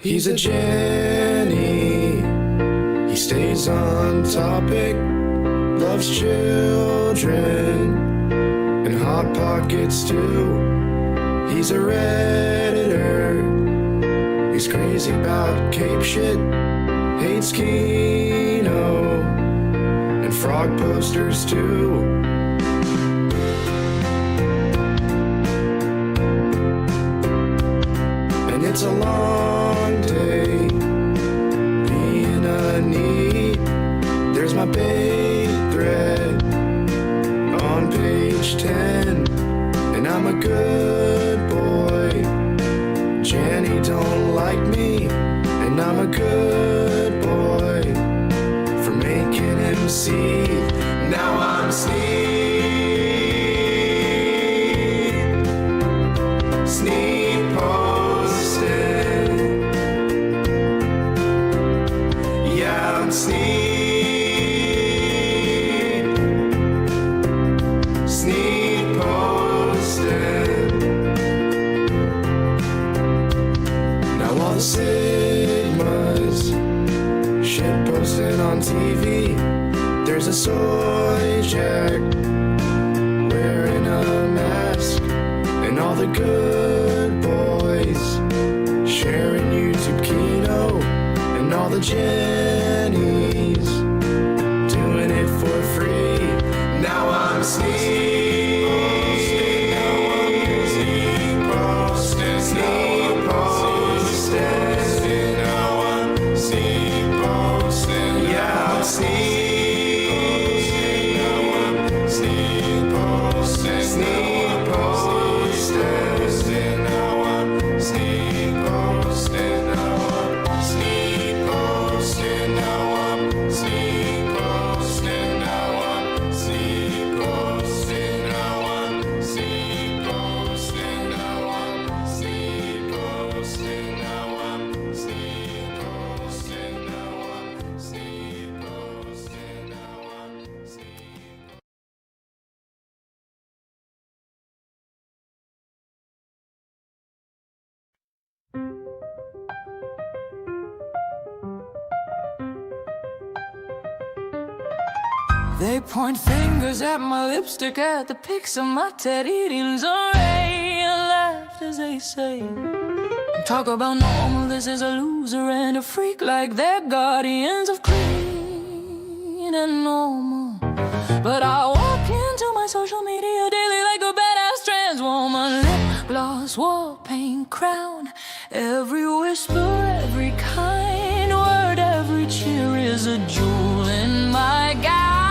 He's a Jenny, he stays on topic, loves children and Hot Pockets too. He's a Redditor, he's crazy about Cape shit, hates Keno and frog posters too. And it's a long day being a need. There's my big thread on page 10, and I'm a good boy. Jenny don't like me, and I'm a good boy for making him see. Now I'm sneak posting. Yeah, I'm sneak posting. Now all the Sigmas shit posted on TV. There's a soy jack wearing a mask, and all the good boys sharing YouTube Keno, and all the Jennies doing it for free. Now I'm sneak posting. Now I'm sneak posting. Yeah, I'm sneak posting. Sneak posting. Now I'm sneak posting. Now I'm sneak posting. Now I'm sneak posting. Now I'm sneak posting. Now I'm sneak posting. Now I'm sneak posting. Now I'm sneak posting. Now I'm sneak posting. Now I'm sneak. They point fingers at my lipstick, at the pics of my Ted eating Ray, and laughed as they say, talk about normal, this is a loser and a freak, like they're guardians of clean and normal. But I walk into my social media daily like a badass trans woman. Lip gloss, war paint, crown, every whisper, every kind word, every cheer is a jewel in my gown.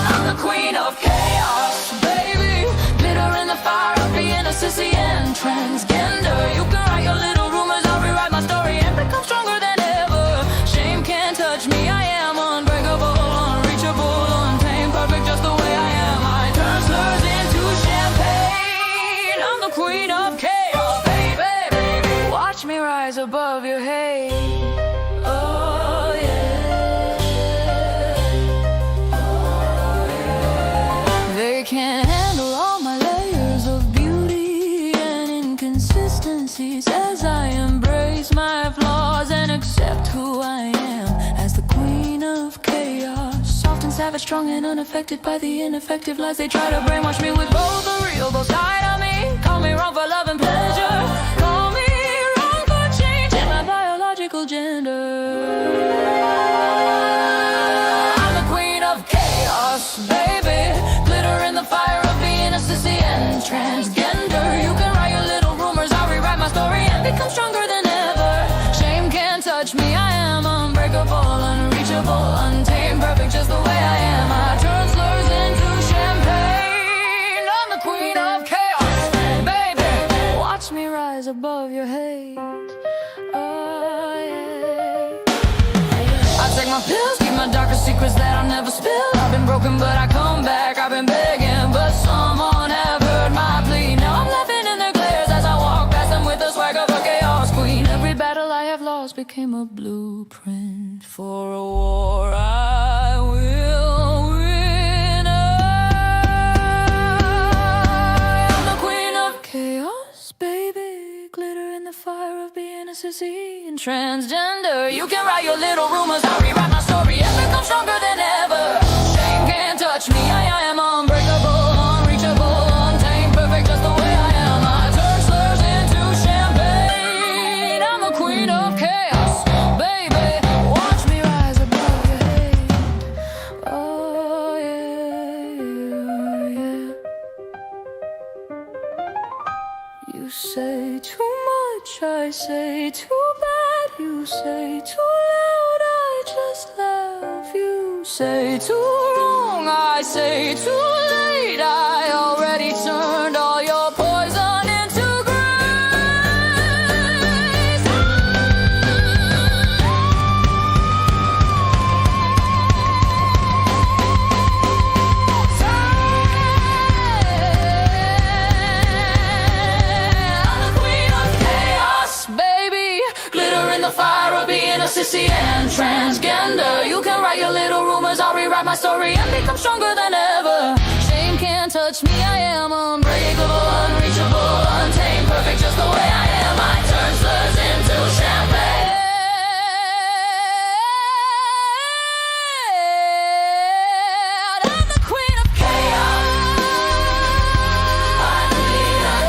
I'm the queen of chaos, baby. Glitter in the fire of being a sissy and transgender. You can write your little rumors, I'll rewrite my story and become stronger than ever. Shame can't touch me, I am unbreakable, unreachable, untamed, perfect just the way I am. I turn slurs into champagne. I'm the queen of chaos, baby, baby. Watch me rise above your hate. Oh yeah. They can't handle all my layers of beauty and inconsistencies as I embrace my flaws and accept who I am as the queen of chaos. Soft and savage, strong and unaffected by the ineffective lies they try to brainwash me with. Both the real, both side of me. Call me wrong for love and pleasure. Call me wrong for changing my biological gender. I'm the queen of chaos, baby. Glitter in the fire of being a sissy and transgender. You can write your little rumors, I'll rewrite my story and become stronger than ever. Shame can't touch me, I am unbreakable, unreachable, untamed, perfect just the way I am. I turn slurs into champagne. I'm the queen of chaos, baby. Watch me rise above your hate. Oh yeah. I take my pills, keep my darkest secrets that I'll never spill. I've been broken but I come back, I've been begging but someone have heard my plea. Now I'm laughing in their glares as I walk past them with the swag of a chaos queen. Every battle I have lost became a blueprint for a war I will win. I'm the queen of chaos, baby. Glitter in the fire of being a sissy and transgender. You can write your little rumors, I'll rewrite my story and become stronger than ever. Shame can't touch me, I am unbreakable, unreachable, untamed, perfect just the way I am. I turn slurs into champagne. I'm the queen of chaos, baby. Watch me rise above your head. Oh yeah, yeah. You say too much, I say too bad. You say too loud, I just laugh. You say too wrong, I say too late. I already turned all your poison into grace. I'm the queen of chaos, baby. Glitter in the fire of being a sissy and transgender. You can write your little rumors, I'll rewrite my story and become stronger than ever. Shame can't touch me, I am unbreakable, unreachable, untamed, perfect just the way I am. I turn slurs into champagne. I'm the queen of chaos. I'm the queen of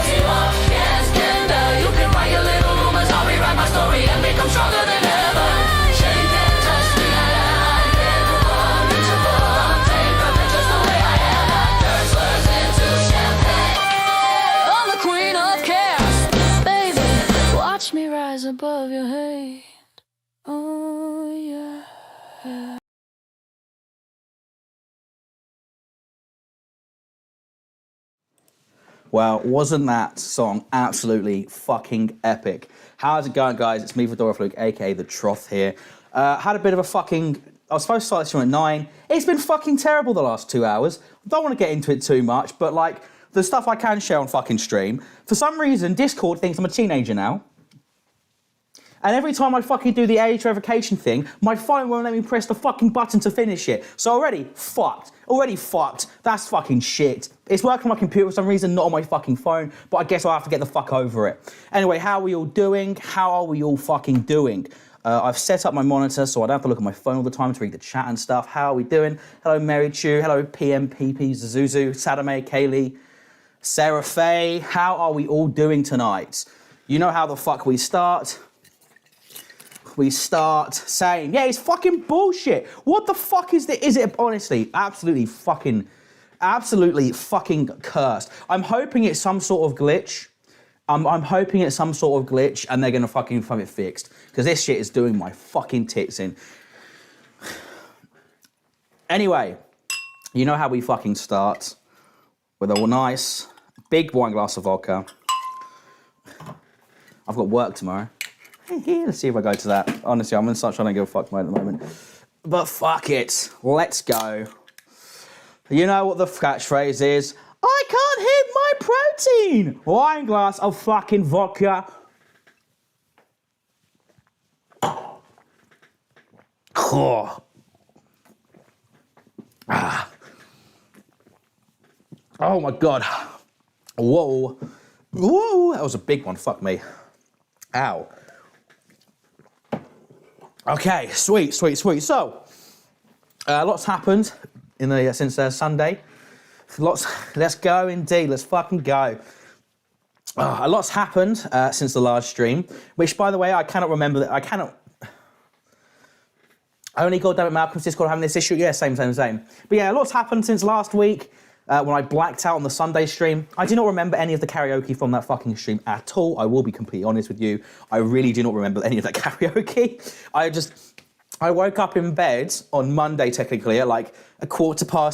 transgender. You can write your little rumors, I'll rewrite my story and become stronger than ever. Shame can't touch me, I am unreachable, untamed, perfect just the way I am. I turn slurs into champagne. I'm the queen of chaos, baby. Watch me rise above your head. Oh yeah. Well, wasn't that song absolutely fucking epic? How's it going, guys? It's me, Fedora Fluke, aka the Trough here. Had a bit of a fucking... I was supposed to start this stream at 9. It's been fucking terrible the last 2 hours. Don't want to get into it too much, but like, the stuff I can share on fucking stream. For some reason, Discord thinks I'm a teenager now. And every time I fucking do the age verification thing, my phone won't let me press the fucking button to finish it. So already fucked. Already fucked. That's fucking shit. It's working on my computer for some reason, not on my fucking phone, but I guess I'll have to get the fuck over it. Anyway, how are we all doing? How are we all fucking doing? I've set up my monitor so I don't have to look at my phone all the time to read the chat and stuff. How are we doing? Hello, Mary Chu. Hello, PMPP, Zuzu, Sadame, Kaylee, Sarah Faye. How are we all doing tonight? You know how the fuck we start. We start saying, yeah, it's fucking bullshit. What the fuck is it, honestly, absolutely fucking cursed. I'm hoping it's some sort of glitch. I'm hoping it's some sort of glitch and they're gonna fucking have it fixed. Because this shit is doing my fucking tits in. Anyway, you know how we fucking start. With a nice, big wine glass of vodka. I've got work tomorrow. Let's see if I go to that. Honestly, I'm in such trying to give a fuck mode at the moment. But fuck it. Let's go. You know what the catchphrase is? I can't hit my protein! Wine glass of fucking vodka. Oh. Ah. Oh my God. Whoa. Whoa. That was a big one. Fuck me. Ow. Okay, sweet. So, lots happened since Sunday. Let's go indeed. Let's fucking go. A lot's happened since the last stream, which, by the way, I cannot remember that. I only God damn it, Malcolm's Discord having this issue. Yeah, same. But yeah, a lot's happened since last week when I blacked out on the Sunday stream. I do not remember any of the karaoke from that fucking stream at all. I will be completely honest with you. I really do not remember any of that karaoke. I woke up in bed on Monday, technically, at like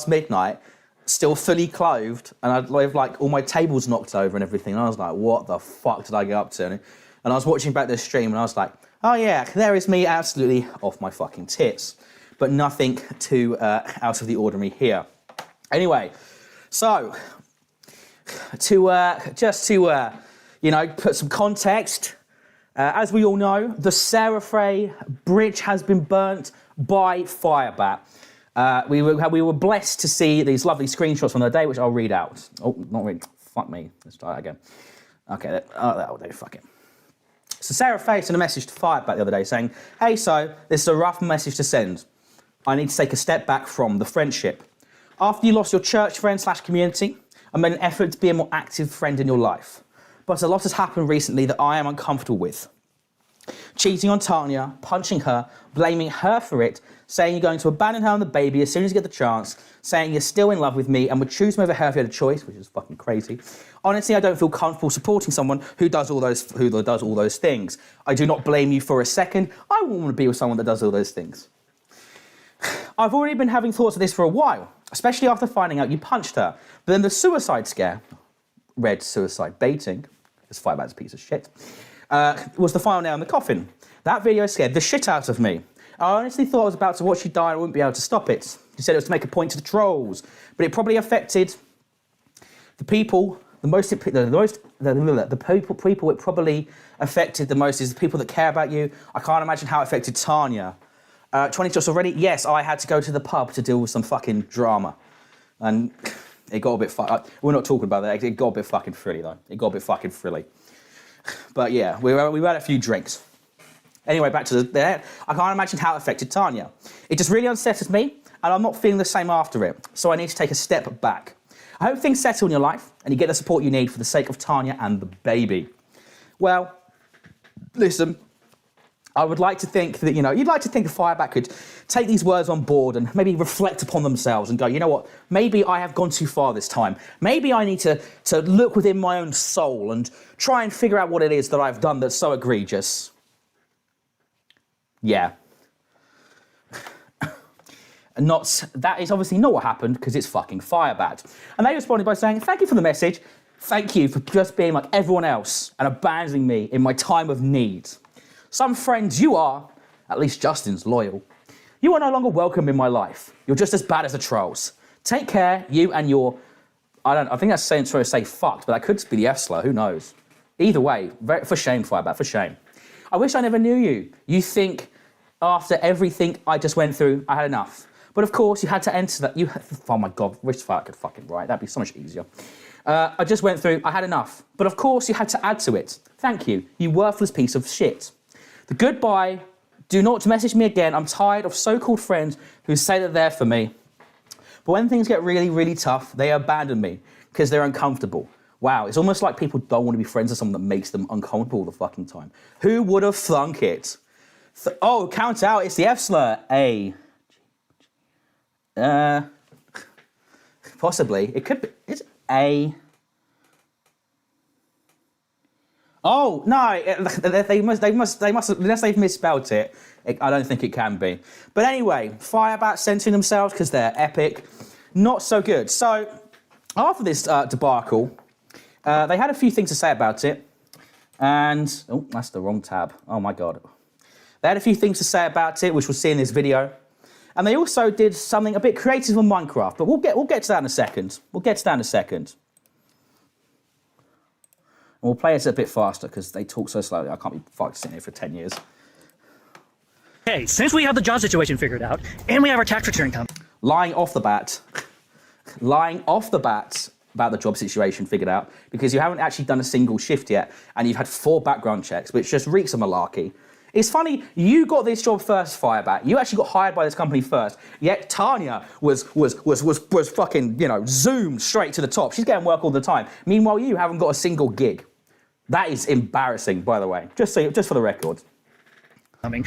midnight, still fully clothed, and I'd like all my tables knocked over and everything. And I was like, what the fuck did I get up to? And I was watching back the stream and I was like, oh yeah, there is me absolutely off my fucking tits. But nothing too out of the ordinary here. Anyway, so to put some context, as we all know, the Sara bridge has been burnt by Firebat. We were blessed to see these lovely screenshots from the day, which I'll read out. Oh, not really. Fuck me. Let's try that again. Okay, that'll do. Fuck it. So Sarah Face sent a message to Firebat the other day saying, hey, so this is a rough message to send. I need to take a step back from the friendship. After you lost your church friend / community, I made an effort to be a more active friend in your life. But a lot has happened recently that I am uncomfortable with. Cheating on Tanya, punching her, blaming her for it, saying you're going to abandon her and the baby as soon as you get the chance, saying you're still in love with me and would choose me over her if you had a choice, which is fucking crazy. Honestly, I don't feel comfortable supporting someone who does all those things. I do not blame you for a second. I wouldn't want to be with someone that does all those things. I've already been having thoughts of this for a while, especially after finding out you punched her. But then the suicide scare, read suicide baiting, this Firebat's a piece of shit, was the final nail in the coffin. That video scared the shit out of me. I honestly thought I was about to watch you die and I wouldn't be able to stop it. You said it was to make a point to the trolls, but it probably affected the people, the people it probably affected the most is the people that care about you. I can't imagine how it affected Tanya. 20 shots already? Yes, I had to go to the pub to deal with some fucking drama. And it got a bit we're not talking about that. It got a bit fucking frilly, though. It got a bit fucking frilly. But yeah, we had a few drinks. Anyway, back to there. I can't imagine how it affected Tanya. It just really unsettles me, and I'm not feeling the same after it. So I need to take a step back. I hope things settle in your life, and you get the support you need for the sake of Tanya and the baby. Well, listen, I would like to think that, you'd like to think the Firebat could take these words on board and maybe reflect upon themselves and go, you know what, maybe I have gone too far this time. Maybe I need to look within my own soul and try and figure out what it is that I've done that's so egregious. Yeah. That is obviously not what happened because it's fucking Firebat. And they responded by saying, thank you for the message. Thank you for just being like everyone else and abandoning me in my time of need. Some friends you are, at least Justin's loyal. You are no longer welcome in my life. You're just as bad as the trolls. Take care, you and your, I think that's saying, trying to say fucked, but that could be the F slur, who knows? Either way, for shame, Firebat, for shame. I wish I never knew you. You think after everything I just went through, I had enough. But of course, you had to enter that. Oh my God, wish I could fucking write. That'd be so much easier. I just went through, I had enough. But of course, you had to add to it. Thank you, you worthless piece of shit. The goodbye, do not message me again. I'm tired of so-called friends who say they're there for me. But when things get really, really tough, they abandon me because they're uncomfortable. Wow, it's almost like people don't want to be friends with someone that makes them uncomfortable all the fucking time. Who would have thunk it? Oh, count out, it's the F slur. A. Possibly. It could be. It's A. Oh, no, they must, unless they've misspelled it, I don't think it can be. But anyway, Firebat censoring themselves because they're epic. Not so good. So, after this debacle, they had a few things to say about it. And, oh, that's the wrong tab. Oh my God. They had a few things to say about it, which we'll see in this video. And they also did something a bit creative on Minecraft, but we'll get to that in a second. And we'll play it a bit faster because they talk so slowly. I can't be fucked sitting here for 10 years. Okay, since we have the job situation figured out, and we have our tax return coming. Lying off the bat about the job situation figured out because you haven't actually done a single shift yet and you've had 4 background checks, which just reeks of malarkey. It's funny, you got this job first, Firebat. You actually got hired by this company first. Yet Tanya was fucking, zoomed straight to the top. She's getting work all the time. Meanwhile, you haven't got a single gig. That is embarrassing, by the way. Just for the record. And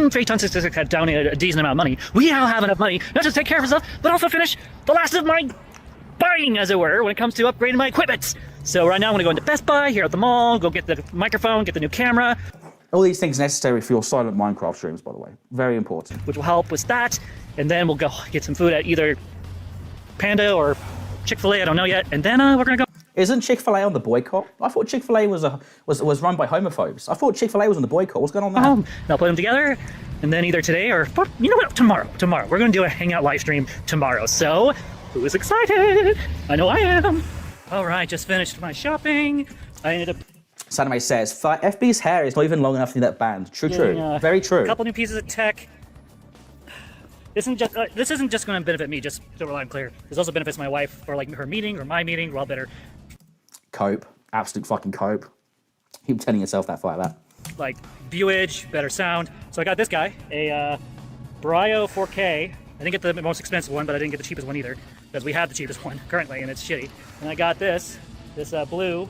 Trey Tunsis Statistics had donated a decent amount of money. We now have enough money, not just take care of stuff, but also finish the last of my buying, as it were, when it comes to upgrading my equipment. So right now I'm gonna go into Best Buy here at the mall, go get the microphone, get the new camera. All these things necessary for your silent Minecraft streams, by the way. Very important. Which will help with that. And then we'll go get some food at either Panda or Chick-fil-A, I don't know yet. And then we're gonna go. Isn't Chick-fil-A on the boycott? I thought Chick-fil-A was run by homophobes. I thought Chick-fil-A was on the boycott. What's going on there? And I'll put them together, and then either today or, you know what, tomorrow. We're gonna do a hangout live stream tomorrow. So, who is excited? I know I am. All right, just finished my shopping. I ended up. Saname says, FB's hair is not even long enough to need that band. True. Very true. A couple new pieces of tech. This isn't just going to benefit me, just so I'm clear. This also benefits my wife for like her meeting or my meeting. We're all better. Cope. Absolute fucking cope. Keep telling yourself that, Firebat. like viewage, better sound. So I got this guy, a Brio 4K. I didn't get the most expensive one, but I didn't get the cheapest one either, because we have the cheapest one currently, and it's shitty. And I got this blue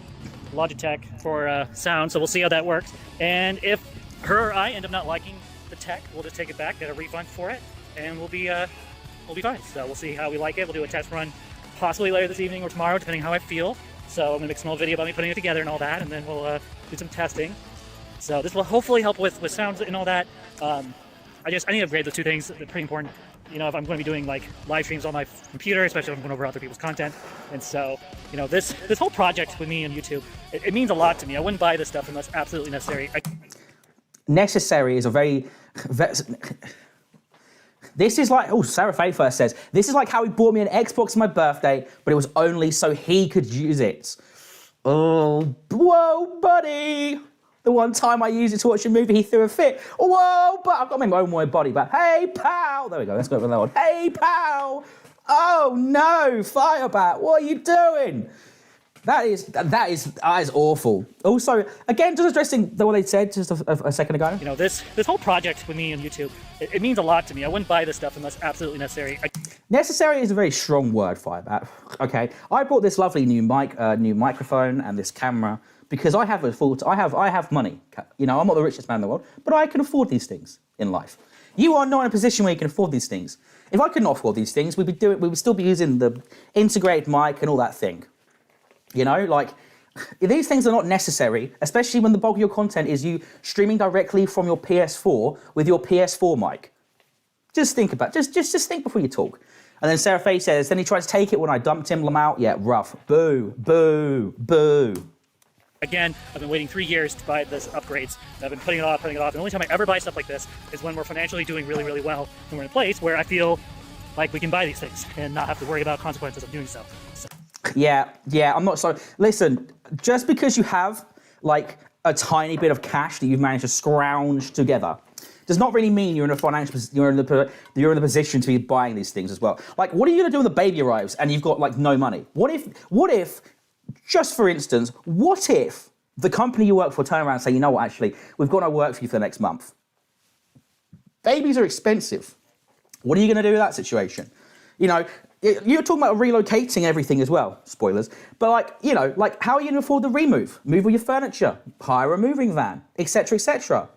Logitech for sound, so we'll see how that works. And if her or I end up not liking the tech, we'll just take it back, get a refund for it, and we'll be fine. So we'll see how we like it. We'll do a test run possibly later this evening or tomorrow, depending how I feel. So I'm gonna make a small video about me putting it together and all that, and then we'll do some testing. So this will hopefully help with sounds and all that. I need to upgrade those two things. They're pretty important. You know, if I'm going to be doing like live streams on my computer, especially if I'm going over other people's content. And so, you know, this whole project with me and YouTube, it means a lot to me. I wouldn't buy this stuff unless absolutely necessary. Necessary is a very this is like, oh, Sarah Faye first says, this is like how he bought me an Xbox on my birthday, but it was only so he could use it. Oh, whoa, buddy. The one time I used it to watch a movie, he threw a fit. Whoa, but I've got my own body, but hey, pal. There we go, let's go with that one. Hey, pal. Oh, no, Firebat, what are you doing? That is awful. Also, again, just addressing what they said just a second ago. You know, this whole project with me and YouTube, it means a lot to me. I wouldn't buy this stuff unless absolutely necessary. Necessary is a very strong word, Firebat. Okay, I bought this lovely new microphone and this camera because I have money. You know, I'm not the richest man in the world, but I can afford these things in life. You are not in a position where you can afford these things. If I couldn't afford these things, we would still be using the integrated mic and all that thing. You know, like, these things are not necessary, especially when the bulk of your content is you streaming directly from your PS4 with your PS4 mic. Just think about it. Just think before you talk. And then Sarah Faye says, then he tried to take it when I dumped him out. Yeah, rough. Boo, boo, boo. Again, I've been waiting 3 years to buy this upgrades. I've been putting it off. And the only time I ever buy stuff like this is when we're financially doing really, really well. And we're in a place where I feel like we can buy these things and not have to worry about consequences of doing so. Yeah, I'm not sorry. Listen, just because you have like a tiny bit of cash that you've managed to scrounge together does not really mean you're in the position to be buying these things as well. Like, what are you gonna do when the baby arrives and you've got like no money? What if, just for instance, what if the company you work for turn around and say, you know what, actually, we've got no work for you for the next month? Babies are expensive. What are you gonna do with that situation? You know, you're talking about relocating everything as well, spoilers. But like, you know, like how are you gonna afford the remove? Move all your furniture, hire a moving van, etc., etc.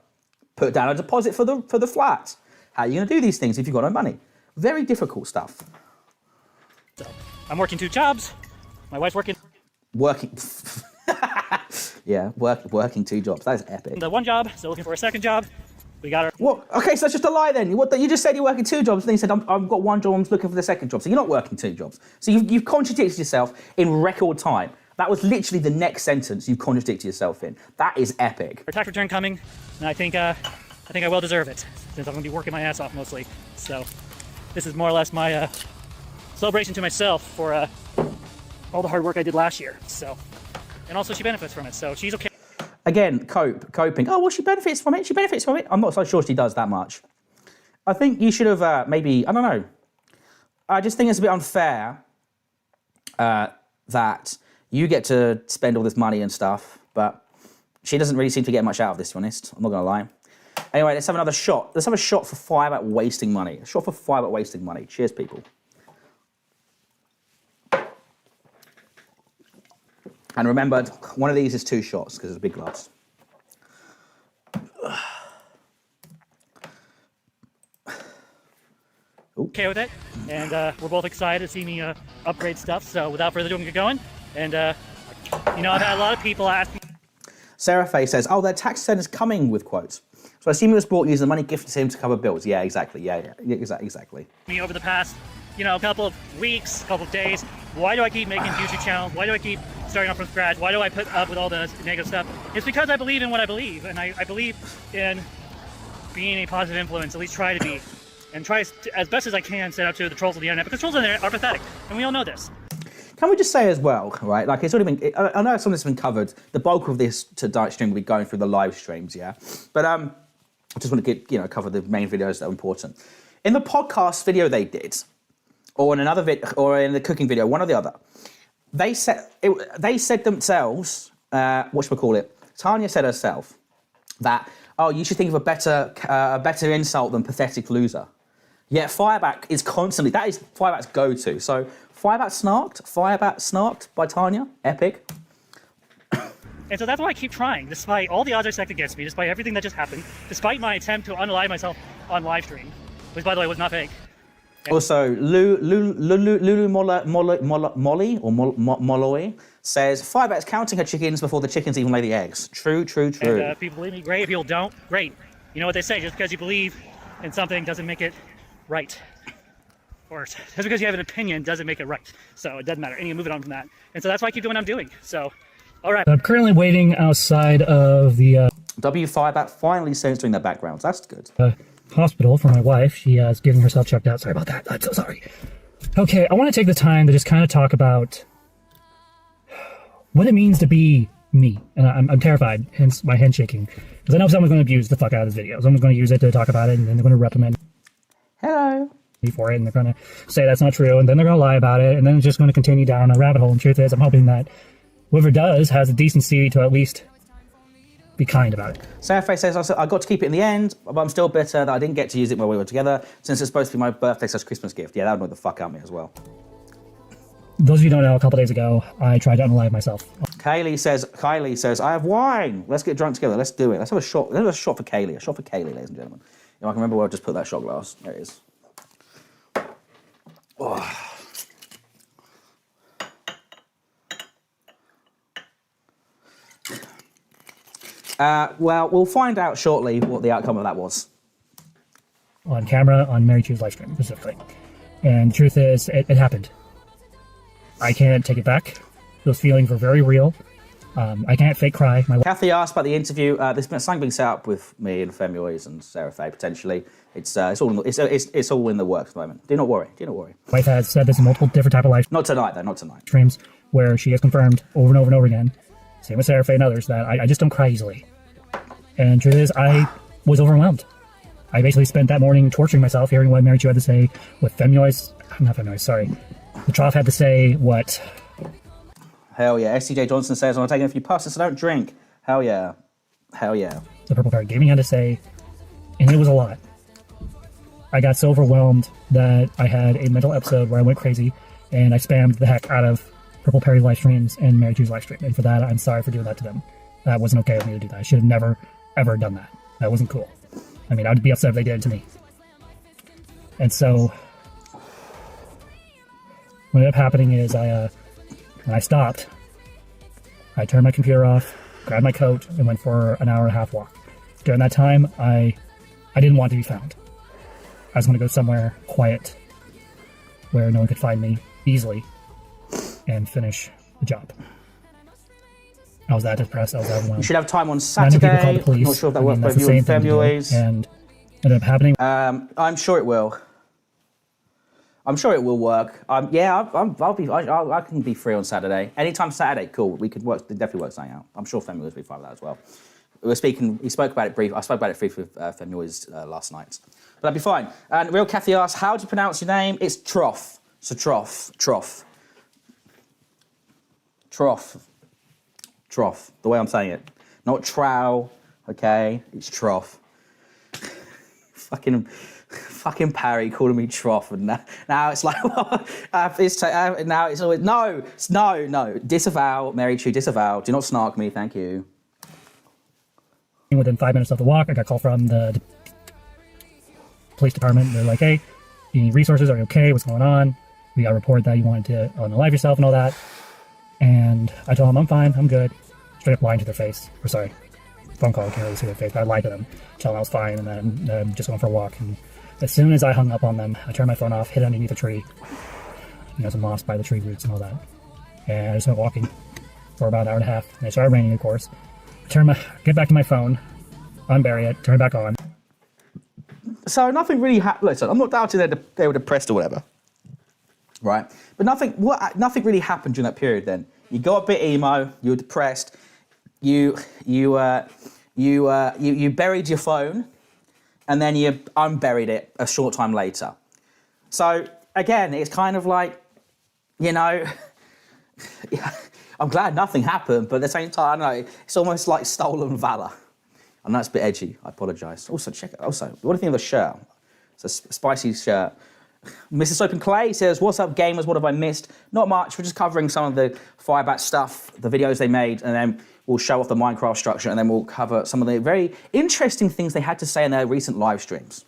Put down a deposit for the flat. How are you gonna do these things if you've got no money? Very difficult stuff. So, I'm working 2 jobs. My wife's working. Yeah, working 2 jobs. That is epic. The one job, so looking for a second job. We got her. What? Okay, so that's just a lie then. You just said you're working 2 jobs, and then you said I've got 1 job. I'm looking for the second job. So you're not working 2 jobs. So you've contradicted yourself in record time. That was literally the next sentence you've contradicted yourself in. That is epic. Our tax return coming, and I think I well deserve it since I'm gonna be working my ass off mostly. So this is more or less my celebration to myself for all the hard work I did last year. So, and also she benefits from it. So she's okay. Again, coping. Oh, well, she benefits from it. She benefits from it. I'm not so sure she does that much. I think you should have maybe, I don't know. I just think it's a bit unfair that you get to spend all this money and stuff, but she doesn't really seem to get much out of this, to be honest. I'm not going to lie. Anyway, let's have another shot. Let's have a shot for Firebat wasting money. A shot for Firebat wasting money. Cheers, people. And remember, one of these is 2 shots because it's a big glass. Okay with it, and we're both excited to see me upgrade stuff. So without further ado, I'm gonna get going. And you know, I've had a lot of people ask me. Sarah Faye says, "Oh, their tax return is coming," with quotes. So I assume it was bought using the money gifted to him to cover bills. Yeah, exactly. Yeah, exactly. Me over the past, you know, couple of weeks, couple of days. Why do I keep making YouTube channels? Why do I keep starting off from scratch? Why do I put up with all the negative stuff? It's because I believe in what I believe, and I believe in being a positive influence. At least try to be, and try as best as I can stand up to the trolls of the internet, because trolls on the internet are pathetic, and we all know this. Can we just say as well, right? Like, it's already been. I know some of this has been covered. The bulk of this tonight stream will be going through the live streams, yeah. But I just want to cover the main videos that are important. In the podcast video they did, or in another or in the cooking video, one or the other, they said themselves. Whatchamacallit? Tanya said herself that, oh, you should think of a better insult than pathetic loser. Yet Firebat is constantly, that is Firebat's go-to. So Firebat snarked by Tanya, epic. And so that's why I keep trying, despite all the odds are stacked against me, despite everything that just happened, despite my attempt to unalive myself on live stream, which by the way was not fake. Also, Lulu Molloy says, Firebat's counting her chickens before the chickens even lay the eggs. True. And if people believe me, great. If people don't, great. You know what they say, just because you believe in something doesn't make it right. Or just because you have an opinion doesn't make it right. So it doesn't matter. Anyway, moving on from that. And so that's why I keep doing what I'm doing. So, all right. I'm currently waiting outside of the W Firebat finally censoring their backgrounds. That's good. Hospital for my wife. She is getting herself checked out. Sorry about that. I'm so sorry. Okay, I want to take the time to just kind of talk about what it means to be me. And I'm terrified, hence my hand shaking. Because I know someone's going to abuse the fuck out of this video. Someone's going to use it to talk about it, and then they're going to reprimand me for it, and they're going to say that's not true, and then they're going to lie about it, and then it's just going to continue down a rabbit hole. And truth is, I'm hoping that whoever does has the decency to at least be kind about it. Sarah says, I got to keep it in the end, but I'm still bitter that I didn't get to use it while we were together, since it's supposed to be my birthday/Christmas gift. Yeah, that would annoy the fuck out of me as well. Those of you who don't know, a couple days ago, I tried to unalive myself. Kylie says, I have wine. Let's get drunk together. Let's do it. Let's have a shot. Let's have a shot for Kaylee. A shot for Kaylee, ladies and gentlemen. If I can remember where I just put that shot glass. There it is. Oh. Well, we'll find out shortly what the outcome of that was. On camera, on Mary Chu's live stream, specifically. And the truth is, it happened. I can't take it back. Those feelings were very real. I can't fake cry. Kathy asked about the interview. There's been something being set up with me and Femuoys and Sarah Faye, potentially. It's all in the works at the moment. Do not worry. Wife has said this in multiple different type of live Not tonight, though. Not tonight. streams, where she has confirmed over and over and over again, same with Sarah Faye and others, that I just don't cry easily. And truth is, I was overwhelmed. I basically spent that morning torturing myself, hearing what Mary Chu had to say, what the Trough had to say, what... Hell yeah. SCJ Johnson says, I'm taking a few puffs, so don't drink. Hell yeah. The Purple Parrot Gaming had to say, and it was a lot. I got so overwhelmed that I had a mental episode where I went crazy, and I spammed the heck out of Purple Perry's live streams and Mary Chu's live stream. And for that, I'm sorry for doing that to them. That wasn't okay with me to do that. I should have never, ever done that. That wasn't cool. I mean, I'd be upset if they did it to me. And so, what ended up happening is when I stopped, I turned my computer off, grabbed my coat, and went for an hour and a half walk. During that time, I didn't want to be found. I was going to go somewhere quiet where no one could find me easily and finish the job. I was that depressed, I was that overwhelmed. You should have time on Saturday. People called the police. Not sure if that worked for you and Femuoys. And ended up happening. I'm sure it will. I'm sure it will work. I can be free on Saturday. Anytime Saturday, cool. We could definitely work something out. I'm sure Femuoys will be fine with that as well. He spoke about it briefly. I spoke about it briefly with Femuoys last night. But that'd be fine. And Real Kathy asks, how do you pronounce your name? It's Trough. So Trough. Trough, the way I'm saying it. Not trow, okay? It's Trough. Fucking Parry calling me Trough, and now it's like, now it's always, no. Disavow, Mary Chu, disavow. Do not snark me, thank you. Within 5 minutes of the walk, I got a call from the police department. They're like, hey, you need resources, are you okay, what's going on? We got a report that you wanted to unalive yourself and all that. And I told them, I'm fine, I'm good. Straight up lying to their face. Or sorry, phone call, can't really see their face, but I lied to them, tell them I was fine, and then just going for a walk. And as soon as I hung up on them, I turned my phone off, hid underneath a tree. Some moss by the tree roots and all that. And I just went walking for about an hour and a half. And it started raining, of course. Get back to my phone, unbury it, turn it back on. So nothing really happened. Listen, I'm not doubting they were depressed or whatever, right? But nothing really happened during that period. Then you got a bit emo. You were depressed. You buried your phone, and then you unburied it a short time later. So again, it's kind of like, I'm glad nothing happened, but at the same time, I know it's almost like stolen valor. I know it's a bit edgy. I apologise. Also, check it. Also, what do you think of the shirt? It's a spicy shirt. Mr. Soap and Clay says, what's up, gamers? What have I missed? Not much. We're just covering some of the Firebat stuff, the videos they made, and then we'll show off the Minecraft structure, and then we'll cover some of the very interesting things they had to say in their recent live streams.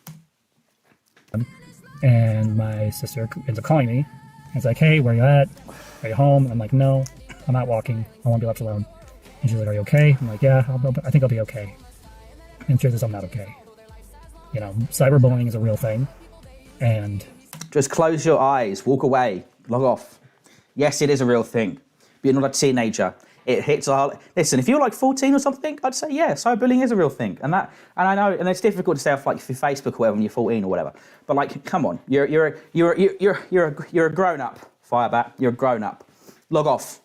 And my sister ends up calling me. And it's like, hey, where you at? Are you home? And I'm like, no, I'm out walking. I won't be left alone. And she's like, are you okay? I'm like, yeah, I think I'll be okay. And truth is, I'm not okay. You know, cyberbullying is a real thing. And just close your eyes, walk away, log off. Yes, it is a real thing. But you're not a teenager. It hits all. Listen, if you're like 14 or something, I'd say yeah, cyberbullying is a real thing, and I know, and it's difficult to say off like through Facebook or whatever when you're 14 or whatever. But like, come on, you're a grown up, Firebat. You're a grown up. Log off.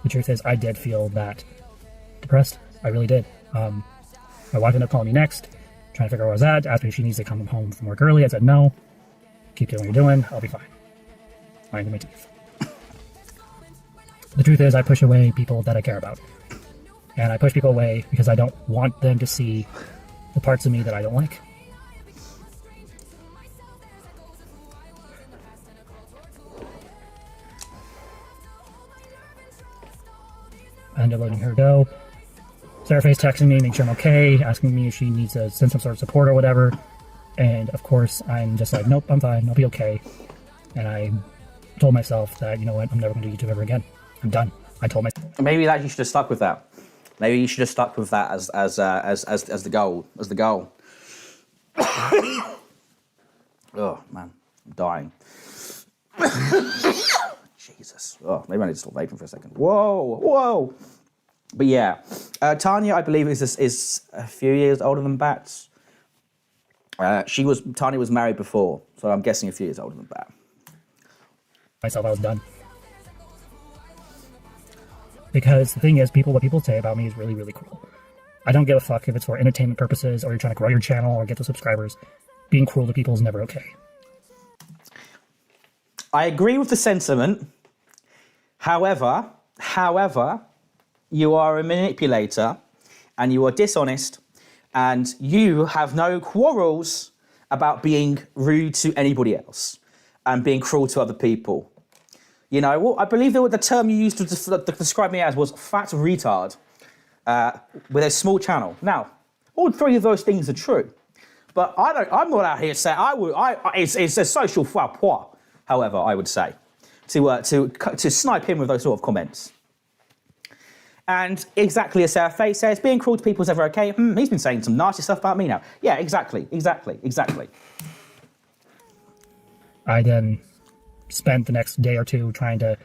The truth is, I did feel that depressed. I really did. My wife ended up calling me next, trying to figure out where I was at, asked me if she needs to come home from work early. I said no. Keep doing what you're doing. I'll be fine. Minding my teeth. The truth is, I push away people that I care about. And I push people away because I don't want them to see the parts of me that I don't like. I ended up letting her go. Sara's texting me, making sure I'm okay, asking me if she needs to send some sort of support or whatever. And of course, I'm just like, nope, I'm fine, I'll be okay. And I told myself that, you know what, I'm never going to do YouTube ever again. I'm done. I told myself. Maybe that you should have stuck with that. Maybe you should have stuck with that as the goal. As the goal. Oh man, I'm dying. Jesus. Oh, maybe I need to stop vaping for a second. Whoa. But yeah, Tanya, I believe, is a few years older than Bats. Tanya was married before, so I'm guessing a few years older than Bat. Myself, I was done. Because the thing is, what people say about me is really, really cruel. I don't give a fuck if it's for entertainment purposes or you're trying to grow your channel or get the subscribers. Being cruel to people is never okay. I agree with the sentiment. However, you are a manipulator and you are dishonest and you have no quarrels about being rude to anybody else and being cruel to other people. You know, well, I believe the term you used to describe me as was fat retard with a small channel. Now, all three of those things are true, but I'm not out here saying it's a social faux pas. However, I would say to snipe him with those sort of comments. And exactly as Sarah Faye says, being cruel to people is never okay. He's been saying some nasty stuff about me now. Yeah, exactly. I then spent the next day or two trying to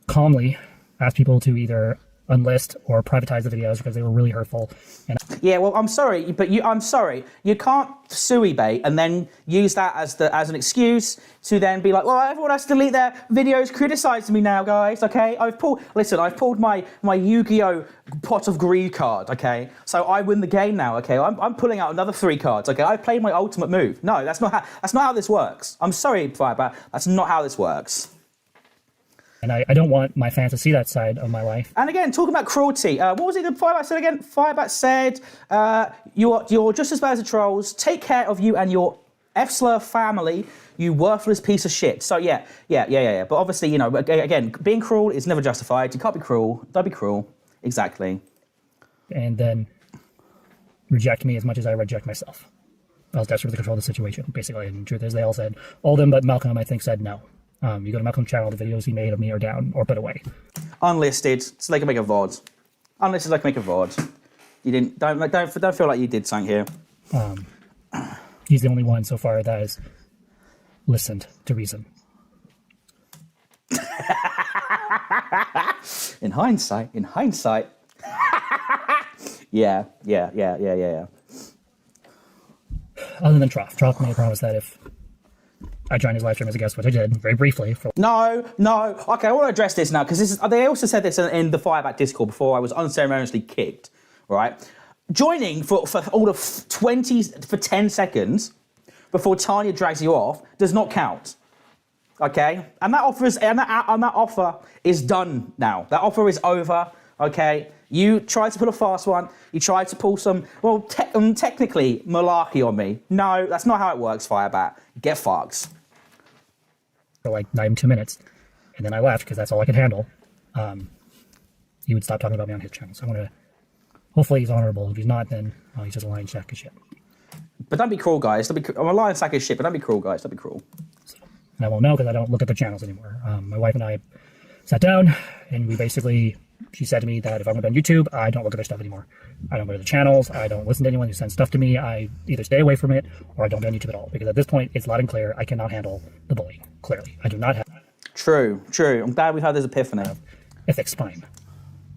calmly ask people to either unlist or privatize the videos because they were really hurtful. And yeah, well, I'm sorry, but I'm sorry. You can't sue eBay and then use that as an excuse to then be like, well, everyone has to delete their videos criticising me now, guys, okay? I've pulled my Yu-Gi-Oh! Pot of Greed card, okay? So I win the game now, okay? I'm pulling out another 3 cards, okay? I played my ultimate move. No, that's not how this works. I'm sorry, Firebat, that's not how this works. And I don't want my fans to see that side of my life. And again, talking about cruelty, what was it that Firebat said again? Firebat said, you're just as bad as the trolls. Take care of you and your F-slur family, you worthless piece of shit. So yeah. But obviously, you know, again, being cruel is never justified. You can't be cruel. Don't be cruel. Exactly. And then reject me as much as I reject myself. I was desperate to control the situation, basically. And the truth is, they all said, all of them but Malcolm, I think, said no. You go to Malcolm's channel, the videos he made of me are down or put away. Unlisted, so they can make a VOD. Unlisted, they can make a VOD. You didn't. Don't feel like you did something here. He's the only one so far that has listened to reason. In hindsight. Yeah. Other than Trough. Trough made a promise that if I joined his live stream as a guest, which I did, very briefly. No. Okay, I want to address this now, because they also said this in the Firebat Discord before I was unceremoniously kicked, right? Joining for all of 10 seconds before Tanya drags you off does not count, okay? And that offer is done now. That offer is over. Okay, you tried to pull a fast one. You tried to pull some, well, technically malarkey on me. No, that's not how it works, Firebat. Get fucked. For like not even 2 minutes, and then I left because that's all I could handle. He would stop talking about me on his channel. So I'm gonna. Hopefully he's honorable. If he's not, then he's just a lying sack of shit. But don't be cruel, guys. I'm a lying sack of shit, but don't be cruel, guys. Don't be cruel. So, and I won't know because I don't look at the channels anymore. My wife and I sat down, and we basically. She said to me that if I'm on YouTube, I don't look at their stuff anymore. I don't go to the channels. I don't listen to anyone who sends stuff to me. I either stay away from it or I don't be on YouTube at all. Because at this point, it's loud and clear. I cannot handle the bullying. Clearly, I do not have. True. I'm glad we've had this epiphany. A thick spine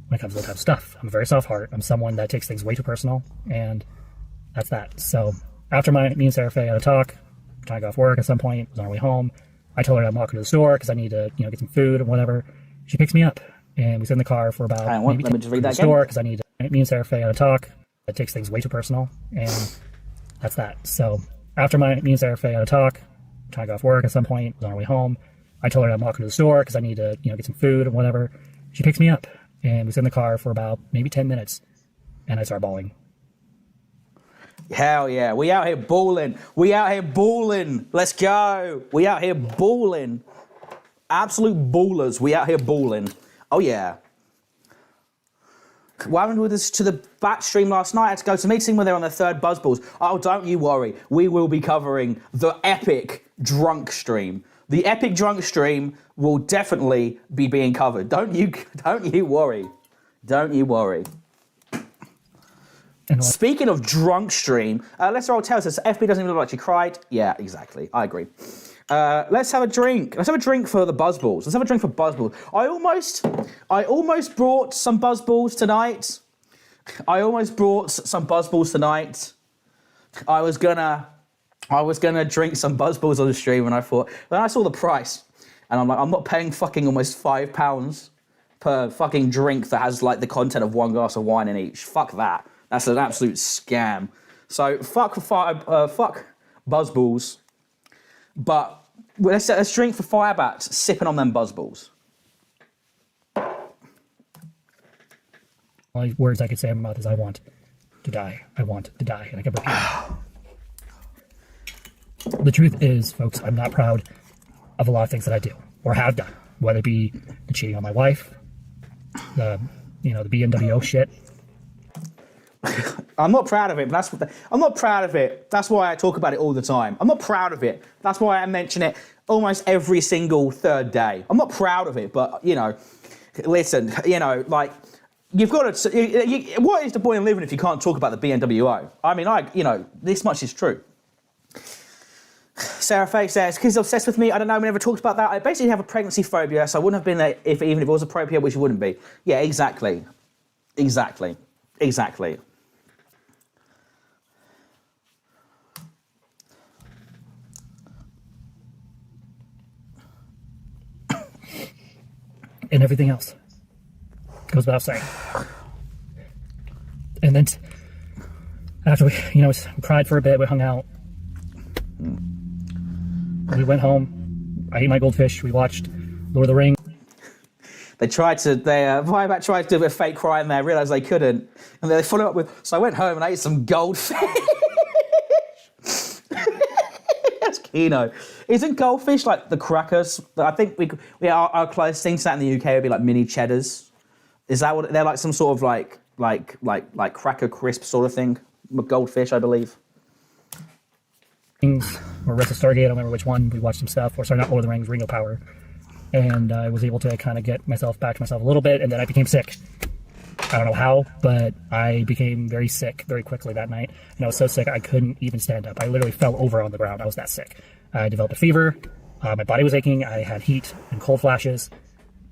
when it comes to this type of stuff. I'm a very soft heart. I'm someone that takes things way too personal, and that's that. So after me and Sara had a talk, trying to go off work at some point, was on our way home. I told her I'm walking to the store because I need to, get some food and whatever. She picks me up. And we sit in the car for about maybe let me just read that store because I need to. Me and Sara had a talk. That takes things way too personal, and that's that. So after me and Sara had a talk, trying to go off work at some point, was on our way home. I told her I'm walking to the store because I need to, get some food and whatever. She picks me up, and we sit in the car for about maybe 10 minutes, and I start bawling. Hell yeah, we out here balling. Let's go. We out here balling. Absolute ballers. We out here balling. Oh yeah. What happened with this to the back stream last night? I had to go to a meeting when they were on their third Buzzballs. Oh, don't you worry. We will be covering the epic drunk stream. The epic drunk stream will definitely be being covered. Don't you worry. Don't you worry. Speaking of drunk stream, Lesser Old Tales says FB doesn't even look like she cried. Yeah, exactly. I agree. Let's have a drink. Let's have a drink for the Buzzballs. Let's have a drink for Buzzballs. I almost brought some Buzzballs tonight. I was gonna drink some Buzzballs on the stream, and I thought. Then I saw the price, and I'm like, I'm not paying fucking almost £5 per fucking drink that has like the content of one glass of wine in each. Fuck that. That's an absolute scam. So fuck Buzzballs. But let's drink for Firebat, sipping on them Buzzballs. Only words I could say in my mouth is I want to die. I want to die. And I kept repeating. The truth is, folks, I'm not proud of a lot of things that I do or have done, whether it be the cheating on my wife, the BNWO shit. I'm not proud of it, but I'm not proud of it. That's why I talk about it all the time. I'm not proud of it. That's why I mention it almost every single third day. I'm not proud of it, but, listen, like, you've got to... what is the point in living if you can't talk about the BNWO? I mean, this much is true. Sarah Faye says, kids are obsessed with me. I don't know, we never talked about that. I basically have a pregnancy phobia, so I wouldn't have been there even if it was appropriate, which it wouldn't be. Yeah, exactly. And everything else goes without saying. And then after we cried for a bit, we hung out. We went home. I ate my goldfish. We watched Lord of the Rings. Firebat tried to do a bit of fake crying there, realised they couldn't. And then they followed up with, so I went home and ate some goldfish. That's Kino. Isn't goldfish like the crackers? I think our closest thing to that in the UK would be like mini cheddars. Is that what they're like? Some sort of like cracker crisp sort of thing? Goldfish, I believe. Or Rest of Stargate, I don't remember which one. We watched some stuff. Or sorry, not Lord of the Rings, Ring of Power. And I was able to kind of get myself back to myself a little bit, and then I became sick. I don't know how, but I became very sick very quickly that night. And I was so sick I couldn't even stand up. I literally fell over on the ground. I was that sick. I developed a fever. My body was aching. I had heat and cold flashes.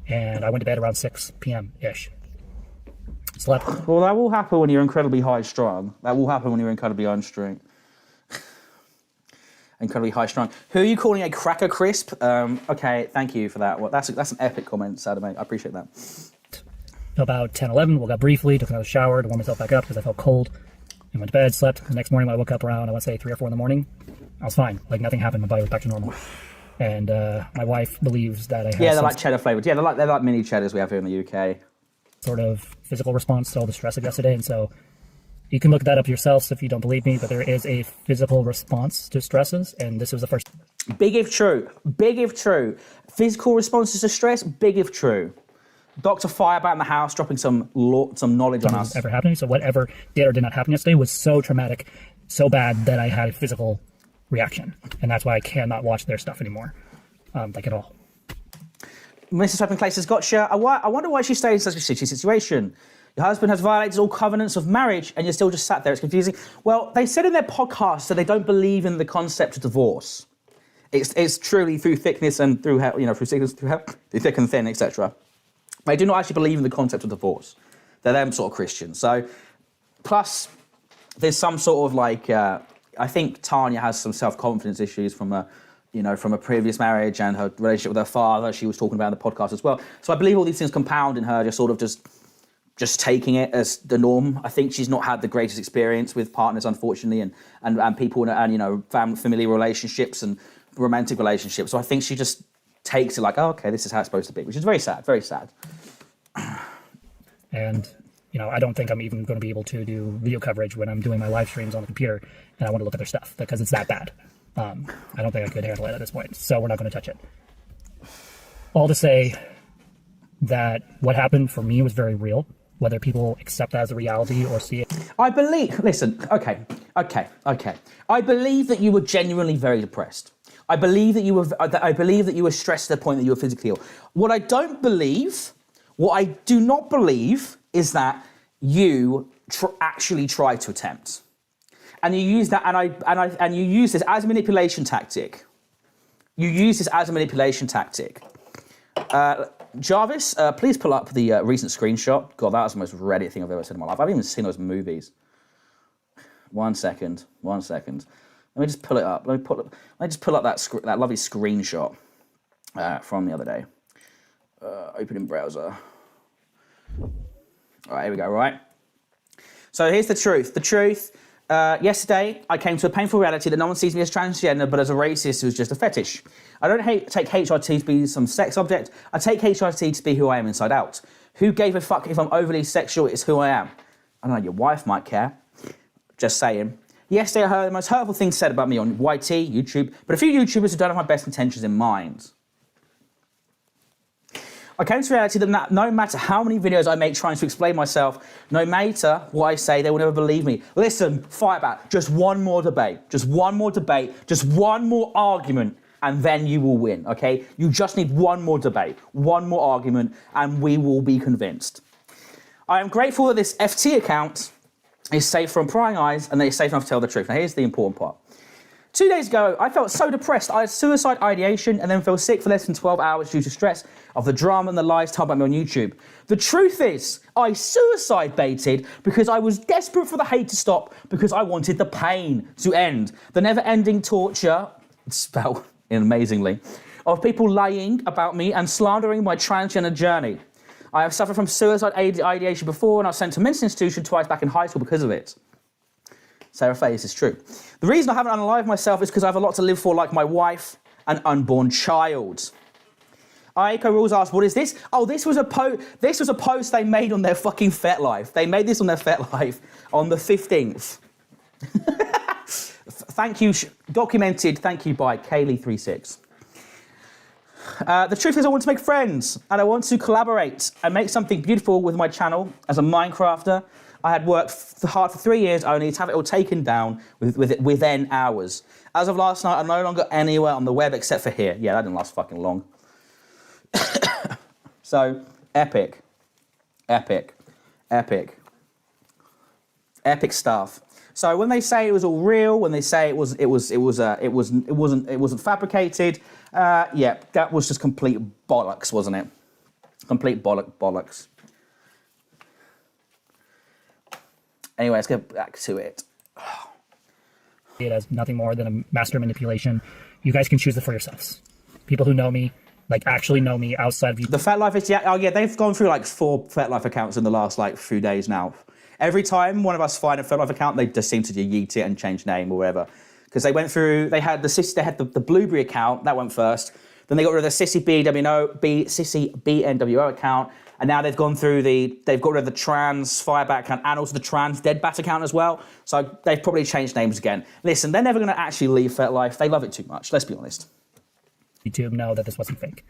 And I went to bed around 6 p.m.-ish. Slept. Well, that will happen when you're incredibly high-strung. That will happen when you're incredibly unstrung. Incredibly high-strung. Who are you calling a cracker crisp? Okay, thank you for that. Well, that's an epic comment, Sara, mate. I appreciate that. About 10, 11, woke up briefly, took another shower to warm myself back up because I felt cold. And went to bed, slept. The next morning when I woke up around, I want to say 3 or 4 in the morning, I was fine. Like nothing happened. My body was back to normal. And my wife believes that I have they're like cheddar flavoured. Yeah, they're like mini cheddars we have here in the UK. Sort of physical response to all the stress of yesterday. And so you can look that up yourselves if you don't believe me, but there is a physical response to stresses. And this was the first. Big if true. Big if true. Physical responses to stress, big if true. Dr. Firebat in the house dropping some knowledge on us. Ever happening. So whatever did or did not happen yesterday was so traumatic, so bad that I had a physical reaction. And that's why I cannot watch their stuff anymore, like at all. Mrs. Weapon Clay says, gotcha. I wonder why she stayed in such a shitty situation. Your husband has violated all covenants of marriage and you're still just sat there. It's confusing. Well, they said in their podcast that they don't believe in the concept of divorce. It's truly through thickness and through sickness, through thick and thin, etc. They do not actually believe in the concept of divorce. They're them sort of Christians. So, plus, there's some sort of like, I think Tanya has some self-confidence issues from a previous marriage and her relationship with her father. She was talking about in the podcast as well. So I believe all these things compound in her just taking it as the norm. I think she's not had the greatest experience with partners, unfortunately, and people and familiar relationships and romantic relationships. So I think she just takes it like, oh, okay, this is how it's supposed to be, which is very sad, very sad. And, I don't think I'm even going to be able to do video coverage when I'm doing my live streams on the computer and I want to look at their stuff because it's that bad. I don't think I could handle it at this point, so we're not going to touch it. All to say that what happened for me was very real, whether people accept that as a reality or see it. I believe, listen, okay. I believe that you were genuinely very depressed. I believe that you were stressed to the point that you were physically ill. What I do not believe is that you actually tried to attempt. And you use that, and you use this as a manipulation tactic. Jarvis, please pull up the recent screenshot. God, that was the most Reddit thing I've ever seen in my life. I've even seen those movies. One second. Let me just pull it up. Let me just pull up that lovely screenshot from the other day. Open in browser. All right, here we go. Right. So here's the truth. Yesterday, I came to a painful reality that no one sees me as transgender, but as a racist who's just a fetish. I don't take HRT to be some sex object. I take HRT to be who I am inside out. Who gave a fuck if I'm overly sexual? It's who I am. I don't know, your wife might care. Just saying. Yesterday, I heard the most hurtful things said about me on YT, YouTube, but a few YouTubers who don't have my best intentions in mind. I came to reality that no matter how many videos I make trying to explain myself, no matter what I say, they will never believe me. Listen, Firebat, just one more debate, just one more argument, and then you will win, okay? You just need one more debate, one more argument, and we will be convinced. I am grateful that this FT account is safe from prying eyes and that it's safe enough to tell the truth. Now, here's the important part. 2 days ago, I felt so depressed. I had suicide ideation and then fell sick for less than 12 hours due to stress of the drama and the lies told about me on YouTube. The truth is, I suicide baited because I was desperate for the hate to stop because I wanted the pain to end. The never-ending torture, spelled amazingly, of people lying about me and slandering my transgender journey. I have suffered from suicide ideation before and I was sent to a mental institution twice back in high school because of it. Sarah Faye, this is true. The reason I haven't unalived myself is because I have a lot to live for, like my wife and unborn child. Aiko Rules asked, what is this? Oh, this was a post they made on their fucking FetLife. They made this on their FetLife on the 15th. Thank you, documented, thank you by Kaylee36. The truth is I want to make friends and I want to collaborate and make something beautiful with my channel as a Minecrafter. I had worked hard for 3 years only to have it all taken down within hours. As of last night, I'm no longer anywhere on the web except for here. Yeah, that didn't last fucking long. So, epic stuff. So when they say it was all real, when they say it wasn't fabricated, yeah, that was just complete bollocks, wasn't it? Complete bollocks. Anyway, let's get back to it. It as nothing more than a master manipulation. You guys can choose it for yourselves. People who know me, like actually know me outside of you. The FetLife is, yeah, oh yeah, they've gone through like 4 FetLife accounts in the last like few days now. Every time one of us find a FetLife account, they just seem to yeet it and change name or whatever. Because they went through, they had the Blueberry account, that went first. Then they got rid of the Sissy BNWO account, and now they've got rid of the trans Firebat account and also the trans Deadbat account as well. So they've probably changed names again. Listen, they're never going to actually leave FetLife. They love it too much. Let's be honest. YouTube know that this wasn't fake.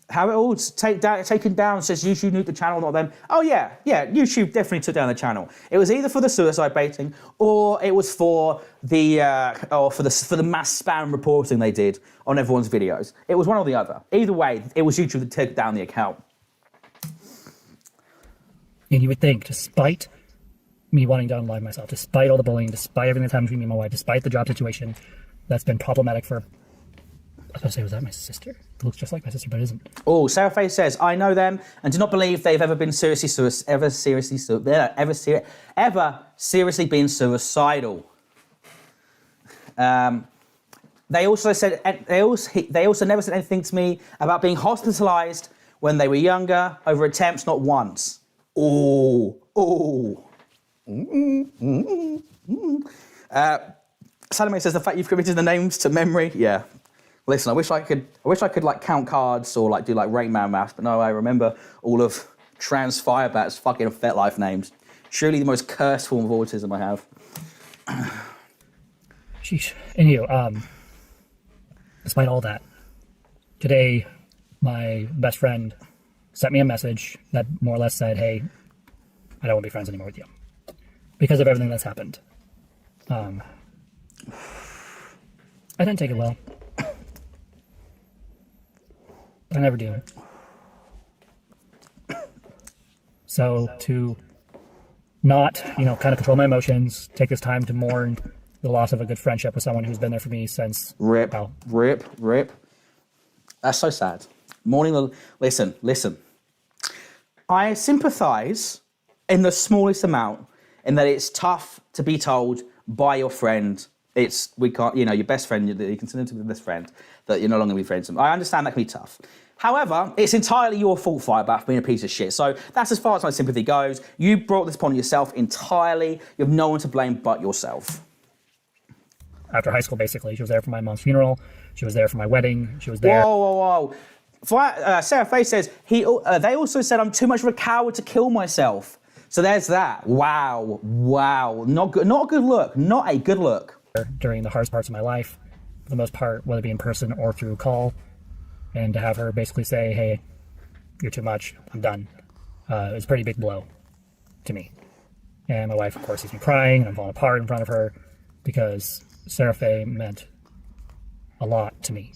How it all taken down says YouTube nuked the channel, not them. Oh yeah, YouTube definitely took down the channel. It was either for the suicide baiting or it was for the for the mass spam reporting they did on everyone's videos. It was one or the other. Either way, it was YouTube that took down the account. And you would think, despite me wanting to unalive myself, despite all the bullying, despite everything that's happened between me and my wife, despite the job situation that's been problematic for, I was going to say, was that my sister? It looks just like my sister, but it isn't. Oh, Sarah Faye says, I know them and do not believe they've ever been seriously been suicidal. They also said they also never said anything to me about being hospitalized when they were younger over attempts, not once. Salome says the fact you've committed the names to memory. Yeah. Listen, I wish I could like count cards or like do like Rain Man maths, but no, I remember all of trans Firebat's fucking FetLife names. Surely the most cursed form of autism I have. Sheesh. Anywho, despite all that, today my best friend sent me a message that more or less said, hey, I don't want to be friends anymore with you because of everything that's happened. I didn't take it well. I never do. So to not, kind of control my emotions, take this time to mourn the loss of a good friendship with someone who's been there for me since... Rip. That's so sad. Listen. I sympathise in the smallest amount in that it's tough to be told by your friend, your best friend, you consider to be the best friend, that you're no longer going to be friends with them. I understand that can be tough. However, it's entirely your fault, Firebat, for being a piece of shit. So that's as far as my sympathy goes. You brought this upon yourself entirely. You have no one to blame but yourself. After high school, basically. She was there for my mom's funeral. She was there for my wedding. She was there. Whoa. Sarah Faye says, they also said I'm too much of a coward to kill myself. So there's that. Wow. Not good. Not a good look. Not a good look. During the hardest parts of my life, for the most part, whether it be in person or through call, and to have her basically say, hey, you're too much, I'm done. It was a pretty big blow to me. And my wife, of course, sees me crying, and I'm falling apart in front of her because Sarah Faye meant a lot to me.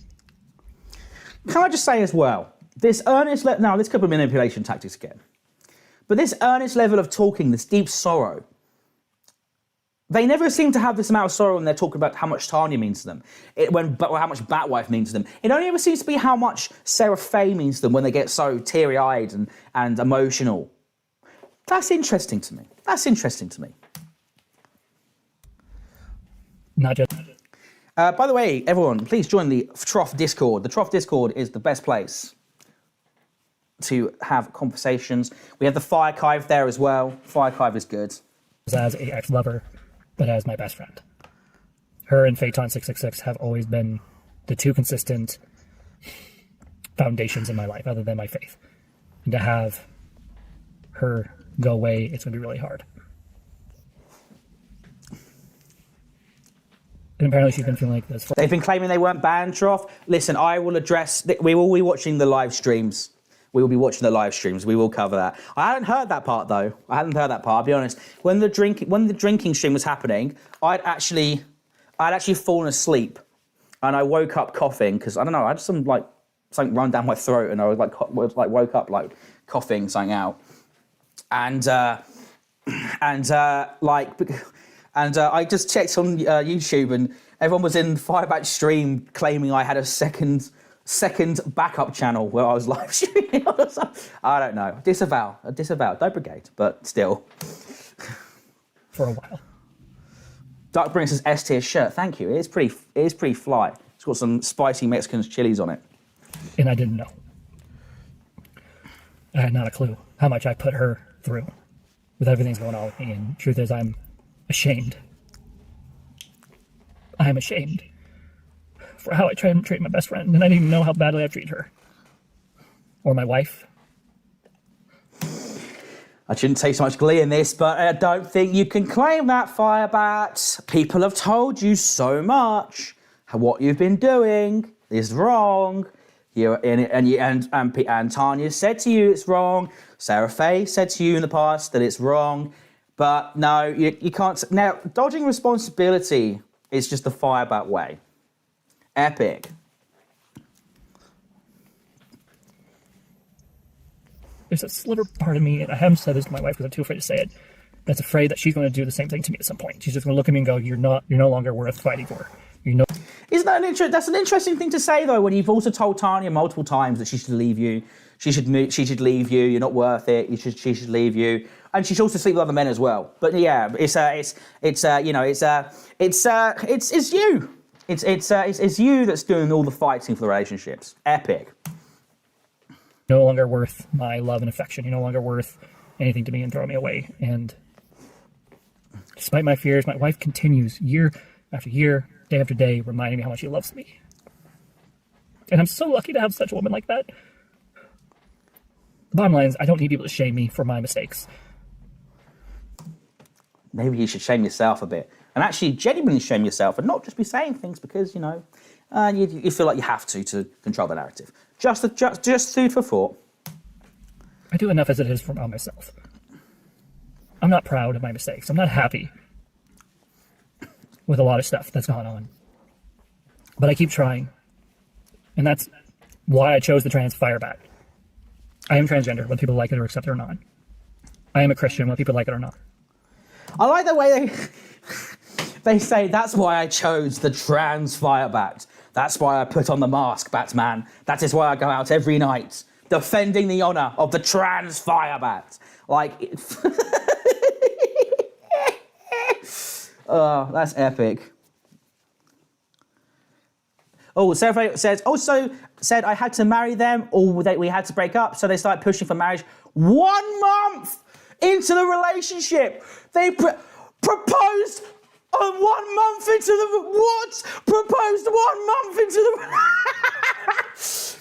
Can I just say as well, this earnest now this could be manipulation tactics again, but this earnest level of talking, this deep sorrow, they never seem to have this amount of sorrow when they're talking about how much Tanya means to them, or how much Batwife means to them. It only ever seems to be how much Sarah Faye means to them when they get so teary-eyed and emotional. That's interesting to me. Not just... By the way, everyone, please join the Trough Discord. The Trough Discord is the best place to have conversations. We have the Firekive there as well. Firekive is good. As a ex-lover, but as my best friend. Her and Phaeton666 have always been the two consistent foundations in my life, other than my faith. And to have her go away, it's going to be really hard. And apparently she's been feeling like this. They've been claiming they weren't banned, Trough. Listen, we will be watching the live streams. We will be watching the live streams. We will cover that. I hadn't heard that part though. I'll be honest. When the drinking stream was happening, I'd actually fallen asleep, and I woke up coughing because I don't know. I had something run down my throat, and I was woke up coughing something out, and I just checked on YouTube, and everyone was in Firebat stream claiming I had a second backup channel where I was live streaming. I don't know. Disavow. Don't brigade, but still. For a while. Dark Bringer says S tier shirt. Thank you. It is pretty fly. It's got some spicy Mexican chilies on it. And I didn't know. I had not a clue how much I put her through with everything's going on with me. And truth is, I'm ashamed. I'm ashamed for how I try and treat my best friend, and I didn't even know how badly I treated her. Or my wife. I shouldn't take so much glee in this, but I don't think you can claim that, Firebat. People have told you so much. What you've been doing is wrong. And Tanya said to you it's wrong. Sarah Faye said to you in the past that it's wrong. But no, you can't. Now, dodging responsibility is just the Firebat way. Epic. There's a sliver part of me, and I haven't said this to my wife because I'm too afraid to say it, that's afraid that she's going to do the same thing to me at some point. She's just going to look at me and go, you're no longer worth fighting for. Isn't that that's an interesting thing to say, though, when you've also told Tanya multiple times that she should leave you. She should leave you. You're not worth it. She should leave you. And she should also sleep with other men as well. But yeah, it's you. It's you that's doing all the fighting for the relationships. Epic. No longer worth my love and affection. You're no longer worth anything to me and throw me away. And despite my fears, my wife continues year after year, day after day, reminding me how much she loves me. And I'm so lucky to have such a woman like that. The bottom line is, I don't need people to shame me for my mistakes. Maybe you should shame yourself a bit. And actually genuinely shame yourself and not just be saying things because, you feel like you have to control the narrative. Just food for thought. I do enough as it is for myself. I'm not proud of my mistakes. I'm not happy with a lot of stuff that's gone on. But I keep trying. And that's why I chose the trans Firebat. I am transgender, whether people like it or accept it or not. I am a Christian, whether people like it or not. I like the way they say, that's why I chose the trans Firebat. That's why I put on the mask, Batman. That is why I go out every night, defending the honour of the trans Firebat. Oh, that's epic. Oh, Sarah says, also said I had to marry them or we had to break up, so they started pushing for marriage 1 month into the relationship. They proposed 1 month into the... What? Proposed 1 month into the...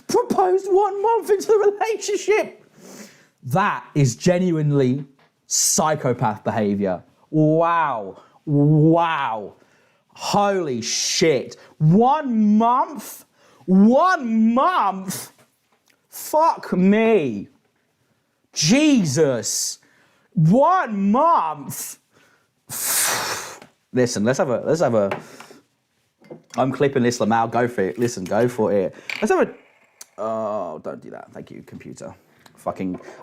Proposed 1 month into the relationship. That is genuinely psychopath behaviour. Wow. Holy shit. 1 month? 1 month? Fuck me. Jesus. 1 month? Listen, let's have a... I'm clipping this, Lamal. Go for it. Listen, go for it. Let's have a... Oh, don't do that. Thank you, computer.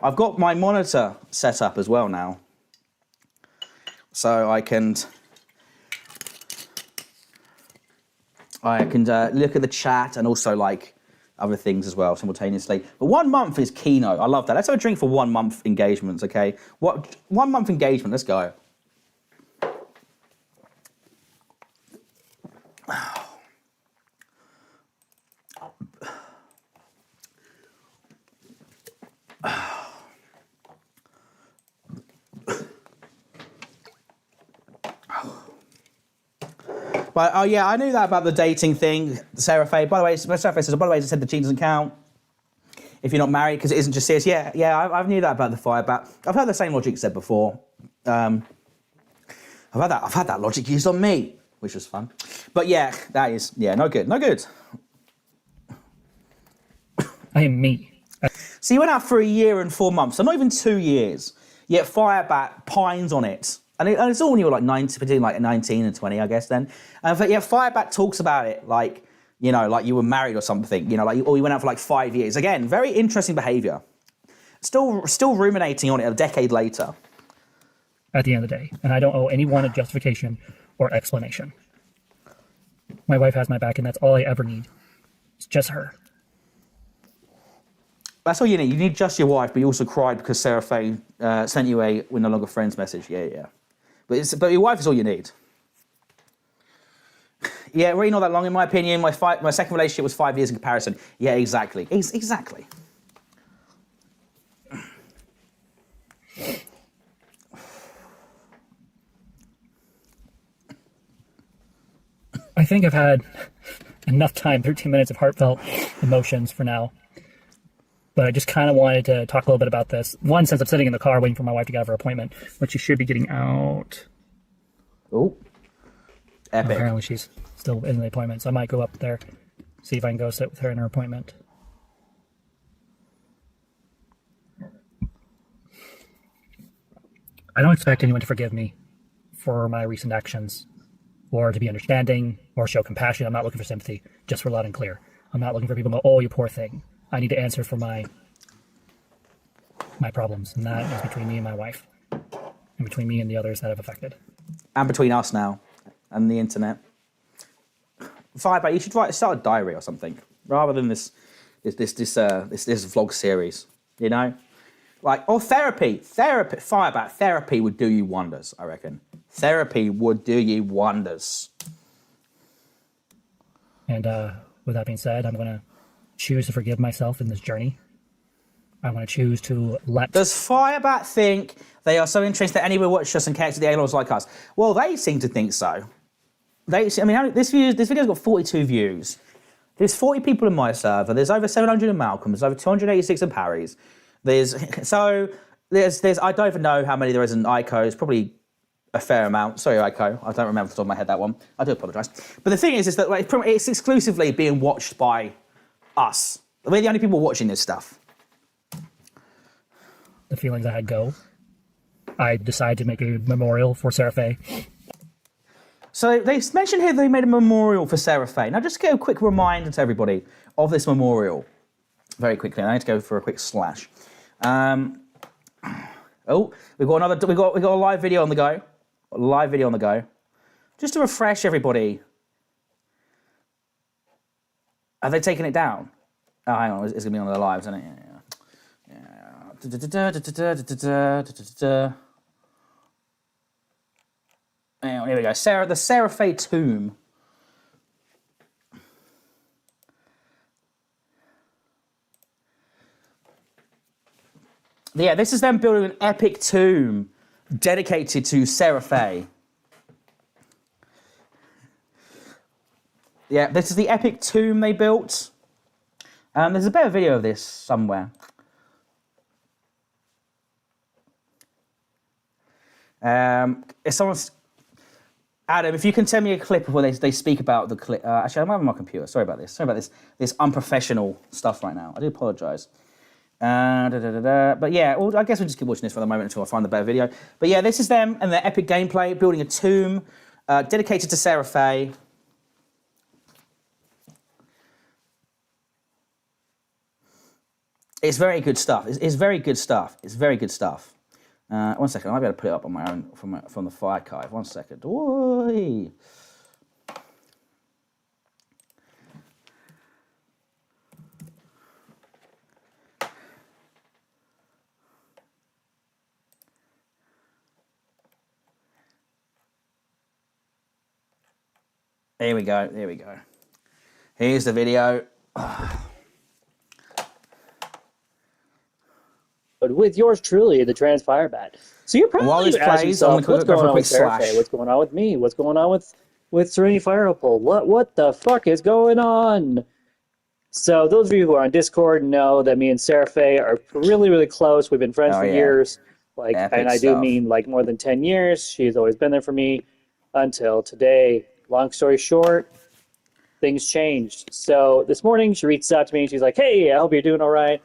I've got my monitor set up as well now. So I can look at the chat and also other things as well simultaneously. But 1 month is keynote. I love that. Let's have a drink for 1 month engagements, okay? 1 month engagement, let's go. But, oh yeah, I knew that about the dating thing, Sarah Faye. By the way, Sarah Faye says, it said the cheat doesn't count if you're not married because it isn't just serious. Yeah, I knew that about the Firebat. I've heard the same logic said before. I've had that logic used on me, which was fun. But yeah, no good. I am me. So you went out for 1 year and 4 months, so not even 2 years, yet Firebat pines on it. And it's all when you were between 19 and 20, I guess then. But yeah, Firebat talks about it like you were married or something, or you went out for 5 years. Again, very interesting behaviour. Still ruminating on it a decade later. At the end of the day, and I don't owe anyone a justification or explanation. My wife has my back, and that's all I ever need. It's just her. That's all you need. You need just your wife, but you also cried because Sarah Faye sent you a "we're no longer friends" message. Yeah. But your wife is all you need. Yeah, really not that long, in my opinion. My second relationship was 5 years in comparison. Yeah, exactly. Exactly. I think I've had enough time, 13 minutes of heartfelt emotions for now. But I just kind of wanted to talk a little bit about this. One, since I'm sitting in the car waiting for my wife to get out of her appointment, which she should be getting out. Oh, epic. Apparently she's still in the appointment, so I might go up there, see if I can go sit with her in her appointment. I don't expect anyone to forgive me for my recent actions, or to be understanding, or show compassion. I'm not looking for sympathy, just for loud and clear. I'm not looking for people to go, oh, you poor thing. I need to answer for my problems, and that is between me and my wife, and between me and the others that have affected. And between us now, and the internet. Firebat, you should start a diary or something, rather than this vlog series. You know, like, or therapy. Firebat, therapy would do you wonders. I reckon therapy would do you wonders. And with that being said, I'm gonna choose to forgive myself in this journey. I'm going to choose to let... Does Firebat think they are so interested that anyone watch us and connect to the aliens like us? Well, they seem to think so. This video's got 42 views. There's 40 people in my server. There's over 700 in Malcolm's. There's over 286 in Parry's. There's I don't even know how many there is in Ico's. Probably a fair amount. Sorry, Ico. I don't remember off the top of my head that one. I do apologise. But the thing is that like, it's exclusively being watched by us. We're the only people watching this stuff. The feelings I had go. I decided to make a memorial for Sara Faye. So they mentioned here they made a memorial for Sara Faye. Now just get a quick reminder to everybody of this memorial. Very quickly. I need to go for a quick slash. Oh, we've got a live video on the go. A live video on the go. Just to refresh everybody. Are they taking it down? Oh, hang on, it's gonna be on the lives, isn't it? Yeah. Here we go. The Sara Faye tomb. Yeah, this is them building an epic tomb dedicated to Sara Faye. Yeah, this is the epic tomb they built. There's a better video of this somewhere. If someone's... Adam, if you can tell me a clip of where they speak about the clip... actually, I'm having my computer. Sorry about this. This unprofessional stuff right now. I do apologise. But yeah, well, I guess we'll just keep watching this for the moment until I find the better video. But yeah, this is them and their epic gameplay, building a tomb dedicated to Sara Faye. It's very good stuff. It's very good stuff. It's very good stuff. 1 second, I might be able to put it up on my own from the file archive. 1 second. Oi. Here we go. There we go. Here's the video. But with yours truly, the trans Firebat. So you're probably asking yourself, what's going on with Sara Faye? What's going on with me? What's going on with Serenity Fireapple? What the fuck is going on? So those of you who are on Discord know that me and Sara Faye are really, really close. We've been friends for years. And I do mean like more than 10 years. She's always been there for me until today. Long story short, things changed. So this morning she reached out to me and she's like, hey, I hope you're doing all right.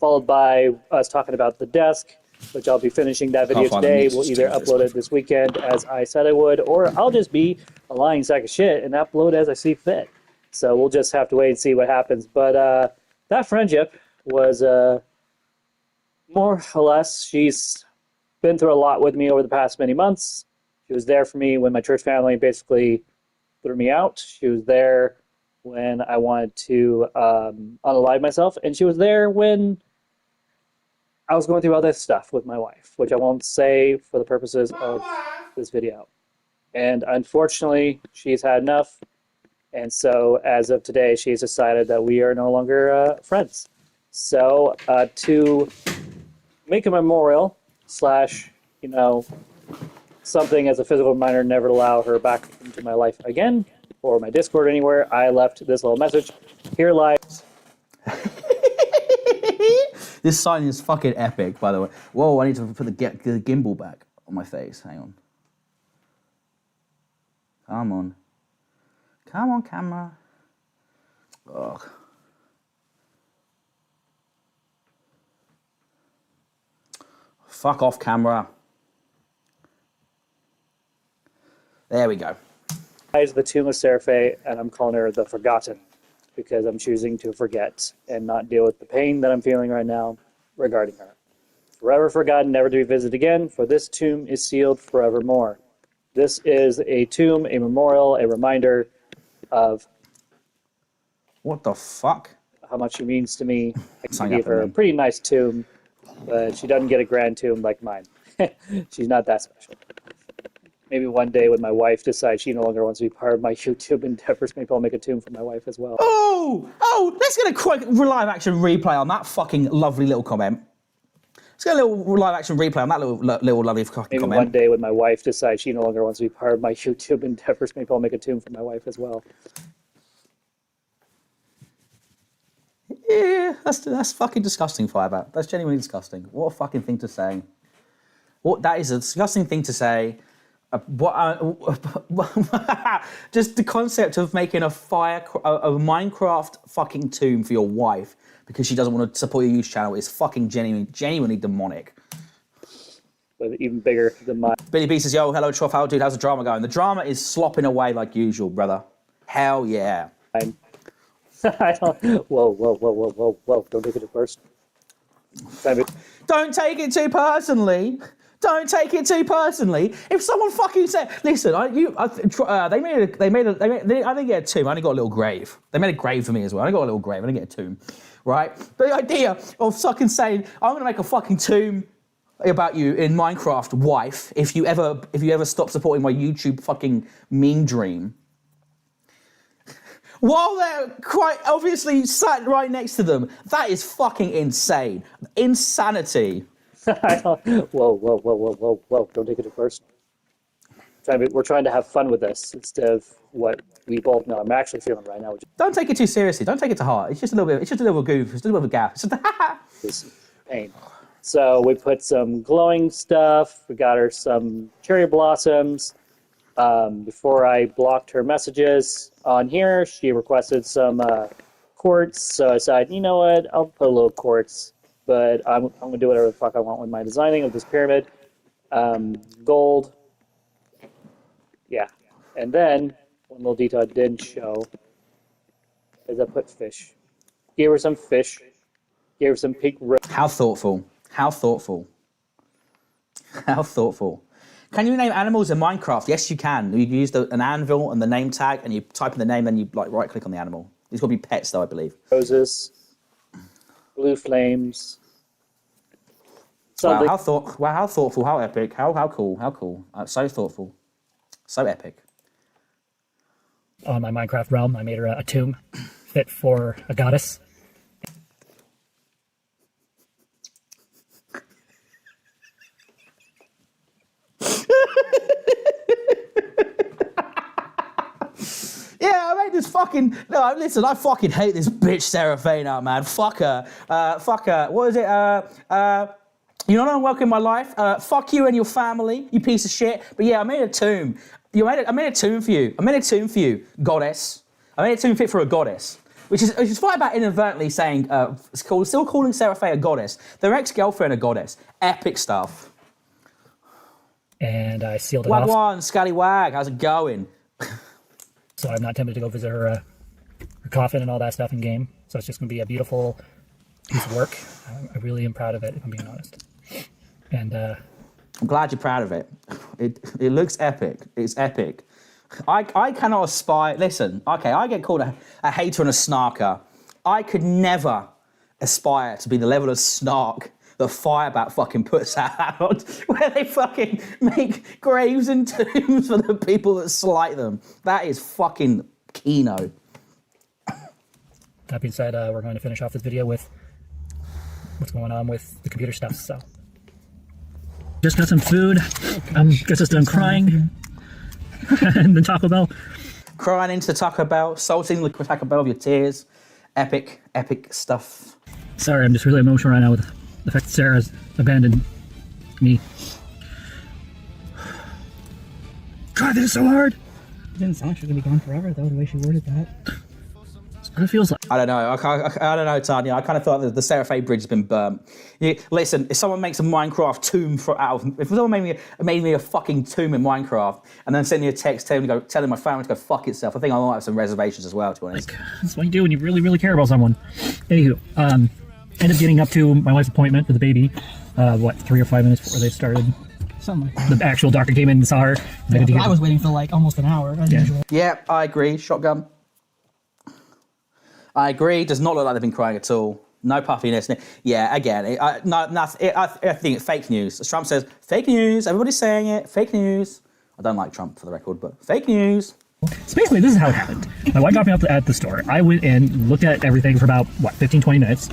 Followed by us talking about the desk, which I'll be finishing that video today. We'll either upload it this weekend as I said I would, or I'll just be a lying sack of shit and upload as I see fit. So we'll just have to wait and see what happens. But that friendship was more or less, she's been through a lot with me over the past many months. She was there for me when my church family basically threw me out. She was there when I wanted to unalive myself. And she was there when I was going through all this stuff with my wife, which I won't say for the purposes of this video. And unfortunately, she's had enough. And so as of today, she's decided that we are no longer friends. So to make a memorial slash, something as a physical reminder, never allow her back into my life again, or my Discord or anywhere, I left this little message. Here lies. This sign is fucking epic, by the way. Whoa, I need to put the gimbal back on my face. Hang on. Come on. Come on, camera. Ugh. Fuck off, camera. There we go. Lies the tomb of Seraphe, and I'm calling her the Forgotten, because I'm choosing to forget and not deal with the pain that I'm feeling right now regarding her. Forever forgotten, never to be visited again, for this tomb is sealed forevermore. This is a tomb, a memorial, a reminder of What the fuck? how much she means to me. I Sign gave up her a then. pretty nice tomb, but she doesn't get a grand tomb like mine. She's not that special. Maybe one day when my wife decides she no longer wants to be part of my YouTube endeavors, maybe I'll make a tomb for my wife as well. Oh, let's get a quick live action replay on that fucking lovely little comment. Let's get a little live action replay on that little lovely fucking Maybe comment. one day when my wife decides she no longer wants to be part of my YouTube endeavors, maybe I'll make a tomb for my wife as well. Yeah, that's fucking disgusting, Firebat. That's genuinely disgusting. What a fucking thing to say. That is a disgusting thing to say. Just the concept of making a Minecraft fucking tomb for your wife because she doesn't want to support your YouTube channel is fucking genuinely demonic. But even bigger than mine. Billy B says, yo, hello, Trough, dude, how's the drama going? The drama is slopping away like usual, brother. Hell yeah. I don't, whoa, don't take it too personal. Don't take it too personally. Don't take it too personally. If someone fucking said, listen, I didn't get a tomb. I only got a little grave. They made a grave for me as well. I only got a little grave. I didn't get a tomb, right? But the idea of fucking saying, I'm gonna make a fucking tomb about you in Minecraft, wife, if you ever stop supporting my YouTube fucking meme dream, while they're quite obviously sat right next to them, that is fucking insane. Insanity. Whoa, don't take it too personal. We're trying to have fun with this instead of what we both know I'm actually feeling right now. Don't take it too seriously. Don't take it to heart. It's just a little bit. It's just a little goof. It's a little bit of a gaff. It's just This pain. So we put some glowing stuff. We got her some cherry blossoms. Before I blocked her messages on here, she requested some quartz. So I decided, you know what? I'll put a little quartz, but I'm going to do whatever the fuck I want with my designing of this pyramid. Gold. Yeah. And then, one little detail I didn't show is I put fish. Gave her some fish. Gave her some pink rose. How thoughtful. How thoughtful. How thoughtful. Can you name animals in Minecraft? Yes, you can. You use an anvil and the name tag, and you type in the name, then you like right-click on the animal. These will be pets, though, I believe. Roses. Blue flames. Wow, how thoughtful, how epic, how cool. So thoughtful. So epic. On my Minecraft realm, I made her a tomb fit for a goddess. Yeah, I made this fucking... No, listen, I fucking hate this bitch Serafina, man. Fuck her. Fuck her. What is it? You're not unwelcome in my life. Fuck you and your family, you piece of shit. But yeah, I made a tomb. I made a tomb for you. I made a tomb for you, goddess. I made a tomb fit for a goddess. Which is Firebat inadvertently saying, still calling Seraphe a goddess. Their ex-girlfriend a goddess. Epic stuff. And I sealed it off. Wagwan, Scallywag, how's it going? So I'm not tempted to go visit her coffin and all that stuff in game. So it's just going to be a beautiful piece of work. I really am proud of it, if I'm being honest. And I'm glad you're proud of it. It looks epic. It's epic. I cannot aspire. Listen, okay, I get called a hater and a snarker. I could never aspire to be the level of snark that Firebat fucking puts out, where they fucking make graves and tombs for the people that slight them. That is fucking Kino. that being said, we're going to finish off this video with what's going on with the computer stuff. So just got some food. Guess it's done crying. And then Taco Bell. crying into the Taco Bell, salting the Taco Bell with your tears. Epic, epic stuff. Sorry, I'm just really emotional right now with the fact that Sarah's abandoned me. God, this is so hard. It didn't sound like she was gonna be gone forever, though, the way she worded that. That's what it feels like. I don't know. I don't know, Tanya. I kind of thought that the Sara Faye bridge has been burnt. Listen, if someone makes a Minecraft tomb if someone made me a fucking tomb in Minecraft and then send me a text telling my family to go fuck itself, I think I might have some reservations as well, to be honest. That's what you do when you really, really care about someone. Anywho, ended up getting up to my wife's appointment with the baby. 3 or 5 minutes before they started. Something like that. The actual doctor came in and saw her. Yeah, I was waiting for like almost an hour, as usual. Yeah, I agree. Shotgun. I agree. Does not look like they've been crying at all. No puffiness. Yeah, again, I think it's fake news. As Trump says, fake news. Everybody's saying it. Fake news. I don't like Trump, for the record, but fake news. So basically, this is how it happened. My wife dropped me off at the store. I went in, looked at everything for about, 15, 20 minutes.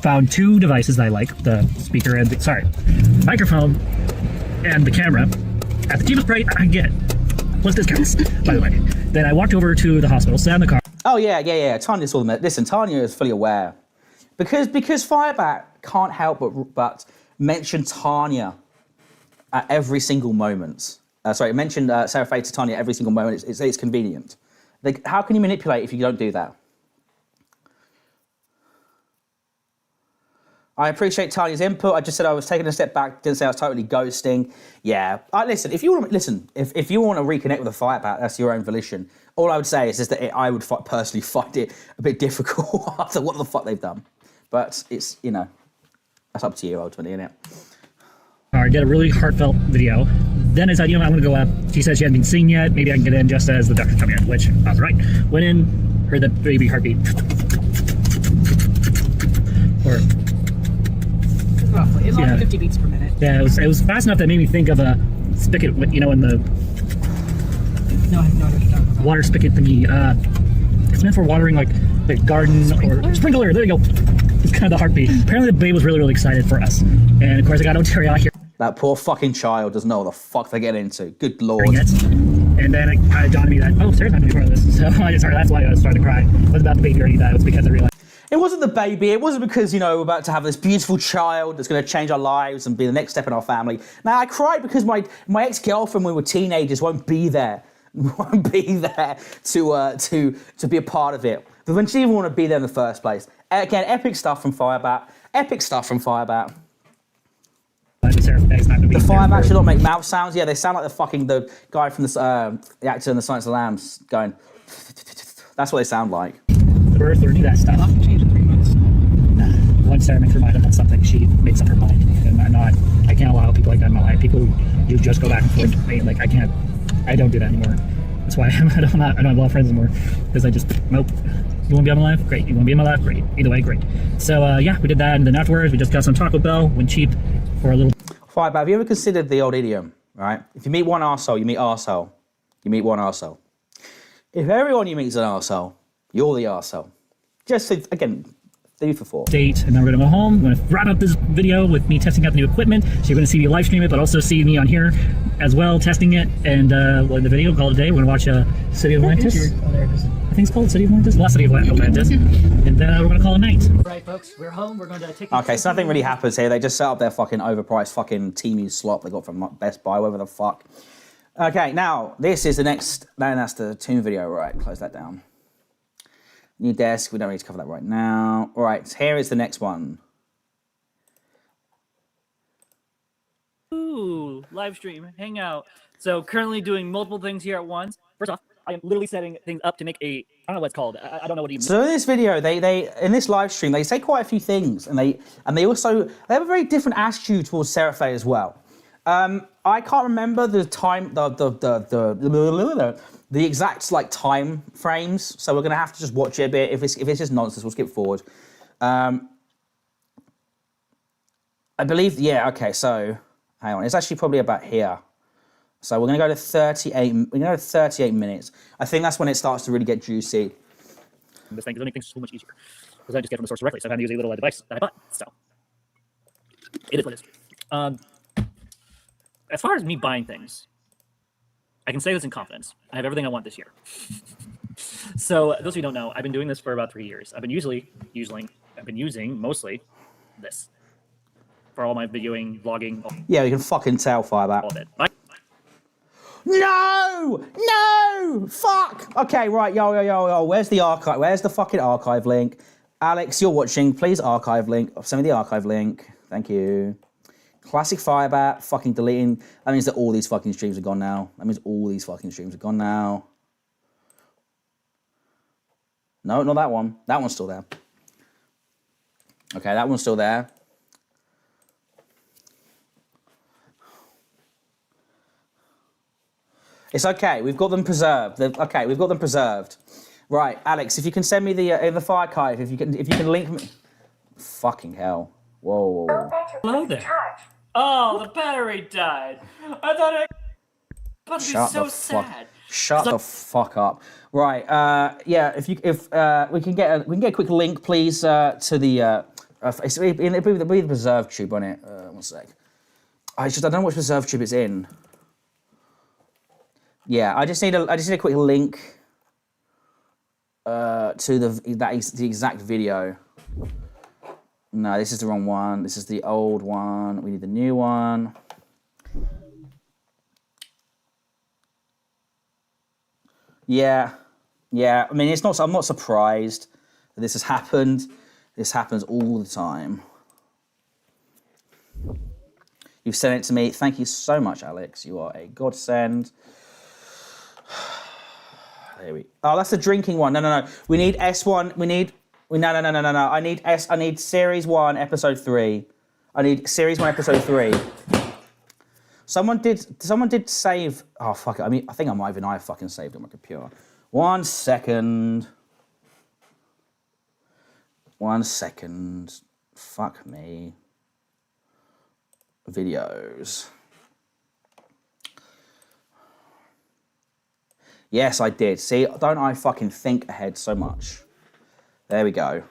Found 2 devices that I like. The speaker and the microphone and the camera at the cheapest price I can get. Plus discounts, by the way. Then I walked over to the hospital, sat in the car. Oh, yeah. Tanya saw them. Listen, Tanya is fully aware. Because Firebat can't help but mention Tanya at every single moment. Mention Sara Faye to Tanya at every single moment. It's convenient. How can you manipulate if you don't do that? I appreciate Tanya's input. I just said I was taking a step back. Didn't say I was totally ghosting. Yeah. Listen, if you want to reconnect with a Firebat, that's your own volition. All I would say is that I would personally find it a bit difficult after what the fuck they've done. But it's, that's up to you ultimately, isn't it? I did a really heartfelt video. Then I said, I'm going to go up. She said she hadn't been seen yet. Maybe I can get in just as the doctor come in, which I was right. Went in, heard the baby heartbeat. Or Roughly. It's like 50 beats per minute. Yeah, it was fast enough that made me think of a spigot, in the No, I have no idea what you're talking about. water spigot thingy. It's meant for watering like the garden or sprinkler. There you go. It's kind of the heartbeat. Apparently the babe was really, really excited for us. And of course I got no teriyaki here. That poor fucking child doesn't know what the fuck they're getting into. Good lord. And then it kind of dawned on me that, Sarah's not going to be part of this. So I just started, that's why I started to cry. It wasn't about the baby or any of that. It was because I realized. It wasn't the baby. It wasn't because, we're about to have this beautiful child that's going to change our lives and be the next step in our family. Now, I cried because my ex-girlfriend when we were teenagers won't be there. Won't be there to be a part of it. But when she didn't want to be there in the first place. Again, epic stuff from Firebat. The Firebat should not make mouth sounds. Yeah, they sound like the guy from the actor in The Silence of the Lambs going. That's what they sound like. We're learning that stuff. I'll have to change in 3 months. Once Sarah makes her mind up on something, she makes up her mind. And I can't allow people like that in my life. People who just go back and forth with me. Like, I don't do that anymore. That's why I don't have a lot of friends anymore. Because I just, nope. You want to be on my life? Great. You want to be in my life? Great. Either way, great. So, we did that. And then afterwards, we just got some Taco Bell, went cheap for a little. Firebat, have you ever considered the old idiom, right? If you meet one arsehole, you meet arsehole. You meet one arsehole. If everyone you meet is an arsehole, you're the arsehole. Just so, again, 3 for 4. Date, and then we're gonna go home. I'm gonna wrap up this video with me testing out the new equipment. So you're gonna see me live stream it, but also see me on here as well testing it. And the video called today, we're gonna watch City of Atlantis. Oh, there it is. I think it's called City of Atlantis. Last City of Atlantis. And then we're gonna call it night. Right, folks, we're home. We're going to take. Okay, so nothing really happens here. They just set up their fucking overpriced fucking Teemu slop they got from Best Buy, whatever the fuck. Okay, now this is the next. That's the tune video. Right, close that down. New desk, we don't need to cover that right now. All right, here is the next one. Ooh, live stream, hang out. So currently doing multiple things here at once. First off, I am literally setting things up to make I don't know what it's called. I don't know what it even. So in this video, they in this live stream, they say quite a few things, and they have a very different attitude towards Sara Faye as well. I can't remember the time, the exact time frames, so we're gonna have to just watch it a bit. If it's just nonsense, we'll skip forward. I believe, okay. So hang on, it's actually probably about here. So we're gonna go to 38. We're gonna go to 38 minutes. I think that's when it starts to really get juicy. This thing, because it makes things so much easier. Because I just get from the source directly, so I have to use a little device that I bought. So it is what it is. As far as me buying things, I can say this in confidence. I have everything I want this year. So those of you who don't know, I've been doing this for about 3 years. I've been using mostly this for all my videoing, vlogging, Yeah, you can fucking tell, Firebat. all of it. No! No! Fuck! Okay, right, yo. Where's the archive? Where's the fucking archive link? Alex, you're watching. Please archive link. Send me the archive link. Thank you. Classic Firebat. Fucking deleting. That means that all these fucking streams are gone now. No, not that one. That one's still there. Okay, that one's still there. It's okay. We've got them preserved. We've got them preserved. Right, Alex, if you can send me the file archive, if you can link me. Fucking hell! Whoa. Hello there. Oh, the battery died. I thought it. But Shut so the fuck. sad. Shut the fuck up. Right. Yeah. If we can get a quick link, please, to the. It'll be the preserved tube on it. One sec. I don't know which preserved tube it's in. Yeah, I just need a quick link to the exact video. No, this is the wrong one. This is the old one. We need the new one. Yeah. I mean, I'm not surprised that this has happened. This happens all the time. You've sent it to me. Thank you so much, Alex. You are a godsend. There we. Oh, that's the drinking one. No. We need S1. No. I need Series 1, Episode 3. I need Series 1, Episode 3. Someone did save. Oh fuck it. I mean, I think I fucking saved it on my computer. 1 second. Fuck me. Videos. Yes, I did. See, don't I fucking think ahead so much? There we go.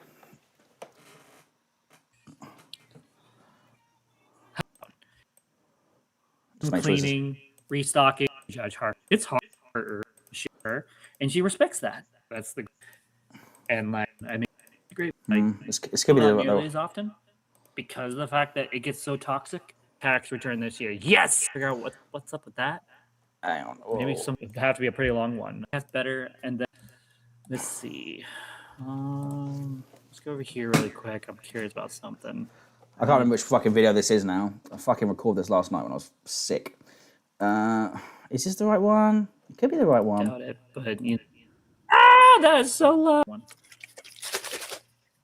Cleaning, restocking, judge her. It's hard, sure, and she respects that. That's the and like I mean, great. Like It's gonna be not nearly as often because of the fact that it gets so toxic. Tax return this year. Yes. Figure out what's up with that. Hang on. Whoa. Maybe it have to be a pretty long one. That's better. And then let's see. Let's go over here really quick. I'm curious about something. I can't remember which fucking video this is now. I fucking recorded this last night when I was sick. Is this the right one? It could be the right one. Doubt it, but that is so low.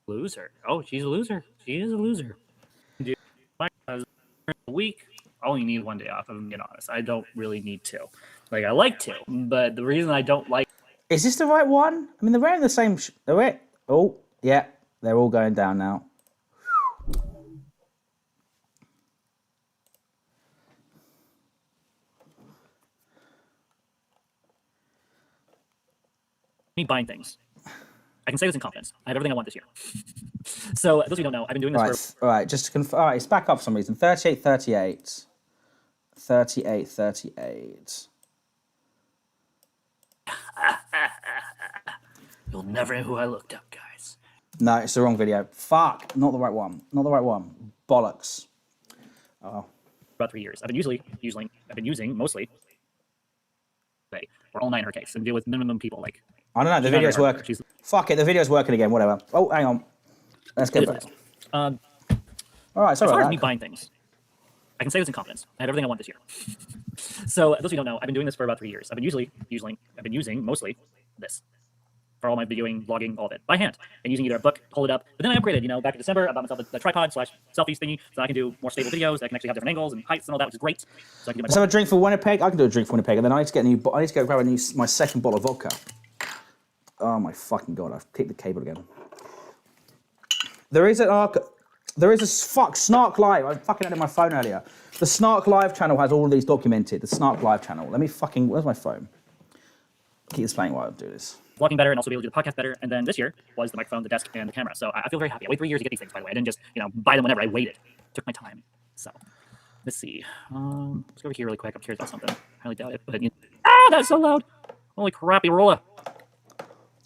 Loser. Oh, she's a loser. She is a loser. Dude, a week. I only need 1 day off, if I'm being honest. I don't really need to. Like, I like to, but the reason I don't like... Is this the right one? I mean, they're wearing the same... Oh, yeah. They're all going down now. Me buying things. I can say this in confidence. I have everything I want this year. So, those of you who don't know, I've been doing this for... All right, just to confirm... All right, it's back up for some reason. 38. You'll never know who I looked up, guys. No, it's the wrong video. Fuck, not the right one. Bollocks. Oh. About 3 years. I've been using mostly... Or all 9 in her case, and deal with minimum people, like... I don't know, the video's working. Fuck it, the video's working again, whatever. Oh, hang on. Let's get back. All right, sorry as far about as me that. buying things, I can say this in confidence. I have everything I want this year. So, those of you who don't know, I've been doing this for about 3 years. I've been using mostly this for all my videoing, vlogging, all of it by hand, and using either a book, hold it up. But then I upgraded. Back in December, I bought myself the tripod / selfies thingy, so I can do more stable videos. I can actually have different angles and heights and all that, which is great. So I can do Let's have a drink for Winnipeg. I can do a drink for Winnipeg, and then I need to go grab my second bottle of vodka. Oh my fucking god! I've kicked the cable again. There is a Snark Live. I fucking had it on my phone earlier. The Snark Live channel has all of these documented. The Snark Live channel. Where's my phone? Keep this playing while I do this. Vlogging better and also be able to do the podcast better. And then this year was the microphone, the desk, and the camera. So I feel very happy. I waited 3 years to get these things, by the way. I didn't just buy them whenever. I waited. Took my time. So let's see. Let's go over here really quick. I'm curious about something. I highly doubt it, but that's so loud. Holy crappy roller.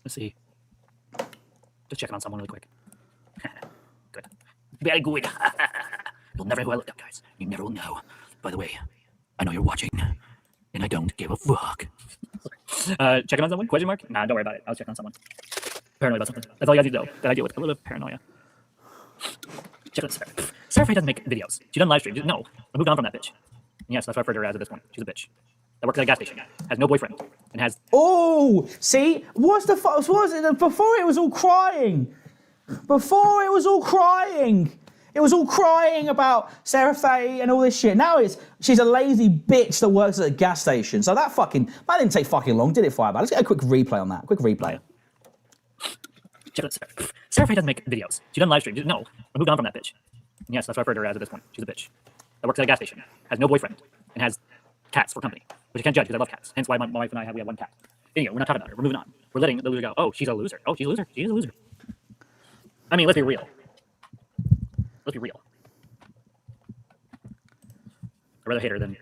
Let's see. Just checking on someone really quick. Good. Very good. You'll never know who I looked up, guys. You never will know. By the way, I know you're watching, and I don't give a fuck. Checking on someone? Question mark? Nah, don't worry about it. I was checking on someone. Paranoid about something. That's all you guys need to know. That I deal with a little bit of paranoia. Check out Sara. Sara doesn't make videos. She doesn't live stream. No, I moved on from that bitch. And yes, that's why I referred to her as of this one. She's a bitch. That works at a gas station. Has no boyfriend. And has... Oh, see? What's the fuck? Was it before it was all crying? Before it was all crying. It was all crying about Sara and all this shit. Now she's a lazy bitch that works at a gas station. So that didn't take fucking long, did it, Firebat? Let's get a quick replay on that. Quick replay. Check out Sara. Sara doesn't make videos. She doesn't live stream. No, I moved on from that bitch. And yes, that's why I referred to her as of this one. She's a bitch. That works at a gas station. Has no boyfriend. And has cats for company. Which I can't judge because I love cats. Hence why my wife and I have one cat. Anyway, we're not talking about her. We're moving on. We're letting the loser go. Oh, she's a loser. Oh, she's a loser. She's a loser. I mean, let's be real. Let's be real. I'd rather hate her than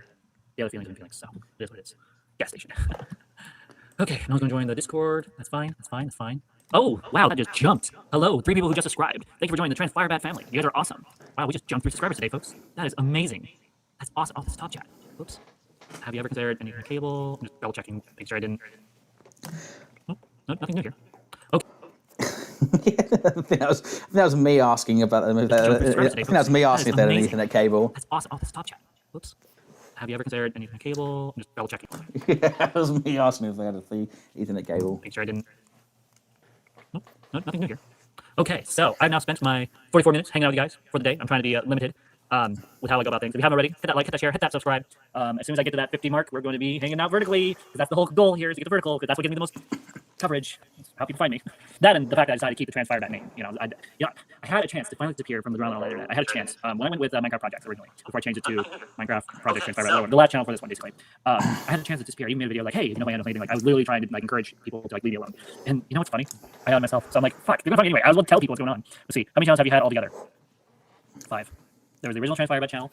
the other feelings and feelings. So it is what it is. Gas station. Okay, no one's gonna join the Discord. That's fine. That's fine. That's fine. Oh, wow, that just jumped. Hello, 3 people who just subscribed. Thank you for joining the Trans Firebat family. You guys are awesome. Wow, we just jumped 3 subscribers today, folks. That is amazing. That's awesome. Oh, that's top chat. Oops. Have you ever considered anything cable? I'm just double checking, making sure I didn't. Oh, no, nothing new here. Okay. I think that was me asking about them. I think that was me asking if they had an Ethernet cable. That's awesome. Oh, that's top chat. Oops. Have you ever considered anything cable? I'm just double checking. Yeah, that was me asking if they had a Ethernet cable. Make sure I didn't. Nope, no, nothing new here. Okay, so I've now spent my 44 minutes hanging out with you guys for the day. I'm trying to be limited with how I go about things. If you haven't already, hit that like, hit that share, hit that subscribe. As soon as I get to that 50 mark, we're going to be hanging out vertically, because that's the whole goal here, is to get the vertical, because that's what gives me the most coverage. That's how people find me. That and the fact that I decided to keep the Trans Firebat name. I had a chance to finally disappear from the ground on the internet. I had a chance when I went with Minecraft Projects originally, before I changed it to Minecraft Projects Trans Firebat Lower, the last channel for this one, basically. I had a chance to disappear. I even made a video like, hey, if you know my anything, like I was literally trying to encourage people to leave me alone. And you know what's funny? I had myself, so I'm like, fuck, they're gonna find me anyway. I was going to tell people what's going on. Let's see, how many channels have you had altogether? 5. There was the original Trans Firebat channel.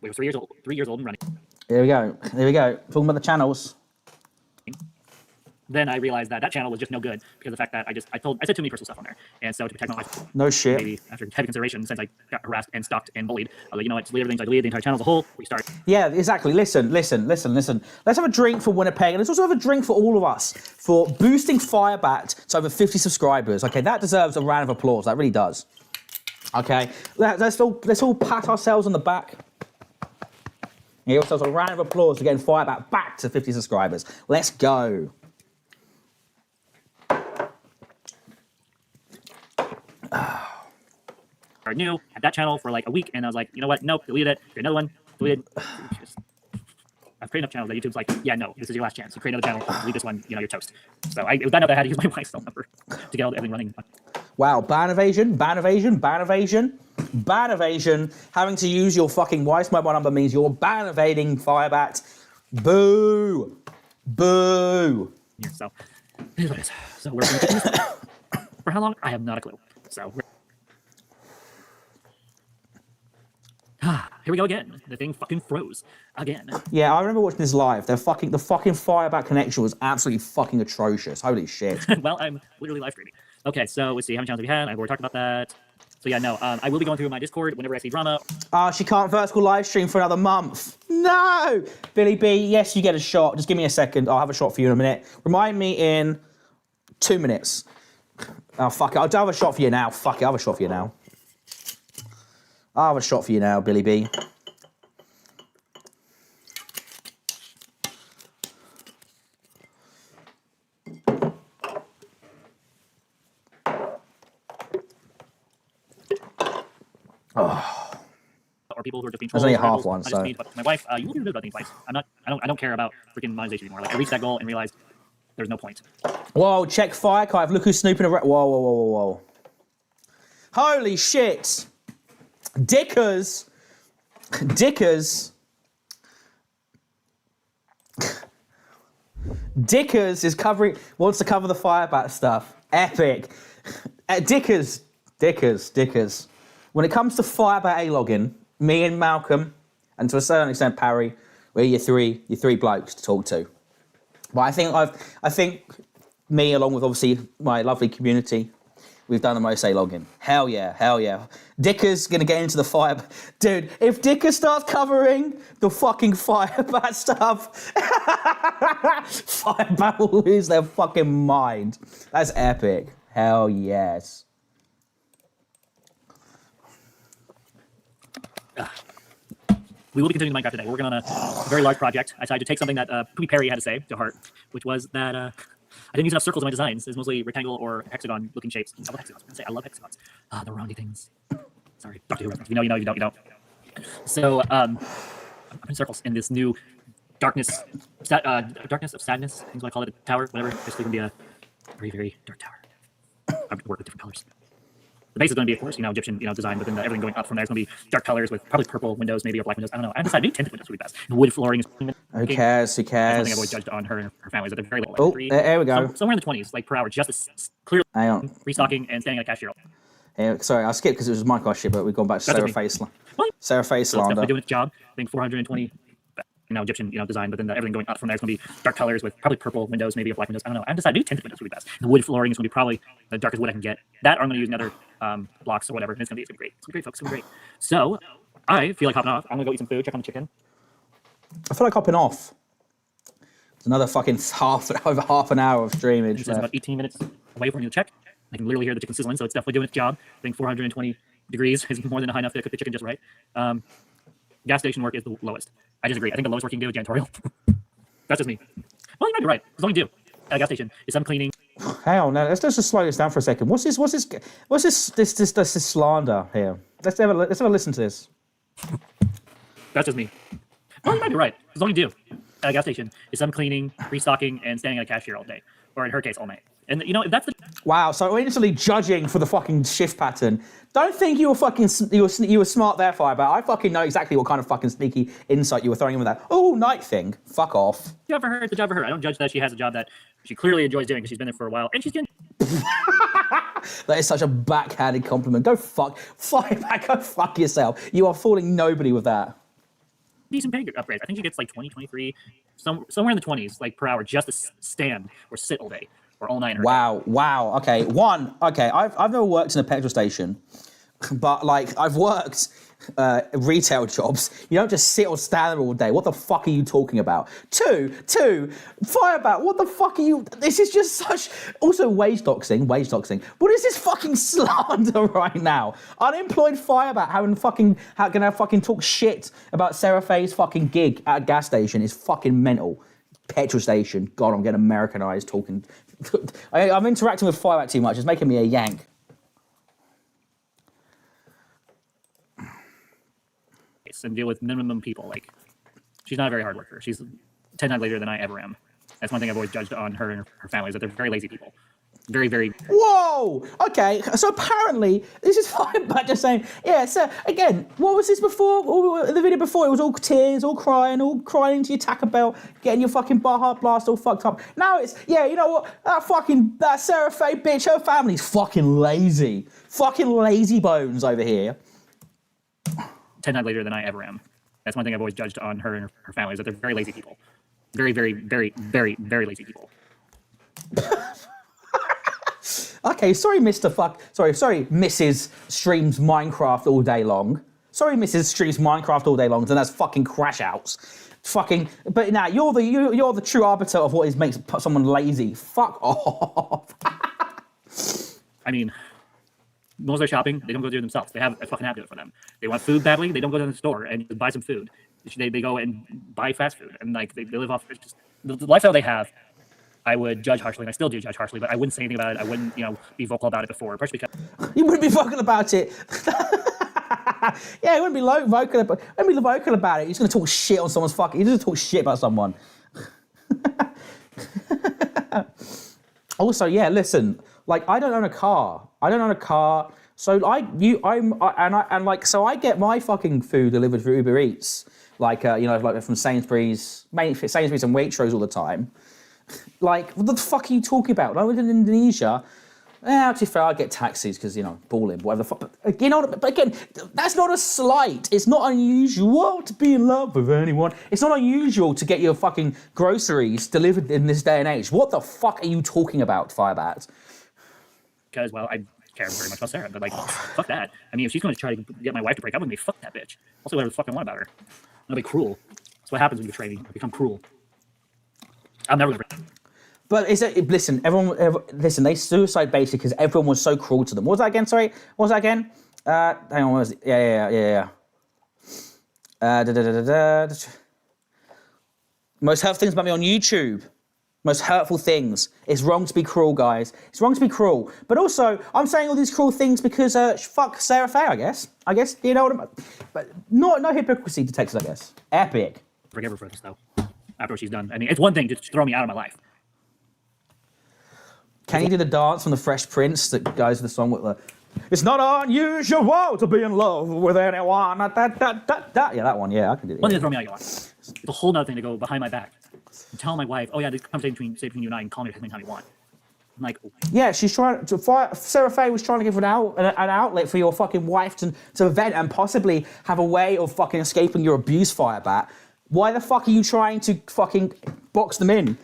We were 3 years old, 3 years old and running. Here we go. Here we go. Talking about the channels. Then I realized that channel was just no good because of the fact that I said too many personal stuff on there, and so to protect my life, no shit. Maybe after heavy consideration, since I got harassed and stalked and bullied, I was like, you know what, delete everything. So I deleted the entire channel as a whole. Restart. Yeah, exactly. Listen. Let's have a drink for Winnipeg, and let's also have a drink for all of us for boosting Firebat to over 50 subscribers. Okay, that deserves a round of applause. That really does. Okay, let's all pat ourselves on the back. Give ourselves a round of applause for getting Firebat back to 50 subscribers. Let's go. Or new had that channel for like a week, and I was like, you know what? Nope, deleted it. Create another one. Deleted. I've created enough channels that YouTube's like, yeah, no, this is your last chance. You create another channel, delete this one, you're toast. So it was bad enough that I had to use my wife's phone number to get everything running. Wow, ban evasion. Having to use your fucking wife's mobile number means you're ban evading Firebat. Boo. Yeah, so here's what it is. So we're going to this for how long? I have not a clue. So here we go again. The thing fucking froze again. Yeah, I remember watching this live. The fucking Firebat connection was absolutely fucking atrocious. Holy shit. Well, I'm literally live streaming. Okay, so let's see. How many channels have we had? I've already talked about that. So yeah, no, I will be going through my Discord whenever I see drama. She can't vertical live stream for another month. No! Billy B, yes, you get a shot. Just give me a second. I'll have a shot for you in a minute. Remind me in 2 minutes. Oh, fuck it. I'll have a shot for you now. Fuck it. I'll have a shot for you now. I'll have a shot for you now, Billy B. Or people who are just being There's trolls. only half one, I so. just mean, my wife, you will do about things twice. I don't care about freaking monetization anymore. Like I reached that goal and realized there's no point. Whoa, check Firekive. Look who's snooping around. Whoa. Holy shit. Dickers wants to cover the Firebat stuff. Epic. Dickers. When it comes to Firebat A-logging, me and Malcolm, and to a certain extent Parry, we're your three blokes to talk to. But I think me, along with obviously my lovely community, we've done the Most A login. Hell yeah, hell yeah. Dicker's gonna get into the fire. Dude, if Dicker starts covering the fucking Firebat stuff, Firebat will lose their fucking mind. That's epic. Hell yes. We will be continuing Minecraft today. We're working on a very large project. I decided to take something that Poopy Perry had to say to heart, which was that I didn't use enough circles in my designs. It's mostly rectangle or hexagon looking shapes. I love hexagons. I love hexagons. The wrongy things. Sorry, Doctor Who reference. You know. So I'm putting circles in this new darkness of sadness. Things what I call it, a tower, whatever. Basically, going to be a very, very dark tower. I would work with different colors. The base is going to be, of course, Egyptian, design, but then everything going up from there is going to be dark colors with probably purple windows, maybe or black windows. I don't know. I decided maybe tinted windows would be best. And wood flooring is. Who cares? Who That's one cares? thing I've always judged on her and her family is that they're very little. Oh, there we go. Somewhere in the 20s, like per hour, just clearly Hang on. restocking and standing at a cashier. Sorry, I skipped because it was my question, but we've gone back to That's Sarah okay. Face. Well, Sarah Face so it's definitely slander. doing its job. I think 420, Egyptian, design, but then everything going up from there is going to be dark colors with probably purple windows, maybe or black windows. I don't know. I've decided maybe tinted windows would be best. The wood flooring is going to be probably the darkest wood I can get. That or I'm going to use another blocks or whatever. And it's going to be great. It's going to be great, folks. It's going to be great. So I feel like hopping off. I'm going to go eat some food, check on the chicken. I feel like hopping off. It's another fucking over half an hour of streamage. This is about 18 minutes away from me to check. I can literally hear the chicken sizzling, so it's definitely doing its job. I think 420 degrees is more than high enough to cook the chicken just right. Gas station work is the lowest. I disagree. I think the lowest work you can do is janitorial. That's just me. Well, you might be right. As long as you do at a gas station is some cleaning. Hang on, now let's just slow this down for a second. What's this slander here? Let's have a listen to this. That's just me. Well, you might be right. As long as you do at a gas station is some cleaning, restocking, and standing at a cashier all day, or in her case, all night. And if that's the Wow, so we're instantly judging for the fucking shift pattern. Don't think you were smart there, Firebat. I fucking know exactly what kind of fucking sneaky insight you were throwing in with that. Oh, night thing. Fuck off. job for her, it's a job for her. I don't judge that she has a job that she clearly enjoys doing because she's been there for a while, and she's getting That is such a backhanded compliment. Firebat, go fuck yourself. You are fooling nobody with that. decent pay upgrades. I think she gets like 20, 23, somewhere in the 20s, like per hour, just to stand or sit all day or all night. In her Wow. Okay, I've never worked in a petrol station, but like I've worked retail jobs. You don't just sit or stand there all day. What the fuck are you talking about? Two, Firebat, what the fuck are you? This is just such. Also, wage doxing. What is this fucking slander right now? Unemployed Firebat gonna fucking talk shit about Sarah Faye's fucking gig at a gas station is fucking mental. Petrol station. God, I'm getting Americanized talking. I'm interacting with Firebat too much. It's making me a yank. and deal with minimum people. Like, she's not a very hard worker. She's 10 times lazier than I ever am. That's one thing I've always judged on her and her family, is that they're very lazy people. Very, very. Whoa! Okay, so apparently this is Firebat just saying, yeah. So again, what was this before? The video before, it was all tears, all crying into your Taco Bell, getting your fucking Baja Blast all fucked up. Now it's, yeah, you know what? That Sarah Faye bitch, her family's fucking lazy bones over here. 10 times lazier than I ever am. That's one thing I've always judged on her and her family, is that they're very lazy people. Very, very, very, very, very lazy people. Okay, sorry, Mrs. Streams Minecraft all day long. Sorry, Mrs. Streams Minecraft all day long, and that's fucking crash outs. Fucking, but now you're the true arbiter of what makes someone lazy. Fuck off. I mean, most of their shopping, they don't go do it themselves. They have a fucking app do it for them. They want food badly, they don't go to the store and buy some food. They go and buy fast food, and like they live off just the lifestyle they have. I would judge harshly, and I still do judge harshly, but I wouldn't say anything about it. I wouldn't, be vocal about it before, especially because You wouldn't be vocal about it. Yeah, you wouldn't be vocal about it. You're just gonna talk shit on someone's fucking. You're just gonna talk shit about someone. Also, yeah, listen. Like, I don't own a car. So I get my fucking food delivered through Uber Eats. Like, like from Sainsbury's, mainly Sainsbury's and Waitrose all the time. Like, what the fuck are you talking about? I was in Indonesia. To be fair, I get taxis because, you know, balling, whatever the fuck. But again, that's not a slight. It's not unusual to be in love with anyone. It's not unusual to get your fucking groceries delivered in this day and age. What the fuck are you talking about, Firebat? Because, well, I care very much about Sarah, but, like, fuck that. I mean, if she's going to try to get my wife to break up with me, fuck that bitch. Also, whatever the fuck I want about her. I'll be cruel. That's what happens when you betray me. I become cruel. I'm never going to break up. But listen, listen, they suicide basically because everyone was so cruel to them. What was that again? Sorry? What was that again? Hang on, what was it? Yeah. Most hurtful things about me on YouTube. Most hurtful things. It's wrong to be cruel, guys. It's wrong to be cruel. But also, I'm saying all these cruel things because fuck Sarah Faye, I guess. You know what I'm... But no hypocrisy detected, I guess. Epic. Forgive her for this, though. After she's done. I mean, it's one thing to just throw me out of my life. Can you do the dance from the Fresh Prince that goes with the song with the... It's not unusual to be in love with anyone. Yeah, that one. Yeah, I can do that. One thing to throw me out, you want. It's a whole nother thing to go behind my back and tell my wife, oh yeah, this conversation between you and I, and call me anytime you want. I'm like, yeah, she's trying to. Sarah Faye was trying to give an outlet for your fucking wife to vent and possibly have a way of fucking escaping your abuse, Firebat. Why the fuck are you trying to fucking box them in?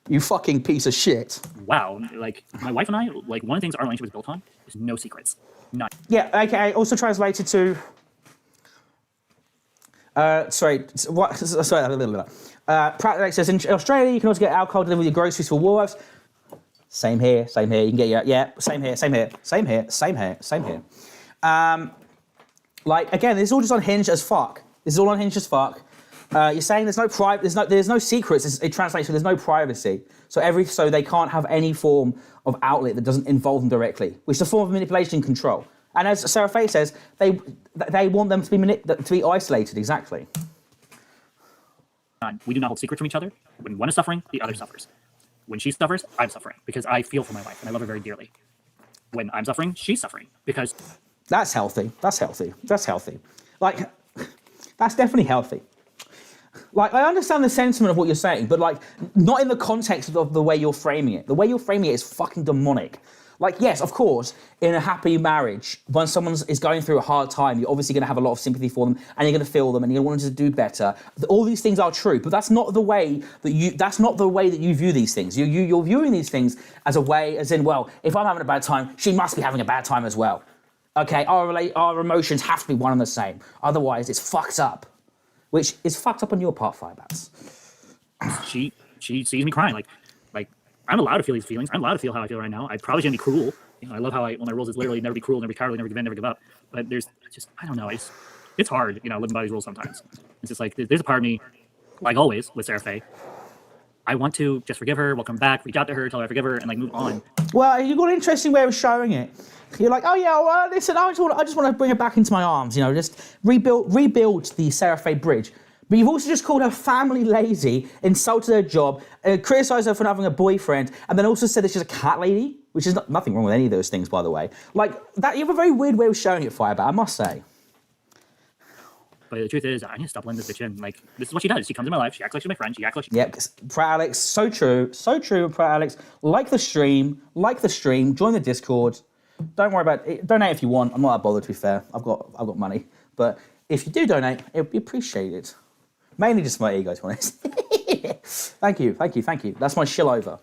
You fucking piece of shit. Wow, like, my wife and I, like, one of the things our relationship is built on is no secrets. None. Yeah, okay, also translated to... Pratt says, in Australia, you can also get alcohol delivered with your groceries for Woolworths. Same here. You can get same here. Like, again, this is all just unhinged as fuck. You're saying there's no secrets. It translates to there's no privacy. So they can't have any form of outlet that doesn't involve them directly, which is a form of manipulation and control. And as Sarah Faye says, they want them to be isolated. Exactly. We do not hold secrets from each other. When one is suffering, the other suffers. When she suffers, I'm suffering because I feel for my wife and I love her very dearly. When I'm suffering, she's suffering because... That's healthy. Like, that's definitely healthy. Like, I understand the sentiment of what you're saying, but, like, not in the context of the way you're framing it. The way you're framing it is fucking demonic. Like, yes, of course, in a happy marriage, when someone is going through a hard time, you're obviously going to have a lot of sympathy for them, and you're going to feel them, and you're going to want them to do better. All these things are true, but that's not the way that you view these things. You're viewing these things as a way, as in, well, if I'm having a bad time, she must be having a bad time as well. Okay, our emotions have to be one and the same. Otherwise, it's fucked up. Which is fucked up on your part, Firebats. She sees me crying. Like, I'm allowed to feel these feelings. I'm allowed to feel how I feel right now. I probably shouldn't be cruel. You know, I love how one of my rules is literally never be cruel, never be cowardly, never give in, never give up. But there's just, I don't know. It's hard, you know, living by these rules sometimes. It's just like, there's a part of me, like always with Sarah Faye, I want to just forgive her, welcome back, reach out to her, tell her I forgive her, and like move on. Well, you've got an interesting way of showing it. You're like, oh yeah, well, listen, I just want to bring her back into my arms, you know, just rebuild the Sarah Faye bridge. But you've also just called her family lazy, insulted her job, criticised her for not having a boyfriend, and then also said that she's a cat lady, which is nothing wrong with any of those things, by the way. Like, that, you have a very weird way of showing it, Firebat, I must say. But the truth is, I need to stop letting this bitch in. Like, this is what she does. She comes in my life, she acts like she's my friend, she acts like she's... Yep, Pratt Alex, so true, Pratt Alex. Like the stream, join the Discord. Don't worry about it. Donate if you want. I'm not that bothered, to be fair. I've got money. But if you do donate, it would be appreciated. Mainly just my ego, to be honest. Thank you. That's my shill over.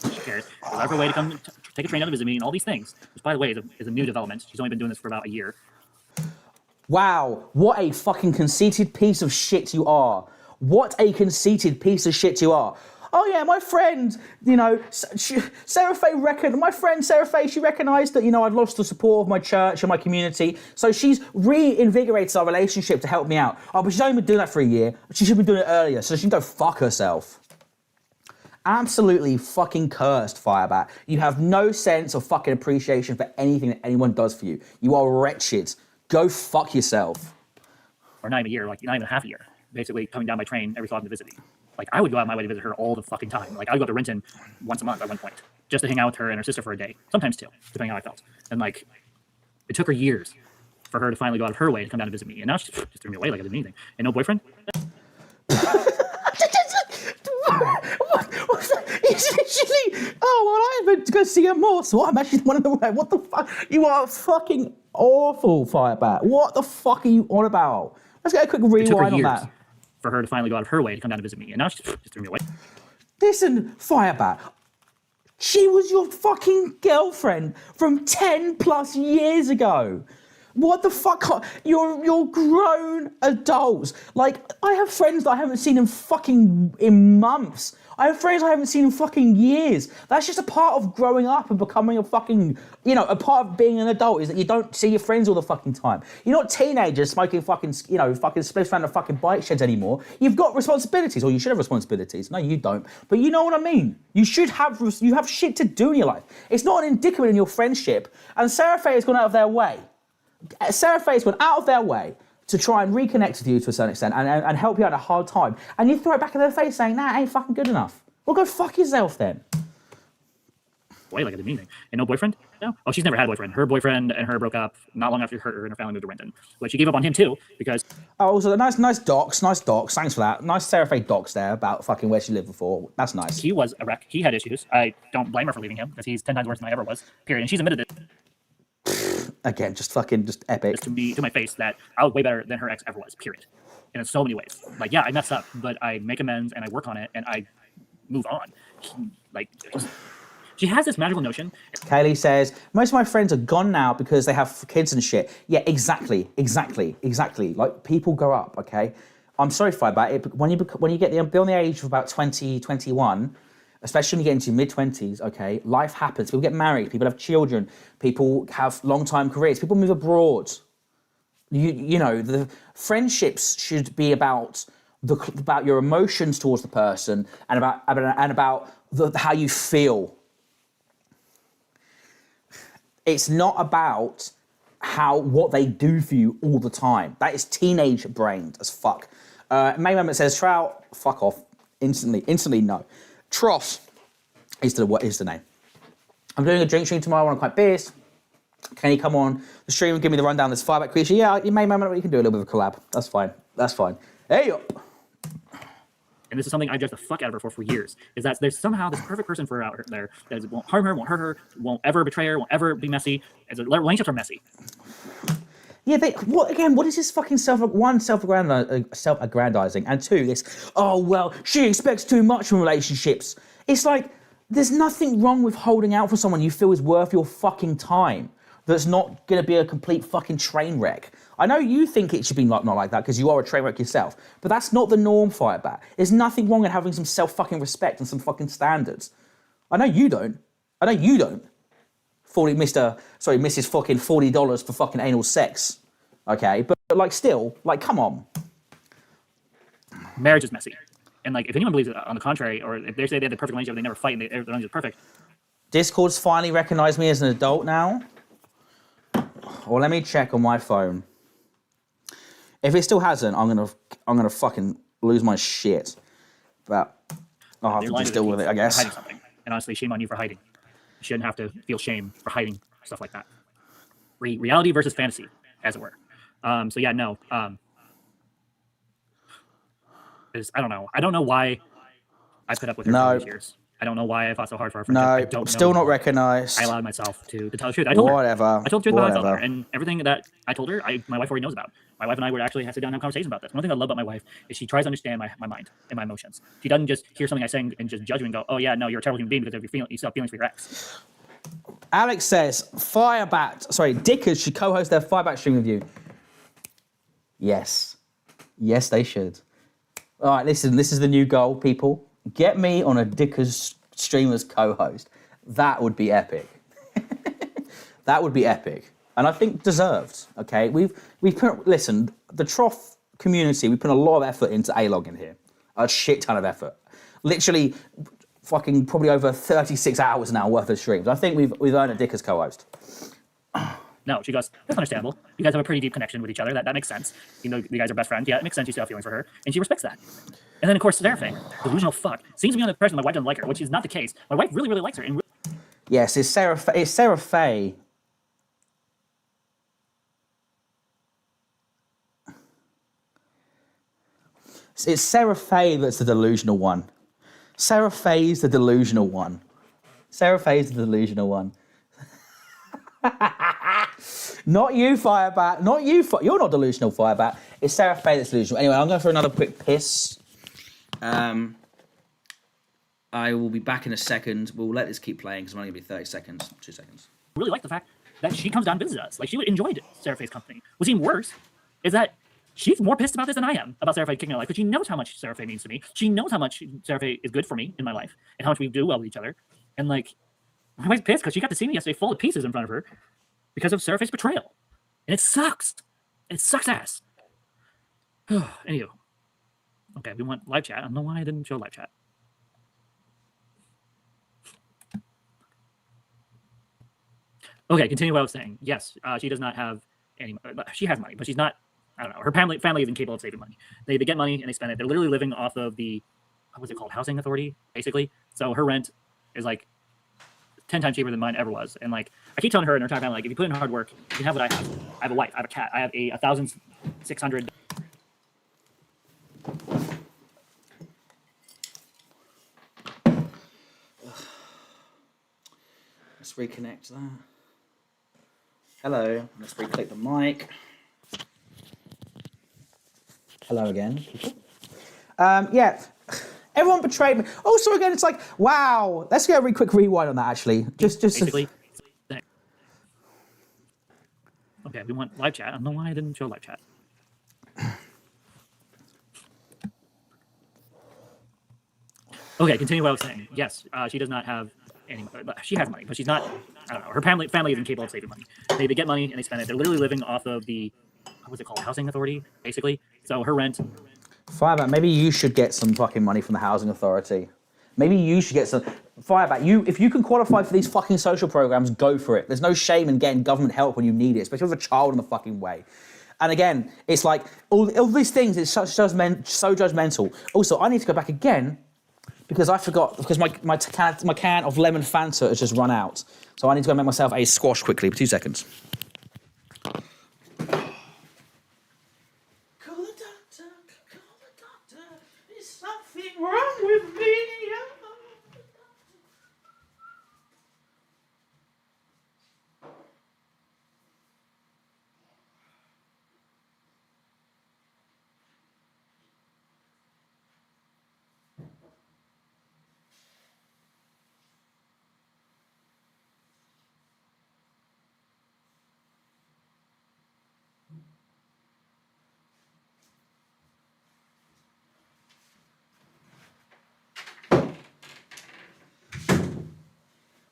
She cares. She'll have her way to come take a train down to visit me and all these things. Which, by the way, is a new development. She's only been doing this for about a year. Wow, what a fucking conceited piece of shit you are. Oh yeah, my friend, you know, Sarah Faye, she recognised that, you know, I'd lost the support of my church and my community, so she's reinvigorated our relationship to help me out. Oh, but she's only been doing that for a year. She should have been doing it earlier, so she can go fuck herself. Absolutely fucking cursed, Firebat. You have no sense of fucking appreciation for anything that anyone does for you. You are wretched. Go fuck yourself. Or not even a year, like not even half a year. Basically coming down by train every so often to visit me. Like, I would go out of my way to visit her all the fucking time. Like, I would go to Renton once a month at one point, just to hang out with her and her sister for a day. Sometimes two, depending on how I felt. And, like, it took her years for her to finally go out of her way to come down to visit me. And now she just threw me away like I didn't do anything. And no boyfriend? He's literally, oh, well, I went to go see her more, so I'm actually one of the way. What the fuck? You are fucking awful, Firebat. What the fuck are you on about? Let's get a quick It took her rewind on years that. for her to finally go out of her way to come down to visit me, and now she just threw me away. Listen, Firebat. She was your fucking girlfriend from 10 plus years ago. What the fuck? You're grown adults. Like, I have friends that I haven't seen in months. I have friends I haven't seen in fucking years. That's just a part of growing up and becoming a fucking, a part of being an adult is that you don't see your friends all the fucking time. You're not teenagers smoking fucking spliffs around the fucking bike sheds anymore. You've got responsibilities, or you should have responsibilities. No, you don't. But you know what I mean. You have shit to do in your life. It's not an indictment in your friendship. And Sarah Faye has gone out of their way. Sarah Faye's gone out of their way to try and reconnect with you to a certain extent and help you out in a hard time. And you throw it back in their face saying, nah, it ain't fucking good enough. Well, go fuck yourself then. Boy, like I didn't mean anything. And no boyfriend? No. Oh, she's never had a boyfriend. Her boyfriend and her broke up not long after her and her family moved to Renton. But she gave up on him too because... Oh, also, nice docs. Thanks for that. Nice Sarah Faye docs there about fucking where she lived before. That's nice. He was a wreck. He had issues. I don't blame her for leaving him because he's 10 times worse than I ever was. Period. And she's admitted it. Again, just epic. To my face that I was way better than her ex ever was, period. And in so many ways. Like, yeah, I mess up, but I make amends and I work on it and I move on. She has this magical notion. Kaylee says, most of my friends are gone now because they have kids and shit. Yeah, exactly. Like, people grow up, okay? I'm sorry, Firebat, but when you get beyond the age of about 20, 21, especially when you get into your mid-20s, okay, life happens. People get married, people have children, people have long-time careers, people move abroad. The friendships should be about your emotions towards the person and about how you feel. It's not about what they do for you all the time. That is teenage-brained as fuck. May Moment says, Trough, fuck off. Instantly no. Trough is the name. I'm doing a drink stream tomorrow. I want to quite beers. Can you come on the stream and give me the rundown of this Firebat creature? Yeah, you may moment you can do a little bit of a collab. That's fine. Hey up. And this is something I judged the fuck out of her for years, is that there's somehow this perfect person for her out there that won't harm her, won't hurt her, won't ever betray her, won't ever be messy. As relationships are messy. Yeah, what is this fucking self-aggrandizing? And two, this, oh, well, she expects too much from relationships. It's like, there's nothing wrong with holding out for someone you feel is worth your fucking time. That's not going to be a complete fucking train wreck. I know you think it should be not like that because you are a train wreck yourself, but that's not the norm, Firebat. There's nothing wrong in having some self-fucking respect and some fucking standards. I know you don't. Mrs. fucking $40 for fucking anal sex. Okay, but like still, like come on. Marriage is messy. And like if anyone believes on the contrary, or if they say they have the perfect relationship, they never fight and their relationship is perfect. Discord's finally recognized me as an adult now. Well, let me check on my phone. If it still hasn't, I'm gonna fucking lose my shit. But I'll have to just deal with it, I guess. Hiding something. And honestly, shame on you for hiding. You shouldn't have to feel shame for hiding stuff like that. Reality versus fantasy, as it were. So yeah, no. I don't know. I don't know why I put up with her for these years. I don't know why I fought so hard for her friendship. I don't still know not recognised. I allowed myself to tell the truth. I told her. I told the truth about myself, and everything that I told her, my wife already knows about. My wife and I would actually have to sit down and have conversations about this. One thing I love about my wife is she tries to understand my mind and my emotions. She doesn't just hear something I say and just judge me and go, "Oh yeah, no, you're a terrible human being because of you still have feelings for your ex." Alex says, Dickers should co-host their Firebat stream with you. Yes, they should. All right, listen, this is the new goal, people. Get me on a Dickers stream as co-host. That would be epic. That would be epic. And I think deserved, okay? We've listen, the Trough community, we put a lot of effort into A-Log in here. A shit ton of effort. Literally fucking probably over 36 hours now worth of streams. I think we've earned a Dickers co-host. No, she goes, that's understandable. You guys have a pretty deep connection with each other. That makes sense. You know, you guys are best friends. Yeah, it makes sense you still have feelings for her. And she respects that. And then, of course, Sara Faye, delusional fuck, seems to be on the impression my wife doesn't like her, which is not the case. My wife really, really likes her. And yes, it's Sara Faye. It's Sara Faye that's the delusional one. Sarah Faye's the delusional one. Sarah Faye's the delusional one. Not you, Firebat. Not you. You're not delusional, Firebat. It's Sarah Faye that's delusional. Anyway, I'm going for another quick piss. I will be back in a second. We'll let this keep playing because I'm only going to be 30 seconds. 2 seconds. I really like the fact that she comes down and visits us. Like, she enjoyed Sarah Faye's company. What's even worse is that she's more pissed about this than I am about Sarah Faye kicking my life, but she knows how much Sarah Faye means to me. She knows how much Sarah Faye is good for me in my life and how much we do well with each other. And, like, my wife's pissed because she got to see me yesterday fall to pieces in front of her because of Sarah Faye's betrayal. And it sucks. It sucks ass. Anywho. Okay, we want live chat. I don't know why I didn't show live chat. Okay, continue what I was saying. Yes, she does not have any. She has money, but she's not. I don't know. Her family is incapable of saving money. They get money and they spend it. They're literally living off of the, what was it called, housing authority, basically. So her rent is like 10 times cheaper than mine ever was. And like I keep telling her and her entire family, like, if you put in hard work, you can have what I have. I have a wife. I have a cat. I have a 1,600. Let's reconnect that. Hello. Let's re-click the mic. Hello again, people. Yeah, everyone betrayed me. Also, again, it's like, wow. Let's get a really quick rewind on that, actually. Just Basically. Okay, we want live chat. I don't know why I didn't show live chat. Okay, continue what I was saying. Yes, she does not have any. She has money, but she's not. I don't know. Her family is incapable of saving money. They get money and they spend it. They're literally living off of the, what was it called, housing authority, basically. So her rent. Firebat, maybe you should get some fucking money from the housing authority. Maybe you should get some. Firebat, if you can qualify for these fucking social programs, go for it. There's no shame in getting government help when you need it, especially with a child in the fucking way. And again, it's like all these things is so judgmental. Also, I need to go back again because I forgot, because my can of lemon Fanta has just run out. So I need to go make myself a squash quickly for 2 seconds. Call the doctor, there's something wrong with me.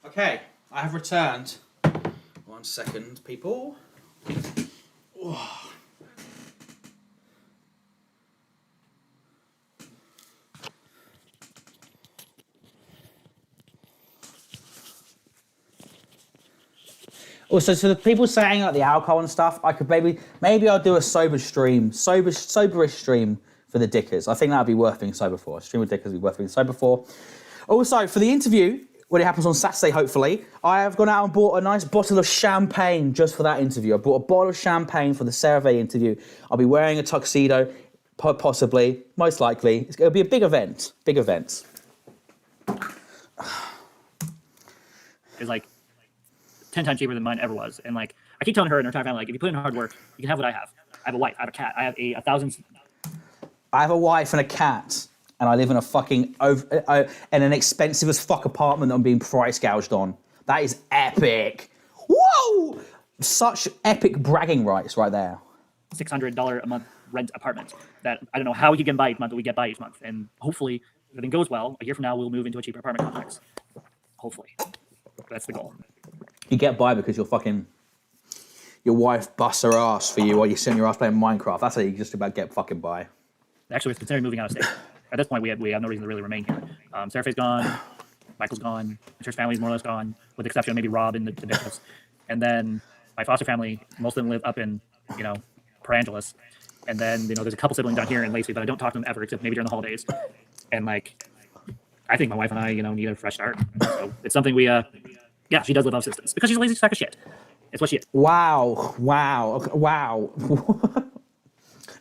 Okay, I have returned. 1 second, people. Oh. Also, so the people saying like the alcohol and stuff, I could maybe I'll do a sober stream, soberish stream for the Dickers. I think that'd be worth being sober for. A stream with Dickers would be worth being sober for. Also, for the interview, when it happens on Saturday, hopefully, I have gone out and bought a nice bottle of champagne just for that interview. I bought a bottle of champagne for the Sara interview. I'll be wearing a tuxedo, possibly, most likely. It'll be a big event. Big event. Is like 10 times cheaper than mine ever was. And like I keep telling her and her entire family, like, if you put in hard work, you can have what I have. I have a wife. I have a cat. I have a 1,000. I have a wife and a cat. And I live in a fucking in an expensive as fuck apartment that I'm being price gouged on. That is epic. Whoa! Such epic bragging rights right there. $600 a month rent apartment that I don't know how we can get by each month, but we get by each month. And hopefully, if everything goes well, a year from now, we'll move into a cheaper apartment complex. Hopefully. That's the goal. You get by because your wife busts her ass for you while you're sitting your ass playing Minecraft. That's how you just about get fucking by. Actually, we're considering moving out of state. At this point, we have no reason to really remain here. Sarah Faye's gone. Michael's gone. The church family's more or less gone, with the exception of maybe Rob and the Bishops. And then my foster family, most of them live up in, Per Angeles. And then, there's a couple siblings down here in Lacey, but I don't talk to them ever, except maybe during the holidays. And, like, I think my wife and I, need a fresh start. So it's something we, she does live off assistance because she's a lazy sack of shit. It's what she is. Wow.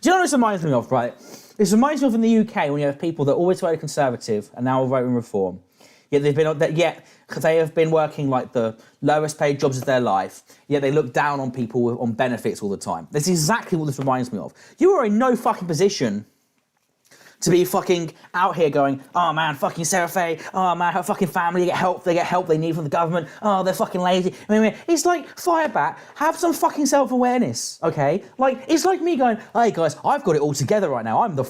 Do you know what this reminds me of, right? This reminds me of in the UK when you have people that always voted Conservative and now are voting Reform. Yet they have been working like the lowest paid jobs of their life. Yet they look down on people on benefits all the time. That's exactly what this reminds me of. You are in no fucking position to be fucking out here going, oh man, fucking Sara Faye, oh man, her fucking family, they get help they need from the government, oh, they're fucking lazy. I mean, it's like, Firebat, have some fucking self-awareness, okay? Like, it's like me going, hey guys, I've got it all together right now. I'm the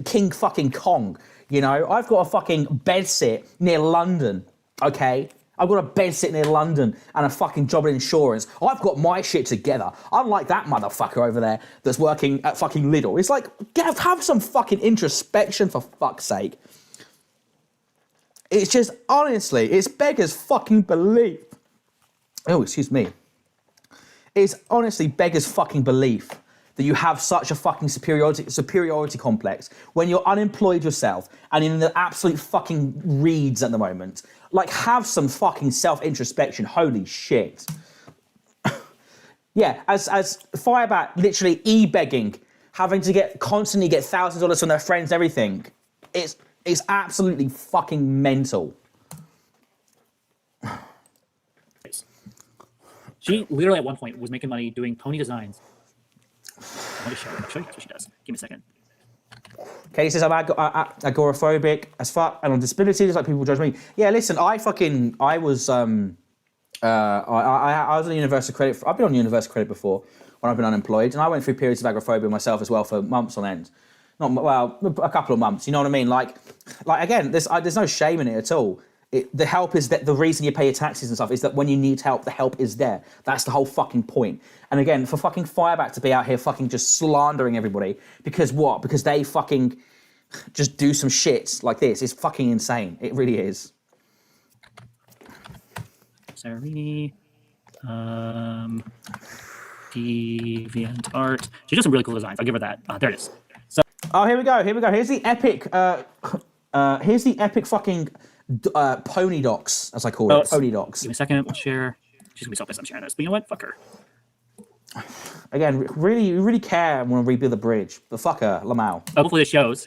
King fucking Kong, you know? I've got a fucking bed sit near London, okay? I've got a bed sit near London and a fucking job in insurance. I've got my shit together. Unlike that motherfucker over there that's working at fucking Lidl. It's like, have some fucking introspection for fuck's sake. It's just, honestly, it's beggars fucking belief. Oh, excuse me. It's honestly beggars fucking belief that you have such a fucking superiority complex when you're unemployed yourself and in the absolute fucking reeds at the moment. Like, have some fucking self-introspection. Holy shit. Yeah, as Firebat literally e-begging, having to constantly get thousands of dollars from their friends, everything. It's absolutely fucking mental. She literally at one point was making money doing pony designs. I'll show you what she does. Give me a second. Katie says I'm agoraphobic as fuck and on disabilities, like people judge me. Yeah, listen, I was on universal credit. I've been on universal credit before when I've been unemployed, and I went through periods of agoraphobia myself as well for months on end. A couple of months. You know what I mean? Like again, there's no shame in it at all. The help is that the reason you pay your taxes and stuff is that when you need help, the help is there. That's the whole fucking point. And again, for fucking Firebat to be out here fucking just slandering everybody because what? Because they fucking just do some shit like this is fucking insane. It really is. Sarini, Deviant Art. She does some really cool designs. I'll give her that. There it is. So. Oh, here we go. Here's the epic. Here's the epic fucking. Pony docs, as I call it. Pony docs. Give me a second. We'll share. She's gonna be so pissed I'm sharing this. But you know what? Fuck her. Again, you really care and want to rebuild the bridge. But fuck her, Lamau. Oh, hopefully it shows.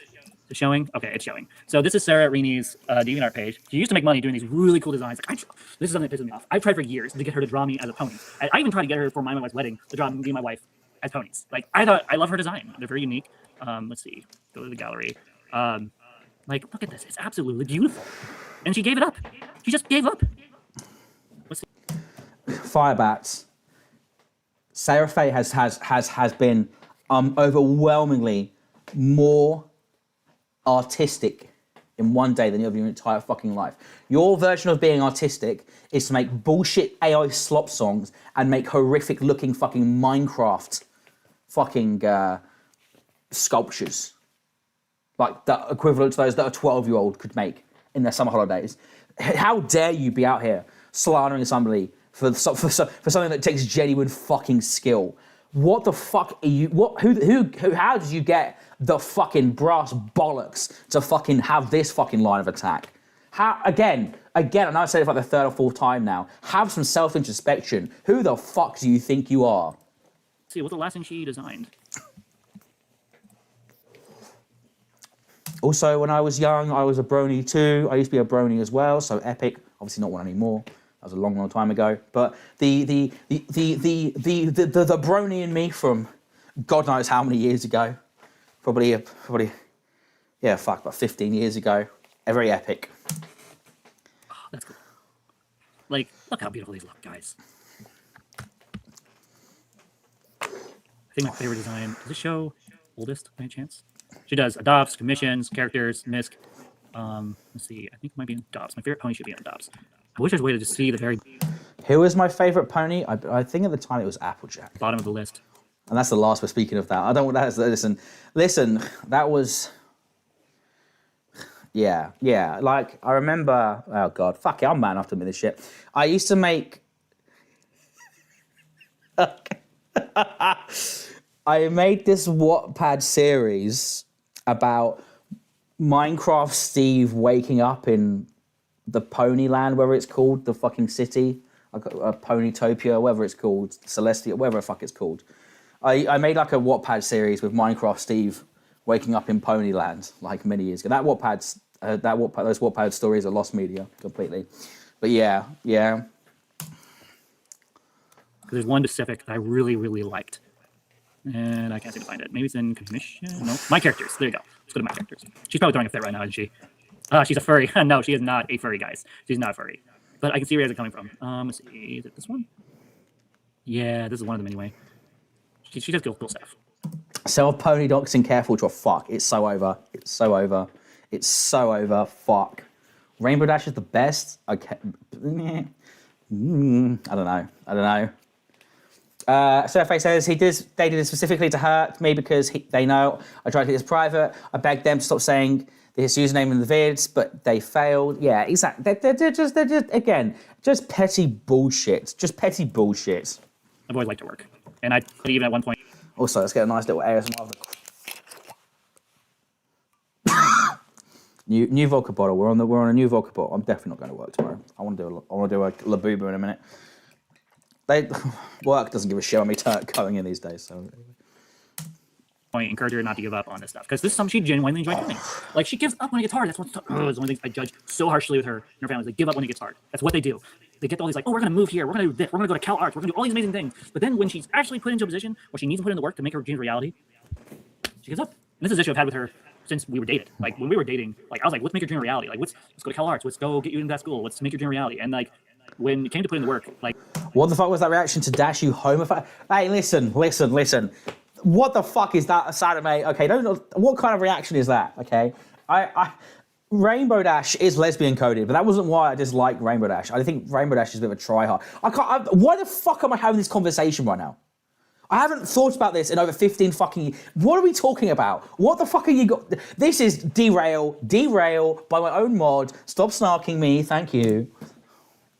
It's showing? Okay, it's showing. So this is Sara Rini's DeviantArt page. She used to make money doing these really cool designs. This is something that pisses me off. I've tried for years to get her to draw me as a pony. I even tried to get her for my wife's wedding to draw me and my wife as ponies. Like, I love her design. They're very unique. Let's see. Go to the gallery. Like, look at this. It's absolutely beautiful. And she gave it up. She just gave up. Let's see. Firebats. Sara Faye has been overwhelmingly more artistic in one day than you have in your entire fucking life. Your version of being artistic is to make bullshit AI slop songs and make horrific looking fucking Minecraft fucking sculptures. Like the equivalent to those that a 12-year-old could make in their summer holidays. How dare you be out here slandering somebody for something that takes genuine fucking skill? What the fuck are you? How did you get the fucking brass bollocks to fucking have this fucking line of attack? How again? I know I said it for like the third or fourth time now. Have some self-introspection. Who the fuck do you think you are? Let's see, what's the last thing she designed? Also, when I was young, I was a brony too. I used to be a brony as well, so epic. Obviously not one anymore. That was a long, long time ago. But the brony in me from God knows how many years ago, probably about 15 years ago. Very epic. Oh, that's cool. Like, look how beautiful these look, guys. I think my favorite design, does it show oldest by any chance? She does adopts, commissions, characters, misc. Let's see. I think it might be in adopts. My favorite pony should be in adopts. I wish there's a way to just see the very Who was my favorite pony? I think at the time it was Applejack. bottom of the list. And that's the last we're speaking of that. I don't want that. Listen. That was. Yeah. Like I remember. Oh God, fuck it. I'm man enough to admit this shit. I used to make. I made this Wattpad series about Minecraft Steve waking up in the Ponyland, whatever it's called, the fucking city, Ponytopia, whatever it's called, Celestia, whatever the fuck it's called. I made like a Wattpad series with Minecraft Steve waking up in Ponyland like many years ago. That Wattpad's those Wattpad stories are lost media completely. But yeah. There's one specific that I really, really liked. And I can't seem to find it. Maybe it's in commission. No, my characters. There you go. Let's go to my characters. She's probably throwing a fit right now, isn't she? She's a furry. No, she is not a furry, guys. She's not a furry. But I can see where it's coming from. Let's see. Is it this one? Yeah, this is one of them anyway. She does cool stuff. Self pony doxing, careful to a fuck. It's so over. It's so over. It's so over. Fuck. Rainbow Dash is the best. Okay. I don't know. Surface says they did it specifically to hurt me because they know I tried to keep this private. I begged them to stop saying this username in the vids, but they failed. Yeah, exactly. They're just again just petty bullshit. Just petty bullshit. I've always liked her work, and I even at one point. Also, let's get a nice little ASMR. New vodka bottle. We're on a new vodka bottle. I'm definitely not going to work tomorrow. I want to do a Labubu in a minute. Work doesn't give a shit on me going in these days. So I encourage her not to give up on this stuff because this is something she genuinely enjoys doing. Like she gives up when it gets hard. That's one of the things I judge so harshly with her and her family. They give up when it gets hard. That's what they do. They get all these like, oh, we're gonna move here. We're gonna do this. We're gonna go to Cal Arts. We're gonna do all these amazing things. But then when she's actually put into a position where she needs to put in the work to make her dreams reality, she gives up. And this is an issue I've had with her since we were dated. Like when we were dating, like I was like, let's make your dream a reality. Like let's go to Cal Arts. Let's go get you into that school. Let's make your dream a reality. And like when it came to put in the work, like what the fuck was that reaction to Dash you homophobe? Hey, listen. What the fuck is that, Sara, mate? Okay, what kind of reaction is that? Okay, Rainbow Dash is lesbian coded, but that wasn't why I dislike Rainbow Dash. I think Rainbow Dash is a bit of a tryhard. Why the fuck am I having this conversation right now? I haven't thought about this in over 15 fucking years. What are we talking about? What the fuck are you got? This is derail by my own mod. Stop snarking me, thank you.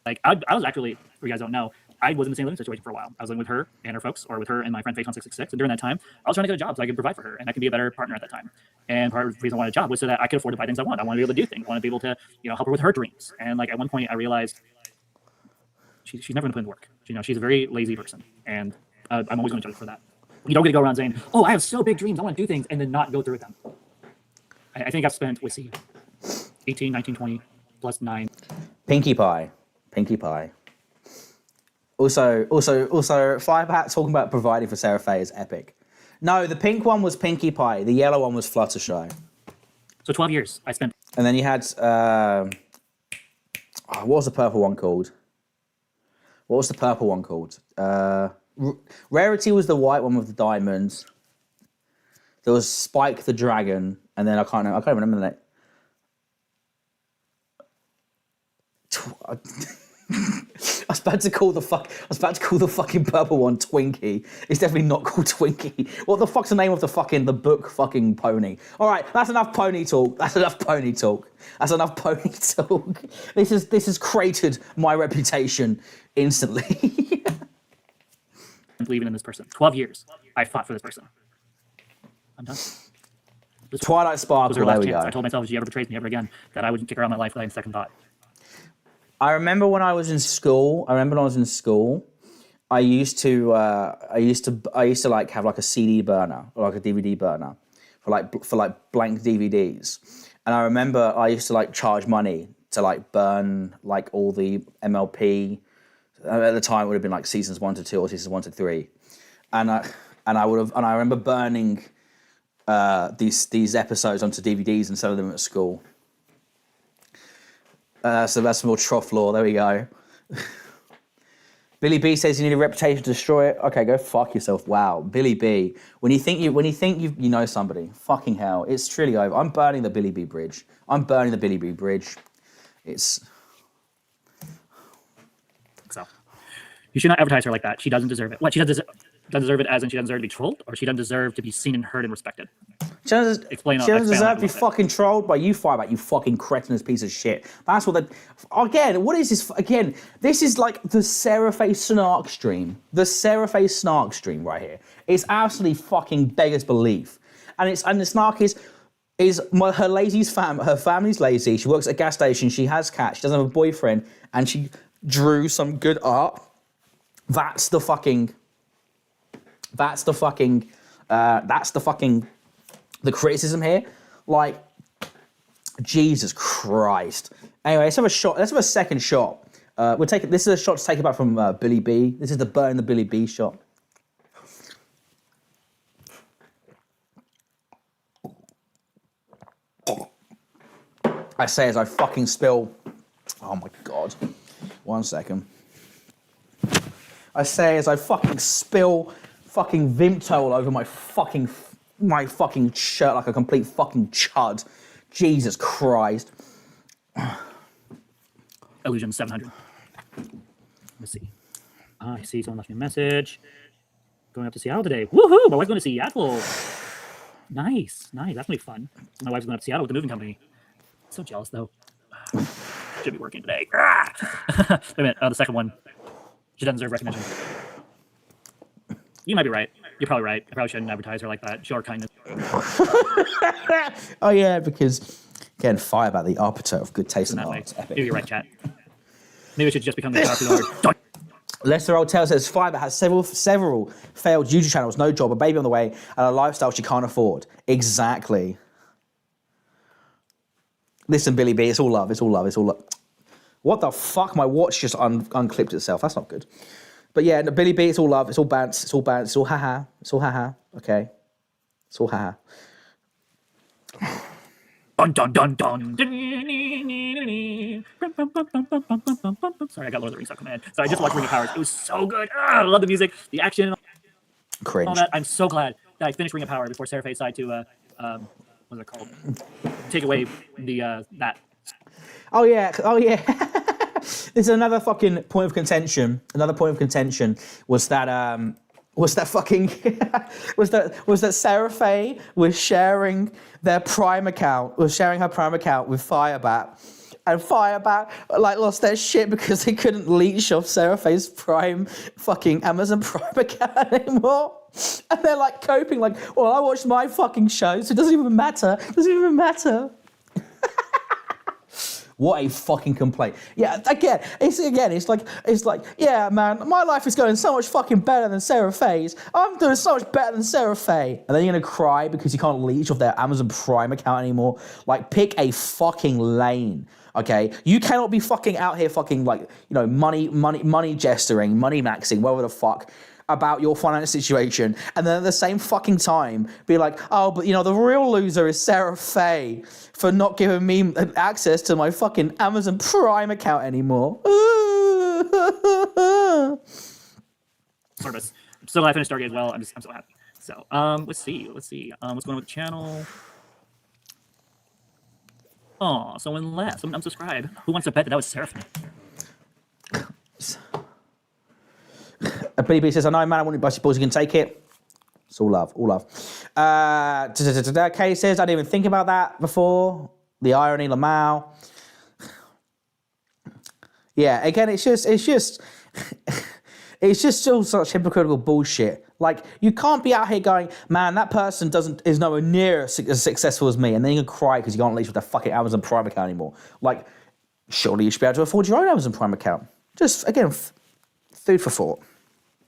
Like I was actually, for you guys don't know, I was in the same living situation for a while. I was living with her and her folks, or with her and my friend Faith1666. And during that time, I was trying to get a job so I could provide for her and I could be a better partner at that time. And part of the reason I wanted a job was so that I could afford to buy things I want. I wanted to be able to do things. I wanted to be able to, help her with her dreams. And like at one point, I realized she's never gonna put in work. She's a very lazy person, and I'm always going to judge her for that. You don't get to go around saying, "Oh, I have so big dreams. I want to do things," and then not go through with them. I think I've spent 18, 19, 20 plus 9. Pinkie Pie. Also, Firebat talking about providing for Sarah Faye is epic. No, the pink one was Pinkie Pie. The yellow one was Fluttershy. So 12 years I spent. And then you had what was the purple one called? Rarity was the white one with the diamonds. There was Spike the dragon, and then I can't remember the name. I was about to call the fucking purple one Twinkie. It's definitely not called Twinkie. What the fuck's the name of the book fucking pony? All right, that's enough pony talk. This has created my reputation instantly. I'm believing in this person. 12 years I fought for this person. I'm done. Twilight Sparkle. There we go. I told myself if she ever betrays me ever again, that I wouldn't kick her out of my life without a second thought. I remember when I was in school. I used to like have like a CD burner or like a DVD burner for like blank DVDs, and I remember I used to like charge money to like burn like all the MLP. At the time, it would have been like seasons 1 to 2 or seasons 1 to 3, and I remember burning these episodes onto DVDs and selling them at school. So that's more Trough lore. There we go. Billy B says you need a reputation to destroy it. Okay, go fuck yourself. Wow, Billy B. When you think you know somebody, fucking hell, it's truly over. I'm burning the Billy B bridge. It's. So, you should not advertise her like that. She doesn't deserve it. What, she doesn't deserve it as in she doesn't deserve to be trolled, or she doesn't deserve to be seen and heard and respected? She doesn't deserve to be fucking trolled by you, Firebat, you fucking cretinous piece of shit. That's what what is this? Again, this is like the Sara Faye Snark stream. The Sara Faye Snark stream right here. It's absolutely fucking beggars belief. And the Snark is her family's lazy. She works at a gas station. She has cats. She doesn't have a boyfriend. And she drew some good art. That's the fucking That's the fucking the criticism here. Like, Jesus Christ. Anyway, let's have a shot. Let's have a second shot. We'll take it. This is a shot to take it back from Billy B. This is the burn the Billy B shot. I say as I fucking spill. Oh my God. 1 second. I say as I fucking spill fucking Vimto all over my fucking shirt like a complete fucking chud. Jesus Christ. Illusion 700. Let's see. I see someone left me a message. Going up to Seattle today. Woohoo! My wife's going to Seattle. Nice. That's going to be fun. My wife's going up to Seattle with the moving company. So jealous, though. Should be working today. Wait a minute. The second one. She doesn't deserve recognition. You might be right. You're probably right. I probably shouldn't advertise her like that. Show her kindness. Oh, yeah, because, again, Firebat, the arbiter of good taste in art. It's epic. Maybe you're right, chat. Maybe I should just become the Lord. Lester Oldtail says Firebat has several failed YouTube channels, no job, a baby on the way, and a lifestyle she can't afford. Exactly. Listen, Billy B, it's all love. What the fuck? My watch just unclipped itself. That's not good. But yeah, no, Billy B, it's all love. It's all bants. It's all haha. It's all haha. Okay. It's all haha. Dun dun dun dun. Sorry, I got Lord of the Rings on command. So I just watched Ring of Powers. It was so good. I love the music, the action, Cringe. all that. I'm so glad that I finished Ring of Power before Sara decided to what's it called? Take away the that. Oh yeah. There's another fucking point of contention. Another point of contention was that fucking was that Sara Faye was sharing her Prime account with Firebat, and Firebat like lost their shit because they couldn't leech off Sara Faye's Prime fucking Amazon Prime account anymore. And they're like coping like, well, I watched my fucking show, so it doesn't even matter. What a fucking complaint. Yeah, it's like, yeah, man, my life is going so much fucking better than Sara Faye's. I'm doing so much better than Sara Faye. And then you're gonna cry because you can't leech off their Amazon Prime account anymore. Like, pick a fucking lane, okay? You cannot be fucking out here fucking like, you know, money gesturing, money maxing, whatever the fuck, about your financial situation, and then at the same fucking time be like, oh, but you know, the real loser is Sara Faye for not giving me access to my fucking Amazon Prime account anymore. Sort of. I'm so glad I finished Stargate as well. I'm so happy. So let's see. What's going on with the channel? Oh, someone left. Someone unsubscribed. Who wants to bet that was Seraphim? Billy B says, I know, man, I want it, but you can take it. It's all love. Kay says, I didn't even think about that before. The irony, Lamau. Yeah, again, it's just still such hypocritical bullshit. Like, you can't be out here going, man, that person is nowhere near as successful as me, and then you can cry because you can't leech with their fucking Amazon Prime account anymore. Like, surely you should be able to afford your own Amazon Prime account. Just, again, food for thought.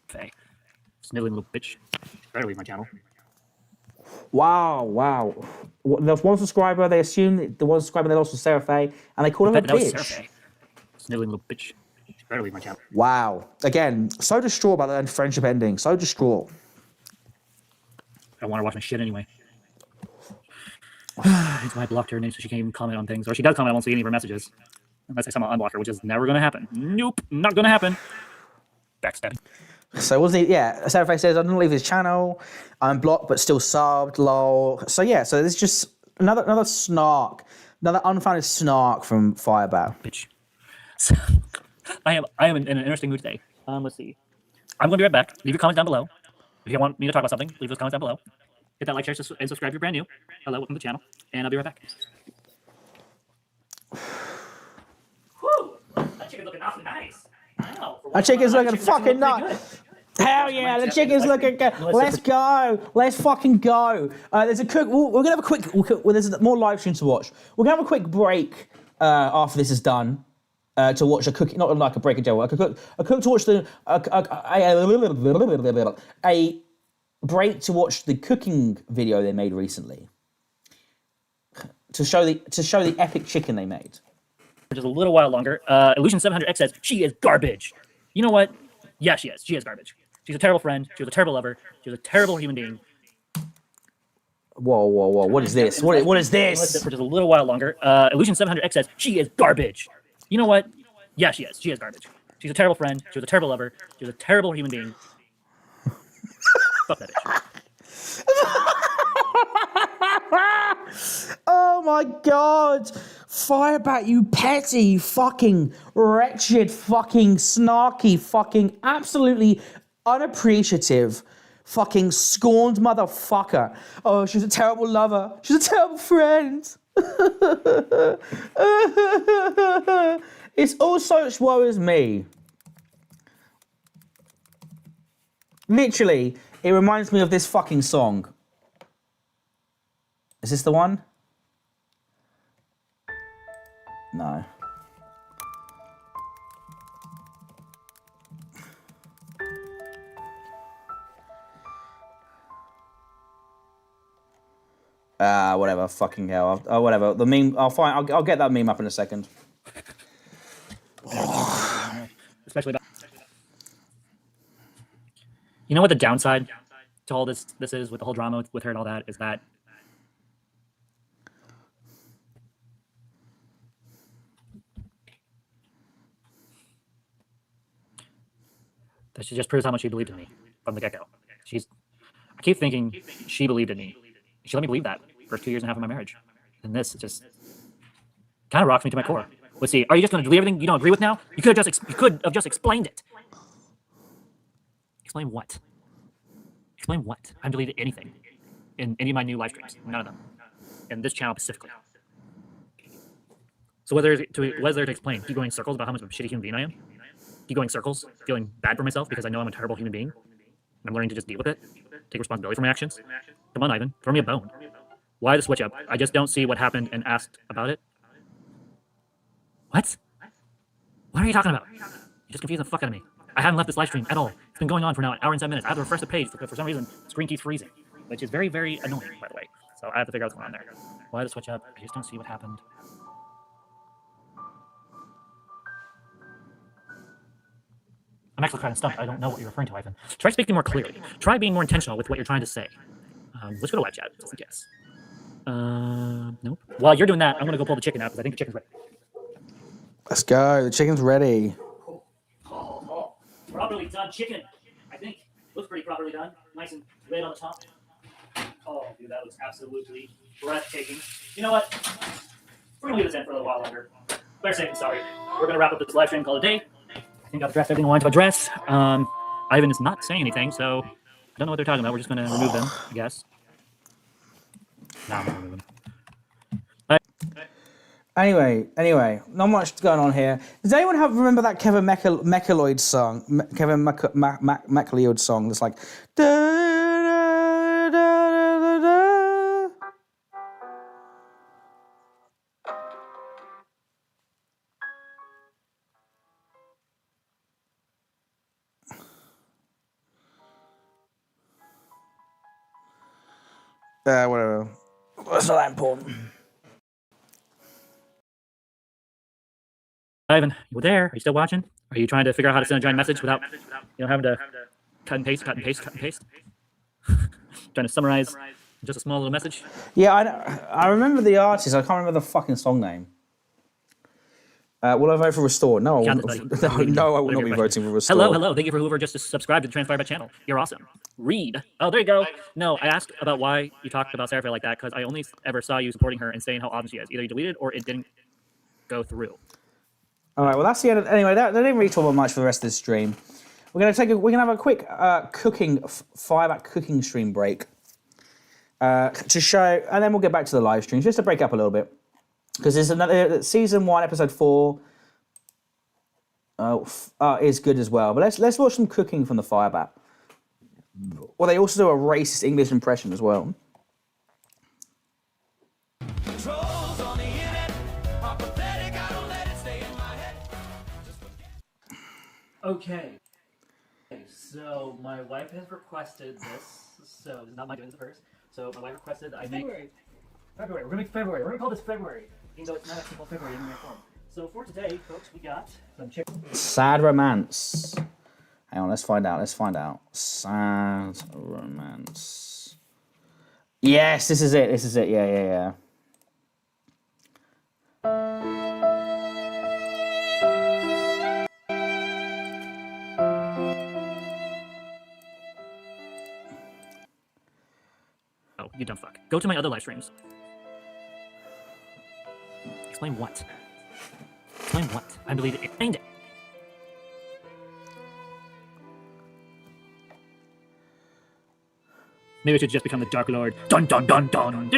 Okay. Sniveling little bitch. Better leave my channel. Wow. There's one subscriber, they assume the one subscriber they lost was Sara Faye, and they called her a bitch. Sniveling little bitch. Better leave my channel. Wow. Again, so distraught about the friendship ending. So distraught. I don't want to watch my shit anyway. That's why I blocked her name so she can't even comment on things. Or she does comment, I won't see any of her messages. Unless I somehow unblock her, which is never going to happen. Nope, not going to happen. Backstabbing. So wasn't he? Yeah, Sara Faye says, I didn't leave his channel. I'm blocked, but still subbed, lol. So yeah, so there's just another snark. Another unfounded snark from Firebat. Bitch. So, I am in an interesting mood today. Let's see. I'm going to be right back. Leave your comments down below. If you want me to talk about something, leave those comments down below. Hit that like, share, and subscribe if you're brand new. Hello, welcome to the channel. And I'll be right back. Whew! That chicken's looking awfully nice. Wow, that chicken's looking fucking nice. Hell yeah, the chicken's looking good. Let's go. Let's fucking go. There's a quick. We're gonna have a quick. There's more live streams to watch. We're gonna have a quick break after this is done to watch a cook. Not like a break a day. Like a cook to watch break to watch the cooking video they made recently. To show the epic chicken they made. For just a little while longer. Illusion 700X says she is garbage. You know what? Yeah, she is. She is garbage. She's a terrible friend. She was a terrible lover. She was a terrible human being. Whoa! What is this? What is this? For just a little while longer. Illusion 700X says she is garbage. You know what? Yeah, she is. She is garbage. She's a terrible friend. She was a terrible lover. She was a terrible human being. Fuck that bitch. Oh my god! Firebat, you petty, fucking wretched, fucking snarky, fucking absolutely unappreciative, fucking scorned motherfucker. Oh, she's a terrible lover. She's a terrible friend. It's all such woe as me. Literally, it reminds me of this fucking song. Is this the one? No. Whatever. Fucking hell. Whatever. The meme. I'll find. I'll get that meme up in a second. Especially about. You know what the downside to all this is with the whole drama with her and all that is that she just proves how much she believed in me from the get-go. I keep thinking she believed in me. She let me believe that for 2 years and a half of my marriage. And this just kind of rocks me to my core. Let's see. Are you just going to believe everything you don't agree with now? You could have just explained it. Explain what? Explain what? I haven't deleted anything in any of my new live streams. None of them. And this channel specifically. So what is there to explain? Keep going in circles about how much of a shitty human being I am? Keep going in circles, feeling bad for myself because I know I'm a terrible human being. And I'm learning to just deal with it. Take responsibility for my actions. Come on, Ivan. Throw me a bone. Why the switch up? I just don't see what happened and asked about it. What? What are you talking about? You just confused the fuck out of me. I haven't left this live stream at all. It's been going on for now an hour and 7 minutes. I have to refresh the page for some reason. Screen keeps freezing, which is very, very annoying, by the way. So I have to figure out what's going on there. Why the switch up? I just don't see what happened. I'm actually kind of stumped. I don't know what you're referring to, Ivan. Try speaking more clearly. Try being more intentional with what you're trying to say. Let's go to live chat, just in case. Nope. While you're doing that, I'm going to go pull the chicken out because I think the chicken's ready. Let's go. The chicken's ready. Properly done chicken, I think. Looks pretty properly done. Nice and red on the top. Oh, dude, that looks absolutely breathtaking. You know what? We're going to leave this in for a little while longer. Better safe than sorry. We're going to wrap up this live stream and call it a day. I think I've addressed everything I wanted to address. Ivan is not saying anything, so I don't know what they're talking about. We're just going to remove them, I guess. No, I'm not removing them. Anyway, not much going on here. Does anyone remember that Kevin McLeod song? Kevin McLeod song that's like. Da, da, da, da, da. Whatever. It's not that important. Ivan, you there? Are you still watching? Are you trying to figure out how to send a giant message without, having to cut and paste? Trying to summarize just a small little message? Yeah, I remember the artist. I can't remember the fucking song name. Will I vote for Restore? No, I will not be voting for Restore. Hello. Thank you for whoever just subscribed to the Firebat channel. You're awesome. Read. Oh, there you go. No, I asked about why you talked about Sara like that because I only ever saw you supporting her and saying how awesome she is. Either you deleted or it didn't go through. All right. Well, that's the end. Anyway, they didn't really talk about much for the rest of the stream. We're gonna have a quick Firebat cooking stream break to show, and then we'll get back to the live stream just to break up a little bit. Because there's another season 1, episode 4 is good as well. But let's watch some cooking from the Firebat. Well, they also do a racist English impression as well. Okay. So my wife has requested this. So this is not my doing, it's hers. So my wife requested that I make February. We're gonna make February. We're gonna call this February, even though it's not a simple February in my form. So for today, folks, we got some chicken. Sad romance. Hang on, let's find out. Sad romance. Yes, this is it. Yeah. Oh, you dumb fuck. Go to my other live streams. Explain what? Explain what? I believe it. Explained it. Maybe I should just become the Dark Lord. Dun dun dun dun.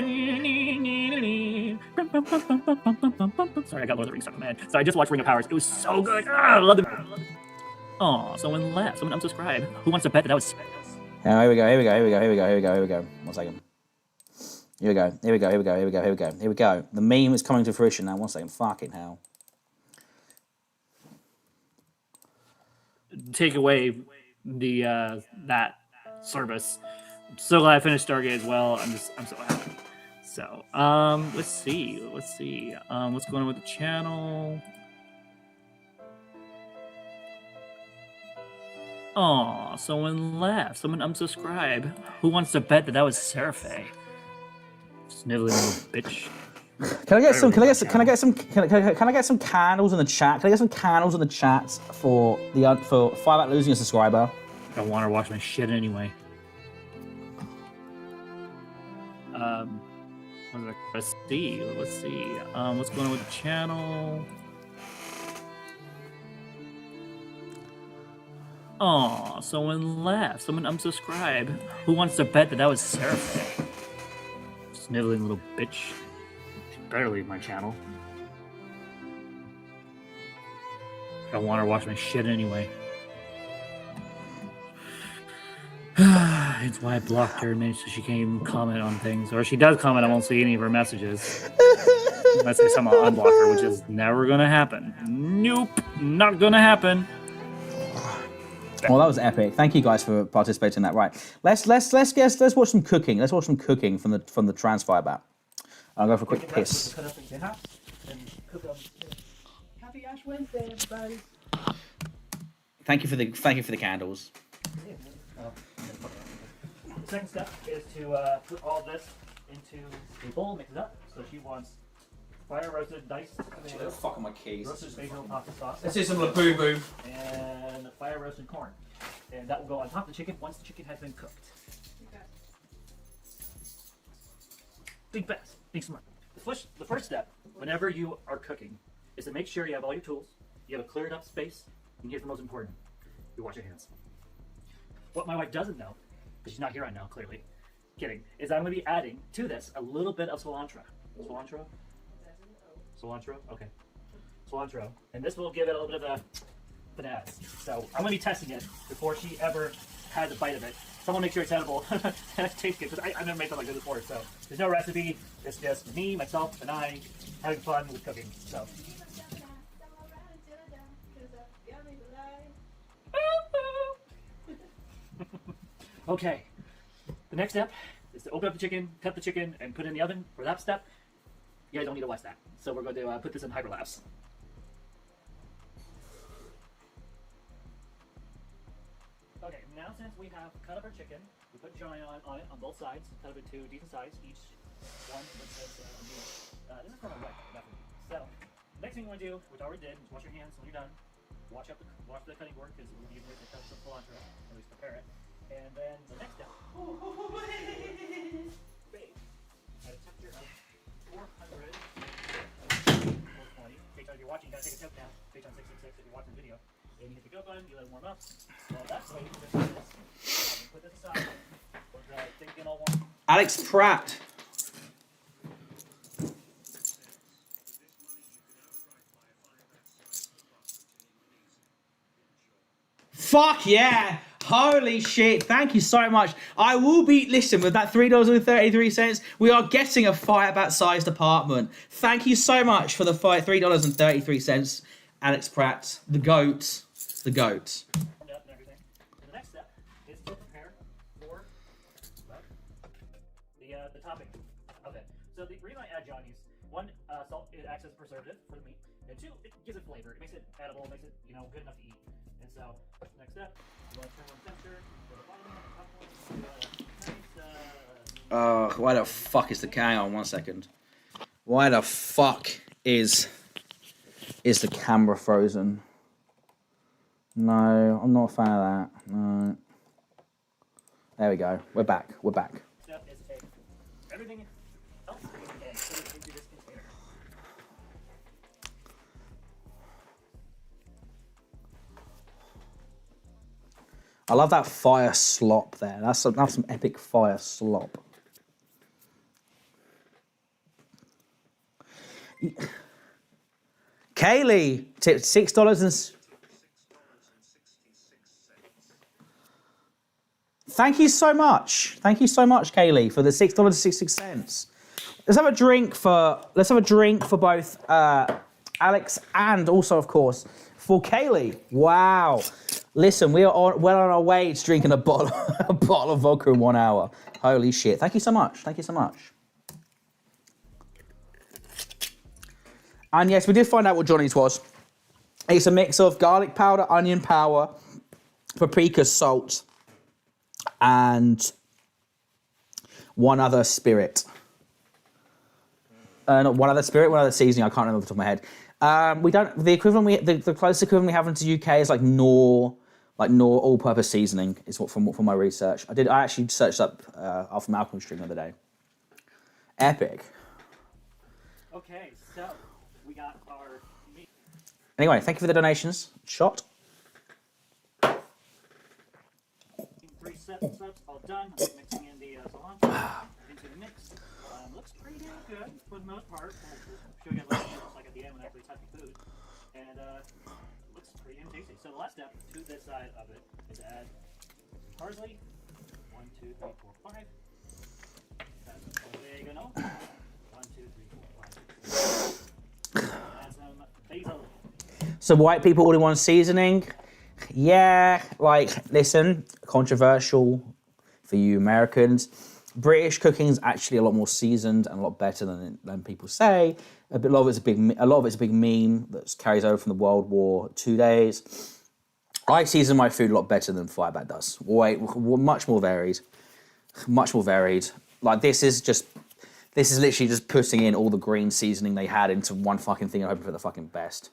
Sorry, I got Lord of the Rings stuck in my head. So I just watched Ring of Powers. It was so good. I love it. Oh, someone left. Someone unsubscribed. Who wants to bet that was? Here we go. 1 second. Here we go. The meme is coming to fruition now. 1 second. Fucking hell. Take away the that service. I'm so glad I finished Stargate as well. I'm so happy. So let's see. What's going on with the channel? Oh, someone left. Someone unsubscribed. Who wants to bet that was Seraphe? Sniveling little bitch. Can I get some candles in the chat? Can I get some candles in the chat for Firebat losing a subscriber? I want her to watch my shit anyway. Let's see. What's going on with the channel? Oh, someone left. Someone unsubscribed. Who wants to bet that was Seraphe? Sniveling little bitch. She better leave my channel. I want her to watch my shit anyway. It's why I blocked her, man, so she can't even comment on things. Or if she does comment, I won't see any of her messages. Unless they somehow unblock her, which is never gonna happen. Nope, not gonna happen. Well, that was epic. Thank you guys for participating in that. Right, let's watch some cooking. Let's watch some cooking from the trans Firebat. I'll go for a quick piss. Happy Ash Wednesday, everybody. Thank you for the candles. The second step is to put all this into a bowl, mix it up. So she wants fire roasted diced tomatoes, Fucking my keys. roasted basil pasta sauce, Let's do some Labubu. and fire roasted corn. And that will go on top of the chicken once the chicken has been cooked. Think fast, think smart. The first step, whenever you are cooking, is to make sure you have all your tools, you have a cleared up space, and here's the most important, you wash your hands. What my wife doesn't know, because she's not here right now, clearly, kidding, is I'm going to be adding to this a little bit of cilantro. Cilantro? Okay. Cilantro. And this will give it a little bit of a finesse. So I'm going to be testing it before she ever has a bite of it. Someone make sure it's edible and it tastes good, because I've never made something like this before. So there's no recipe. It's just me, myself, and I having fun with cooking. So. Okay, the next step is to open up the chicken, cut the chicken, and put it in the oven. For that step, you guys don't need to watch that. So we're going to put this in hyperlapse. Okay, now since we have cut up our chicken, we put Johnny on it on both sides, cut up into decent size, each one that says this is for my wife, definitely. So, next thing you want to do, which I already did, is wash your hands when you're done. Wash the cutting board, because we'll use it to cut some cilantro, or at least prepare it. And then the next step, bake at a temperature of 400, 420. Patreon, if you're watching, you gotta take a toke now. Patreon 666 if you're watching the video. Then you hit the go button, you let it warm up. Well, that's the way you put this aside. Put the thing in all warm. Alex Pratt. Fuck yeah! Holy shit, thank you so much. I will be, listen, with that $3.33, we are getting a Firebat-sized apartment. Thank you so much for the $3.33, Alex Pratt, the GOAT. The GOAT. And everything. And the next step is to prepare for the topping of it. So the reason I add Johnny's, one, salt, it acts as a preservative for the meat, and two, it gives it flavor. It makes it edible, makes it, you know, good enough to eat. And so, next step, you want to turn on temperature, go to the bottom, top one, nice, Why the fuck is the hang on 1 second? Why the fuck is the camera frozen? No, I'm not a fan of that. No. There we go. We're back. We're back. step is take everything else and put it into this container. I love that fire slop there. That's some epic fire slop. Kaylee tipped $6 and. Thank you so much. Thank you so much, Kaylee, for the $6.66. Let's have a drink for both Alex and also, of course, for Kaylee. Wow. Listen, we are well on our way to drinking a bottle of vodka in 1 hour. Holy shit. Thank you so much. Thank you so much. And yes, we did find out what Johnny's was. It's a mix of garlic powder, onion powder, paprika, salt, and one other spirit. Not one other spirit, one other seasoning. I can't remember off the top of my head. The closest equivalent we have into UK is like Knorr all-purpose seasoning. Is what from my research. I actually searched up after Malcolm's stream the other day. Epic. Okay, so we got our meat. Anyway, thank you for the donations. Shot. 3 steps all done. I'm mixing in the cilantro into the mix. Looks pretty damn good for the most part. I'll show you guys what it looks like at the end when I actually touch the food. And looks pretty damn tasty. So the last step to this side of it is add parsley. 1, 2, 3, 4, 5. Add some oregano. 1, 2, 3, 4, 5. Add some basil. So white people all in one seasoning. Yeah, like, listen, controversial for you Americans. British cooking's actually a lot more seasoned and a lot better than people say. A lot of it's a big meme that carries over from the World War II days. I season my food a lot better than Firebat does. Much more varied. Much more varied. Like, this is literally just putting in all the green seasoning they had into one fucking thing and hoping for the fucking best.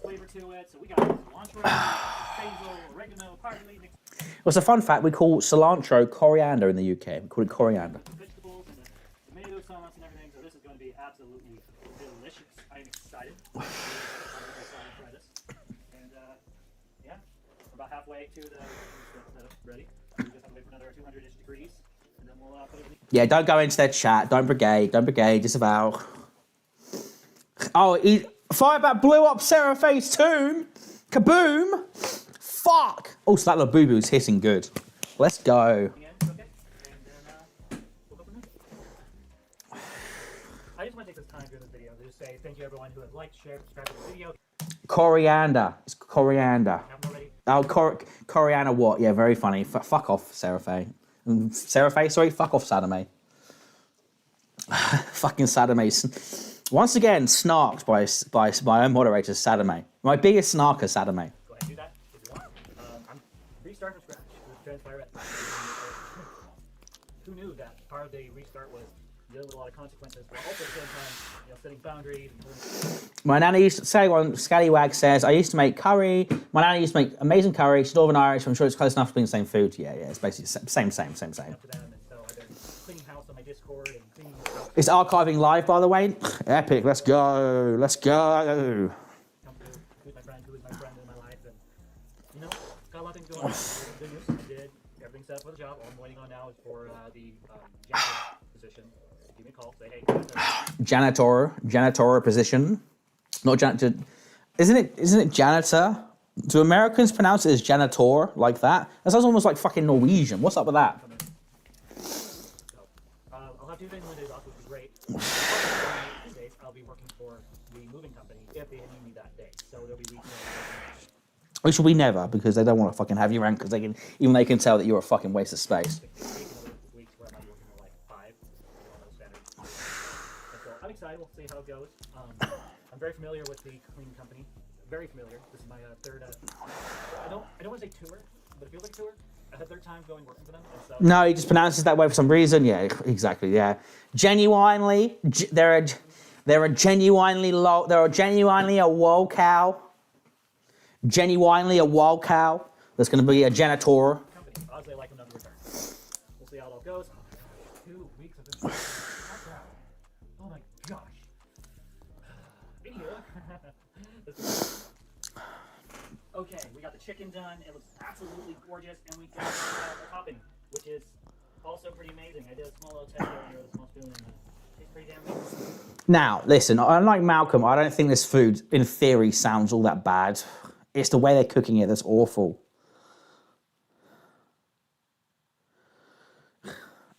Flavor to it. So we got cilantro, basil, oregano, parsley. Well, it's a fun fact. We call cilantro coriander in the UK. We call it coriander. Vegetables and the tomato sauce and everything. So this is going to be absolutely delicious. I'm excited. I'm try this. And yeah, we're about halfway to the setup ready. We just have to wait for another 200-ish degrees, and then we'll put it in. Yeah, don't go into their chat. Don't brigade. Disavow. Oh, Firebat blew up Sara Faye's tomb. Kaboom! Fuck! Also, that Labubu's hitting good. Let's go. I just want to take this time during this video to just say thank you everyone who has liked, shared, subscribed to the video. Coriander. It's coriander. Have already. Oh, coriander what? Yeah, very funny. Fuck off, Sara Faye. Sara Faye, sorry? Fuck off, Sadame. Fucking Sadame. Once again, snarked by my own moderator, Sadame. My biggest snarker, Sadame. Go ahead and do that if you want. I'm restarting from scratch with Firebat. Who knew that part of the restart was dealing with a lot of consequences, but also at the same time, setting boundaries. My nana used to say, when Scallywag says, I used to make curry. My nana used to make amazing curry. She's Northern Irish. I'm sure it's close enough to being the same food. Yeah, it's basically same. It's archiving live, by the way. Epic. Let's go. Who's my friend in my life, and got a lot of things going on. Good news. I did everything set up for the job. All I'm waiting on now is for the janitor position. Give me a call. Say, hey. Janitor position. Not janitor. Isn't it janitor? Do Americans pronounce it as janitor like that? That sounds almost like fucking Norwegian. What's up with that? I'll have 2 days and 1 days off, which is great. 2 days, I'll be working for the moving company if they need me that day. So there'll be weeks. Which will be never, because they don't want to fucking have you around, because they can tell that you're a fucking waste of space. inside. We'll see how it goes. I'm very familiar with the cleaning company. Very familiar. This is my third. I don't want to say tour, but it feels like a tour. I had third time going working for them. And so No, he just pronounces that way for some reason. Yeah, exactly. Yeah, genuinely, they're a genuinely a wild cow. Genuinely a wild cow. That's going to be a janitor. company. Obviously, I like them to return. We'll see how it all goes. 2 weeks of this. Oh my gosh. Video. Okay, we got the chicken done. It looks absolutely gorgeous, and we got the topping, which is also pretty amazing. I did a small little test earlier with a small spoon, and it tastes pretty damn good. Now, listen, unlike Malcolm, I don't think this food, in theory, sounds all that bad. It's the way they're cooking it that's awful.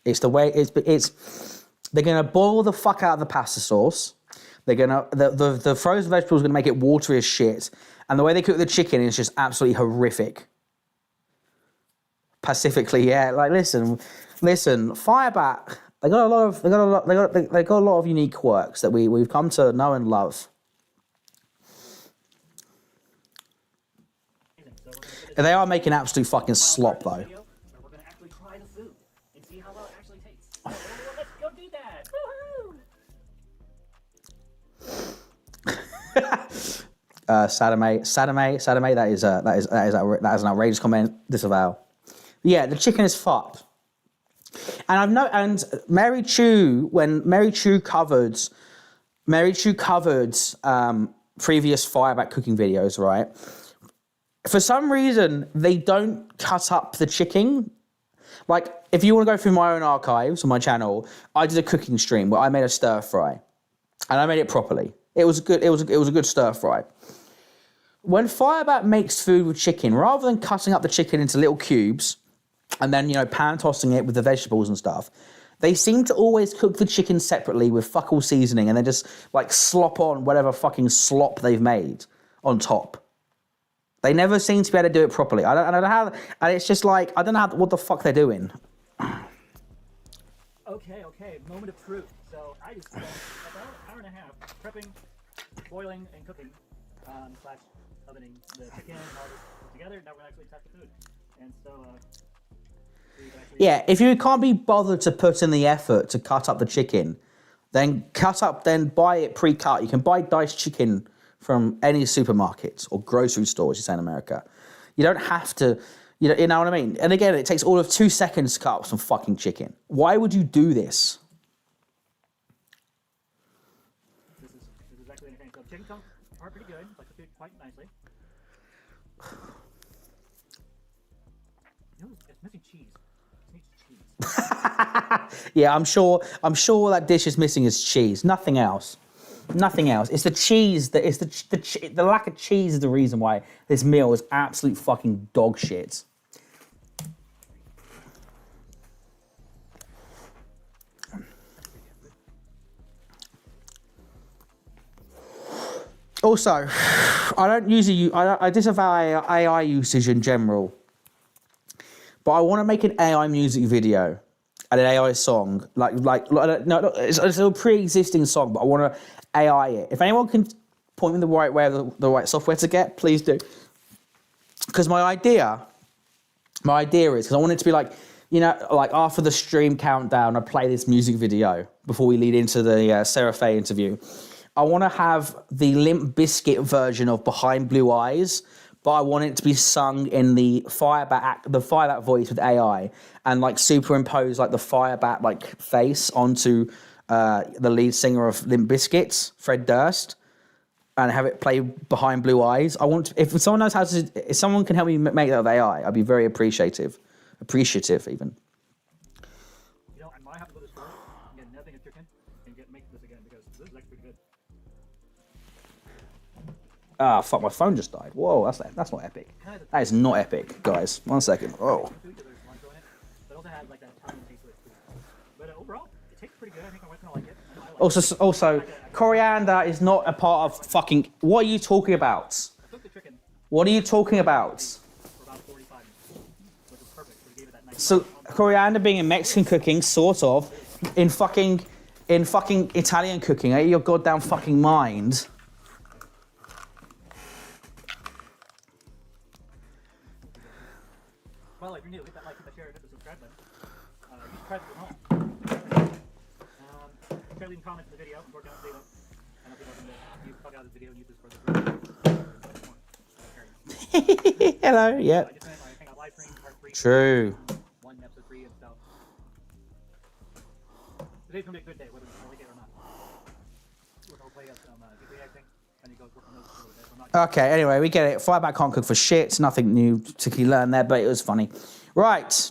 It's the way it's. They're gonna boil the fuck out of the pasta sauce. They're gonna the frozen vegetables are gonna make it watery as shit, and the way they cook the chicken is just absolutely horrific. Pacifically, yeah. Like, listen, Firebat. They got a lot of unique quirks that we've come to know and love. And they are making absolute fucking slop though. We're gonna actually try the food and see how well it actually tastes. So, let's go do that. Woohoo! Sadame, that is an outrageous comment. Disavow. Yeah, the chicken is fucked. And Mary Chu, when Mary Chu covered previous Firebat cooking videos, right? For some reason, they don't cut up the chicken. Like, if you want to go through my own archives on my channel, I did a cooking stream where I made a stir fry, and I made it properly. It was good. It was a good stir fry. When Firebat makes food with chicken, rather than cutting up the chicken into little cubes and then pan tossing it with the vegetables and stuff, they seem to always cook the chicken separately with fuck all seasoning and then just like slop on whatever fucking slop they've made on top. They never seem to be able to do it properly. I don't know how, and it's just like, I don't know what the fuck they're doing. Okay, moment of truth. So I just spent about an hour and a half prepping, boiling, and cooking, slash ovening the chicken and all this together. Now we're actually test the food. And so, yeah, if you can't be bothered to put in the effort to cut up the chicken, then buy it pre-cut. You can buy diced chicken from any supermarkets or grocery stores, you say in America. You don't have to, you know what I mean? And again, it takes all of 2 seconds to cut up some fucking chicken. Why would you do this? This is exactly the thing. So chicken chunks are pretty good, like cooked quite nicely. It's missing cheese. It needs cheese. Yeah, I'm sure that dish is missing is cheese. Nothing else. It's the cheese that the lack of cheese is the reason why this meal is absolute fucking dog shit. Also, I disavow AI usage in general, but I want to make an AI music video and an AI song, it's a pre-existing song, but I want to AI it. If anyone can point me the right way, the right software to get, please do. Because my idea is, because I want it to be like, like after the stream countdown, I play this music video before we lead into the Sarah Faye interview. I want to have the Limp Bizkit version of Behind Blue Eyes, but I want it to be sung in the Firebat voice with AI, and like superimpose like the Firebat like face onto the lead singer of Limp Bizkit, Fred Durst, and have it play Behind Blue Eyes. If someone knows if someone can help me make that with AI, I'd be very appreciative even. I might have to go to the store and get nothing of chicken and make this again because this is actually pretty good. Ah, fuck, my phone just died. Whoa, that's not epic. That is not epic, guys. 1 second. Oh. But also has like that Italian taste to it too. But overall, it tastes pretty good. I think my wife's gonna like it. I like it. Also, coriander is not a part of fucking. What are you talking about? I cooked the chicken What are you talking about? for about 45 minutes, which is perfect. So we gave it that nice. So coriander being in Mexican cooking, sort of, in in fucking Italian cooking. Out of your goddamn fucking mind. Well, if you're new, hit that like, hit that share, hit the subscribe button. You should try this at home. Try leaving comments in the video. Work out the data. I know people can use plug out this video and use this for the Hello, yeah. I just meant like hang out live stream, part 3. True. 1 episode 3 and stuff. Today's gonna be a good day, whether you like it or not. We're gonna play some get reacting, and you go work on those a little bit. I'm not Okay, anyway, we get it. Firebat can't cook for shit. Nothing new particularly learned there, but it was funny. Right.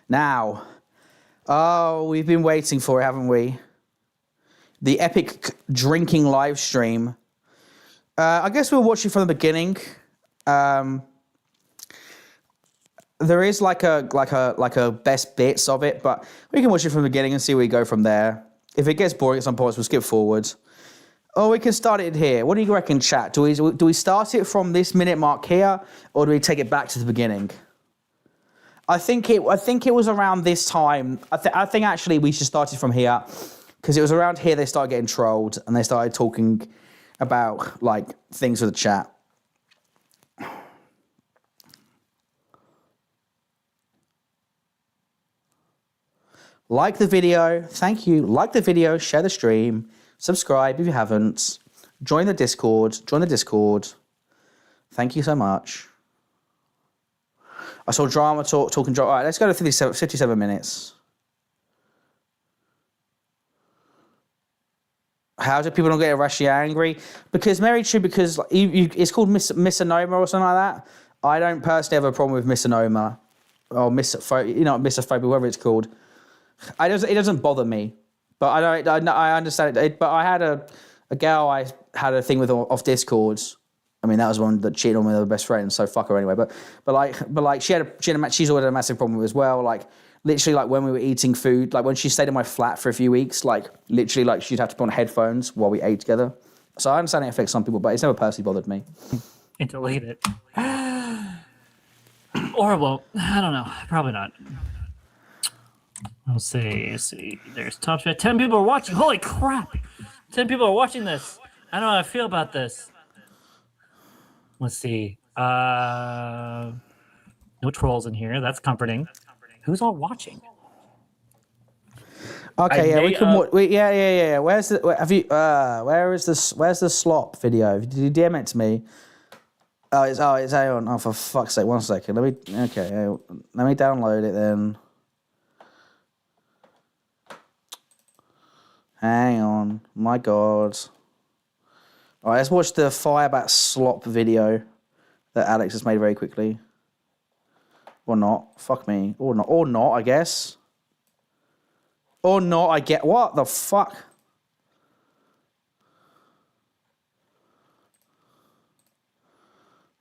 Now. Oh, we've been waiting for it, haven't we? The epic drinking live stream. I guess we'll watch it from the beginning. There is like a best bits of it, but we can watch it from the beginning and see where we go from there. If it gets boring at some points, we'll skip forward. Or we can start it here. What do you reckon, chat? Do we start it from this minute mark here, or do we take it back to the beginning? I think it was around this time. I think actually we should start it from here, because it was around here they started getting trolled and they started talking about like things with the chat. Like the video, thank you. Like the video, share the stream, subscribe if you haven't. Join the Discord. Thank you so much. I saw drama talking drama. All right, let's go to 57 minutes. How do people not get irrationally angry? Because it's called misonoma or something like that. I don't personally have a problem with misonoma or misophobia, whatever it's called. It doesn't bother me, but I understand it. But I had a girl I had a thing with off Discord. I mean, that was one that cheated on me with her best friend, so fuck her anyway. But she's always had a massive problem with it as well. Like literally, like when we were eating food, like when she stayed in my flat for a few weeks, like literally, like she'd have to put on headphones while we ate together. So I understand it affects some people, but it's never personally bothered me. and delete it. Horrible. I don't know. Probably not. Let's see. There's top chat. 10 people are watching. Holy crap! 10 people are watching this. I don't know how I feel about this. Let's see. No trolls in here. That's comforting. Who's all watching? Okay, we can watch. Yeah. Where's the? Where's the Slop video? Did you DM it to me? It's on. Oh, for fuck's sake! 1 second. Let me download it then. Hang on. My God. All right, let's watch the Firebat Slop video that Alex has made very quickly. Or not. Fuck me. Or not, I guess. Or not, I get. What the fuck?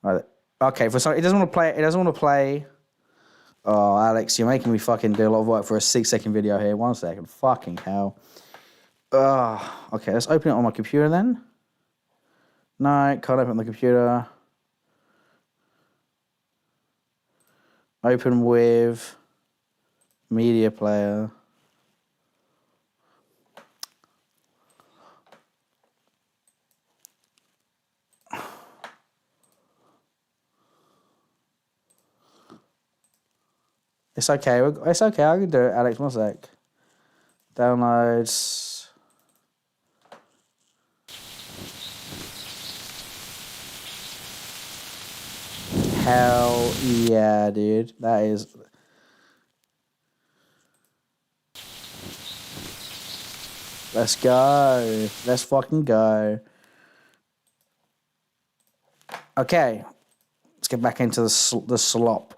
Right. Okay, for some, it doesn't want to play. It doesn't want to play. Oh, Alex, you're making me fucking do a lot of work for a 6-second video here. 1 second. Fucking hell. Okay, let's open it on my computer then. No, can't open the computer. Open with media player. It's okay. It's okay. I can do it, Alex. 1 sec. Downloads. Hell yeah, dude. That is. Let's go. Let's fucking go. Okay. Let's get back into the slop.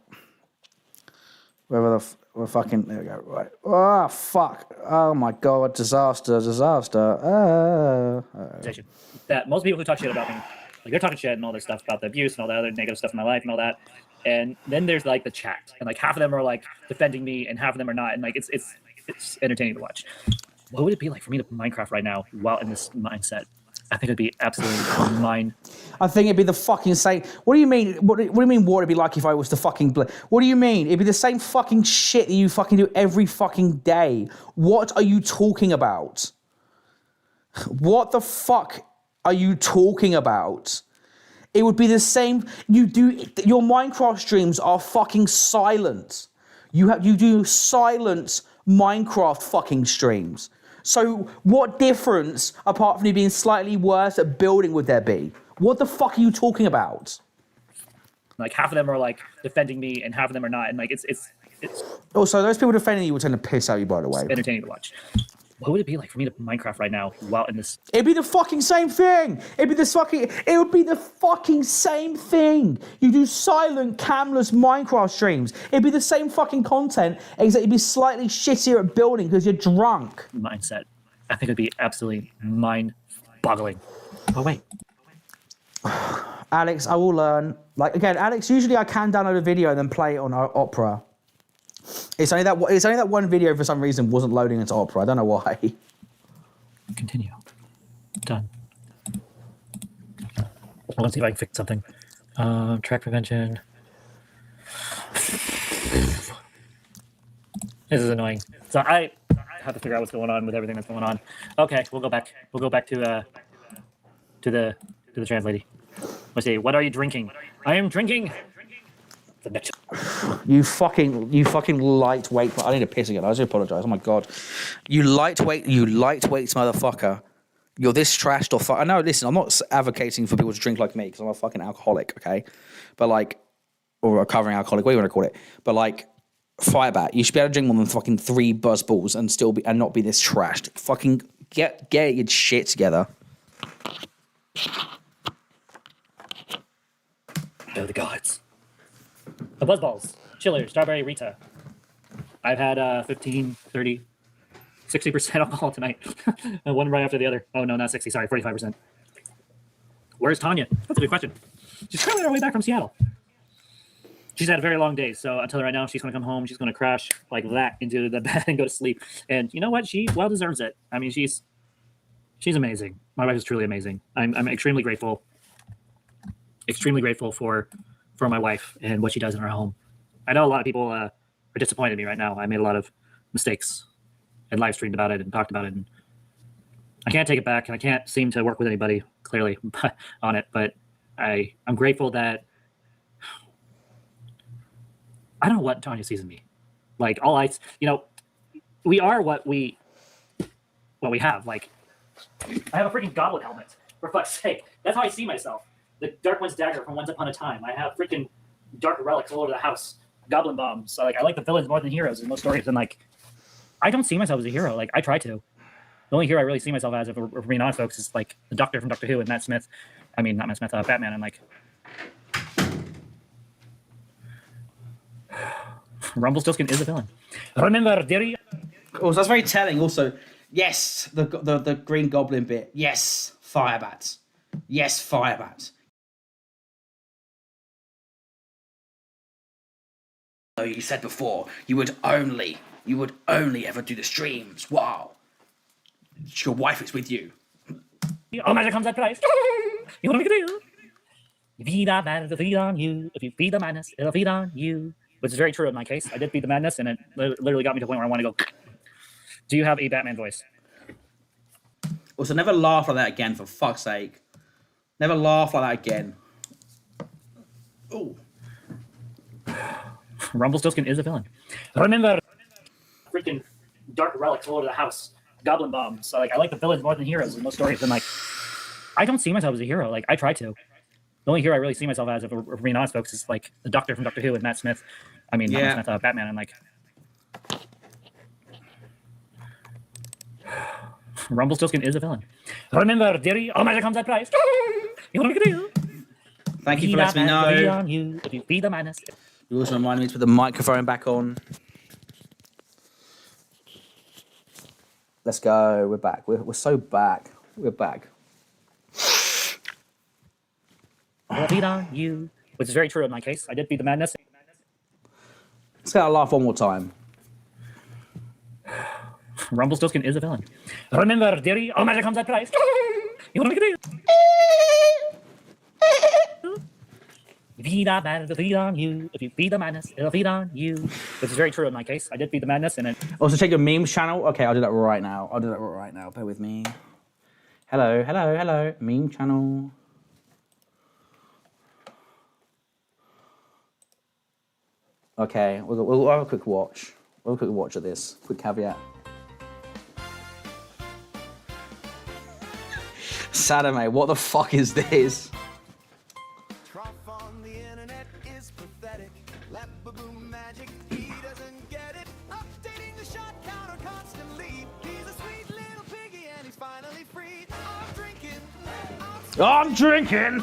Wherever we're fucking. There we go. Right. Oh, fuck. Oh my God. Disaster. That most people who talk shit about me, like they're talking shit and all this stuff about the abuse and all that other negative stuff in my life and all that. And then there's like the chat, and like half of them are like defending me, and half of them are not. And like it's entertaining to watch. What would it be like for me to play Minecraft right now while in this mindset? I think it'd be absolutely mine. I think it'd be the fucking same. What do you mean? What do you mean? What would it be like if I was to fucking? What do you mean? It'd be the same fucking shit that you fucking do every fucking day. What are you talking about? What the fuck are you talking about? It would be the same. You do your Minecraft streams are fucking silent. You do silent Minecraft fucking streams. So what difference, apart from you being slightly worse at building, would there be? What the fuck are you talking about? Like half of them are like defending me, and half of them are not, and like it's Also, those people defending you will tend to piss out you, by the way. entertaining to watch. What would it be like for me to Minecraft right now while in this? It'd be the fucking same thing. It would be the fucking same thing. You do silent, camless Minecraft streams. It'd be the same fucking content, except you'd be slightly shittier at building because you're drunk. Mindset. I think it'd be absolutely mind-boggling. Oh wait. Alex, I will learn. Like again, Alex. Usually I can download a video and then play it on Opera. It's only that one video for some reason wasn't loading into Opera. I don't know why. Continue. Done. Well, let's see if I can fix something. Track prevention. This is annoying. So I have to figure out what's going on with everything that's going on. Okay, we'll go back. We'll go back to the trans lady. Let's see. What are you drinking? I am drinking. The next. You fucking lightweight. I need to piss again. I do apologize. Oh my god. You lightweight motherfucker. You're this trashed or I know. Listen, I'm not advocating for people to drink like me because I'm a fucking alcoholic. Okay, but like, or a recovering alcoholic. What do you want to call it? But like, Firebat. You should be able to drink more than fucking 3 buzz balls and not be this trashed. Fucking get your shit together. Oh, the gods. The Buzzballs, Chiller, Strawberry Rita. I've had 15, 30, 60% alcohol tonight. One right after the other. Oh, no, not 60. Sorry, 45%. Where's Tanya? That's a good question. She's currently on her way back from Seattle. She's had a very long day, so I'll tell her right now she's going to come home. She's going to crash like that into the bed and go to sleep. And you know what? She well deserves it. I mean, she's amazing. My wife is truly amazing. I'm extremely grateful. Extremely grateful for my wife and what she does in our home. I know a lot of people are disappointed in me right now. I made a lot of mistakes and live streamed about it and talked about it. And I can't take it back, and I can't seem to work with anybody clearly on it. But I'm grateful that I don't know what Tanya sees in me. Like we are what we have. Like I have a freaking goblet helmet, for fuck's sake. That's how I see myself. The Dark One's dagger from Once Upon a Time. I have freaking dark relics all over the house. Goblin bombs. So like I like the villains more than heroes in most stories. And like I don't see myself as a hero. Like I try to. The only hero I really see myself as, if we're being honest, folks, is like the Doctor from Doctor Who and Matt Smith. I mean, not Matt Smith, Batman. And like Rumpelstiltskin is a villain. Remember, dearie. Also, that's very telling. Also, yes, the Green Goblin bit. Yes, Firebat. Yes, Firebat. You said before you would only ever do the streams. Wow. Your wife is with you. Oh, magic comes at price. You want to make a deal? You feed that madness, it'll feed on you. If you feed the madness, it'll feed on you. Which is very true in my case. I did feed the madness, and it literally got me to the point where I want to go. Do you have a Batman voice? Also, never laugh like that again, for fuck's sake. Never laugh like that again. Ooh. Rumpelstiltskin is a villain. Remember, freaking dark relics all over the house. Goblin bombs. So like I like the villains more than heroes in most stories. And like I don't see myself as a hero. Like I try to. The only hero I really see myself as, if we're being honest, folks, is like the Doctor from Doctor Who and Matt Smith. I mean, not Matt Smith, Batman. And like Rumpelstiltskin is a villain. Remember, dearie, all magic comes at price. You want to make a deal? Thank you for letting me know. On you. If you feed the madness. You also reminded me to put the microphone back on. Let's go. We're back. We're so back. We're back. Feed on you. Which is very true in my case. I did feed the madness. Let's get a laugh one more time. Rumpelstiltskin is a villain. Remember, dearie, all magic comes at price. You want to make a deal? Feed that madness, it'll feed on you. If you feed the madness, it'll feed on you. Which is very true in my case. I did feed the madness, and it. Also, check your memes channel. Okay, I'll do that right now. Bear with me. Hello, hello, hello. Meme channel. Okay, we'll have a quick watch. We'll have a quick watch of this. Quick caveat. Sara, mate, what the fuck is this? Trough on the internet is pathetic. Labubu magic, he doesn't get it. Updating the shot counter constantly. He's a sweet little piggy and he's finally free. I'm drinking. I'm drinking.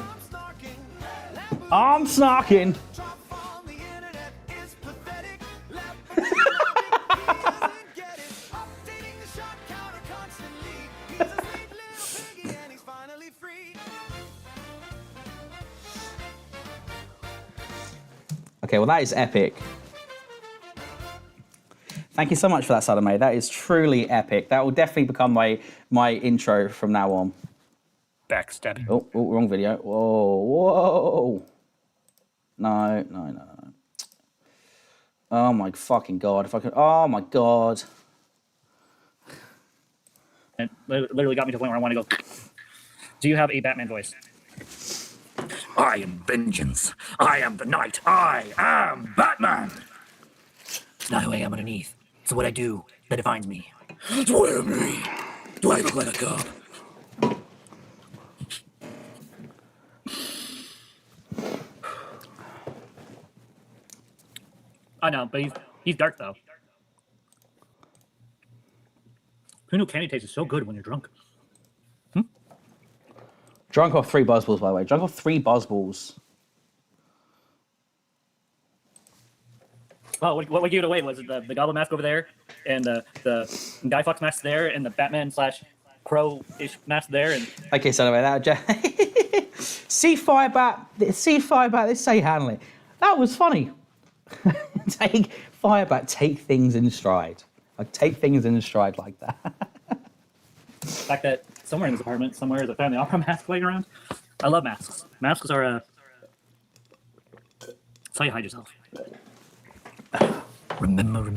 I'm snarking. Trough on the internet is pathetic. Labubu magic, he doesn't get it. Updating the shot counter constantly. He's a sweet little piggy and he's finally free. Okay, well that is epic. Thank you so much for that, Sara, mate. That is truly epic. That will definitely become my intro from now on. Backstabbing. Oh, wrong video. Whoa, whoa. No. Oh my fucking god. If I could. Oh my god. It literally got me to the point where I want to go. Do you have a Batman voice? I am vengeance. I am the night. I am Batman. It's not who I am underneath. It's what I do that defines me. What am I? Do I look like a cop? I know, but he's dark though. Who knew candy tastes so good when you're drunk? Drunk off 3 buzzballs, by the way. Drunk off 3 buzzballs. Oh, what gave it away? Was it the Goblin mask over there, and the Guy Fawkes mask there, and the Batman / Crow-ish mask there, and Okay, so anyway, that see Firebat, let's say Hanley. That was funny. Take Firebat, take things in stride. Like take things in stride like that. the fact that somewhere in this apartment, somewhere is a family opera mask laying around. I love masks. Masks are it's how you hide yourself. Remember.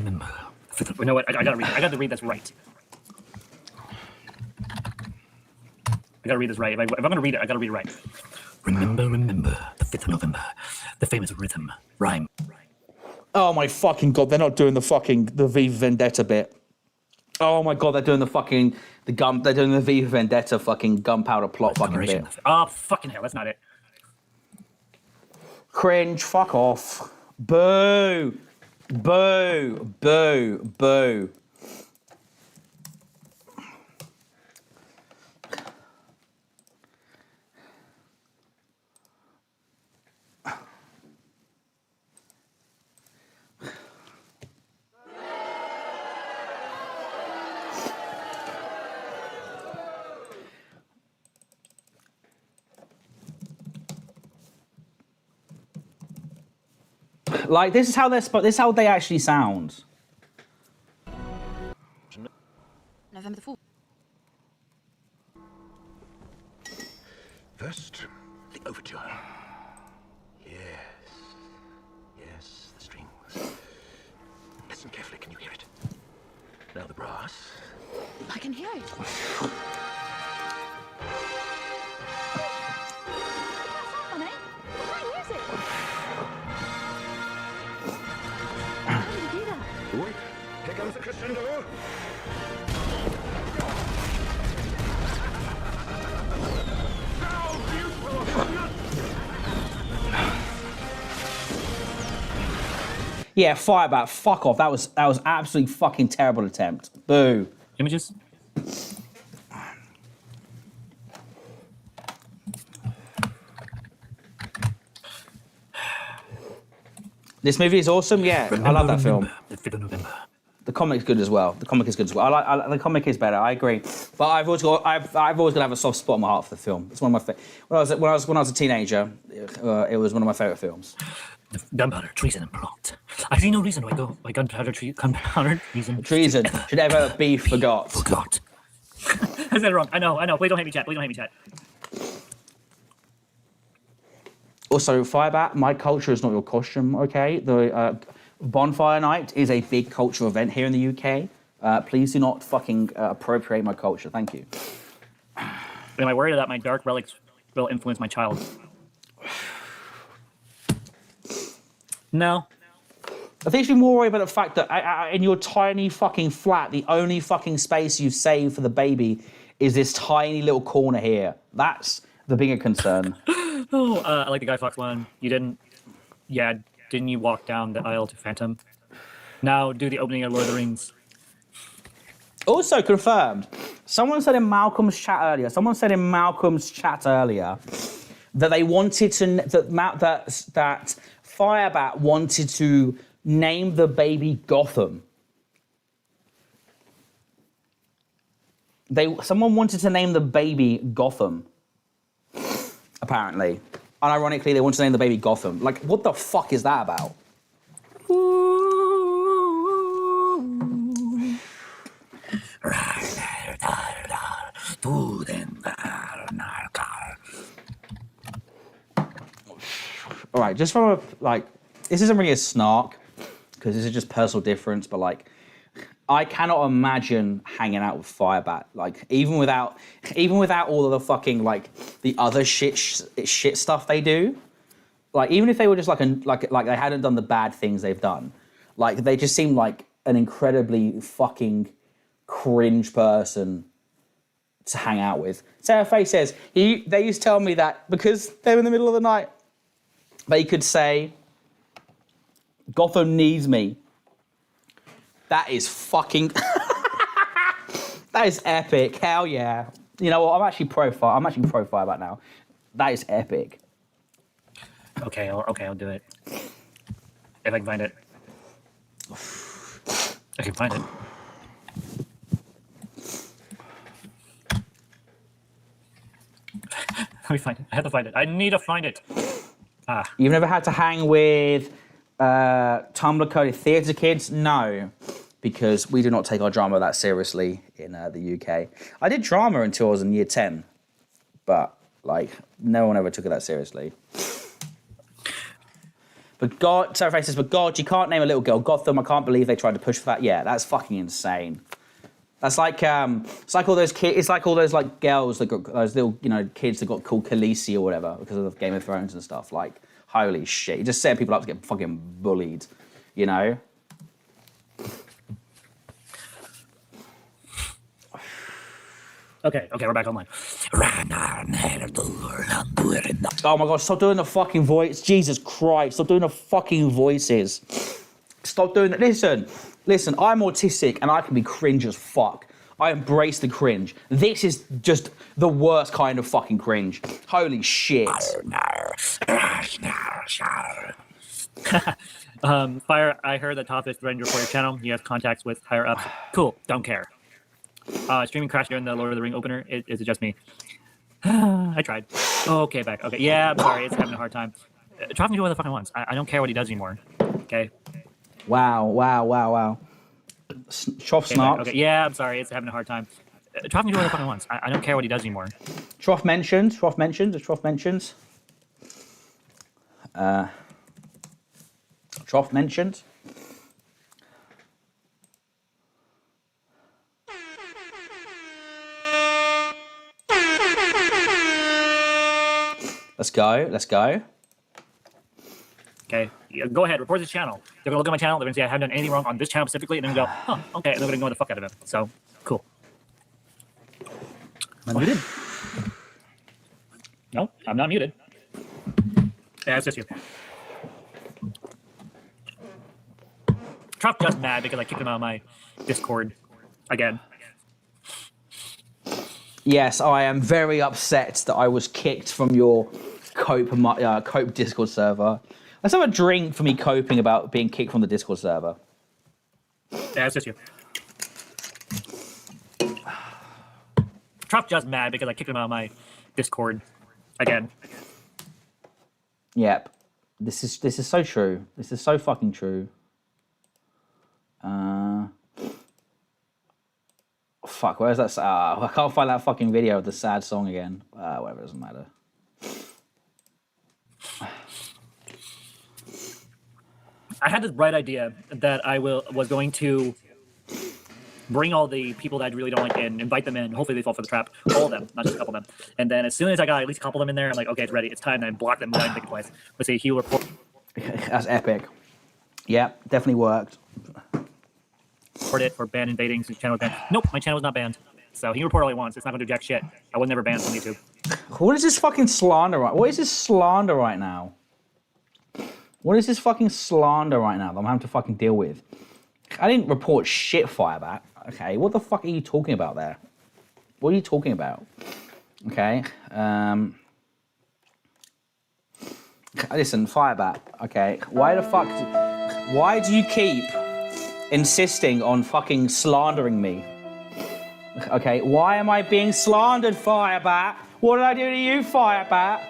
You know what? I gotta read it. I gotta read this right. I gotta read this right. If I'm gonna read it, I gotta read it right. Remember, the 5th of November, the famous rhythm, rhyme. Oh my fucking god, they're not doing the V Vendetta bit. Oh my god, they're doing they're doing the V Vendetta fucking gunpowder plot fucking bit. Oh fucking hell, that's not it. Cringe, fuck off. Boo. Boo. Boo. Boo. Like this is how they actually sound. November the 4th. First, the overture. Yes, the strings. Listen carefully, can you hear it? Now the brass. I can hear it. Wait, here comes the crescendo. Yeah, Firebat, fuck off. That was absolutely fucking terrible attempt. Boo. Images. This movie is awesome. Yeah, I love that film. The 5th of November. The comic's good as well. The comic the comic is better. I agree. But I've always got to have a soft spot in my heart for the film. It's one of my when I was a teenager, it was one of my favorite films. The gunpowder, treason, and plot. I see no reason why gunpowder, treason. Treason should ever be forgot. Forgot. I said it wrong. I know. Please don't hate me, chat. Also, Firebat, my culture is not your costume, okay? The Bonfire Night is a big cultural event here in the UK. Please do not fucking appropriate my culture. Thank you. But am I worried that my dark relics will influence my child? No. I think you should be more worried about the fact that in your tiny fucking flat, the only fucking space you've saved for the baby is this tiny little corner here. That's the bigger concern. Oh, I like the Guy Fawkes one. You didn't. Yeah, didn't you walk down the aisle to Phantom? Now do the opening of Lord of the Rings. Also confirmed. Someone said in Malcolm's chat earlier. That they wanted to that Firebat wanted to name the baby Gotham. Someone wanted to name the baby Gotham. Apparently. Unironically, they wanted to name the baby Gotham. Like, what the fuck is that about? All right, just from this isn't really a snark, because this is just personal difference, but like, I cannot imagine hanging out with Firebat. Like, even without all of the fucking like the other shit stuff they do. Like, even if they were just like they hadn't done the bad things they've done, like they just seem like an incredibly fucking cringe person to hang out with. Sarah Faye says they used to tell me that because they were in the middle of the night, they could say, "Gotham needs me." That is fucking... that is epic. Hell yeah. You know what? I'm actually pro Firebat now. That is epic. Okay, I'll do it. If I can find it. I can find it. Let me find it. I have to find it. I need to find it. You've never had to hang with Tumblr coded theatre kids? No, because we do not take our drama that seriously in the UK. I did drama until I was in year 10, but like no one ever took it that seriously. But God, Sarah Faye says, but God, you can't name a little girl Gotham. I can't believe they tried to push for that. Yeah, that's fucking insane. That's like it's like all those kids. It's like all those like girls that got those little kids that got called Khaleesi or whatever because of Game of Thrones and stuff. Like, holy shit! You just set people up to get fucking bullied, you know. Okay, we're back online. Oh my God! Stop doing the fucking voice. Jesus Christ! Stop doing the fucking voices. Stop doing that. Listen, I'm autistic and I can be cringe as fuck. I embrace the cringe. This is just the worst kind of fucking cringe. Holy shit. Fire, I heard that Top is ready to report your channel. You have contacts with higher ups. Cool, don't care. Streaming crashed during the Lord of the Ring opener. Is it just me? I tried. Okay, back. Okay, yeah, I'm sorry. It's having a hard time. Trough me do what the fucking wants. I don't care what he does anymore. Okay? Wow. Trough snapped. Okay, yeah, I'm sorry. It's having a hard time. Trough me do what the fucking wants. I don't care what he does anymore. Trough mentions. Trough mentioned. Let's go. Okay, yeah, go ahead, report this channel. They're gonna look at my channel, they're gonna say I haven't done anything wrong on this channel specifically, and then go, huh, okay, and they're gonna ignore the fuck out of it. So, cool. I'm muted. No, I'm not muted. Yeah, it's just you. Trough just mad because I kicked him out of my Discord again. Yes, I am very upset that I was kicked from your Cope Discord server. Let's have a drink for me coping about being kicked from the Discord server. Yeah, it's just you. Trough just mad because I kicked him out of my Discord again. Yep. This is so true. This is so fucking true. Fuck, where's that? I can't find that fucking video of the sad song again. Whatever, it doesn't matter. I had this bright idea that I was going to bring all the people that I really don't like in, invite them in. Hopefully they fall for the trap. All of them, not just a couple of them. And then as soon as I got at least a couple of them in there, I'm like, okay, it's ready. It's time. And I block them. I didn't think it twice. Let's see. He'll report. That's epic. Yeah, definitely worked. Report it for ban invading. So channel banned. Nope, my channel was not banned. So he can report all he wants. It's not going to do jack shit. I was never banned from YouTube. What is this fucking slander right? What is this slander right now? What is this fucking slander right now that I'm having to fucking deal with? I didn't report shit, Firebat. Okay, what the fuck are you talking about there? What are you talking about? Okay, listen, Firebat. Okay, why the fuck? Why do you keep insisting on fucking slandering me? Okay, why am I being slandered, Firebat? What did I do to you, Firebat?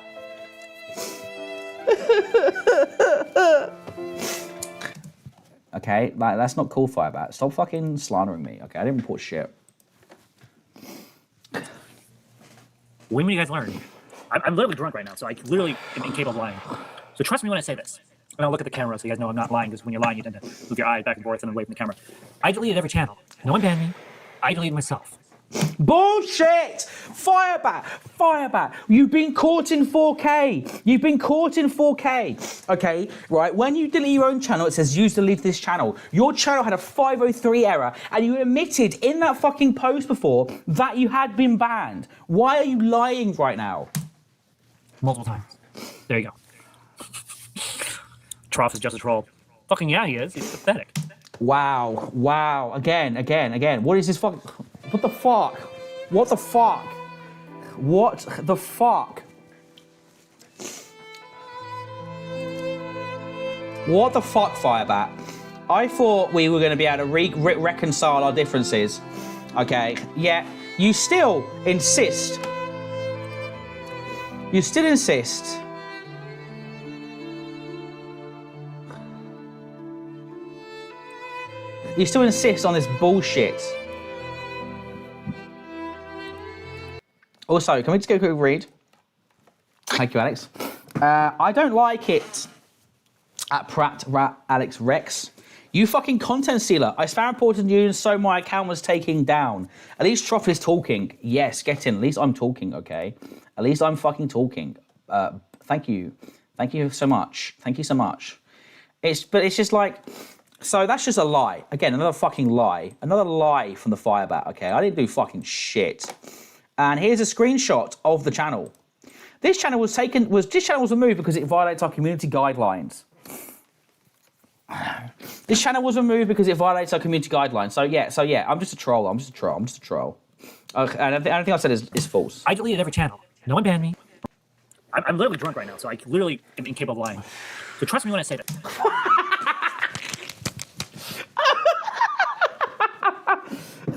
Okay, like, that's not cool, Firebat. Stop fucking slandering me. Okay, I didn't report shit. When will you guys learn? I'm literally drunk right now, so I literally am incapable of lying. So trust me when I say this. And I'll look at the camera so you guys know I'm not lying, because when you're lying, you tend to move your eyes back and forth and away from the camera. I deleted every channel. No one banned me. I deleted myself. Bullshit! Firebat! Firebat! You've been caught in 4K! You've been caught in 4K! Okay, right? When you delete your own channel, it says use delete this channel. Your channel had a 503 error, and you admitted in that fucking post before that you had been banned. Why are you lying right now? Multiple times. There you go. Trough is just a troll. Fucking yeah, he is. He's pathetic. Wow, wow. Again. What is this fuck? What the fuck? What the fuck? What the fuck? What the fuck, Firebat? I thought we were going to be able to reconcile our differences. Okay, yeah. You still insist. You still insist. You still insist on this bullshit. Also, can we just go quick read? Thank you, Alex. I don't like it. At Pratt Rat Alex Rex. You fucking content stealer. I spam reported you and so my account was taken down. At least Trough is talking. Yes, get in. At least I'm talking, okay? At least I'm fucking talking. Thank you. Thank you so much. Thank you so much. But it's just like, so that's just a lie. Again, another fucking lie. Another lie from the Firebat, okay? I didn't do fucking shit. And here's a screenshot of the channel. This channel was removed because it violates our community guidelines. This channel was removed because it violates our community guidelines. So yeah, I'm just a troll. I'm just a troll. Okay, and everything I said is false. I deleted every channel. No one banned me. I'm literally drunk right now, so I literally am incapable of lying. So trust me when I say that.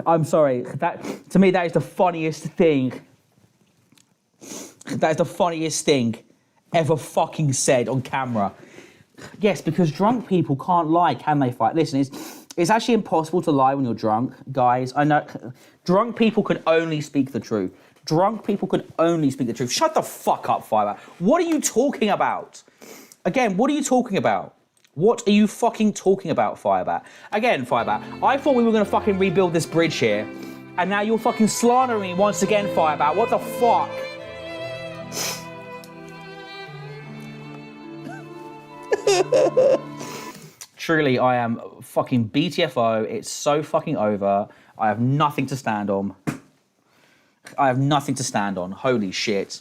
I'm sorry. That to me, that is the funniest thing. That is the funniest thing ever fucking said on camera. Yes, because drunk people can't lie, can they, fight? Listen, it's actually impossible to lie when you're drunk, guys. I know. Drunk people can only speak the truth. Drunk people can only speak the truth. Shut the fuck up, Firebat. What are you talking about? Again, what are you talking about? What are you fucking talking about, Firebat? Again, Firebat, I thought we were going to fucking rebuild this bridge here, and now you're fucking slandering me once again, Firebat. What the fuck? Truly, I am fucking BTFO. It's so fucking over. I have nothing to stand on. I have nothing to stand on. Holy shit.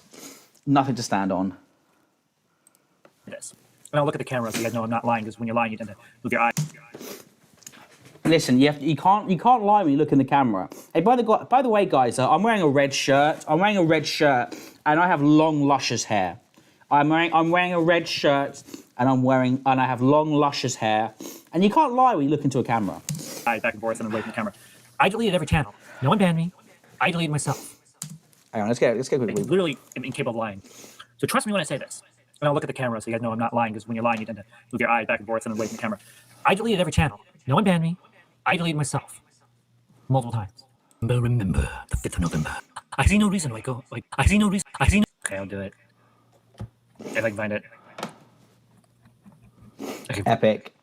Nothing to stand on. This. And I'll look at the camera so you guys know I'm not lying, because when you're lying, you tend to move your eyes. Listen, you can't lie when you look in the camera. Hey, by the way, guys, I'm wearing a red shirt. I'm wearing a red shirt, and I have long, luscious hair. I'm wearing a red shirt, and I have long, luscious hair. And you can't lie when you look into a camera. Eyes back and forth and away from the camera. I deleted every channel. No one banned me. I deleted myself. Hang on, let's get I literally am incapable of lying. So trust me when I say this. And I'll look at the camera so you guys know I'm not lying, because when you're lying, you tend to move your eyes back and forth and away from the camera. I deleted every channel. No one banned me. I deleted myself. Multiple times. But remember, the 5th of November. I see no reason to go. I see no reason. Okay, I'll do it. If I can find it.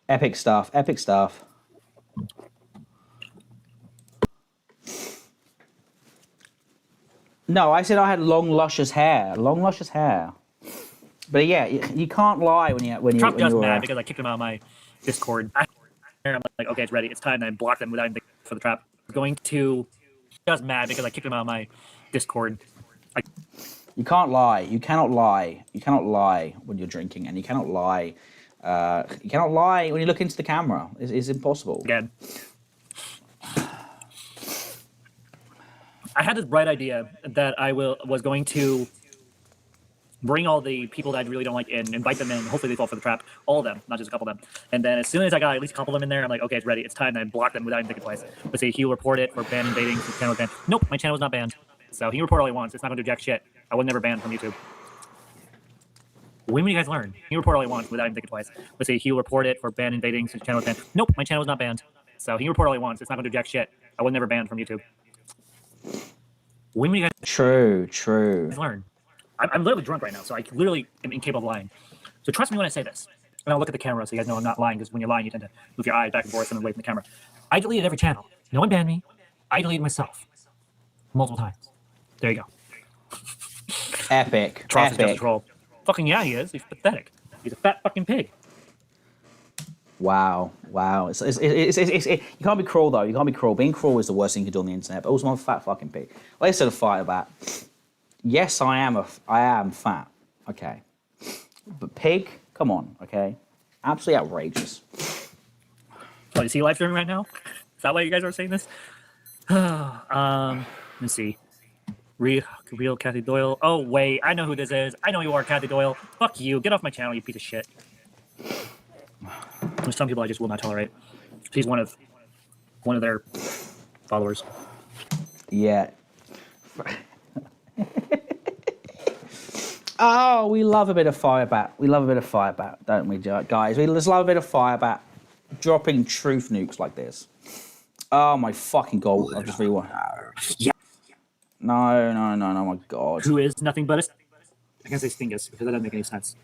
Epic stuff. No, I said I had long, luscious hair. Long, luscious hair. But yeah, you can't lie when you Trough just mad because I kicked him out of my Discord. I'm like, okay, it's ready. It's time. And I blocked them without even thinking for the trap. Going to just mad because I kicked him out of my Discord. You can't lie. You cannot lie. You cannot lie when you're drinking, and you cannot lie. You cannot lie when you look into the camera. It's impossible. Again. I had this bright idea that I was going to bring all the people that I really don't like in, invite them in. Hopefully they fall for the trap. All of them, not just a couple of them. And then as soon as I got at least a couple of them in there, I'm like, okay, it's ready. It's time. And I blocked them without even thinking twice. Let's say he'll report it for ban invading. His channel was banned. Nope, my channel was not banned. So he can report all he wants. It's not going to do jack shit. I was never banned from YouTube. When will you guys learn? He can report all he wants without even thinking twice. Let's say he'll report it for ban invading. His channel was banned. Nope, my channel was not banned. So he can report all he wants. It's not going to do jack shit. I was never banned from YouTube. When will you guys True. learn? I'm literally drunk right now, so I literally am incapable of lying. So trust me when I say this. And I'll look at the camera so you guys know I'm not lying, because when you're lying, you tend to move your eyes back and forth and away from the camera. I deleted every channel. No one banned me. I deleted myself. Multiple times. There you go. Epic. Trough is just a Epic. troll. Fucking yeah, he is. He's pathetic. He's a fat fucking pig. Wow. You can't be cruel though. You can't be cruel. Being cruel is the worst thing you can do on the internet. But also, I'm a fat fucking pig. Like I said, a Firebat. Yes, I am fat. Okay. But pig, come on. Okay. Absolutely outrageous. Oh, is he live streaming right now? Is that why you guys are saying this? Let's see. Real Kathy Doyle. Oh wait, I know who this is. I know you are, Kathy Doyle. Fuck you. Get off my channel, you piece of shit. There's some people I just will not tolerate. She's one of their followers. Yeah. Oh, we love a bit of Firebat. We love a bit of Firebat, don't we, guys? We just love a bit of Firebat dropping truth nukes like this. Oh my fucking god! I've just rewound. Yeah. No, my god. Who is nothing but a... I can't say Stingus because that doesn't make any sense.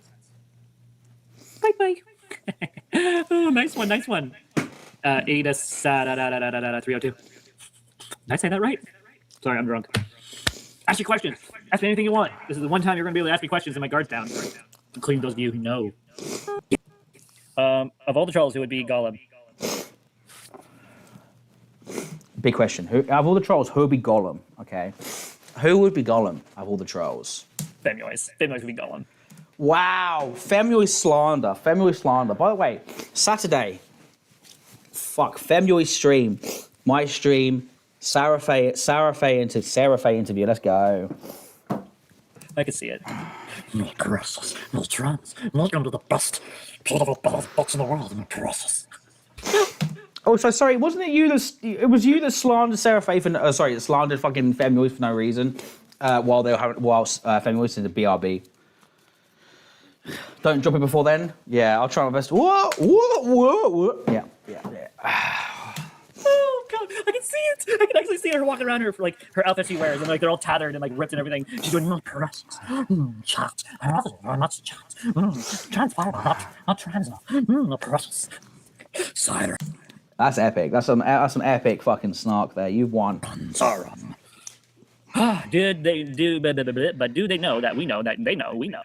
Bye. Oh, nice one. Ada Sara 302. Did I say that right? Sorry, I'm drunk. Ask your questions. Ask me anything you want. This is the one time you're going to be able to ask me questions and my guard's down. Including those of you who know. Of all the trolls, who would be Gollum? Big question. Who, of all the trolls, who would be Gollum? Okay. Who would be Gollum of all the trolls? Femois. Femois would be Gollum. Wow. Femois slander. By the way, Saturday. Fuck. Femois stream. My stream. Sara Faye interview. Let's go. I can see it. No process. No trans. Welcome to the best beautiful box in the world. No process. Oh, so sorry, wasn't it you that it was you that slandered Sara Faye for that slandered fucking Femois for no reason while Femois in the BRB. Don't drop it before then. Yeah, I'll try my best. Whoa. Yeah. Oh god, I can see it. I can actually see her walking around her her outfit she wears, and they're all tattered and ripped and everything. She's doing no process. Chat. Not chat. Transpire, not trans. No process. Sara. That's epic. That's some epic fucking snark there. You've won. Sara. Did they do? But do they know that we know that they know we know?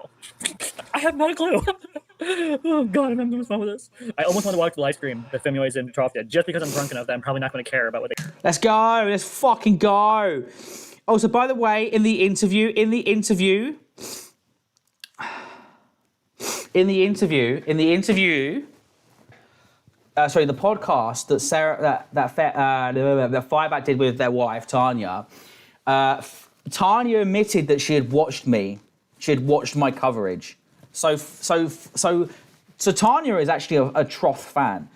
I have not a clue. Oh god, I'm doing fun with this. I almost want to watch the live stream that Femois and Trough did, just because I'm drunk enough that I'm probably not going to care about what they. Let's go. Let's fucking go. Oh, so by the way, in the interview. Sorry, the podcast that that Firebat did with their wife Tanya. Tanya admitted that she had watched me. She had watched my coverage. So Tanya is actually a Trough fan.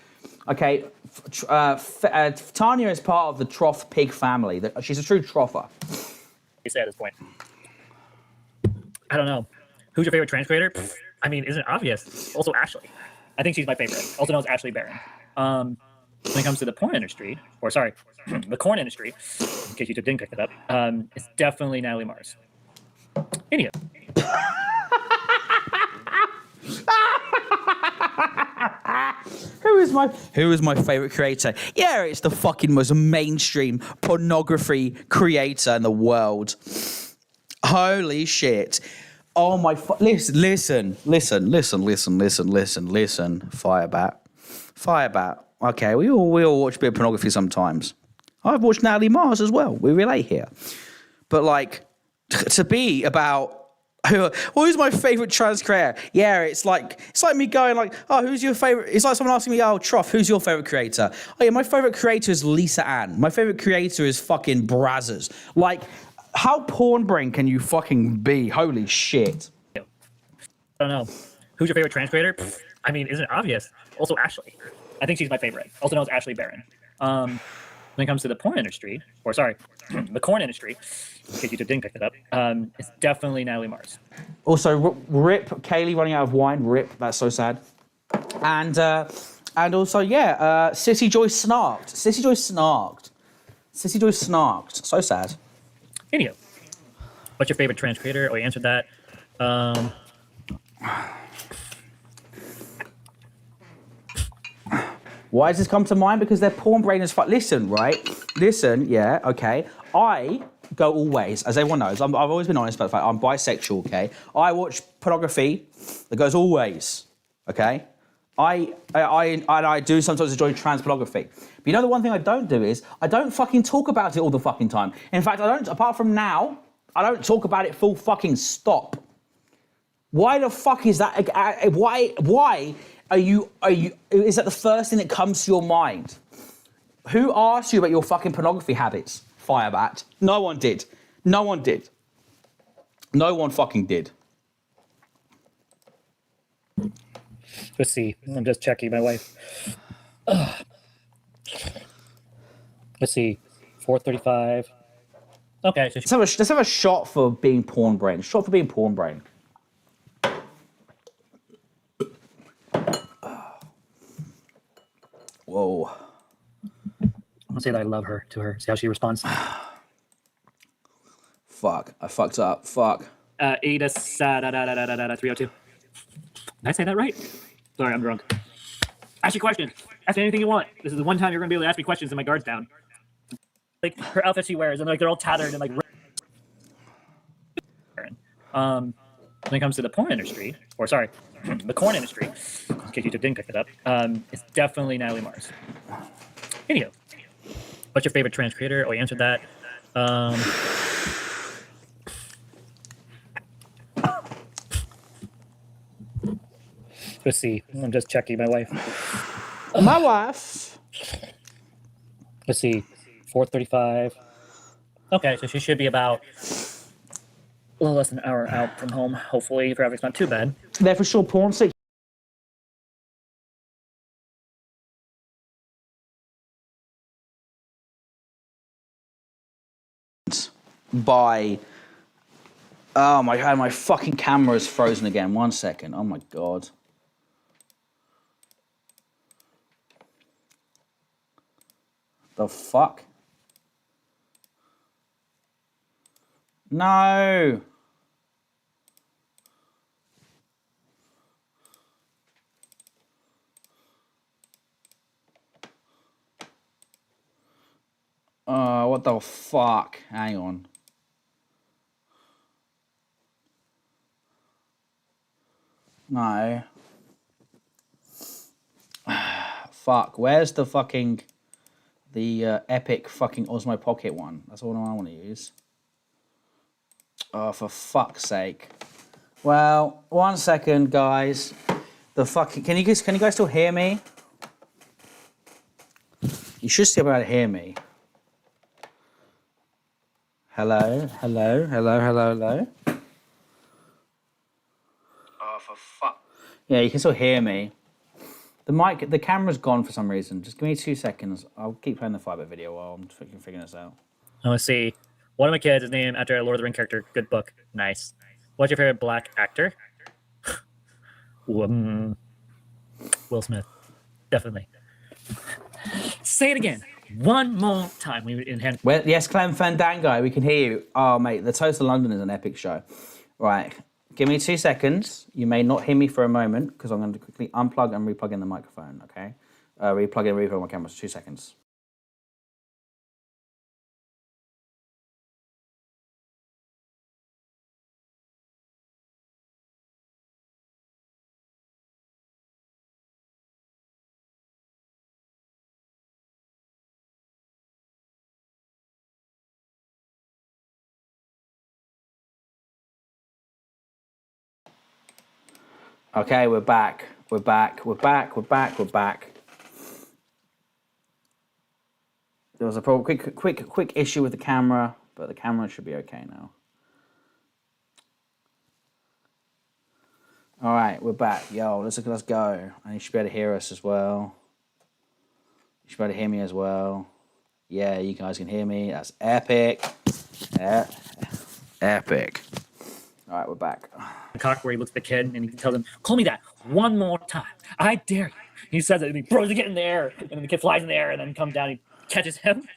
Okay, Tanya is part of the Trough pig family. She's a true Trougher. You say at this point. I don't know. Who's your favorite trans creator? I mean, isn't it obvious? Also, Ashley. I think she's my favorite. Also known as Ashley Barron. When it comes to the porn industry, or sorry, the corn industry, in case you didn't pick it up, it's definitely Natalie Mars. Anyhow. Who is my favorite creator? Yeah, it's the fucking most mainstream pornography creator in the world. Holy shit. Oh my, listen, Firebat. Firebat. Okay, we all watch a bit of pornography sometimes. I've watched Natalie Mars as well. We relate here. But like, to be about who's my favorite trans creator? Yeah, it's like me going like, oh, who's your favorite? It's like someone asking me, oh, Trough, who's your favorite creator? Oh yeah, my favorite creator is Lisa Ann. My favorite creator is fucking Brazzers. Like, how porn brain can you fucking be? Holy shit. I don't know. Who's your favorite trans creator? Pfft, I mean, isn't it obvious? Also, Ashley. I think she's my favorite. Also known as Ashley Barron. When it comes to the porn industry, or sorry, the corn industry, in case you didn't pick it up, it's definitely Natalie Mars. Also, rip Kaylee running out of wine. Rip, that's so sad. And also, yeah, Sissy Joy snarked. Sissy Joy snarked. So sad. Anywho, what's your favorite trans creator? Oh, you answered that. Why does this come to mind? Because their porn brain is listen, right? Listen, yeah, okay. I go always, as everyone knows, I've always been honest about the fact I'm bisexual, okay? I watch pornography that goes always, okay? I do sometimes enjoy trans pornography. But you know the one thing I don't do is, I don't fucking talk about it all the fucking time. In fact, I don't, apart from now, I don't talk about it full fucking stop. Why the fuck is that? Why are you, is that the first thing that comes to your mind? Who asked you about your fucking pornography habits, Firebat? No one did. No one did. No one fucking did. Let's see. I'm just checking my wife. Let's see. 4:35. Okay. So Let's have a shot for being porn brain. Shot for being porn brain. Whoa. I'll say that I love her to her. See how she responds. Fuck. I fucked up. Fuck. 302. Did I say that right? Sorry, I'm drunk. Ask me questions. Ask me anything you want. This is the one time you're going to be able to ask me questions and my guard's down. Like, her outfit she wears, and like they're all tattered and like... when it comes to the porn industry, or sorry, the corn industry, in case you didn't pick it up, it's definitely Natalie Mars. Anywho, what's your favorite trans creator? Oh, you answered that. Let's see. I'm just checking my wife. My wife. Let's see. 4:35. Okay, so she should be about a little less than an hour out from home. Hopefully, traffic's not too bad. They're for sure porn sick. By oh my god, my fucking camera is frozen again. 1 second. Oh my god. The fuck? No. What the fuck? Hang on. No. Fuck. Where's the fucking... the epic fucking Osmo Pocket one? That's all I want to use. Oh, for fuck's sake. Well, 1 second, guys. The fucking... Can you guys still hear me? You should still be able to hear me. Hello? Hello? Hello? Hello? Hello? Oh, for fuck... Yeah, you can still hear me. The camera's gone for some reason. Just give me 2 seconds. I'll keep playing the Firebat video while I'm figuring this out. Oh, let's see. One of my kids is named after a Lord of the Ring character. Good book. Nice. What's your favorite black actor? Will Smith. Definitely. Say it again. One more time. Well, yes, Clem Fandango, we can hear you. Oh, mate, the Toast of London is an epic show. Right. Give me 2 seconds. You may not hear me for a moment because I'm going to quickly unplug and replug in the microphone, okay? Replug in and replug my camera. 2 seconds. Okay, we're back. We're back. We're back. We're back. We're back. There was a quick issue with the camera, but the camera should be okay now. All right, we're back. Yo, let's go. And you should be able to hear us as well. You should be able to hear me as well. Yeah, you guys can hear me. That's epic. Epic. All right, we're back. The cock where he looks at the kid and he tells him, "Call me that one more time. I dare you." He says it and he throws the kid in the air, and then the kid flies in the air and then comes down and he catches him.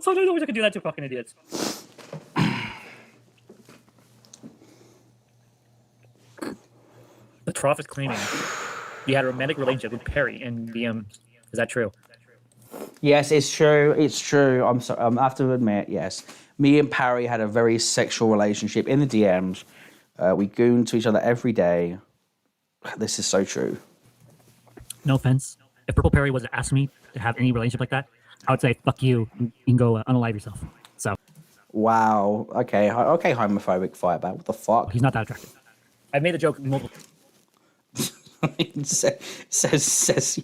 Sometimes I wish I could do that to fucking idiots. The Trough is claiming you had a romantic relationship with Perry in DM. Is that true? Yes, it's true. It's true. I'm sorry. I have to admit, yes. Me and Parry had a very sexual relationship in the DMs. We gooned to each other every day. This is so true. No offense. If Purple Perry was to ask me to have any relationship like that, I would say, fuck you. You can go unalive yourself. So. Wow. Okay. Okay, homophobic Firebat. What the fuck? He's not that attractive. I've made the joke multiple says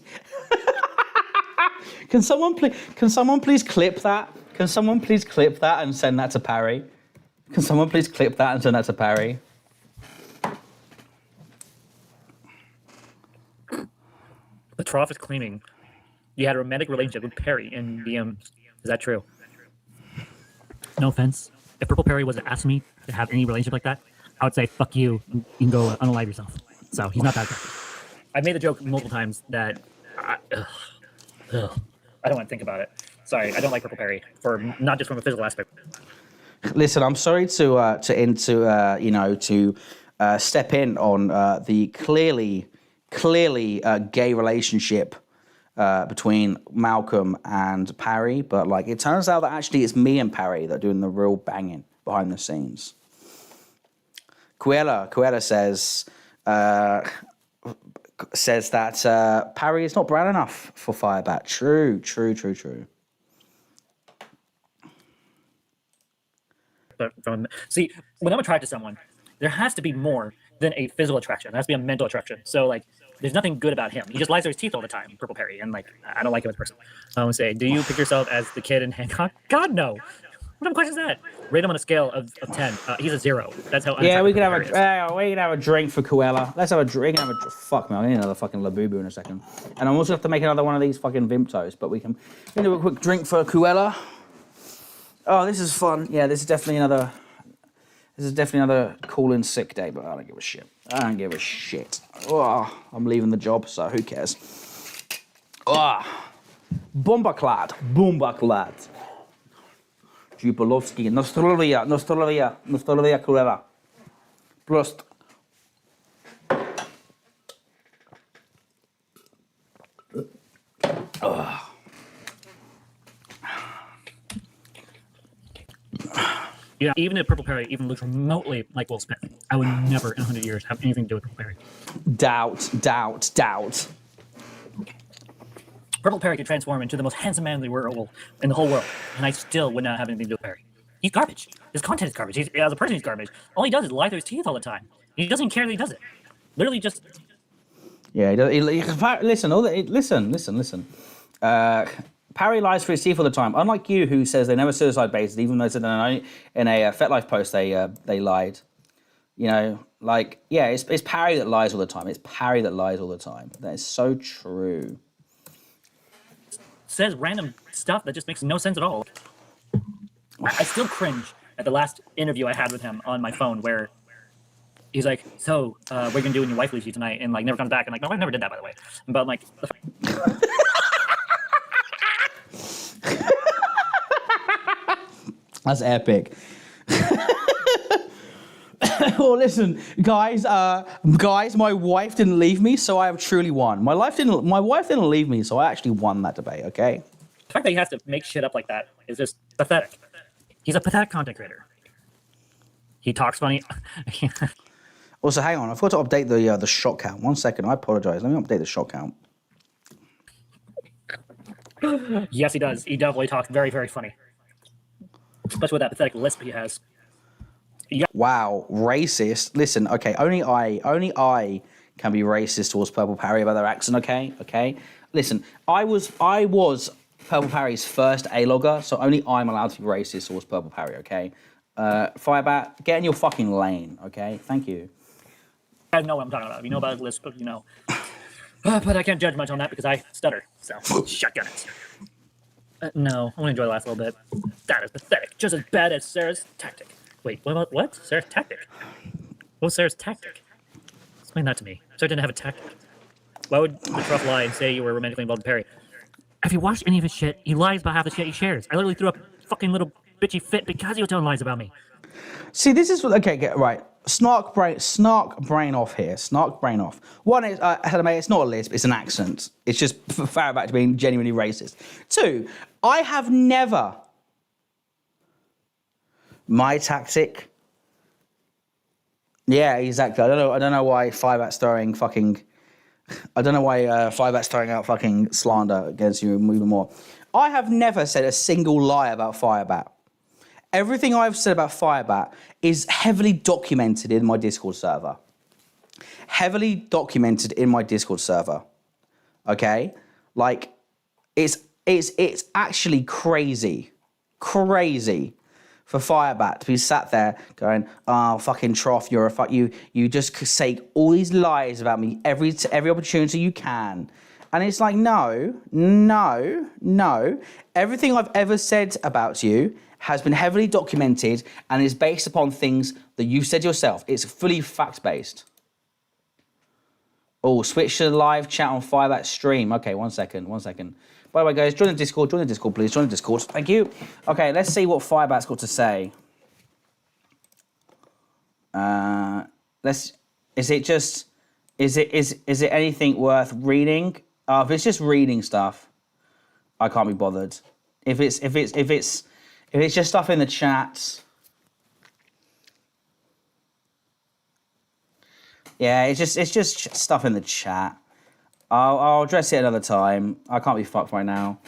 Can someone please clip that? Can someone please clip that and send that to Parry? Can someone please clip that and send that to Parry? The Trough is claiming you had a romantic relationship with Perry in DM. Is that true? No offense. If Purple Perry was to ask me to have any relationship like that, I would say, fuck you. You can go unalive yourself. So he's not that attractive. I've made the joke multiple times that I don't want to think about it. Sorry, I don't like Purple Perry, for not just from a physical aspect. Listen, I'm sorry to step in on the clearly gay relationship between Malcolm and Parry, but like it turns out that actually it's me and Parry that are doing the real banging behind the scenes. Kuela says that Parry is not brown enough for Firebat. True. But see, when I'm attracted to someone, there has to be more than a physical attraction. There has to be a mental attraction. So like, there's nothing good about him. He just lies through his teeth all the time, Purple Perry, and like, I don't like him as a person. I would say, do you pick yourself as the kid in Hancock? God, no. What kind of question is that? Rate him on a scale of 10. He's a 0. That's how. Yeah, we can have a drink for Kuela. Let's have a drink. Fuck me, I need another fucking Labubu in a second. And I'm also have to make another one of these fucking Vimtos, but we can do a quick drink for Kuela. Oh, this is fun. Yeah, this is definitely another cool and sick day, but I don't give a shit. Oh, I'm leaving the job, so who cares? Bombaklad. Jupolovski, Nostrovia, Kulela. Prost. Yeah, even if Purple Perry even looks remotely like Will Smith, I would never in 100 years have anything to do with Purple Perry. Doubt. Purple Perry could transform into the most handsome man in the whole world, and I still would not have anything to do with Perry. He's garbage. His content is garbage. As a person, he's garbage. All he does is lie through his teeth all the time. He doesn't care that he does it. Literally just... Yeah, listen. Parry lies through his teeth all the time. Unlike you, who says they never suicide based, even though in a FetLife post they lied. You know, like, yeah, it's Parry that lies all the time. That is so true. Says random stuff that just makes no sense at all. I still cringe at the last interview I had with him on my phone where he's like, so what are you gonna do when your wife leaves you tonight? And like never comes back. And like, my wife never did that, by the way. But like, that's epic. Well, listen, guys, my wife didn't leave me, so I have truly won. My wife didn't leave me, so I actually won that debate, okay? The fact that he has to make shit up like that is just pathetic. He's a pathetic content creator. He talks funny. Also, hang on, I forgot to update the shot count. 1 second, I apologize. Let me update the shot count. Yes, he does. He definitely talks very, very funny. Especially with that pathetic lisp he has. Wow, racist. Listen, okay, only I can be racist towards Purple Parry about their accent, okay? Listen, I was Purple Parry's first A-logger, so only I'm allowed to be racist towards Purple Parry, okay? Firebat, get in your fucking lane, okay? Thank you. I know what I'm talking about. If you know about Lisp, you know. But I can't judge much on that because I stutter. So, shotgun it. No, I want to enjoy the last little bit. That is pathetic. Just as bad as Sarah's tactic. Wait, what about what? Sarah's tactic? What was Sarah's tactic? Explain that to me. Sarah didn't have a tactic. Why would the Trough lie and say you were romantically involved with Perry? Have you watched any of his shit? He lies about half the shit he shares. I literally threw a fucking little bitchy fit because he was telling lies about me. See, this is what, okay, right. Snark brain off here. Snark brain off. One is, it's not a lisp, it's an accent. It's just Firebat to being genuinely racist. Two, I have never. My tactic. Yeah, exactly. I don't know why Firebat's throwing fucking. I don't know why Firebat's throwing out fucking slander against you even more. I have never said a single lie about Firebat. Everything I've said about Firebat is heavily documented in my Discord server. Heavily documented in my Discord server. Okay? Like, it's actually crazy for Firebat to be sat there going, oh, fucking Trough, you're a you just say all these lies about me every opportunity you can. And it's like, no. Everything I've ever said about you has been heavily documented and is based upon things that you've said yourself. It's fully fact-based. Oh, switch to the live chat on Firebat stream. Okay, one second. By the way, guys, join the Discord, please. Join the Discord. Thank you. Okay, let's see what Firebat's got to say. Is it anything worth reading? If it's just reading stuff, I can't be bothered. If it's just stuff in the chat. Yeah, it's just stuff in the chat. I'll address it another time. I can't be fucked right now.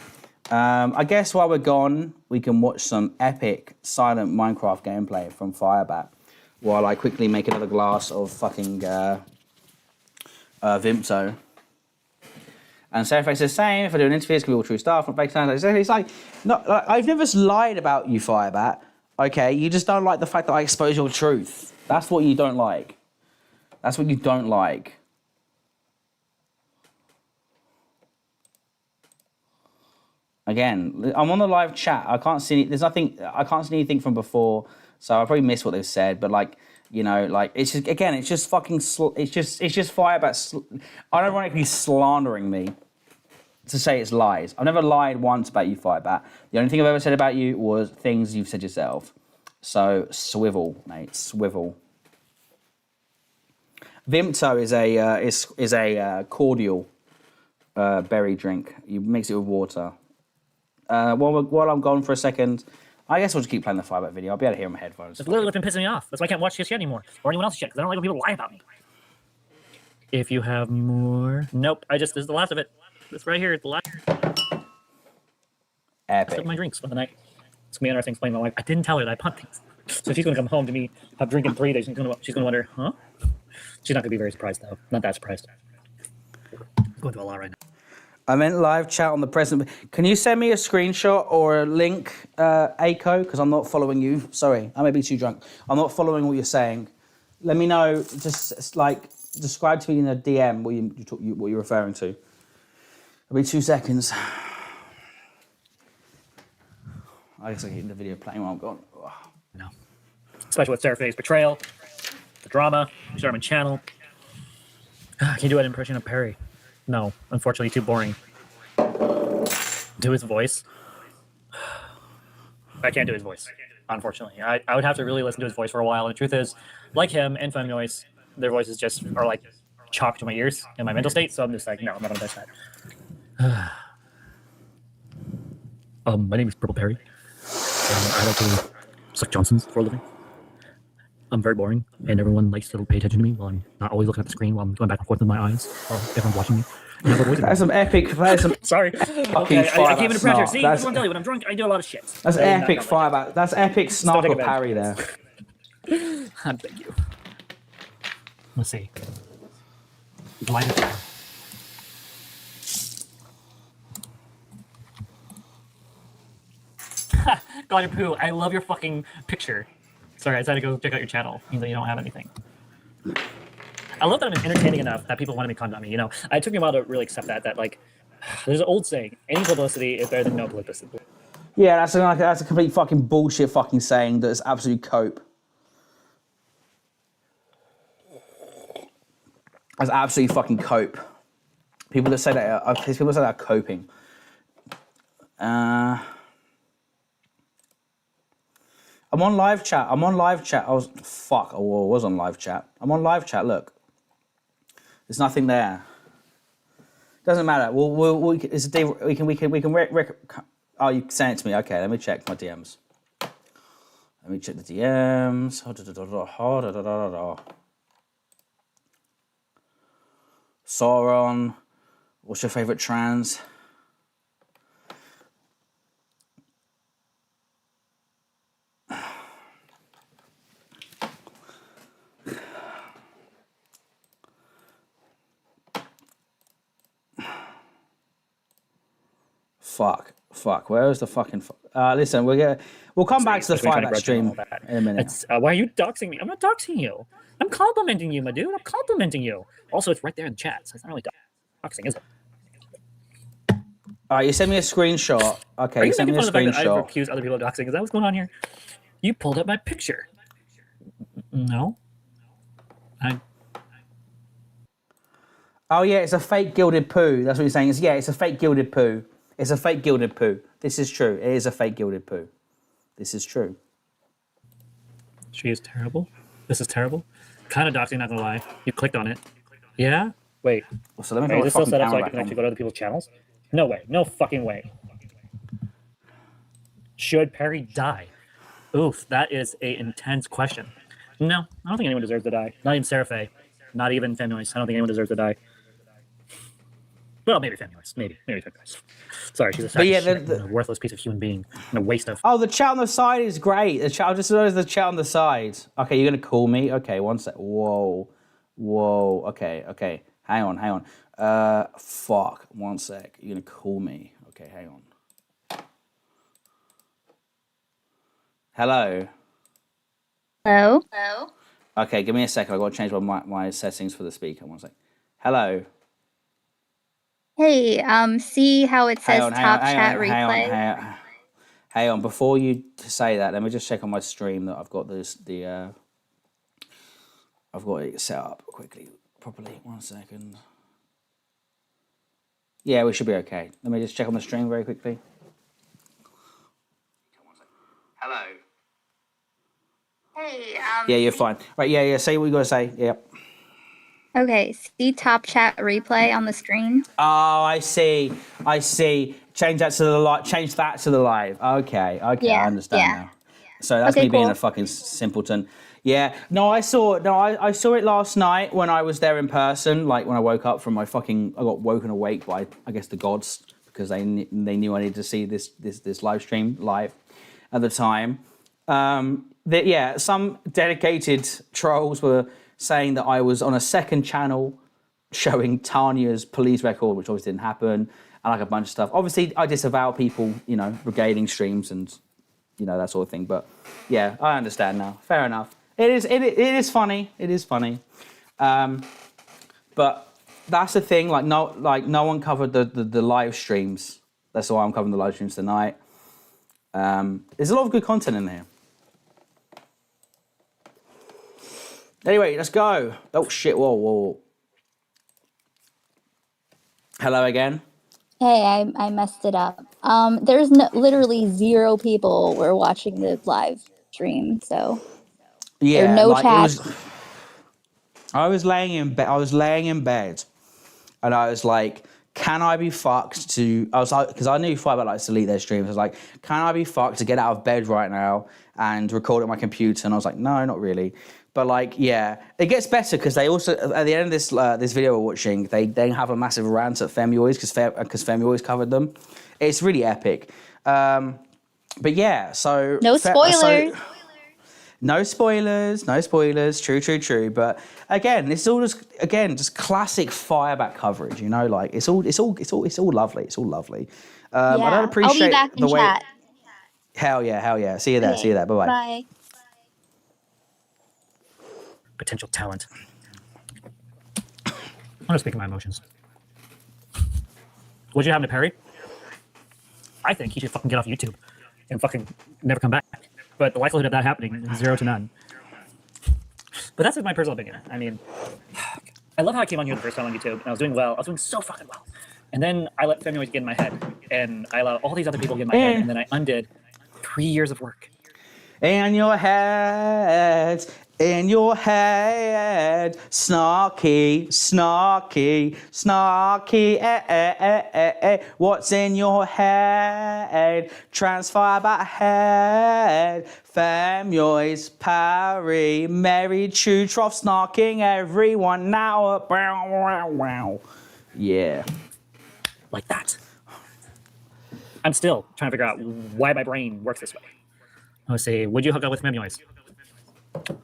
I guess while we're gone, we can watch some epic silent Minecraft gameplay from Firebat while I quickly make another glass of fucking Vimto. And Sarah says, same, if I do an interview, it's going to be all true stuff, not fake sounds. It's like, no, like, I've never lied about you, Firebat, okay? You just don't like the fact that I expose your truth. That's what you don't like. That's what you don't like. Again, I'm on the live chat. I can't see I can't see anything from before, so I probably missed what they've said, but like, you know, like, it's just fucking, it's just Firebat unironically slandering me to say it's lies. I've never lied once about you, Firebat. The only thing I've ever said about you was things you've said yourself. So, swivel, mate, swivel. Vimto is a cordial berry drink. You mix it with water. While I'm gone for a second, I guess I'll just keep playing the Firebat video. I'll be able to hear my headphones. It's literally been pissing me off. That's why I can't watch his shit anymore. Or anyone else's shit, because I don't like when people lie about me. If you have more... Nope, this is the last of it. This right here is the last. Epic. Took my drinks for the night. It's going to be interesting explaining my wife. I didn't tell her that I punt things. So she's going to come home to me, have drink in 3 days. She's going to wonder, huh? She's not going to be very surprised, though. Not that surprised. I'm going through a lot right now. I meant live chat on the present. Can you send me a screenshot or a link, Aiko? Because I'm not following you. Sorry, I may be too drunk. I'm not following what you're saying. Let me know. Just like describe to me in a DM what you're referring to. It'll be 2 seconds. I guess I can keep the video playing while I'm gone. Oh. No. Especially with Sarah's betrayal, the drama, Sherman channel. Can you do an impression of Perry? No, unfortunately, too boring. Do his voice? I can't do his voice, unfortunately. I would have to really listen to his voice for a while. And the truth is, like him and Fun Noise, their voices just are like chalk to my ears in my mental state. So I'm just like, no, I'm not going to touch that. My name is Purple Perry. I like to suck Johnsons for a living. I'm very boring, and everyone likes to pay attention to me while I'm not always looking at the screen while I'm going back and forth with my eyes while everyone's watching me. That's some epic. Sorry. Fucking okay, I came into pressure. snark. See, I just want to tell you, when I'm drunk, I do a lot of shit. That's epic Firebat. That's epic snark or parry there. I beg you. Let's see. Delighted. Labubu, I love your fucking picture. Sorry, I decided to go check out your channel, even though you don't have anything. I love that I'm entertaining enough that people want to make content on me. You know, it took me a while to really accept that like, there's an old saying: any publicity is better than no publicity. Yeah, that's a complete fucking bullshit fucking saying that's absolute cope. That's absolutely fucking cope. People that say that are coping. I'm on live chat. I was on live chat. I'm on live chat. Look, there's nothing there. Doesn't matter. It's a day. We can. Oh, you sent it to me. Okay, let me check my DMs. Let me check the DMs. Sauron. What's your favorite trans? Fuck. Where is the fucking? Listen, we'll come back to the Firebat stream in a minute. Why are you doxing me? I'm not doxing you. I'm complimenting you, my dude. I'm complimenting you. Also, it's right there in the chat, so it's not really doxing, is it? All right, you sent me a screenshot. Okay, you sent me a screenshot. I accuse other people of doxing. Is that what's going on here? You pulled up my picture. No. Oh yeah, it's a fake gilded poo. That's what you're saying. It's a fake gilded poo. It's a fake gilded poo. This is true. It is a fake gilded poo. This is true. She is terrible. This is terrible. Kind of doxing, not gonna lie. You clicked on it. Yeah? Wait. So let me is this still set up so I can actually go to other people's channels? No way. No fucking way. Should Perry die? Oof, that is an intense question. No, I don't think anyone deserves to die. Not even Sara Faye. Not even Femnoise. I don't think anyone deserves to die. Well, maybe Femnoise. Maybe Femnoise. Sorry, she's a sack of shit, a worthless piece of human being and a waste of... Oh, the chat on the side is great. The chat, I just noticed the chat on the side. Okay, you're going to call me? Okay, one sec. Whoa. Okay. Hang on. Fuck. 1 sec. You're going to call me. Okay, hang on. Hello? Hello? Okay, give me a second. I've got to change my settings for the speaker. 1 sec. Hello? Hey, see how it says top chat replay? Hang on. Before you say that, let me just check on my stream that I've got I've got it set up properly. 1 second. Yeah, we should be okay. Let me just check on the stream very quickly. Hello. Hey, yeah, you're fine. Right, yeah. Say what you got to say. Yep. Okay, see top chat replay on the screen? Oh, I see. Change that to the live. Okay, Yeah, I understand yeah. now. So that's Okay, me being cool. a fucking simpleton. Yeah, I saw it last night when I was there in person. Like when I woke up from I got woken awake by I guess the gods because they knew I needed to see this live stream live at the time. Some dedicated trolls were saying that I was on a second channel showing Tanya's police record, which obviously didn't happen, and like a bunch of stuff. Obviously, I disavow people, brigading streams and, that sort of thing. But yeah, I understand now. Fair enough. It is funny. It is funny. But that's the thing. No one covered the live streams. That's why I'm covering the live streams tonight. There's a lot of good content in there. Anyway, let's go. Oh, shit. Whoa. Hello again. Hey, I messed it up. There's literally 0 people were watching the live stream, so Yeah, there are no chat. I was laying in bed, and I was like, can I be fucked because I knew Firebat likes to delete their streams. I was like, can I be fucked to get out of bed right now and record at my computer? And I was like, no, not really. But it gets better because they also at the end of this video we're watching, they have a massive rant at Femnoise because Femnoise covered them. It's really epic. But yeah, so No spoilers. No spoilers, no spoilers. True, true, true. But again, it's all just classic Firebat coverage. You know, like it's all lovely. It's all lovely. I don't appreciate I'll be back in the way. chat. Hell yeah, hell yeah. See you there. Okay, See you there. Bye bye. Bye. Potential talent. I'm gonna speak of my emotions. What'd you happen to Perry? I think he should fucking get off YouTube and fucking never come back. But the likelihood of that happening is 0 to none. But that's my personal opinion. I mean, I love how I came on here the first time on YouTube and I was doing well. I was doing so fucking well. And then I let Femi get in my head and I allowed all these other people to get in my head and then I undid 3 years of work. In your head, snarky, snarky, snarky, What's in your head? Transfirebat head. Femyois, Parry, Mary, True, Trough, snarking everyone now. Yeah. Like that. I'm still trying to figure out why my brain works this way. Let's see. Would you hook up with Memoirs?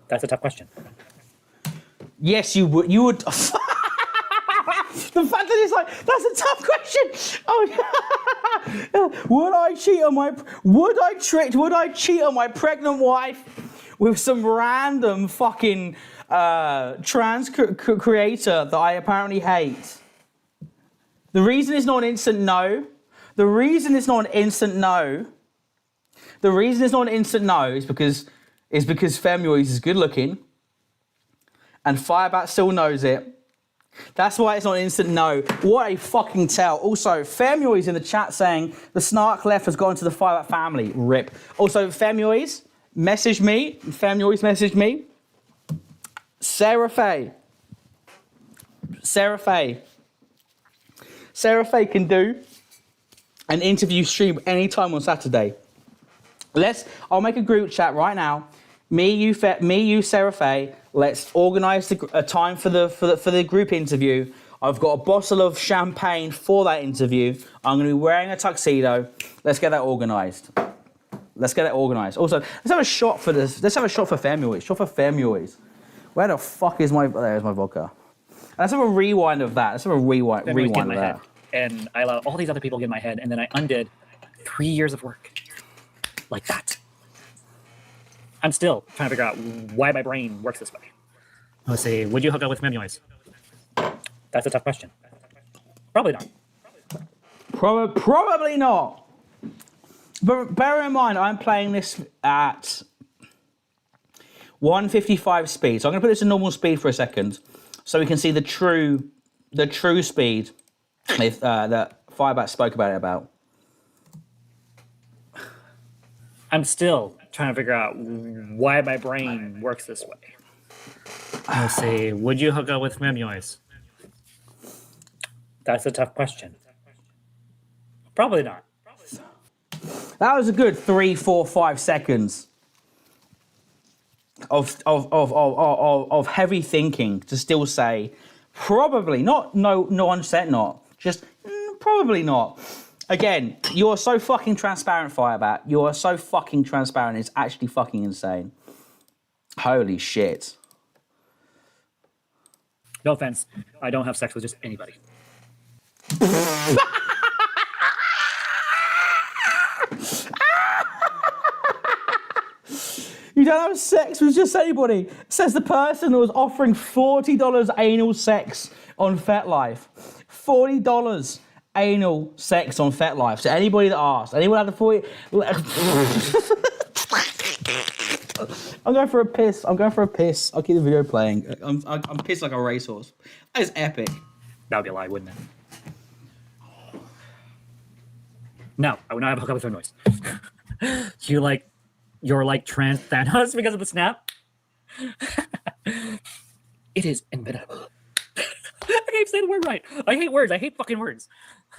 That's a tough question. Yes, you would. You would. The fact that it's like that's a tough question. Oh, would I cheat on my? Would I cheat on my pregnant wife with some random fucking trans creator that I apparently hate? The reason it's not an instant no. The reason it's not an instant no is because Femyois is good looking and Firebat still knows it. That's why it's not an instant no. What a fucking tell. Also, Femyois in the chat saying the snark left has gone to the Firebat family. Rip. Also, Femyois messaged me. Sara Faye can do an interview stream anytime on Saturday. I'll make a group chat right now. Me, you, Sara Faye. Let's organise a time for the group interview. I've got a bottle of champagne for that interview. I'm going to be wearing a tuxedo. Let's get that organised. Also, let's have a shot for this. Let's have a shot for Femyois. Where the fuck is my? There's my vodka. And let's have a rewind of that. Let's have a rewind of that. And I allowed all these other people to get in my head, and then I undid 3 years of work. Like that. I'm still trying to figure out why my brain works this way. Let's see. Would you hook up with Memoirs? That's a tough question. Probably not. Probably not. But bear in mind, I'm playing this at 155 speed. So I'm going to put this in normal speed for a second, so we can see the true speed that Firebat spoke about. I'm still trying to figure out why my brain works this way. Let's see. Would you hook up with Memoirs? That's a tough question. Probably not. That was a good 3, 4, 5 seconds of heavy thinking to still say probably not. No, 100% not. Just probably not. Again, you're so fucking transparent, Firebat. You are so fucking transparent. It's actually fucking insane. Holy shit. No offense. I don't have sex with just anybody. You don't have sex with just anybody. Says the person that was offering $40 anal sex on FetLife. $40 anal sex on FetLife. So anybody that asked, anyone had the 40. I'm going for a piss. I'll keep the video playing. I'm pissed like a racehorse. That is epic. That would be a lie, wouldn't it? No, I would not have a hookup with her noise. You're like trans Thanos because of the snap. It is inevitable. I can't say the word right. I hate words. I hate fucking words.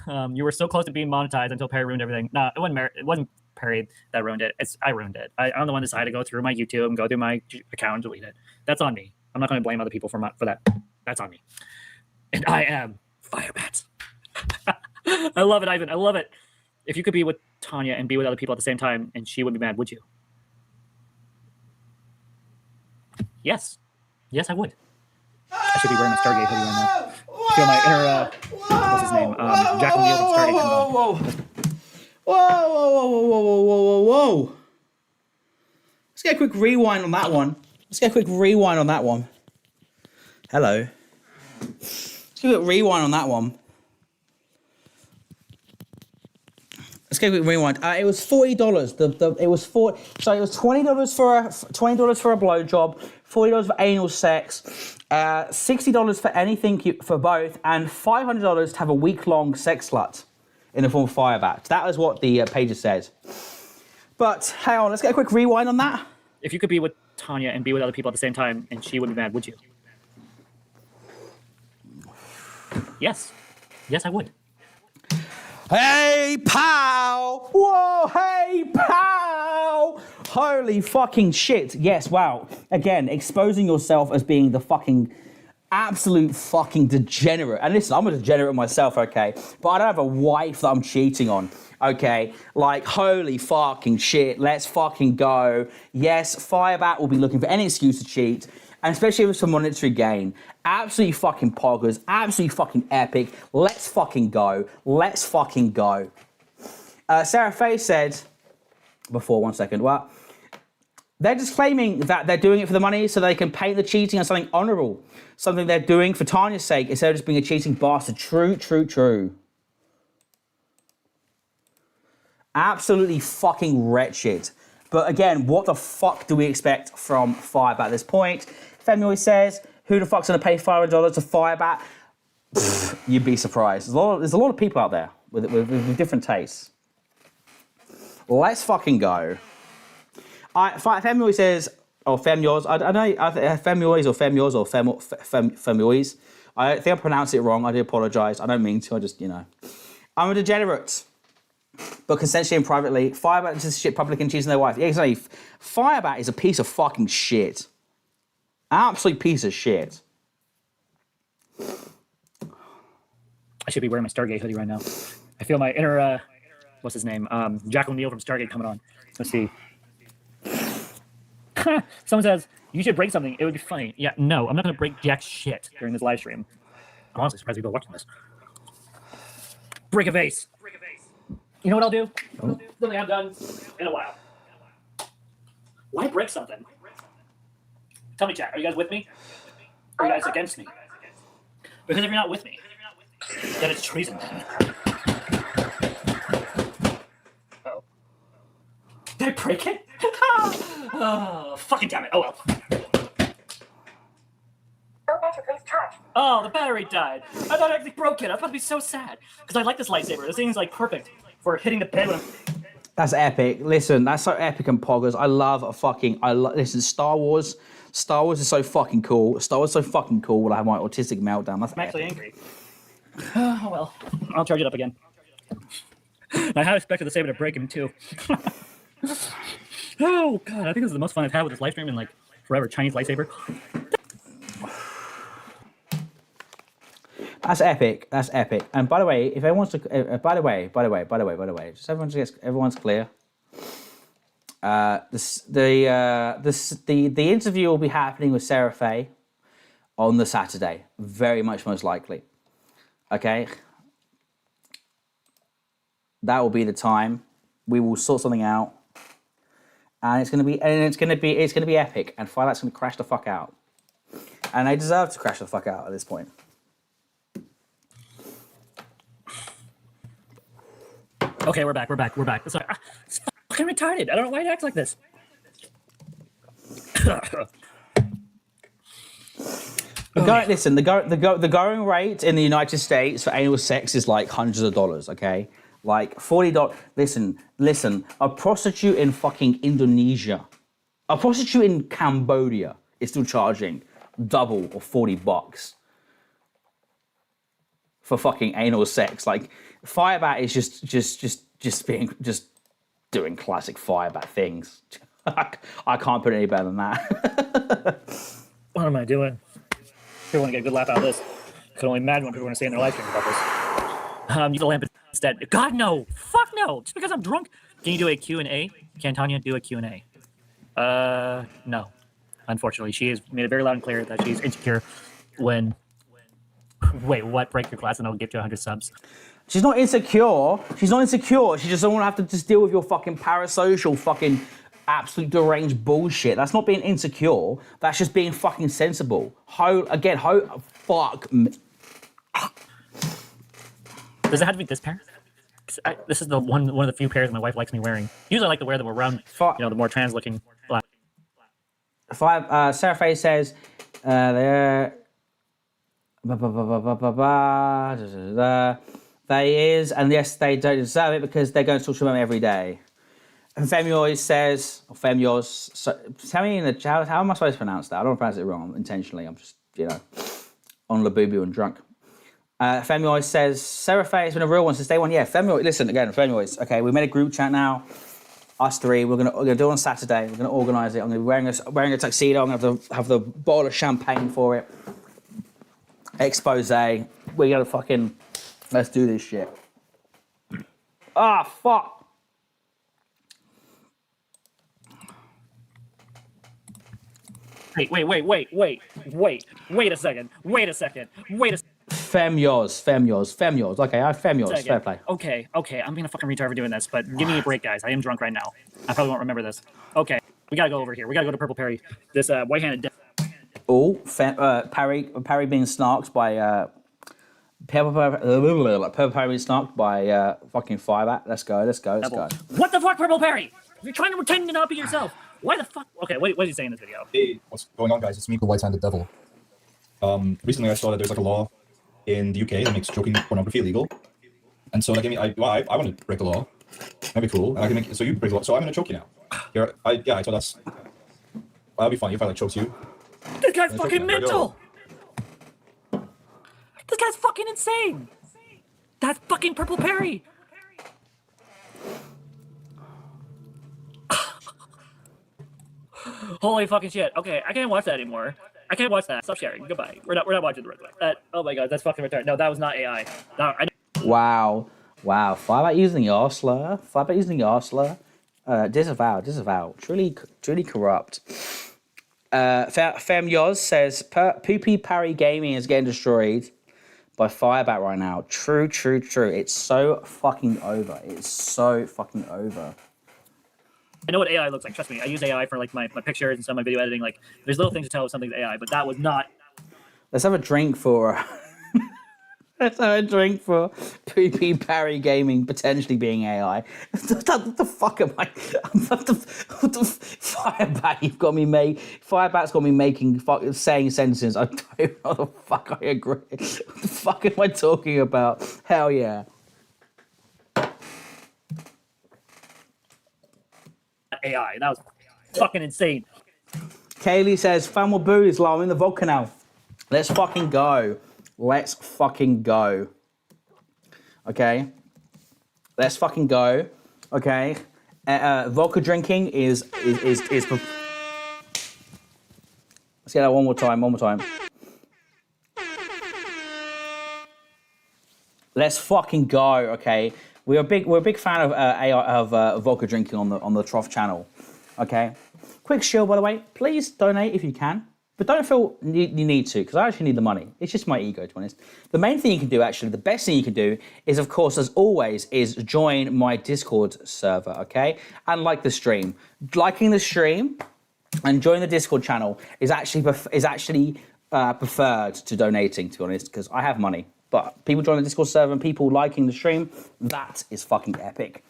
You were so close to being monetized until Perry ruined everything. No, it wasn't Perry that ruined it. I ruined it. I'm the one that decided to go through my YouTube and go through my account and delete it. That's on me. I'm not going to blame other people for that. That's on me. And I am Firebat. I love it, Ivan. I love it. If you could be with Tanya and be with other people at the same time and she wouldn't be mad, would you? Yes. Yes, I would. I should be wearing my Stargate hoodie right now. I feel my inner, what's his name? Jack O'Neill from Stargate coming on. Whoa. Let's get a quick rewind on that one. Hello. Let's give a rewind on that one. Let's get a quick rewind. It was $40. It was $20 for a blowjob, $40 for anal sex, $60 for anything for both, and $500 to have a week-long sex slut in the form of Firebat. That is what the page says. But hang on, let's get a quick rewind on that. If you could be with Tanya and be with other people at the same time, and she wouldn't be mad, would you? Yes. Yes, I would. Hey, pal! Whoa, hey, pal! Holy fucking shit. Yes, wow. Again, exposing yourself as being the fucking absolute fucking degenerate. And listen, I'm a degenerate myself, okay? But I don't have a wife that I'm cheating on, okay? Like, holy fucking shit. Let's fucking go. Yes, Firebat will be looking for any excuse to cheat. And especially if it's for monetary gain. Absolutely fucking poggers. Absolutely fucking epic. Let's fucking go. Let's fucking go. Sarah Faye said before, 1 second, well, they're just claiming that they're doing it for the money so they can paint the cheating as something honourable. Something they're doing for Tanya's sake instead of just being a cheating bastard. True. Absolutely fucking wretched. But again, what the fuck do we expect from Firebat at this point? Femi says, who the fuck's going to pay $500 to Firebat? You'd be surprised. There's a lot of people out there with different tastes. Let's fucking go. Femi says, or Femyoz, I don't know, Femyoz or Femyoz or Femyoz. I think I pronounced it wrong. I do apologise. I don't mean to. I just, I'm a degenerate. But consensually and privately, Firebat is a shit public and cheating their wife. Yeah, exactly. Firebat is a piece of fucking shit. Absolute piece of shit. I should be wearing my Stargate hoodie right now. I feel my inner, what's his name? Jack O'Neill from Stargate coming on. Let's see. Someone says, you should break something. It would be funny. Yeah, no, I'm not going to break jack shit during this live stream. I'm honestly surprised people are watching this. Break a vase. You know what I'll do? Something I've done in a while. Why break something? Tell me, chat, are you guys with me? Or are you guys against me? Because if you're not with me, then it's treason. Uh-oh. Did I break it? Oh, fucking damn it. Oh, well. Oh, the battery died. I thought I actually broke it. I was about to be so sad. Because I like this lightsaber. This thing's like perfect for hitting the bed when I'm... That's epic. Listen, that's so epic and poggers. Listen, Star Wars is so fucking cool. Star Wars is so fucking cool when I have my autistic meltdown. That's I'm actually angry. Oh, well. I'll charge it up again. I had expected the saber to break him, too. Oh, God. I think this is the most fun I've had with this live stream in, like, forever. Chinese lightsaber. That's epic. That's epic. And by the way, if everyone wants to, by the way, just everyone's clear. The interview will be happening with Sarah Faye on the Saturday, very much most likely. Okay. That will be the time. We will sort something out, and it's gonna be epic. And Firebat's gonna crash the fuck out, and they deserve to crash the fuck out at this point. Okay, we're back. It's like, it's fucking retarded. I don't know why it acts like this. Listen, the going rate in the United States for anal sex is like hundreds of dollars, okay? Like $40. Listen, a prostitute in fucking Indonesia, a prostitute in Cambodia is still charging double or $40 for fucking anal sex. Like, Firebat is just doing classic Firebat things. I can't put it any better than that. What am I doing? People want to get a good laugh out of this. Could only imagine what people want to say in their live stream about this. Use a lamp instead. God, no. Fuck no. Just because I'm drunk. Can you do a Q&A? Can Tanya do a Q&A? No. Unfortunately, she has made it very loud and clear that she's insecure when. Wait, what? Break your glass and I'll give you 100 subs. She's not insecure. She's not insecure. She just don't want to have to just deal with your fucking parasocial fucking absolute deranged bullshit. That's not being insecure. That's just being fucking sensible. Fuck me. Does it have to be this pair? This is the one of the few pairs my wife likes me wearing. Usually I like to wear them around, the more trans looking black. Sarah Faye says, there. They is, and yes, they don't deserve it because they're going to talk to them every day. And Femioz says, or Femioz, so, tell me in the chat, how am I supposed to pronounce that? I don't want to pronounce it wrong intentionally. I'm just, on Labubu and drunk. Femioz says, Sarah Faye has been a real one since day one. Yeah, Femioz, listen again, Femioz. Okay, we made a group chat now. Us three, we're gonna do it on Saturday. We're gonna organise it. I'm gonna be wearing a tuxedo. I'm gonna have the bottle of champagne for it. Expose. We're gonna fucking let's do this shit. Ah, fuck. Wait a second. Femioz. Okay, I have Femioz. Fair play. Okay, I'm being a fucking retard for doing this, but give me a break, guys. I am drunk right now. I probably won't remember this. Okay, we gotta go over here. We gotta go to Purple Perry. This white-handed death. Oh, Parry being snarked by Purple Perry being snarked by fucking Firebat. Let's go. What the fuck, Purple Perry? You're trying to pretend to not be yourself. Why the fuck? Okay, what is he saying in this video? Hey, what's going on, guys? It's me, the White-Handed Devil. Recently I saw that there's like a law in the UK that makes choking pornography illegal, and so that gave me I want to break the law. That'd be cool. And I can make so you break the law. So I'm gonna choke you now. Here, I thought that'd be funny if I like choked you. This guy's fucking mental. This guy's fucking insane. That's fucking Purple Perry. Holy fucking shit. Okay, I can't watch that anymore. I can't watch that. Stop sharing. Goodbye. We're not watching the right way. Oh my god, that's fucking retarded. No, that was not AI. No, Wow. Firebat using the R slur. Disavow. Truly corrupt. Femyoz says, Poopy Parry Gaming is getting destroyed by Firebat right now. True. It's so fucking over. I know what AI looks like. Trust me. I use AI for like my pictures and some of my video editing. Like, there's little things to tell if something's AI, but that was not. Let's have a drink for Poopy Parry Gaming potentially being AI. What the fuck am I? What the Firebat? Firebat's got me saying sentences. I don't know what the fuck I agree. What the fuck am I talking about? Hell yeah. AI. That was fucking insane. Kaylee says, "Fan will boo is low. I'm in the vodka now. Let's fucking go. Okay. Let's fucking go. Okay. Vodka drinking is. Let's get that one more time. Let's fucking go. Okay. We're a big fan of vodka drinking on the Trough channel. Okay. Quick shield, by the way. Please donate if you can. But don't feel you need to, because I actually need the money. It's just my ego, to be honest. The main thing you can do, actually, the best thing you can do is, of course, as always, is join my Discord server, okay? And like the stream. Liking the stream and joining the Discord channel is actually preferred to donating, to be honest, because I have money. But people joining the Discord server and people liking the stream, that is fucking epic.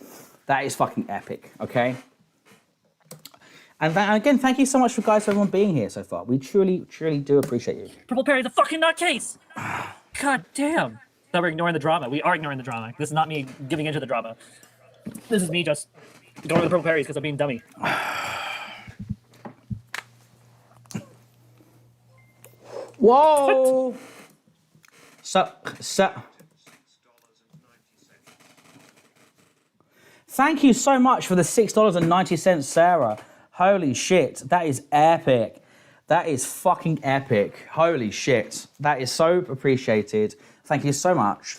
Okay? And again, thank you so much for everyone being here so far. We truly do appreciate you. Purple Perry's a fucking nutcase. God damn. Now we're ignoring the drama. We are ignoring the drama. This is not me giving into the drama. This is me just going to the Purple Perry's because I'm being dummy. Whoa! So. Thank you so much for the $6.90, Sarah. Holy shit, that is epic. That is fucking epic. Holy shit. That is so appreciated. Thank you so much.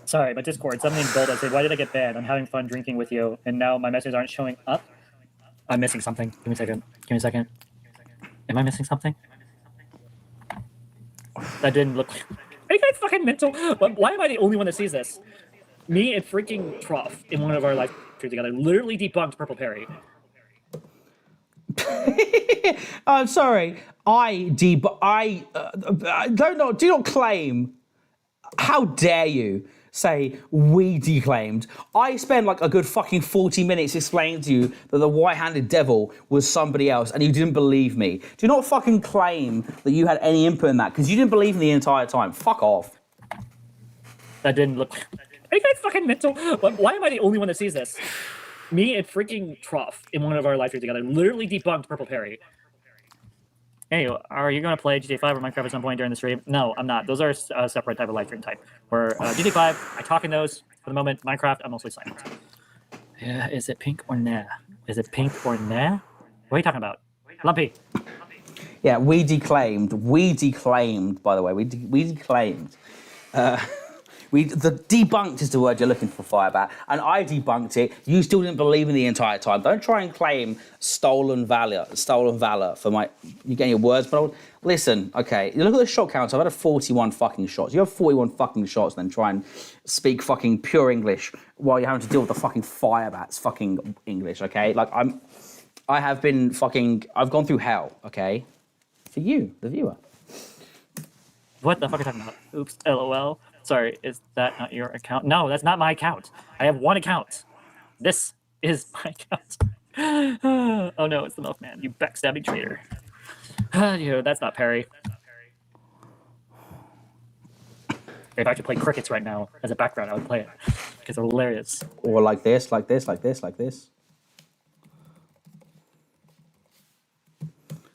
Sorry, but Discord, something bold. I said, why did I get banned? I'm having fun drinking with you, and now my messages aren't showing up. I'm missing something. Give me a second. Give me a second. Am I missing something? That didn't look like... Are you guys fucking mental? Why am I the only one that sees this? Me and freaking Trough in one of our live streams together literally debunked Purple Perry. I'm sorry. Do not claim. How dare you say we declaimed? I spent like a good fucking 40 minutes explaining to you that the white-handed devil was somebody else, and you didn't believe me. Do not fucking claim that you had any input in that, because you didn't believe me the entire time. Fuck off. That didn't look like... Are you guys fucking mental? Why am I the only one that sees this? Me and freaking Trough in one of our live streams together literally debunked Purple Perry. Hey, are you going to play GTA 5 or Minecraft at some point during the stream? No, I'm not. Those are a separate type of live stream type. Where GTA 5, I talk in those. For the moment, Minecraft, I'm mostly silent. Yeah, is it pink or nah? Is it pink or nah? What are you talking about? Lumpy. Yeah, we declaimed, by the way. We declaimed. The debunked is the word you're looking for, Firebat, and I debunked it. You still didn't believe me the entire time. Don't try and claim stolen valor for my. You getting your words, but listen. Okay, you look at the shot count. I've had 41 fucking shots. You have 41 fucking shots, and then try and speak fucking pure English while you're having to deal with the fucking Firebat's fucking English. Okay, like I've gone through hell. Okay, for you, the viewer. What the fuck are you talking about? Oops, LOL. Sorry, is that not your account? No, that's not my account. I have one account. This is my account. Oh no, it's the Milkman, you backstabbing traitor. That's not Perry. If I could play crickets right now as a background, I would play it. Because they're hilarious. Or like this, like this, like this, like this.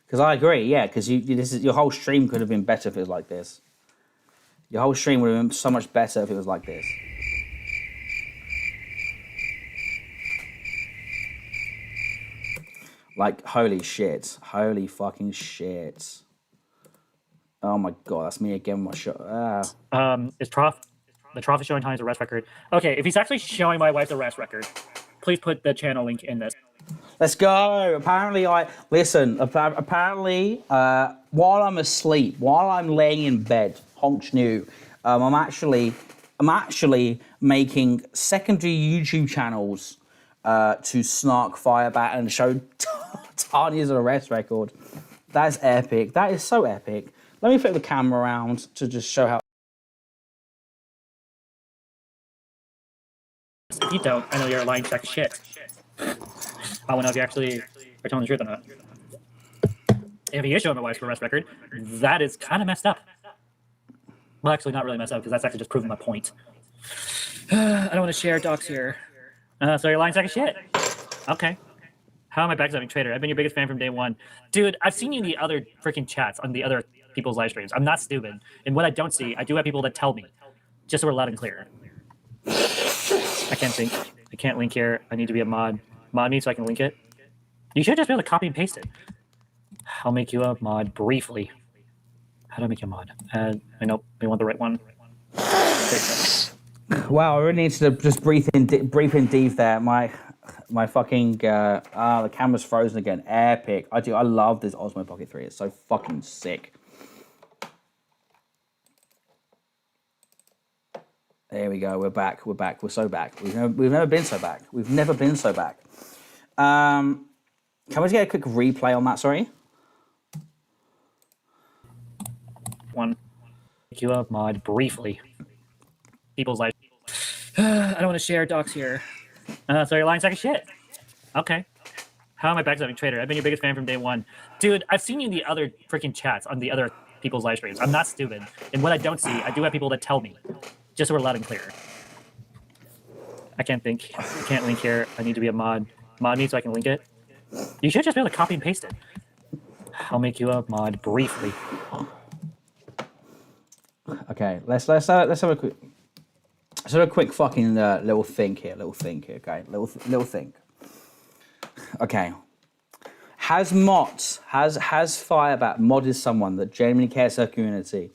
Because I agree, yeah, because your whole stream could have been better if it was like this. Your whole stream would have been so much better if it was like this. Like, holy shit. Holy fucking shit. Oh my god, that's me again with my shot. Is Trough... The Trough is showing Tony's arrest record. Okay, if he's actually showing my wife's arrest record, please put the channel link in this. Let's go. Apparently, while I'm asleep, while I'm laying in bed, honk new, I'm actually making secondary YouTube channels to snark Firebat and show Tanya's arrest record. That's epic. That is so epic. Let me flip the camera around to just show how. If you don't, I know you're a lying sack of shit. I want to know if you actually are telling the truth or not. If he is showing my wife's arrest record, that is kind of messed up. Well, actually, not really messed up, because that's actually just proving my point. I don't want to share docs here. So you're a lying sack of shit. Okay. How am I backstabbing traitor? I've been your biggest fan from day one. Dude, I've seen you in the other freaking chats on the other people's live streams. I'm not stupid. And what I don't see, I do have people that tell me. Just so we're loud and clear. I can't think. I can't link here. I need to be a mod. Mod me so I can link it. You should just be able to copy and paste it. I'll make you a mod briefly. How do I make you a mod? I know we want the right one. Wow, I really need to just breathe in deep there. My fucking the camera's frozen again. Epic. I love this Osmo Pocket 3. It's so fucking sick. There we go. We're back. We're back. We're so back. We've never been so back. We've never been so back. Can we just get a quick replay on that? Sorry. One. Make you a mod briefly. People's life. I don't want to share docs here. So you're a lying sack of shit. Okay. How am I backstabbing traitor? I've been your biggest fan from day one. Dude, I've seen you in the other freaking chats on the other people's live streams. I'm not stupid. And what I don't see, I do have people that tell me. Just so we're loud and clear. I can't think. I can't link here. I need to be a mod. Mod me so I can link it. You should just be able to copy and paste it. I'll make you a mod briefly. Okay, let's have a quick fucking little think here. Okay, little think. Okay. Has Firebat modded someone that genuinely cares for her community,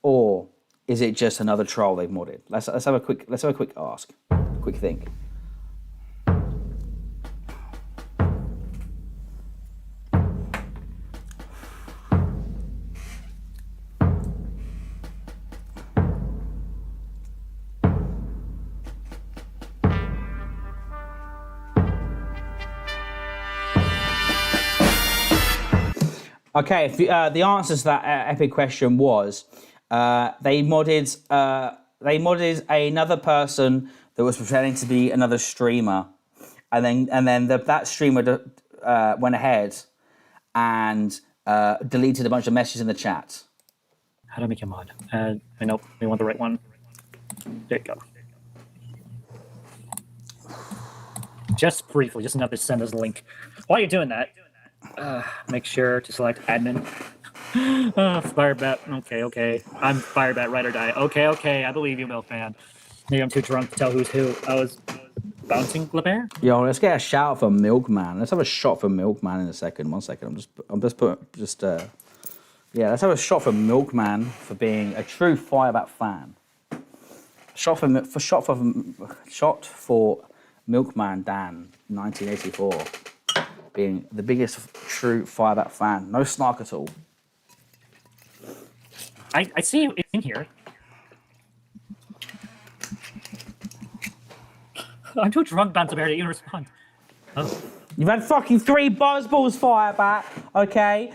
or is it just another troll they've modded? Let's have a quick ask, quick think. Okay, if the answer to that epic question was they modded another person that was pretending to be another streamer, and then that streamer went ahead and deleted a bunch of messages in the chat. How do I make a mod? I know we want the right one. There you go. Just briefly, just enough to send us a link. While you're doing that, make sure to select admin. Firebat. Okay. I'm Firebat, ride or die. Okay. I believe you, Milkman. Maybe I'm too drunk to tell who's who. I was bouncing Lebear. Yo, let's get a shout for Milkman. Let's have a shot for Milkman in a second. 1 second. Yeah, let's have a shot for Milkman for being a true Firebat fan. Shot for Milkman Dan, 1984. Being the biggest true Firebat fan. No snark at all. I see you in here. I'm too drunk, Banter Bear, to even respond. Oh. You've had fucking 3 buzzballs, Firebat. Okay.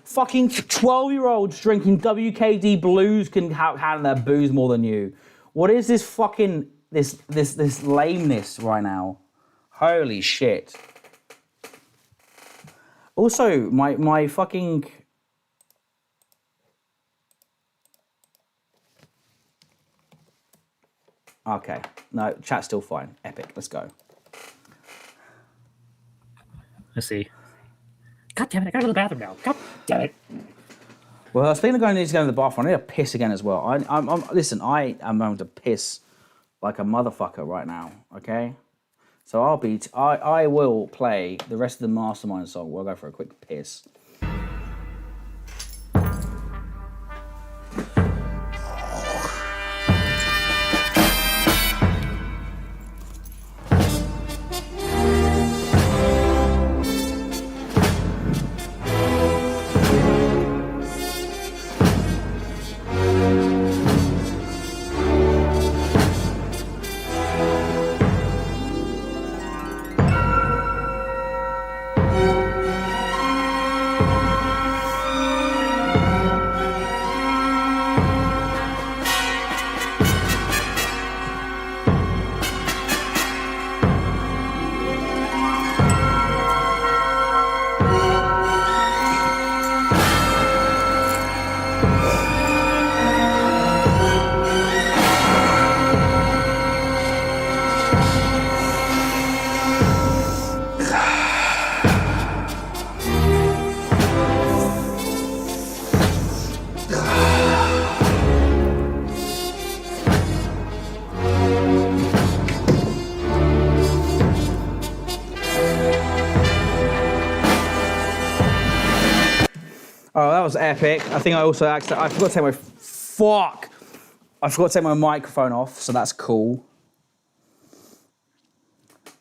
Fucking 12-year-olds drinking WKD Blues can handle their booze more than you. What is this fucking this lameness right now? Holy shit. Also, my fucking... Okay. No, chat's still fine. Epic. Let's go. Let's see. God damn it, I gotta go to the bathroom now. God damn it. Well, speaking of going to the bathroom, I need to piss again as well. Listen, I am going to piss like a motherfucker right now, okay? So I will play the rest of the Mastermind song. We'll go for a quick piss. Oh, that was epic. I think I also I forgot to take my... Fuck! I forgot to take my microphone off, so that's cool.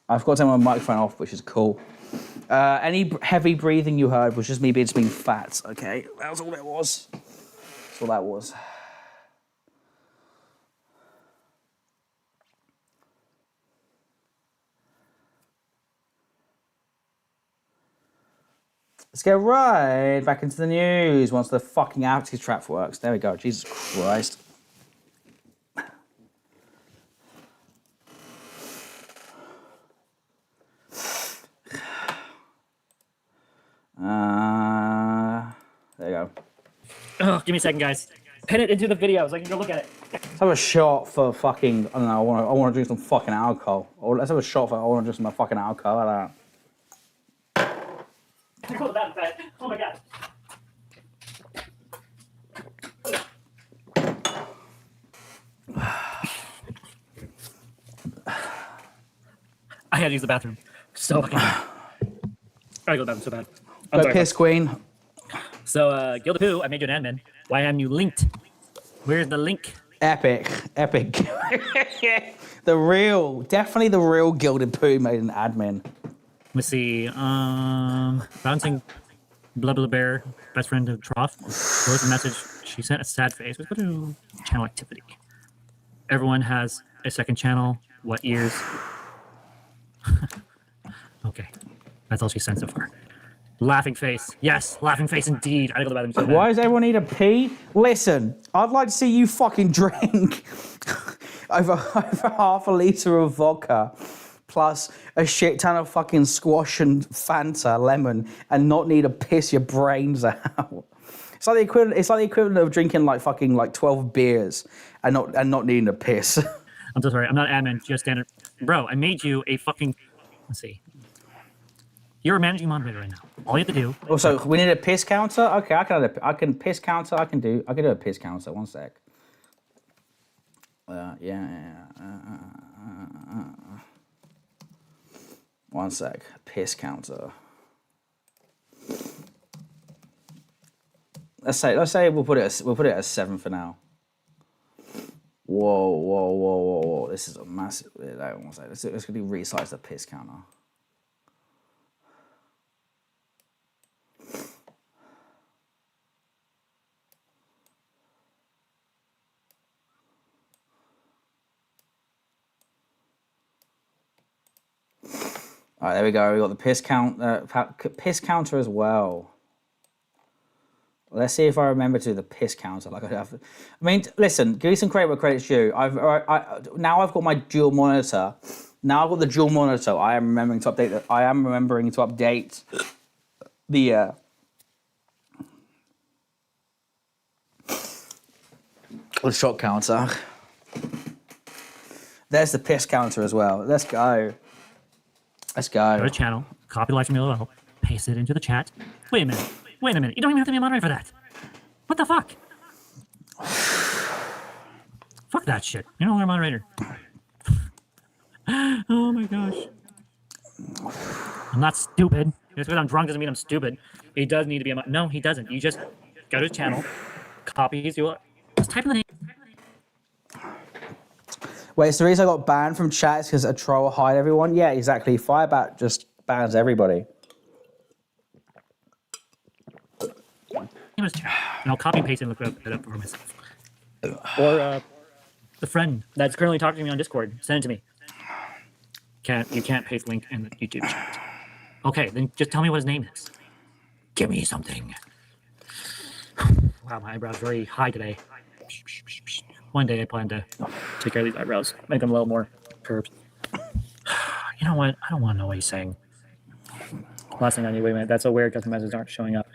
I forgot to take my microphone off, which is cool. Any heavy breathing you heard was just me being fat, okay? That was all it was. That's all that was. Let's get right back into the news once the fucking outage trap works. There we go. Jesus Christ. There you go. Oh, give me a second, guys. Pin it into the video so I can go look at it. Let's have a shot for fucking... I don't know. I want to drink some fucking alcohol. Or let's have a shot for... I want to drink some fucking alcohol. How about that? Oh my god. I had to use the bathroom. So fucking bad. I gotta go to the bathroom so bad. Go piss, Queen. So, Gildapoo, I made you an admin. Why haven't you linked Where's the link? Epic. Definitely the real Gilded Poo made an admin. Let's see. Bouncing Blubble Bear, best friend of Trough. Wrote a message. She sent a sad face. Let's go to channel activity. Everyone has a second channel. What ears? Okay. That's all she sent so far. Laughing face. Yes, laughing face indeed. I gotta go to the bathroom so bad. Why does everyone need a pee? Listen, I'd like to see you fucking drink over half a litre of vodka plus a shit ton of fucking squash and Fanta lemon and not need to piss your brains out. It's like the equivalent of drinking like fucking like 12 beers and not needing to piss. I'm so sorry. I'm not admin. Just standard. Bro, I made you a fucking. Let's see. You're a managing moderator right now. All you have to do. Also, we need a piss counter. Okay, I can piss counter. I can do a piss counter. One sec. One sec. Piss counter. Let's say we'll put it at 7 for now. Whoa. This is a massive. One sec. Let's resize the piss counter. All right, there we go. We got the piss counter as well. Let's see if I remember to do the piss counter like I have. I mean, listen, give me some credit where credit's due. Now I've got my dual monitor. Now I've got the dual monitor. I am remembering to update the shot counter. There's the piss counter as well. Let's go. Go to channel, copy live from LOL, paste it into the chat. Wait a minute. You don't even have to be a moderator for that. What the fuck? Fuck that shit. You're no longer a moderator. Oh my gosh. I'm not stupid. Just because I'm drunk doesn't mean I'm stupid. He does need to be a no, he doesn't. You just go to his channel, copy his URL, just type in the name. Wait, so the reason I got banned from chat is because a troll hide everyone? Yeah, exactly. Firebat just bans everybody. And I'll copy and paste it and look it up for myself. Or the friend that's currently talking to me on Discord, send it to me. You can't paste link in the YouTube chat. Okay, then just tell me what his name is. Give me something. Wow, my eyebrows are very high today. One day I plan to take care of these eyebrows, make them a little more curved. You know what? I don't want to know what he's saying. Last thing I need, wait a minute, that's so weird because the messages aren't showing up.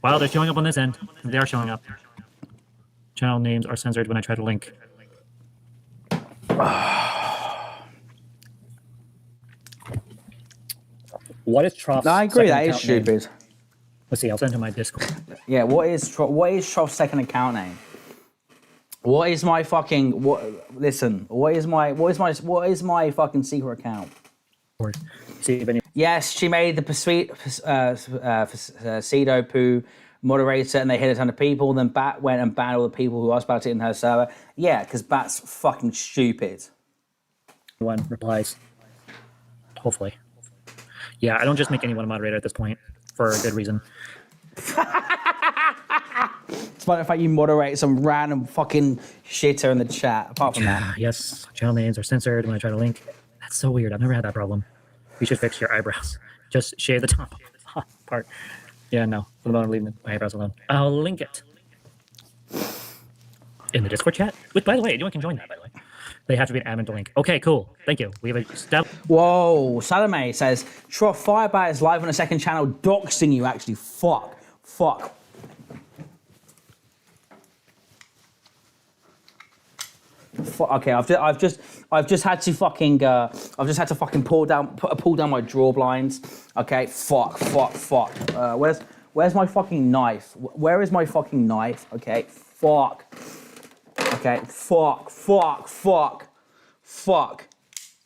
Well, they're showing up on this end. They are showing up. Channel names are censored when I try to link. What is Trough's No, I agree, second that is account name? stupid. Let's see, I'll send it to my Discord. Yeah, what is Trough's second account name? What is my fucking listen, what is my fucking secret account? See if any Yes, she made the Pseudo Poo moderator and they hit a ton of people, then Bat went and banned all the people who asked about it in her server. Yeah, because Bat's fucking stupid. one replies. Hopefully. Yeah, I don't just make anyone a moderator at this point for a good reason. Despite the fact you moderate some random fucking shitter in the chat. Apart from that. Yes, channel names are censored when I try to link. That's so weird. I've never had that problem. You should fix your eyebrows. Just shave the top part. Yeah, no. For the moment, I'm leaving my eyebrows alone. I'll link it in the Discord chat. Which, by the way, anyone can join that, by the way. They have to be an admin to link. Okay, cool. Thank you. We have a step. Whoa, Salome says, Trough, Firebat is live on a second channel, doxing you actually. Fuck. Okay, I've just had to fucking pull down my drawer blinds. Okay, fuck. Where's my fucking knife? Where is my fucking knife? Okay, fuck. Okay, fuck.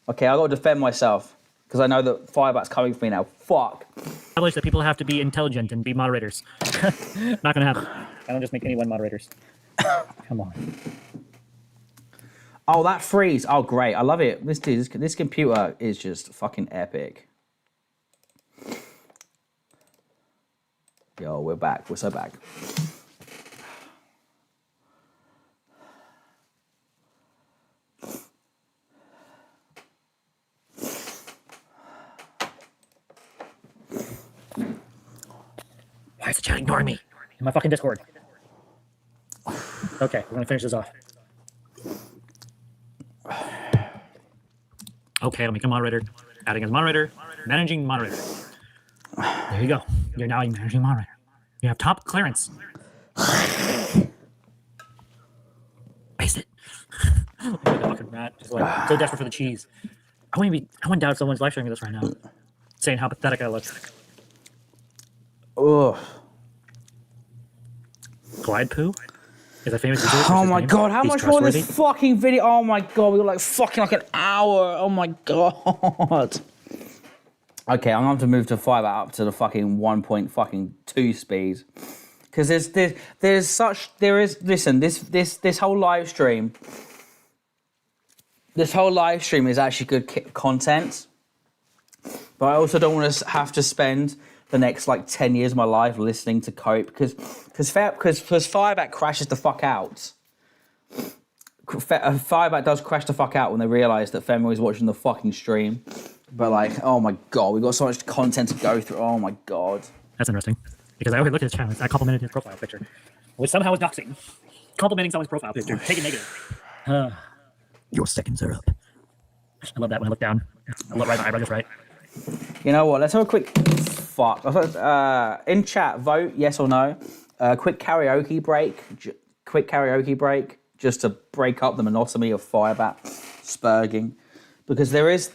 Okay, I gotta defend myself because I know that Firebat's coming for me now. Fuck. Establish that people have to be intelligent and be moderators. Not gonna happen. I don't just make anyone moderators. Come on. Oh, that freeze. Oh, great. I love it. This computer is just fucking epic. Yo, we're back. We're so back. Why is the chat ignoring me? In my fucking Discord. Okay, we're gonna finish this off. Okay, let me become moderator. Adding as moderator. Managing moderator. There you go. You're now a managing moderator. You have top clearance. Waste it. Like a fucking rat. Just like so desperate for the cheese. I wouldn't doubt if someone's live streaming this right now. Saying how pathetic I look. Ugh. Glide poo? Is a famous Oh my god, how much more of this fucking video? Oh my god, we got like fucking like an hour. Oh my god. Okay, I'm gonna have to move to Firebat up to the fucking 1.2 speed. Because this whole live stream. This whole live stream is actually good content. But I also don't want to have to spend the next like 10 years of my life listening to Cope because Firebat crashes the fuck out. Firebat does crash the fuck out when they realise that Femmo is watching the fucking stream. But like, oh my god, we've got so much content to go through. Oh my god. That's interesting. Because I already looked at his channel. I complimented his profile picture, which somehow was doxing. Complimenting someone's profile picture. Take it negative. Your seconds are up. I love that when I look down. I look right, my eyebrow just right. You know what? Let's have a quick fuck. In chat, vote yes or no. Quick karaoke break. Just to break up the monotony of Firebat spurging. Because there is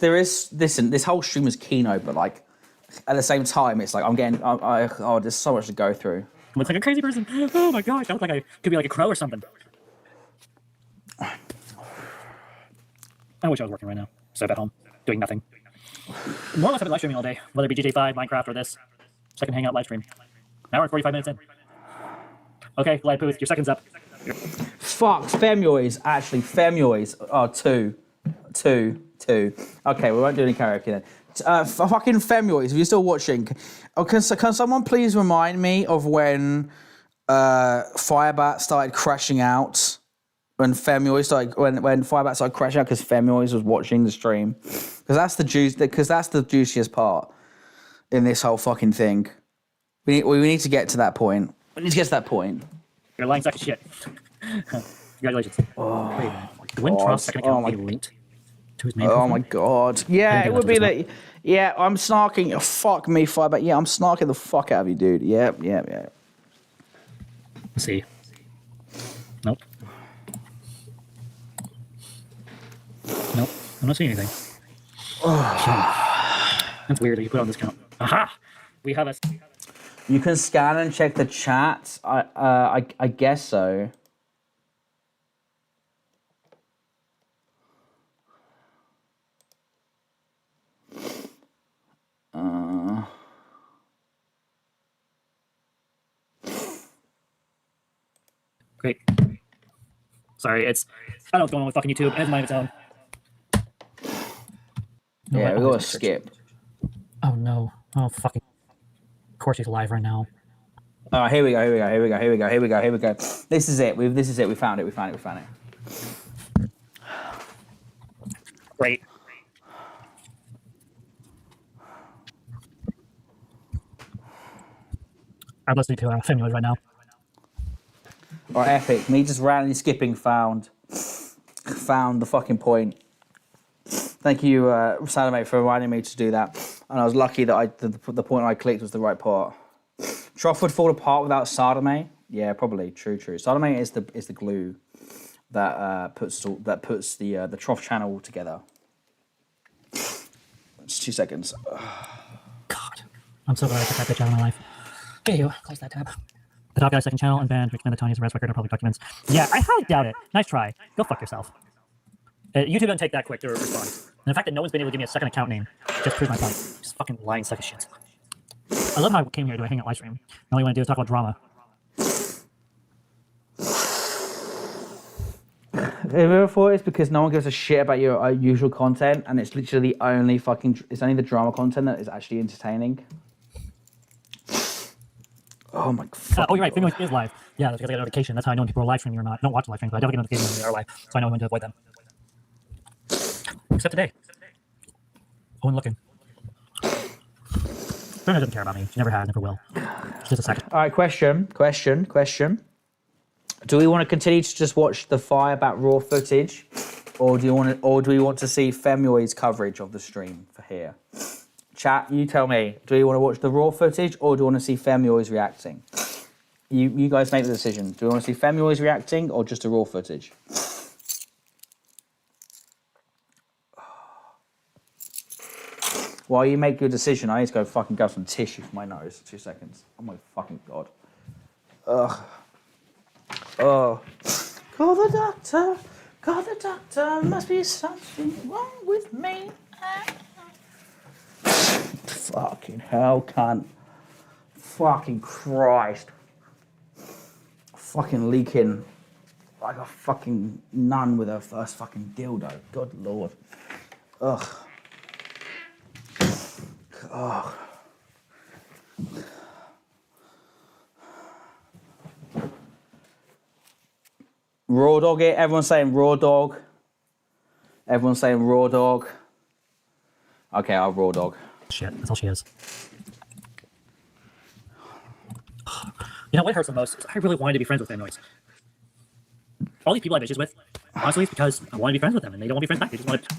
listen, this whole stream is keynote, but like at the same time, it's like I'm getting there's so much to go through. I look like a crazy person. Oh my gosh, I look like I could be like a crow or something. I wish I was working right now. So at home, doing nothing. More or less I've been live streaming all day, whether it be GTA 5, Minecraft, or this second hangout live stream. Now we're 45 minutes in. Okay, Light Booth, your second's up. Fuck, Femyoys, actually, Femyoys are two. Okay, we won't do any karaoke then. Fucking Femyoys, if you're still watching, can someone please remind me of when Firebat started crashing out? When Femyoys started, when Firebat started crashing out because Femyoys was watching the stream, because that's the juiciest part in this whole fucking thing. We need to get to that point. We need to get to that point. You're a lying sack of shit. Congratulations. Oh, wait, when Trough's second account be linked to his main profile? Oh my god. Yeah, it would be like, yeah, I'm snarking. Oh, fuck me, Firebat. Yeah, I'm snarking the fuck out of you, dude. Yeah. Let's see. Nope. Nope, I'm not seeing anything. That's weird that you put on this count. Aha! We have a... You can scan and check the chat. I guess so. Great. Sorry, I don't know what's going on with fucking YouTube. It's mind of its own. Yeah, we gotta skip. Oh no. Oh fucking. Of course he's live right now. All right, here we go. This is it. We found it. Great. I'm listening to Femyoys right now. Or epic. Me just randomly skipping found the fucking point. Thank you, Sara, mate, for reminding me to do that. And I was lucky that the point I clicked was the right part. Trough would fall apart without Sardame. Yeah, probably. True. Sardame is the glue that puts the Trough channel together. Just 2 seconds. God, I'm so glad I took that bitch out of my life. Anywho, close that tab. The top guy's second channel and banned Rick and the Tony's arrest record in public documents. Yeah, I highly doubt it. Nice try. Go fuck yourself. YouTube doesn't take that quick to respond. And the fact that no one's been able to give me a second account name just proves my point. Just fucking lying sack of shit. I love how I came here to a hangout live stream. All you want to do is talk about drama. Have you ever thought it's because no one gives a shit about your usual content, and it's literally the only it's only the drama content that is actually entertaining? Oh my god. Oh, you're right. Family is live. Yeah, that's because I get a notification. That's how I know when people are live streaming or not. I don't watch live streams, but I definitely get notifications when they are live, so I know when to avoid them. Except today. Owen looking. Fiona doesn't care about me. She never has, never will. She's just a second. All right, question. Do we want to continue to just watch the Firebat raw footage, or do we want to see Femuoy's coverage of the stream for here? Chat, you tell me. Do we want to watch the raw footage, or do we want to see Femuoy's reacting? You guys make the decision. Do we want to see Femuoy's reacting, or just the raw footage? While you make your decision, I need to go fucking grab some tissue for my nose. 2 seconds. Oh my fucking god. Ugh. Oh. Call the doctor. Call the doctor. Must be something wrong with me. Fucking hell, cunt. Fucking Christ. Fucking leaking like a fucking nun with her first fucking dildo. Good lord. Ugh. Oh. Raw dog it. Everyone's saying raw dog. Everyone's saying raw dog. Okay, I'll raw dog. Shit, that's all she is. You know what hurts the most is I really wanted to be friends with Femuoys. All these people I have issues with, honestly, it's because I want to be friends with them and they don't want to be friends back. They just want to.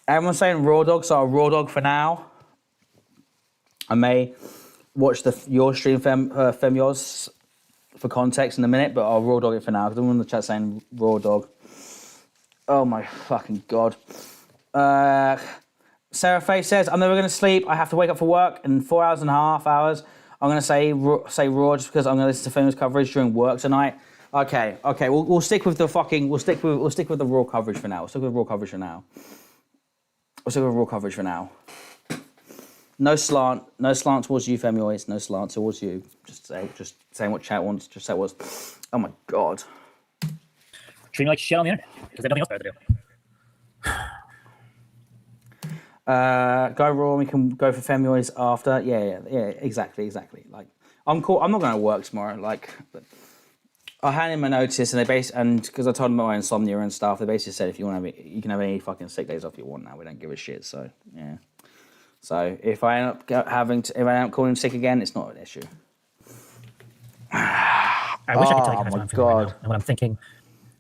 Everyone's saying raw dog, so I'll raw dog for now. I may watch your stream, Femyoz, for context in a minute, but I'll raw dog it for now because everyone in the chat saying raw dog. Oh my fucking god. Sarah Faye says, I'm never going to sleep. I have to wake up for work in 4.5 hours. I'm going to say raw just because I'm going to listen to Femyoz coverage during work tonight. Okay. We'll stick with the fucking. We'll stick with the raw coverage for now. We'll stick with raw coverage for now. No slant towards you, Femuoys. No slant towards you. Just saying what chat wants. Just say it was. Oh my god. Treat me like shit on the internet because they have nothing else better to do. Go raw. And we can go for Femuoys after. Yeah. Exactly. Like I'm cool. I'm not going to work tomorrow. Like. I handed him a notice, and because I told him about my insomnia and stuff, they basically said if you want to have you can have any fucking sick days off you want now. We don't give a shit. So yeah. So if I end up if I end up calling him sick again, it's not an issue. I wish I could tell you guys what I'm feeling right God. now and what I'm thinking,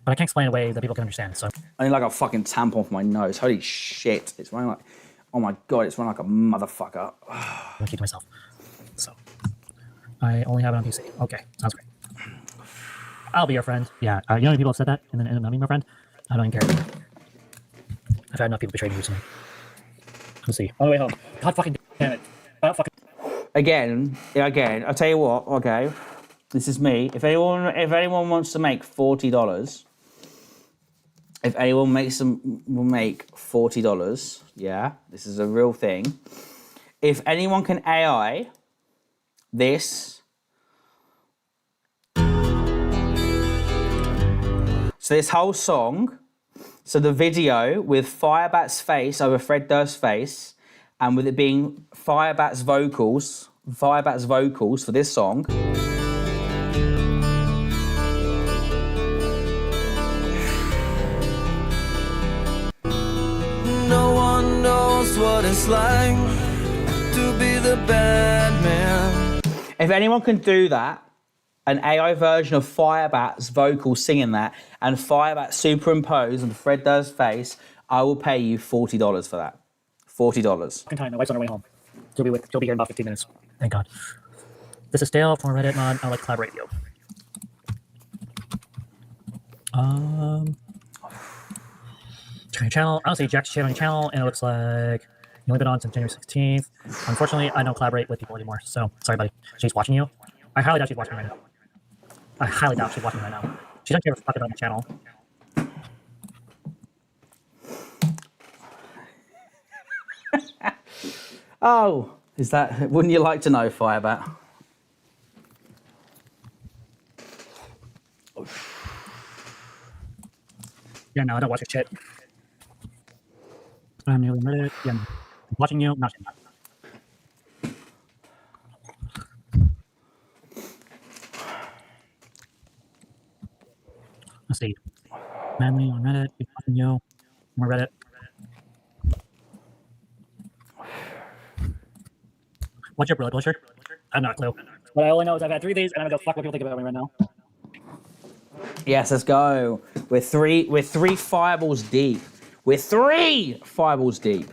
but I can't explain in a way that people can understand. So I need like a fucking tampon for my nose. Holy shit! It's running like, oh my god, it's running like a motherfucker. I'm gonna keep to myself. So I only have it on PC. Okay, sounds great. I'll be your friend. Yeah, you know how many people have said that and then end up not being my friend? I don't even care. I've had enough people betray me recently. Let's see. On the way home. God fucking damn it. Again, I'll tell you what, okay. This is me. If anyone wants to make $40, will make $40, yeah, this is a real thing. If anyone can AI this. So this whole song, so the video with Firebat's face over Fred Durst's face, and with it being Firebat's vocals for this song. No one knows what it's like to be the bad man. If anyone can do that, an AI version of Firebat's vocals singing that, and Firebat superimposed on Fred Durst's face, I will pay you $40 for that. $40. Fucking time. My wife's on her way home. She'll be here in about 15 minutes. Thank God. This is Dale from Reddit mod. I like collaborate with you. Check your channel. I don't see Jack's shit on your channel, and it looks like you've only been on since January 16th. Unfortunately, I don't collaborate with people anymore, so sorry, buddy. She's watching you. I highly doubt she's watching right now. She doesn't give a fuck about my channel. Oh, is that? Wouldn't you like to know, Firebat? Yeah, no, I don't watch your shit. I'm newly Reddit. Yeah, I'm watching you. Not shit. Let's see. Manly on Reddit. Keep watching you. More Reddit. What's your blood pressure? I have no clue. What I only know is I've had 3 of these, and I'm gonna go fuck what people think about me right now. Yes, let's go. We're three fireballs deep. We're 3 fireballs deep.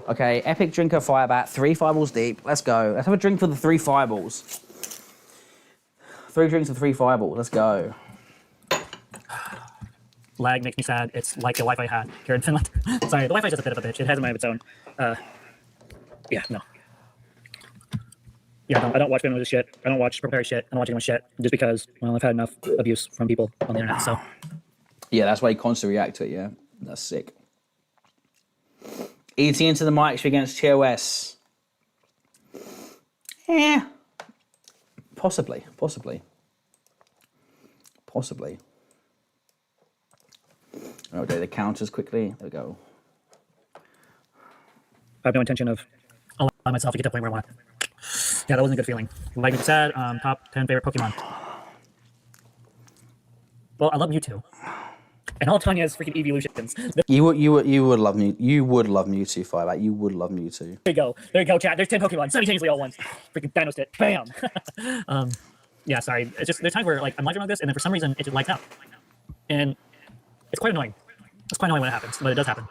Okay, epic drinker Firebat, 3 fireballs deep. Let's go. Let's have a drink for the 3 fireballs. 3 drinks for 3 fireballs. Let's go. Lag makes me sad. It's like the Wi-Fi I had here in Finland. Sorry, the Wi-Fi is just a bit of a bitch. It has a mind of its own. Yeah, no. Yeah, no, I don't watch Finland's shit. I don't watch Preparatory shit. I don't watch anyone's shit. Just because, well, I've had enough abuse from people on the internet, so. Yeah, that's why you constantly react to it, yeah. That's sick. ET into the mic against TOS. Yeah. Possibly. I'll do the counters quickly. There we go. I have no intention of allowing myself to get to the point where I want to. Yeah, that wasn't a good feeling. Like me sad, top 10 favorite Pokemon. Well, I love Mewtwo. And all Tanya's freaking evolutions. You would love Mewtwo. You would love Mewtwo, Firebat. You would love Mewtwo. There you go, chat. There's 10 Pokemon simultaneously all at once. Freaking Thanos it. Bam! Yeah, sorry. It's just, there's times where, like, I'm live like this, and then for some reason, it just lights out. And it's quite annoying. It's quite annoying when it happens, but it does happen.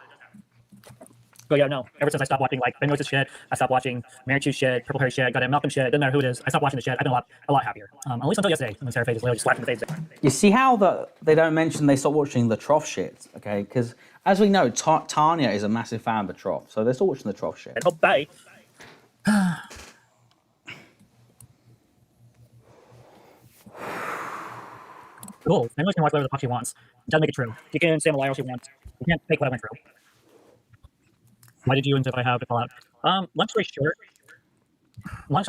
But yeah, no. Ever since I stopped watching, like, Ben Rose's shit, I stopped watching Marichu's shit, Purple Hair shit, goddamn Malcolm shit, doesn't matter who it is. I stopped watching the shit. I've been a lot happier. At least until yesterday, when Sarah Faye just literally slapped me in the face. You see how they don't mention they stopped watching the Trough shit, okay? Because, as we know, Tanya is a massive fan of the Trough, so they're still watching the Trough shit. Oh, bye. Cool. Anyone can watch whatever the fuck she wants. It doesn't make it true. You can say I'm a liar all she wants. You can't make what I went through. Why did you and if I have to call out? Long story short. I don't want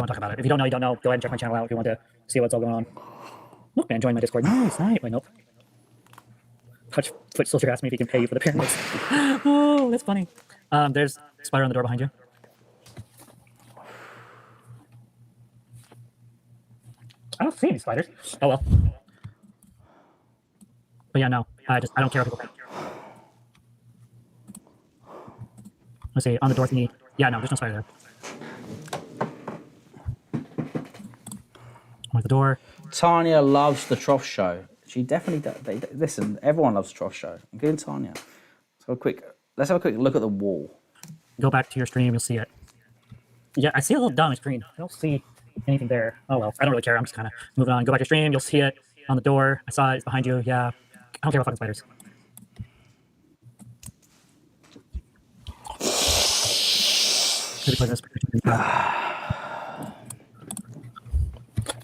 to talk about it. If you don't know, you don't know. Go ahead and check my channel out if you want to see what's all going on. Look, man, join my Discord. Nice, nice. Wait, nope. Foot Soldier asked me if he can pay you for the pyramids. Oh, that's funny. There's a spider on the door behind you. I don't see any spiders. Oh well. But yeah, no. I don't care what people think. Let's see, on the door thingy. Yeah, no, there's no spider there. On the door. Tanya loves the Trough show. She definitely does. Listen, everyone loves the Trough show, including Tanya. So let's have a quick look at the wall. Go back to your stream, you'll see it. Yeah, I see a little dot on the screen. I don't see anything there. Oh well, I don't really care. I'm just kind of moving on. Go back to your stream, you'll see it on the door. I saw it, it's behind you. Yeah, I don't care about fucking spiders.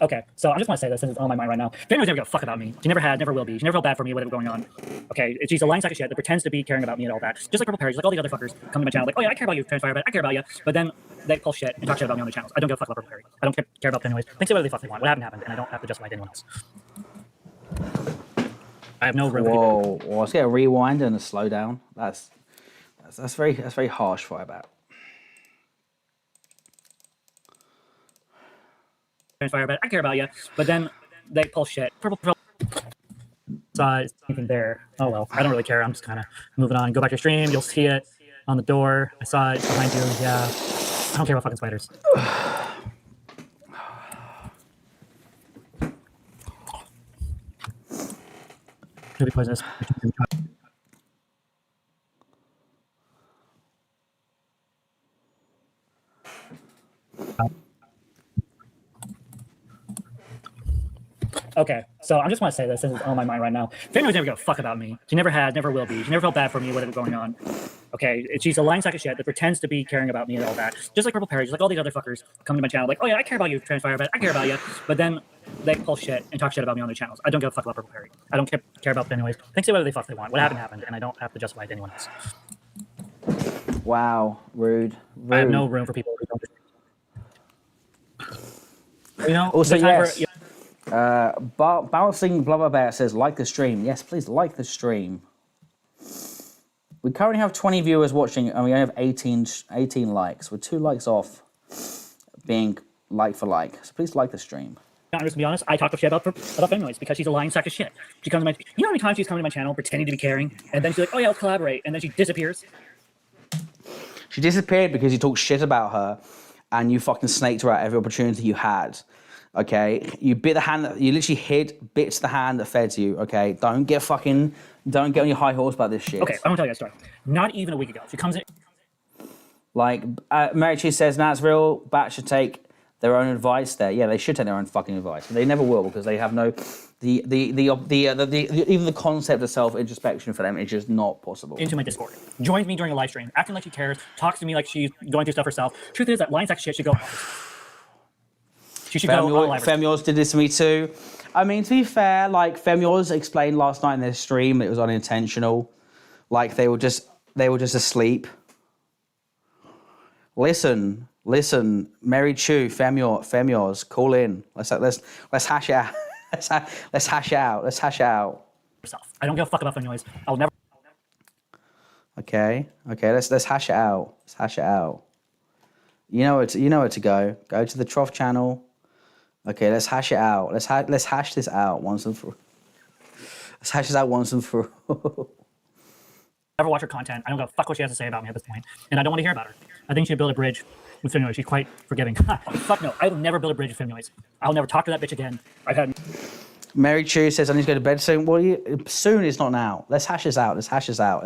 Okay, so I just want to say this, and it's on my mind right now. Family's never gonna fuck about me. She never had, never will be. She never felt bad for me, whatever going on. Okay, she's a lying sack of shit that pretends to be caring about me and all that. Just like Purple Parries, like all the other fuckers come to my channel, like, oh yeah, I care about you, Firebat, I care about you. But then they pull shit and talk shit about me on their channels. I don't give a fuck about Purple Parry. I don't care about them anyways. They say whatever the fuck they want. What happened, and I don't have to justify it to anyone else. I have no room. Whoa, let's get a rewind and a slow down. That's very harsh, Firebat. Firebat, I care about you, but then they pull shit. Purple. Saw anything there. Oh well, I don't really care. I'm just kind of moving on. Go back to your stream. You'll see it on the door. I saw it behind you. Yeah, I don't care about fucking spiders. Could be poisonous. Okay, so I just want to say this is on my mind right now. Family's never gonna fuck about me. She never had, never will be. She never felt bad for me, whatever going on. Okay, she's a lying sack of shit that pretends to be caring about me and all that. Just like Purple Parries, like all these other fuckers come to my channel, like, oh yeah, I care about you, Firebat, I care about you. But then they pull shit and talk shit about me on their channels. I don't give a fuck about Purple Parry. I don't care about them anyways. They say whatever the fuck they want. What happened, and I don't have to justify it to anyone else. Wow, rude. I have no room for people who don't. You know, also, yes. Bouncing Blubber Bear says, like the stream. Yes, please like the stream. We currently have 20 viewers watching, and we only have 18 likes. We're 2 likes off being like for like. So please like the stream. I'm just gonna be honest. I talk to shit about Femnoise because she's a lying sack of shit. She comes to my, you know how many times she's come to my channel pretending to be caring, and then she's like, oh yeah, let's collaborate, and then she disappears. She disappeared because you talked shit about her, and you fucking snaked her out every opportunity you had. Okay, you bit the hand. You literally bit the hand that fed you. Okay, don't get on your high horse about this shit. Okay, I'm gonna tell you a story. Not even a week ago, she comes in. Like Mary Cheese says, "Nah, it's real. Bat should take their own advice there. Yeah, they should take their own fucking advice. They never will because they have no even the concept of self introspection for them is just not possible." Into my Discord, joins me during a live stream, acting like she cares, talks to me like she's going through stuff herself. Truth is that lying sack of shit should go. She should go on live. Femyoz did this to me too. I mean, to be fair, like Femyoz explained last night in their stream, it was unintentional. Like they were just asleep. Listen, Mary Chu, Femyoz, call in. Let's hash it out. Let's hash it out. Herself. I don't give a fuck about Femnoise. I'll never. Okay. Let's hash it out. Let's hash it out. You know where to go. Go to the Trough channel. Okay, let's hash it out. Let's hash this out once and for. Let's hash this out once and for. Never watch her content. I don't give a fuck what she has to say about me at this point, and I don't want to hear about her. I think she should build a bridge with Femnoise. She's quite forgiving. Fuck no, I will never build a bridge with Femnoise. I'll never talk to that bitch again. I've had. Mary Chu says I need to go to bed soon. Well, soon is not now. Let's hash this out. Let's hash this out.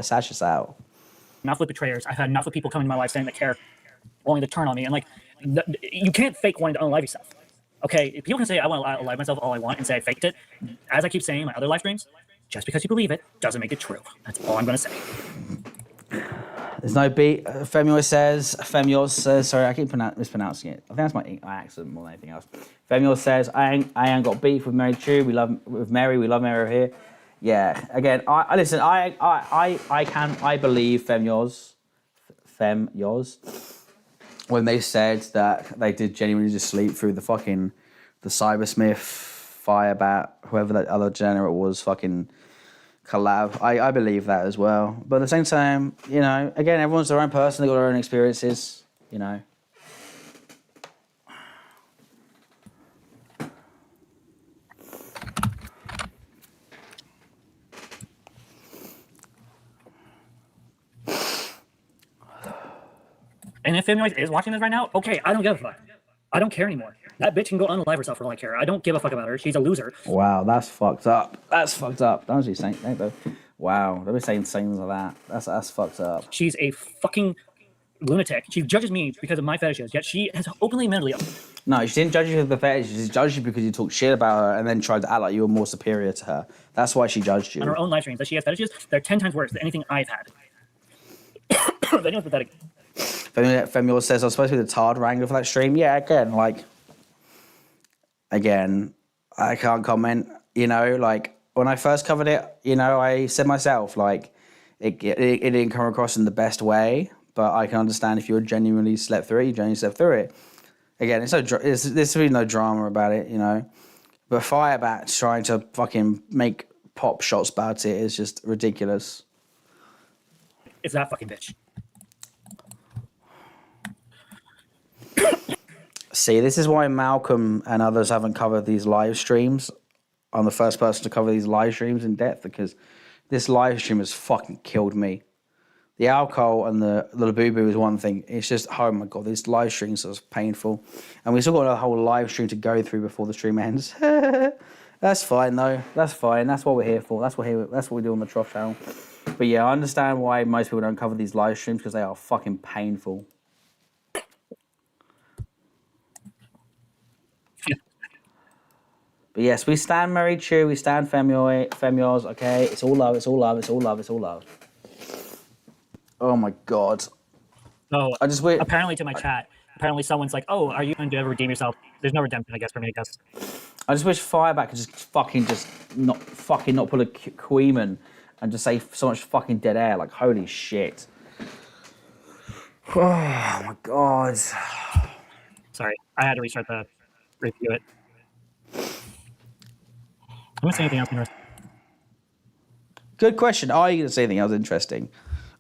Enough with betrayers. I've had enough of people coming to my life saying they care, only to turn on me. And like, you can't fake wanting to unalive yourself. Okay, people can say I want to alive myself all I want and say I faked it. As I keep saying in my other live streams, just because you believe it doesn't make it true. That's all I'm going to say. There's no beat. Femyoz says, sorry, I keep mispronouncing it. I think that's my accent more than anything else. Femyoz says, I ain't got beef with Mary Chu. We love Mary over here. Yeah. Again, I listen. I believe Femyoz when they said that they did genuinely just sleep through the Cybersmith, Firebat, whoever that other generate was, fucking collab. I believe that as well. But at the same time, you know, again, everyone's their own person. They've got their own experiences. You know. And if Femnoise is watching this right now, okay, I don't give a fuck. I don't care anymore. That bitch can go unalive herself for all I care. I don't give a fuck about her. She's a loser. Wow, that's fucked up. Don't be saying that though. Wow, don't be saying things like that. That's fucked up. She's a fucking lunatic. She judges me because of my fetishes, yet she has openly admitted. No, she didn't judge you for the fetish. She judged you because you talked shit about her and then tried to act like you were more superior to her. That's why she judged you. On her own live streams, that she has fetishes, they're 10 times worse than anything I've had. Anyone's pathetic. Femyoz says, I was supposed to be the Tard Wrangler for that stream. Yeah, again, I can't comment. You know, like, when I first covered it, you know, I said myself, like, it didn't come across in the best way, but I can understand if you genuinely slept through it, you genuinely slept through it. Again, there's really no drama about it, you know. But Firebat trying to fucking make pop shots about it is just ridiculous. It's that fucking bitch. See, this is why Malcolm and others haven't covered these live streams. I'm the first person to cover these live streams in depth because this live stream has fucking killed me. The alcohol and the Labubu is one thing. It's just, oh my God, these live streams are painful. And we still got a whole live stream to go through before the stream ends. That's fine though. That's fine. That's what we're here for. That's what we do on the Trough channel. But yeah, I understand why most people don't cover these live streams because they are fucking painful. But yes, we stand Mary Chu, we stand Femyoz, okay? It's all love, it's all love, it's all love, it's all love. Oh my God. Oh, I just wait. Apparently to my chat, apparently someone's like, oh, are you going to ever redeem yourself? There's no redemption, I guess, for me, I guess. I just wish Firebat could just not pull a Queeman and just say so much fucking dead air, like holy shit. Oh my God. Sorry, I had to restart the review it. I'm gonna say anything else interesting. Good question. Are you going to say anything else interesting?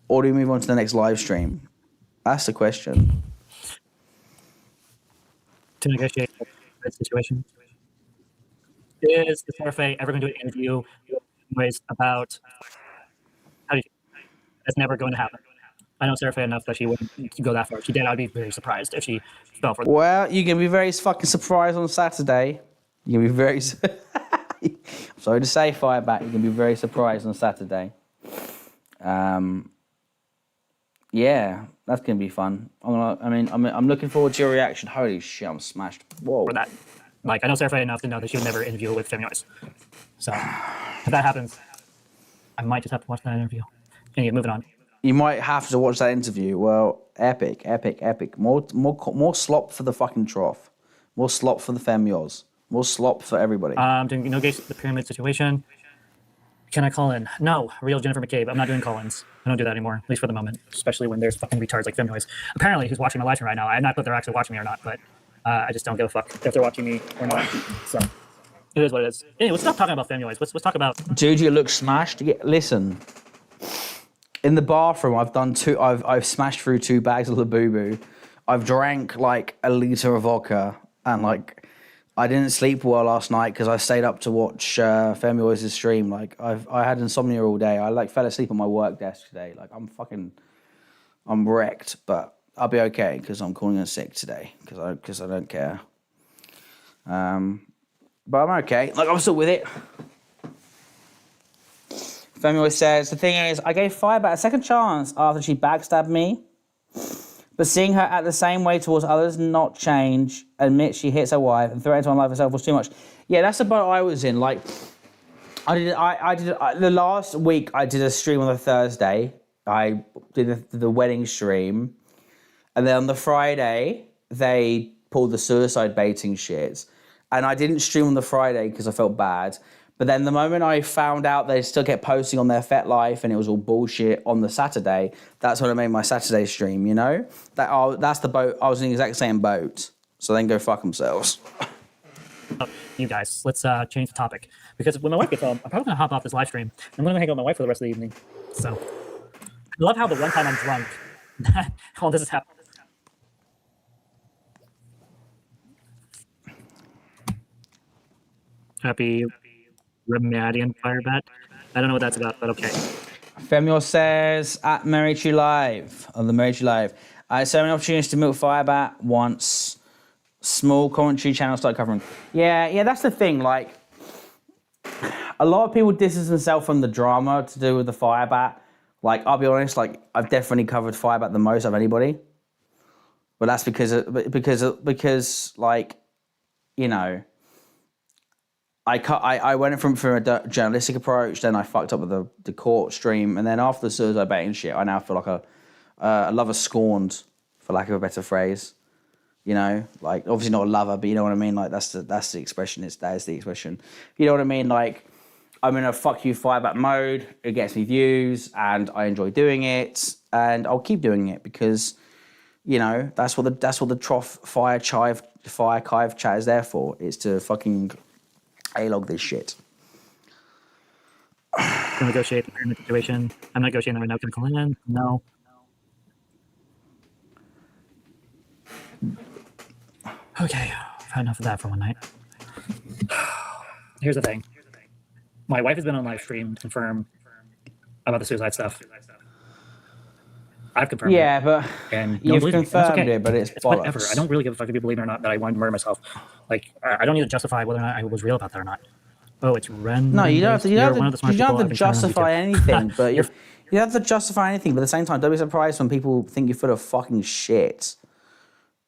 Or do we move on to the next live stream? That's the question. To negotiate the situation. Is the Sara ever going to do an interview about how do you? That's never going to happen. I know Sara enough that she wouldn't go that far. If she did, I'd be very surprised if she fell for. Well, you're going to be very fucking surprised on Saturday. You're going to be very... I'm sorry to say, Firebat, you're going to be very surprised on Saturday. Yeah, that's going to be fun. I'm looking forward to your reaction. Holy shit, I'm smashed. Whoa. For that. Like, I know Sara enough to know that she would never interview with Feminoise. So, if that happens, I might just have to watch that interview. Anyway, moving on. You might have to watch that interview. Well, epic. More slop for the fucking Trough. More slop for the Femioise. More slop for everybody. Doing the pyramid situation. Can I call in? No, real Jennifer McCabe. I'm not doing call-ins. I don't do that anymore, at least for the moment. Especially when there's fucking retards like Feminoise. Apparently, who's watching my live stream right now. I'm not, but they're actually watching me or not. But I just don't give a fuck if they're watching me or not. So it is what it is. Anyway, let's stop talking about Feminoise. Let's talk about. Dude, you look smashed. Listen. In the bathroom, I've smashed through 2 bags of Labubu. I've drank like a liter of vodka, and like I didn't sleep well last night because I stayed up to watch Femioise's stream. Like I had insomnia all day. I like fell asleep on my work desk today. Like I'm wrecked, but I'll be okay because I'm calling in sick today because I don't care. But I'm okay. Like I'm still with it. Femioise says, the thing is, I gave Firebat a second chance after she backstabbed me, but seeing her act the same way towards others, not change, admit she hits her wife, and threaten to unalive herself was too much. Yeah, that's the boat I was in. Like, the last week I did a stream on a Thursday. I did the wedding stream, and then on the Friday, they pulled the suicide baiting shit, and I didn't stream on the Friday because I felt bad. But then the moment I found out they still kept posting on their FetLife and it was all bullshit on the Saturday, that's when I made my Saturday stream, you know? That's the boat. I was in the exact same boat. So then go fuck themselves. You guys, let's change the topic. Because when my wife gets home, I'm probably going to hop off this live stream. I'm going to hang out with my wife for the rest of the evening. So, I love how the one time I'm drunk, all this is happening. Happy Remadian Firebat. I don't know what that's about, but okay. Femioise says, at Mary True Live, on the Mary True Live, I had so many opportunities to milk Firebat once. Small commentary channel started covering. Yeah, that's the thing. Like, a lot of people distance themselves from the drama to do with the Firebat. Like, I'll be honest, like, I've definitely covered Firebat the most of anybody. But that's because like, you know, I went from a journalistic approach, then I fucked up with the court stream, and then after the suicide baiting shit, I now feel like a lover scorned, for lack of a better phrase. You know, like obviously not a lover, but you know what I mean. Like that's the expression. That is the expression. You know what I mean? Like I'm in a fuck you Firebat mode. It gets me views, and I enjoy doing it, and I'll keep doing it because, you know, that's what the Trough Fire Chive chat is there for. It's to fucking A-log this shit. To negotiate the pyramid situation. I'm negotiating that right now. Can I call in? No. Okay, I've had enough of that for one night. Here's the thing. My wife has been on live stream to confirm about the suicide stuff. I've confirmed yeah, it. but And you've confirmed okay. it, but it's bollocks. Whatever. I don't really give a fuck if you believe it or not that I wanted to murder myself. Like, I don't need to justify whether or not I was real about that or not. Oh, it's Ren. No, you don't have to. You don't have to justify anything. But you don't have to justify anything. But at the same time, don't be surprised when people think you're full of fucking shit.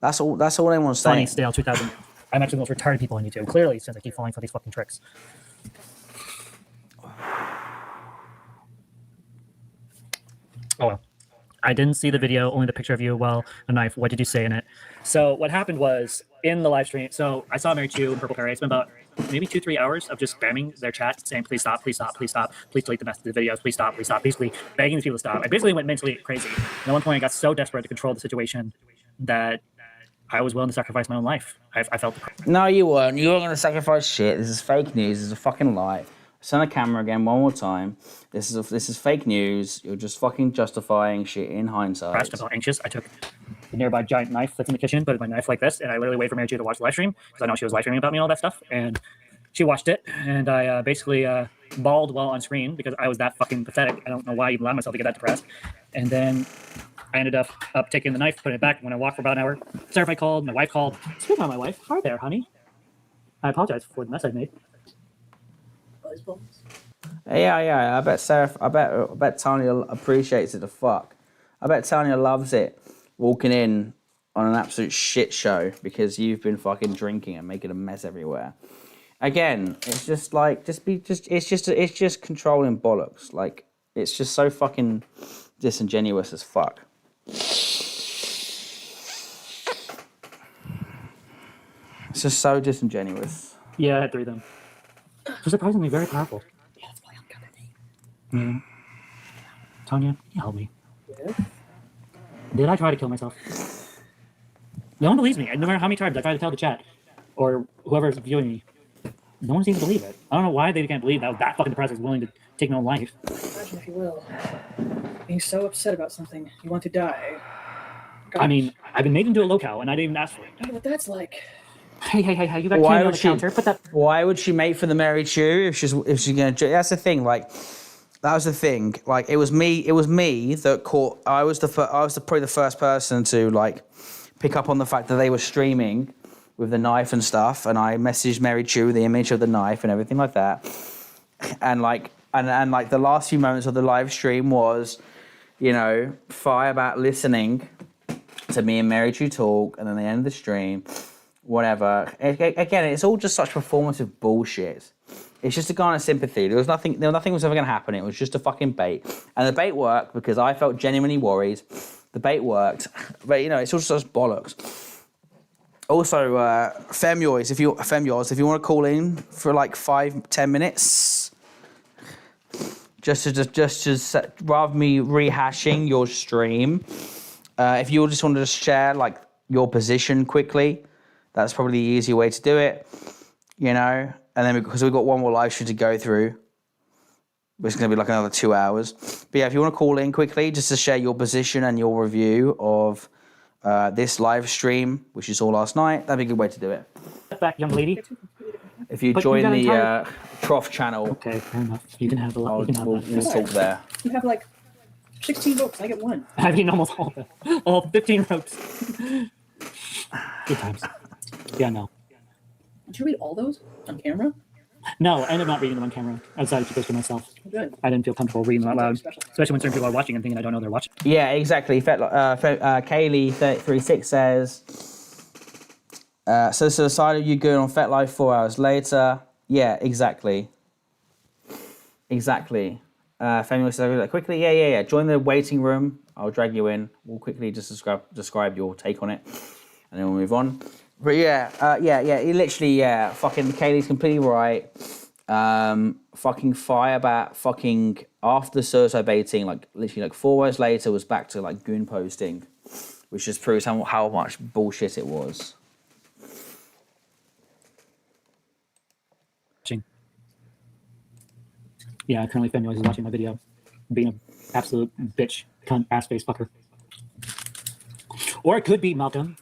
That's all I want to say. Funny, stale 2000. I'm actually the most retarded people on YouTube. Clearly, since I keep falling for these fucking tricks. Oh well. I didn't see the video, only the picture of you. Well, a knife. What did you say in it? So what happened was in the live stream. So I saw Mary Chu and Purple Perry. It's been about maybe 2-3 hours of just spamming their chat, saying please stop, please stop, please stop, please delete the videos, please stop, basically begging these people to stop. I basically went mentally crazy. And at one point, I got so desperate to control the situation that I was willing to sacrifice my own life. I felt No, you weren't. You weren't going to sacrifice shit. This is fake news. This is a fucking lie. Turn the camera again one more time. This is fake news. You're just fucking justifying shit in hindsight. depressed. I felt anxious. I took the nearby giant knife that's in the kitchen, put my knife like this, and I literally waited for Mary Jo to watch the live stream because I know she was live streaming about me and all that stuff. And she watched it, and I basically bawled while on screen because I was that fucking pathetic. I don't know why I even allowed myself to get that depressed. And then I ended up taking the knife, putting it back. When I walked for about an hour, Sarah called, my wife called. Speaking of my wife, hi there, honey. I apologize for the mess I made. Yeah. I bet Sarah. I bet Tanya appreciates it. The fuck. I bet Tanya loves it. Walking in on an absolute shit show because you've been fucking drinking and making a mess everywhere. Again, it's just like it's just controlling bollocks. Like it's just so fucking disingenuous as fuck. It's just so disingenuous. Yeah, I had 3 of them. They're surprisingly very powerful. Yeah, that's probably uncommon name. Yeah. Tanya, can you help me? Did I try to kill myself? No one believes me. No matter how many times I try to tell the chat or whoever's viewing me, no one seems to believe it. I don't know why they can't believe that I was that fucking depressed I was willing to take my own life. Imagine, if you will, being so upset about something you want to die. Gosh. I mean, I've been made into a locale and I didn't even ask for it. I know what that's like. Hey, you got candy on the counter. Put that. Why would she mate for the Mary Chew if she's gonna? That's the thing. Like, that was the thing. Like, it was me that caught. I was probably the first person to like pick up on the fact that they were streaming with the knife and stuff, and I messaged Mary Chew the image of the knife and everything like that. And like the last few moments of the live stream was, you know, Firebat listening to me and Mary Chew talk, and then the end of the stream. Whatever. Again, it's all just such performative bullshit. It's just to garner sympathy. Nothing was ever going to happen. It was just a fucking bait. And the bait worked because I felt genuinely worried. The bait worked. But, you know, it's all just bollocks. Also, Femyoys, if you want to call in for like 5-10 minutes, just to rather me rehashing your stream, if you just want to just share like your position quickly, that's probably the easier way to do it, you know? And then because we've got one more live stream to go through, which is going to be like another 2 hours. But yeah, if you want to call in quickly, just to share your position and your review of this live stream, which you saw last night, that'd be a good way to do it. Back, young lady. If you join the Trough channel. Okay, fair enough. You can have a lot. We'll talk there. You have like 16 votes. I get 1. I mean, almost all of them. All 15 votes. Good times. Yeah, no. Did you read all those on camera? No, I ended up not reading them on camera. I decided to keep those to myself. Good. I didn't feel comfortable reading them out loud, especially when certain people are watching and thinking I don't know they're watching. Yeah, exactly. Kaylee336 says, so decided you good on FetLife 4 hours later. Yeah, exactly. Exactly. Family says quickly, yeah. Join the waiting room. I'll drag you in. We'll quickly just describe your take on it, and then we'll move on. But yeah. Literally, yeah. Fucking Kaylee's completely right. Fucking Firebat. Fucking after suicide baiting, like literally like 4 hours later, was back to like goon posting, which just proves how much bullshit it was. Yeah, currently Femyoys is watching my video, being an absolute bitch, cunt, ass-face fucker. Or it could be Malcolm,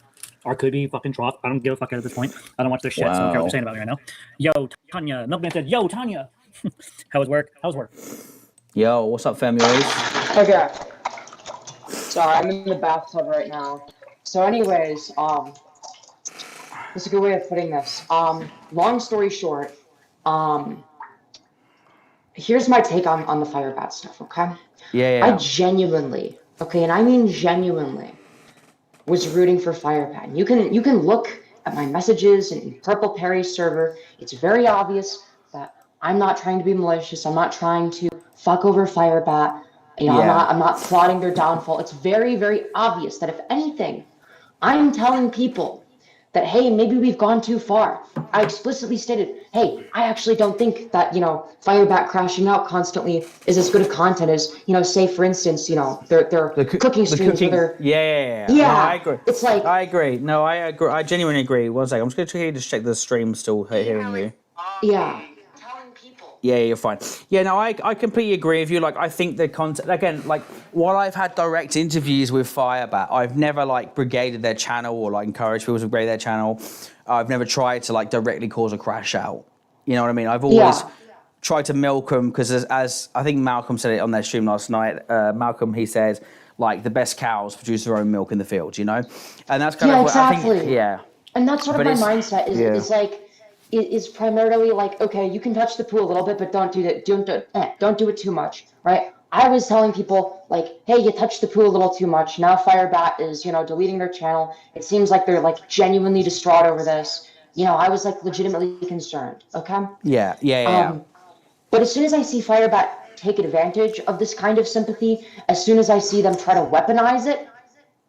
or it could be fucking Trough. I don't give a fuck at this point. I don't watch their shit, so I don't care what they're saying about me right now. Yo, Tanya. Milkman said, yo, Tanya. How's work? Yo, what's up, Femyoys? Okay. Sorry, I'm in the bathtub right now. So anyways, that's a good way of putting this. Long story short, here's my take on the Firebat stuff, okay? Yeah. I genuinely, okay, and I mean genuinely, was rooting for Firebat. You can look at my messages in Purple Perry's server. It's very obvious that I'm not trying to be malicious. I'm not trying to fuck over Firebat. You know, Yeah. I'm not plotting their downfall. It's very, very obvious that if anything, I'm telling people that, hey, maybe we've gone too far. I explicitly stated, hey, I actually don't think that, Firebat crashing out constantly is as good of content as, say, for instance, their cooking streams where they're... Yeah. Yeah, No, I agree. it's like... I agree. No, I agree. I genuinely agree. One second. I'm just going to check the stream still hearing you. Yeah. Yeah, you're fine. Yeah, no, I completely agree with you. Like, I think the content, again, like, while I've had direct interviews with Firebat, I've never, like, brigaded their channel or, like, encouraged people to brigade their channel. I've never tried to, like, directly cause a crash out. You know what I mean? I've always tried to milk them, because as I think Malcolm said it on their stream last night, Malcolm, he says, like, the best cows produce their own milk in the field, you know? And that's kind of what exactly. I think, yeah. And that's sort of my mindset is like, is primarily like, okay, you can touch the poo a little bit, but don't do that. Don't do it too much, right? I was telling people like, hey, you touched the poo a little too much. Now Firebat is, deleting their channel. It seems like they're like genuinely distraught over this. I was like legitimately concerned. Okay. Yeah. But as soon as I see Firebat take advantage of this kind of sympathy, as soon as I see them try to weaponize it,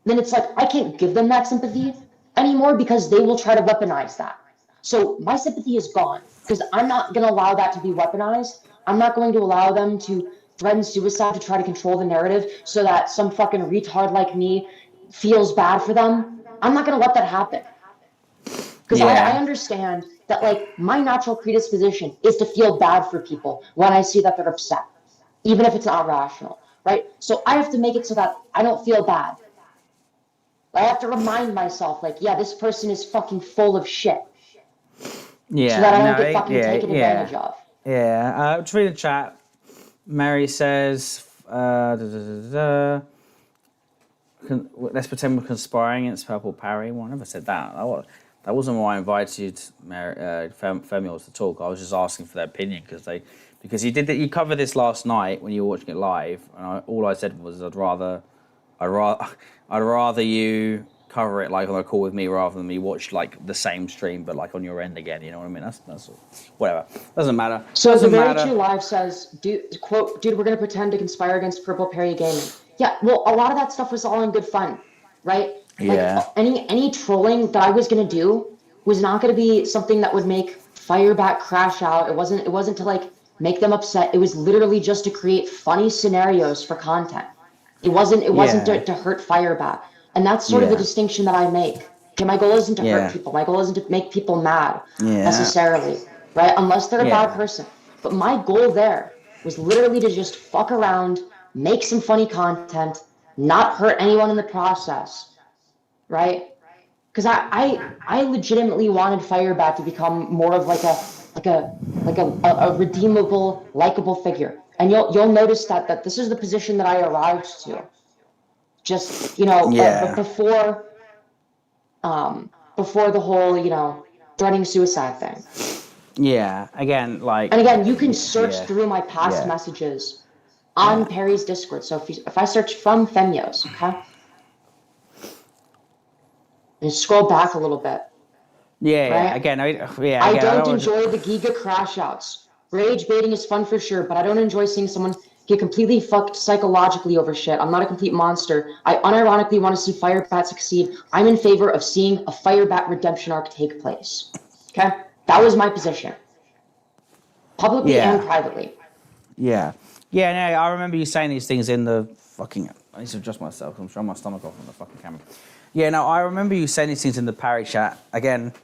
then it's like I can't give them that sympathy anymore because they will try to weaponize that. So my sympathy is gone because I'm not going to allow that to be weaponized. I'm not going to allow them to threaten suicide to try to control the narrative so that some fucking retard like me feels bad for them. I'm not going to let that happen. Because I understand that, like, my natural predisposition is to feel bad for people when I see that they're upset, even if it's not rational, right? So I have to make it so that I don't feel bad. I have to remind myself, like, yeah, this person is fucking full of shit. Yeah, so that I don't get fucking taken advantage of. Yeah, just read the chat. Mary says, let's pretend we're conspiring against Purple Parry. Well, I never said that. That wasn't why I invited Femios to talk. I was just asking for their opinion because you covered this last night when you were watching it live, and all I said was I'd rather you cover it like on a call with me rather than me watch like the same stream but like on your end again. You know what I mean? That's whatever. Doesn't matter. So the Very True Live says, dude, we're gonna pretend to conspire against Purple Perry Gaming. Yeah, well, a lot of that stuff was all in good fun, right? Yeah. Like, any trolling that I was gonna do was not gonna be something that would make Firebat crash out. It wasn't to like make them upset. It was literally just to create funny scenarios for content. It wasn't to hurt Firebat. And that's sort of the distinction that I make. Okay, my goal isn't to hurt people. My goal isn't to make people mad necessarily, right? Unless they're a bad person. But my goal there was literally to just fuck around, make some funny content, not hurt anyone in the process, right? Because I legitimately wanted Firebat to become more of like a redeemable, likable figure. And you'll notice that this is the position that I arrived to. Just, before the whole, threatening suicide thing. Yeah, again, like... And again, you can search through my past messages on Perry's Discord. So if I search from Femios, okay? And scroll back a little bit. Yeah, again, I don't enjoy the Giga crash outs. Rage baiting is fun for sure, but I don't enjoy seeing someone get completely fucked psychologically over shit. I'm not a complete monster. I unironically want to see Firebat succeed. I'm in favor of seeing a Firebat redemption arc take place. Okay? That was my position. Publicly and privately. Yeah. Yeah, no, I remember you saying these things in the fucking... I need to adjust myself. I'm throwing my stomach off on the fucking camera. Yeah, no, I remember you saying these things in the Parry chat. Again,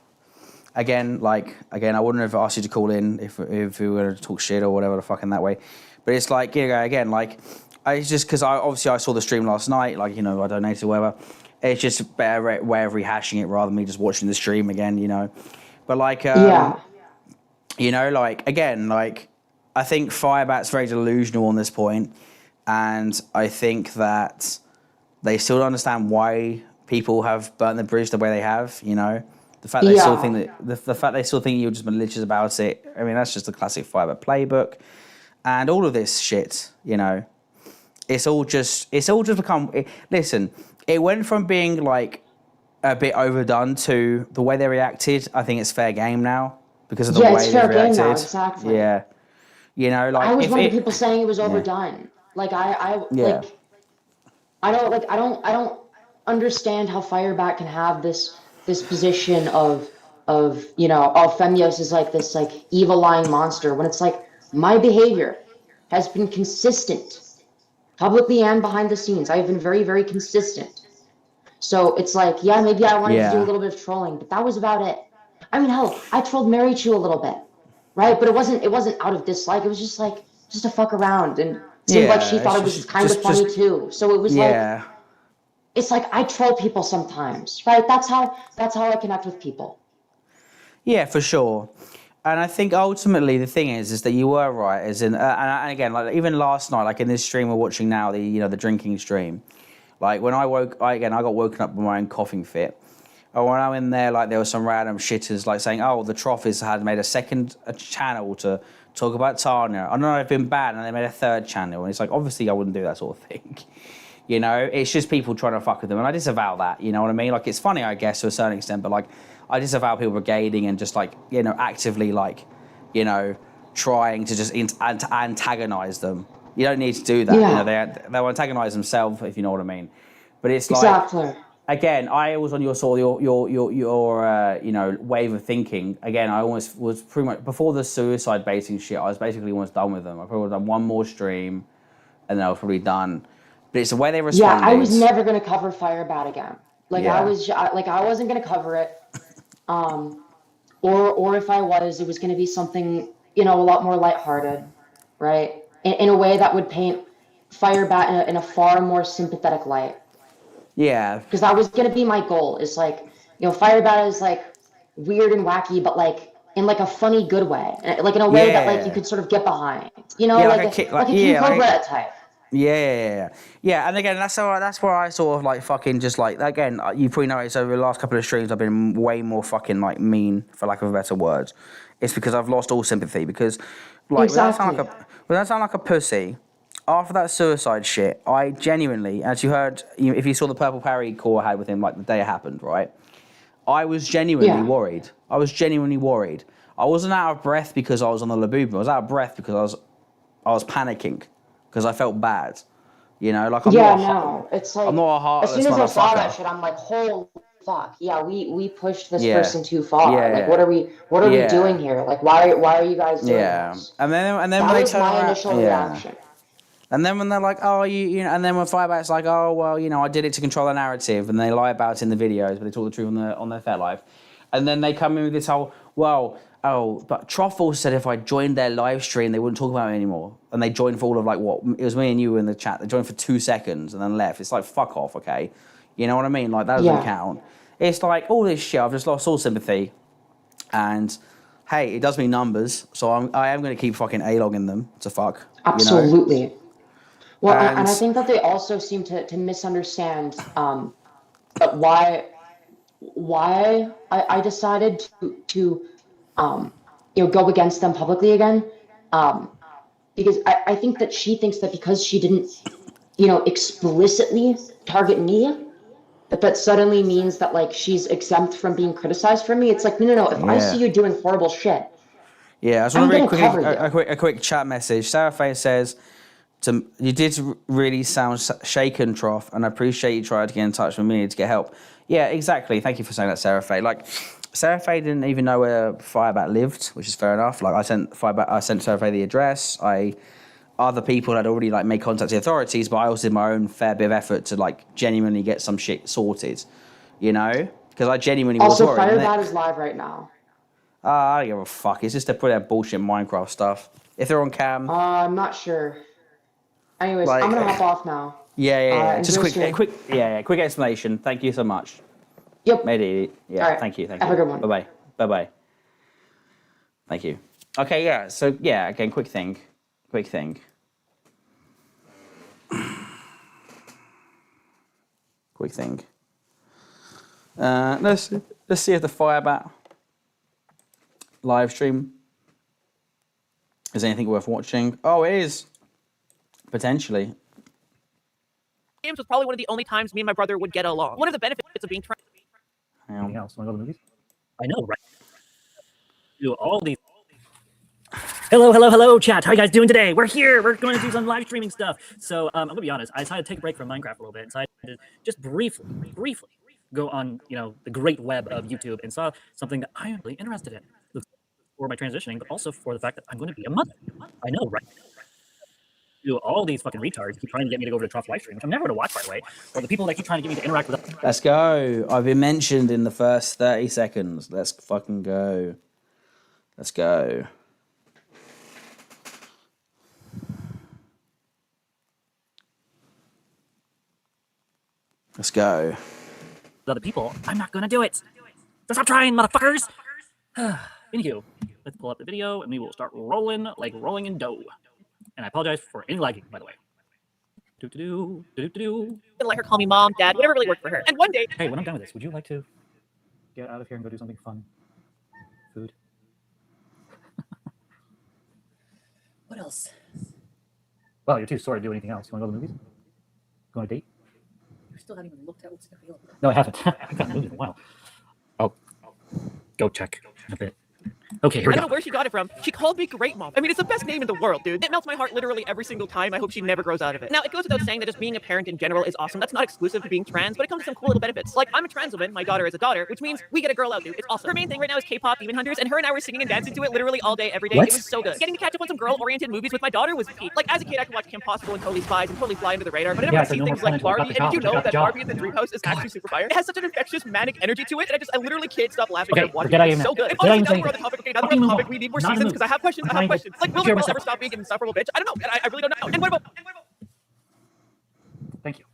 I wouldn't have asked you to call in if we were going to talk shit or whatever the fuck in that way. But it's like, again, like, it's just because I saw the stream last night, like, I donated or whatever. It's just a better way of rehashing it rather than me just watching the stream again, But like, again, like, I think Firebat's very delusional on this point, and I think that they still don't understand why people have burnt the bridge the way they have, The fact they still think that the fact they still think you're just malicious about it. I mean, that's just the classic Firebat playbook. And all of this shit, it's all just become. Listen, it went from being like a bit overdone to the way they reacted. I think it's fair game now because of the way they reacted. Now, exactly. Yeah, like I was one of the people saying it was overdone. Like I don't understand how Firebat can have this this position of you know, oh, Femios is like this like evil lying monster, when it's like my behavior has been consistent, publicly and behind the scenes. I've been very, very consistent. So it's like, yeah, maybe I wanted to do a little bit of trolling, but that was about it. I mean, hell, I trolled Mary Chu a little bit, right? But it wasn't out of dislike. It was just like just to fuck around, and it seemed like she thought it was kind of funny too. So it was like, it's like I troll people sometimes, right? That's how I connect with people. Yeah, for sure. And I think ultimately the thing is that you were right, as in, and again, like even last night, like in this stream we're watching now, the drinking stream, like when I got woken up by my own coughing fit. And when I'm in there, like there were some random shitters like saying, oh, the Trough had made a channel to talk about Tanya. I know they've been banned, and they made a third channel, and it's like, obviously I wouldn't do that sort of thing. You know, it's just people trying to fuck with them, and I disavow that. You know what I mean? Like, it's funny, I guess, to a certain extent, but like, I disavow people brigading and just like, you know, actively like, you know, trying to just antagonize them. You don't need to do that. Yeah. You know, they'll antagonize themselves, if you know what I mean. But it's like, exactly. Again, I was on your sort of your you know, wave of thinking. Again, I almost was pretty much before the suicide baiting shit. I was basically almost done with them. I probably would have done one more stream, and then I was probably done. But it's the way they responded. Yeah, I was never gonna cover Firebat again. Like Yeah. I wasn't gonna cover it. Or if I was, it was gonna be something, you know, a lot more lighthearted, right? In a way that would paint Firebat in a far more sympathetic light. Yeah. Because that was gonna be my goal. Is like, you know, Firebat is like weird and wacky, but like in like a funny good way, like in a way that like you could sort of get behind. You know, like a King Cobra type. Yeah, and again, that's where I sort of like fucking just like, again, you probably noticed over the last couple of streams I've been way more fucking like mean, for lack of a better word. It's because I've lost all sympathy, because like without sounding like a pussy, after that suicide shit, I genuinely, as you heard, if you saw the purple parry call I had with him like the day it happened, right? I was genuinely worried. I was wasn't out of breath because I was on the Labubu. I was out of breath because I was panicking. Because I felt bad, you know, like it's like I'm not a heartless as soon as I saw that motherfucker. shit, I'm like, holy fuck, yeah, we pushed this Yeah. person too far. Yeah. Like, what are we doing here? Like, why are you guys doing this? And then That when they was turn my around, initial reaction. And then when they're like, oh, you know, and then when Firebat's like, oh, well, you know, I did it to control the narrative, and they lie about it in the videos, but they talk the truth on their Fet Live, and then they come in with this whole, but Trough also said if I joined their live stream, they wouldn't talk about it anymore. And they joined for all of like what? It was me and you in the chat. They joined for 2 seconds and then left. It's like, fuck off, okay? You know what I mean? Like, that doesn't count. It's like, all this shit, I've just lost all sympathy. And, hey, it does mean numbers, so I am going to keep fucking A-logging them to fuck. Absolutely. You know? Well, and I think that they also seem to misunderstand why I decided to you know, go against them publicly again, because I think that she thinks that because she didn't, you know, explicitly target me, that suddenly means that like she's exempt from being criticized for me. It's like, no. If I see you doing horrible shit, I just want to read a quick chat message. Sara Faye says, you did really sound shaken, Trough, and I appreciate you tried to get in touch with me to get help. Yeah, exactly. Thank you for saying that, Sara Faye. Like, Sara Faye didn't even know where Firebat lived, which is fair enough. Like, I sent Sara Faye the address. Other people had already like made contact with the authorities, but I also did my own fair bit of effort to like genuinely get some shit sorted, you know? Because I genuinely was worried. Also, Firebat is live right now. I don't give a fuck. It's just to put out bullshit Minecraft stuff. If they're on cam. I'm not sure. Anyways, like, I'm gonna hop off now. Yeah. Just quick explanation. Thank you so much. Yep. Made it. Yeah. All right. Thank you. Have a good one. Bye. Thank you. Okay. Yeah. So yeah. Again, quick thing. Let's see if the Firebat live stream is anything worth watching. Oh, it is. Potentially. Games was probably one of the only times me and my brother would get along. One of the benefits of being trained. Anything else? Want to go to the movies? I know, right? Do all these. Hello, chat. How you guys doing today? We're here. We're going to do some live streaming stuff. So I'm gonna be honest. I decided to take a break from Minecraft a little bit. And so I decided to just briefly go on, you know, the great web of YouTube and saw something that I am really interested in for my transitioning, but also for the fact that I'm going to be a mother. I know, right? All these fucking retards keep trying to get me to go over to Trough live stream, which I'm never going to watch, by the way, or the people that keep trying to get me to interact with. Let's go. I've been mentioned in the first 30 seconds. Let's fucking go. Let's go. Let's go. Other people, I'm not going to do it. So stop trying, motherfuckers. Anywho, let's pull up the video and we will start rolling like rolling in dough. And I apologize for any lagging, by the way. And let her call me mom, dad, whatever really worked for her. And one day, hey, when I'm done with this, would you like to get out of here and go do something fun? Food? What else? Well, you're too sore to do anything else. You want to go to the movies? Go on a date? You still haven't even looked at what's available. No, I haven't. I haven't gotten movies in a while. Oh, go check in a bit. Okay, here we I don't go. know where she got it from. She called me Great Mom. I mean, it's the best name in the world, dude. It melts my heart literally every single time. I hope she never grows out of it. Now, it goes without saying that just being a parent in general is awesome. That's not exclusive to being trans, but it comes with some cool little benefits. Like, I'm a trans woman, my daughter is a daughter, which means we get a girl out, dude. It's awesome. Her main thing right now is K-pop Demon Hunters, and her and I were singing and dancing to it literally all day, every day. What? It was so good. Getting to catch up on some girl-oriented movies with my daughter was peak. Like, as a kid, I could watch Kim Possible and Totally Spies and totally fly under the radar, but I never see things like Barbie, and did you know that Barbie in the Dreamhouse is actually super fire? It has such an infectious, manic energy to it, and I literally can't stop laughing at watching it. It's so good. And honestly, now that we're on the topic, okay, now that we're on the topic, we need more seasons, because I have questions. Like, will the girl ever stop being an insufferable bitch? I don't know. I really don't know. And what about... Thank you.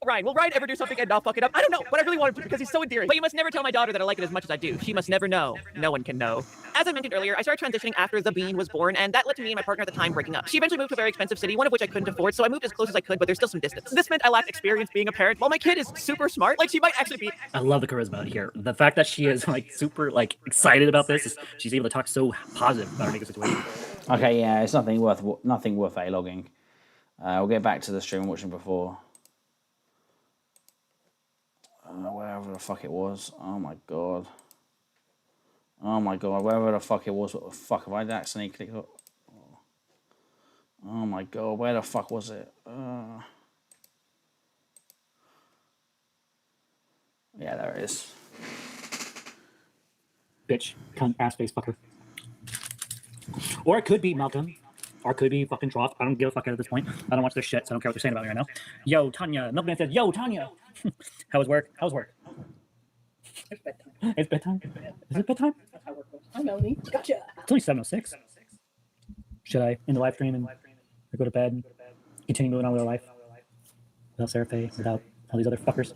Ryan, will Ryan ever do something and not fuck it up? I don't know, but I really want him to because he's so endearing. But you must never tell my daughter that I like it as much as I do. She must never know. No one can know. As I mentioned earlier, I started transitioning after the bean was born, and that led to me and my partner at the time breaking up. She eventually moved to a very expensive city, one of which I couldn't afford, so I moved as close as I could, but there's still some distance. This meant I lacked experience being a parent. While my kid is super smart, like she might actually be... I love the charisma here. The fact that she is like super like excited about this, she's able to talk so positive about her situation. Okay, yeah, it's nothing worth A-logging. We'll get back to the stream watching before. Wherever the fuck it was. Oh my god. Oh my god, wherever the fuck it was, what the fuck have I accidentally clicked up? Oh my god, where the fuck was it? Yeah, there it is. Bitch, cunt, ass face fucker. Or it could be Malcolm. Or it could be fucking Trough. I don't give a fuck at this point. I don't watch their shit, so I don't care what they're saying about me right now. Yo, Tanya. Milkman says, yo, Tanya. How was work? How's work? It's bedtime. It's bedtime? Is it bedtime? That's how work goes. Hi, Melanie. Gotcha. It's only 7:06. Should I end the live stream and go to bed and continue moving on with our life? Without Sarah Faye, without all these other fuckers?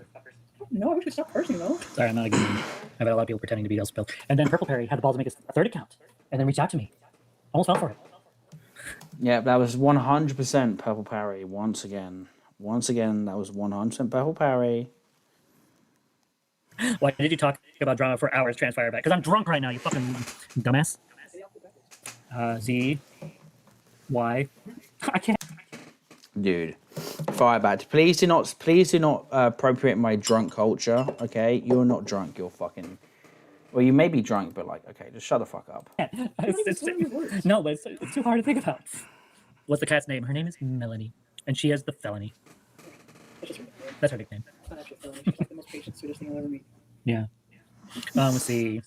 No, I wish we stop cursing, though. Sorry, I'm not against you. I've had a lot of people pretending to be Elspeth. And then Purple Perry had the balls to make a third account and then reach out to me. Almost fell for it. Yeah, that was 100% Purple Parry once again. Once again, that was 100% Purple Parry. Why did you talk about drama for hours, Firebat? Because I'm drunk right now, you fucking dumbass. Z. Y. I can't. Dude, Firebat, please do not appropriate my drunk culture. Okay, you're not drunk. You're fucking. Well, you may be drunk, but like, okay, just shut the fuck up. No, but it's too hard to think about. What's the cat's name? Her name is Melanie, and she has the felony. That's her nickname. It's not actually felony. She's like the most patient, sweetest thing I'll ever meet. Yeah. Let's see.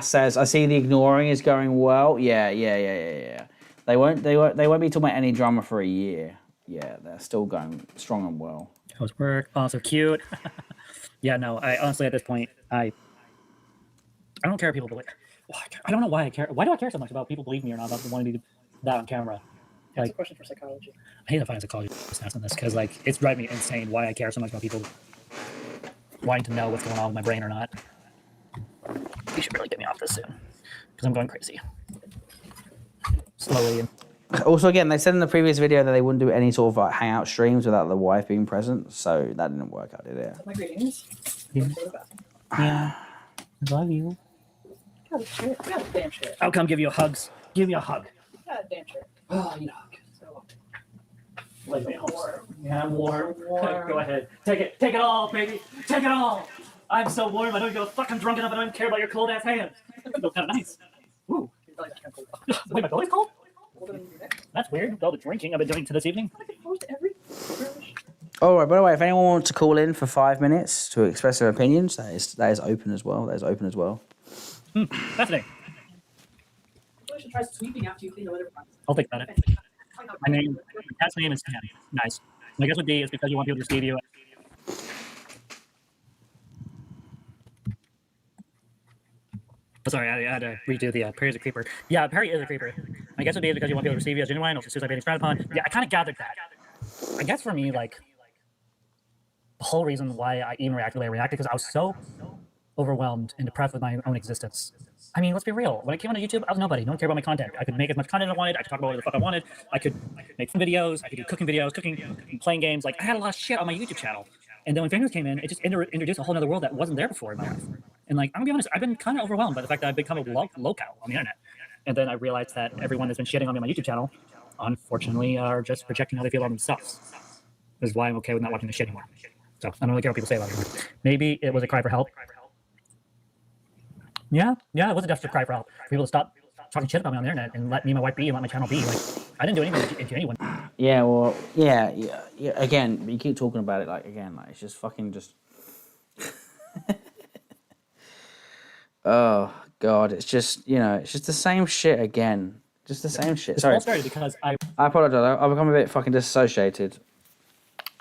Says, I see the ignoring is going well. Yeah. They won't be talking about any drama for a year. Yeah, they're still going strong and well. How's work? Oh, so cute. Yeah, no, I honestly at this point, I don't care if people believe. I don't know why I care. Why do I care so much about people believing me or not about wanting to do that on camera? That's Like, a question for psychology. I hate to find psychology stats on this because like it's driving me insane why I care so much about people wanting to know what's going on with my brain or not. You should really get me off this soon because I'm going crazy. Slowly. Also, again, they said in the previous video that they wouldn't do any sort of hangout streams without the wife being present, so that didn't work out, did it? My greetings. Yeah. I love you. God, shit. God damn shit. I'll come give you hugs. Give me a hug. God damn shit. Oh, you know. So, let me warm. Yeah, I'm warm. Go ahead. Take it. Take it all, baby. Take it all. I'm so warm. I don't give a fuck. I'm drunk enough. I don't even care about your cold ass hands. They feel kind of nice. Ooh. Wait, my belly's cold? That's weird. With all the drinking I've been doing to this evening. All right. By the way, if anyone wants to call in for 5 minutes to express their opinions, that is open as well. That is open as well. Fascinating. I should try sweeping after you clean the litter box. I'll think about it. My cat's name is Stan. Nice. My guess would be it's because you want people to receive you. Oh, sorry, I had to redo the Perry is a creeper. Yeah, Perry is a creeper. I guess it would be because you want people to receive you as genuine, or suicide being frowned upon. Yeah, I kind of gathered that. I guess for me, like, the whole reason why I even reacted the way I reacted, because I was so overwhelmed and depressed with my own existence. I mean, let's be real. When I came onto YouTube, I was nobody. No one cared about my content. I could make as much content as I wanted. I could talk about whatever the fuck I wanted. I could make fun videos. I could do cooking videos, playing games. Like, I had a lot of shit on my YouTube channel. And then when Fingers came in, it just introduced a whole other world that wasn't there before in my life. And like, I'm gonna be honest, I've been kind of overwhelmed by the fact that I've become a locale on the internet. And then I realized that everyone that's been shitting on me on my YouTube channel, unfortunately, are just projecting how they feel about themselves. This is why I'm okay with not watching the shit anymore. So I don't really care what people say about it. Maybe it was a cry for help. Yeah, it was a desperate cry for help. For people to stop talking shit about me on the internet and let me and my wife be and let my channel be. Like, I didn't do anything to anyone. Yeah, well, yeah. Again, you keep talking about it like it's just fucking just. Oh God, it's just it's just the same shit again. Just the same shit. It's Sorry. all started because I apologize. I've become a bit fucking disassociated.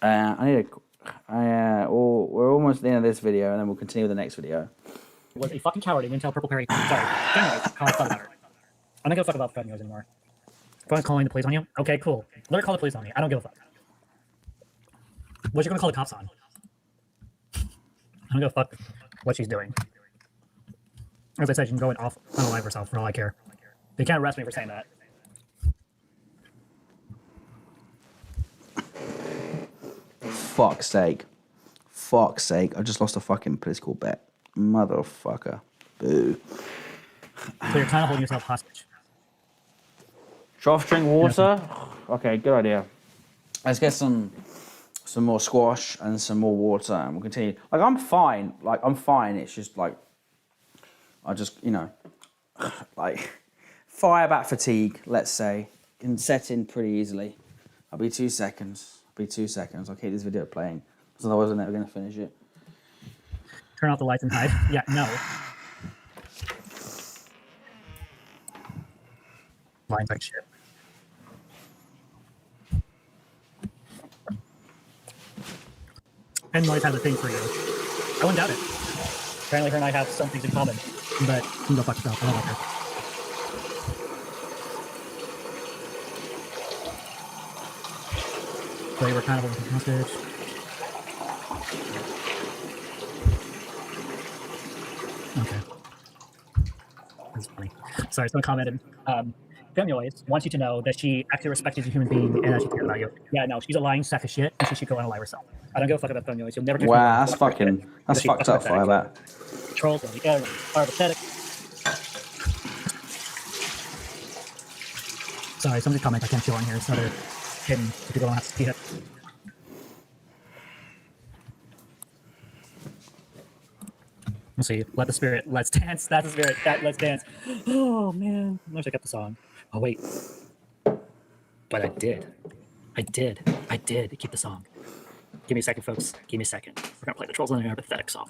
We're almost at the end of this video, and then we'll continue with the next video. Was a fucking coward and didn't tell Purple Perry. Sorry. Anyways, how I thought about her. I'm not gonna fuck about the videos anymore. If I'm calling the police on you, okay, cool. Let her call the police on me. I don't give a fuck. What you gonna call the cops on? I don't give a fuck what she's doing. As I said, she can go off on a live herself for all I care. They can't arrest me for saying that. Fuck's sake. I just lost a fucking political bet. Motherfucker. Boo. So you're kind of holding yourself hostage. Trough, drink water? Okay, good idea. Let's get some more squash and some more water, and we'll continue. Like, I'm fine. It's just, like, I just, like, Firebat fatigue, let's say, can set in pretty easily. I'll be 2 seconds. I'll keep this video playing, because otherwise I'm never going to finish it. Turn off the lights and hide? Yeah, no. Lines like shit. And Noise has a thing for you. I wouldn't doubt it. Apparently her and I have some things in common. But you can go fuck yourself. I don't like her. So you were kind of holding hostage. Okay. That's funny. Sorry, someone commented. Femioids wants you to know that she actually respects you as a human being and that she cares about you. Yeah, no, she's a lying sack of shit and she should go on a lie herself. I don't give a fuck about Femioids. You'll never get Wow, that's fucked up, Firebat. Trolls on the air are pathetic. Sorry, somebody's comment I can't show on here, so they're hidden, so people don't have to see it. Let's see. Let the spirit. Let's dance. That's the spirit. Let's dance. Oh man. I wish I kept the song. Oh wait. But I did keep the song. Give me a second, folks. Give me a second. We're gonna play the Trolls on the Air pathetic song.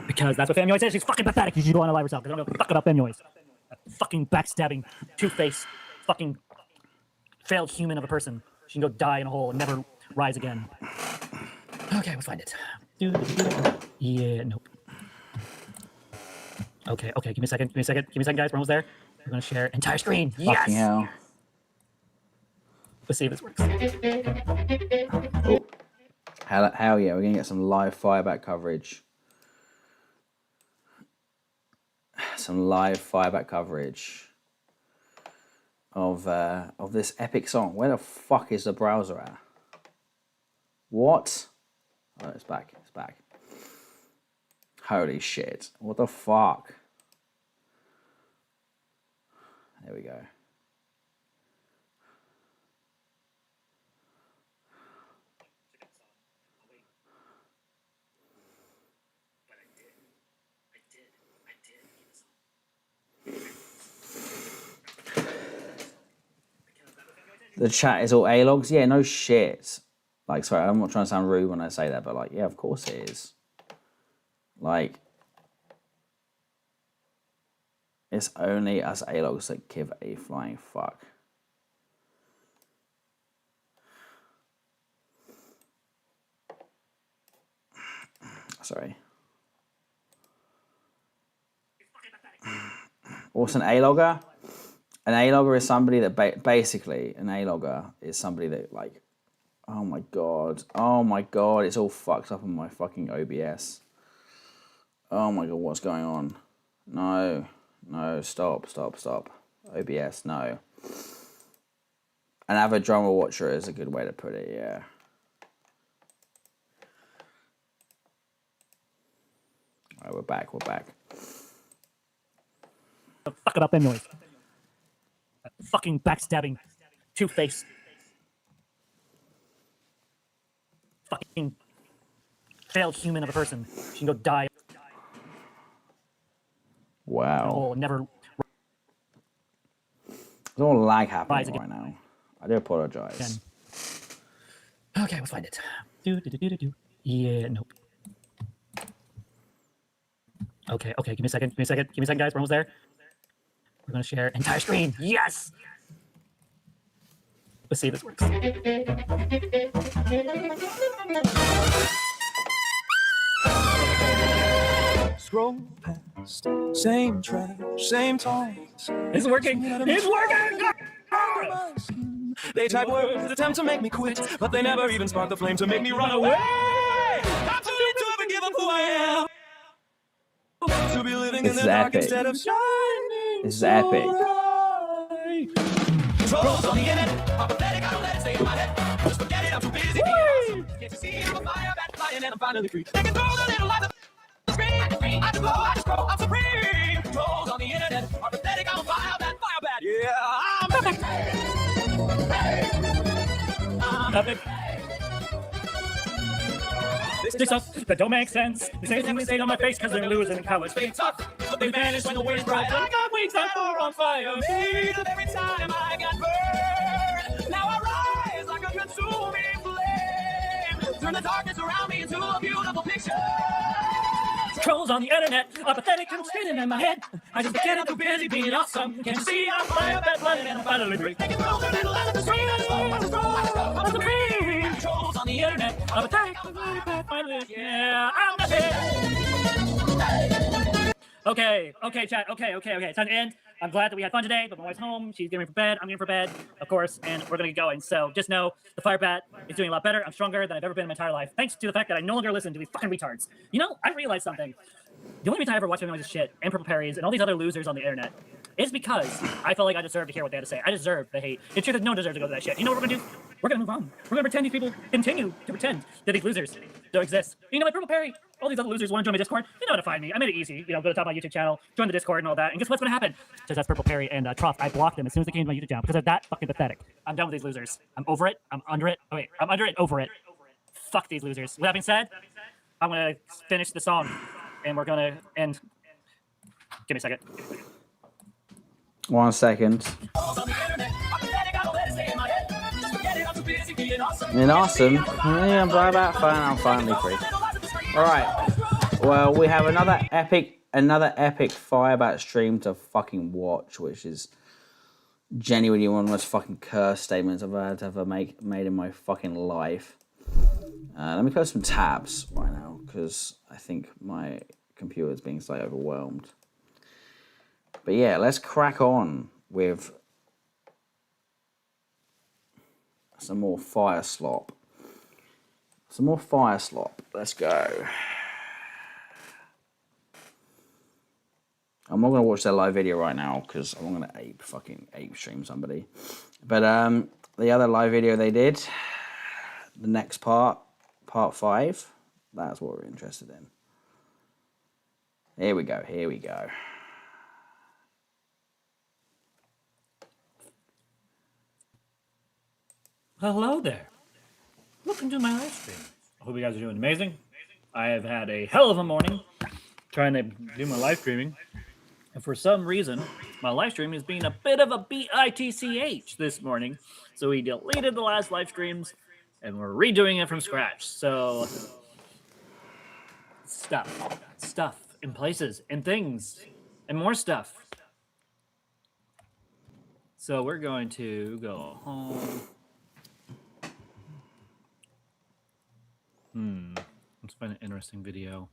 Because that's what Femioid says. She's fucking pathetic. You should go on a live herself. I don't know fuck about Femioid. That fucking backstabbing, two-faced, fucking failed human of a person. She can go die in a hole and never rise again. Okay, let's find it. Yeah, nope. Okay, give me a second, guys. We're almost there. We're gonna share entire screen. Yes! Fucking hell. Let's see if this works. Oh. Hell yeah, we're gonna get some live Firebat coverage. Some live Firebat coverage of this epic song. Where the fuck is the browser at? What? Oh, it's back. Holy shit. What the fuck? There we go. The chat is all A-logs? Yeah, no shit. Like, sorry, I'm not trying to sound rude when I say that, but like, yeah, of course it is. Like, it's only us A-logs that give a flying fuck. Sorry. What's an A-logger? An A-logger is somebody that basically, an A-logger is somebody that like, oh my god, it's all fucked up in my fucking OBS. Oh my god, what's going on? No, stop. OBS, no. An avid drummer watcher is a good way to put it, yeah. Alright, we're back. Fuck about them noise. That fucking backstabbing two-faced fucking failed human of a person. She can go die. Wow. Never. There's all lag happening right now. I do apologize. Okay, let's find it. Yeah, nope. Okay, give me a second, guys. We're almost there. We're gonna share entire screen. Yes! Let's see if this works. Scroll past, same trash, same songs. It's working! It's working! They type words that attempt to make me quit, but they never even spark the flame to make me run away. I'm too late to ever give up who I am. To be living in the dark instead of shining. This is epic. Trolls on the internet are pathetic. I don't let it stay in my head. Just forget it. I'm too busy being awesome. Can't you see I'm a Firebat flying and I'm finally free? They can throw the little light of the screen. I just glow, I'm supreme. Trolls on the internet are pathetic. I'm a Firebat. Yeah, I'm Epic. They stuff that don't make sense. They say things on my face because they're losing cowards. They tough, but they vanish when the wind's bright. I got wings that are on fire. Made of every time I got burned. Now I rise like a consuming flame. Turn the darkness around me into a beautiful picture. Trolls on the internet are pathetic. I'm spinning in my head. I just get too busy being awesome. Can't you see I'm Firebat blooded and I'm finally free? They can throw their little out of the screen. I'm supreme. Trolls on the internet are pathetic. Yeah, I'm the head. Okay, chat. Okay. It's time to end. I'm glad that we had fun today, but my wife's home. She's getting ready for bed. I'm getting for bed, of course, and we're going to get going. So just know the Firebat is doing a lot better. I'm stronger than I've ever been in my entire life, thanks to the fact that I no longer listen to these fucking retards. You know, I realized something. The only reason I ever watch this shit and Purple Perry's and all these other losers on the internet is because I felt like I deserved to hear what they had to say. I deserve the hate. It's true that no one deserves to go to that shit. You know what we're going to do? We're going to move on. We're going to pretend these people continue to pretend that these losers don't exist. You know, like Purple Perry, all these other losers want to join my Discord. You know how to find me. I made it easy. You know, go to the top of my YouTube channel, join the Discord and all that. And guess what's going to happen? Just that's Purple Perry and Trough. I blocked them as soon as they came to my YouTube channel because they're that fucking pathetic. I'm done with these losers. I'm over it. I'm under it. Oh, wait. I'm under it, over it. Fuck these losers. With that being said, I'm going to finish the song and we're going to end. Give me a second. 1 second. And awesome. Yeah, I'm about fine. I'm finally free. All right. Well, we have another epic Firebat stream to fucking watch, which is genuinely one of the most fucking curse statements I've ever made in my fucking life. Let me close some tabs right now because I think my computer is being slightly overwhelmed. But yeah, let's crack on with some more Fire Slop. Let's go. I'm not going to watch their live video right now because I'm going to ape stream somebody. But the other live video they did, the next part 5, that's what we're interested in. Here we go. Hello there. Welcome to my live stream. I hope you guys are doing amazing. I have had a hell of a morning trying to do my live streaming. And for some reason, my live stream is being a bit of a bitch this morning. So we deleted the last live streams and we're redoing it from scratch. So stuff in places and things and more stuff. So we're going to go home. Let's find an interesting video.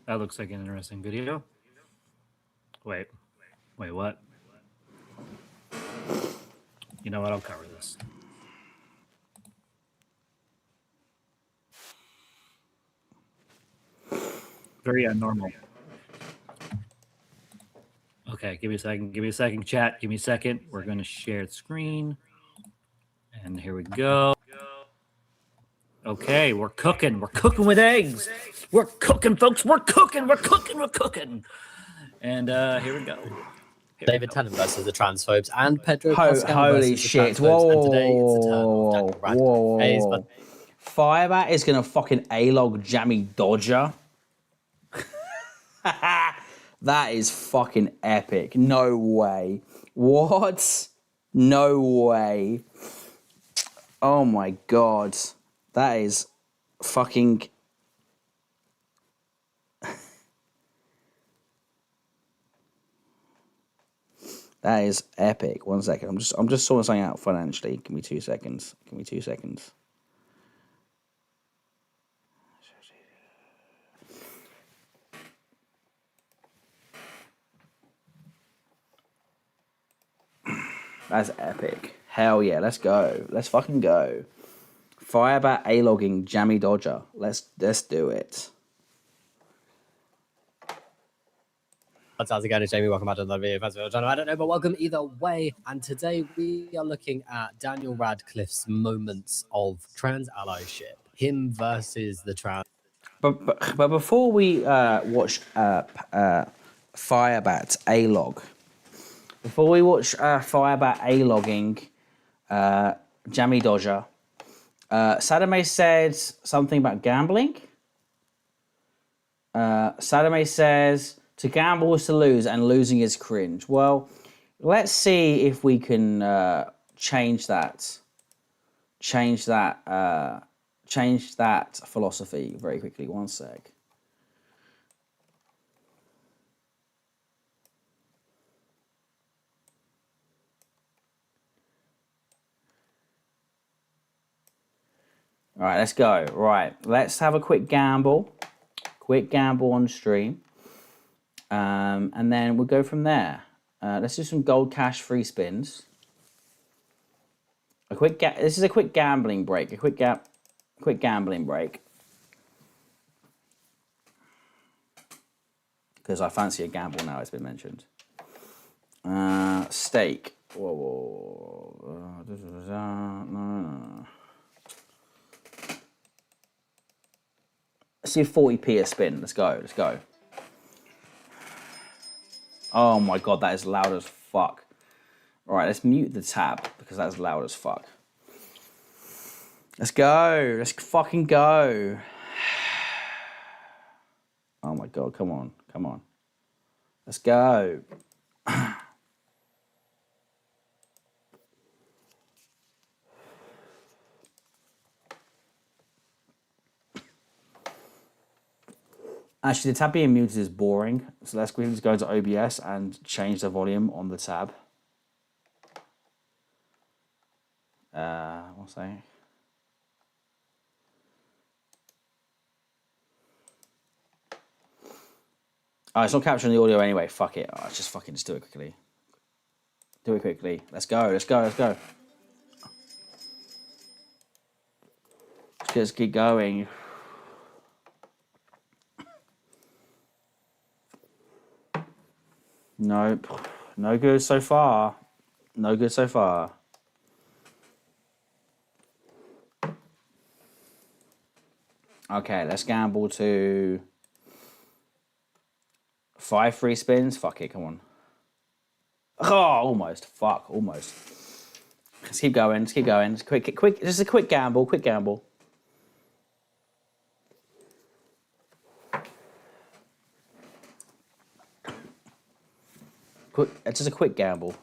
That looks like an interesting video. Wait, what? You know what? I'll cover this. Very abnormal. Okay, give me a second, chat. Give me a second. We're going to share the screen. And here we go. Okay, we're cooking. We're cooking with eggs. We're cooking, folks. We're cooking. And here we go. David Tennant versus the transphobes and Pedro Pascal Holy versus shit. the transphobes. Whoa, And today it's the turn whoa, of Daniel Radcliffe. whoa, Hey, he's whoa. Firebat is going to fucking A-log Jammy Dodger. That is fucking epic. No way. What? No way. Oh my god. That is fucking... That is epic. 1 second. I'm just sorting something out financially. Give me 2 seconds. That's epic. Hell yeah, let's go. Let's fucking go. Firebat A-logging Jammy Dodger. Let's do it. How's it going, Jamie? Welcome back to another video. First of all, John, I don't know, but welcome either way. And today we are looking at Daniel Radcliffe's moments of trans allyship. Him versus the trans. But before we watch Firebat A-log, before we watch Firebat A-logging Jammy Dodger, Sadame said something about gambling. Sadame says, to gamble is to lose, and losing is cringe. Well, let's see if we can change that philosophy very quickly. 1 sec. All right, let's go. Right, let's have a quick gamble. Quick gamble on stream. And then we'll go from there. Let's do some gold cash free spins. This is a quick gambling break. Quick gambling break. Because I fancy a gamble now, it's been mentioned. Stake. Whoa. No. Let's do 40p a spin. Let's go. Oh my god, that is loud as fuck. All right, let's mute the tab because that's loud as fuck. Let's go. Let's fucking go. Oh my god, come on. Let's go. Actually, the tab being muted is boring, so let's quickly just go to OBS and change the volume on the tab. One second. Oh, it's not capturing the audio anyway. Fuck it. Let's just fucking do it quickly. Let's go. Let's just keep going. Nope. No good so far. Okay, let's gamble to 5 free spins. Fuck it, come on. Oh, almost. Fuck, almost. Let's keep going. Just just a quick gamble. It's just a quick gamble.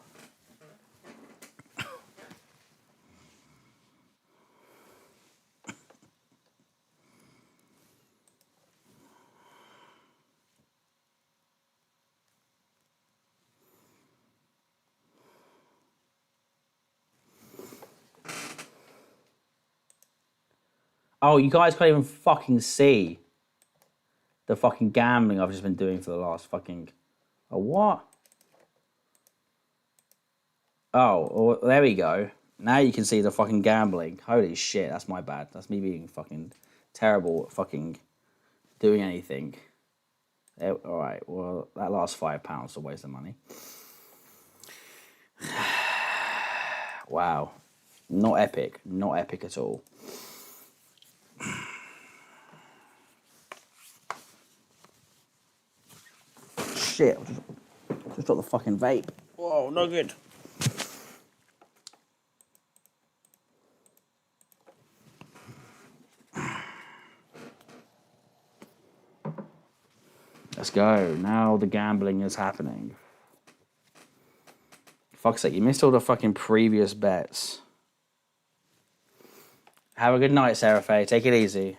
Oh, you guys can't even fucking see the fucking gambling I've just been doing for the last fucking... Oh, what? Oh, well, there we go. Now you can see the fucking gambling. Holy shit, that's my bad. That's me being fucking terrible at fucking doing anything. All right, well, that last £5 is a waste of money. Wow. Not epic. Not epic at all. Shit, I just dropped the fucking vape. Whoa, no good. Let's go. Now the gambling is happening. Fuck's sake, you missed all the fucking previous bets. Have a good night, Sarah Faye. Take it easy.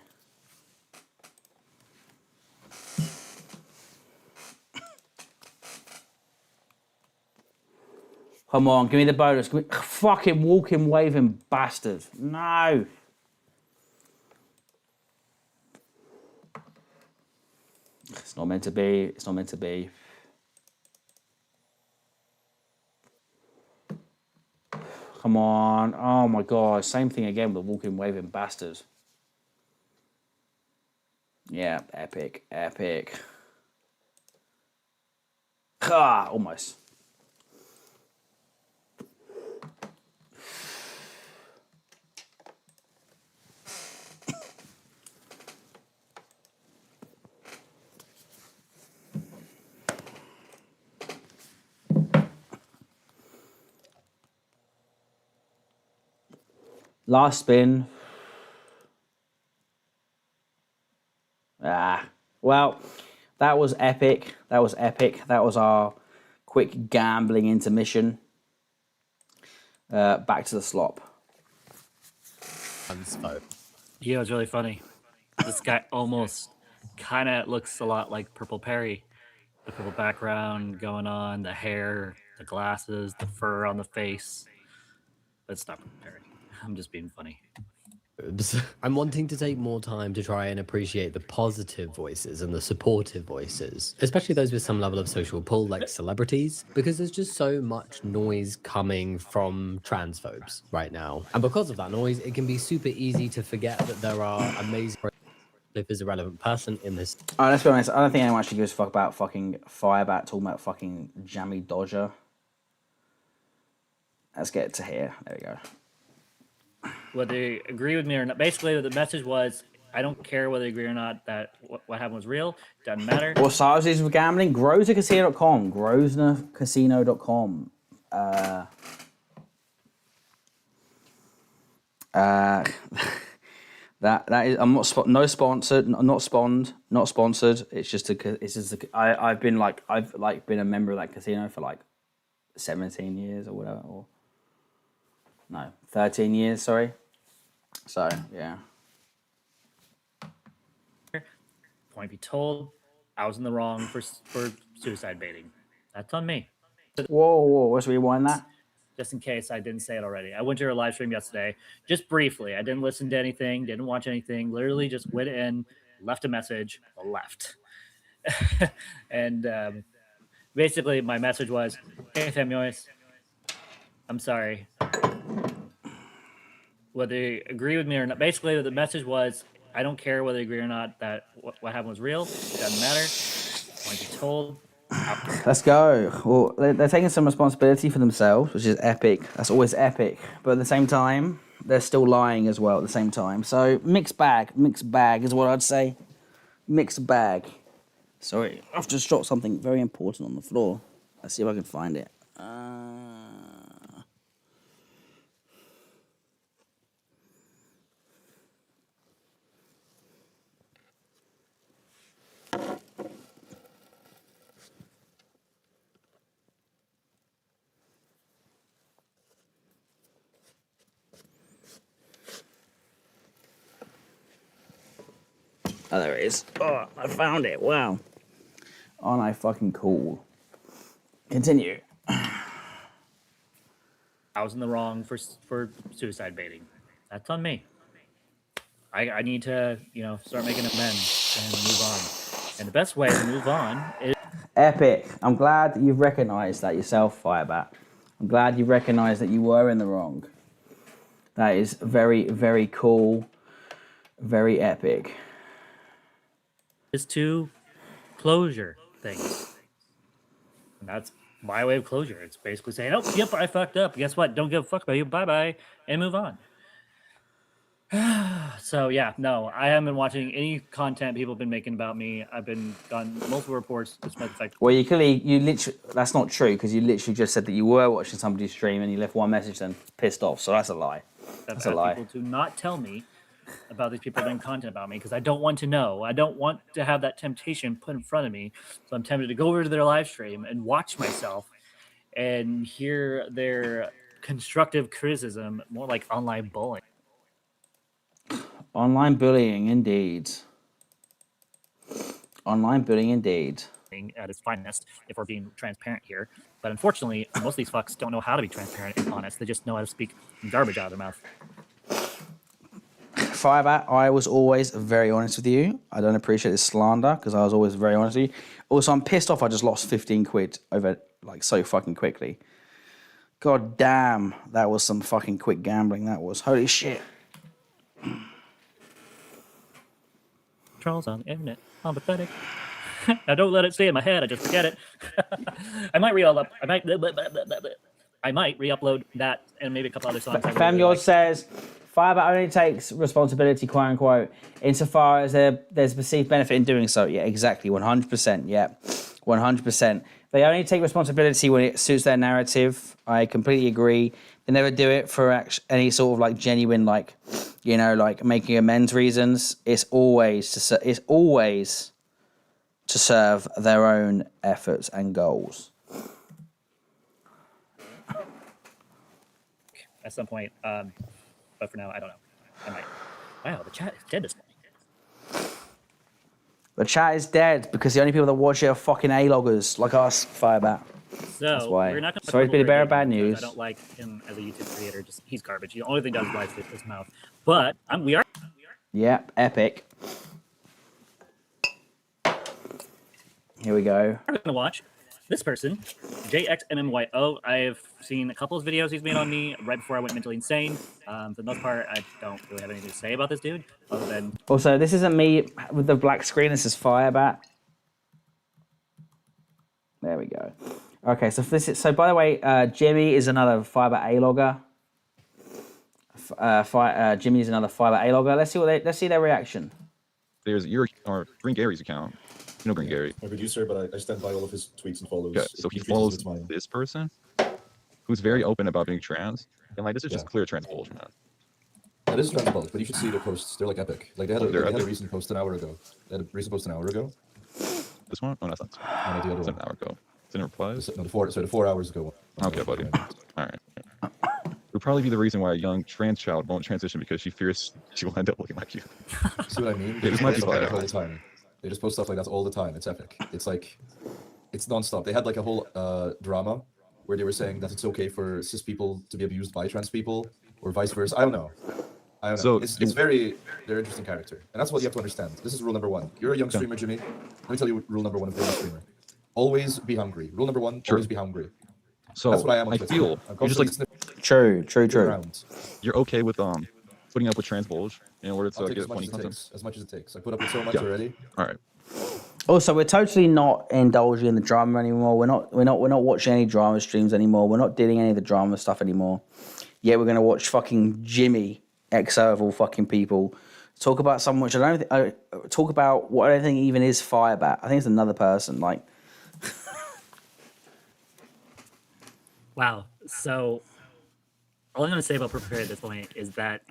Come on, give me the bonus. Give me... Fucking walking, waving bastard. No. It's not meant to be. It's not meant to be. Come on. Oh my god. Same thing again with the walking, waving bastard. Yeah, epic. Epic. Ah, almost. Last spin. Well, that was epic. That was epic. That was our quick gambling intermission. Back to the slop. Yeah, it was really funny. This guy almost kind of looks a lot like Purple Perry. The purple background going on, the hair, the glasses, the fur on the face. But it's not Purple Perry. I'm just being funny. I'm wanting to take more time to try and appreciate the positive voices and the supportive voices, especially those with some level of social pull, like celebrities, because there's just so much noise coming from transphobes right now. And because of that noise, it can be super easy to forget that there are amazing... If there's a relevant person in this... Alright, let's be honest. I don't think anyone actually gives a fuck about fucking Firebat talking about fucking Jammy Dodger. Let's get to here. There we go. Whether you agree with me or not, basically the message was, I don't care whether you agree or not that what happened was real. Doesn't matter. What size is for gambling? Grosnercasino.com. Grosnercasino.com. That is. I'm not no sponsored. Not sponsored. It's just I've been been a member of that casino for like 17 years or whatever. Or no, 13 years. Sorry. So yeah. Point be told, I was in the wrong for suicide baiting. That's on me. Whoa, let's rewind that. Just in case I didn't say it already. I went to her live stream yesterday, just briefly. I didn't listen to anything, didn't watch anything. Literally just went in, left a message, left. And basically my message was, hey, Femiois, I'm sorry. Whether you agree with me or not, basically the message was, I don't care whether you agree or not that what happened was real. Doesn't matter. I want to be told. Let's go. Well, they're taking some responsibility for themselves, which is epic. That's always epic. But at the same time, they're still lying as well at the same time. So mixed bag is what I'd say. Mixed bag. Sorry, I've just dropped something very important on the floor. Let's see if I can find it. Oh, there it is. Oh, I found it. Wow. Aren't I fucking cool? Continue. I was in the wrong for suicide baiting. That's on me. I need to, start making amends and move on. And the best way to move on is Epic. I'm glad you've recognised that yourself, Firebat. I'm glad you recognised that you were in the wrong. That is very, very cool. Very epic. to closure things. And that's my way of closure. It's basically saying, oh, yep, I fucked up. Guess what? Don't give a fuck about you. Bye-bye. And move on. So, yeah, no, I haven't been watching any content people have been making about me. I've been gotten multiple reports. Despite the fact Well, you literally, that's not true because you literally just said that you were watching somebody's stream and you left one message then pissed off. So that's a lie. That's a lie. People to not tell me about these people doing content about me because I don't want to know. I don't want to have that temptation put in front of me. So I'm tempted to go over to their live stream and watch myself and hear their constructive criticism, more like online bullying. Online bullying, indeed. Online bullying, indeed. At its finest, if we're being transparent here. But unfortunately, most of these fucks don't know how to be transparent and honest. They just know how to speak garbage out of their mouth. Firebat, I was always very honest with you. I don't appreciate this slander because I was always very honest with you. Also, I'm pissed off I just lost 15 quid over, like, so fucking quickly. God damn, that was some fucking quick gambling, that was. Holy shit. Trolls on the internet. I'm pathetic. I don't let it stay in my head. I just forget it. I might re-upload. I might re-upload that and maybe a couple other songs. Famyod says, Firebat only takes responsibility, quote unquote, insofar as there's perceived benefit in doing so. Yeah, exactly. 100%. Yeah, 100%. They only take responsibility when it suits their narrative. I completely agree. They never do it for any sort of like genuine, like, like making amends reasons. It's always to serve their own efforts and goals. At some point, but for now, I don't know. I might. Wow, the chat is dead this morning. The chat is dead because the only people that watch it are fucking A-loggers like us, Firebat. So that's why. We're not gonna Sorry to be the bearer of bad news. I don't like him as a YouTube creator. Just he's garbage. The only thing he does is live with his mouth. But we are. Yep, epic. Here we go. We're gonna watch this person, JXMMYO. I've seen a couple of videos he's made on me right before I went mentally insane. For the most part, I don't really have anything to say about this dude, other than. Also, this isn't me with the black screen. This is Firebat. There we go. Okay, so by the way, Jimmy is another Firebat A-logger. Jimmy is another Firebat A-logger. Let's see their reaction. There's Green Gary's account. You know Green Gary. My producer, but I stand by all of his tweets and follows. Yeah, so he follows this person, who's very open about being trans, and like this is just clear trans bullshit, man. That is trans bullshit, but you should see their posts. They're like epic. Like they had a recent post an hour ago. They had a recent post an hour ago. This one? Oh, no, that's not. No, the other one. An hour ago. Didn't reply. No, the 4 hours ago. Okay, buddy. All right. It would probably be the reason why a young trans child won't transition because she fears she will end up looking like you. See what I mean? Yeah, this might be fire. All the time. They just post stuff like that all the time. It's epic. It's like, it's nonstop. They had like a whole drama where they were saying that it's okay for cis people to be abused by trans people or vice versa. I don't know. So it's they're an interesting character. And that's what you have to understand. This is rule number 1. You're a young streamer, Jimmy. Let me tell you rule number 1 of being a streamer. Always be hungry. Rule number 1, always be hungry. So that's what I am on Twitter. feel you just like true. You're okay with putting up with trans bullshit in order to get funny content. As much as it takes. I put up with so much already. All right. Also, we're totally not indulging in the drama anymore. We're not watching any drama streams anymore. We're not dealing any of the drama stuff anymore. Yeah, we're gonna watch fucking Jimmy, XO of all fucking people, talk about someone which I don't talk about what I don't think even is Firebat. I think it's another person. Like, wow. So, all I'm gonna say about Prepare at this point is that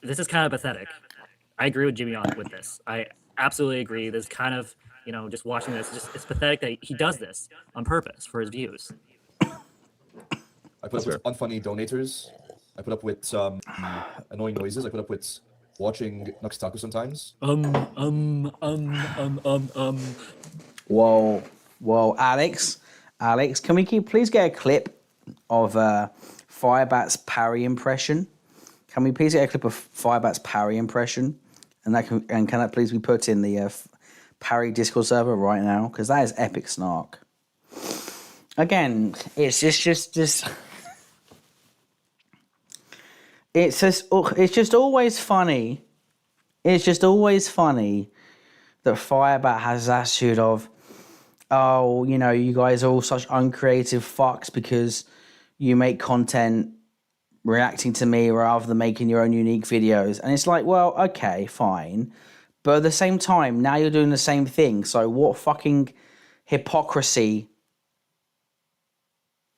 this is kind of pathetic. I agree with Jimmy with this. I absolutely agree. This kind of, just watching this, it's pathetic that he does this on purpose for his views. I put up with unfunny donators. I put up with annoying noises. I put up with watching Nuxtaku sometimes. Whoa, Alex, can we please get a clip of Firebat's parry impression? Can we please get a clip of Firebat's parry impression? And can that please be put in the parry Discord server right now? Because that is epic snark. Again, it's just it's just always funny. It's just always funny that Firebat has that attitude of, oh, you know, you guys are all such uncreative fucks because you make content reacting to me rather than making your own unique videos. And it's like, well, okay, fine. But at the same time, now you're doing the same thing. So what fucking hypocrisy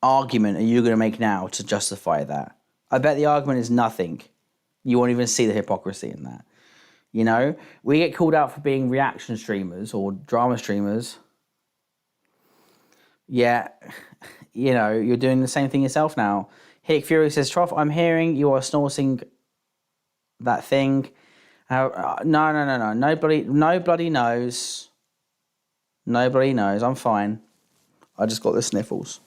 argument are you going to make now to justify that? I bet the argument is nothing. You won't even see the hypocrisy in that. You know, we get called out for being reaction streamers or drama streamers. Yeah, you know, you're doing the same thing yourself now. Hick Fury says, Trough, I'm hearing you are snorting that thing. No. Nobody knows. Nobody knows. I'm fine. I just got the sniffles.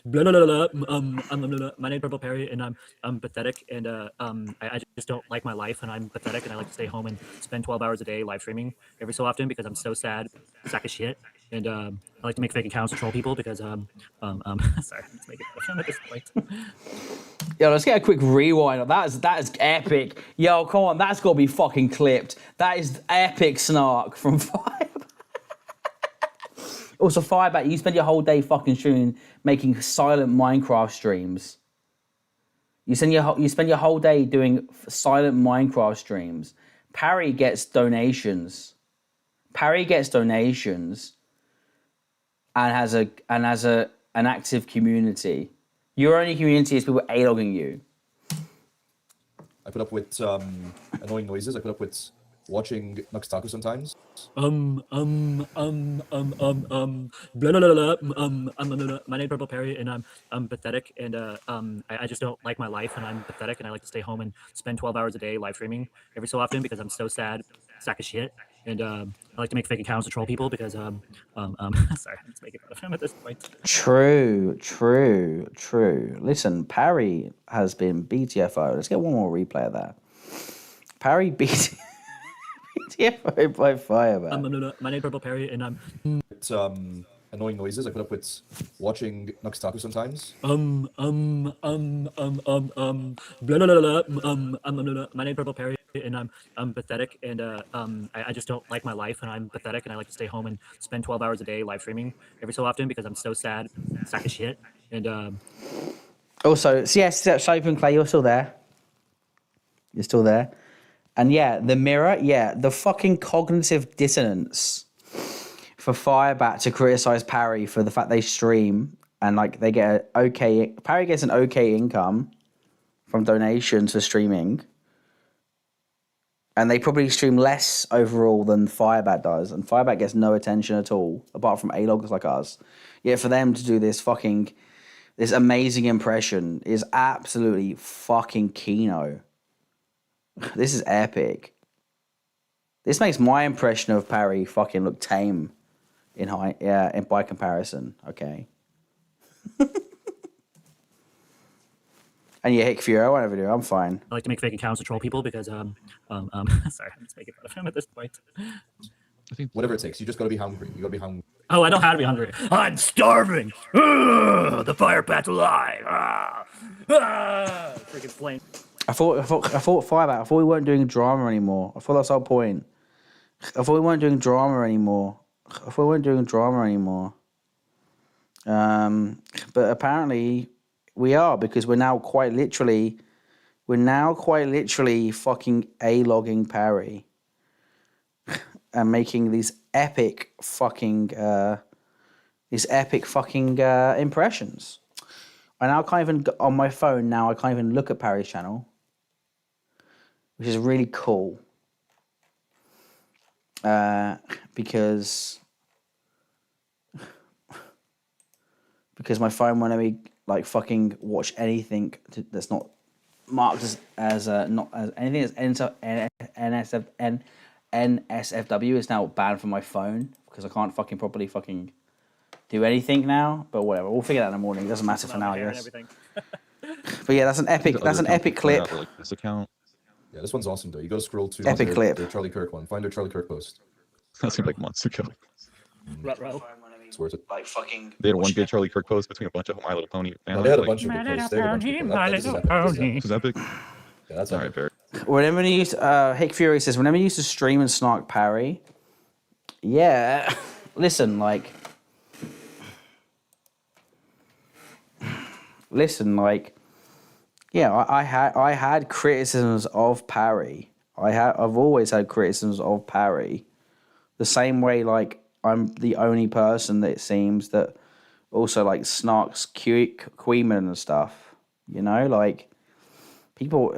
Blah, blah, blah, blah. My name's Purple Perry, and I'm pathetic, and I just don't like my life, and I'm pathetic, and I like to stay home and spend 12 hours a day live streaming every so often because I'm so sad, sack of shit, and I like to make fake accounts to troll people because sorry, let's make it at this point. Yo, let's get a quick rewind. That is epic. Yo, come on, that's got to be fucking clipped. That is epic snark from Firebat. Also, Firebat, you spend your whole day fucking streaming, making silent Minecraft streams. You spend your whole day doing silent Minecraft streams. Parry gets donations. Parry gets donations, and has an active community. Your only community is people A-logging you. I put up with annoying noises. I put up with watching Nuxtaku sometimes. Blah, blah, blah, blah. My name's Purple Perry, and I'm pathetic, and I just don't like my life, and I'm pathetic, and I like to stay home and spend 12 hours a day live streaming every so often because I'm so sad, sack of shit, and I like to make fake accounts to troll people because sorry, let's make it fun of him at this point. True. Listen, Parry has been BTFO. Let's get one more replay of that. Parry BTFO by Firebat. My name's Purple Perry, and I'm It's annoying noises. I put up with watching Nuxtaku sometimes. blah, blah, blah, blah. My name's Purple Perry, and I'm pathetic, and I just don't like my life, and I'm pathetic, and I like to stay home and spend 12 hours a day live streaming every so often because I'm so sad, sack of shit, and Also, so yes, Soap and Clay, you're still there. You're still there. And yeah, the mirror, yeah, the fucking cognitive dissonance for Firebat to criticize Parry for the fact they stream and like they get Parry gets an okay income from donations for streaming. And they probably stream less overall than Firebat does. And Firebat gets no attention at all, apart from A-loggers like us. Yet for them to do this amazing impression is absolutely fucking kino. This is epic. This makes my impression of Parry fucking look tame by comparison. Okay. And yeah, Hick Fury, whatever do, I'm fine. I like to make fake accounts to troll people because sorry, let's make it fun of him at this point. I think Whatever it takes, you just gotta be hungry. You gotta be hungry. Oh, I know how to be hungry. I'm starving. The Firebat's alive. Freaking flame. I thought Firebat. I thought we weren't doing drama anymore. I thought that's our point. I thought we weren't doing drama anymore. But apparently we are, because we're now quite literally fucking A-logging Parry and making these epic fucking impressions. I now can't even, on my phone now, I can't even look at Parry's channel, which is really cool. Because my phone won't let me like fucking watch anything that's not marked as not as anything that's NSFW is now banned from my phone because I can't fucking properly fucking do anything now, but whatever. We'll figure that in the morning. It doesn't matter for now, I Hair and guess. everything. But yeah, that's an epic. Other That's an accounts epic point clip. out, like, this account. Yeah, this one's awesome though. You gotta scroll to Epic clip. the Charlie Kirk one. Find a Charlie Kirk post. That seemed like months ago. Ruh-roh. It's worth it. Like fucking. They had one good Charlie Kirk post between a bunch of My Little Pony fans. No, they had a like, bunch of good posts. They had a bunch of good posts. This is epic. This is epic. Yeah, that's All epic. right, fair. Whenever you used, Hick Fury says, whenever you used to stream and snark parry, yeah, listen, like, yeah, I had criticisms of parry. I've always had criticisms of parry. The same way, like, I'm the only person that it seems that also like snarks Queeman and stuff. You know, like people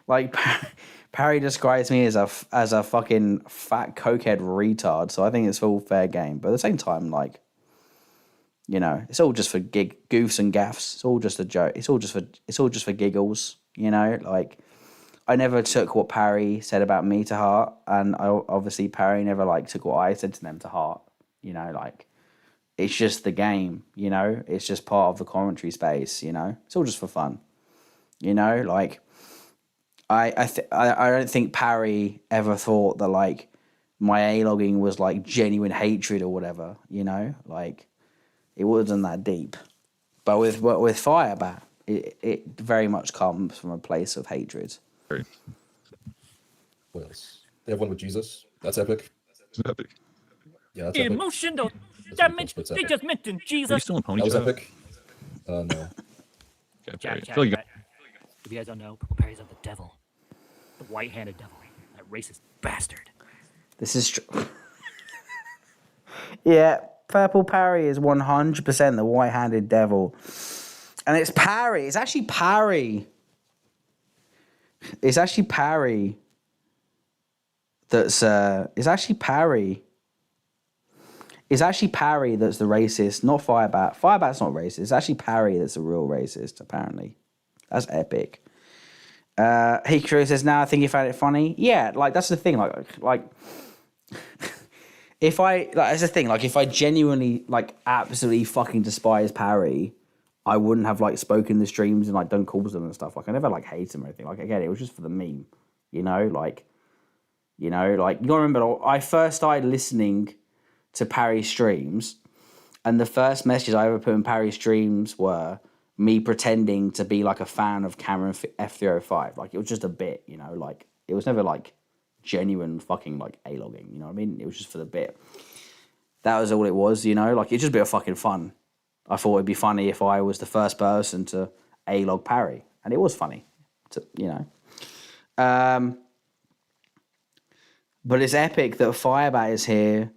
like Parry describes me as a fucking fat cokehead retard. So I think it's all fair game. But at the same time, like, you know, it's all just for goofs and gaffs. It's all just a joke. It's all just for giggles. You know, like. I never took what Parry said about me to heart, and obviously Parry never like took what I said to them to heart. You know, like it's just the game. You know, it's just part of the commentary space. You know, it's all just for fun. You know, like I don't think Parry ever thought that like my A-logging was like genuine hatred or whatever. You know, like it wasn't that deep. But with Firebat, it very much comes from a place of hatred. What else? They have one with Jesus. That's epic. It's epic. Yeah, that's epic. Emotional That's damage. epic. They just mentioned Are you Jesus. still in Pony That was Chat? epic. No. Okay, Chat, fair. I chat, feel like you chat. If you guys don't know, Purple Parry's of the devil. The white-handed devil. That racist bastard. This is true. Yeah, Purple Parry is 100% the white-handed devil. And it's Parry. It's actually Parry. It's actually Parry that's it's actually Parry. It's actually Parry that's the racist, not Firebat. Firebat's not racist. It's actually Parry that's the real racist, apparently. That's epic. Hikaru says, now I think you found it funny. Yeah, like that's the thing. Like if that's the thing. Like if I genuinely like absolutely fucking despise Parry, I wouldn't have like spoken the streams and like done calls them and stuff. Like I never like hated him or anything. Like again, it was just for the meme, you know. Like you gotta remember, I first started listening to Parry streams, and the first messages I ever put in Parry streams were me pretending to be like a fan of Cameron F305. Like it was just a bit, you know. Like it was never like genuine fucking like A-logging. You know what I mean? It was just for the bit. That was all it was, you know. Like it's just a bit of fucking fun. I thought it'd be funny if I was the first person to A-log Parry. And it was funny, you know. But it's epic that Firebat is here.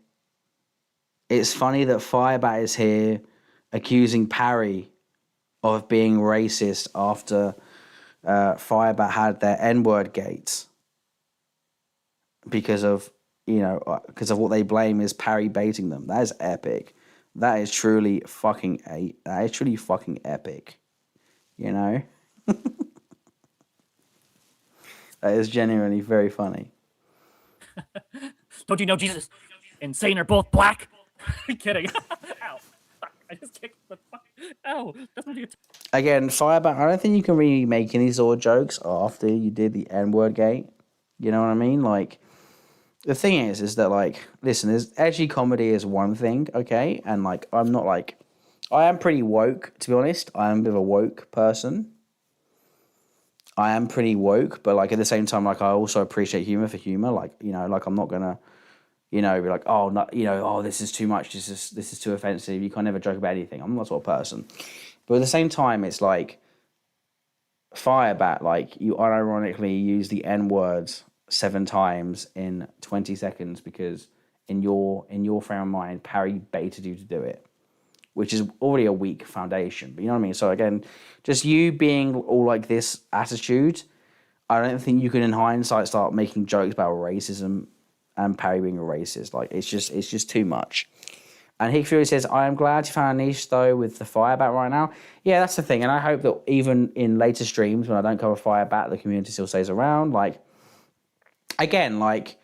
It's funny that Firebat is here accusing Parry of being racist after Firebat had their N-word gates. Because of what they blame is Parry baiting them. That is epic. That is truly fucking epic. You know? That is genuinely very funny. Don't you know Jesus and Satan are both black? I'm kidding. Ow. Fuck. I just kicked the fuck. Ow. That's not even. Again, Firebat, I don't think you can really make any sort of jokes after you did the N-word gate. You know what I mean? Like, the thing is that, like, listen, edgy comedy is one thing, okay? And, like, I'm not, like... I am pretty woke, to be honest. I am a bit of a woke person. I am pretty woke, but, like, at the same time, like, I also appreciate humor for humor. Like, you know, like, I'm not gonna, you know, be like, oh, no, you know, oh, this is too much. This is too offensive. You can't ever joke about anything. I'm not that sort of person. But at the same time, it's like... Firebat, like, you unironically use the N-words 7 times in 20 seconds because in your frame of mind, Parry baited you to do it, which is already a weak foundation. But you know what I mean? So again, just you being all like this attitude, I don't think you can in hindsight start making jokes about racism and Parry being a racist. Like it's just too much. And Hick Fury says, I am glad you found a niche though with the Firebat right now. Yeah, that's the thing. And I hope that even in later streams when I don't cover Firebat, the community still stays around. Like, again, like,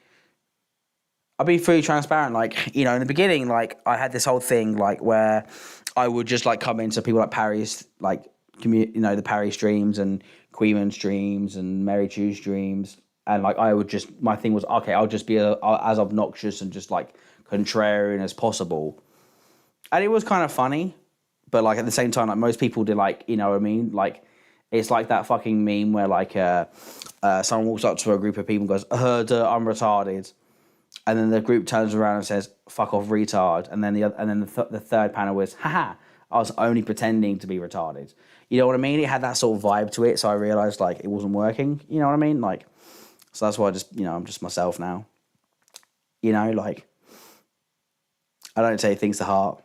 I'll be fully transparent. Like, you know, in the beginning, like I had this whole thing like where I would just like come into people like Parry's like the Parry streams and Queeman streams and Mary Chew streams, and like I would just my thing was okay, I'll just be as obnoxious and just like contrarian as possible, and it was kind of funny, but like at the same time, like most people did, like, you know what I mean, like it's like that fucking meme where like someone walks up to a group of people and goes, I'm retarded. And then the group turns around and says, "Fuck off, retard." And then the third panel was, "Haha, I was only pretending to be retarded." You know what I mean? It had that sort of vibe to it, so I realized like it wasn't working. You know what I mean? Like, so that's why I just, you know, I'm just myself now. You know, like I don't take things to heart.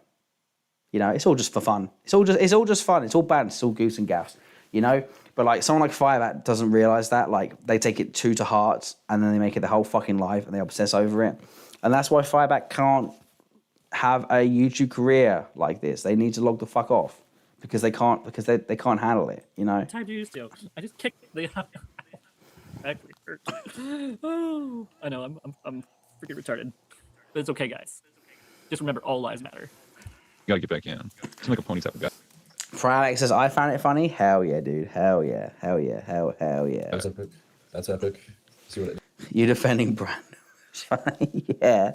You know, it's all just for fun. It's all just fun. It's all bad. It's all goose and gaffs. You know. But like someone like Firebat doesn't realize that. Like they take it too to heart, and then they make it the whole fucking life, and they obsess over it. And that's why Firebat can't have a YouTube career like this. They need to log the fuck off because they can't handle it. You know. Time to use to. I just kicked the. Actually hurt. Oh, I know. I'm freaking retarded, but it's okay, guys. Just remember, all lives matter. You gotta get back in. Seems like a pony type of guy. Alex says, I found it funny. Hell yeah, dude. Hell yeah. Hell yeah. Hell yeah. That's epic. That's epic. See what it You're defending Brand. Yeah.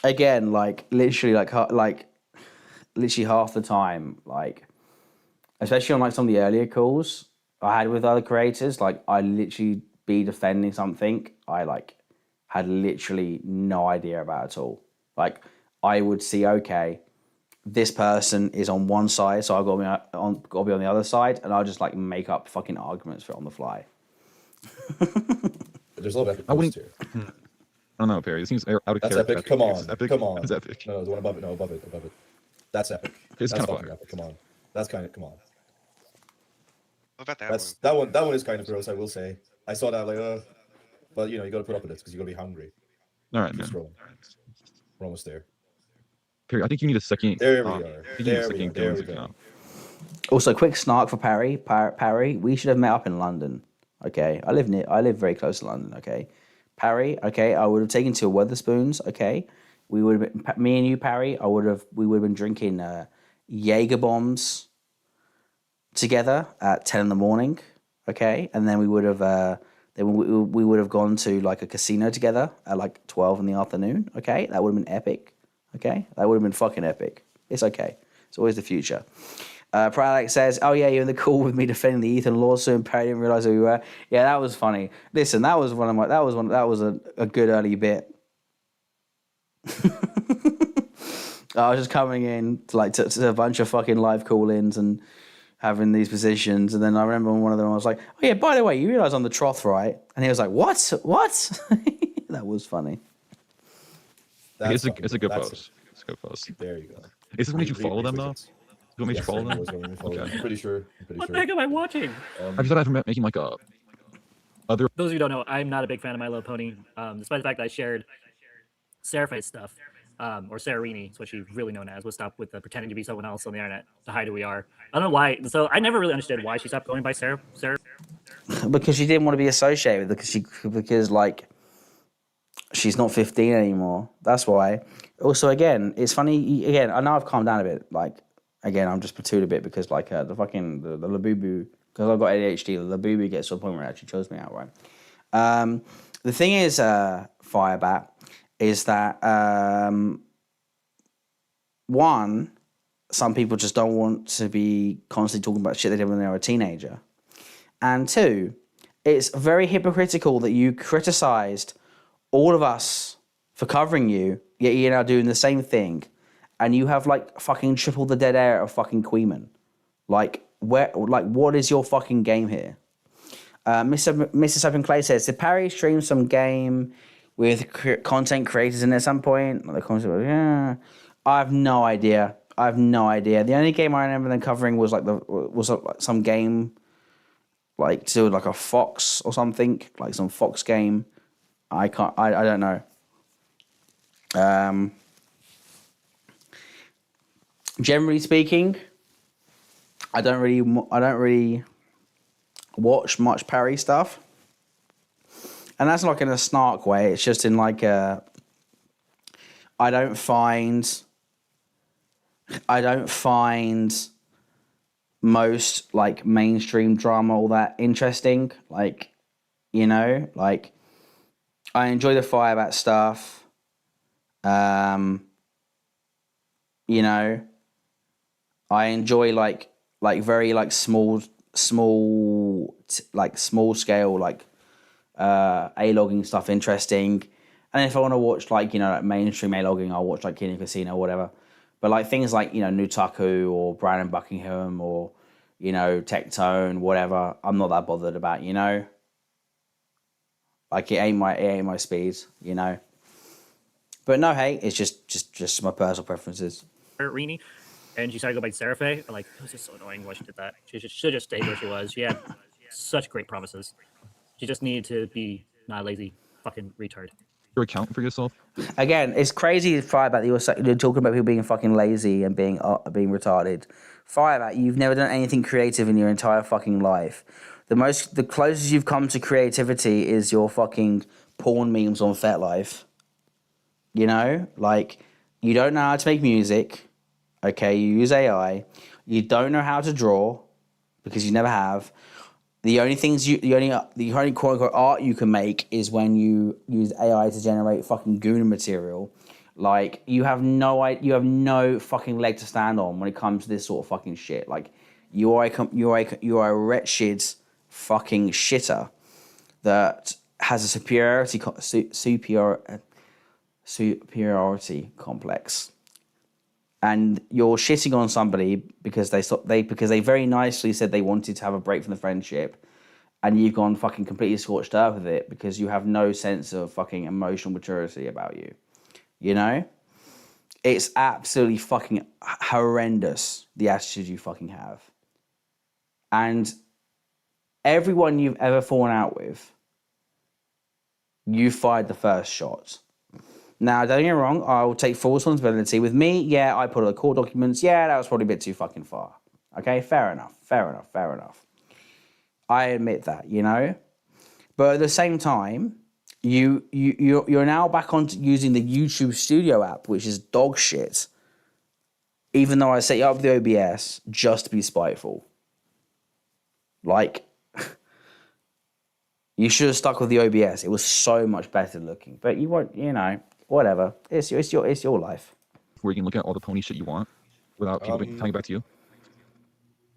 Again, like literally literally half the time, like especially on like some of the earlier calls I had with other creators, like I literally be defending something I like had literally no idea about at all. Like I would see, okay, this person is on one side, so I've got to be on the other side, and I'll just like make up fucking arguments for it on the fly. There's a lot of epic. I don't know, Perry. It seems out of That's character. epic. Come on. Epic. Come on. It's epic. No, the one above it. No, above it. That's epic. It's That's kind of fucking fire. epic. Come on. That's kind of, come on. What about that That's one? that one is kind of gross, I will say. I saw that like, but you know, you got to put up with it because you got to be hungry. All right, Keep man. scrolling. We're almost there. Perry, I think you need a second. There we are. I think you need a There we second go. There we Dylan's go. account. Also, quick snark for Parry. Parry, we should have met up in London. Okay, I live very close to London. Okay, Parry. Okay, I would have taken to a Weatherspoons. Okay, we would have been, me and you, Parry. We would have been drinking Jaeger bombs together at 10 in the morning. Okay, and then we would have we would have gone to like a casino together at like 12 in the afternoon. Okay, that would have been epic. Okay, that would have been fucking epic. It's okay. It's always the future. Alex says, "Oh yeah, you're in the call with me defending the Ethan lawsuit, and Perry didn't realize who we were." Yeah, that was funny. Listen, that was a good early bit. I was just coming in to a bunch of fucking live call-ins and having these positions, and then I remember one of them I was like, "Oh yeah, by the way, you realise I'm the Trough, right?" And he was like, "What? What?" That was funny. It's a good post. It's a good post. There you go. Is this when you follow them though? You want me to follow them? Okay. I'm pretty sure. What the heck am I watching? Have you thought of making like a other? Those of you who don't know, I'm not a big fan of My Little Pony, despite the fact that I shared Seraphite's stuff, or Sararini, is what she's really known as. We'll stop with the pretending to be someone else on the internet to hide who we are. I don't know why. So I never really understood why she stopped going by Sarah. Because she didn't want to be associated with it, because like she's not 15 anymore. That's why. Also, again, it's funny. Again, I know I've calmed down a bit. Like, again, I'm just perturbed a bit because like the Labubu, because I've got ADHD. The Labubu gets to a point where it actually chills me out, right? The thing is, Firebat, is that one, some people just don't want to be constantly talking about shit they did when they were a teenager, and two, it's very hypocritical that you criticised all of us for covering you, yet you're now doing the same thing, and you have like fucking triple the dead air of fucking Queeman. Like, what is your fucking game here? Mrs. Open Clay says, did Parry stream some game with content creators in at some point? Yeah, I have no idea. The only game I remember them covering was some game like to do with like a fox or something, like some fox game. I don't know. Generally speaking, I don't really watch much Parry stuff, and that's not in a snark way. It's just in like a I don't find most like mainstream drama all that interesting. Like, you know, like I enjoy the Firebat stuff. You know, I enjoy like very like small scale like A-logging stuff interesting. And if I want to watch like, you know, like mainstream A-logging, I'll watch like King Casino or whatever. But like things like, you know, Nutaku or Brandon Buckingham or, you know, Tectone, whatever, I'm not that bothered about, you know? Like it ain't my speed, you know? But no, hey, it's just my personal preferences. Rini, and she started to go by Serafe. I'm like, it was just so annoying why she did that. She should just stay where she was. She had such great promises. She just needed to be not a lazy fucking retard. You're accounting for yourself. Again, it's crazy Firebat that you're talking about people being fucking lazy and being retarded. Firebat, you've never done anything creative in your entire fucking life. The closest you've come to creativity is your fucking porn memes on FetLife. You know, like you don't know how to make music. Okay, you use AI. You don't know how to draw because you never have. The only quote unquote art you can make is when you use AI to generate fucking Guna material. Like you have no fucking leg to stand on when it comes to this sort of fucking shit. Like you are a wretched fucking shitter that has a superiority complex. And you're shitting on somebody because they very nicely said they wanted to have a break from the friendship, and you've gone fucking completely scorched earth with it because you have no sense of fucking emotional maturity about you. You know? It's absolutely fucking horrendous, the attitude you fucking have. And everyone you've ever fallen out with, you fired the first shot. Now, don't get me wrong, I will take full responsibility. With me, yeah, I put all the court documents. Yeah, that was probably a bit too fucking far. Okay, fair enough. I admit that, you know? But at the same time, you're now back on using the YouTube Studio app, which is dog shit, even though I set you up with the OBS just to be spiteful. Like, you should have stuck with the OBS. It was so much better looking. But you won't, you know, whatever. It's your life. Where you can look at all the pony shit you want without people coming back to you.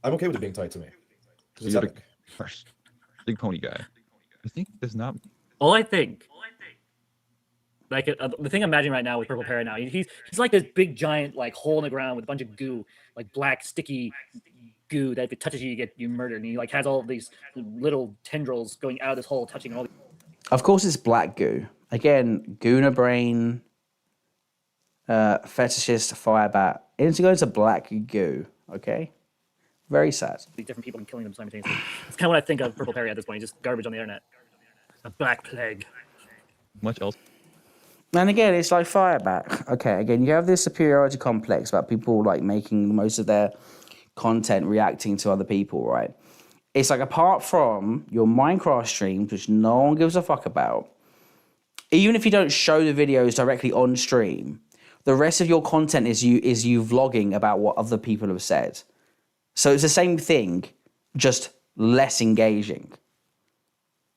I'm okay with it being tied to me. So you're the big pony guy. I think there's not. All I think, like the thing I'm imagining right now with Purple Parrot now, he's like this big giant like hole in the ground with a bunch of goo, like black sticky goo that if it touches you, you murdered. And he like has all of these little tendrils going out of this hole, touching all. Of course, it's black goo. Again, Guna Brain, fetishist, Firebat. It's going to black goo. Okay, very sad. These different people and killing them simultaneously. It's kind of what I think of Purple Parrot at this point. Just garbage on the internet. A black plague. Much else. And again, it's like Firebat. Okay, again, you have this superiority complex about people like making most of their content reacting to other people, right? It's like apart from your Minecraft streams, which no one gives a fuck about, even if you don't show the videos directly on stream, the rest of your content is you vlogging about what other people have said. So it's the same thing, just less engaging.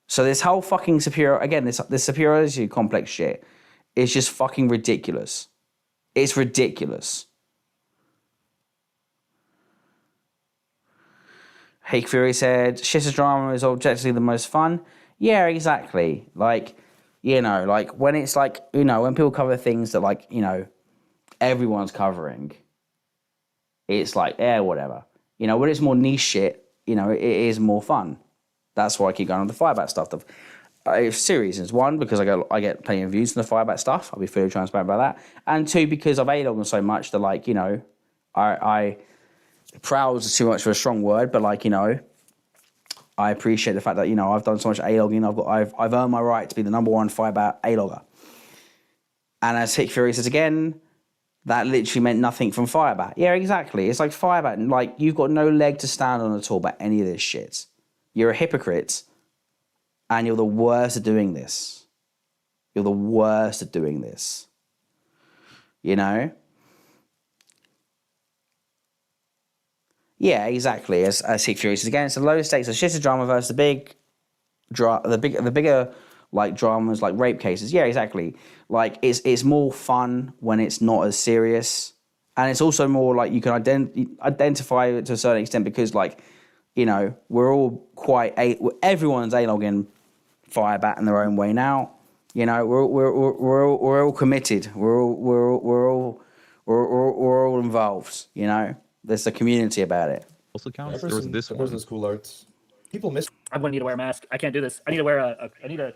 So this whole fucking this superiority complex shit is just fucking ridiculous. It's ridiculous. Hake Fury said, shitter drama is objectively the most fun. Yeah, exactly. Like, you know, like when it's like, you know, when people cover things that like, you know, everyone's covering, it's like, yeah, whatever. You know, when it's more niche shit, you know, it is more fun. That's why I keep going on the Firebat stuff. It's two reasons. One, because I get plenty of views on the Firebat stuff. I'll be fully transparent about that. And two, because I've A-logged so much that, like, you know, I proud is too much for a strong word, but like, you know, I appreciate the fact that, you know, I've done so much A-logging. I've earned my right to be the #1 Firebat A-logger. And as Hake Fury says again, that literally meant nothing from Firebat. Yeah, exactly. It's like Firebat, like, you've got no leg to stand on at all about any of this shit. You're a hypocrite, and you're the worst at doing this. You're the worst at doing this. you know? Yeah, exactly. As Hit Fury says again, it's a low stakes, a shitter drama versus the bigger like dramas, like rape cases. Yeah, exactly. Like it's more fun when it's not as serious, and it's also more like you can identify it to a certain extent because, like, you know, we're all everyone's a-logging Firebat in their own way now. You know, we're all committed. We're all involved. You know, there's a community about it. Also counts. That There was this that one. person is cool art. People miss. I'm gonna need to wear a mask. I can't do this. I need to wear I need to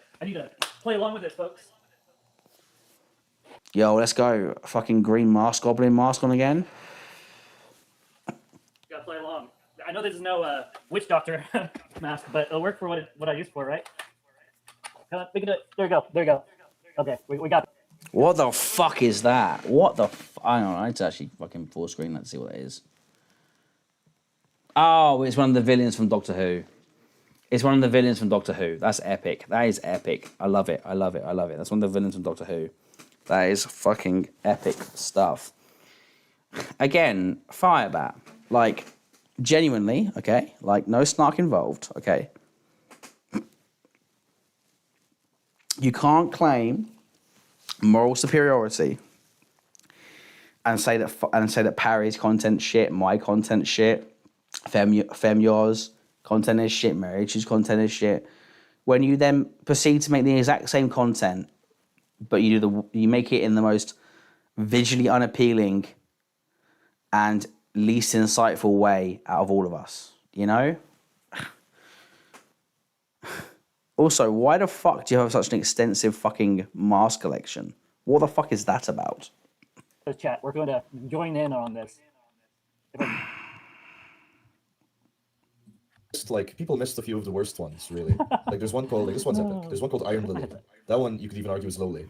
play along with this, folks. Yo, let's go. Fucking green mask, goblin mask on again. Gotta play along. I know this is no witch doctor mask, but it'll work for what I used for, right? Come on, we can do it. There we go. Okay, we got it. What the fuck is that? What the I don't know. I need to actually fucking full screen that to see what it is. Oh, it's one of the villains from Doctor Who. It's one of the villains from Doctor Who. That's epic. That is epic. I love it. That's one of the villains from Doctor Who. That is fucking epic stuff. Again, Firebat. Like, genuinely, okay? Like, no snark involved, okay? You can't claim moral superiority and say that Parry's content shit, my content shit, Femyo's content is shit, Marriage's content is shit. When you then proceed to make the exact same content, but you make it in the most visually unappealing and least insightful way out of all of us, you know? Also, why the fuck do you have such an extensive fucking mask collection? What the fuck is that about? This chat, we're going to join in on this. Like, people missed a few of the worst ones, really. Like, there's one called, like, this one's epic. There's one called Iron Lily. That one you could even argue is lowly,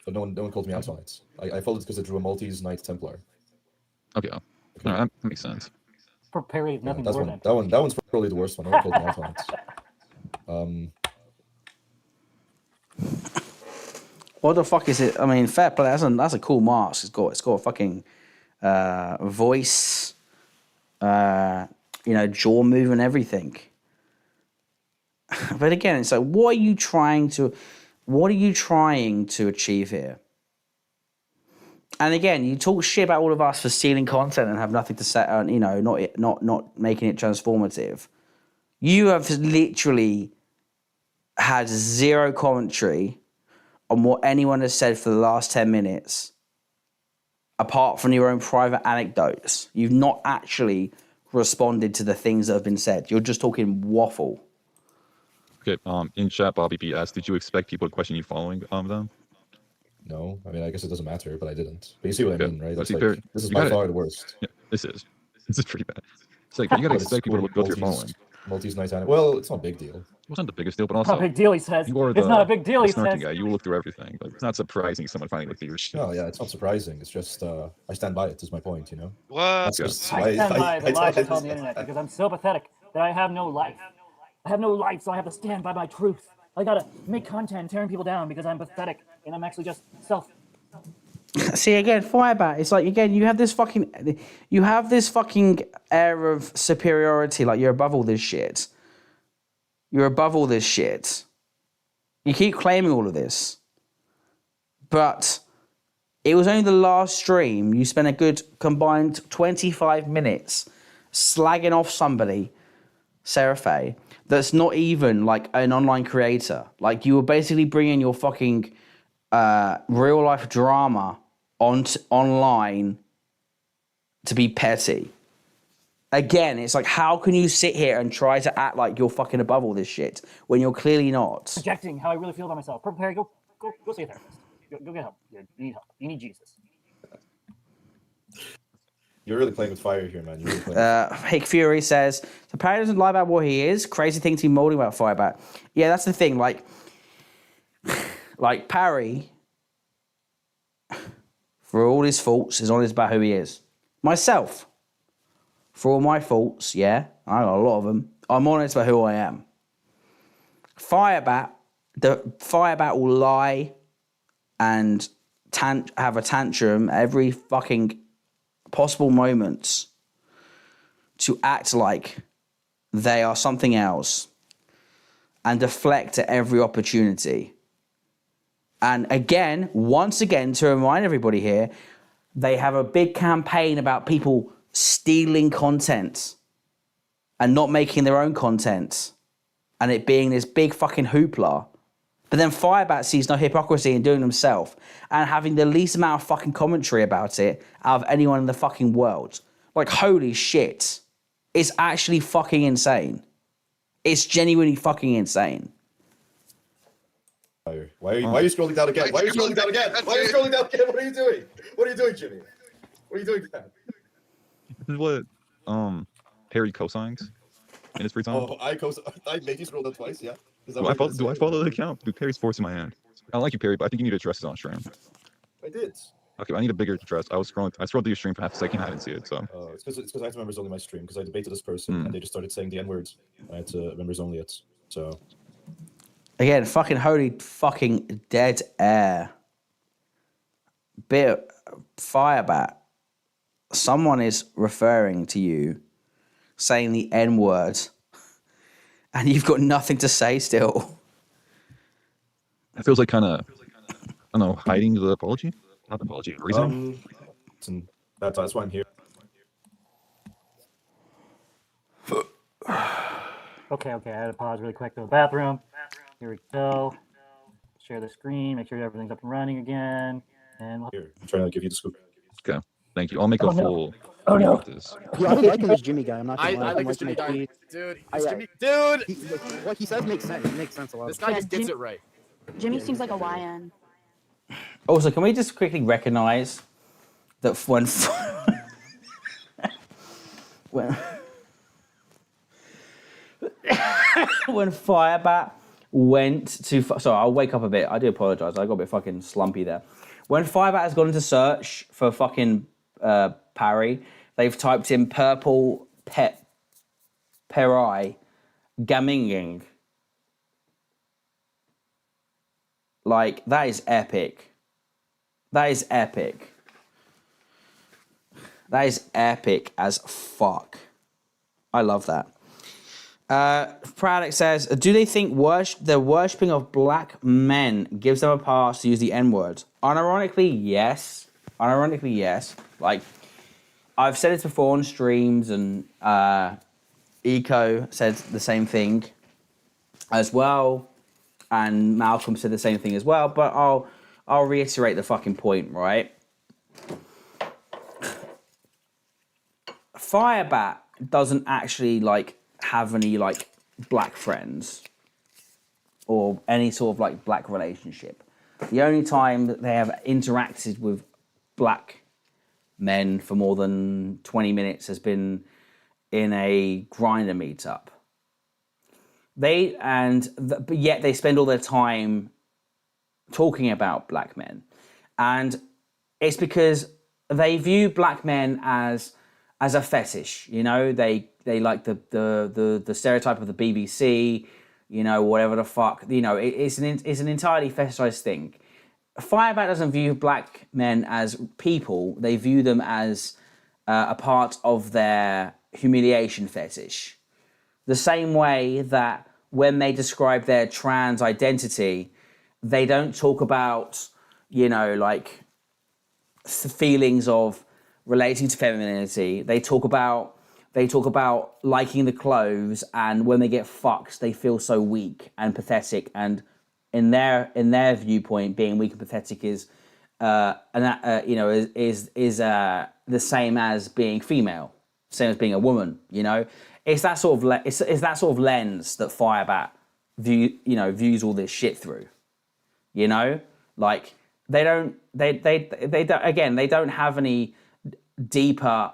but no one called me out on it. I followed it because it drew a Maltese Knight Templar. Okay, all right, that makes sense. For Perry, nothing that's more one. than That one's probably the worst one. No one called me out on it. What the fuck is it? I mean, fair play. That's a cool mask. It's got a fucking voice, you know, jaw move and everything. But again, it's like, what are you trying to achieve here? And again, you talk shit about all of us for stealing content and have nothing to say, you know, not making it transformative. You have literally had zero commentary on what anyone has said for the last 10 minutes, apart from your own private anecdotes. You've not actually responded to the things that have been said. You're just talking waffle. Okay, in chat, Bobby B asked, did you expect people to question you following them? No, I mean, I guess it doesn't matter, but I didn't. But you see what I mean, right? That's like, fair. This is by far the worst. Yeah, this is pretty bad. It's like, you gotta expect people to go through your following. Maltese Knight. Well, it's not a big deal. It wasn't the biggest deal, but also... Not a big deal, he says. You are It's not a big deal, he says. Guy. You will look through everything. Like, it's not surprising someone finally looked through your shit. No, yeah, it's not surprising. It's just, I stand by it, is my point, you know? What? That's just I stand by the lies I tell on the internet because I'm so pathetic that I have no life. I have no life, so I have to stand by my truth. I gotta make content tearing people down because I'm pathetic and I'm actually just self. See, again, Firebat, it's like, again, you have this fucking air of superiority, like you're above all this shit. You're above all this shit. You keep claiming all of this. But it was only the last stream you spent a good combined 25 minutes slagging off somebody, Sara, that's not even like an online creator. Like, you were basically bringing your fucking real life drama online to be petty. Again, it's like, how can you sit here and try to act like you're fucking above all this shit when you're clearly not? Projecting how I really feel about myself. Purple Perry, go see a therapist. Go get help. You need help. You need Jesus. You're really playing with fire here, man. You're really playing Hick Fury says, so Parry doesn't lie about what he is. Crazy thing to be molding about Firebat. Yeah, that's the thing. Like Parry, for all his faults, is honest about who he is. Myself, for all my faults, yeah, I got a lot of them, I'm honest about who I am. Firebat will lie and have a tantrum every fucking possible moment to act like they are something else and deflect at every opportunity. And again, once again, to remind everybody here, they have a big campaign about people stealing content and not making their own content and it being this big fucking hoopla. But then Firebat sees no hypocrisy in doing it himself and having the least amount of fucking commentary about it out of anyone in the fucking world. Like, holy shit. It's actually fucking insane. It's genuinely fucking insane. Why are you scrolling down again? Why are you scrolling down again? Why are you scrolling down again? What are you doing? What are you doing, Jimmy? What are you doing, Dan? This is what Harry cosigns in his free time. Oh, I made you scroll down twice, yeah? Do I follow the account? Dude, Perry's forcing my hand. I like you, Perry, but I think you need to address this on stream. I did. Okay, I need a bigger address. I scrolled through your stream for half a second. I didn't see it, so. It's because I had members only my stream because I debated this person and they just started saying the N-word. I had to members only it. So. Again, fucking holy fucking dead air. Bit Firebat. Someone is referring to you, saying the N-word, and you've got nothing to say still. It feels like kind of, I don't know, hiding the apology? Not the apology, reasoning? That's why I'm here. Okay, I had to pause really quick to the bathroom. Here we go. Share the screen, make sure everything's up and running again. And here, I'm trying to give you the scoop. Okay, thank you. I'll make a full. Oh no. Yeah, I don't like him as Jimmy guy. I'm not gonna lie. I like this Jimmy guy. Dude, what he says makes sense. It makes sense a lot. This guy just gets it right. Jimmy seems like a YN. Also, can we just quickly recognize that when when Firebat went to... Sorry, I'll wake up a bit. I do apologize. I got a bit fucking slumpy there. When Firebat has gone into search for fucking Parry, they've typed in purple Perai Gaminging. Like, that is epic. That is epic. That is epic as fuck. I love that. Praddock says, do they think the worshipping of black men gives them a pass to use the N-word? Unironically, yes. Unironically, yes. Like, I've said it before on streams, and Eco said the same thing as well, and Malcolm said the same thing as well, but I'll reiterate the fucking point, right? Firebat doesn't actually, like, have any, like, black friends or any sort of, like, black relationship. The only time that they have interacted with black men for more than 20 minutes has been in a grinder meetup. But yet they spend all their time talking about black men. And it's because they view black men as a fetish, you know? They like the stereotype of the BBC, you know, whatever the fuck, you know, it's an entirely fetishized thing. Firebat doesn't view black men as people. They view them as a part of their humiliation fetish. The same way that when they describe their trans identity, they don't talk about, you know, like feelings of relating to femininity. They talk about liking the clothes, and when they get fucked, they feel so weak and pathetic. And in their viewpoint, being weak and pathetic is the same as being female, same as being a woman. You know, it's that sort of it's that sort of lens that Firebat views all this shit through. You know, like they don't have any deeper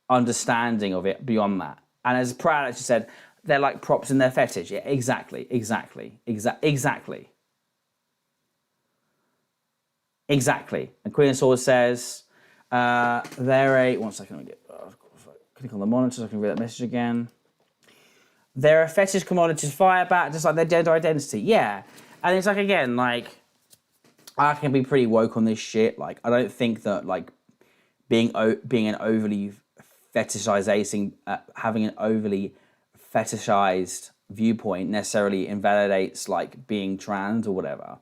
understanding of it beyond that. And as Pratt actually said, they're like props in their fetish. Yeah, exactly. And Queen of Swords says, they're a... One second, let me click on the monitor so I can read that message again. They're a fetish commodity Firebat, just like their gender identity. Yeah. And it's like, again, like, I can be pretty woke on this shit. Like, I don't think that like being an overly fetishizing, having an overly fetishized viewpoint necessarily invalidates like being trans or whatever.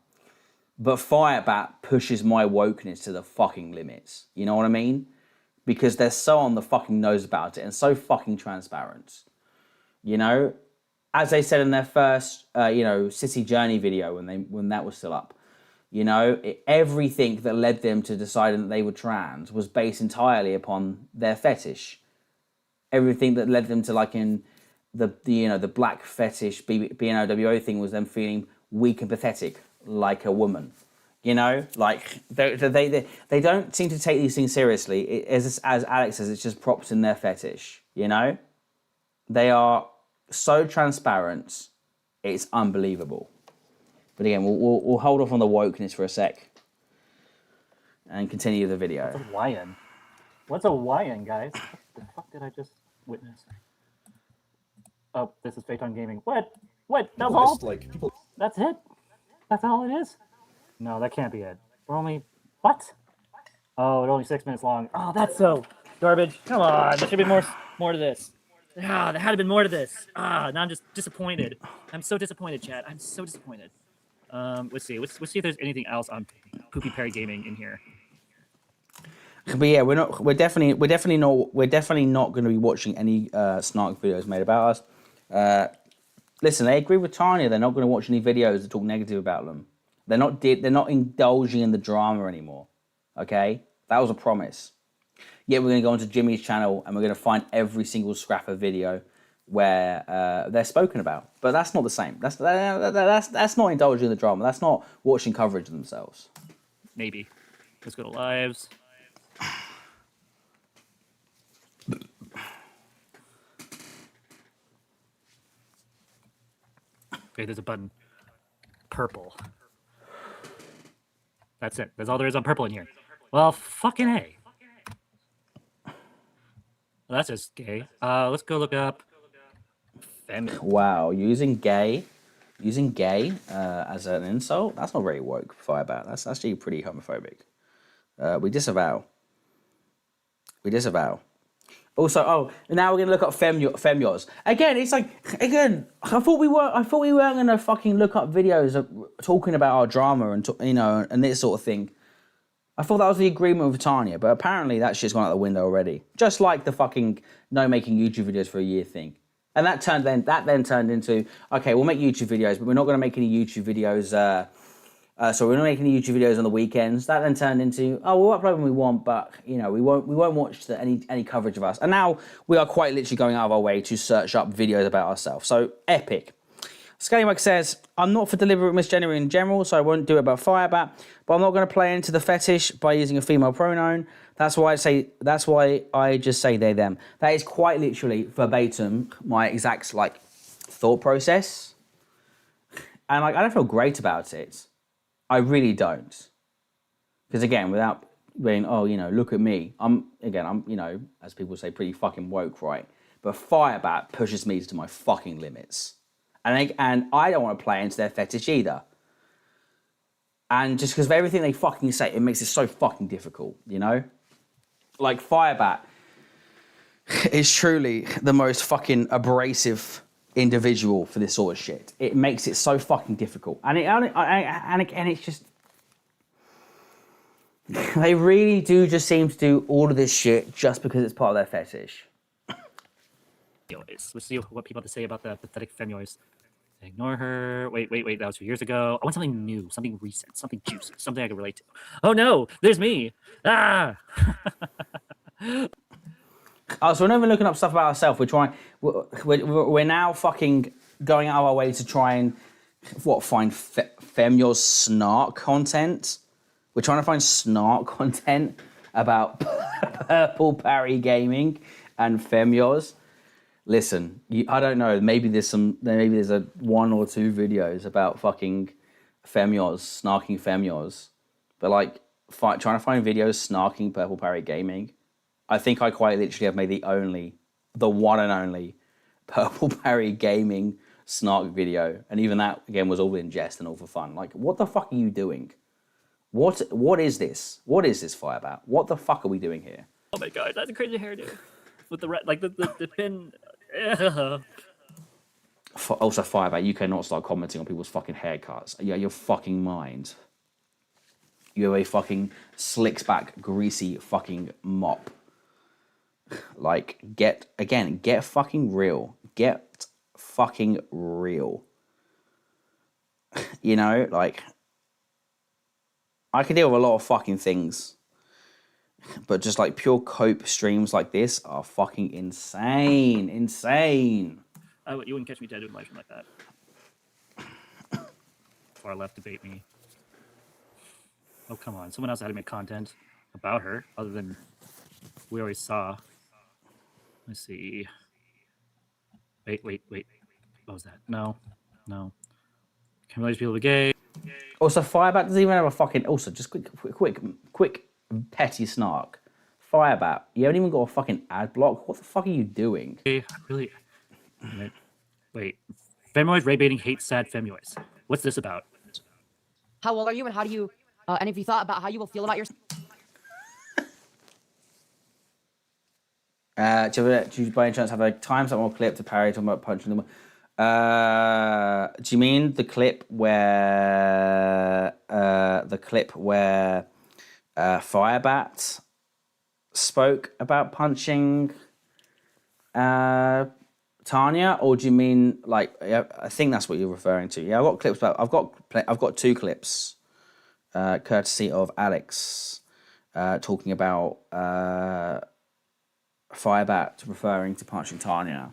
But Firebat pushes my wokeness to the fucking limits. You know what I mean? Because they're so on the fucking nose about it and so fucking transparent. You know, as they said in their first, City Journey video when that was still up. You know, everything that led them to deciding that they were trans was based entirely upon their fetish. Everything that led them to liking the black fetish BNOWO thing was them feeling weak and pathetic like a woman. You know, like they don't seem to take these things seriously. As Alex says, it's just props in their fetish. You know, they are so transparent, it's unbelievable. But again, we'll hold off on the wokeness for a sec and continue the video. What's a YN? What's a YN, guys? What the fuck did I just witness? Oh, this is Phaeton Gaming. What? That's all? Like, people... That's it? That's all it is? No, that can't be it. We're only... What? Oh, it's only 6 minutes long. Oh, that's so garbage. Come on, there should be more to this. Ah, there had to be more to this. Now I'm just disappointed. I'm so disappointed, chat. I'm so disappointed. Let's see. Let's see if there's anything else on Poopy Perry Gaming in here. But yeah, we're definitely not going to be watching any snark videos made about us. Listen, they agree with Tanya. They're not going to watch any videos that talk negative about them. They're not indulging in the drama anymore. Okay, that was a promise. Yeah, we're going to go onto Jimmy's channel and we're going to find every single scrap of video where they're spoken about. But that's not the same. That's not indulging in the drama. That's not watching coverage of themselves. Maybe. Let's go to lives. Okay, there's a button. Purple. That's it. That's all there is on purple in here. Well, fucking A. Well, that's just gay. Let's go look up feminine. Wow, using gay as an insult? That's not very woke, Firebat. That's actually pretty homophobic. We disavow. Also, now we're gonna look up femyos. Again, it's like, I thought we weren't gonna fucking look up videos of talking about our drama and and this sort of thing. I thought that was the agreement with Tanya, but apparently that shit's gone out the window already. Just like the fucking no making YouTube videos for a year thing. And that then turned into, okay, we'll make YouTube videos, but we're not gonna make any YouTube videos. So we're not making any YouTube videos on the weekends. That then turned into, we'll upload when we want, but we won't watch any coverage of us. And now we are quite literally going out of our way to search up videos about ourselves. So epic. Scallywag says, I'm not for deliberate misgendering in general, so I won't do it about Firebat, but I'm not going to play into the fetish by using a female pronoun. That's why I just say they, them. That is quite literally verbatim my exact thought process. And I don't feel great about it. I really don't. Because again, without being, look at me. I'm, as people say, pretty fucking woke, right? But Firebat pushes me to my fucking limits. And I don't want to play into their fetish either. And just because of everything they fucking say, it makes it so fucking difficult, Like, Firebat is truly the most fucking abrasive individual for this sort of shit. It makes it so fucking difficult. And again, it's just... They really do just seem to do all of this shit just because it's part of their fetish. Let's see what people have to say about the pathetic femyoids. Ignore her. Wait. That was 2 years ago. I want something new, something recent, something juicy, something I can relate to. Oh no, there's me. Ah! So we're not even looking up stuff about ourselves. We're now fucking going out of our way to try and find femyos snark content. We're trying to find snark content about Purple Parry Gaming and femyos. Listen, I don't know. Maybe there's a 1 or 2 videos about fucking femyos, snarking femyos, but trying to find videos snarking Purple Parry Gaming. I think I quite literally have made the one and only Purple Parry Gaming snark video, and even that again was all in jest and all for fun. Like, what the fuck are you doing? What is this? What is this Firebat? What the fuck are we doing here? Oh my god, that's a crazy hairdo. With the like the pin. Also, Firebat, you cannot start commenting on people's fucking haircuts. Yeah, your fucking mind. You have a fucking slicks back, greasy fucking mop. Like, get fucking real. Get fucking real. You know, like, I can deal with a lot of fucking things. But just like pure cope streams like this are fucking insane. Insane. You wouldn't catch me dead in life like that. Far left to bait me. Oh, come on. Someone else had to make content about her, other than we always saw. Let's see. Wait. What was that? No. Can realize people are gay. Also, Firebat doesn't even have a fucking... Also, just quick petty snark. Firebat, you haven't even got a fucking ad block? What the fuck are you doing? Really? Wait. Feminoids raid baiting hates sad feminoids. What's this about? How old are you and how do you... and if you thought about how you will feel about yourself... Do you by any chance have a timestamp or clip to parry talking about punching them? Do you mean the clip where Firebat spoke about punching Tanya, or do you mean like? Yeah, I think that's what you're referring to. Yeah, I've got clips about. I've got 2 clips, courtesy of Alex, talking about Firebat referring to punching Tanya.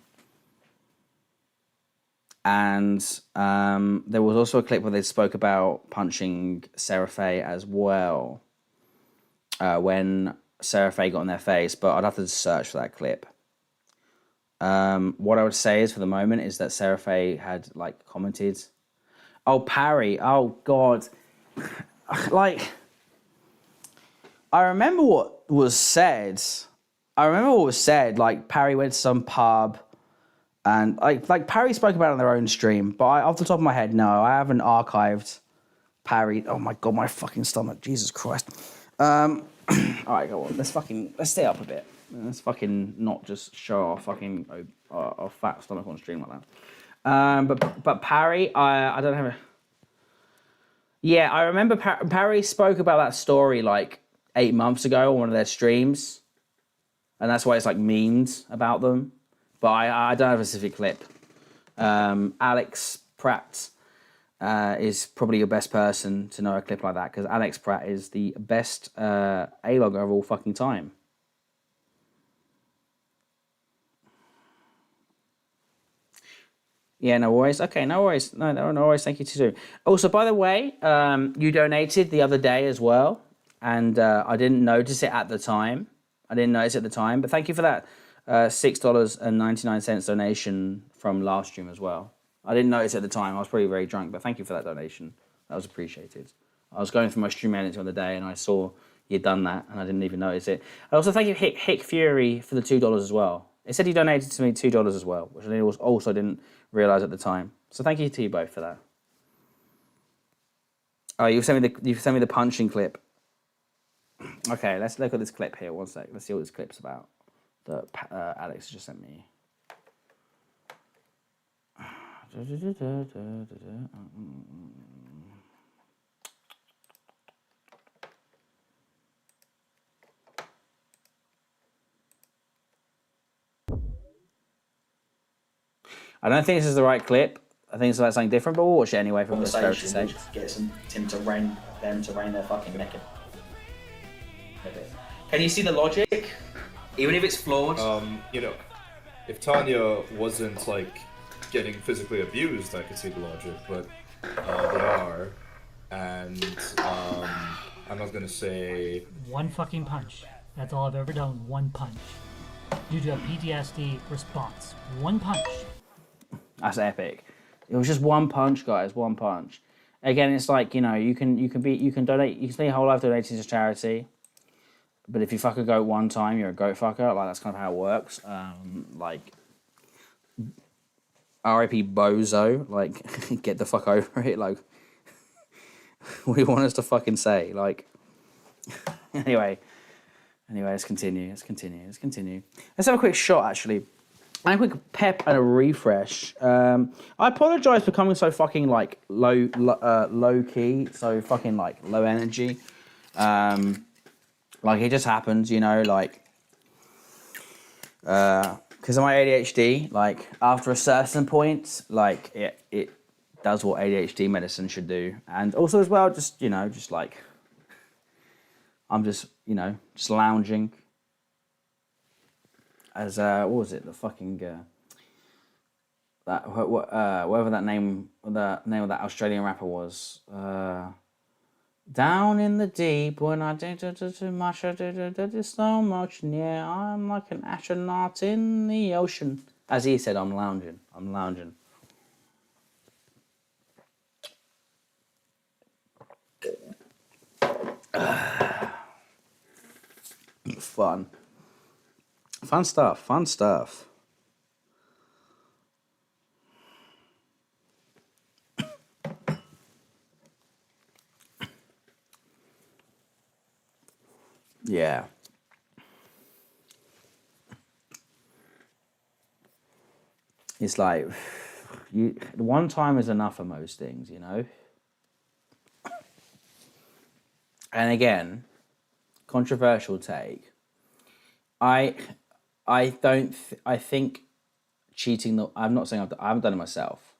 And there was also a clip where they spoke about punching Sara as well, when Sara got in their face, but I'd have to search for that clip. What I would say is, for the moment, is that Sara had, like, commented, oh, parry, oh, God. Like, I remember what was said. Like, Parry went to some pub, and like Parry spoke about it on their own stream, but off the top of my head, no, I haven't archived Parry. Oh my God, my fucking stomach, Jesus Christ. All right, go on. Let's stay up a bit. Let's fucking not just show our fucking our fat stomach on stream like that. But Parry, I don't have a. Yeah, I remember Parry spoke about that story like 8 months ago on one of their streams, and that's why it's like memed about them. But I don't have a specific clip. Alex Pratt is probably your best person to know a clip like that, because Alex Pratt is the best A-logger of all fucking time. Yeah, no worries. Okay, no worries. No worries. Thank you too. Also, by the way, you donated the other day as well, and I didn't notice it at the time. But thank you for that. $6.99 donation from last stream as well. I didn't notice at the time. I was probably very drunk, but thank you for that donation. That was appreciated. I was going through my stream edits the other day, and I saw you'd done that, and I didn't even notice it. I also thank you, Hick Fury, for the $2 as well. It said he donated to me $2 as well, which I also didn't realise at the time. So thank you to you both for that. Oh, you sent me the punching clip. Okay, let's look at this clip here. 1 sec. Let's see what this clip's about that Alex just sent me. I don't think this is the right clip. I think it's about something different, but we'll watch it anyway from the character's sake. Get Tim to rein their fucking neck in. Can you see the logic? Even if it's flawed? You know, if Tanya wasn't, like, getting physically abused, I could see the logic, but they are. And I'm not gonna say... One fucking punch. That's all I've ever done, one punch. Due to a PTSD response. One punch. That's epic. It was just one punch, guys, one punch. Again, it's like, you know, you can donate, you can spend your whole life donating to charity. But if you fuck a goat one time, you're a goat fucker. Like, that's kind of how it works. Like, R.I.P. Bozo. Like, get the fuck over it. Like, What do you want us to fucking say? Like, anyway, let's continue. Let's have a quick shot, actually. And a quick pep and a refresh. I apologize for coming so fucking like low key, so fucking like low energy. Like it just happens, you know, like because of my ADHD. Like after a certain point, like it does what ADHD medicine should do, and also as well, just you know, just like I'm just you know just lounging. As what was it? The fucking whatever the name of that Australian rapper was. Down in the deep when I did too much, I did so much. And yeah, I'm like an astronaut in the ocean. As he said, I'm lounging. Fun stuff. Yeah. It's like, one time is enough for most things, you know? And again, controversial take. I think cheating, I'm not saying I haven't done it myself,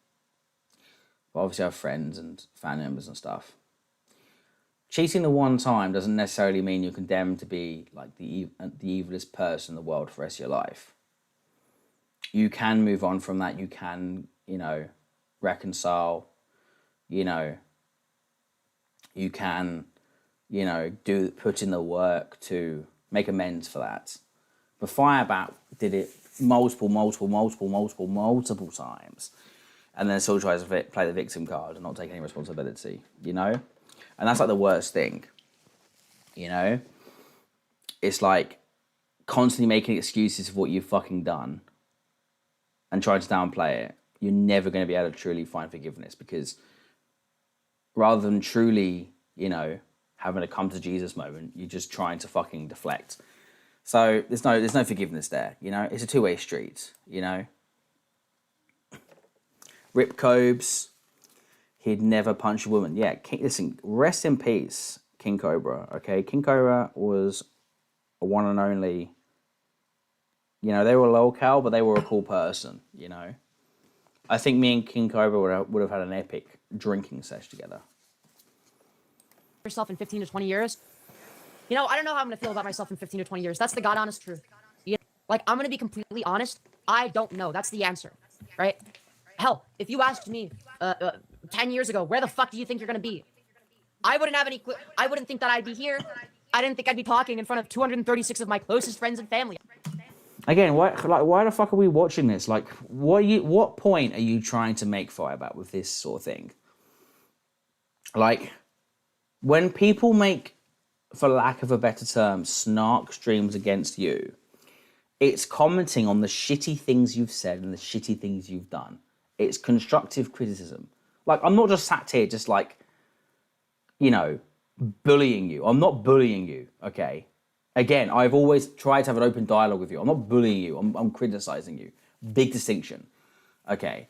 but obviously I have friends and family members and stuff. Cheating the one time doesn't necessarily mean you're condemned to be like the evilest person in the world for the rest of your life. You can move on from that. You can, you know, reconcile. You know, you can, you know, put in the work to make amends for that. But Firebat did it multiple times, and then still tries to play the victim card and not take any responsibility. You know. And that's like the worst thing, you know? It's like constantly making excuses for what you've fucking done and trying to downplay it. You're never going to be able to truly find forgiveness, because rather than truly, you know, having a come to Jesus moment, you're just trying to fucking deflect. So there's no forgiveness there, you know? It's a two-way street, you know? Rip Cobes. He'd never punch a woman. Yeah, listen, rest in peace, King Cobra, okay? King Cobra was a one and only, you know, they were local, but they were a cool person, you know? I think me and King Cobra would have had an epic drinking sesh together. Yourself in 15 to 20 years? You know, I don't know how I'm going to feel about myself in 15 to 20 years. That's the God honest truth. You know, like, I'm going to be completely honest. I don't know. That's the answer, right? Hell, if you asked me 10 years ago, where the fuck do you think you're going to be? I wouldn't have any clue. I wouldn't think that I'd be here. I didn't think I'd be talking in front of 236 of my closest friends and family. Again, why the fuck are we watching this? Like, what point are you trying to make Firebat with this sort of thing? Like, when people make, for lack of a better term, snark streams against you, it's commenting on the shitty things you've said and the shitty things you've done. It's constructive criticism. Like, I'm not just sat here just like, you know, bullying you. I'm not bullying you, okay? Again, I've always tried to have an open dialogue with you. I'm not bullying you. I'm criticizing you. Big distinction, okay?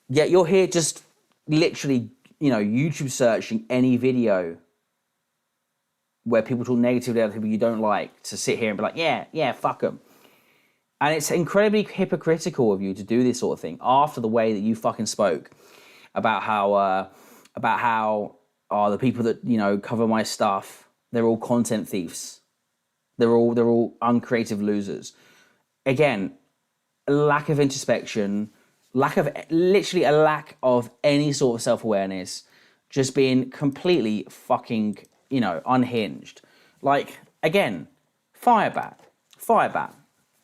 Yet you're here just literally, you know, YouTube searching any video where people talk negatively about people you don't like to sit here and be like, yeah, fuck them. And it's incredibly hypocritical of you to do this sort of thing after the way that you fucking spoke about how the people that, you know, cover my stuff, they're all content thieves. They're all uncreative losers. Again, a lack of introspection, literally a lack of any sort of self-awareness, just being completely fucking, you know, unhinged. Like, again, Firebat.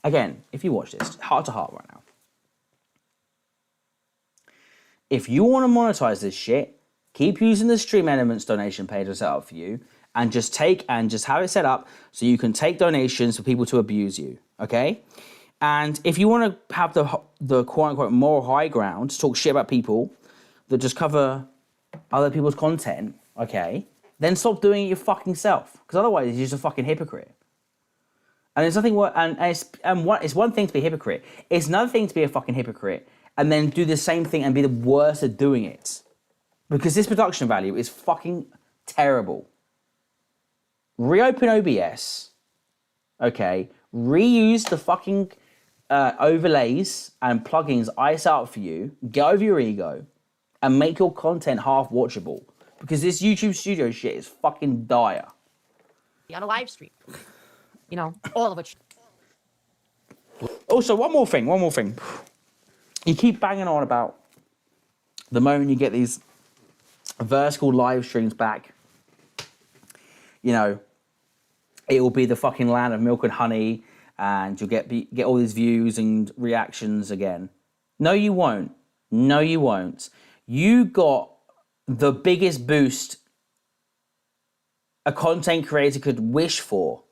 Again, if you watch this, heart to heart right now. If you want to monetize this shit, keep using the Stream Elements donation page that's set up for you, and just have it set up so you can take donations for people to abuse you, okay? And if you want to have the quote unquote moral high ground to talk shit about people that just cover other people's content, okay, then stop doing it your fucking self. Because otherwise, you're just a fucking hypocrite. And there's nothing what it's one thing to be a hypocrite. It's another thing to be a fucking hypocrite and then do the same thing and be the worst at doing it. Because this production value is fucking terrible. Reopen OBS, okay, reuse the fucking overlays and plugins I set up for you, get over your ego, and make your content half watchable. Because this YouTube studio shit is fucking dire. On a live stream. You know, all of which. Also, one more thing. You keep banging on about the moment you get these vertical live streams back, you know, it will be the fucking land of milk and honey, and you'll get all these views and reactions again. No, you won't. No, you won't. You got the biggest boost a content creator could wish for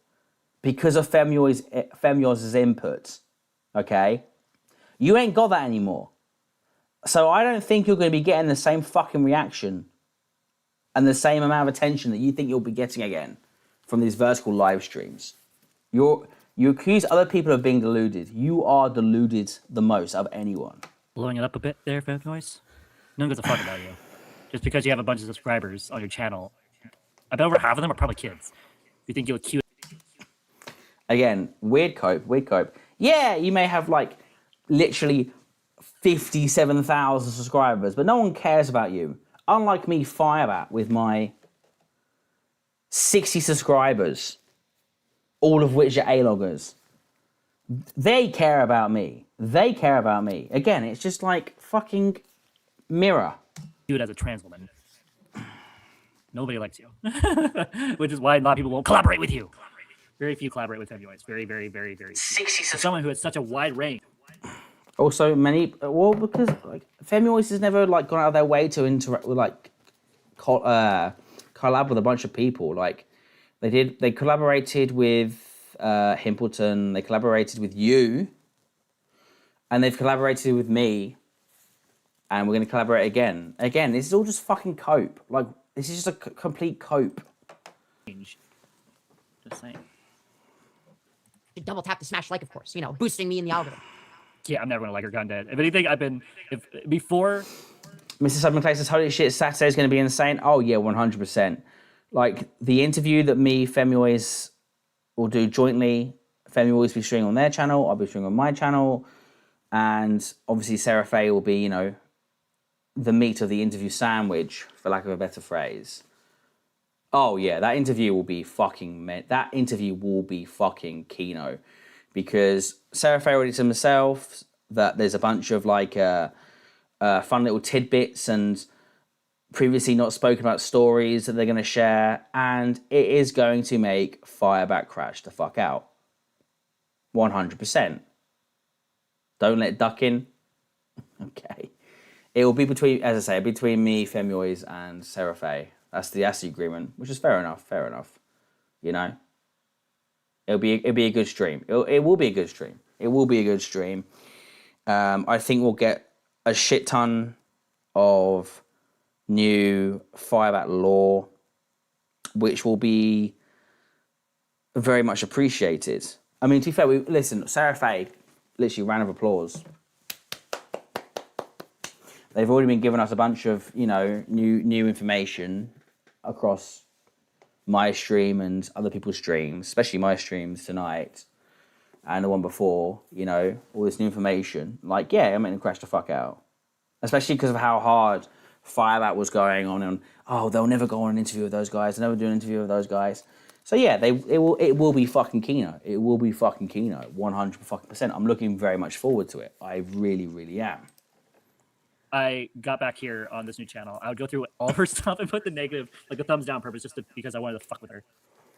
because of Femyo's input. Okay? You ain't got that anymore. So I don't think you're going to be getting the same fucking reaction and the same amount of attention that you think you'll be getting again from these vertical live streams. You accuse other people of being deluded. You are deluded the most of anyone. Blowing it up a bit there, Fat Noise. No one gives a fuck about you. Just because you have a bunch of subscribers on your channel. I bet over half of them are probably kids. You think you'll accuse... Again, weird cope. Yeah, you may have like literally 57,000 subscribers, but no one cares about you. Unlike me, Firebat, with my 60 subscribers, all of which are A-loggers. They care about me. Again, it's just like fucking mirror. Do it as a trans woman. Nobody likes you. Which is why a lot of people won't collaborate with you. Very few collaborate with Femyoids. Very, very, very, very few. Someone who has such a wide range. Also, because like Femyoids has never like gone out of their way to interact with like collab with a bunch of people. Like they collaborated with Himpleton, they collaborated with you, and they've collaborated with me, and we're going to collaborate again. Again, this is all just fucking cope. Like, this is just a complete cope. Just saying. You double tap to smash like, of course, you know, boosting me in the algorithm. Yeah, I'm never going to like her gun dead. If anything, before... Mr. Sudman Clay says, holy shit, Saturday's going to be insane. Oh, yeah, 100%. Like, the interview that me, Femyoids, will do jointly, Femyoids will be streaming on their channel, I'll be streaming on my channel, and obviously Sarah Faye will be, you know, the meat of the interview sandwich, for lack of a better phrase. Oh, yeah, that interview will be fucking... That interview will be fucking keynote. Because Sarah Faye already said herself that there's a bunch of, like, fun little tidbits and previously not spoken about stories that they're going to share, and it is going to make Firebat crash the fuck out. 100%. Don't let duck in. Okay. It will be between, as I say, between me, Femyoids, and Sarah Faye. That's the agreement, which is fair enough. You know? It'll be a good stream. It will be a good stream. I think we'll get a shit ton of new Firebat lore, which will be very much appreciated. I mean, to be fair, listen, Sarah Faye, literally round of applause. They've already been giving us a bunch of, you know, new information across my stream and other people's streams, especially my streams tonight and the one before, you know, all this new information. Like, yeah, I'm going to crash the fuck out. Especially because of how hard Firebat was going on and, oh, they'll never go on an interview with those guys. They'll never do an interview with those guys. So yeah, it will be fucking keynote. It will be fucking keynote, 100%. I'm looking very much forward to it. I really, really am. I got back here on this new channel, I would go through all of her stuff and put the negative, like the thumbs down purpose, because I wanted to fuck with her.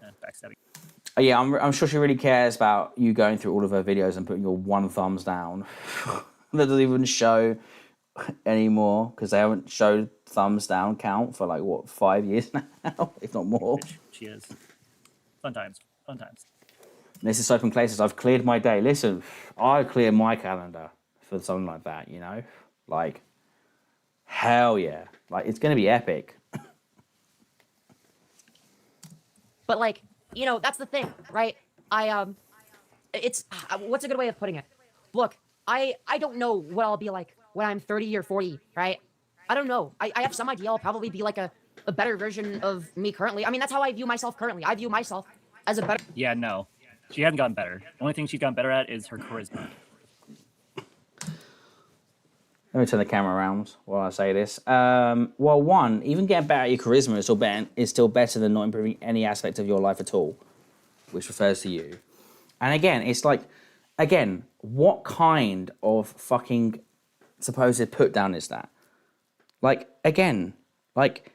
Backstabbing. Yeah, I'm sure she really cares about you going through all of her videos and putting your one thumbs down. That doesn't even show anymore, because they haven't showed thumbs down count for like, what, 5 years now, if not more. She is. Fun times. This is Open Places. I've cleared my day. Listen, I clear my calendar for something like that, you know? Like, Hell yeah. Like, it's going to be epic. But like, you know, that's the thing, right? It's what's a good way of putting it? Look, I don't know what I'll be like when I'm 30 or 40, right? I don't know. I have some idea I'll probably be like a better version of me currently. I mean, that's how I view myself currently. I view myself as a better. Yeah, no. She hasn't gotten better. The only thing she's gotten better at is her charisma. Let me turn the camera around while I say this. Well, one, even getting better at your charisma is still better than not improving any aspect of your life at all, which refers to you. And again, it's like, again, what kind of fucking supposed put down is that? Like, again, like,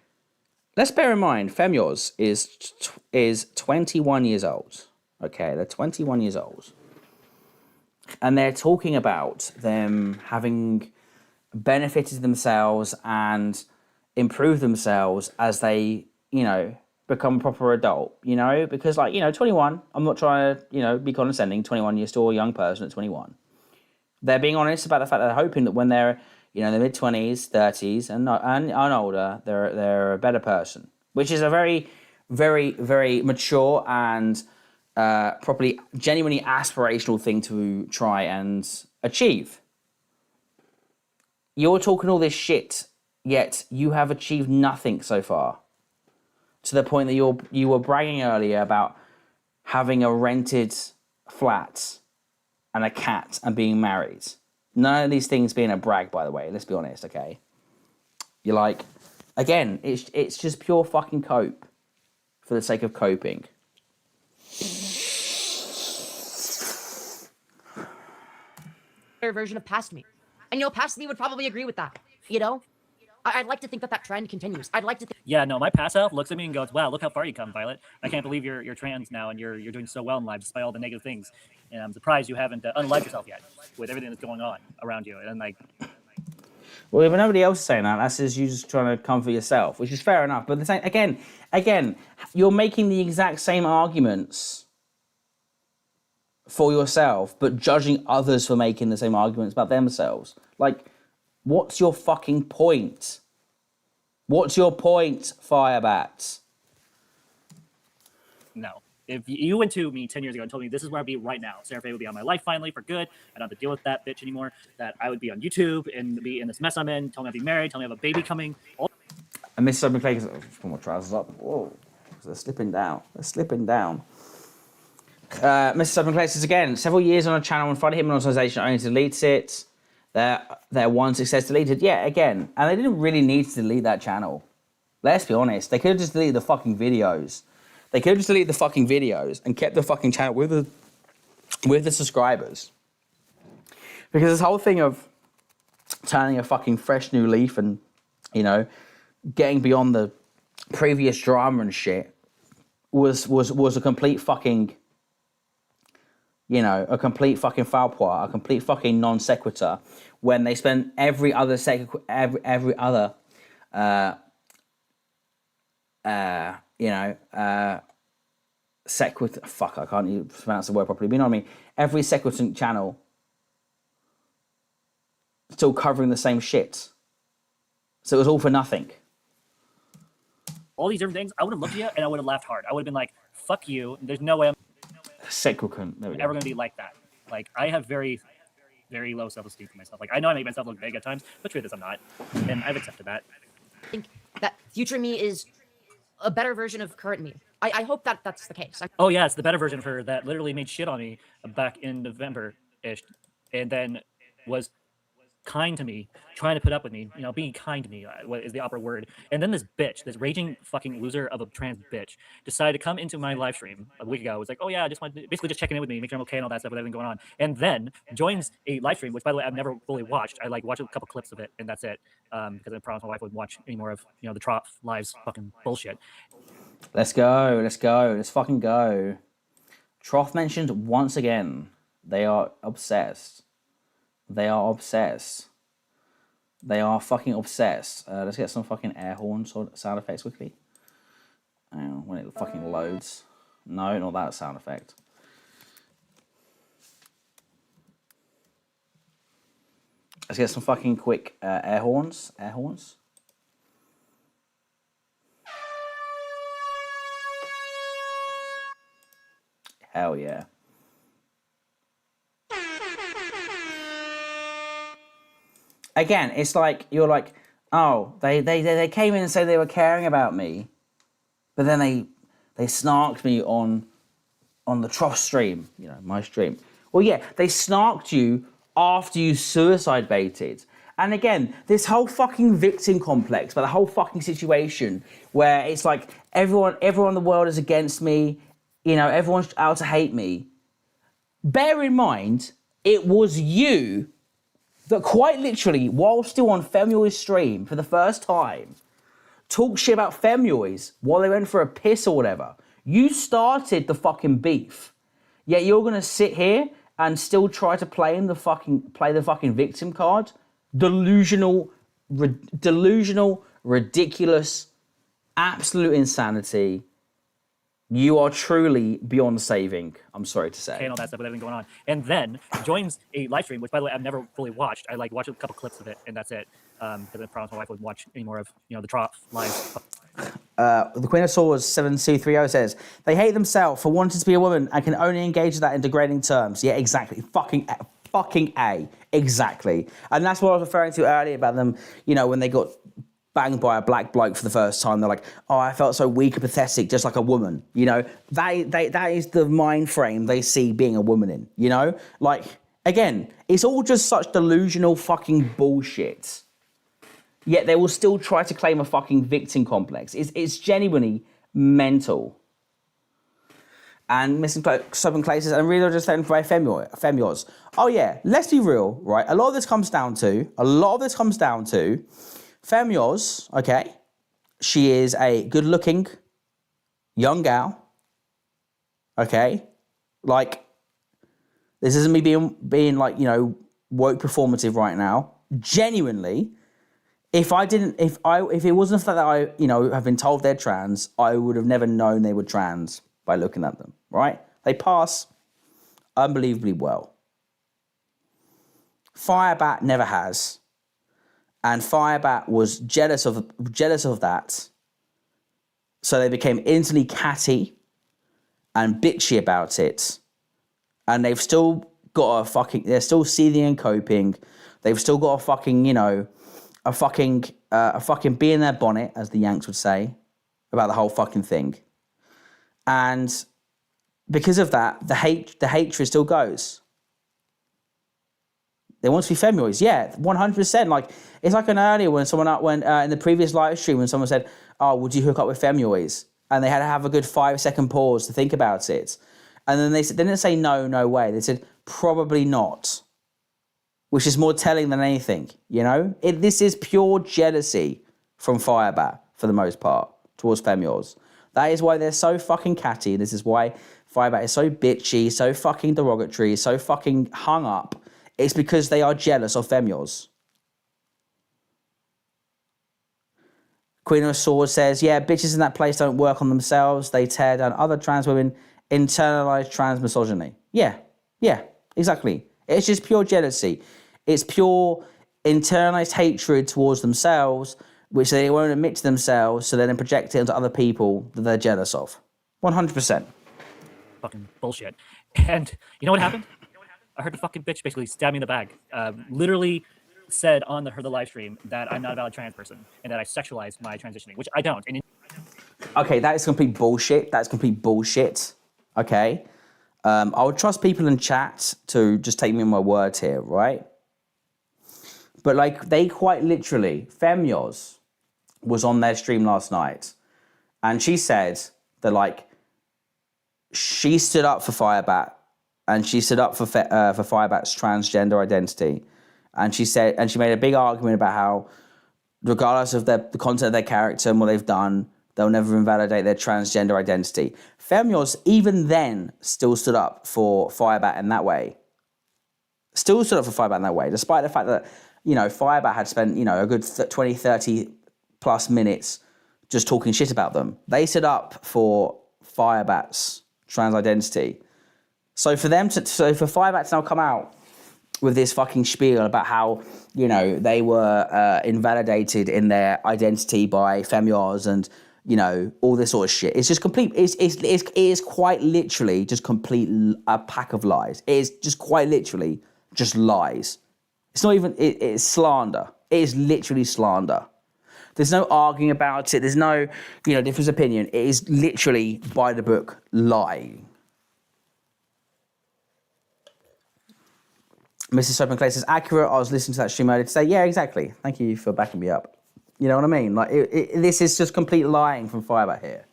let's bear in mind, Femyoz is 21 years old. Okay, they're 21 years old. And they're talking about them having benefited themselves and improved themselves as they, you know, become a proper adult, you know? Because, like, you know, 21, I'm not trying to, you know, be condescending, 21, you're still a young person at 21. They're being honest about the fact that they're hoping that when they're, you know, in the mid-20s, 30s, and older, they're a better person, which is a very, very, very mature and probably genuinely aspirational thing to try and achieve. You're talking all this shit, yet you have achieved nothing so far. To the point that you were bragging earlier about having a rented flat and a cat and being married. None of these things being a brag, by the way. Let's be honest, okay? You're like, again, it's just pure fucking cope for the sake of coping. Better version of past me. And you know, past me would probably agree with that. You know, I'd like to think that trend continues. I'd like to think. Yeah, no, my past self looks at me and goes, "Wow, look how far you come, Violet. I can't believe you're trans now and you're doing so well in life despite all the negative things. And I'm surprised you haven't unalived yourself yet with everything that's going on around you." And like, well, if nobody else is saying that, that's just you just trying to comfort yourself, which is fair enough. But the same, again, you're making the exact same arguments for yourself, but judging others for making the same arguments about themselves. Like, what's your fucking point? What's your point, Firebat? no. If you went to me 10 years ago and told me this is where I'd be right now, Sarah Faye would be on my life finally for good. I don't have to deal with that bitch anymore. That I would be on YouTube and be in this mess I'm in. Tell me I'd be married. Tell me I have a baby coming. And Mrs. Open Clay, put my trousers up. Whoa, they're slipping down. They're slipping down. Mrs. Open Clay says again, several years on a channel and finally hit monetization only deletes it. Their one success deleted. Yeah, again. And they didn't really need to delete that channel. Let's be honest. They could have just deleted the fucking videos. They could have just deleted the fucking videos and kept the fucking channel with the subscribers. Because this whole thing of turning a fucking fresh new leaf and, you know, getting beyond the previous drama and shit was a complete fucking, you know, a complete fucking foul poir, a complete fucking non sequitur, when they spent every other sequitur, fuck, I can't even pronounce the word properly, but you know what I mean? Every sequitur channel still covering the same shit. So it was all for nothing. All these different things, I would have looked at you and I would have laughed hard. I would have been like, fuck you. There's no way I'm ever going to be like that. Like, I have very, very low self-esteem for myself. Like, I know I make myself look big at times, but truth is I'm not. And I've accepted that. I think that future me is a better version of current me. I hope that that's the case. Oh yeah, it's the better version of her that literally made shit on me back in November-ish, and then was kind to me, trying to put up with me, you know, being kind to me is the opera word. And then this bitch, this raging fucking loser of a trans bitch, decided to come into my live stream a week ago. It was like, oh yeah, I just wanted to basically just checking in with me, make sure I'm okay and all that stuff with everything going on. And then joins a live stream, which by the way I've never fully watched. I like watched a couple clips of it and that's it, because I promised my wife wouldn't watch any more of, you know, the Trough lives fucking bullshit. Let's go, let's fucking go. Trough mentioned once again, they are obsessed. They are obsessed. They are fucking obsessed. Let's get some fucking air horn sound effects quickly. When it fucking loads. No, not that sound effect. Let's get some fucking quick air horns. Air horns. Hell yeah. Again, it's like, you're like, oh, they came in and said they were caring about me, but then they snarked me on the Trough stream, you know, my stream. Well, yeah, they snarked you after you suicide baited. And again, this whole fucking victim complex, but the whole fucking situation where it's like everyone in the world is against me, you know, everyone's out to hate me. Bear in mind, it was you that quite literally, while still on Femyoi's stream for the first time, talk shit about Femyois while they went for a piss or whatever. You started the fucking beef. Yet you're gonna sit here and still try to play the fucking victim card? Delusional, ridiculous, absolute insanity. You are truly beyond saving, I'm sorry to say. And all that stuff with everything going on. And then joins a live stream, which by the way, I've never fully watched. I like watched a couple clips of it and that's it. Because I promised my wife wouldn't watch any more of, you know, the Trough live. The Queen of Swords 7230 says, they hate themselves for wanting to be a woman and can only engage with that in degrading terms. Yeah, exactly. Fucking A. Exactly. And that's what I was referring to earlier about them, you know, when they got banged by a black bloke for the first time. They're like, oh, I felt so weak and pathetic, just like a woman. You know, that is the mind frame they see being a woman in, you know? Like, again, it's all just such delusional fucking bullshit. Yet they will still try to claim a fucking victim complex. It's genuinely mental. And missing southern places and really just saying by Femyois. Oh yeah, let's be real, right? A lot of this comes down to Femyois, okay? She is a good-looking young gal, okay? Like, this isn't me being like, you know, woke performative right now. Genuinely, if it wasn't for that I, you know, have been told they're trans, I would have never known they were trans by looking at them, right? They pass unbelievably well. Firebat never has. And Firebat was jealous of that. So they became instantly catty and bitchy about it. And they've still got they're still seething and coping. They've still got a fucking, you know, a fucking bee in their bonnet, as the Yanks would say, about the whole fucking thing. And because of that, the hatred still goes. They want to be Femyois, yeah, 100%. Like, it's like an earlier when in the previous live stream when someone said, oh, would you hook up with Femyois? And they had to have a good 5-second pause to think about it. And then they didn't say no way. They said, probably not. Which is more telling than anything, you know? This is pure jealousy from Firebat, for the most part, towards Femyois. That is why they're so fucking catty. This is why Firebat is so bitchy, so fucking derogatory, so fucking hung up. It's because they are jealous of Femyois. Queen of Swords says, yeah, bitches in that place don't work on themselves. They tear down other trans women, internalize trans misogyny. Yeah, exactly. It's just pure jealousy. It's pure internalized hatred towards themselves, which they won't admit to themselves, so then project it onto other people that they're jealous of. 100%. Fucking bullshit. And you know what happened? I heard the fucking bitch basically stab me in the back. Literally said on the live stream that I'm not a valid trans person and that I sexualize my transitioning, which I don't. Okay, that is complete bullshit. That's complete bullshit. Okay? I would trust people in chat to just take me on my word here, right? But like, they quite literally, Femyois was on their stream last night and she said that like, she stood up for Firebat and she stood up for Firebat's transgender identity. And she said, and she made a big argument about how, regardless of the content of their character and what they've done, they'll never invalidate their transgender identity. Femyois, even then, still stood up for Firebat in that way. Still stood up for Firebat in that way, despite the fact that, you know, Firebat had spent, you know, a good 20, 30 plus minutes just talking shit about them. They stood up for Firebat's trans identity. So for Firebat to now come out with this fucking spiel about how, you know, they were invalidated in their identity by Femios and, you know, all this sort of shit. It's just complete, it is quite literally just complete a pack of lies. It is just quite literally just lies. It's not even, it's slander. It is literally slander. There's no arguing about it. There's no, you know, difference of opinion. It is literally, by the book, lying. Mrs. Soap and Clay says, accurate. I was listening to that stream earlier to say, yeah, exactly. Thank you for backing me up. You know what I mean? Like, this is just complete lying from Firebat here.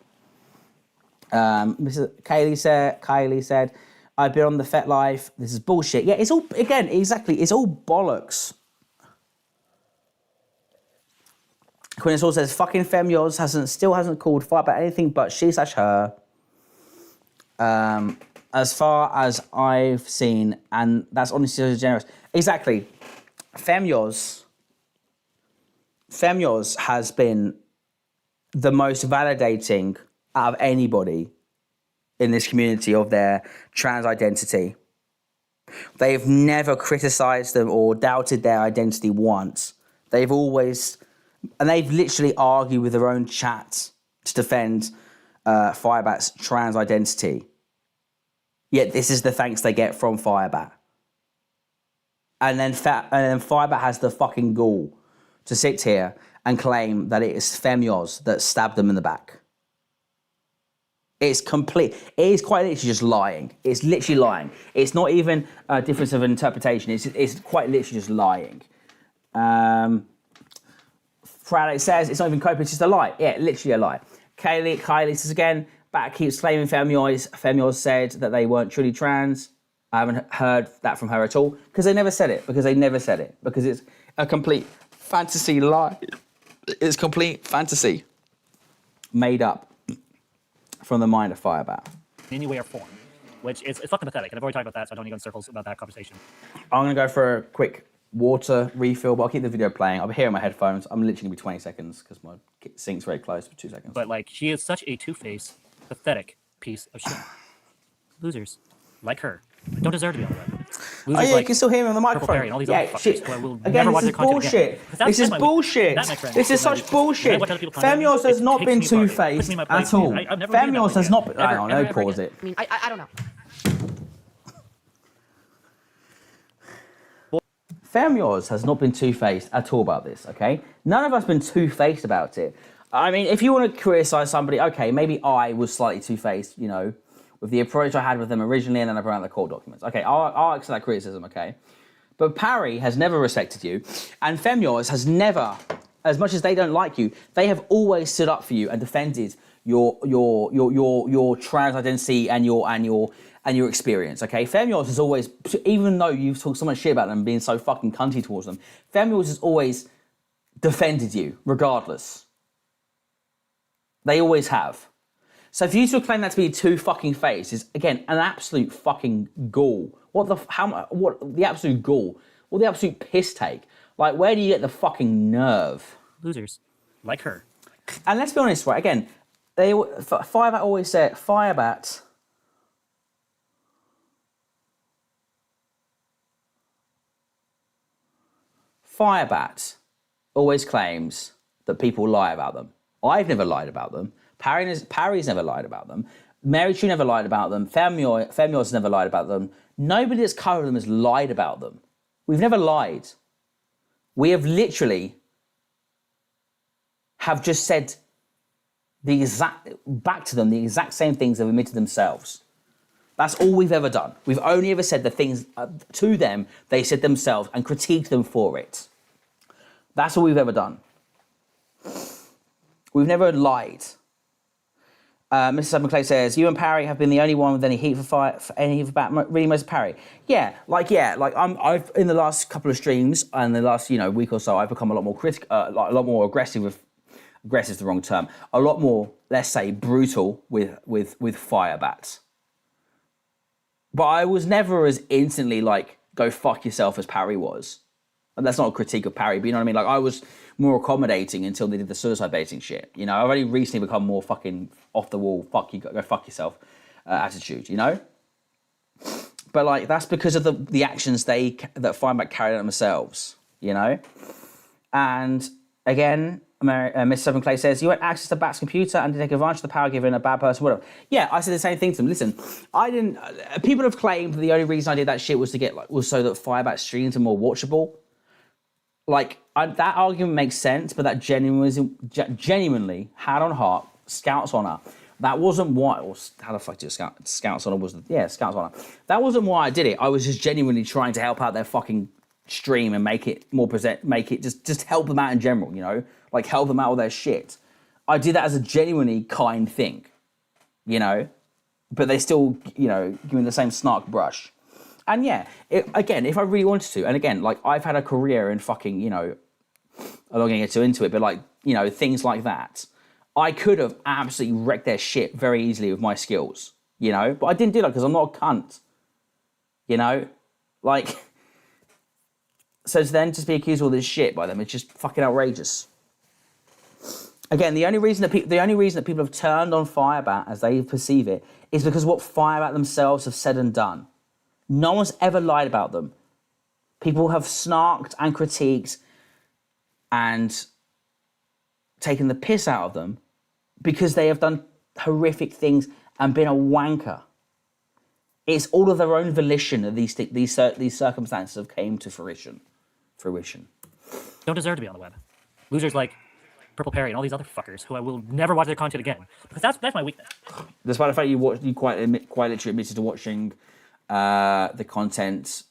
Mrs. Kylie said, I've been on the Fet Life. This is bullshit. Yeah, it's all, again, exactly. It's all bollocks. Quinn also says, fucking Femios still hasn't called Firebat anything but she/her. As far as I've seen, and that's honestly so generous. Exactly. Femios has been the most validating out of anybody in this community of their trans identity. They've never criticized them or doubted their identity once. They've always, and they've literally argued with their own chat to defend Firebat's trans identity. Yet this is the thanks they get from Firebat. And then Firebat has the fucking gall to sit here and claim that it is Femios that stabbed them in the back. It's complete. It is quite literally just lying. It's literally lying. It's not even a difference of interpretation. It's quite literally just lying. Friday says it's not even coping, it's just a lie. Yeah, literally a lie. Kylie says again, Bat keeps claiming Femios. Femios said that they weren't truly trans. I haven't heard that from her at all because they never said it. Because it's a complete fantasy lie. It's complete fantasy made up from the mind of Firebat. In any way or form, which is fucking pathetic. And I've already talked about that, so I don't need to go in circles about that conversation. I'm going to go for a quick water refill, but I'll keep the video playing. I'll be here on my headphones. I'm literally going to be 20 seconds because my sync's very close for 2 seconds. But, like, she is such a two-faced, pathetic piece of shit. Losers, like her, don't deserve to be on the web. Losers, oh yeah, you can still hear me on the microphone. And all these yeah, other shit. fuckers, we'll Again, never watch this is their content bullshit. again. This is bullshit. This is such bullshit. Femios has not been two-faced at all. Femios has not been... Hang on, let me pause it. I mean, I don't know. Femios has not been two-faced at all about this, okay? None of us been two-faced about it. I mean, if you want to criticize somebody, okay, maybe I was slightly two-faced, you know, with the approach I had with them originally and then I brought out the court documents. Okay, I'll accept that criticism, okay? But Parry has never respected you, and Femios has never, as much as they don't like you, they have always stood up for you and defended your trans identity and your experience, okay? Femios has always, even though you've talked so much shit about them being so fucking cunty towards them, Femios has always defended you, regardless. They always have. So for you to claim that to be two fucking face is, again, an absolute fucking gall. What the absolute gall? What the absolute piss take? Like, where do you get the fucking nerve? Losers, like her. And let's be honest, right, again, Firebat always said, Firebat always claims that people lie about them. I've never lied about them. Parry's never lied about them. Mary True never lied about them. Femios never lied about them. Nobody that's covered them has lied about them. We've never lied. We have literally have just said back to them the exact same things they've admitted themselves. That's all we've ever done. We've only ever said the things to them they said themselves and critiqued them for it. That's all we've ever done. We've never lied. Mrs. McClay says, you and Parry have been the only one with any heat for any heat for really most of Parry. I've in the last couple of streams and the last week or so, I've become a lot more a lot more aggressive. Aggressive is the wrong term. A lot more, let's say, brutal with Firebat. But I was never as instantly like go fuck yourself as Parry was. And that's not a critique of Parry, but you know what I mean. Like I was more accommodating until they did the suicide baiting shit. You know, I've only recently become more fucking off the wall, fuck you, go fuck yourself attitude, you know? But like that's because of the actions that Firebat carried out themselves, you know. And again, Miss Seven Clay says you had access to Bat's computer and to take advantage of the power given a bad person, whatever. Yeah, I said the same thing to them. Listen, I didn't. People have claimed the only reason I did that shit was to get was so that Firebat streams are more watchable. Like that argument makes sense, but that genuinely, hand on heart, Scout's honor. That wasn't why. Or how the fuck did Scout's honor was? Scout's honor. That wasn't why I did it. I was just genuinely trying to help out their fucking stream and make it more make it just help them out in general. You know, like help them out with their shit. I did that as a genuinely kind thing. You know, but they still give me the same snark brush. And yeah, again, if I really wanted to, and again, like I've had a career in fucking, I'm not going to get too into it, but like, things like that. I could have absolutely wrecked their shit very easily with my skills, but I didn't do that because I'm not a cunt, like, so to then just be accused of all this shit by them, it's just fucking outrageous. Again, the only reason that people have turned on Firebat as they perceive it is because of what Firebat themselves have said and done. No one's ever lied about them. People have snarked and critiqued and taken the piss out of them because they have done horrific things and been a wanker. It's all of their own volition that these circumstances have came to fruition. Don't deserve to be on the web. Losers like Purple Perry and all these other fuckers who I will never watch their content again because that's my weakness. Despite the fact you quite literally admitted to watching the content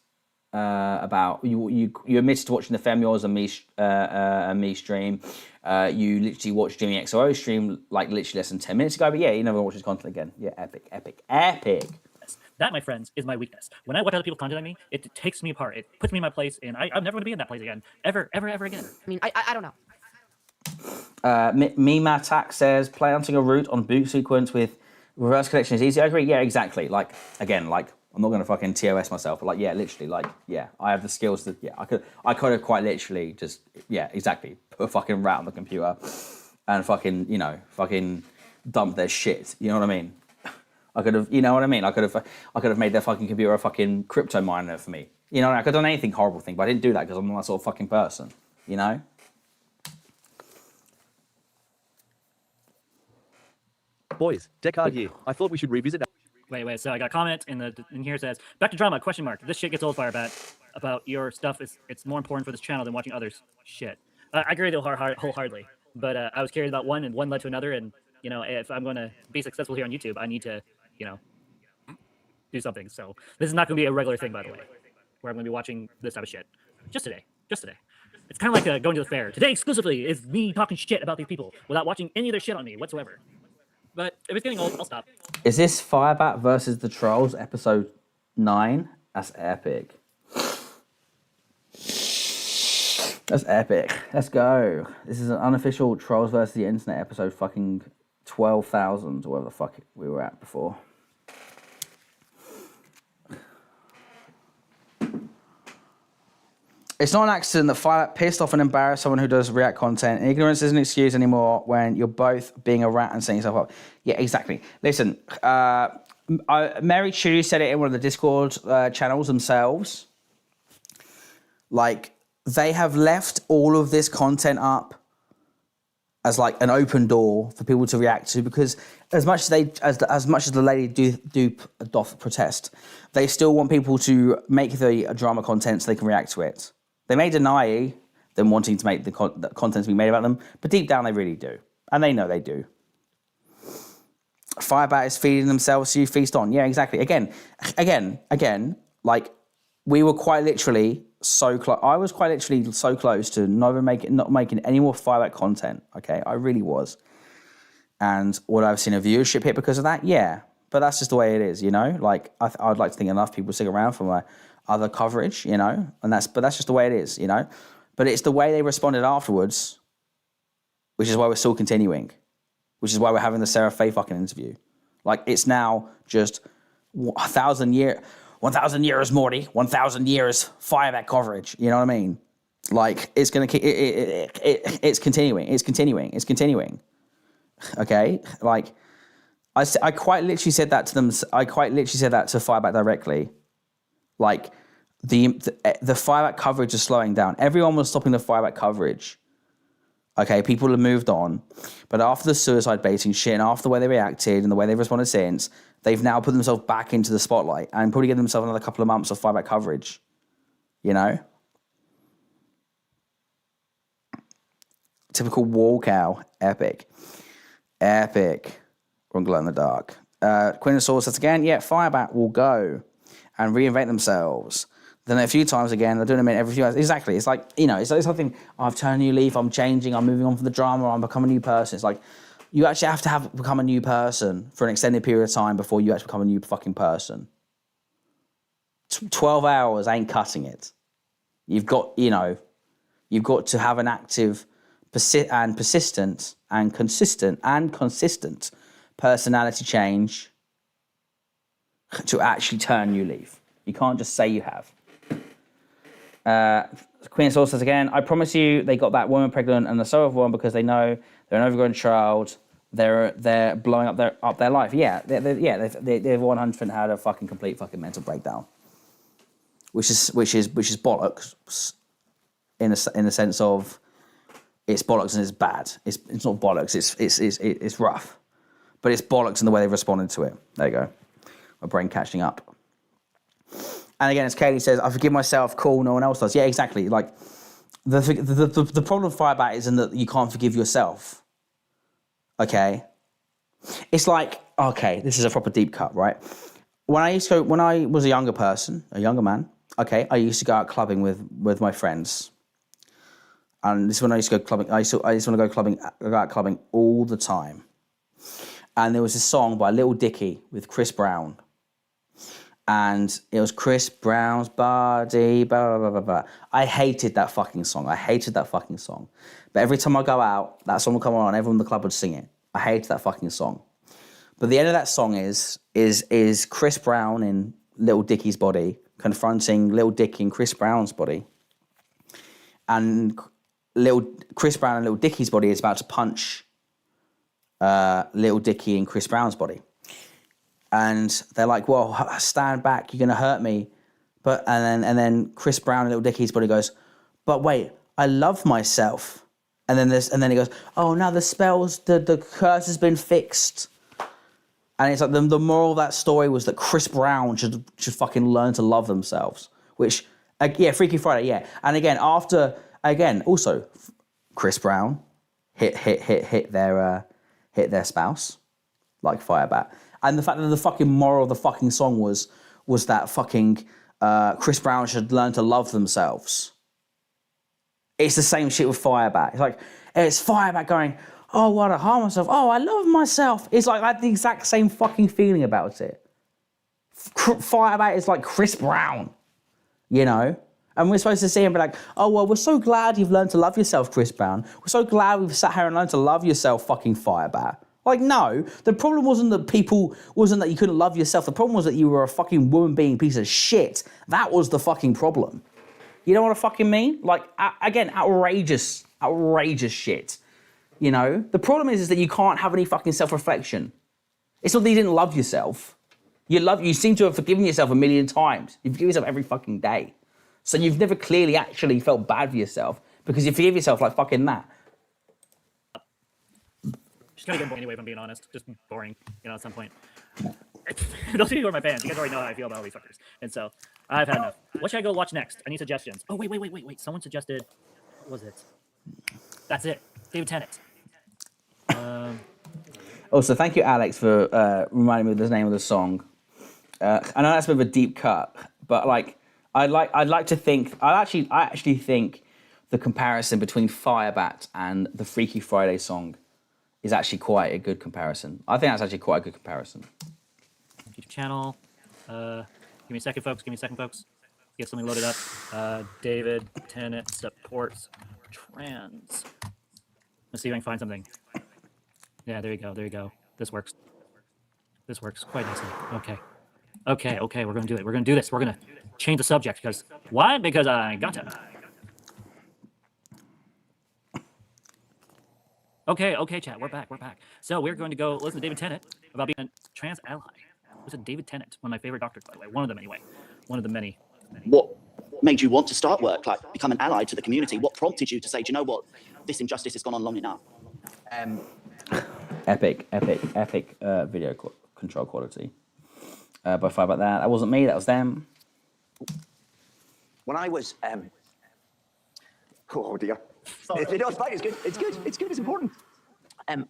about you admitted to watching the Femyours and me stream. You literally watched Jimmy XOO stream like literally less than 10 minutes ago, but yeah, you never watched his content again. Yeah, epic. That, my friends, is my weakness. When I watch other people's content on me, it takes me apart. It puts me in my place, and I'm never going to be in that place again. Ever again. I mean, I don't know. Mima Attack says, planting a route on boot sequence with reverse connection is easy. I agree. Yeah, exactly. Like, again, like, I'm not going to fucking TOS myself, but like, yeah, literally, like, yeah, I have the skills that, yeah, I could have quite literally just, yeah, exactly, put a fucking rat on the computer and fucking, fucking dump their shit. You know what I mean? I could have, you know what I mean? I could have made their fucking computer a fucking crypto miner for me. You know, I could have done anything horrible thing, but I didn't do that because I'm not that sort of fucking person, you know? Boys, Decard here. I thought we should revisit that. Wait. So I got a comment in here it says, back to drama, question mark. This shit gets old, Firebat. About your stuff, it's more important for this channel than watching others. Shit. I agree with you wholeheartedly. But I was curious about one, and one led to another, and, if I'm going to be successful here on YouTube, I need to, do something. So this is not going to be a regular thing, by the way, where I'm going to be watching this type of shit. Just today. It's kind of like going to the fair. Today, exclusively, is me talking shit about these people without watching any of their shit on me whatsoever. But if it's getting old, I'll stop. Is this Firebat versus the Trolls, episode 9? That's epic. That's epic. Let's go. This is an unofficial Trolls versus the Internet episode fucking 12,000, or whatever the fuck we were at before. It's not an accident that Firebat pissed off and embarrassed someone who does React content. Ignorance isn't an excuse anymore when you're both being a rat and setting yourself up. Yeah, exactly. Listen, Mary Chu said it in one of the Discord channels themselves. Like, they have left all of this content up as like an open door for people to react to, because as much as the lady doth protest, they still want people to make the drama content so they can react to it. They may deny them wanting to make the content being made about them, but deep down they really do. And they know they do. Firebat is feeding themselves, so you feast on. Yeah, exactly. Again, like, we were quite literally so close. I was quite literally so close to not making any more Firebat content, okay? I really was. And would I have seen a viewership hit because of that? Yeah. But that's just the way it is, Like, I'd like to think enough people stick around for my other coverage, and that's just the way it is, But it's the way they responded afterwards, which is why we're still continuing, which is why we're having the Sarah Faye fucking interview. Like, it's now just 1,000 years, Morty, 1,000 years Firebat coverage. You know what I mean? Like, it's gonna keep it's continuing. Okay, like I quite literally said that to them. I quite literally said that to Firebat directly. Like, the Firebat coverage is slowing down. Everyone was stopping the Firebat coverage. Okay, people have moved on. But after the suicide baiting shit and after the way they reacted and the way they've responded since, they've now put themselves back into the spotlight and probably give themselves another couple of months of Firebat coverage. You know? Typical wall cow. Epic. Epic. Run glow in the dark. Queen of Swords says again, yeah, Firebat will go and reinvent themselves. Then a few times again, they're doing them in every few hours. Exactly. It's like, you know, it's something, I've turned a new leaf, I'm changing, I'm moving on from the drama, I'm becoming a new person. It's like, you actually have to become a new person for an extended period of time before you actually become a new fucking person. 12 hours ain't cutting it. You've got, you know, you've got to have an active persistent and consistent personality change to actually turn new leaf. You can't just say you have. Queen of Swords says again, I promise you they got that woman pregnant and the so have one because they know they're an overgrown child. They're blowing up their life. Yeah, they've 100% had a fucking complete fucking mental breakdown, which is bollocks in the sense of it's bollocks and it's bad. It's not bollocks. It's rough, but it's bollocks in the way they've responded to it. There you go. My brain catching up. And again, as Kaylee says, I forgive myself, cool, no one else does. Yeah, exactly. Like, the problem with Firebat isn't that you can't forgive yourself. Okay? It's like, okay, this is a proper deep cut, right? When I was a younger man, okay, I used to go out clubbing with my friends. And this is when I used to go clubbing. I used to want to go out clubbing all the time. And there was this song by Little Dicky with Chris Brown. And it was Chris Brown's body, blah, blah, blah, blah. I hated that fucking song. But every time I go out, that song would come on and everyone in the club would sing it. I hated that fucking song. But the end of that song is Chris Brown in Little Dicky's body confronting Little Dicky in Chris Brown's body. And Chris Brown and Little Dicky's body is about to punch Little Dicky in Chris Brown's body. And they're like, well, stand back, you're going to hurt me. And then Chris Brown and Little Dicky's body goes, but wait, I love myself. And then he goes, oh, now the curse has been fixed. And it's like the moral of that story was that Chris Brown should fucking learn to love themselves. Which, yeah, Freaky Friday, yeah. And again, also, Chris Brown hit their spouse, like Firebat. And the fact that the fucking moral of the fucking song was that fucking Chris Brown should learn to love themselves. It's the same shit with Firebat. It's like, it's Firebat going, oh, I want to harm myself. Oh, I love myself. It's like I had the exact same fucking feeling about it. Firebat is like Chris Brown, you know? And we're supposed to see him be like, oh, well, we're so glad you've learned to love yourself, Chris Brown. We're so glad we've sat here and learned to love yourself, fucking Firebat. Like, no, the problem wasn't that you couldn't love yourself. The problem was that you were a fucking woman being piece of shit. That was the fucking problem. You know what I fucking mean? Like, again, outrageous shit. You know? The problem is that you can't have any fucking self-reflection. It's not that you didn't love yourself. You seem to have forgiven yourself 1,000,000 times. You forgive yourself every fucking day. So you've never clearly actually felt bad for yourself because you forgive yourself like fucking that. Just kind of get anyway, if I'm being honest. Just boring, you know, at some point. Those of you who are my fans, you guys already know how I feel about all these fuckers. And so, I've had enough. What should I go watch next? I need suggestions. Oh, wait. Someone suggested, what was it? That's it. David Tennant. Also, thank you, Alex, for reminding me of the name of the song. I know that's a bit of a deep cut, but like, I actually think the comparison between Firebat and the Freaky Friday song is actually quite a good comparison. I think that's actually quite a good comparison. YouTube channel. Give me a second, folks. Get something loaded up. David Tennant supports trans. Let's see if I can find something. Yeah, there you go. This works quite nicely. Okay, we're gonna do it. We're gonna do this. We're gonna change the subject because why? Because I got to. Okay, chat. We're back. So we're going to go listen to David Tennant about being a trans ally. Listen, David Tennant, one of my favorite doctors, by the way. One of them, anyway. One of the many. what made you want to start work, like become an ally to the community? What prompted you to say, do you know what, this injustice has gone on long enough? Epic video control quality. By Firebat there. That wasn't me, that was them. When I was, oh dear. It's fine, it's good, it's good, it's good, it's important.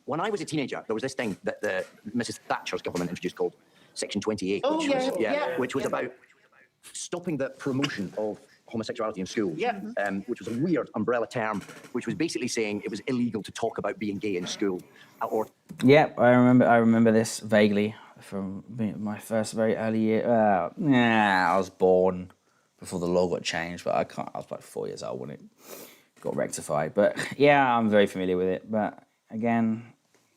When I was a teenager, there was this thing that the Mrs. Thatcher's government introduced called Section 28, which was about stopping the promotion of homosexuality in schools, which was a weird umbrella term, which was basically saying it was illegal to talk about being gay in school. Yeah, I remember this vaguely from my first very early year. I was born before the law got changed, but I was like 4 years old when it got rectified. But yeah, I'm very familiar with it. But again,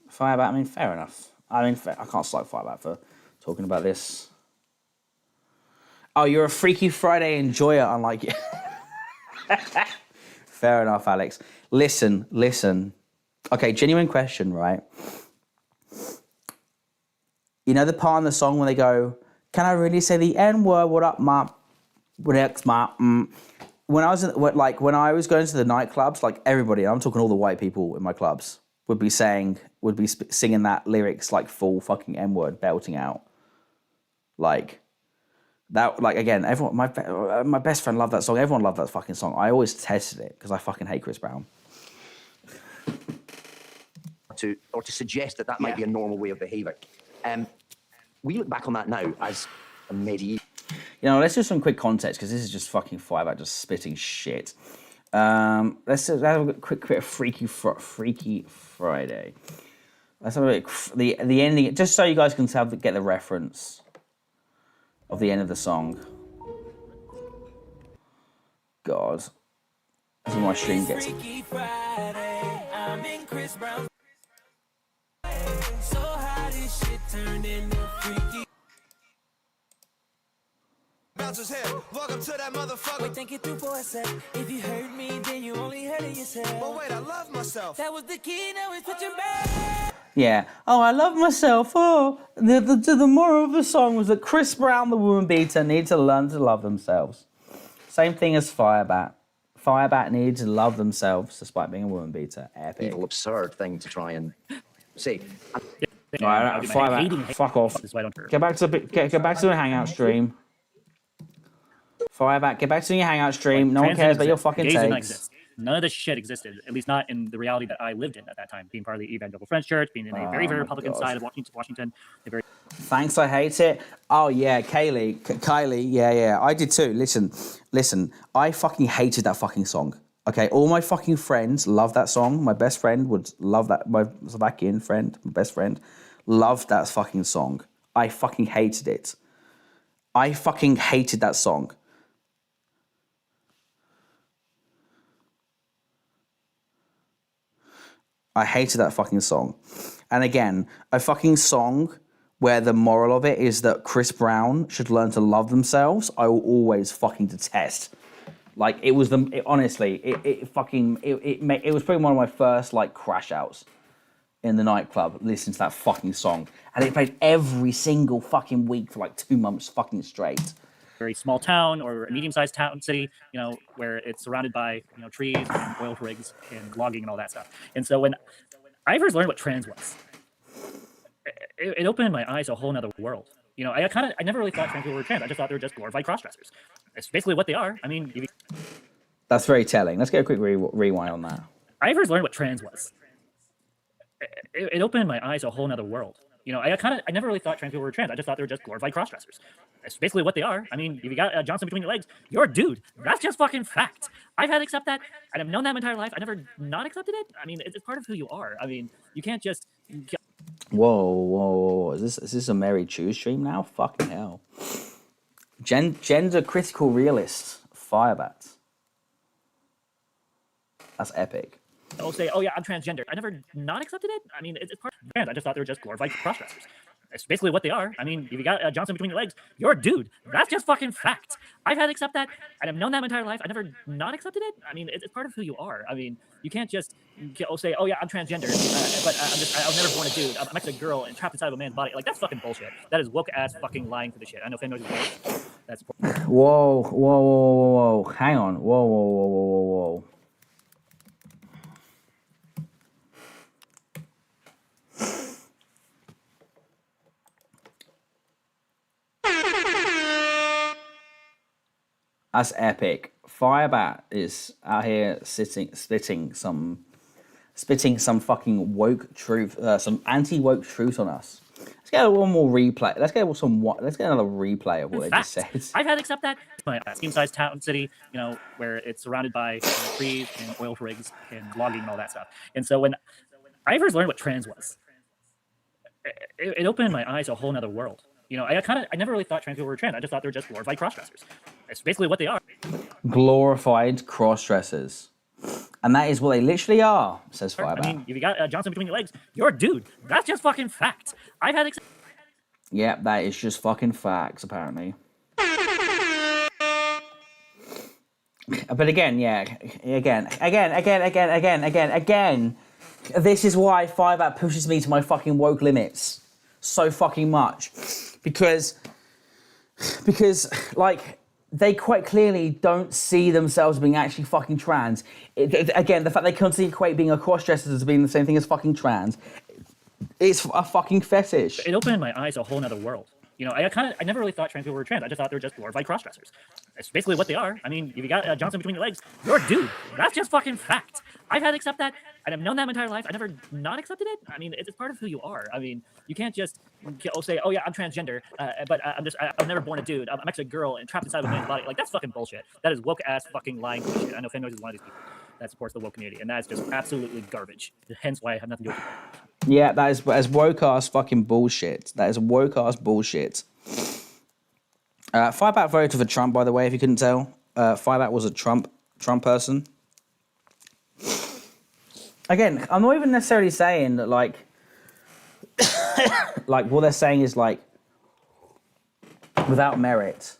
Firebat, I mean, fair enough. I mean, I can't slight Firebat for talking about this. Oh, you're a Freaky Friday enjoyer, unlike you. Fair enough, Alex. Listen. Okay, genuine question, right? You know the part in the song when they go, "Can I really say the N-word? What up, ma? What X, ma?" When I was going to the nightclubs, like everybody, I'm talking all the white people in my clubs, would be singing that lyrics like full fucking N-word, belting out, like. That, like, again, everyone, my best friend loved that song. Everyone loved that fucking song. I always tested it because I fucking hate Chris Brown. To suggest that might be a normal way of behaving. We look back on that now as a medieval. You know, let's do some quick context because this is just fucking Firebat just spitting shit. Let's have a quick bit of Freaky Friday. Let's have a bit the ending, just so you guys can get the reference of the end of the song. God. This is my stream gets. Bouncer's head. Welcome to that motherfucker. Wait, think it through for a sec. If you hurt me, then you only hurt yourself. But wait, I love myself. That was the key, now it's switching back. Yeah. Oh, I love myself. Oh, the moral of the song was that Chris Brown, the woman beater, needs to learn to love themselves. Same thing as Firebat. Firebat needs to love themselves despite being a woman beater. Epic. Evil, absurd thing to try and say. All right, Firebat, fuck off. Get back to the hangout stream. Firebat, get back to your hangout stream. No one cares about your fucking takes. None of this shit existed, at least not in the reality that I lived in at that time, being part of the Evangelical Friends Church, being in a very, very Republican side of Washington. Thanks, I hate it. Oh, yeah, Kylie, yeah, I did too. Listen, I fucking hated that fucking song. Okay, all my fucking friends love that song. My best friend would love that. My Slovakian friend, my best friend, loved that fucking song. I fucking hated it. I fucking hated that song. I hated that fucking song. And again, a fucking song where the moral of it is that Chris Brown should learn to love themselves, I will always fucking detest. Like, it was honestly, it was probably one of my first, like, crash outs in the nightclub, listening to that fucking song. And it played every single fucking week for like 2 months fucking straight. Very small town or a medium-sized town city, where it's surrounded by, trees and oil rigs and logging and all that stuff. And so when I first learned what trans was, it opened my eyes to a whole nother world. I never really thought trans people were trans. I just thought they were just glorified cross-dressers. It's basically what they are. I mean, that's very telling. Let's get a quick rewind on that. I first learned what trans was. It opened my eyes to a whole nother world. I never really thought trans people were trans. I just thought they were just glorified cross-dressers. It's basically what they are. I mean, if you got a Johnson between your legs, you're a dude. That's just fucking fact. I've had to accept that, and I've known that my entire life. I never not accepted it. I mean, it's part of who you are. I mean, you can't just. Whoa! Is this a Mary Chew stream now? Fucking hell! Gender critical realist Firebat. That's epic. They'll say, "Oh yeah, I'm transgender." I never not accepted it. I mean, it's part of trans. I just thought they were just glorified cross-dressers. It's basically what they are. I mean, if you got a Johnson between your legs, you're a dude. That's just fucking fact. I've had to accept that, and I've known that my entire life. I never not accepted it. I mean, it's part of who you are. I mean, you can't just say, "Oh yeah, I'm transgender," but I was never born a dude. I'm actually a girl and trapped inside of a man's body. Like, that's fucking bullshit. That is woke ass fucking lying for the shit. I know Finn knows. That's Whoa, whoa, whoa, whoa, whoa. Hang on. Whoa, whoa, whoa, whoa, whoa, whoa. That's epic. Firebat is out here spitting some fucking woke truth, some anti-woke truth on us. Let's get one more replay. Let's get another replay of what they just said. I've had to accept that. My scheme-sized town city, where it's surrounded by trees and oil rigs and logging and all that stuff. And so when I first learned what trans was, it opened my eyes to a whole nother world. I never really thought trans people were trans. I just thought they were just glorified cross-dressers. It's basically what they are. Glorified cross-dressers. And that is what they literally are, says Firebat. I mean, if you got Johnson between your legs, you're a dude. That's just fucking fact. I've had... Yeah, that is just fucking facts, apparently. But again, again, this is why Firebat pushes me to my fucking woke limits so fucking much. Because, like, they quite clearly don't see themselves being actually fucking trans. Again, the fact they constantly equate being a cross-dresser as being the same thing as fucking trans, it's a fucking fetish. It opened my eyes to a whole nother world. I never really thought trans people were trans. I just thought they were just glorified cross-dressers. It's basically what they are. I mean, if you got Johnson between your legs, you're a dude. That's just fucking fact. I've had to accept that, and I've known that my entire life. I never not accepted it. I mean, it's part of who you are. I mean, you can't just say, oh yeah, I'm transgender, but I'm never born a dude. I'm actually a girl and trapped inside of a man's body. Like, that's fucking bullshit. That is woke ass fucking lying bullshit. I know Fan Noise is one of these people that supports the woke community, and that's just absolutely garbage. Hence why I have nothing to do with it. Yeah, that is as woke ass fucking bullshit. That is woke ass bullshit. Firebat voted for Trump, by the way, if you couldn't tell. Firebat was a Trump person. Again, I'm not even necessarily saying that, like, what they're saying is, like, without merit.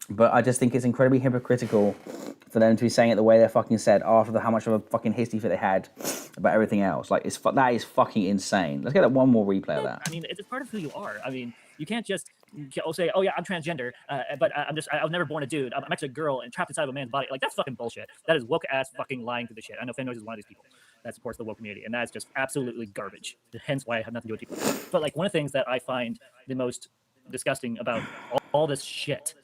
But I just think it's incredibly hypocritical for them to be saying it the way they fucking said after how much of a fucking history fit they had about everything else. Like, that is fucking insane. Let's get one more replay of that. I mean, it's part of who you are. I mean, you can't just say, oh yeah, I'm transgender, but I was never born a dude. I'm actually a girl and trapped inside of a man's body. Like, that's fucking bullshit. That is woke ass fucking lying to the shit. I know Fan Noise is one of these people that supports the woke community, and that's just absolutely garbage. Hence why I have nothing to do with people. But like, one of the things that I find the most disgusting about all this shit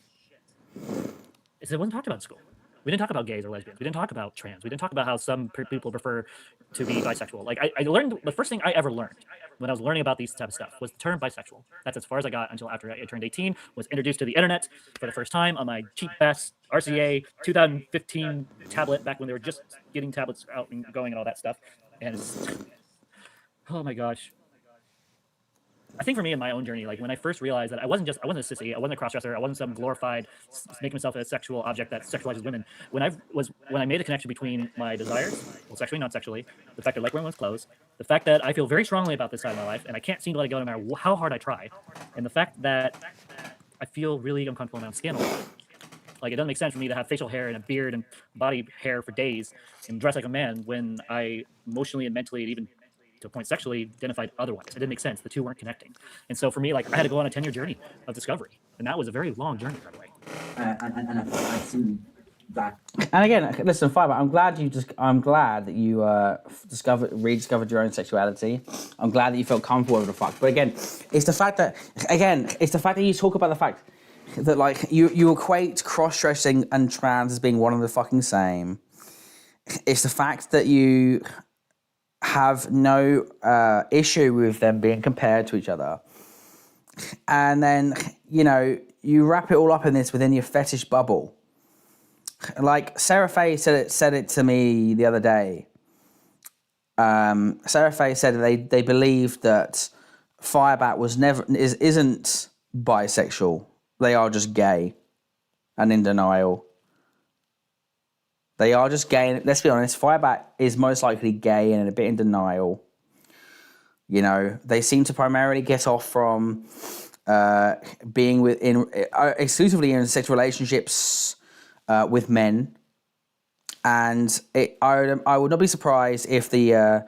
is it wasn't talked about in school. We didn't talk about gays or lesbians. We didn't talk about trans. We didn't talk about how some people prefer to be bisexual. Like, I learned, the first thing I ever learned when I was learning about these type of stuff was the term bisexual. That's as far as I got until after I turned 18, was introduced to the internet for the first time on my cheap ass RCA 2015 tablet, back when they were just getting tablets out and going and all that stuff. And it's, oh my gosh. I think for me in my own journey, like when I first realized that I wasn't a sissy, I wasn't a crossdresser, I wasn't some glorified, making myself a sexual object that sexualizes women. When I made a connection between my desires, well, sexually, not sexually, the fact that I like wearing women's clothes, the fact that I feel very strongly about this side of my life, and I can't seem to let it go no matter how hard I try, and the fact that I feel really uncomfortable in my own skin a lot. Like, it doesn't make sense for me to have facial hair and a beard and body hair for days and dress like a man when I emotionally and mentally and even to a point sexually identified otherwise. It didn't make sense. The two weren't connecting. And so for me, like, I had to go on a 10-year journey of discovery. And that was a very long journey, by the way. And I see that. And again, listen, Firebat, I'm glad that you rediscovered your own sexuality. I'm glad that you felt comfortable with the fact. But again, it's the fact that you talk about the fact that, like, you equate cross-dressing and trans as being one and the fucking same. It's the fact that you have no issue with them being compared to each other. And then, you wrap it all up in this within your fetish bubble. Like, Sarah Faye said it to me the other day. Sarah Faye said they believe that Firebat isn't bisexual. They are just gay and in denial. They are just gay. Let's be honest, Firebat is most likely gay and a bit in denial. They seem to primarily get off from being exclusively in sex relationships with men. And I would not be surprised if the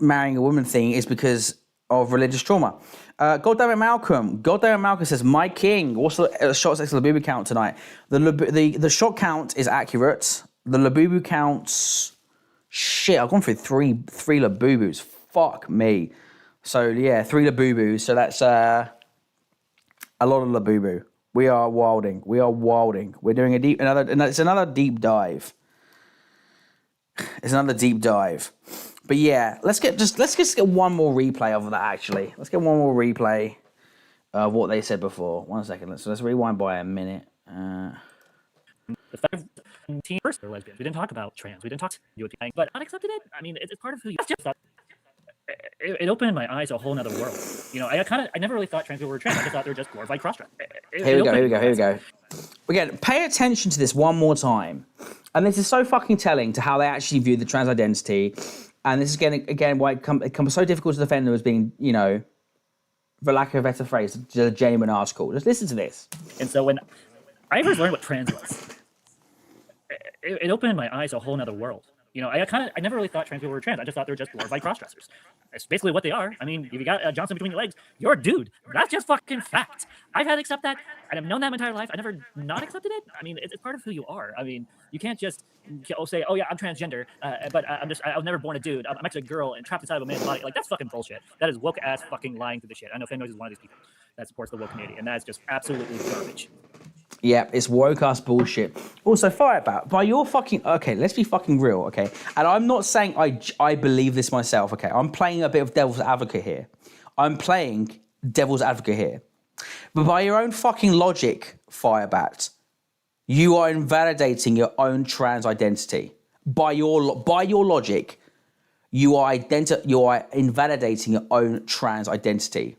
marrying a woman thing is because of religious trauma. Goddamn it, Malcolm. Goddamn it, Malcolm says, my king. What's the shot sex Labubu count tonight? The shot count is accurate. The Labubu counts... Shit, I've gone through three Labubus. Fuck me. So, yeah, 3 Labubus. So that's a lot of Labubu. We are wilding. We're doing it's another deep dive. It's another deep dive. But yeah, let's just get one more replay of that, actually. Let's get one more replay of what they said before. 1 second. Let's rewind by a minute. The fact of teen first they're lesbians. We didn't talk about trans. We didn't talk UAP, but unaccepted it. I mean, it's part of who you are. It opened my eyes to a whole nother world. You know, I never really thought trans people were trans. I just thought they were just glorified cross-dressers. Here we go. Again, pay attention to this one more time. And this is so fucking telling to how they actually view the trans identity. And this is again why it becomes so difficult to defend them as being, you know, for lack of a better phrase, a genuine article. Just listen to this. And so when I first learned what trans was, it opened my eyes to a whole nother world. You know, I never really thought trans people were trans. I just thought they were just glorified cross-dressers. That's basically what they are. I mean, if you got a Johnson between your legs, you're a dude. That's just fucking fact. I've had to accept that, and I've known that my entire life. I never not accepted it. I mean, it's part of who you are. I mean, you can't just say, oh yeah, I'm transgender, but I was never born a dude. I'm actually a girl and trapped inside of a man's body. Like, that's fucking bullshit. That is woke ass fucking lying to the shit. I know Fan Noise is one of these people that supports the woke community, and that's just absolutely garbage. Yeah, it's woke ass bullshit. Also, Firebat, by your fucking... Okay, let's be fucking real, okay? And I'm not saying I believe this myself, okay? I'm playing a bit of devil's advocate here. But by your own fucking logic, Firebat, you are invalidating your own trans identity. By your logic, you are invalidating your own trans identity.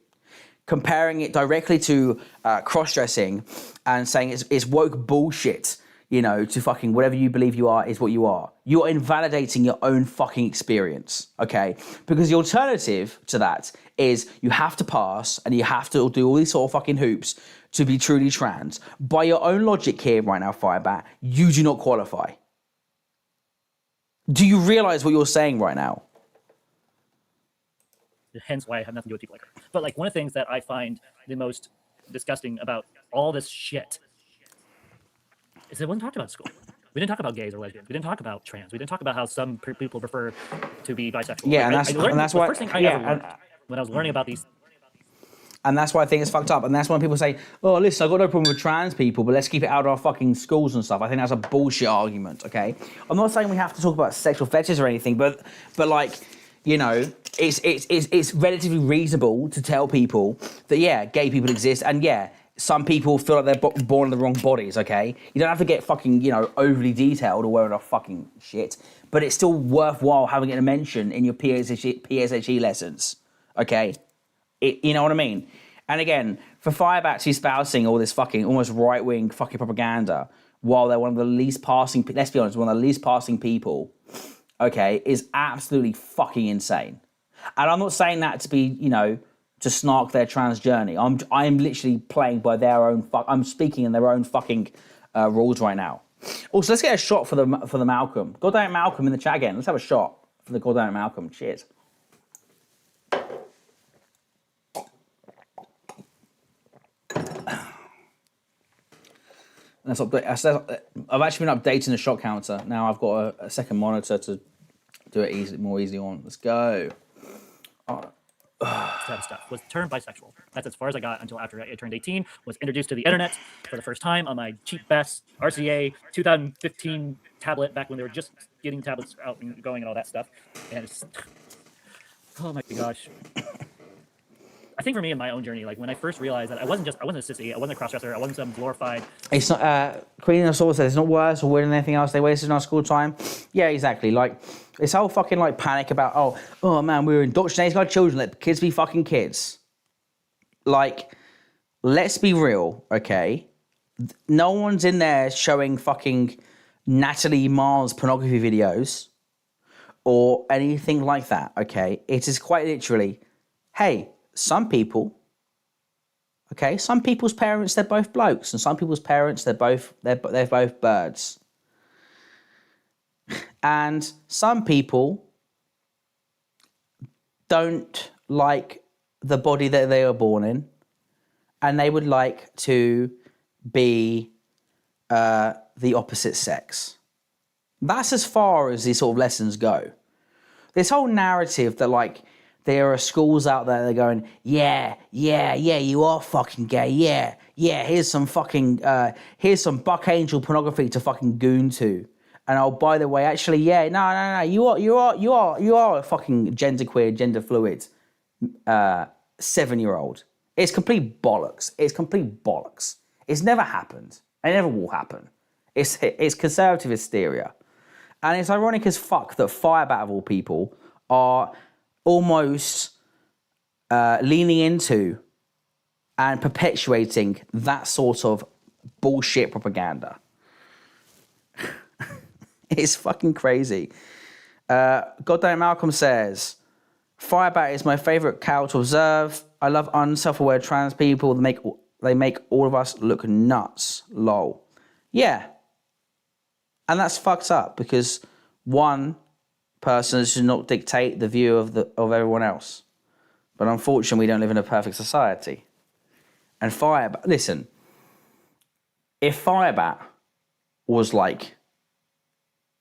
Comparing it directly to cross-dressing and saying it's woke bullshit, you know, to fucking whatever you believe you are is what you are. You are invalidating your own fucking experience, okay? Because the alternative to that is you have to pass and you have to do all these sort of fucking hoops to be truly trans. By your own logic here right now, Firebat, you do not qualify. Do you realize what you're saying right now? Hence why I have nothing to do with people like her. But like one of the things that I find the most disgusting about all this shit is it wasn't talked about in school. We didn't talk about gays or lesbians. We didn't talk about trans. We didn't talk about how some people prefer to be bisexual. Yeah, like, and that's why. The first thing I ever learned when I was learning about these. And that's why I think it's fucked up. And that's when people say, oh, listen, I've got no problem with trans people, but let's keep it out of our fucking schools and stuff. I think that's a bullshit argument, okay? I'm not saying we have to talk about sexual fetishes or anything, but like, you know, it's relatively reasonable to tell people that, yeah, gay people exist, and yeah, some people feel like they're born in the wrong bodies, okay? You don't have to get fucking, you know, overly detailed or whatever the fucking shit, but it's still worthwhile having it a mention in your PSHE lessons, okay? You know what I mean? And again, for Firebat espousing all this fucking almost right-wing fucking propaganda while they're one of the least passing, let's be honest, one of the least passing people, okay, is absolutely fucking insane. And I'm not saying that to be, you know, to snark their trans journey. I'm literally playing by their own I'm speaking in their own fucking rules right now. Also, let's get a shot for the Malcolm. Goddamn Malcolm in the chat again. Let's have a shot for the goddamn Malcolm. Cheers. Let's update. I've actually been updating the shot counter. Now I've got a second monitor to do it more easy on. Let's go. Type of stuff was turned bisexual. That's as far as I got until after I turned 18. Was introduced to the internet for the first time on my cheap Best RCA 2015 tablet back when they were just getting tablets out and going and all that stuff. And it's, oh my gosh. I think for me in my own journey, like when I first realized that I wasn't a sissy, I wasn't a crossdresser, I wasn't some glorified. It's not. Queen of Swords says it's not worse or weirder than anything else they wasted in our school time. Yeah, exactly. Like this whole fucking like panic about oh man, we were indoctrinating our children. Let kids be fucking kids. Like, let's be real, okay? No one's in there showing fucking Natalie Mars pornography videos or anything like that. Okay, it is quite literally, hey. Some people, okay, some people's parents, they're both blokes, and some people's parents, they're both birds. And some people don't like the body that they were born in, and they would like to be the opposite sex. That's as far as these sort of lessons go. This whole narrative that, like, there are schools out there that are going, yeah, you are fucking gay, yeah, here's some fucking, here's some buck angel pornography to fucking goon to. And oh, by the way, actually, yeah, no, you are a fucking genderqueer, gender fluid 7-year-old. It's complete bollocks. It's never happened. It never will happen. It's conservative hysteria. And it's ironic as fuck that Firebat, of all people, are almost leaning into and perpetuating that sort of bullshit propaganda. It's fucking crazy. Goddamn Malcolm says, Firebat is my favourite cow to observe. I love unself-aware trans people. They make all of us look nuts. Lol. Yeah. And that's fucked up because one person should not dictate the view of everyone else. But unfortunately, we don't live in a perfect society. And Firebat, listen, if Firebat was like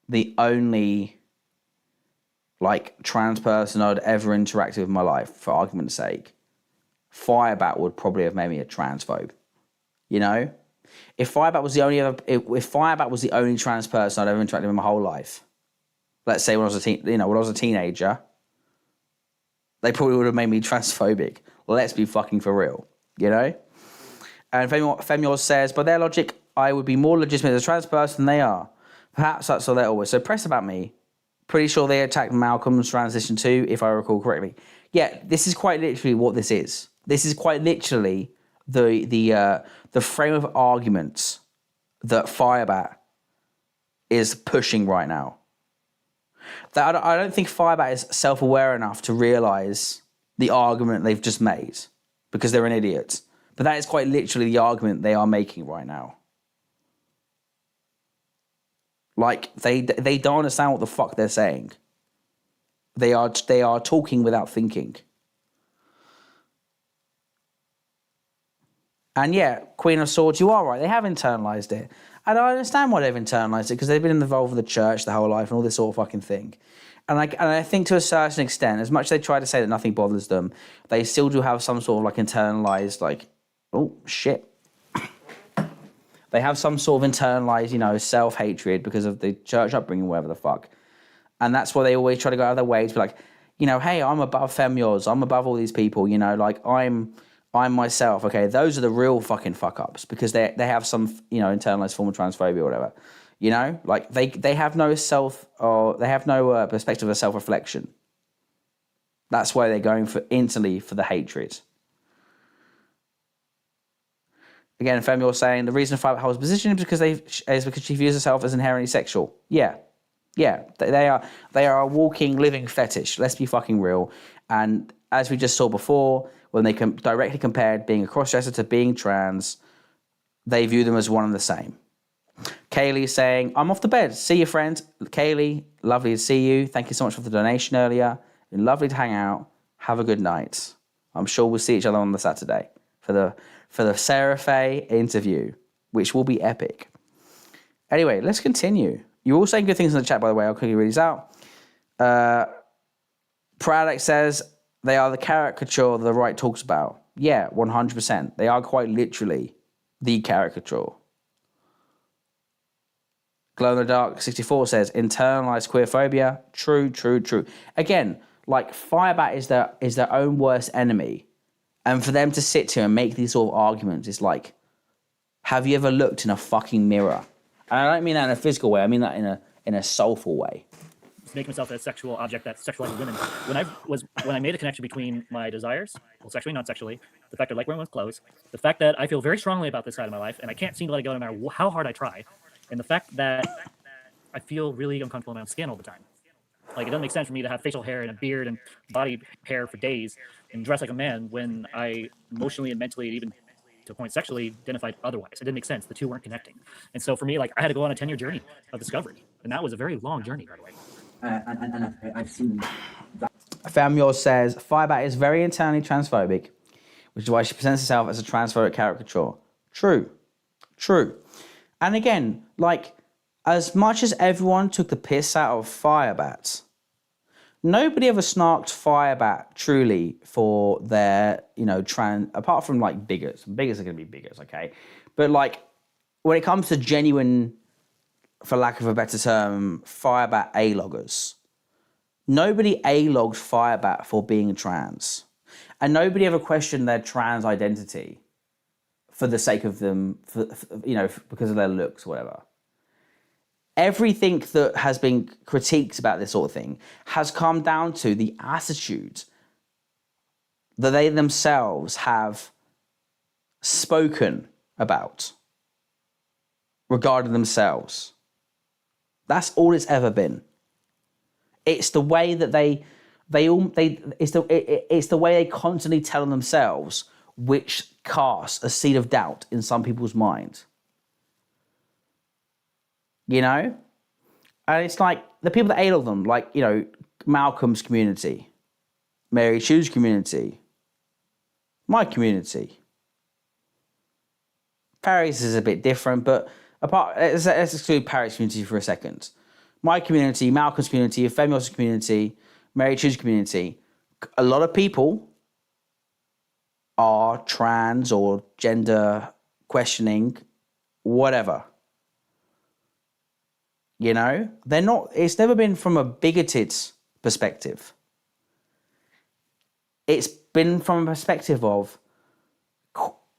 the only like trans person I'd ever interacted with in my life, for argument's sake, Firebat would probably have made me a transphobe. You know? If Firebat was the only trans person I'd ever interacted with in my whole life, let's say when I was a teenager, they probably would have made me transphobic. Let's be fucking for real, you know? And Femios says, by their logic, I would be more legitimate as a trans person than they are. Perhaps that's what they're always. So press about me. Pretty sure they attacked Malcolm's transition too, if I recall correctly. Yeah, this is quite literally what this is. This is quite literally the frame of arguments that Firebat is pushing right now. That I don't think Firebat is self-aware enough to realise the argument they've just made because they're an idiot. But that is quite literally the argument they are making right now. Like, they don't understand what the fuck they're saying. They are talking without thinking. And yeah, Queen of Swords, you are right. They have internalised it. And I understand why they've internalised it, because they've been involved with the church their whole life and all this sort of fucking thing. And I think to a certain extent, as much as they try to say that nothing bothers them, they still do have some sort of like internalised, like, oh, shit. They have some sort of internalized, self-hatred because of the church upbringing, whatever the fuck. And that's why they always try to go out of their way to be like, hey, I'm above Femios. I'm above all these people, like I'm myself. Okay, those are the real fucking fuck-ups because they have some, internalized form of transphobia or whatever. Like they have no they have no perspective of self-reflection. That's why they're going instantly for the hatred. Again, Femi was saying the reason Firebat holds position is because she views herself as inherently sexual. Yeah, they are a walking, living fetish. Let's be fucking real. And as we just saw before, when they directly compared being a crossdresser to being trans, they view them as one and the same. Kaylee saying, "I'm off to bed. See you, friends." Kaylee, lovely to see you. Thank you so much for the donation earlier. Been lovely to hang out. Have a good night. I'm sure we'll see each other on the Saturday for the Sarah Faye interview, which will be epic. Anyway, let's continue. You're all saying good things in the chat, by the way. I'll quickly read these out. Pradek says, they are the caricature the right talks about. Yeah, 100%. They are quite literally the caricature. Glow in the Dark 64 says, internalized queerphobia. True. Again, like Firebat is their own worst enemy. And for them to sit here and make these sort of arguments is like, have you ever looked in a fucking mirror? And I don't mean that in a physical way. I mean that in a soulful way. Make myself a sexual object that sexualizes women. When I made a connection between my desires, well, sexually, not sexually, the fact I like wearing women's clothes, the fact that I feel very strongly about this side of my life, and I can't seem to let it go no matter how hard I try, and the fact that I feel really uncomfortable in my own skin all the time. Like, it doesn't make sense for me to have facial hair and a beard and body hair for days and dress like a man when I emotionally and mentally, and even to a point sexually, identified otherwise. It didn't make sense. The two weren't connecting. And so for me, like, I had to go on a 10-year journey of discovery. And that was a very long journey, by the way. And I've seen that. Famio says, Firebat is very internally transphobic, which is why she presents herself as a transphobic caricature. True. True. And again, like, as much as everyone took the piss out of Firebat, nobody ever snarked Firebat truly for their, you know, apart from like bigots. Bigots are going to be bigots, okay? But like, when it comes to genuine, for lack of a better term, Firebat A-loggers, nobody A-logged Firebat for being trans. And nobody ever questioned their trans identity for the sake of them, you know, because of their looks or whatever. Everything that has been critiqued about this sort of thing has come down to the attitude that they themselves have spoken about regarding themselves. That's all it's ever been. It's the way that it's the way they constantly tell themselves, which casts a seed of doubt in some people's mind. You know? And it's like the people that A-log them, like, you know, Malcolm's community, Mary Chu's community, my community. Paris is a bit different, but let's exclude Paris community for a second. My community, Malcolm's community, Femio's community, Mary Chu's community, a lot of people are trans or gender questioning, whatever. You know, they're not, it's never been from a bigoted perspective. It's been from a perspective of,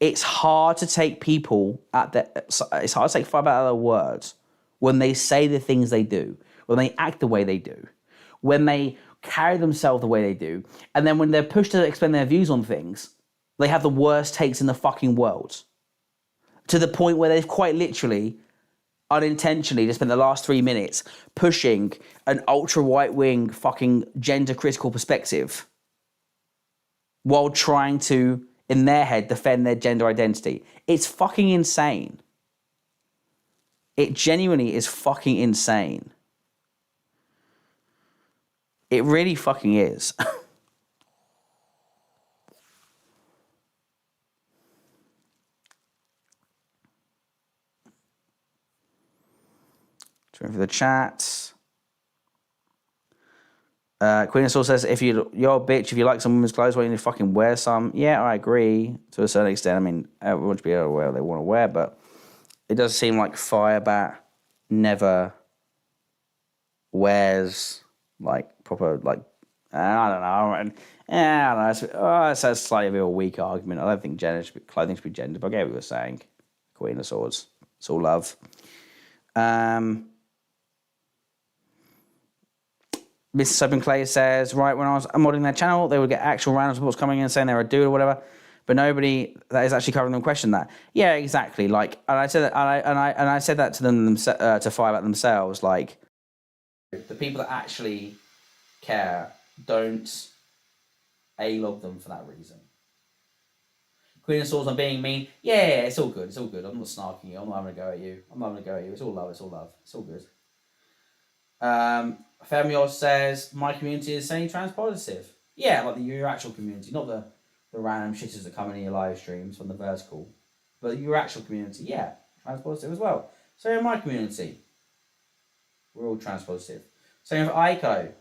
it's hard to take people it's hard to take Firebat at their words when they say the things they do, when they act the way they do, when they carry themselves the way they do, and then when they're pushed to explain their views on things, they have the worst takes in the fucking world. To the point where they've quite literally, unintentionally, just spent the last 3 minutes pushing an ultra right-wing fucking gender critical perspective while trying to, in their head, defend their gender identity. It's fucking insane. It genuinely is fucking insane. It really fucking is. Turn for the chat. Queen of Soul says, you're a bitch, if you like some women's clothes, why don't you fucking wear some? Yeah, I agree to a certain extent. I mean, everyone should be able to wear what they want to wear, but it does seem like Firebat never wears like proper, like, I don't know. I don't know. It's a slightly bit of a weak argument. I don't think clothing should be gendered, but I get what you were saying. Queen of Swords. It's all love. Mrs. Open Clay says, right, when I was modding their channel, they would get actual random reports coming in saying they were a dude or whatever, but nobody that is actually covering them questioned that. Yeah, exactly. Like, and I said that, and I said that to them, to Firebat themselves. Like, the people that actually care don't A-log them for that reason. Queen of Swords, I'm being mean. Yeah, it's all good. It's all good. I'm not snarking you. I'm not having a go at you. It's all love. It's all love. It's all good. Femios says, my community is saying trans positive. Yeah, like your actual community, not the random shitters that come in your live streams from the vertical, but your actual community, yeah, trans positive as well. So in my community, we're all trans positive. Same with Aiko,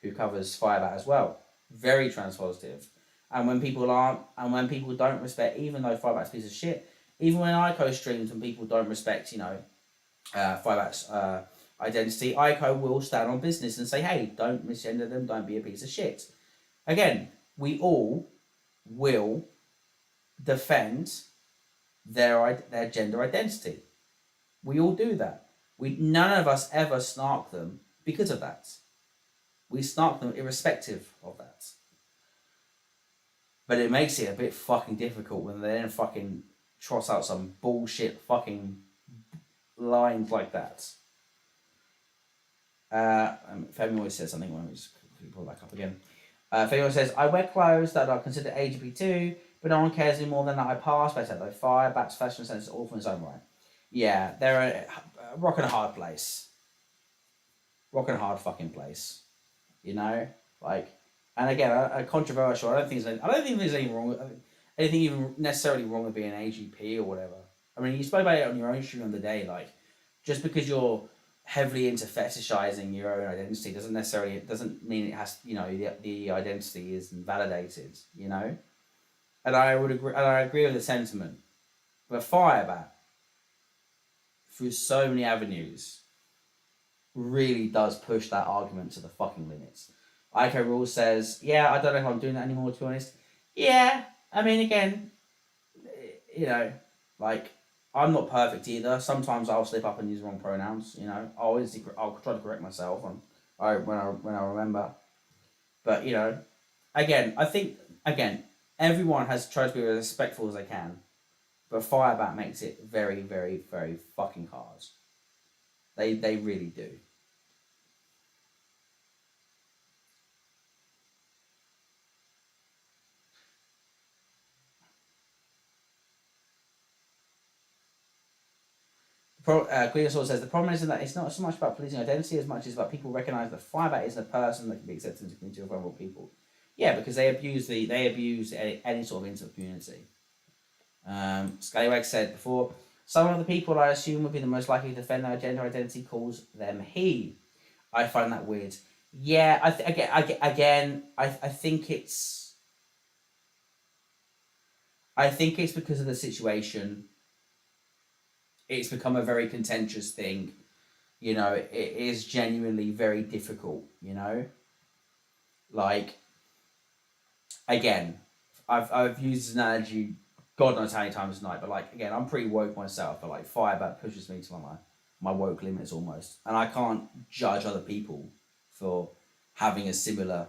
who covers Firebat as well, very trans positive. And when people aren't, and when people don't respect, even though Firebat's a piece of shit, even when Aiko streams and people don't respect, Firebat's identity, Aiko will stand on business and say, hey, don't misgender them, don't be a piece of shit. Again, we all will defend their gender identity. We all do that. None of us ever snark them because of that. We snark them irrespective of that. But it makes it a bit fucking difficult when they then fucking trot out some bullshit fucking lines like that. Femi always says something. Let me just pull it back up again. Femi always says, I wear clothes that are considered LGBT, but no one cares any more than that I pass. But I said, though, Firebat's fashion sense is awful in its own right. Yeah, they're a rock and a hard place. Rock and a hard fucking place. You know? Like, And again, controversial. I don't think there's anything wrong. Anything even necessarily wrong with being an AGP or whatever. I mean, you spoke about it on your own stream the other day. Like, just because you're heavily into fetishizing your own identity doesn't mean it has. The identity is invalidated. And I would agree. And I agree with the sentiment. But Firebat, through so many avenues, really does push that argument to the fucking limits. IK Rule says, yeah, I don't know if I'm doing that anymore, to be honest. Yeah, I mean, again, like, I'm not perfect either. Sometimes I'll slip up and use wrong pronouns, I'll try to correct myself when I remember. But, again, I think, everyone has tried to be as respectful as they can. But Firebat makes it very, very, very fucking hard. They really do. Queen says the problem isn't that it's not so much about policing identity as much as about people recognise that Firebat isn't a person that can be accepted into the community of vulnerable people. Yeah, because they abuse any sort of intercommunity. Scallywag said before, some of the people I assume would be the most likely to defend their gender identity calls them he. I find that weird. Yeah, I think it's because of the situation. It's become a very contentious thing. It is genuinely very difficult, Like, again, I've used this analogy God knows how many times tonight, but like, again, I'm pretty woke myself, but like Firebat pushes me to my woke limits almost. And I can't judge other people for having a similar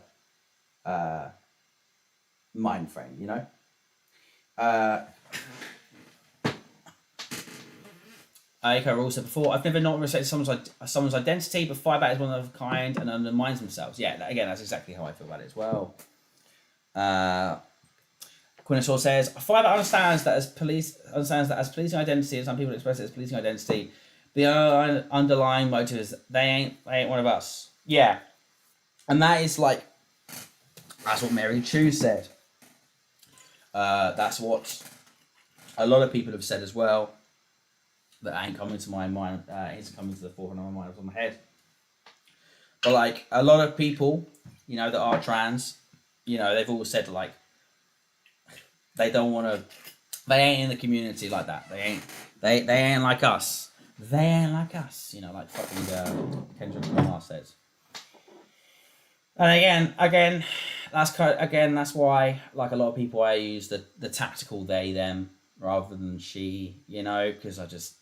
mind frame, Like I also before, I've never not respected someone's identity, but Firebat is one of a kind and undermines themselves. Yeah, again, that's exactly how I feel about it as well. Quinasaur says, Firebat understands that as policing identity, and some people express it as policing identity, the underlying motive is they ain't one of us. Yeah. And that's what Mary Chu said. That's what a lot of people have said as well. That ain't coming to my mind, isn't coming to the forefront of my mind, off my head. But like a lot of people, that are trans, they've all said like they don't want to, they ain't in the community like that. They ain't like us. They ain't like us. Like fucking Kendrick Lamar says. And again, that's why like a lot of people I use the tactical they them rather than she, because I just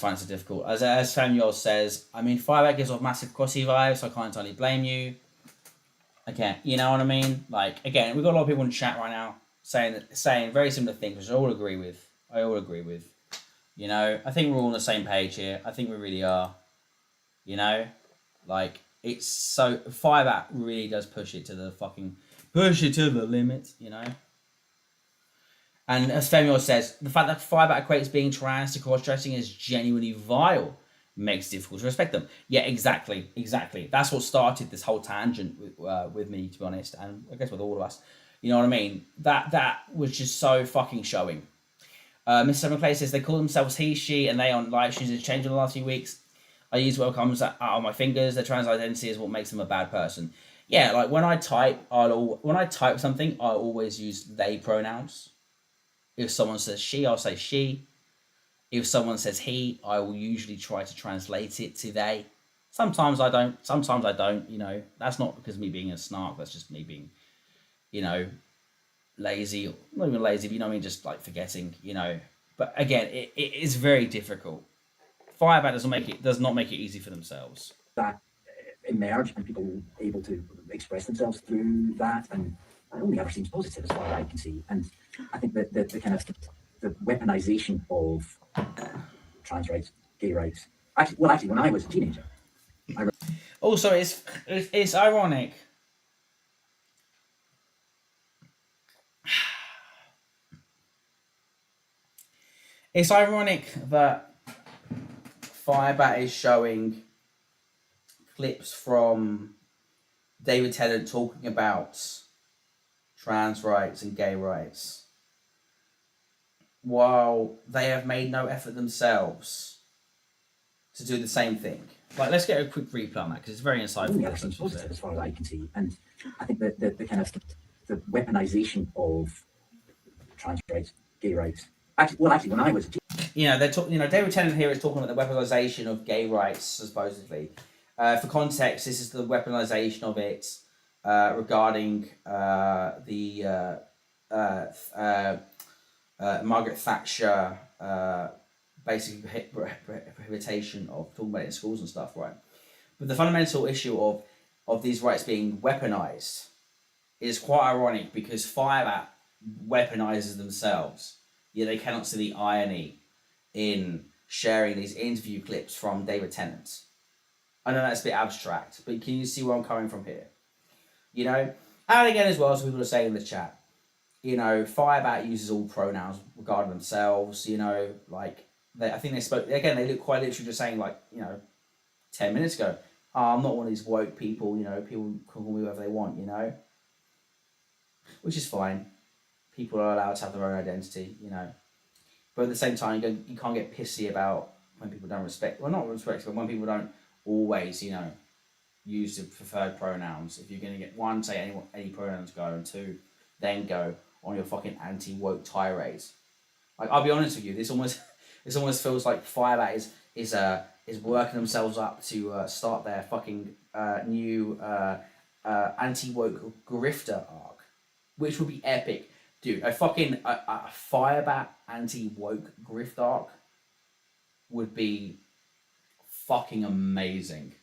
find it so difficult. As Samuel says, I mean, Firebat gives off massive crossy vibes, so I can't entirely blame you. Okay, you know what I mean? Like, again, we've got a lot of people in chat right now saying very similar things, which I all agree with. I think we're all on the same page here. I think we really are. Like, it's so... Firebat really does push it to the limit, And as Samuel says, the fact that Firebat equates being trans to cross-dressing is genuinely vile makes it difficult to respect them. Yeah, exactly. That's what started this whole tangent with me, to be honest, and I guess with all of us. You know what I mean? That was just so fucking showing. Mr. McClay says they call themselves he, she, and they on live streams has changed in the last few weeks. I use what comes out on my fingers. Their trans identity is what makes them a bad person. Yeah, like when I type something, I always use they pronouns. If someone says she, I'll say she. If someone says he, I will usually try to translate it to they. Sometimes I don't. That's not because of me being a snark. That's just me being, lazy. Not even lazy, but I just like forgetting, But again, it is very difficult. Firebat does not make it easy for themselves. That emerge and people able to express themselves through that, and it only ever seems positive as far as I can see. And I think that the kind of the weaponization of trans rights, gay rights. Actually, when I was a teenager. Also, it's ironic. It's ironic that Firebat is showing clips from David Tennant talking about trans rights and gay rights, while they have made no effort themselves to do the same thing. Like, let's get a quick replay on that because it's very insightful. Yeah, that's positive as far as I can see, and I think that the kind of the weaponization of trans rights, gay rights. Actually, when I was a they're talking. David Tennant here is talking about the weaponization of gay rights, supposedly. For context, this is the weaponization of it regarding the Margaret Thatcher basically prohibition of talking about it in schools and stuff, right? But the fundamental issue of these rights being weaponized is quite ironic because Firebat weaponizes themselves. Yet they cannot see the irony in sharing these interview clips from David Tennant. I know that's a bit abstract, but can you see where I'm coming from here? And again as well, as people are saying in the chat, Firebat uses all pronouns regarding themselves. I think they spoke again. They look quite literally just saying 10 minutes ago, oh, I'm not one of these woke people. People can call me whatever they want. Which is fine. People are allowed to have their own identity. But at the same time, you can't get pissy about when people don't respect. Well, not respect, but when people don't always, use the preferred pronouns. If you're going to get one, say any pronouns go, and two, then go on your fucking anti-woke tirades. Like, I'll be honest with you, this almost feels like Firebat is working themselves up to start their fucking new anti-woke grifter arc, which would be epic. Dude, a Firebat anti-woke grift arc would be fucking amazing.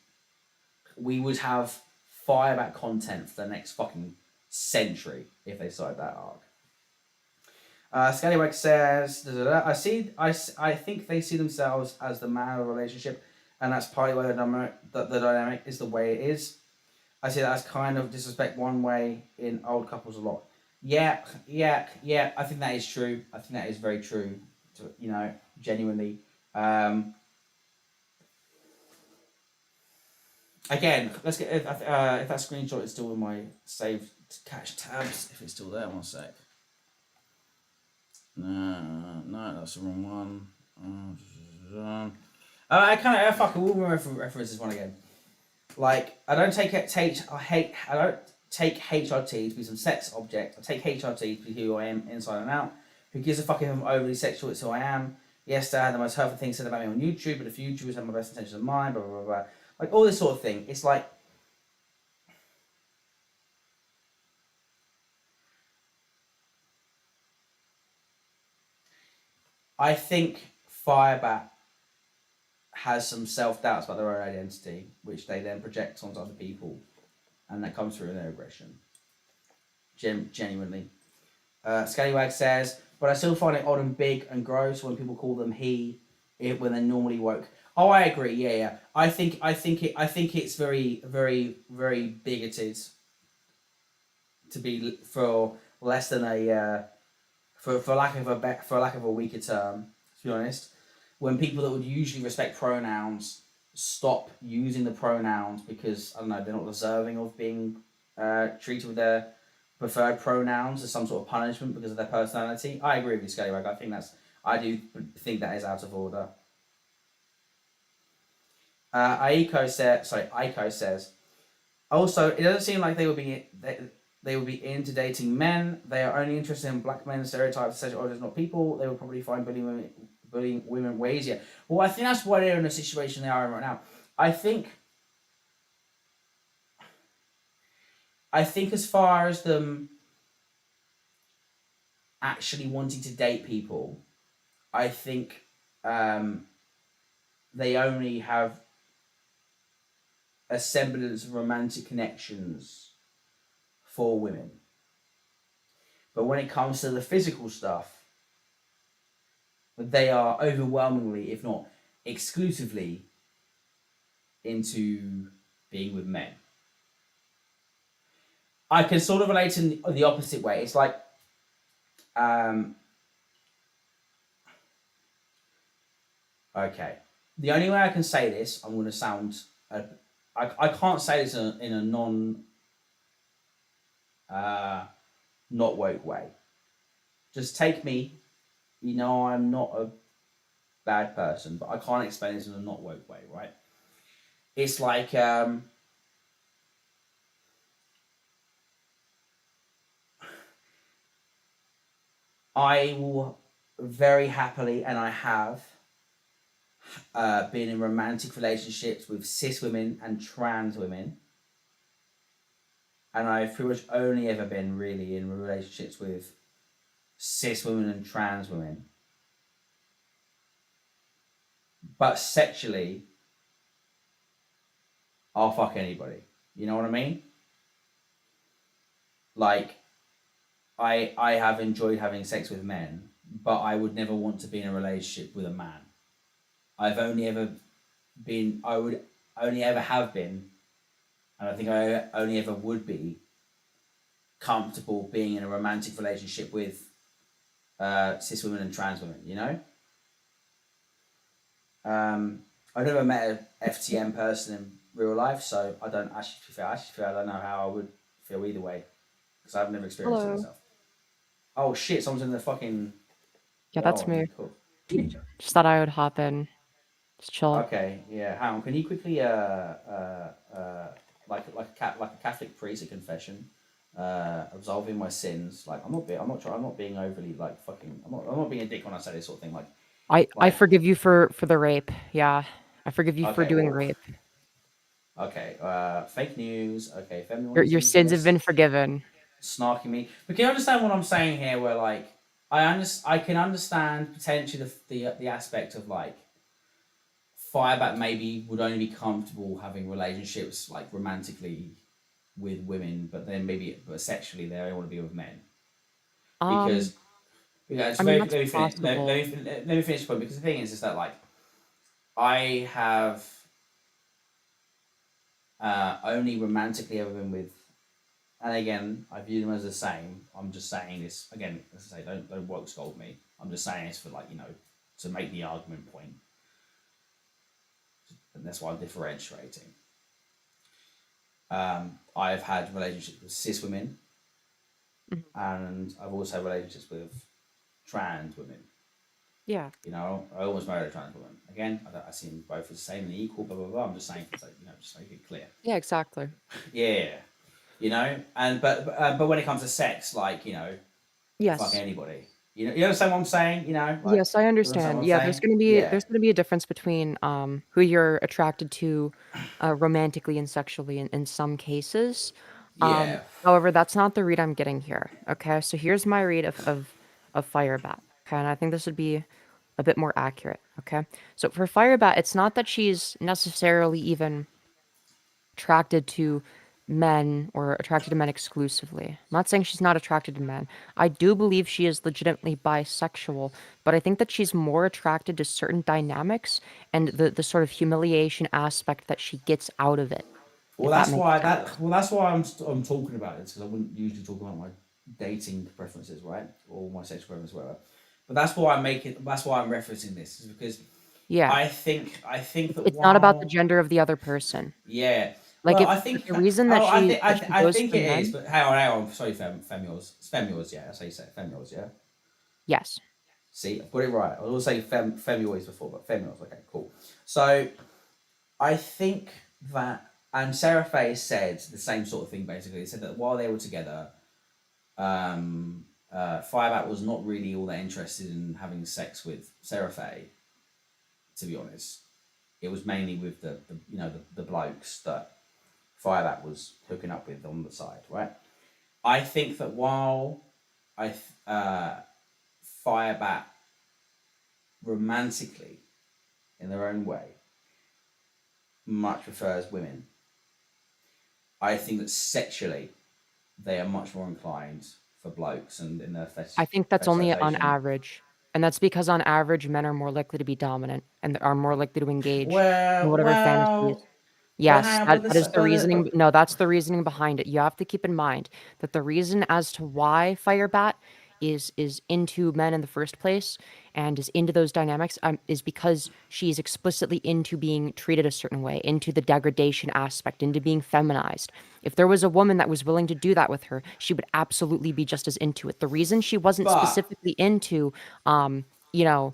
We would have Firebat content for the next fucking century if they started that arc. Scallywag says, I think they see themselves as the man of the relationship, and that's partly why the dynamic is the way it is. I see that as kind of disrespect one way in old couples a lot. Yeah. I think that is true. I think that is very true. Genuinely. Again, let's get if that screenshot is still in my saved cache tabs. If it's still there, 1 sec. No, that's the wrong one. I will reference this one again. Like, I don't take HRT to be some sex object. I take HRT to be who I am inside and out. Who gives a fuck if I'm overly sexual? It's who I am. Yes, Dad, the most hurtful thing said about me on YouTube, but if YouTubers have my best intentions in mind, blah, blah, blah, blah. Like, all this sort of thing. It's like, I think Firebat has some self-doubts about their own identity, which they then project onto other people, and that comes through in their aggression. Genuinely. Scallywag says, but I still find it odd and big and gross when people call them he when they're normally woke. Oh, I agree. Yeah. I think it's very, very, very bigoted to be for less than a for lack of a weaker term. To be honest, when people that would usually respect pronouns stop using the pronouns because, I don't know, they're not deserving of being treated with their preferred pronouns as some sort of punishment because of their personality. I agree with you, Scallywag. I do think that is out of order. Aiko says, also, it doesn't seem like they would be into dating men. They are only interested in black men, stereotypes, sexual orders, not people. They will probably find bullying women way easier. Well, I think that's why they're in the situation they are in right now. I think as far as them actually wanting to date people, I think they only have a semblance of romantic connections for women. But when it comes to the physical stuff, they are overwhelmingly, if not exclusively, into being with men. I can sort of relate in the opposite way. It's like, okay. The only way I can say this, I'm going to sound I can't say this in a not woke way. Just take me. You know, I'm not a bad person, but I can't explain this in a not woke way, right? It's like I will very happily, and I have been in romantic relationships with cis women and trans women, and I've pretty much only ever been really in relationships with cis women and trans women. But sexually, I'll fuck anybody. You know what I mean? Like, I have enjoyed having sex with men, but I would never want to be in a relationship with a man. I've only ever been, I would only ever have been, and I think I only ever would be comfortable being in a romantic relationship with cis women and trans women, you know? I've never met a FTM person in real life, so I don't actually feel, I don't know how I would feel either way, because I've never experienced it Hello. myself. Oh shit, someone's in the fucking... Yeah, that's Oh, me. cool. Just thought I would hop in. Just chill. Okay, yeah. Hang on. Can you quickly like a Catholic priest, a confession, absolving my sins? Like I'm not being overly like fucking. I'm not being a dick when I say this sort of thing. I forgive you for the rape. Yeah, I forgive you for Okay, doing well, rape. Okay. Fake news. Okay. Your sins have been forgiven. Snarking me. But can you understand what I'm saying here? Where like I can understand potentially the aspect of like Firebat maybe would only be comfortable having relationships like romantically with women, but then but sexually they only want to be with men. Because I mean, that's possible. let me finish the point, because the thing is that like I have only romantically ever been with, and again I view them as the same. I'm just saying this again, as I say, don't woke scold me. I'm just saying this for like, you know, to make the argument point. And that's why I'm differentiating. I've had relationships with cis women, and I've also had relationships with trans women. Yeah. You know, I almost married a trans woman. Again, I see them both as the same and equal, blah, blah, blah. I'm just saying, you know, just make it clear. Yeah, exactly. Yeah. You know, and but when it comes to sex, like, you know, Yes. fuck anybody. You know, you understand what I'm saying? You know? Like, Yes, I understand. Yeah, there's gonna be a difference between who you're attracted to romantically and sexually in some cases. Yeah. However, that's not the read I'm getting here. Okay, so here's my read of Firebat. Okay, and I think this would be a bit more accurate. Okay, so for Firebat, it's not that she's necessarily even attracted to men or attracted to men exclusively. I'm not saying she's not attracted to men. I do believe she is legitimately bisexual, but I think that she's more attracted to certain dynamics and the sort of humiliation aspect that she gets out of it. Well, that's why I'm talking about this, because I wouldn't usually talk about my dating preferences, right, or my sexual preferences, whatever. But that's why I'm referencing this, is because Yeah. I think that It's not about the gender of the other person. Yeah. Like, Well, if I think the reason that she I goes think for it men, is, but hang on. Sorry, femioles. It's femioles, yeah. That's how you say it. Femioles, yeah. yes. See, I've got it right. I was also saying femioles before, but femioles. Okay, cool. So, I think that, and Sarah Faye said the same sort of thing. Basically, it said that while they were together, Firebat was not really all that interested in having sex with Sarah Faye. To be honest, it was mainly with the you know the blokes that Firebat was hooking up with on the side, right? I think that while Firebat romantically, in their own way, much prefers women, I think that sexually they are much more inclined for blokes and in their I think that's only on fetishization. average. And that's because on average, men are more likely to be dominant and are more likely to engage in Well, whatever fantasies. but Yes, hang on, that is the reasoning. No, that's the reasoning behind it. You have to keep in mind that the reason as to why Firebat is into men in the first place and is into those dynamics is because she's explicitly into being treated a certain way, into the degradation aspect, into being feminized. If there was a woman that was willing to do that with her, she would absolutely be just as into it. The reason she wasn't But specifically into, you know,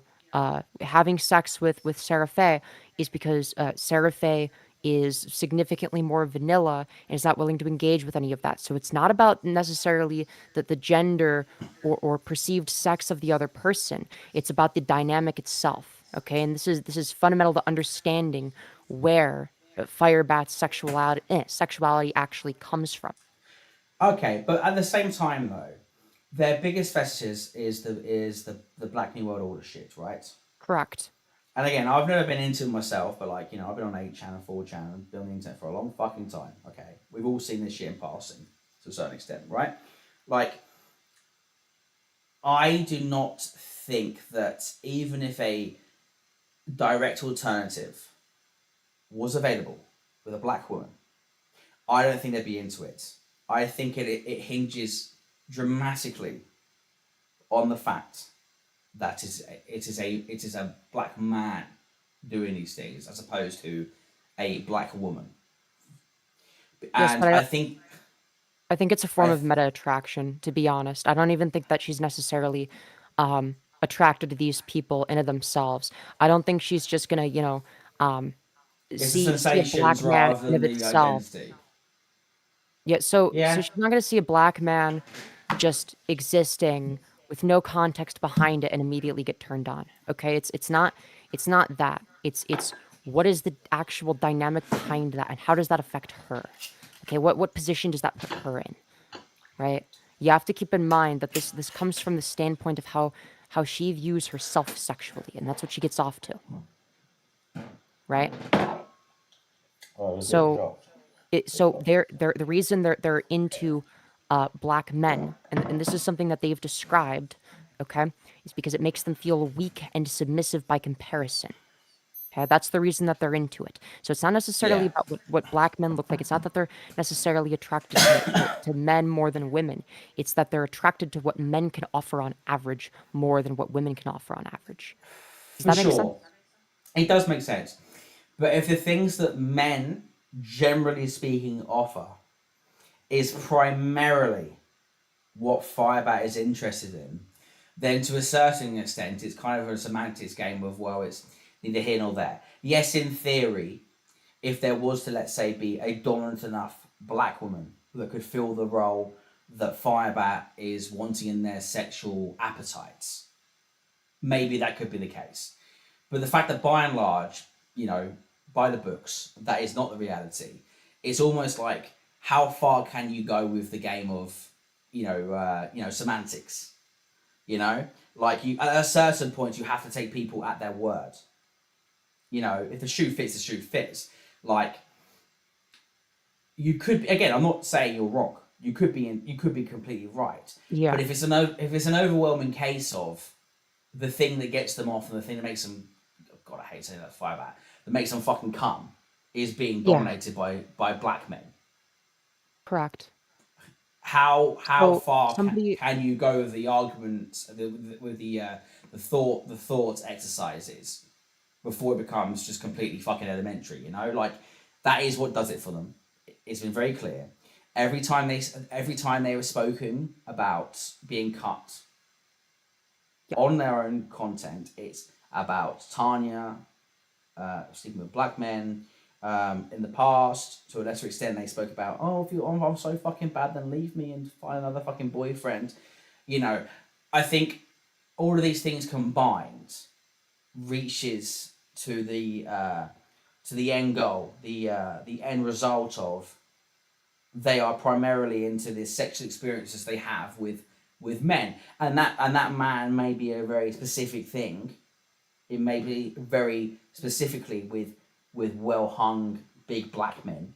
having sex with Sarah Faye is because Sarah Faye is significantly more vanilla and is not willing to engage with any of that. So it's not about necessarily the gender or perceived sex of the other person. It's about the dynamic itself. Okay, and this is fundamental to understanding where Firebat's sexuality actually comes from. okay, but at the same time though, their biggest vestiges is the Black New World Order shit, right? Correct. And again, I've never been into it myself, but like, you know, I've been on 8chan, 4chan, and been on the internet for a long fucking time. Okay, we've all seen this shit in passing to a certain extent, right? Like, I do not think that even if a direct alternative was available with a black woman, I don't think they'd be into it. I think it hinges dramatically on the fact that it is a black man doing these things as opposed to a black woman. Yes, And but I think it's a form of meta attraction, to be honest. I don't even think that she's necessarily attracted to these people in of themselves. I don't think she's just gonna, you know, it's the see a sensations black man rather in than of the itself. identity. Yeah, so Yeah. she's not gonna see a black man just existing with no context behind it and immediately get turned on. Okay, it's not that. It's what is the actual dynamic behind that and how does that affect her? Okay, what position does that put her in? Right? You have to keep in mind that this comes from the standpoint of how she views herself sexually, and that's what she gets off to. Right? So they're the reason they're into black men, and this is something that they've described, okay, is because it makes them feel weak and submissive by comparison. Okay, that's the reason that they're into it. So it's not necessarily Yeah. about what black men look like. It's not that they're necessarily attracted to men more than women. It's that they're attracted to what men can offer on average more than what women can offer on average. Does For that make sense? sure. It does make sense. But if the things that men, generally speaking, offer is primarily what Firebat is interested in, then to a certain extent, it's kind of a semantics game of, well, it's neither here nor there. Yes, in theory, if there was to, let's say, be a dominant enough black woman that could fill the role that Firebat is wanting in their sexual appetites, maybe that could be the case. But the fact that by and large, you know, by the books, that is not the reality. It's almost like, how far can you go with the game of, semantics? You know, like at a certain point, you have to take people at their word. You know, if the shoe fits, the shoe fits. Like, you could, again, I'm not saying you're wrong. You could be completely right. Yeah. But if it's an overwhelming case of the thing that gets them off and the thing that makes them, God, I hate saying that, Firebat, that makes them fucking come, is being dominated by black men. Correct. How So far somebody- can you go with the arguments with the thought exercises before it becomes just completely fucking elementary? You know, like, that is what does it for them. It's been very clear. Every time they were spoken about being cut on their own content, it's about Tanya sleeping with black men. In the past, to a lesser extent, they spoke about, if I'm so fucking bad, then leave me and find another fucking boyfriend. You know, I think all of these things combined reaches to the end goal, the end result of, they are primarily into the sexual experiences they have with men, and that man may be a very specific thing. It may be very specifically with well hung big black men,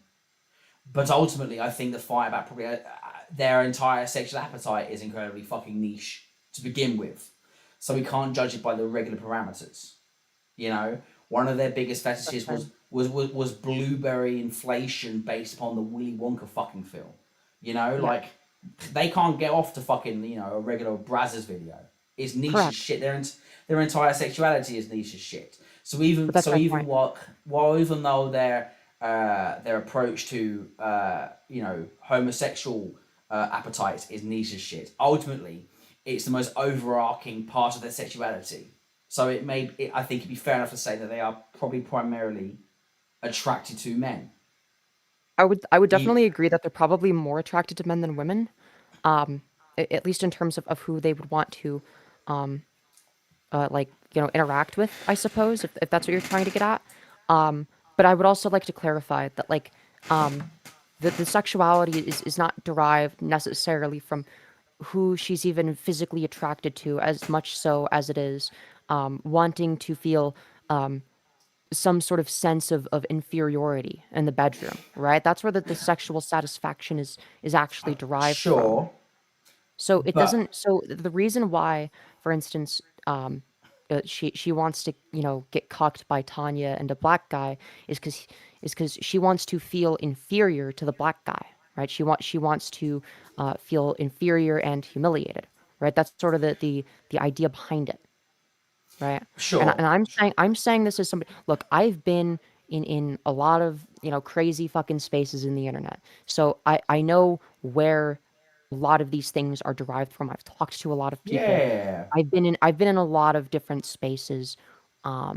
but ultimately I think the Firebat probably their entire sexual appetite is incredibly fucking niche to begin with, so we can't judge it by the regular parameters. You know, one of their biggest fetishes was blueberry inflation based upon the Willy Wonka fucking film. You know, like, they can't get off to fucking, you know, a regular Brazzers video. It's niche as Correct. shit. Their entire sexuality is niche as shit. So even But that's my point. even though their approach to you know, homosexual appetite is niche as shit, ultimately it's the most overarching part of their sexuality. So I think it'd be fair enough to say that they are probably primarily attracted to men. I would definitely agree that they're probably more attracted to men than women, at least in terms of who they would want to, like, you know, interact with, I suppose, if that's what you're trying to get at. But I would also like to clarify that, like, the sexuality is not derived necessarily from who she's even physically attracted to, as much so as it is wanting to feel some sort of sense of inferiority in the bedroom, right? That's where the sexual satisfaction is actually derived from. Sure. So it But- doesn't. So the reason why, for instance, she wants to, you know, get cucked by Tanya and a black guy is because she wants to feel inferior to the black guy, right? She wants to feel inferior and humiliated, right? That's sort of the idea behind it, right? Sure. And I'm saying this as somebody. Look, I've been in a lot of, you know, crazy fucking spaces in the internet, so I know where a lot of these things are derived from. I've talked to a lot of people. Yeah. I've been in a lot of different spaces, not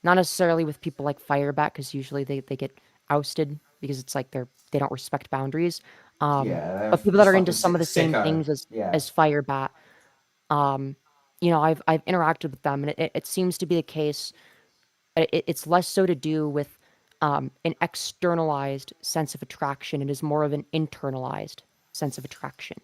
necessarily with people like Firebat, because usually they get ousted because it's like they don't respect boundaries. Yeah, But people that are into fucking some of the same sicko. things Yeah. as Firebat, you know, I've interacted with them, and it seems to be the case. It's less so to do with an externalized sense of attraction. It is more of an internalized sense of attraction.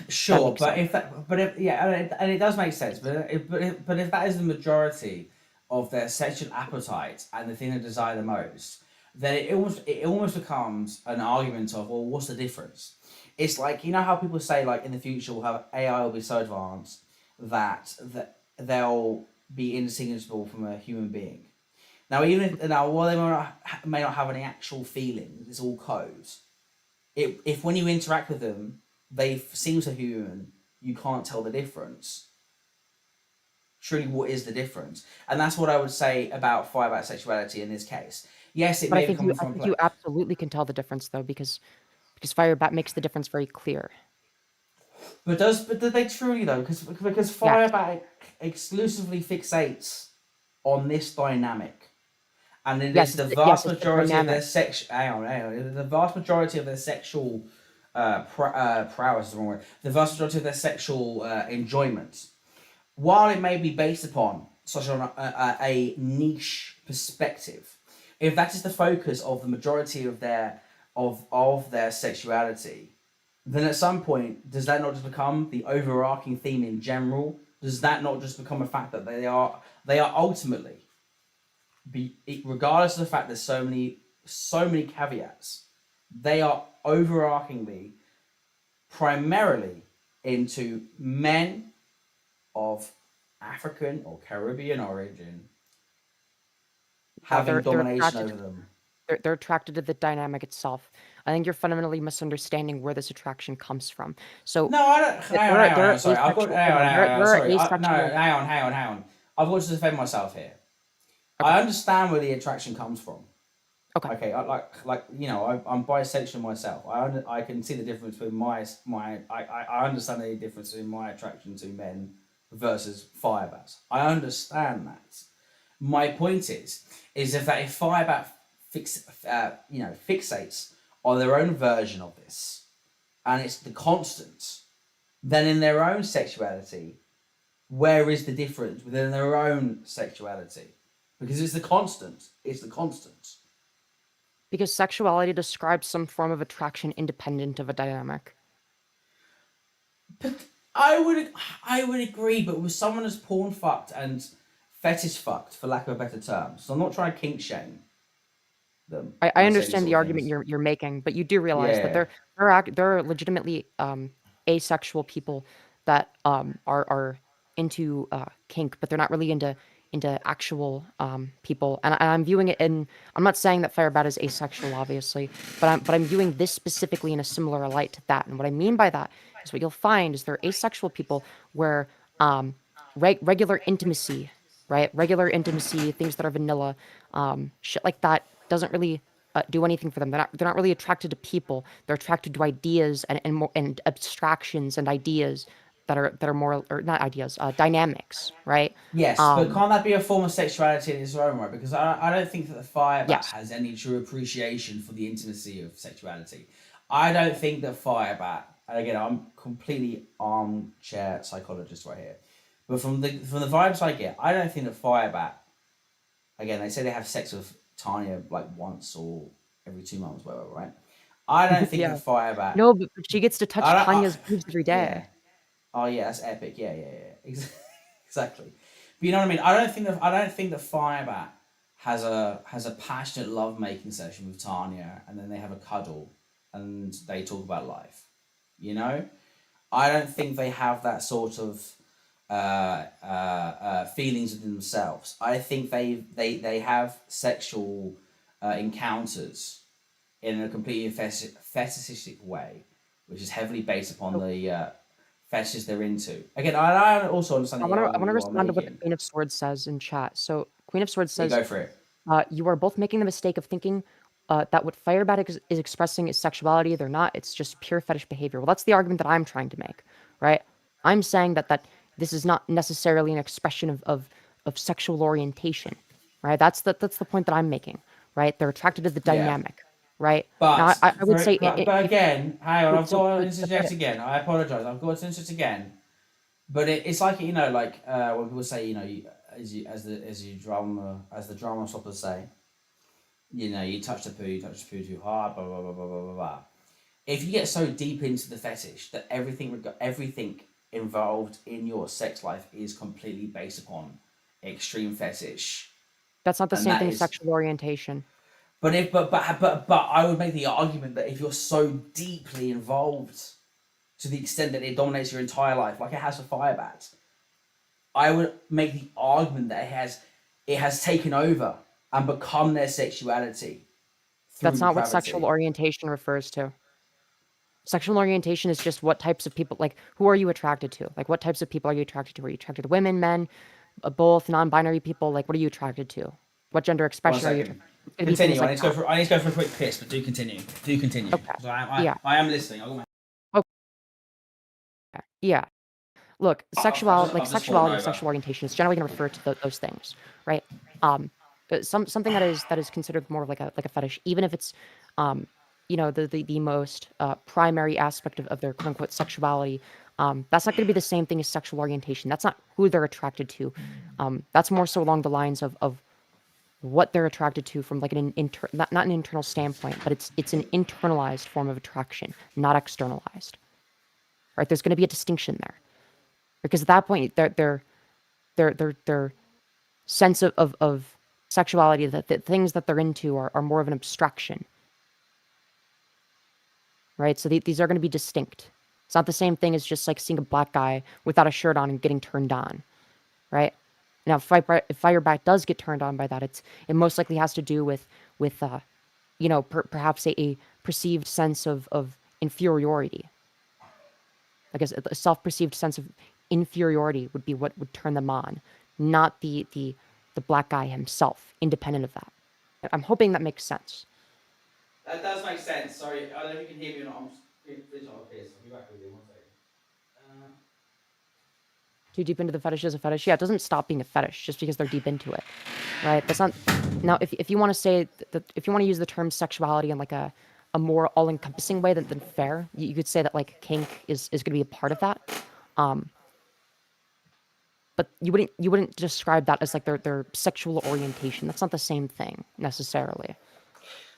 Sure, makes but sense. and it does make sense, but if that is the majority of their sexual appetite and the thing they desire the most, then it almost becomes an argument of, well, what's the difference? It's like, you know how people say, like, in the future we'll have AI will be so advanced that they'll be indistinguishable from a human being. Now, while they may not have any actual feelings, it's all code. If when you interact with them, they seem so human, you can't tell the difference. Truly, what is the difference? And that's what I would say about Firebat sexuality in this case. Yes, it But may I be think coming I from. think you absolutely can tell the difference, though, because Firebat makes the difference very clear. But do they truly though? Because Firebat exclusively fixates on this dynamic, and it is the vast majority of their sex. Hang on. The vast majority of their sexual prowess is the wrong word. The vast majority of their sexual enjoyment, while it may be based upon such a niche perspective, if that is the focus of the majority of their sexuality, then at some point, does that not just become the overarching theme in general? Does that not just become a fact that they are ultimately, regardless of the fact there's so many caveats, they are overarchingly primarily into men of African or Caribbean origin having domination over them. They're attracted to the dynamic itself. I think you're fundamentally misunderstanding where this attraction comes from. So no, I don't. Hang on. Sorry, I've got. Hang on. I've got to defend myself here. Okay. I understand where the attraction comes from. Okay. Okay. I'm bisexual myself. I can see the difference between I understand the difference between my attraction to men versus Firebats. I understand that. My point is if Firebat fixates on their own version of this, and it's the constant, then in their own sexuality, where is the difference within their own sexuality? Because it's the constant. It's the constant. Because sexuality describes some form of attraction independent of a dynamic. But I would agree, but with someone as porn fucked and fetish fucked, for lack of a better term, so I'm not trying to kink shame them. I understand the argument you're making, but you do realize that there are legitimately asexual people that are into kink, but they're not really into actual people. And I'm viewing it in. I'm not saying that Firebat is asexual, obviously, but I'm viewing this specifically in a similar light to that. And what I mean by that Because what you'll find is there are asexual people where regular intimacy, right? Regular intimacy, things that are vanilla, shit like that doesn't really do anything for them. They're not really attracted to people. They're attracted to ideas and abstractions and ideas that are more, or not ideas, dynamics, right? Yes, but can't that be a form of sexuality in its own right? Because I don't think that the Firebat Yes. has any true appreciation for the intimacy of sexuality. I don't think that Firebat, and again, I'm completely armchair psychologist right here, but from the vibes I get, I don't think that Firebat, again, they say they have sex with Tanya like once or every 2 months, whatever, right? I don't think Yeah. the Firebat. No, but she gets to touch I don't- Tanya's boobs every day. Yeah. Oh yeah, that's epic. Yeah. Exactly. But you know what I mean? I don't think that Firebat has a passionate love making session with Tanya and then they have a cuddle and they talk about life. You know? I don't think they have that sort of feelings within themselves. I think they have sexual encounters in a completely fetishistic way, which is heavily based upon the fetishes they're into. Again, I also understand. I want to respond to what the Queen of Swords says in chat. So Queen of Swords says, go for it. You are both making the mistake of thinking that what Firebat is expressing is sexuality. They're not. It's just pure fetish behavior. Well, that's the argument that I'm trying to make, right? I'm saying that this is not necessarily an expression of sexual orientation, right? That's the point that I'm making, right? They're attracted to the dynamic, right? But now, I would say, but again, hang on, I've so- got to interject again. I apologize. I've got to interject again. But it's like when people say as the drama stoppers say, you touch the poo too hard, blah blah blah blah blah blah blah. If you get so deep into the fetish that everything involved in your sex life is completely based upon extreme fetish. That's not the And same that thing as is- sexual orientation. But I would make the argument that if you're so deeply involved to the extent that it dominates your entire life, like it has for Firebat, I would make the argument that it has taken over and become their sexuality. That's not what depravity. sexual orientation refers to. Sexual orientation is just what types of people, like, who are you attracted to? Like, what types of people are you attracted to? Are you attracted to women, men, both, non-binary people? Like, what are you attracted to? What gender expression are you? Continue. I need to go for a quick piss, but do continue. Okay. So I am listening. I'll go Yeah. Look, I'll sexuality just or fall sexual orientation is generally going to refer to those things, right? Something that is considered more of like a fetish, even if it's, the most primary aspect of their quote unquote sexuality. That's not going to be the same thing as sexual orientation. That's not who they're attracted to. That's more so along the lines of what they're attracted to from like not an internal standpoint, but it's an internalized form of attraction, not externalized. Right? There's going to be a distinction there, because at that point, their sense of sexuality, that the things that they're into are more of an abstraction. Right? So these are going to be distinct. It's not the same thing as just like seeing a black guy without a shirt on and getting turned on. Right? Now, if Firebat does get turned on by that, it most likely has to do with perhaps a perceived sense of inferiority. Like a self-perceived sense of inferiority would be what would turn them on, not the black guy himself, independent of that. I'm hoping that makes sense. That does make sense. Sorry, I don't know if you can hear me or not. I'm just I'll be back with you 1 second. Too deep into the fetish is a fetish. Yeah, it doesn't stop being a fetish just because they're deep into it, right? That's not. Now, if you want to say that, if you want to use the term sexuality in like a more all-encompassing way than fair, you could say that like kink is going to be a part of that. But you wouldn't describe that as like their sexual orientation. That's not the same thing necessarily.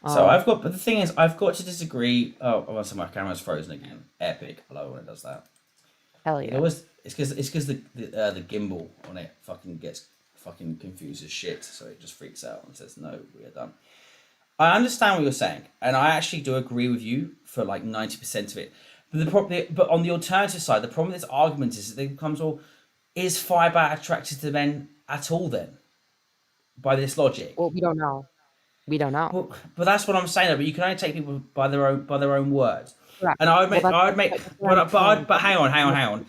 So but the thing is, I've got to disagree. Oh, so my camera's frozen again. Epic. I love when it does that. Hell yeah. It's because the gimbal on it gets confused as shit, so it just freaks out and says, no, we are done. I understand what you're saying, and I actually do agree with you for like 90% of it. But on the alternative side, the problem with this argument is that it becomes is Firebat attracted to men at all then? By this logic? Well, we don't know. We don't know. But that's what I'm saying. But you can only take people by their own word. correct. And I would Well, make, that's, I would that's, make, that's what I'm saying. but hang on,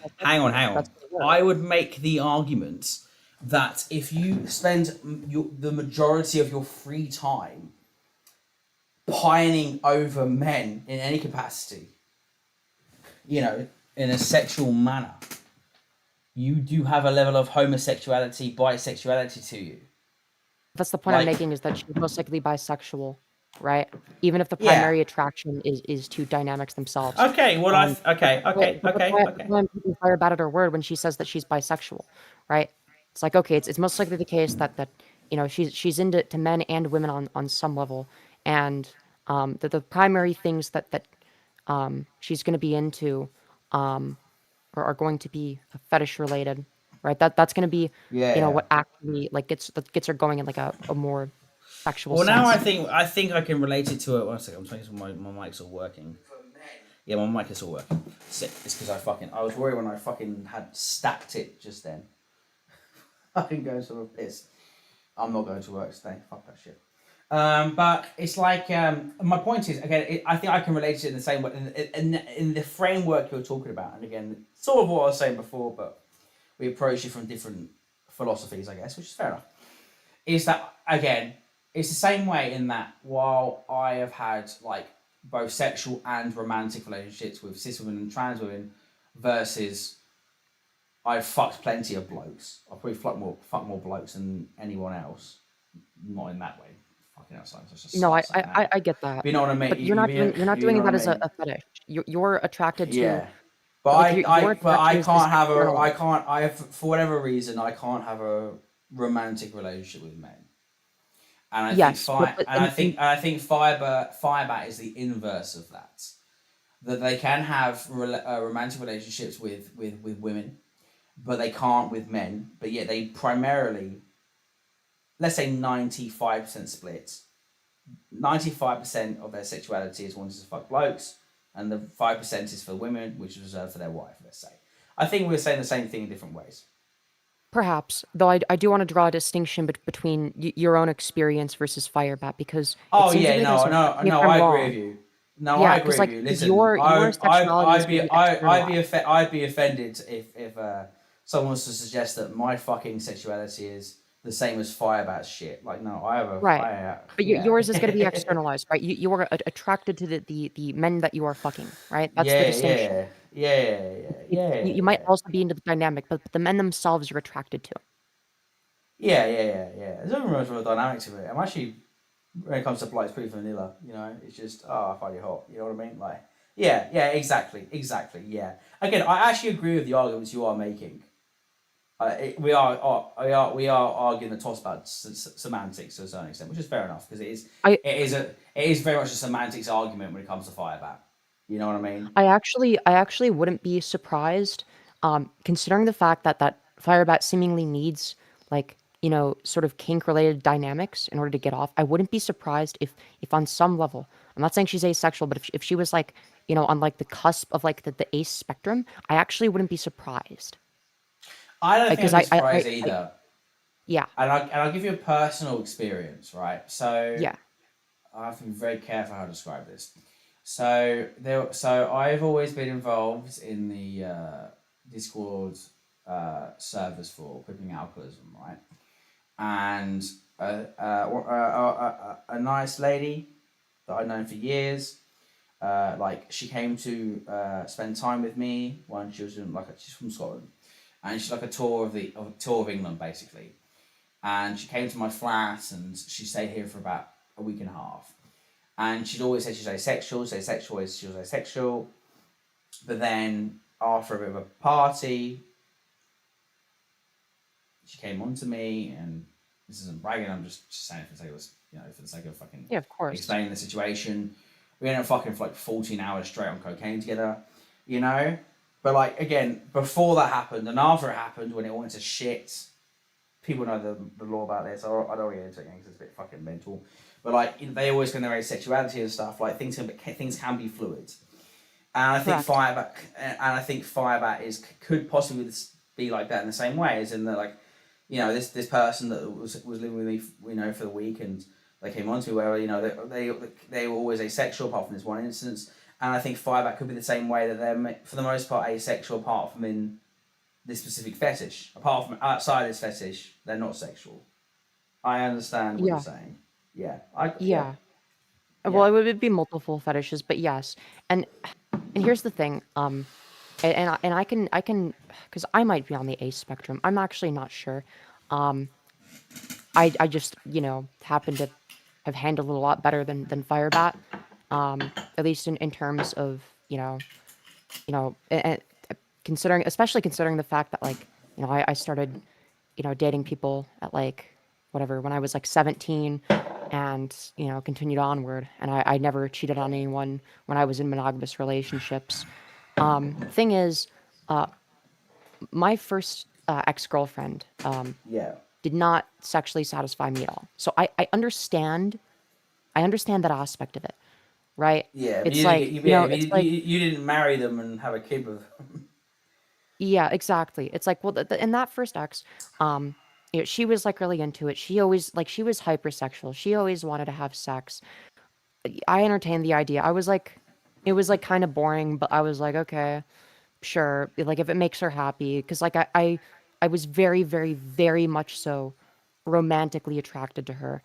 That's the word. I would make the argument that if you spend the majority of your free time pining over men in any capacity, you know, in a sexual manner, you do have a level of homosexuality, bisexuality to you. That's the point I'm making, is that she's most likely bisexual, right? Even if the primary attraction is to dynamics themselves. Okay, well, okay. I'm putting Firebat at her word when she says that she's bisexual, right? It's like, okay, it's most likely the case that you know, she's into men and women on some level, and that the primary things that she's going to be into are going to be fetish related, right? That's going to be you know, what actually like gets her going in like a more sexual Well, sense. now I think I can relate it to it. One second, I'm trying to my mic's all working. Yeah, my mic is all working. Sick. It's because I was worried when I fucking had stacked it just then. I can go to a piss. I'm not going to work today. Fuck that shit. But it's like my point is, again, I think I can relate to it in the same way in the framework you're talking about. And again, sort of what I was saying before, but we approach it from different philosophies, I guess, which is fair enough. Is that, again, it's the same way in that while I have had like both sexual and romantic relationships with cis women and trans women, versus I've fucked plenty of blokes. I've probably fucked more blokes than anyone else. Not in that way. Fucking outside. No, I get that. But you know what I mean? But you're not doing that as a fetish. You're attracted to. Yeah. But like, I can't have for whatever reason, I can't have a romantic relationship with men. And I think Firebat is the inverse of that. That they can have romantic relationships with women, but they can't with men. But yet they primarily, let's say 95% split. 95% of their sexuality is wanting to fuck blokes, and the 5% is for women, which is reserved for their wife, let's say. I think we're saying the same thing in different ways. Perhaps, though I do want to draw a distinction between your own experience versus Firebat, because I agree with you. No, yeah, I agree with you. Listen, I'd be offended if someone was to suggest that my fucking sexuality is the same as Firebat's shit. Like, no, I have a but yours is going to be externalized, right? You are attracted to the men that you are fucking, right? That's the distinction. You might also be into the dynamic, but the men themselves you're attracted to. Yeah. There's nothing wrong with the dynamics of it. I'm actually, when it comes to blight, it's pretty vanilla. You know, it's just, I find you hot. You know what I mean? Like, yeah, exactly. Yeah. Again, I actually agree with the arguments you are making. We are arguing the toss about semantics to a certain extent, which is fair enough, because it is very much a semantics argument when it comes to Firebat. You know what I mean? I actually wouldn't be surprised, considering the fact that Firebat seemingly needs, like, you know, sort of kink related dynamics in order to get off. I wouldn't be surprised if on some level, I'm not saying she's asexual, but if she was like, you know, on like the cusp of like the ace spectrum, I actually wouldn't be surprised. I don't think I'm surprised either. Yeah. And I'll give you a personal experience, right? So yeah, I have to be very careful how to describe this. So I've always been involved in the Discord servers for crippling alcoholism, right? And a nice lady that I've known for years, like she came to spend time with me when she was she's from Scotland, and she's like a tour of England basically, and she came to my flat and she stayed here for about a week and a half. And she'd always said she's asexual, but then after a bit of a party, she came on to me, and this isn't bragging, I'm just saying it for the sake of fucking of course, explaining the situation. We ended up fucking for like 14 hours straight on cocaine together, you know? But like, again, before that happened and after it happened, when it went to shit, people know the law about this. I don't really get into it because it's a bit fucking mental. But like, they always can narrate sexuality and stuff. Like things can be fluid, and I think Firebat could possibly be like that in the same way, as in that, like, you know, this person that was living with me, you know, for the week, and they came on to where, you know, they were always asexual apart from this one instance, And I think Firebat could be the same way, that they're, for the most part, asexual, apart from in this specific fetish. Apart from outside this fetish, they're not sexual. I understand what you're Yeah. saying. Yeah. Yeah. Well, it would be multiple fetishes, but yes. And here's the thing. And I can, because I might be on the A spectrum. I'm actually not sure. I just happen to have handled it a lot better than Firebat. At least in terms of considering, especially considering the fact that I started dating people at whatever when I was 17, and continued onward, and I never cheated on anyone when I was in monogamous relationships. Thing is, my first ex-girlfriend did not sexually satisfy me at all. So I understand that aspect of it, right? Yeah, but It's like you didn't marry them and have a kid with them. Yeah, exactly. It's like, well, in that first ex, she was really into it. She always she was hypersexual. She always wanted to have sex. I entertained the idea. I was like, it was kind of boring, but I was like, okay, sure. If it makes her happy, because I was very, very, very much so romantically attracted to her.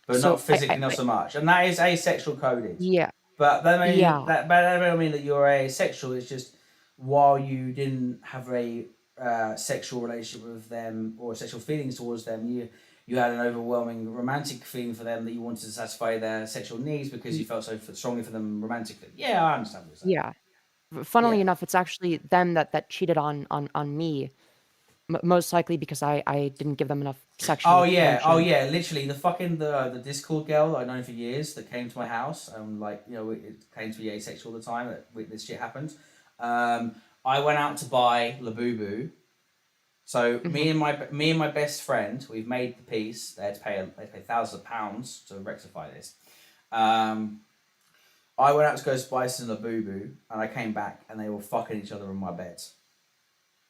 But So not physically, not so much. And that is asexual coded. Yeah. But that may Yeah. that don't mean that you're asexual. It's just while you didn't have a sexual relationship with them or sexual feelings towards them, you had an overwhelming romantic feeling for them, that you wanted to satisfy their sexual needs because you felt so strongly for them romantically. Yeah, I understand what you're saying. Yeah. Funnily enough, it's actually them that cheated on me. Most likely because I didn't give them enough sexual attention. Oh yeah, literally the Discord girl that I've known for years that came to my house and it came to be asexual at the time that this shit happened. I went out to buy Labubu. So me and my best friend, we've made the peace. They had to pay thousands of pounds to rectify this. I went out to go buy some Labubu, and I came back and they were fucking each other in my bed.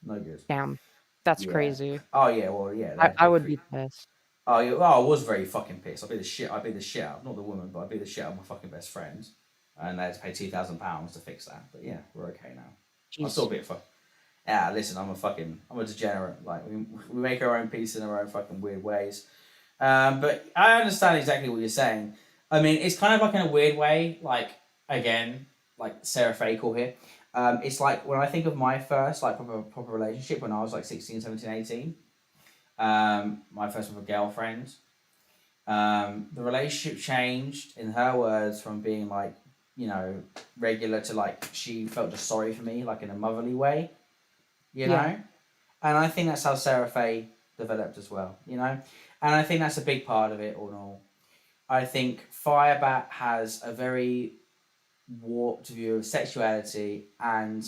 No good. Damn. That's Yeah. crazy. Oh yeah, well yeah. I would be pissed. Oh yeah, well, I was very fucking pissed. I'd be the shit out, not the woman, but I'd be the shit out of my fucking best friend, and they had to pay £2,000 to fix that. But yeah, we're okay now. I'm still a bit yeah. Listen, I'm a degenerate. We make our own peace in our own fucking weird ways. But I understand exactly what you're saying. I mean, it's kind of in a weird way. Again, Sarah Fakel here. It's when I think of my first proper relationship when I was 16, 17, 18. My first with a girlfriend. The relationship changed, in her words, from being regular to she felt just sorry for me, in a motherly way, you know? And I think that's how Sarah Faye developed as well, and I think that's a big part of it all in all. I think Firebat has a very warped view of sexuality and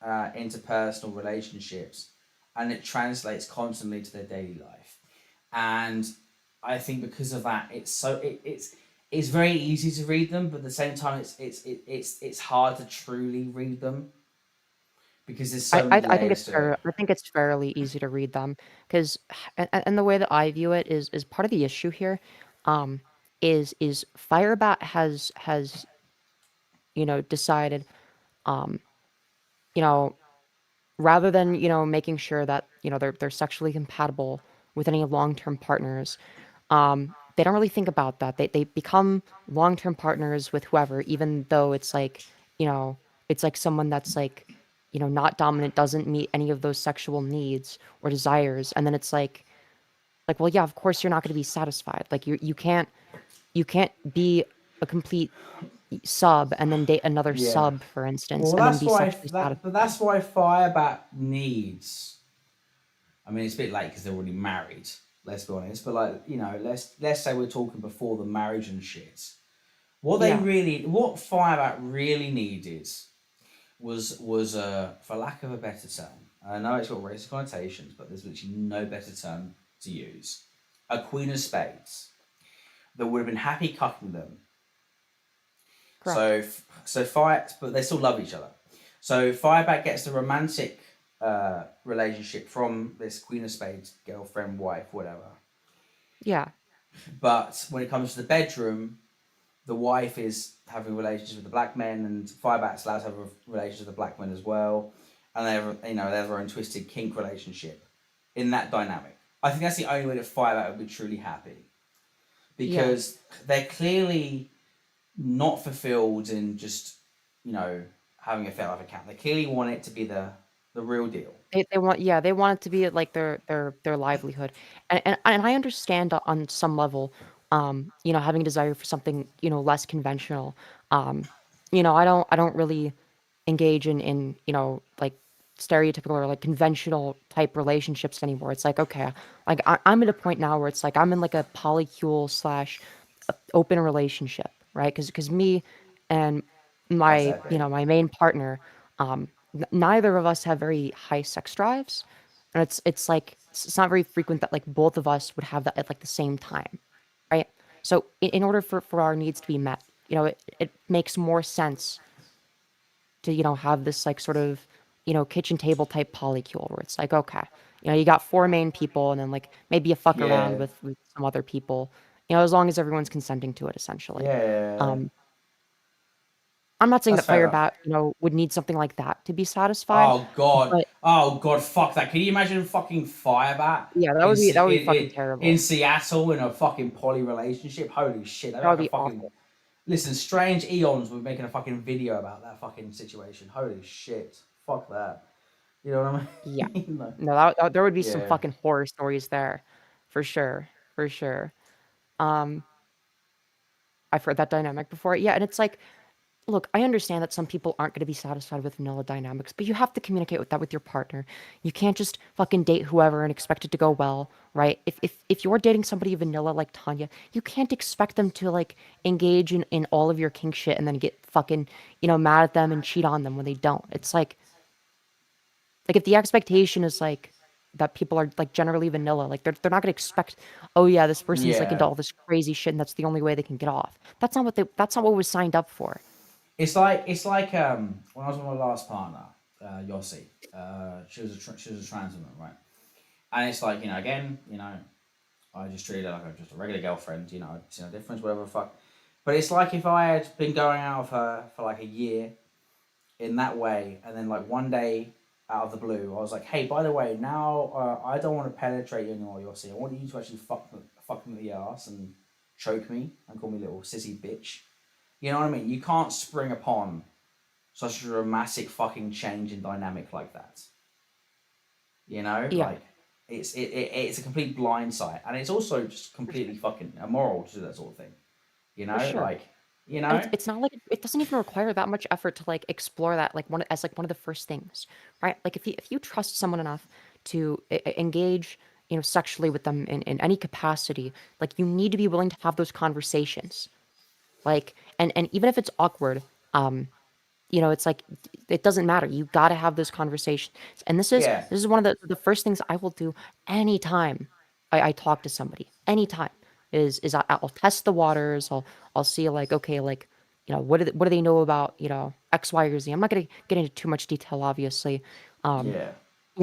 interpersonal relationships, and it translates constantly to their daily life. And I think because of that, it's very easy to read them, but at the same time, it's hard to truly read them because there's so many I think layers it's to it. I think it's fairly easy to read them because, and the way that I view it is part of the issue here, is Firebat has decided, you know rather than making sure that they're sexually compatible with any long-term partners, they don't really think about that. They become long-term partners with whoever, even though it's it's someone that's not dominant, doesn't meet any of those sexual needs or desires, and then it's well, yeah, of course you're not going to be satisfied. You can't be a complete sub and then date another Yeah. sub, for instance, Well, and then that's be why sexually satisfied. but that's why Firebat needs. I mean, it's a bit late because they're already married. Let's be honest. But let's say we're talking before the marriage and shit. What Firebat really needed was for lack of a better term. I know it's got racist connotations, but there's literally no better term to use. A queen of spades that would have been happy cucking them. Correct. But they still love each other. So Firebat gets the romantic relationship from this Queen of Spades, girlfriend, wife, whatever. Yeah. But when it comes to the bedroom, the wife is having relations with the black men, and Firebat's allowed to have relations with the black men as well, and they have they have their own twisted kink relationship in that dynamic. I think that's the only way that Firebat would be truly happy, because they're clearly not fulfilled in just having a fair life account. They clearly want it to be the real deal. They want they want it to be like their livelihood, and I understand on some level, having a desire for something less conventional. I don't really engage in like stereotypical or like conventional type relationships anymore. It's like, okay, like I'm at a point now where it's like I'm in like a polycule slash open relationship, right? Because me and my my main partner, neither of us have very high sex drives, and it's like it's not very frequent that like both of us would have that at like the same time, right? So in order for our needs to be met, it makes more sense to have this like sort of kitchen table type polycule where it's like, okay, you got four main people, and then like maybe you fuck around with some other people, as long as everyone's consenting to it, essentially. I'm not saying That's that fair enough. Firebat, would need something like that to be satisfied. Oh god. But Oh god, fuck that. Can you imagine fucking Firebat yeah, that would be fucking terrible. in Seattle in a fucking poly relationship? Holy shit. That would be fucking awful. Listen, Strange Eons were making a fucking video about that fucking situation. Holy shit. Fuck that. You know what I Yeah. mean? No. No, there would be some Yeah. fucking horror stories there, for sure, for sure. I've heard that dynamic before. Yeah, and it's like, look, I understand that some people aren't going to be satisfied with vanilla dynamics, but you have to communicate with that with your partner. You can't just fucking date whoever and expect it to go well, right? If you're dating somebody vanilla like Tanya, you can't expect them to like engage in all of your kink shit and then get fucking, mad at them and cheat on them when they don't. It's like if the expectation is like that people are like generally vanilla, like they're not gonna expect, oh yeah, this person's like into all this crazy shit and that's the only way they can get off. That's not what was signed up for. It's like when I was with my last partner, Yossi. She was a trans woman, right? And it's like, again, I just treated her like just a regular girlfriend, I'd seen no difference, whatever the fuck. But it's like if I had been going out with her for like a year in that way, and then like one day out of the blue, I was like, hey, by the way, now I don't want to penetrate you anymore, Yossi. I want you to actually fuck me in the ass and choke me and call me little sissy bitch. You know what I mean? You can't spring upon such a dramatic fucking change in dynamic like that. Yeah. Like it's a complete blindside, and it's also just completely fucking immoral to do that sort of thing. For sure. Like And it's not like it doesn't even require that much effort to like explore that like one of the first things, right? Like if you trust someone enough to engage, sexually with them in any capacity, like you need to be willing to have those conversations. Like and even if it's awkward, it's like it doesn't matter. You got to have those conversations. And this is one of the first things I will do anytime I talk to somebody. Anytime is I'll test the waters. I'll see like, okay, like, what do they know about, X, Y, or Z. I'm not gonna get into too much detail, obviously.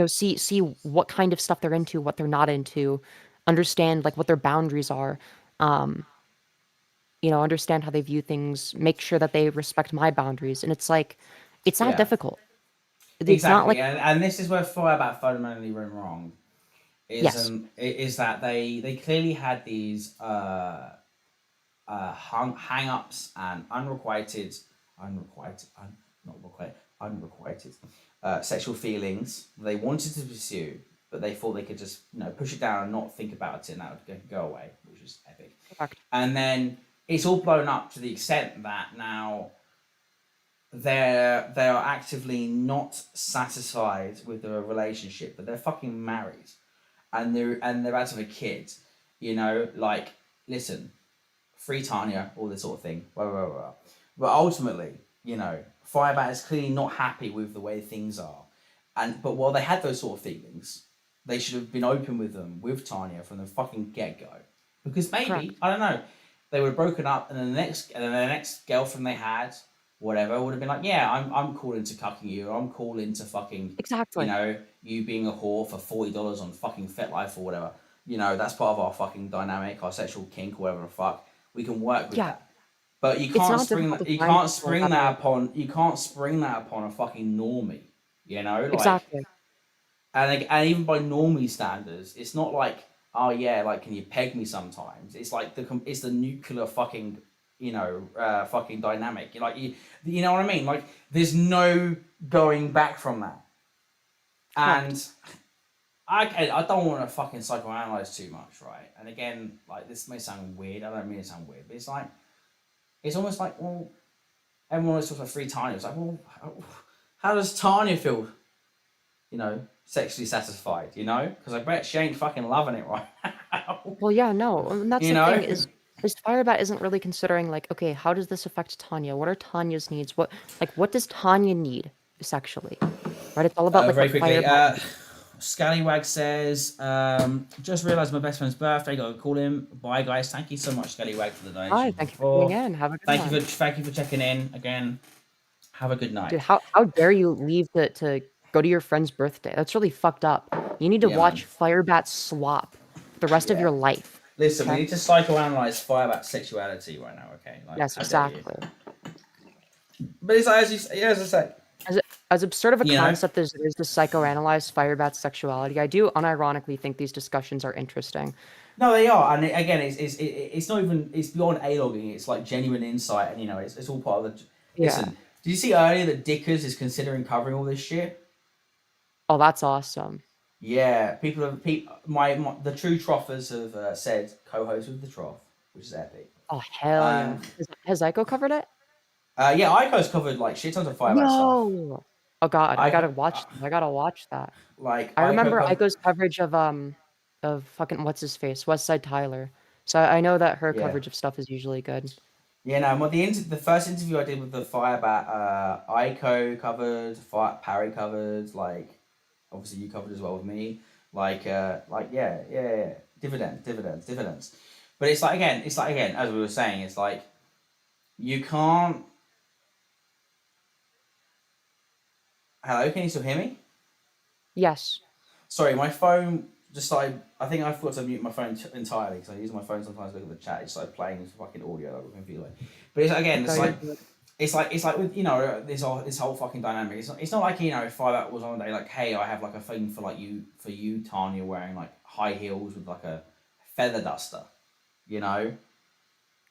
See what kind of stuff they're into, what they're not into, understand like what their boundaries are. Understand how they view things, make sure that they respect my boundaries. And it's like, it's not difficult. It's not like, and this is where Firebat fundamentally went wrong. Is that they clearly had these hang-ups and unrequited sexual feelings they wanted to pursue, but they thought they could just push it down and not think about it, and that would go away, which was epic. And then it's all blown up to the extent that now they are actively not satisfied with the relationship, but they're fucking married, and they're about to have a kid. Like, listen, free Tanya, all this sort of thing, blah blah blah. But ultimately, Firebat is clearly not happy with the way things are, but while they had those sort of feelings, they should have been open with with Tanya from the fucking get go, because maybe I don't know, they would have broken up, and then the next girlfriend they had, whatever, would have been like, yeah, I'm cool into cucking you, or I'm cool into fucking, you being a whore for $40 on fucking FetLife or whatever. That's part of our fucking dynamic, our sexual kink, or whatever the fuck. We can work with that. But you It's can't not spring difficult that. to You find can't people spring that that are upon. You can't spring that upon a fucking normie. You know, like, exactly. and even by normie standards, it's not like, oh yeah, like can you peg me sometimes? It's like it's the nuclear fucking, fucking dynamic. Like you know what I mean? Like there's no going back from that. Correct. And I don't want to fucking psychoanalyze too much, right? And again, like this may sound weird. I don't mean it to sound weird, but it's like, it's almost like, well, everyone always talks about free Tanya. It's like, well, how does Tanya feel? Sexually satisfied. Because I bet she ain't fucking loving it right now. Well, yeah, no, and that's You the thing know? is Firebat isn't really considering like, okay, how does this affect Tanya? What are Tanya's needs? What does Tanya need sexually? Right? It's all about like Very what quickly, Firebat needs. Scallywag says, just realised my best friend's birthday. Got to call him. Bye, guys. Thank you so much, Scallywag, for the donation. Hi, thank you for coming in. Have a good Thank night. thank you for checking in again. Have a good night. Dude, how dare you leave to go to your friend's birthday? That's really fucked up. You need to Yeah, watch man. Firebat Slop for the rest of Yeah. your life. Listen, we okay? need to psychoanalyze Firebat's sexuality right now, okay? Like, Yes, how dare you. exactly. But it's like, as I say, As absurd of a You know? concept as it is to psychoanalyze Firebat's sexuality, I do unironically think these discussions are interesting. No, they are, and again, it's not even, it's beyond a-logging. It's like genuine insight, and it's all part of the. Yeah. Listen, did you see earlier that Dickers is considering covering all this shit? Oh, that's awesome. Yeah, the true Troughers have said co-host with the Trough, which is epic. Oh hell yeah! Has Ico covered it? Yeah, Ico's covered like shit tons of Firebat stuff. No. Oh god, I gotta watch. I gotta watch that. I remember Ico's coverage of fucking what's his face, West Side Tyler. So I know that her Yeah. coverage of stuff is usually good. Yeah, no. Well, the first interview I did with the Firebat, Ico covered, Parry covered, like obviously you covered as well with me, yeah, dividends. But it's like again, as we were saying, it's like you can't. Hello, can you still hear me? Yes. Sorry, my phone just started. I think I forgot to mute my phone entirely because I use my phone sometimes to look at the chat. It started playing fucking audio like confused. But it's again, it's like with this whole fucking dynamic. It's not like if Firebat was on a day like, hey, I have like a thing for you Tanya wearing like high heels with like a feather duster,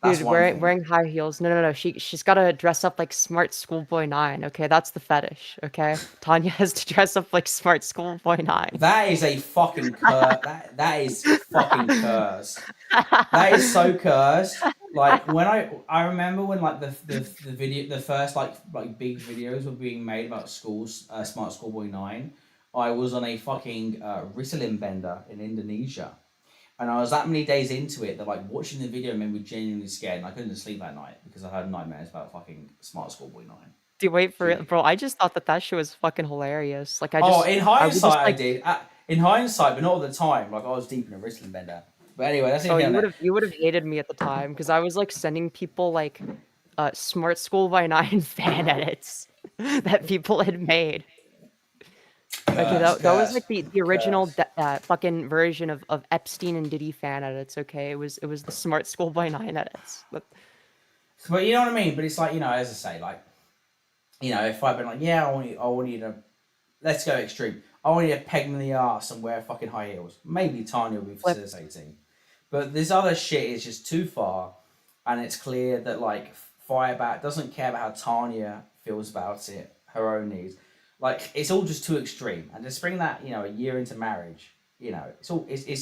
That's Dude, one thing. wearing high heels. No. She's gotta dress up like smart schoolboy 9. Okay, that's the fetish. Okay, Tanya has to dress up like smart schoolboy 9. That is a fucking curse. that is fucking cursed. That is so cursed. Like when I remember when like the first like big videos were being made about schools, Smart Schoolboy 9. I was on a fucking Ritalin bender in Indonesia, and I was that many days into it that like watching the video made me genuinely scared, and I couldn't sleep that night because I had nightmares about fucking Smart Schoolboy 9. Dude, wait for it, bro. I just thought that shit was fucking hilarious. Like In hindsight, I did. In hindsight, but not at the time. Like I was deep in a Ritalin bender. But anyway, that's you would have hated me at the time because I was like sending people like Smart School by 9 fan edits that people had made. Okay, that was like the original fucking version of Epstein and Diddy fan edits. Okay, it was the Smart School by 9 edits. But you know what I mean. But it's like as I say, like if I'd been like, yeah, I want you to, let's go extreme. I want you to peg me in the ass and wear fucking high heels. Maybe Tanya will be facilitating. But this other shit is just too far, and it's clear that like Firebat doesn't care about how Tanya feels about it, her own needs. Like it's all just too extreme, and to spring that a year into marriage, it's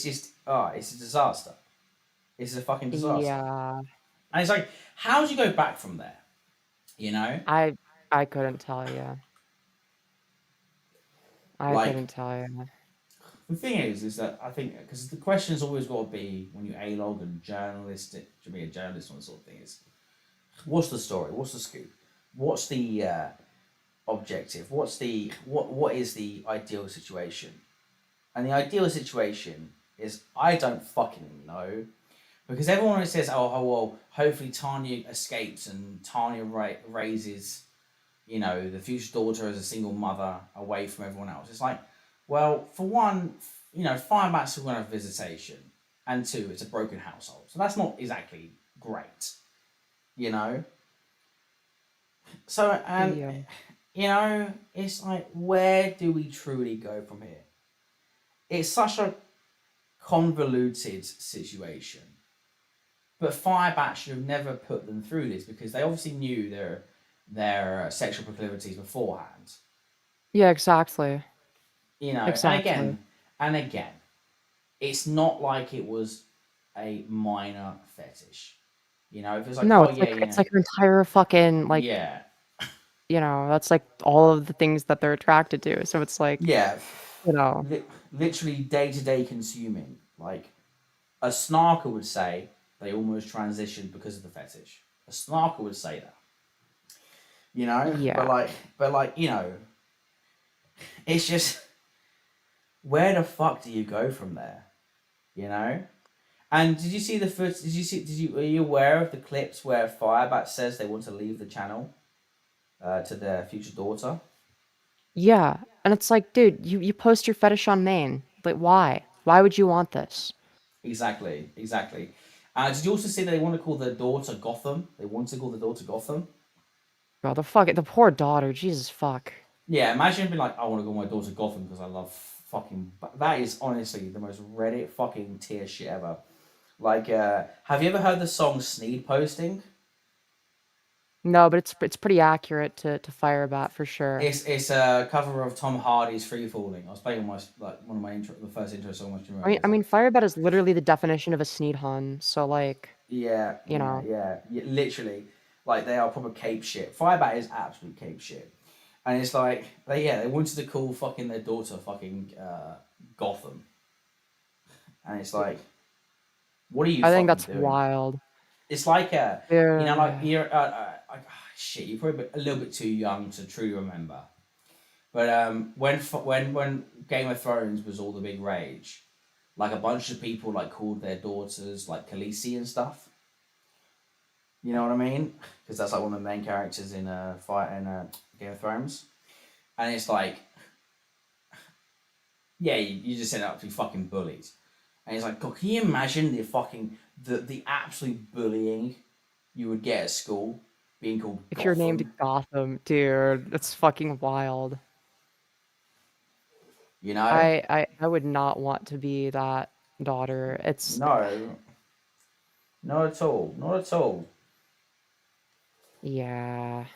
just it's a disaster. It's a fucking disaster. Yeah. And it's like, how do you go back from there? I couldn't tell you. I couldn't tell you. The thing is that I think because the question has always got to be when you A-log and journalistic to be a journalist on this sort of thing is, what's the story? What's the scoop? What's the objective? What is the ideal situation? And the ideal situation is I don't fucking know, because everyone always says, oh well, hopefully Tanya escapes and Tanya raises, the future daughter as a single mother away from everyone else. It's like, well, for one, Firebat's still going to have visitation, and two, it's a broken household, so that's not exactly great. you know. So and Yeah. you know, it's like, where do we truly go from here? It's such a convoluted situation. But Firebat should have never put them through this because they obviously knew their sexual proclivities beforehand. Yeah, exactly. You know, Exactly. and again, it's not like it was a minor fetish. You know, if it's like, No, oh yeah, you it's know, like your entire fucking like yeah, that's like all of the things that they're attracted to. So it's like, yeah, you know, literally day to day consuming. Like a snarker would say they almost transitioned because of the fetish. A snarker would say that. You know, yeah. but like, you know, it's just, where the fuck do you go from there? You know? And did you see the first? Are you aware of the clips where Firebat says they want to leave the channel to their future daughter? Yeah. And it's like, dude, you post your fetish on main. Like, why? Why would you want this? Exactly, exactly. Did you also see that they want to call their daughter Gotham? They want to call the daughter Gotham. Bro, the poor daughter, Jesus fuck. Yeah, imagine being like, I want to call my daughter Gotham because I love fucking. That is honestly the most Reddit fucking tier shit ever. Like, have you ever heard the song Sneed Posting? No, but it's pretty accurate to Firebat for sure. It's a cover of Tom Hardy's Free Falling. I was playing my one of my the first intro songs. I mean, Firebat is literally the definition of a Sneedhun. So like, Yeah, you know. yeah, literally, like they are proper cape shit. Firebat is absolute cape shit, and it's like they wanted to call fucking their daughter fucking Gotham, and it's like, what are you? I think that's doing? wild. It's like Yeah. you know, like you're shit. You're probably a little bit too young to truly remember, but when Game of Thrones was all the big rage, like a bunch of people like called their daughters like Khaleesi and stuff. You know what I mean? Because that's like one of the main characters in Game of Thrones, and it's like, yeah, you just set up to be fucking bullied, and it's like, God, can you imagine the absolute bullying you would get at school being called If Gotham? you're named Gotham, dude, that's fucking wild. You know, I would not want to be that daughter. It's no, not at all, not at all. Yeah.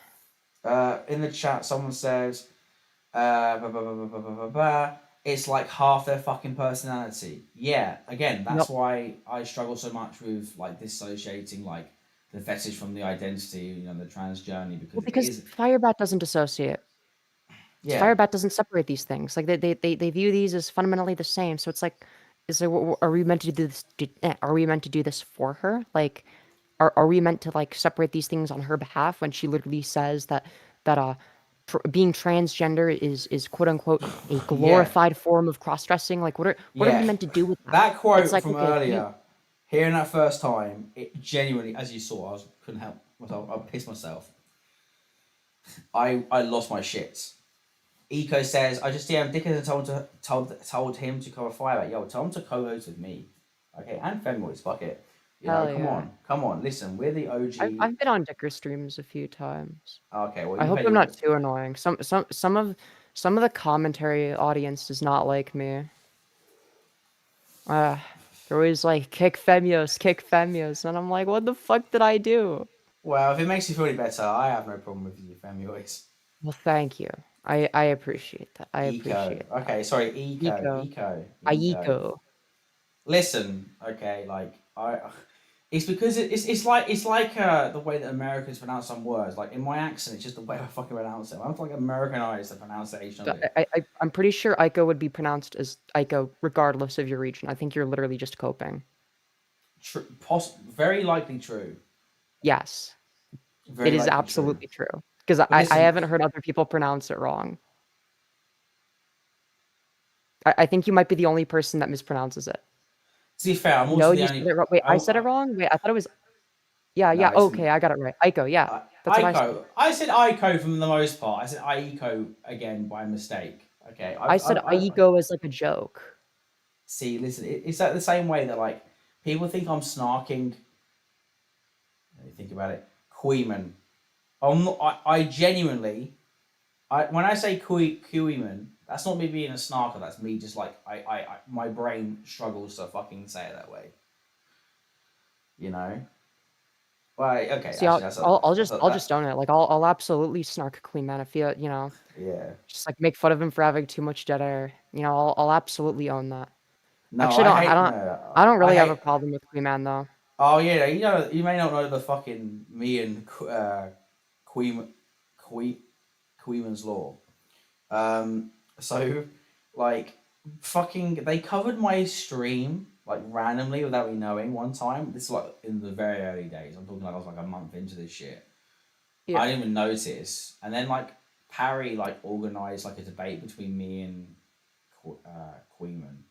In the chat, someone says, it's like half their fucking personality. Yeah, again, that's why I struggle so much with like dissociating like the fetish from the identity, you know, the trans journey, because Firebat doesn't dissociate. Yeah. Firebat doesn't separate these things. Like they view these as fundamentally the same. So it's like, are we meant to do this? Are we meant to do this for her? Like, are we meant to like separate these things on her behalf when she literally says that being transgender is quote unquote a glorified form of cross dressing? Like, what are we meant to do with that? That quote It's like, from okay, earlier, hearing that first time, it genuinely, as you saw, couldn't help myself. I pissed myself. I lost my shit. Eco says, I just Dickens told him to cover Firebat. Yo, tell him to co-host with me. Okay, and Femboys, fuck it. You know, Hell come on, listen, we're the OG. I've been on Dicker streams a few times. Okay, well, I hope I'm not too annoying. Some of the commentary audience does not like me. They're always like, kick Femios, and I'm like, what the fuck did I do? Well, if it makes you feel any better, I have no problem with you, Femboys. Well, thank you. I appreciate that. I appreciate that. Okay, sorry, Eco. Listen, okay, like it's because it's like the way that Americans pronounce some words. Like in my accent, it's just the way I fucking pronounce it. I don't like Americanize the pronunciation of it. I'm pretty sure Ico would be pronounced as Ico regardless of your region. I think you're literally just coping. Very likely true. Yes, it is absolutely true. Because I haven't heard other people pronounce it wrong. I think you might be the only person that mispronounces it. To be fair, I'm also you said it wrong. Wait, I said it wrong? Wait, I thought it was... Yeah, okay, I got it right. Ico, yeah. That's Ico. what I said. I said Ico for the most part. I said Ico again by mistake. Okay. I said Ico as like a joke. See, listen, it's like the same way that like people think I'm snarking. Think about it. Queeman. I'm not, I genuinely, when I say Queeman, that's not me being a snarker. That's me just like my brain struggles to fucking say it that way. You know. Right. Okay. See, Actually, I'll just own it. Like I'll absolutely snark Queen Man if you know. Yeah. Just like make fun of him for having too much dead air. You know, I'll absolutely own that. No, Actually, I don't really have a problem with Queen Man though. Oh yeah, you know, you may not know the fucking me and Queeman's Law. So like fucking they covered my stream like randomly without me knowing one time. This is like in the very early days. I'm talking like I was like a month into this shit. Yeah. I didn't even notice. And then like Parry like organized like a debate between me and Queeman.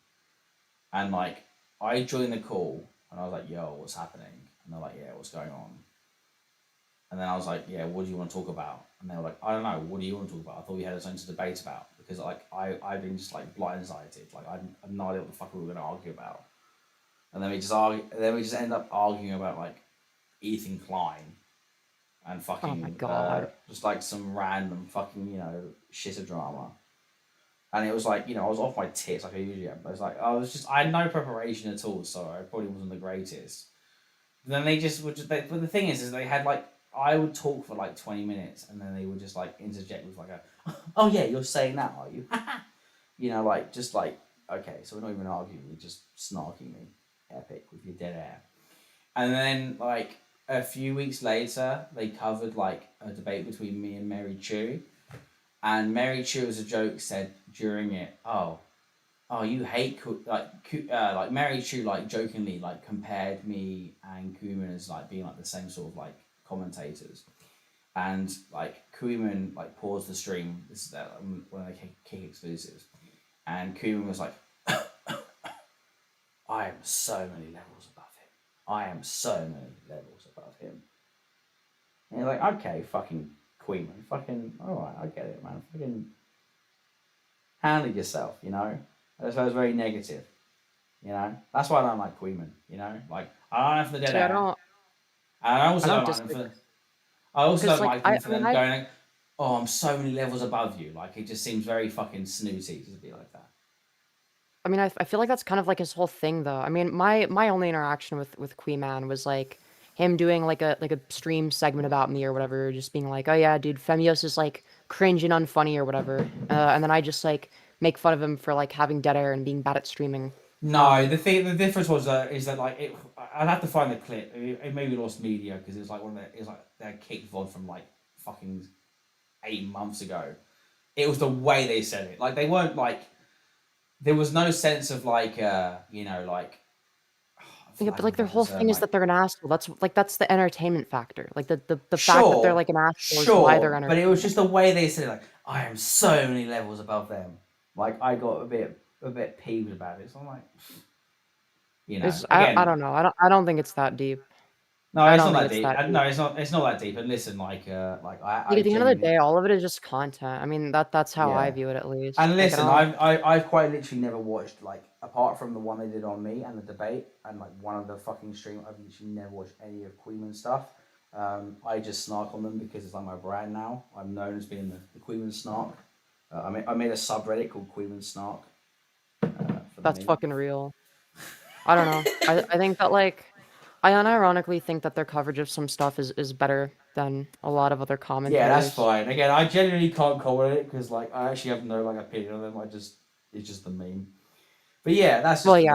And like I joined the call and I was like, yo, what's happening? And they're like, yeah, what's going on? And then I was like, yeah, what do you want to talk about? And they were like, I don't know, what do you want to talk about? I thought we had something to debate about. Because like I've been just like blindsided. Like I have no idea what the fuck we were gonna argue about. And then we just end up arguing about like Ethan Klein and fucking Oh my God. just like some random fucking, you know, shit of drama. And it was like, you know, I was off my tits like I usually am. But it's like I had no preparation at all, so I probably wasn't the greatest. But then but the thing is they had like, I would talk for like 20 minutes and then they would just like interject with like oh yeah, you're saying that, are you? You know, like, just like, okay, so we're not even arguing, you're just snarking me. Epic with your dead air. And then like a few weeks later, they covered like a debate between me and Mary Chu. And Mary Chu as a joke said during it, oh, you hate like Mary Chu like jokingly like compared me and Koeman as like being like the same sort of like commentators, and like Koeman like paused the stream. This is when they kick exclusives, and Koeman was like, I am so many levels above him. I am so many levels above him. And you're like, okay, fucking Koeman, fucking all right, I get it, man. Fucking handle yourself, you know. So it was very negative, you know. That's why I don't like Queeman, you know. Like I don't know for the dead air. I also don't like them for. I also don't like them for them going, "Oh, I'm so many levels above you." Like it just seems very fucking snooty to be like that. I mean, I feel like that's kind of like his whole thing, though. I mean, my only interaction with Queen Man was like him doing like a stream segment about me or whatever, just being like, "Oh yeah, dude, Femios is like cringe and unfunny or whatever," and then I just like make fun of him for like having dead air and being bad at streaming. No, the difference was is that like I'd have to find the clip. It maybe lost media because it was like their kick VOD from like fucking 8 months ago. It was the way they said it. Like they weren't like, there was no sense of like you know, like. Yeah, but like their whole thing is that they're an asshole. That's the entertainment factor. Like the fact that they're like an asshole is why they're entertaining. But it was just the way they said it, like, I am so many levels above them. Like I got a bit peeved about it. So I'm like, you know, again, I don't know. I don't think it's that deep. No, it's not that deep. No, it's not. It's not that deep. And listen, like I at the end of the day, all of it is just content. I mean, that's how I view it, at least. And listen, I've quite literally never watched, like, apart from the one they did on me and the debate and like one of the fucking stream, I've literally never watched any of Queeman stuff. I just snark on them because it's like my brand now. I'm known as being the Queeman snark. I made a subreddit called Queeman Snark. That's fucking real. I don't know. I think that like. I unironically think that their coverage of some stuff is better than a lot of other commentators. Yeah, that's fine. Again, I genuinely can't comment it because like I actually have no like opinion on them. It's just the meme. But yeah, that's just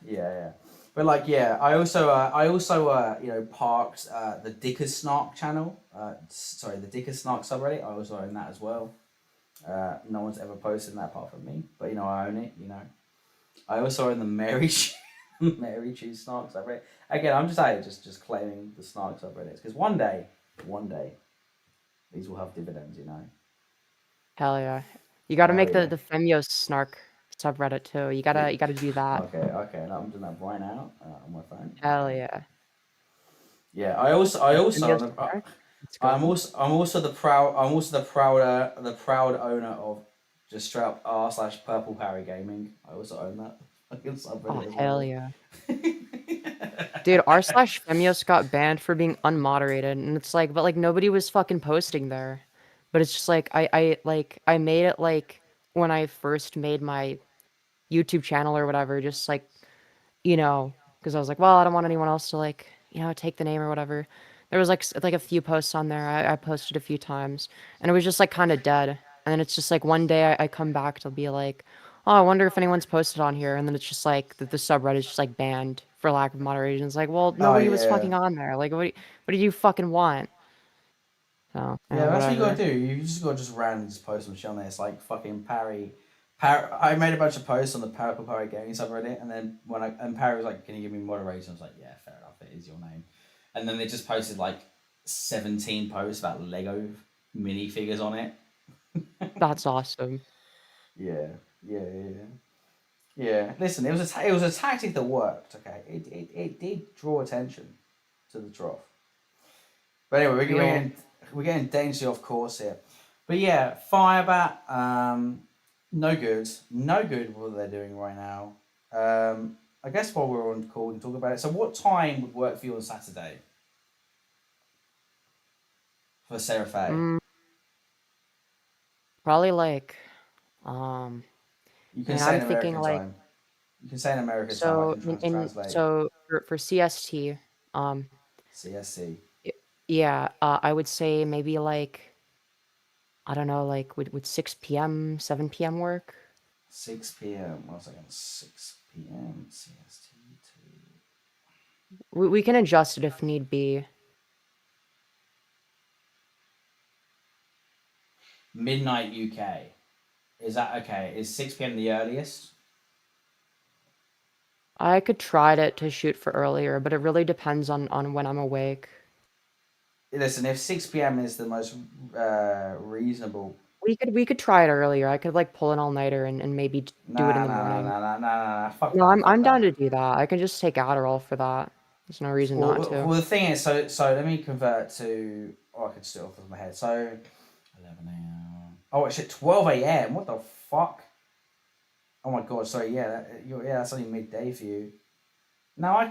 yeah. But like yeah, I also you know parked the Dicker Snark channel. The Dicker Snark subreddit. I also own that as well. No one's ever posted that apart from me, but you know I own it. You know, I also own the Mary Chu Snark subreddit. Again, I'm just out just claiming the Snark subreddits because one day, these will have dividends, you know. Hell yeah! You got to make the Femios Snark subreddit too. You gotta do that. Okay. I'm doing that right now on my phone. Hell yeah! Yeah, I'm also the proud owner of just straight up r/Purple Parry Gaming. I also own that fucking subreddit. Oh hell yeah! Dude, r/Femios got banned for being unmoderated, and it's like, but like nobody was fucking posting there. But it's just like I made it like when I first made my YouTube channel or whatever, just like, because I was like, well, I don't want anyone else to like, take the name or whatever. There was like a few posts on there. I posted a few times, and it was just like kind of dead. And then it's just like one day I come back to be like, oh, I wonder if anyone's posted on here. And then it's just like the subreddit is just like banned for lack of moderation. It's like, well, nobody was fucking on there. Like, what did you fucking want? So Yeah, that's what you whatever. gotta do. You just gotta just randomly just post some shit on there. It's like fucking Parry. I made a bunch of posts on the Purple Parry Gaming subreddit, and then Parry was like, "Can you give me moderation?" I was like, "Yeah, fair enough. It is your name." And then they just posted like 17 posts about Lego minifigures on it. That's awesome. Yeah. Listen, it was a tactic that worked. Okay, it did draw attention to the Trough. But anyway, we're getting dangerously off course here. But yeah, Firebat, no good what they're doing right now. I guess while we're on call, we can talk about it. So what time would work for you on Saturday? For Sarah Faye? Probably like, You can say I'm in thinking American like, time. You can say in American time. I so can translate. so for CST, CSC. yeah, I would say maybe like, I don't know, like would 6 p.m., 7 p.m. work? 6 p.m. 1 second. 6 p.m. CST to We can adjust it if need be. midnight UK. Is that okay? Is 6 p.m. the earliest? I could try to shoot for earlier, but it really depends on when I'm awake. Listen, if 6 p.m. is the most reasonable. We could try it earlier. I could like pull an all-nighter and maybe do it in the morning. Nah. Fuck No, that. I'm down to do that. I can just take Adderall for that. There's no reason not to. Well, the thing is, so let me convert to. Oh, I could still off the top of my head. So 11 a.m. Oh shit, 12 a.m. What the fuck? Oh my god, sorry. Yeah, that's only midday for you. No,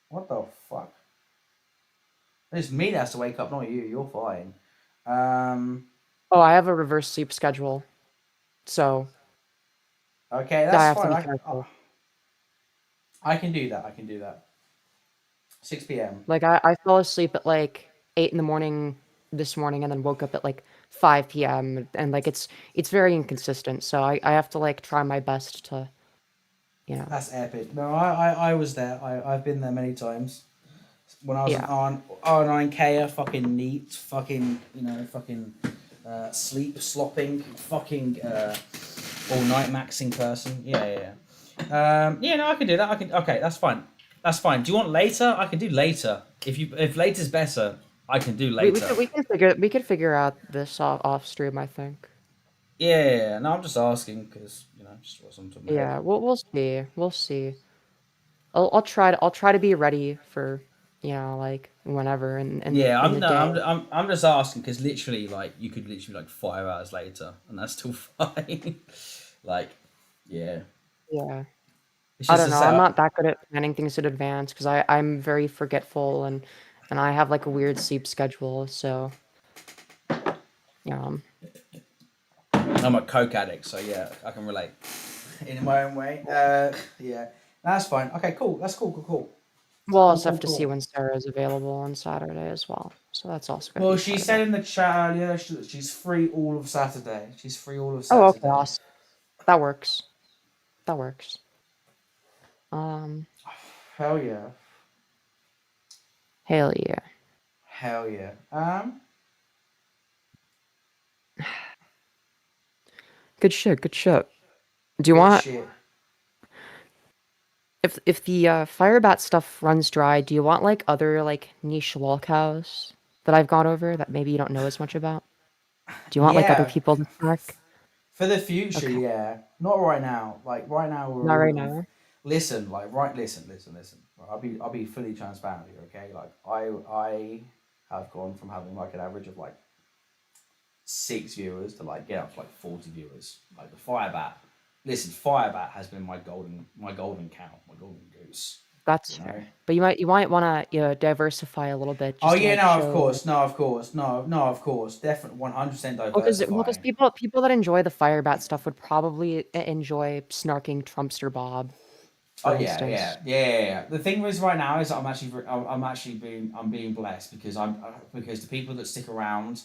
what the fuck? It's me that has to wake up, not you. You're fine. Oh, I have a reverse sleep schedule, so. Okay, I that's have fine. to be careful. I can do that. 6 p.m. Like I fell asleep at like 8 in the morning this morning, and then woke up at like 5 p.m. and like it's very inconsistent. So I have to like try my best to, That's epic. No, I was there. I've been there many times. When I was on R9K, fucking neat, fucking sleep slopping, fucking all night maxing person. Yeah. No, I can do that. Okay, that's fine. That's fine. Do you want later? I can do later. If later's better, I can do later. we could figure out this off stream, I think. Yeah. No, I'm just asking because just what's on top of my head. Yeah, we'll see. I'll try to be ready for like whenever and Yeah, in the day. I'm just asking because literally like you could literally like 5 hours later and that's still fine. Like, yeah. Yeah. It's I just don't know. I'm not that good at planning things in advance because I'm very forgetful and I have like a weird sleep schedule. So, I'm a coke addict, so yeah, I can relate in my own way. Yeah, that's fine. Okay, cool. That's cool. We'll also have to see when Sarah's available on Saturday as well. So that's also going to Well, be she said in the chat earlier she's free all of Saturday. She's free all of Oh, Saturday. okay, awesome. That works. Hell yeah. Hell yeah. Hell yeah. Good shit. Do you want? Shit. If the Firebat stuff runs dry, do you want like other like niche lolcows that I've gone over that maybe you don't know as much about? Do you want like other people to track? For the future, yeah. Not right now. Like right now, we're Not all right now. Listen, like listen. I'll be fully transparent here, okay? Like I have gone from having like an average of like 6 viewers to like get up to like 40 viewers. Like the Firebat listen, Firebat has been my golden cow, my golden goose. That's fair. But you might want to diversify a little bit. Oh Just to, yeah, like, no, show... of course, no, of course, no, of course, definitely 100% diversify. Because people that enjoy the Firebat stuff would probably enjoy snarking Trumpster Bob. For instance. Yeah. The thing is, right now is I'm being blessed because because the people that stick around,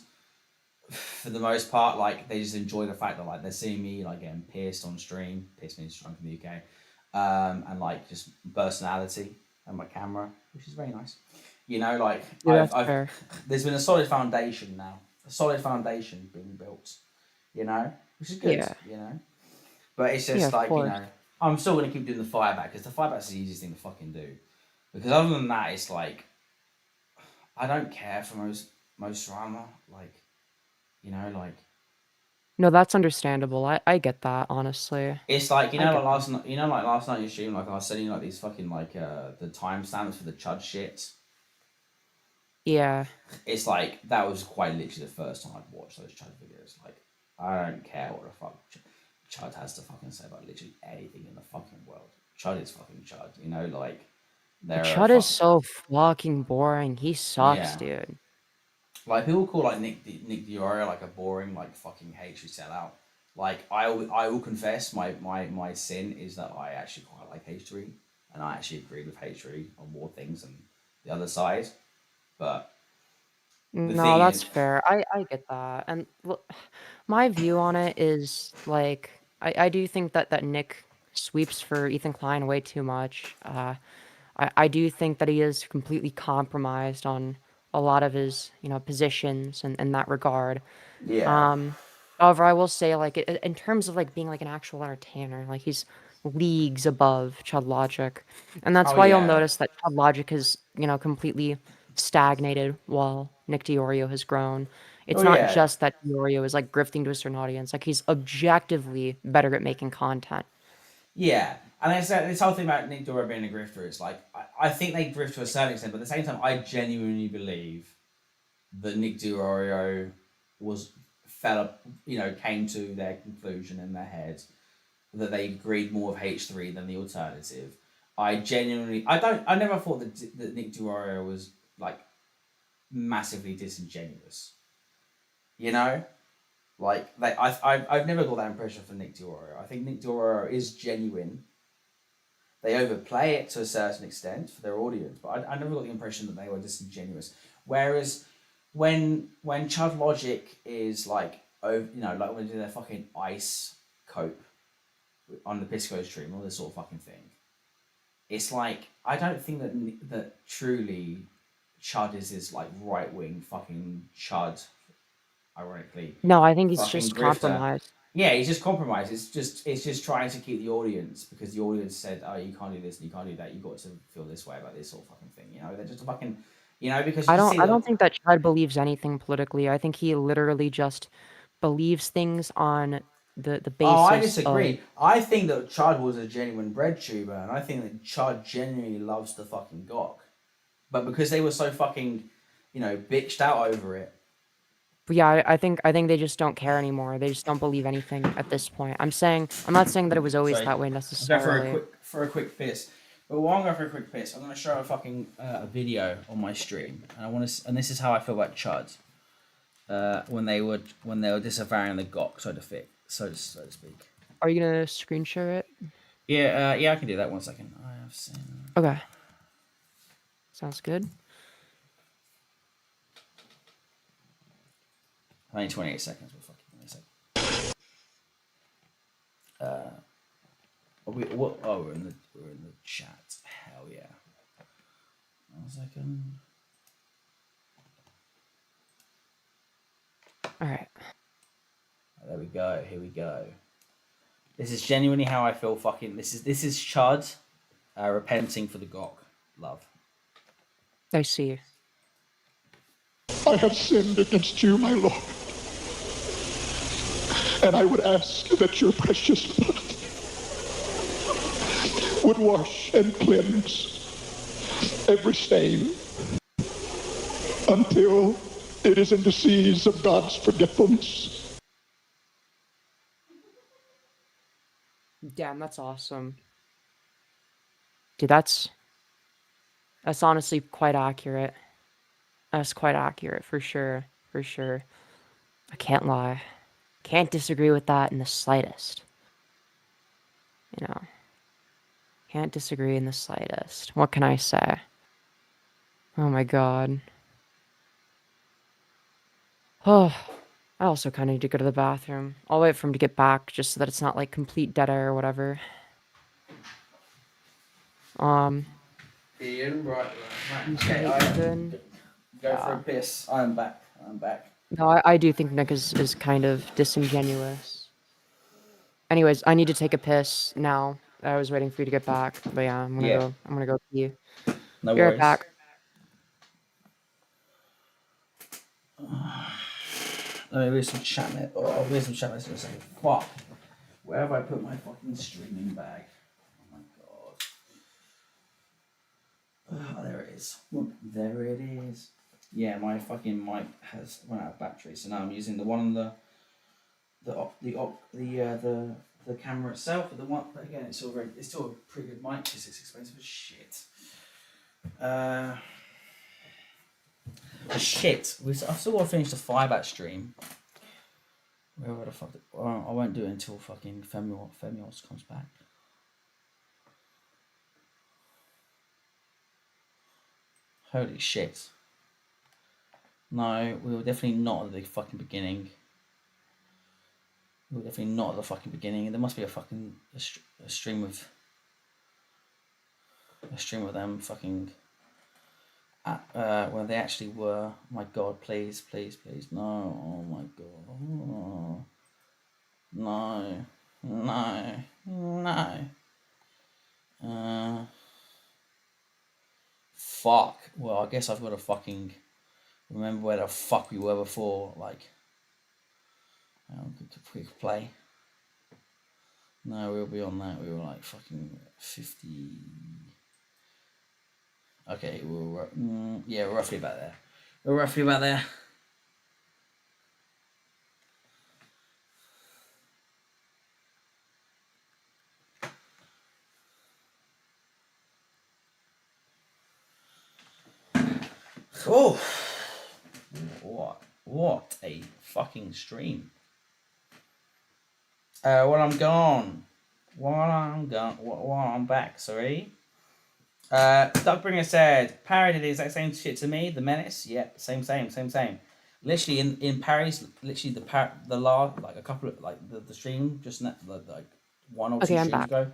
for the most part, like they just enjoy the fact that like they're seeing me like getting pissed on stream, pissed means drunk in the UK, and like just personality and my camera, which is very nice. You know, like there's been a solid foundation now, being built. You know, which is good. Yeah. You know, but it's just like you know. I'm still going to keep doing the Firebat because the Firebat's the easiest thing to fucking do. Because other than that, it's like, I don't care for most drama. Like, you know, like. No, that's understandable. I get that, honestly. It's like, you know, like last night you streamed, like I was sending you like these fucking like the timestamps for the Chud shit. Yeah. It's like, that was quite literally the first time I'd watched those Chud videos. Like, I don't care what the fuck Chud has to fucking say about literally anything in the fucking world. Chud is fucking Chud, you know, like Chud is so fucking boring. He sucks, dude. Like people call like Nick Diorio like a boring like fucking H3 sellout. Like I will confess my sin is that I actually quite like H3 and I actually agree with H3 on more things than the other side. But no, that's fair. I get that. And look, my view on it is like I do think that Nick sweeps for Ethan Klein way too much. I do think that he is completely compromised on a lot of his, positions in that regard. Yeah. However, I will say, like, in terms of like being like an actual entertainer, like he's leagues above Chud Logic, and that's why you'll notice that Chud Logic has, completely stagnated while Nick Diorio has grown. It's not just that Diorio is like grifting to a certain audience; like he's objectively better at making content. Yeah, and it's this whole thing about Nick Diorio being a grifter. It's like I think they grift to a certain extent, but at the same time, I genuinely believe that Nick Diorio came to their conclusion in their head that they agreed more with H3 than the alternative. I never thought that Nick Diorio was like massively disingenuous. You know, I've never got that impression from Nick Diorio. I think Nick Diorio is genuine. They overplay it to a certain extent for their audience, but I never got the impression that they were disingenuous. Whereas when Chud Logic is like, like when they do their fucking ice cope on the Pisco stream, all this sort of fucking thing, it's like I don't think that truly Chud is this like right wing fucking Chud. Ironically, no, I think he's just grifter. Compromised. Yeah, he's just compromised. It's just trying to keep the audience because the audience said, "Oh, you can't do this, and you can't do that. You got to feel this way about this sort of fucking thing." You know, they're just a fucking, because I don't think that Chud believes anything politically. I think he literally just believes things on the basis. Oh, I disagree. I think that Chud was a genuine bread tuber, and I think that Chud genuinely loves the fucking gok, but because they were so fucking, bitched out over it. But yeah, I think they just don't care anymore. They just don't believe anything at this point. I'm not saying that it was always that way necessarily. Go for a quick piss. But while I'm going for a quick piss, I'm going to show a fucking a video on my stream, and this is how I feel about Chud. When they were disavowing the gok, so to speak. Are you gonna screen share it? Yeah, I can do that. 1 second. I have seen. Okay. Sounds good. Only 28 seconds. We'll fucking give me a sec. We're in the chat. Hell yeah. 1 second. All right. There we go. Here we go. This is genuinely how I feel. Fucking. This is Chud, repenting for the gok. Love. I see. I have sinned against you, my Lord. And I would ask that your precious blood would wash and cleanse every stain until it is in the seas of God's forgetfulness. Damn, that's awesome. Dude, that's honestly quite accurate. That's quite accurate for sure. For sure. I can't lie. Can't disagree with that in the slightest. You know. Can't disagree in the slightest. What can I say? Oh my god. Oh, I also kind of need to go to the bathroom. I'll wait for him to get back just so that it's not like complete dead air or whatever. Ian, right. Okay, Go for a piss. I'm back. No, I do think Nick is kind of disingenuous. Anyways, I need to take a piss now. I was waiting for you to get back, but yeah, I'm gonna go pee. No Be right worries. back. Let me read some chat messages. Oh, I'll read some chat messages in a second. Fuck. Where have I put my fucking streaming bag? Oh my god. Oh, there it is. There it is. Yeah, my fucking mic has run out of battery, so now I'm using the one on the camera itself, but the one. But again, it's still a pretty good mic because it's expensive as shit. Shit. I've still got to finish the Firebat stream. Where the fuck? I won't do it until fucking Femios comes back. Holy shit. No, we were definitely not at the fucking beginning. We were definitely not at the fucking beginning. There must be a fucking a stream of them fucking where they actually were. Oh my god, please, please, please. No. Oh my god. Oh. No. Fuck. Well, I guess I've got to fucking remember where the fuck we were before. Like, quick play. No, we'll be on that. We were like fucking 50. Okay, yeah, we're roughly about there. We're roughly about there. Oh, what a fucking stream. While I'm back, sorry. Duckbringer said, Parry did the exact same shit to me, the Menace. Yep, same. Literally in Parry's, literally the last, like a couple of, like the stream, just like 1 or 2 streams ago.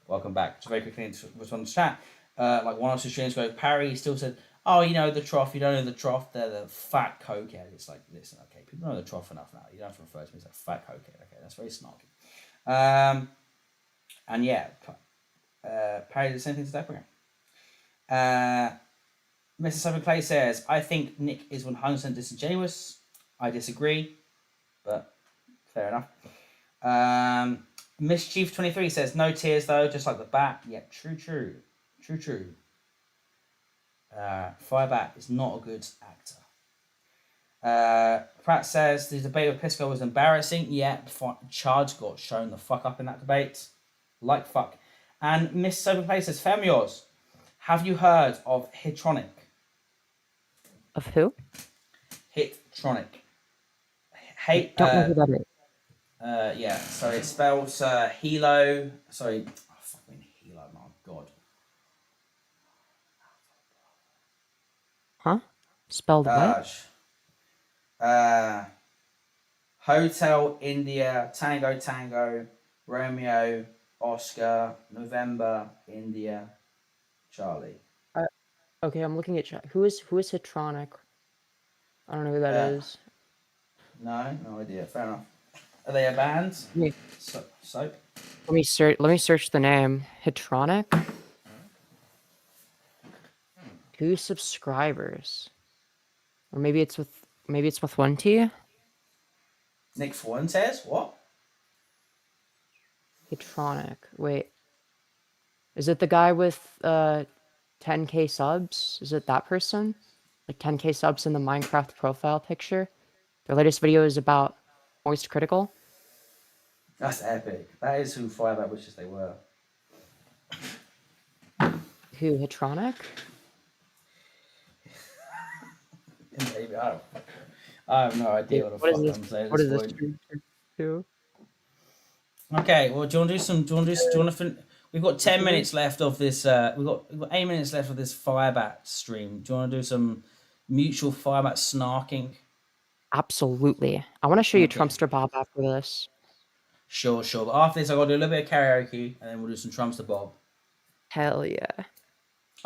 Welcome back. Just very quickly to respond to chat. Like 1 or 2 streams ago, Parry still said, oh, you know, the Trough, you don't know the Trough, they're the fat cokehead. It's like, listen, okay, people know the Trough enough now. You don't have to refer to me as a fat cokehead. Okay, that's very snarky. And yeah, Parry did the same thing to Duckbringer. Mr. Simon Clay says, I think Nick is 100% disingenuous. I disagree, but fair enough. Mischief23 says, no tears though, just like the bat. Yep, true. Firebat is not a good actor. Pratt says, the debate with Pisco was embarrassing. Yeah, Charge got shown the fuck up in that debate. Like fuck. And Miss Simon Clay says, Femios, have you heard of Hitronic? Of who? Hitronic. Don't know who that is. Yeah, so it spells Hilo. Sorry, fucking Hilo, my god. Huh? Spelled what? Hotel India Tango Romeo Oscar November India Charlie. Okay, I'm looking at chat. Who is Hitronic? I don't know who that is. No idea. Fair enough. Are they a band? Soap. Let me search the name. Hitronic. 2 subscribers. Or maybe it's with 1T. Nick Fuentes? What? Hitronic. Wait. Is it the guy with 10k subs? Is it that person? Like 10k subs in the Minecraft profile picture? Their latest video is about Moist Critical. That's epic. That is who Firebat wishes they were. Who, Hatronic? Maybe, I have no idea what the fuck I'm saying at this point. Do? Okay, well, do you want to do some? Do you want to? We've got 10 minutes left of this. We've got 8 minutes left of this Firebat stream. Do you want to do some mutual Firebat snarking? Absolutely. I want to show you Trumpster Bob after this. Sure. But after this, I've got to do a little bit of karaoke, and then we'll do some Trumpster Bob. Hell yeah.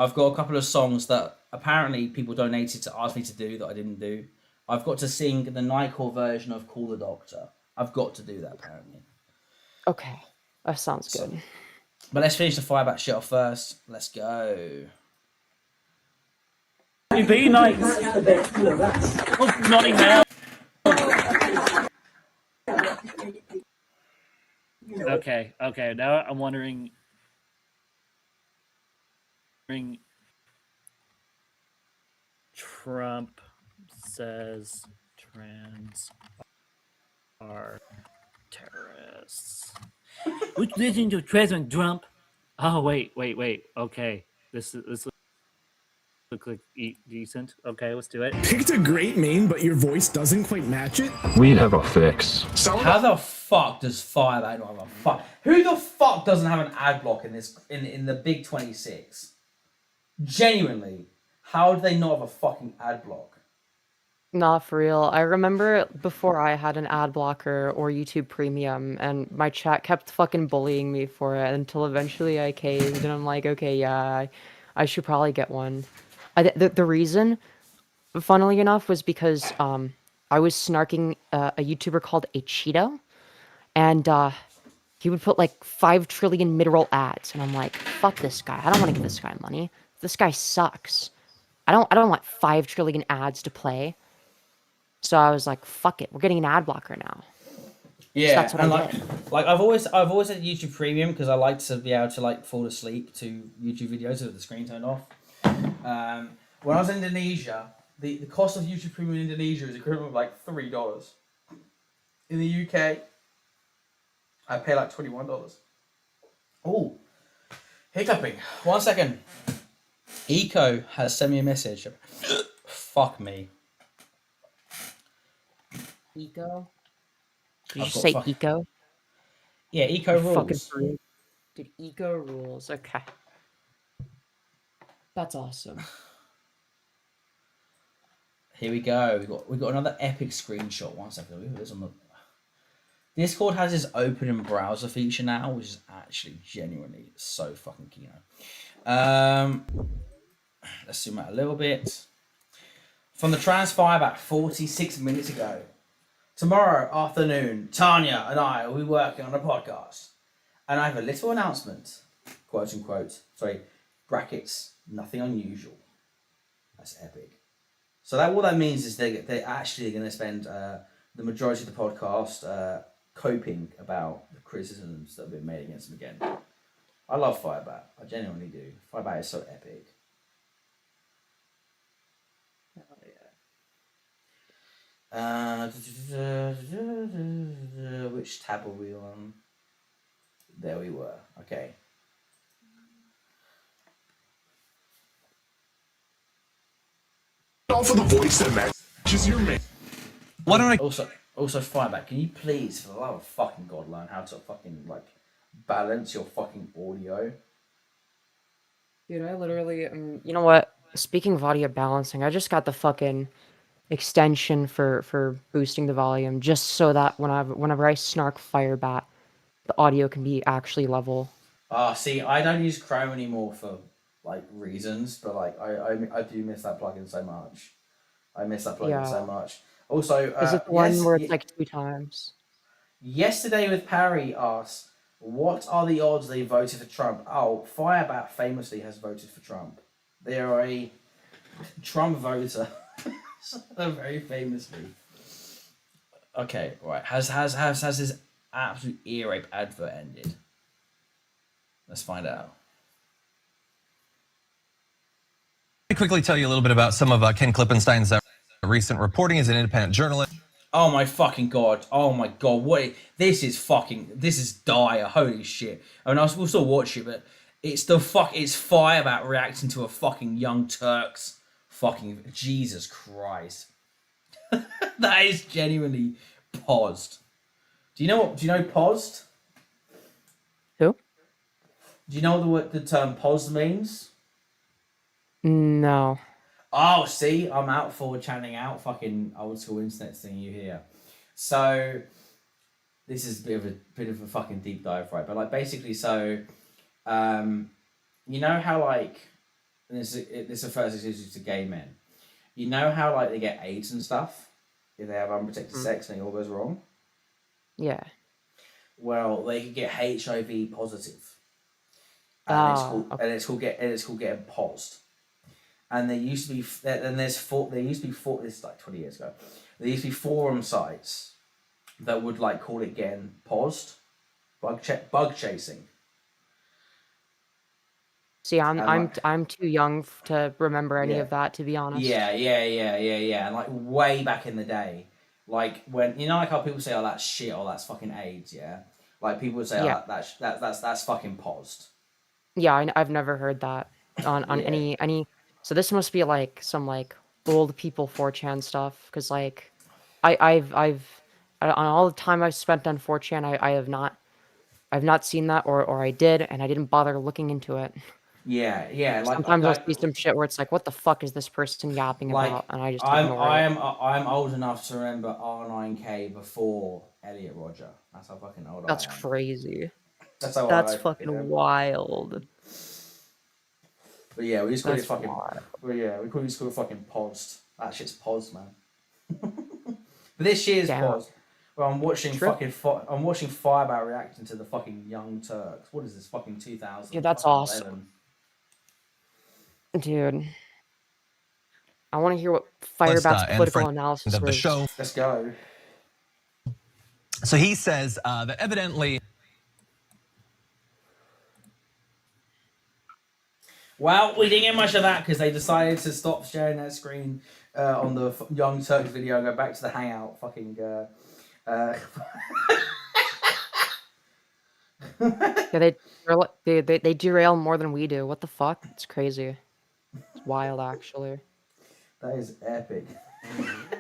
I've got a couple of songs that apparently people donated to ask me to do that I didn't do. I've got to sing the Nightcore version of Call the Doctor. I've got to do that, apparently. Okay. That sounds good. But let's finish the Firebat shit off first. Let's go. Be nice. Oh, bloody hell. Okay. Now I'm wondering. Trump says trans are terrorists. Which listen to President Trump? Oh wait. Okay, this looks like decent. Okay, let's do it. Picked a great meme, but your voice doesn't quite match it. We have a fix. How the fuck does Firebat not have a fuck? Who the fuck doesn't have an ad block in this in the Big 26? Genuinely, how do they not have a fucking ad block? Not for real. I remember before I had an ad blocker or YouTube Premium, and my chat kept fucking bullying me for it until eventually I caved, and I'm like, okay, yeah, I should probably get one. The reason, funnily enough, was because I was snarking a YouTuber called a Cheeto, and he would put like 5 trillion mid-roll ads, and I'm like, fuck this guy. I don't want to give this guy money. This guy sucks. I don't want 5 trillion ads to play. So I was like, fuck it, we're getting an ad blocker now. Yeah, so that's what and I did. I've always had YouTube Premium because I like to be able to like fall asleep to YouTube videos with the screen turned off. When I was in Indonesia, the cost of YouTube Premium in Indonesia is equivalent of like $3. In the UK, I pay like $21. Oh, hiccuping. 1 second. Eco has sent me a message. Fuck me. Eco? Did you say Eco? Yeah, Eco rules. Dude, Eco rules. Okay. That's awesome. Here we go. We got another epic screenshot. 1 second. We put this on the Discord has this open in browser feature now, which is actually genuinely so fucking keen. Let's zoom out a little bit. From the Transfire about 46 minutes ago. Tomorrow afternoon, Tanya and I will be working on a podcast. And I have a little announcement. Quote unquote. Sorry, brackets. Nothing unusual. That's epic. So what that means is they're actually going to spend the majority of the podcast coping about the criticisms that have been made against them again. I love Firebat. I genuinely do. Firebat is so epic. Which tab are we on? There we were. Okay. All for the voice that matches your man. Why don't I also Firebat? Can you please, for the love of fucking God, learn how to fucking like balance your fucking audio? Dude, I literally, you know what? Speaking of audio balancing, I just got the fucking extension for boosting the volume, just so that whenever I snark Firebat, the audio can be actually level. See, I don't use Chrome anymore for like reasons, but like I do miss that plugin so much. I miss that plugin so much. Also, is it the one where it's like 2 times? Yesterday with Parry asked, what are the odds they voted for Trump? Oh, Firebat famously has voted for Trump. They are a Trump voter. Very famously. Okay, right. Has this absolute ear rape advert ended? Let's find out. Let me quickly tell you a little bit about some of Ken Klippenstein's recent reporting as an independent journalist. Oh my fucking god! Oh my god! This is dire. Holy shit! I mean, we'll still watch it, but it's Firebat reacting to a fucking Young Turks. Fucking Jesus Christ! That is genuinely paused. Do you know paused? Who? Do you know what the term paused means? No. Oh, see, I'm out for chanting out fucking old school internet thing you hear. So this is a bit of a fucking deep dive, right? But like basically, so you know how like this refers exclusively to gay men. You know how like they get AIDS and stuff if they have unprotected sex and it all goes wrong. Yeah. Well, they could get HIV positive, and it's called getting posed. And there used to be this is like 20 years ago. There used to be forum sites that would like call it getting paused, bug chasing. See, I'm too young to remember any of that, to be honest. Yeah. And like way back in the day, like when you know like how people say, "Oh, that's shit," or "That's fucking AIDS," yeah. Like people would say, "Oh, that's fucking paused." Yeah, I've never heard that on any. So this must be like some like old people 4chan stuff, because like I've on all the time I've spent on 4chan, I've not seen that, or I did and I didn't bother looking into it. Yeah. Like Sometimes I'll see some shit where it's like, what the fuck is this person yapping about, and I just ignore it. I'm old enough to remember R9K before Elliot Roger. That's how fucking old I am. That's crazy. That's fucking wild. But yeah, we just call it fucking. Well, yeah, we just call it fucking paused. That shit's paused, man. But this shit is paused. Well, I'm watching Firebat reacting to the fucking Young Turks. What is this fucking 2000? Yeah, that's awesome. Dude, I want to hear what Firebat's political analysis of the show. Let's go. So he says that evidently. Well, we didn't get much of that because they decided to stop sharing their screen on the Young Turks video and go back to the Hangout. Fucking. Yeah, they derail more than we do. What the fuck? It's crazy. It's wild, actually. That is epic.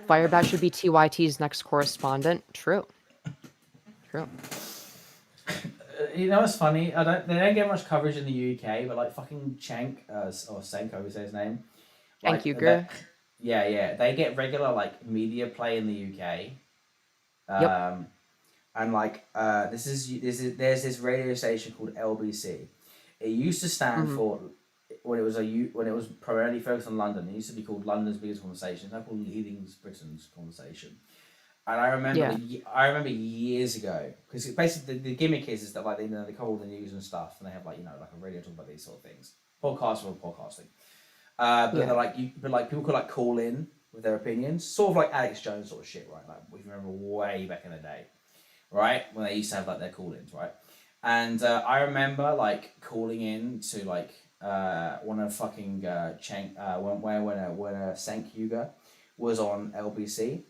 Firebat should be TYT's next correspondent. True. You know what's funny? They don't get much coverage in the UK, but like fucking Cenk, or Senko, we say his name. Thank you, girl. Yeah. They get regular like media play in the UK. Yep. And like there's this radio station called LBC. It used to stand for when it was primarily focused on London. It used to be called London's Biggest Conversation. It's now called Leading Britain's Conversation. And I remember years ago, because basically the gimmick is that like they cover all the news and stuff, and they have like like a radio talk about these sort of things, podcast or podcasting. But people could like call in with their opinions, sort of like Alex Jones sort of shit, right? Like if you remember way back in the day, right, when they used to have like their call-ins, right? And I remember like calling in to like one of fucking when Sank Yuga was on LBC.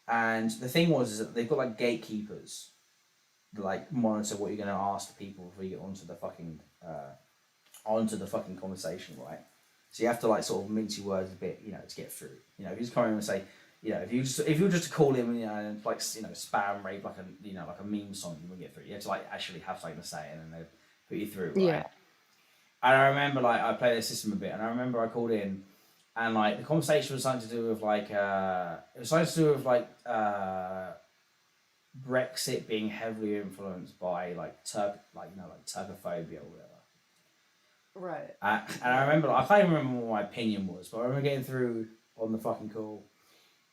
And the thing was is that they've got like gatekeepers that like monitor what you're going to ask the people before you get onto the fucking conversation, right? So you have to like sort of mince your words a bit, to get through. If you just come in and say, if you were just to call in, and like spam rape like a meme song, you wouldn't get through. You have to like actually have something to say, and then they put you through, right? Yeah. And I remember like I played the system a bit, and I remember I called in. And like the conversation was something to do with Brexit being heavily influenced by like Turkophobia or whatever. Right. And I remember I can't even remember what my opinion was, but I remember getting through on the fucking call,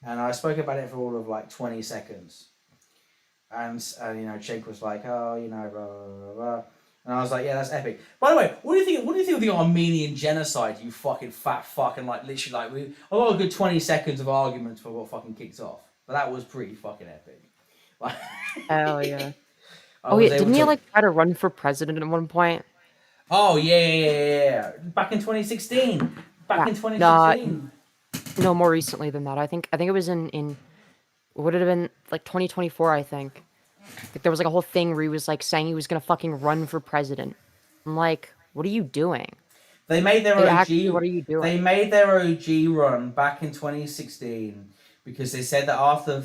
and I spoke about it for all of like 20 seconds, and Cenk was like, blah blah blah blah. And I was like, yeah, that's epic. By the way, what do you think of the Armenian genocide, you fucking fat fuck? And like literally I got a good 20 seconds of arguments before I got fucking kicked off. But that was pretty fucking epic. Like, hell yeah. Didn't he like try to run for president at one point? Oh yeah. Back in 2016. In 2016. No, more recently than that. I think it was in would it have been like 2024, I think. Like there was like a whole thing where he was like saying he was gonna fucking run for president. I'm like, what are you doing? They made their Like, OG. actually, what are you doing? They made their OG run back in 2016 because they said that after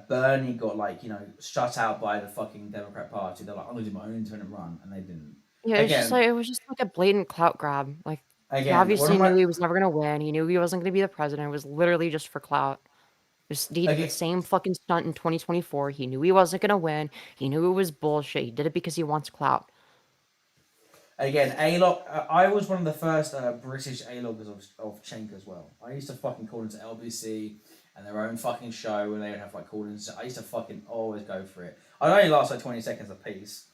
Bernie got like shut out by the fucking Democrat Party, they're like, I'm gonna do my own independent run, and they didn't. Yeah, it was just like a blatant clout grab. Like he Again, one obviously of my knew he was never gonna win. He knew he wasn't gonna be the president. It was literally just for clout. Just he did the again, same fucking stunt in 2024. He knew he wasn't gonna win. He knew it was bullshit. He did it because he wants clout. Again, A-Log, I was one of the first British A-Loggers of Cenk as well. I used to fucking call into LBC and their own fucking show where they would have like call-ins. I used to fucking always go for it. I'd only last like 20 seconds a piece.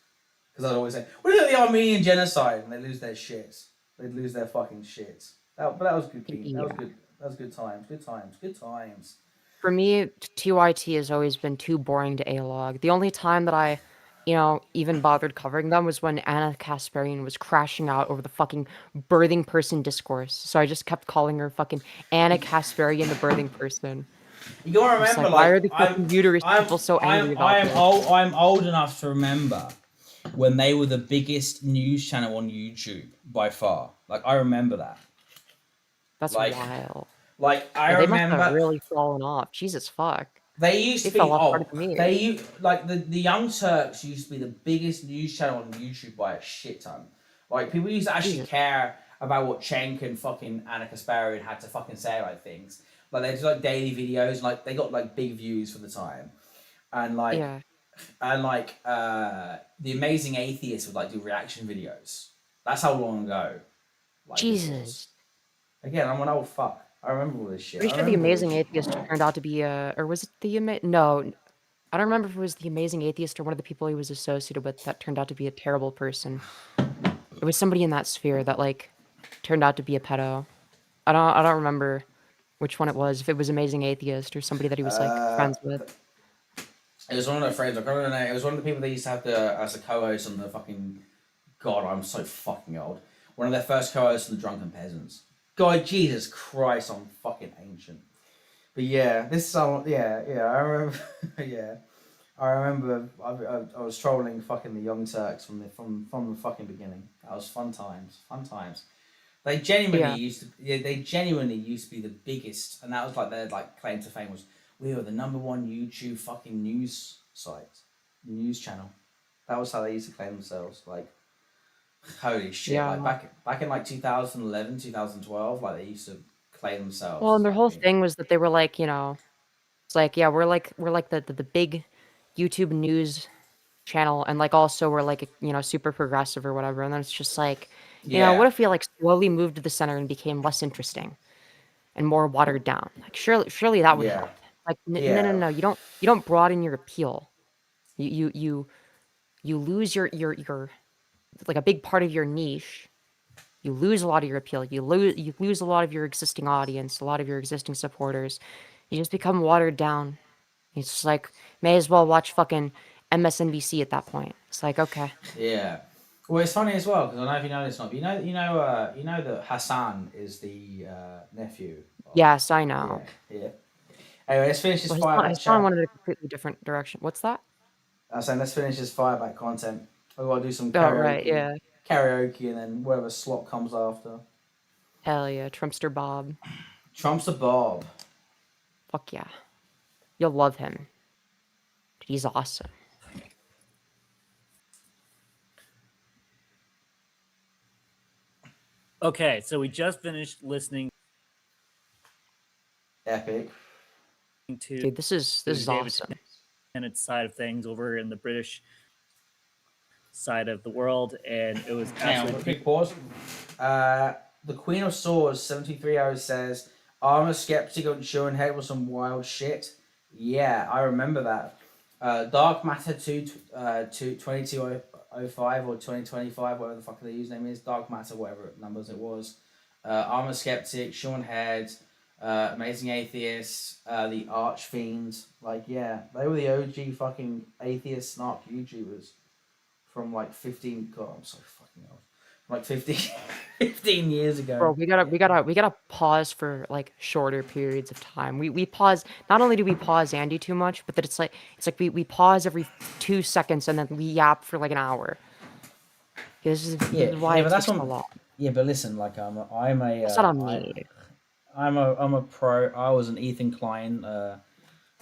Because I'd always say, what do you think of the Armenian genocide? And they'd lose their shits. They'd lose their fucking shits. But that was good. Yeah. That was good. That was good times. Good times. Good times. For me, TYT has always been too boring to A-Log. The only time that I, even bothered covering them was when Anna Kasparian was crashing out over the fucking birthing person discourse. So I just kept calling her fucking Anna Kasparian, the birthing person. You gotta It's remember, why are the fucking uterus people so angry about this? I'm old enough to remember when they were the biggest news channel on YouTube by far. Like, I remember that. That's wild. Like, I Yeah, they must remember have really fallen off. Jesus fuck. they used to be fell off harder than me. the Young Turks used to be the biggest news channel on YouTube by a shit ton. Like, people used to actually care about what Cenk and fucking Anna Kasparian had to fucking say about things. Like, they do like daily videos, and like they got like big views for the time, and like Yeah. and like the Amazing Atheist would like do reaction videos. That's how long ago. Like, this was. Jesus. Again, I'm an old fuck. I remember all this shit. Pretty I sure the remember all this Amazing shit. Atheist turned out to be or was it the no, I don't remember if it was the Amazing Atheist or one of the people he was associated with that turned out to be a terrible person. It was somebody in that sphere that like turned out to be a pedo. I don't remember which one it was. If it was Amazing Atheist or somebody that he was like friends with. It was one of the friends. I can't remember the name. It was one of the people that used to have as a co-host on the fucking. God, I'm so fucking old. One of their first co-hosts on the Drunken Peasants. God, Jesus Christ, I'm fucking ancient. But yeah, this is I remember. Yeah, I remember. I was trolling fucking the Young Turks from the fucking beginning. That was fun times. Fun times. They genuinely used to. Yeah, they genuinely used to be the biggest, and that was like their like claim to fame was we were the #1 YouTube fucking news site, news channel. That was how they used to claim themselves. Like, holy shit! Yeah. Like back in like 2011, 2012, like they used to claim themselves. Well, and their whole thing was that they were like, it's like, yeah, we're like the big YouTube news channel, and like also we're like super progressive or whatever. And then it's just like, what if we like slowly moved to the center and became less interesting and more watered down? Like surely that would help. Like no, you don't broaden your appeal. You lose your like a big part of your niche. You lose a lot of your appeal. You lose a lot of your existing audience, a lot of your existing supporters. You just become watered down. It's just like may as well watch fucking MSNBC at that point. It's like okay. Yeah. Well, it's funny as well because I don't know if you know this or not. But you know that Hassan is the nephew. Yes, I know. Yeah. Anyway, let's finish this Well, Firebat his chat. son wanted a completely different direction. What's that? I was saying let's finish this Firebat content. I've got to do some Oh, karaoke. right, yeah. Karaoke and then whatever Slop comes after. Hell yeah, Trumpster Bob. Trumpster Bob. Fuck yeah. You'll love him. He's awesome. Okay, so we just finished listening. Epic. To Dude, this is awesome. And its side of things over in the British side of the world, and it was Hang on, absolutely. quick pause. The Queen of Swords 73 hours says, "I'm a skeptic on showing head with some wild shit." Yeah, I remember that. Dark Matter 2205 or 2025, whatever the fuck the username is. Dark Matter, whatever numbers it was. I'm a skeptic. Sean Head. Amazing Atheists, the Arch Fiends, like they were the OG fucking atheist snark YouTubers from like 15. God, I'm so fucking old. like 15 years ago. Bro, we gotta pause for like shorter periods of time. We pause. Not only do we pause Andy too much, but that it's like we pause every 2 seconds and then we yap for like an hour. This is why but it that's takes what, so long. Yeah, but listen, like I'm a That's not on me. I'm a pro. I was an Ethan Klein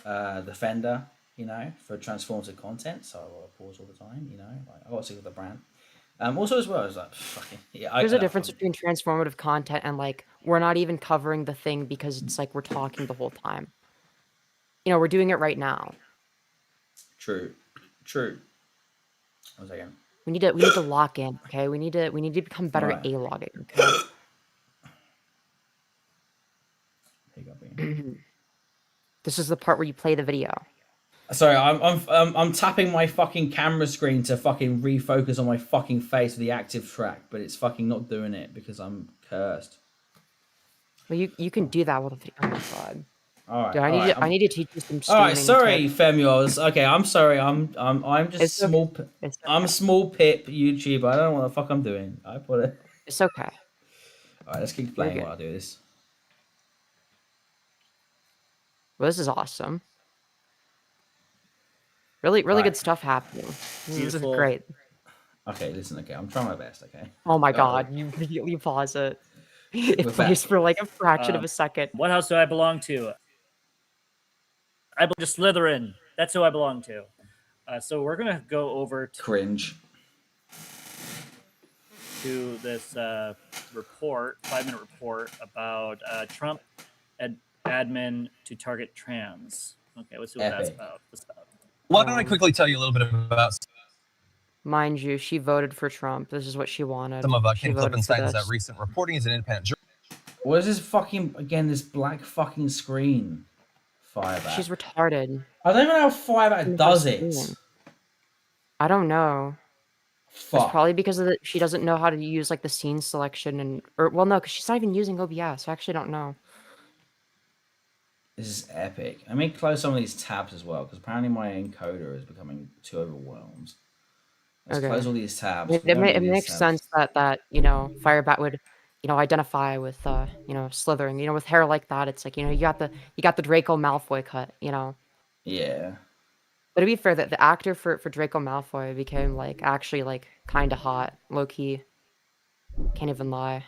defender, you know, for transformative content. So I pause all the time, you know. Like I got sick of the brand. Also as well as like fucking yeah. There's a difference between transformative content and like we're not even covering the thing because it's like we're talking the whole time. You know, we're doing it right now. True. 1 second. We need to lock in, okay? We need to become better at A-logging, okay? This is the part where you play the video. Sorry, I'm tapping my fucking camera screen to fucking refocus on my fucking face with the active track, but it's fucking not doing it because I'm cursed. Well, you can do that with a video. Oh my god. All right. Dude, I need to teach you some All right, streaming sorry, tips. Femios. Okay, I'm sorry. I'm just It's okay. small. It's I'm a small pip YouTuber. I don't know what the fuck I'm doing. I put it. It's okay. All right, let's keep playing while I do this. Well, this is awesome. Really good stuff happening. This is great. Okay, listen. Okay, I'm trying my best. Okay. Oh my god, you immediately pause it. It plays for like a fraction of a second. What house do I belong to? I belong to Slytherin. That's who I belong to. So we're gonna go over to Cringe. To this report, 5-minute report about Trump admin to target trans. Okay, let's see what that's about. Why don't I quickly tell you a little bit about Mind you, she voted for Trump. This is what she wanted. some of She Ken voted for Klippenstein's this. recent reporting as an independent journalist. What is this fucking again? This black fucking screen. Firebat. She's retarded. I don't even know how Firebat does it. I don't know. Fuck. It's probably because of she doesn't know how to use like the scene selection well no, because she's not even using OBS. I actually don't know. This is epic. I may close some of these tabs as well because apparently my encoder is becoming too overwhelmed. Let's close all these tabs. It makes sense that you know Firebat would identify with Slytherin. You know, with hair like that, it's like you got the Draco Malfoy cut. You know. Yeah. But to be fair, that the actor for Draco Malfoy became like actually like kind of hot, low key. Can't even lie.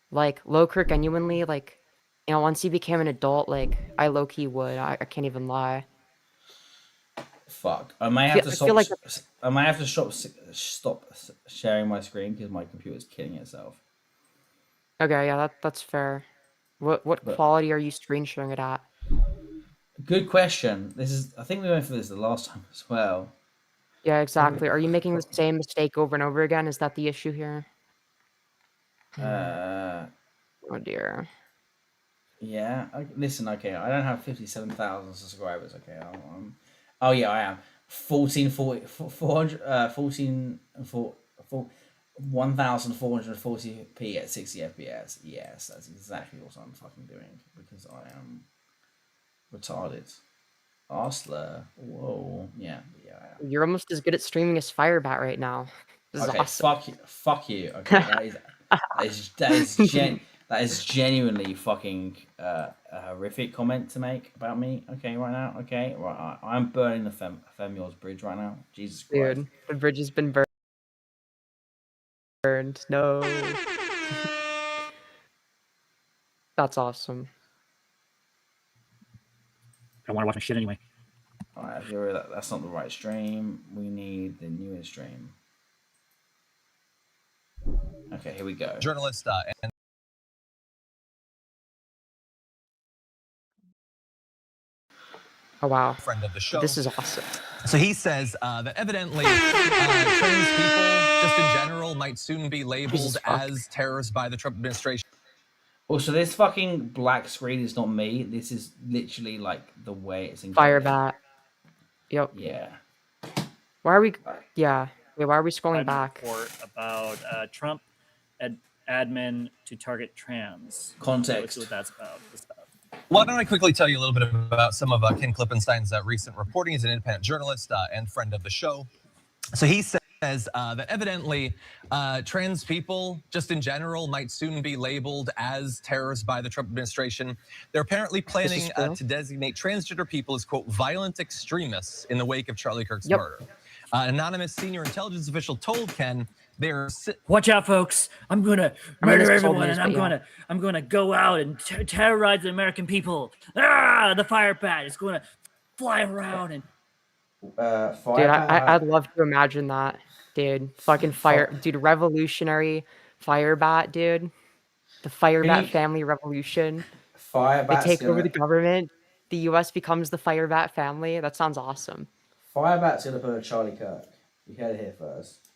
Like Lowkirk genuinely like, once he became an adult, like I low key would. I can't even lie. Fuck. I may have to I feel like I might have to stop sharing my screen because my computer's killing itself. Okay, yeah, that's fair. What quality are you screen sharing it at? Good question. I think we went for this the last time as well. Yeah, exactly. Are you making the same mistake over and over again? Is that the issue here? Oh dear. Yeah. Listen. Okay, I don't have 57,000 subscribers. Okay. Oh yeah, I am. 1440 1440p at 60 FPS. Yes, that's exactly what I'm fucking doing because I am retarded. Arsler. Whoa. Yeah. You're almost as good at streaming as Firebat right now. This is awesome. Fuck you. Okay, that is genuinely fucking a horrific comment to make about me. Okay, right now. Okay, right. I'm burning the Femios bridge right now. Jesus Christ. Dude, the bridge has been burned. No. That's awesome. I don't want to watch my shit anyway. Alright, that's not the right stream. We need the newest stream. Okay, here we go. Journalist and Oh wow. Friend of the show. This is awesome. So he says that evidently trans people, just in general, might soon be labeled as terrorists by the Trump administration. Also, this fucking black screen is not me. This is literally like the way it's encoded. Firebat. Yep. Yeah. Why are we? Yeah. Wait, why are we scrolling back? Report about Trump admin to target trans. Context. Let's see what that's about. Why don't I quickly tell you a little bit about some of Ken Klippenstein's recent reporting as an independent journalist and friend of the show. So he says says that evidently trans people, just in general, might soon be labeled as terrorists by the Trump administration. They're apparently planning to designate transgender people as, quote, violent extremists in the wake of Charlie Kirk's murder. An anonymous senior intelligence official told Ken they're... Watch out, folks! I'm gonna murder everyone, and I'm gonna go out and terrorize the American people. Ah, the Firebat is gonna fly around and. Dude, I'd love to imagine that, dude. Fucking dude, revolutionary Firebat, dude. The Firebat family revolution. They take over the government. The U.S. becomes the Firebat family. That sounds awesome. Firebat's gonna put a Charlie Kirk. You heard it here first.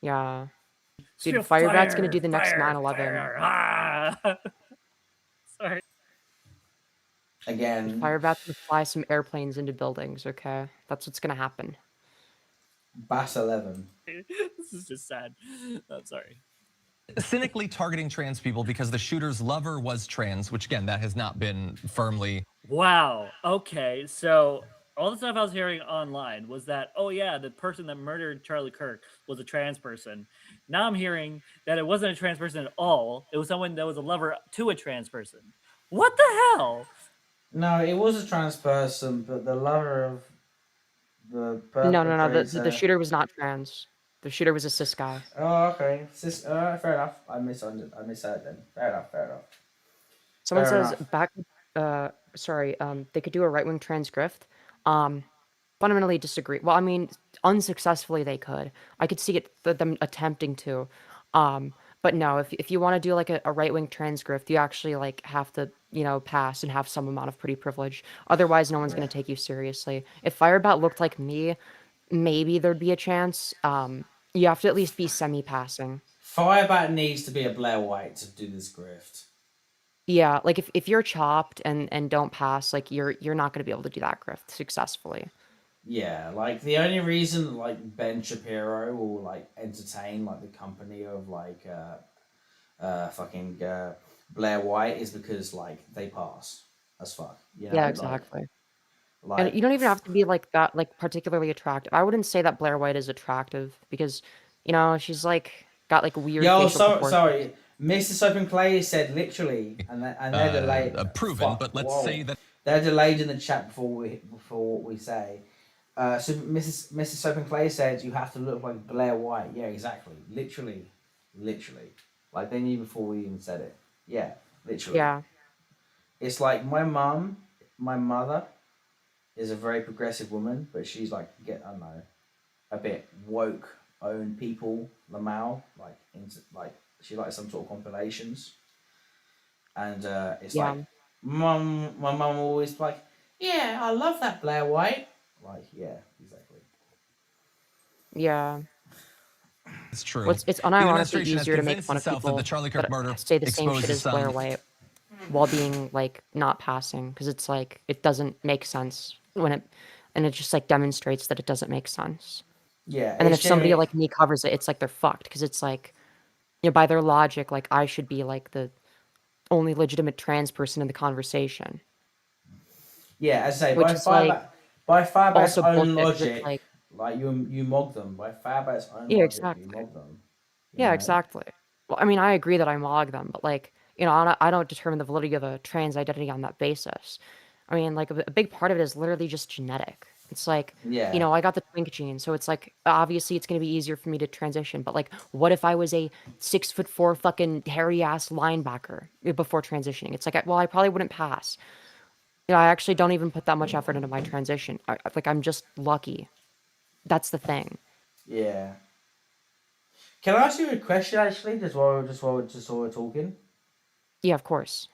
Yeah. Dude, Firebat's gonna do the next 9/11. Ah! Sorry. Again. Firebat's gonna fly some airplanes into buildings, okay? That's what's gonna happen. Bass 11. This is just sad. I'm sorry. Cynically targeting trans people because the shooter's lover was trans, which again, that has not been firmly... Wow. Okay, so all the stuff I was hearing online was that, oh yeah, the person that murdered Charlie Kirk was a trans person. Now I'm hearing that it wasn't a trans person at all. It was someone that was a lover to a trans person. What the hell? No, it was a trans person, but the lover of the person. No. The shooter was not trans. The shooter was a cis guy. Oh, okay. Fair enough. I misheard then. Fair enough. Someone says back. They could do a right-wing transgrift. Fundamentally disagree. Well, I mean, unsuccessfully they could. I could see them attempting to. But no, if you want to do like a right-wing transgrift, you actually like have to, pass and have some amount of pretty privilege. Otherwise, no one's going to take you seriously. If Firebat looked like me, maybe there'd be a chance. You have to at least be semi-passing. Firebat needs to be a Blair White to do this grift. Yeah, like if you're chopped and don't pass, like you're not going to be able to do that grift successfully. Yeah, like the only reason like Ben Shapiro will like entertain like the company of like Blair White is because like they pass as fuck. Yeah, exactly. And you don't even have to be like that, like particularly attractive. I wouldn't say that Blair White is attractive because, she's like got like weird. Sorry, Mr. Soap and Clay said literally, and they're delayed. Proven, but let's say that they're delayed in the chat before what we say. So Mr. Soap and Clay said you have to look like Blair White. Yeah, exactly. Literally. Like they knew before we even said it. Yeah, literally. Yeah. It's like my mother is a very progressive woman, but she's like a bit woke, own people, Lamau, like into like she likes some sort of compilations, and it's like my mum always like, yeah, I love that Blair White, like yeah, exactly. Yeah. It's true. Well, it's unironically easier to make fun of people that say the same shit as Blair White while being like not passing, because it's like it doesn't make sense and it just like demonstrates that it doesn't make sense. Yeah. And then if somebody like me covers it, it's like they're fucked, because it's like, by their logic, like I should be like the only legitimate trans person in the conversation. Yeah, as I say, by Firebat's own logic, like you mock them. By Firebat's own logic, exactly. You mock them. Yeah, exactly. Well, I mean, I agree that I mog them, but like, I don't determine the validity of a trans identity on that basis. I mean, like a big part of it is literally just genetic. It's like, I got the twink gene, so it's like, obviously it's going to be easier for me to transition. But like, what if I was a 6'4" fucking hairy ass linebacker before transitioning? It's like, I probably wouldn't pass. I actually don't even put that much effort into my transition. I'm just lucky. That's the thing. Yeah. Can I ask you a question actually, just while we're talking? Yeah, of course.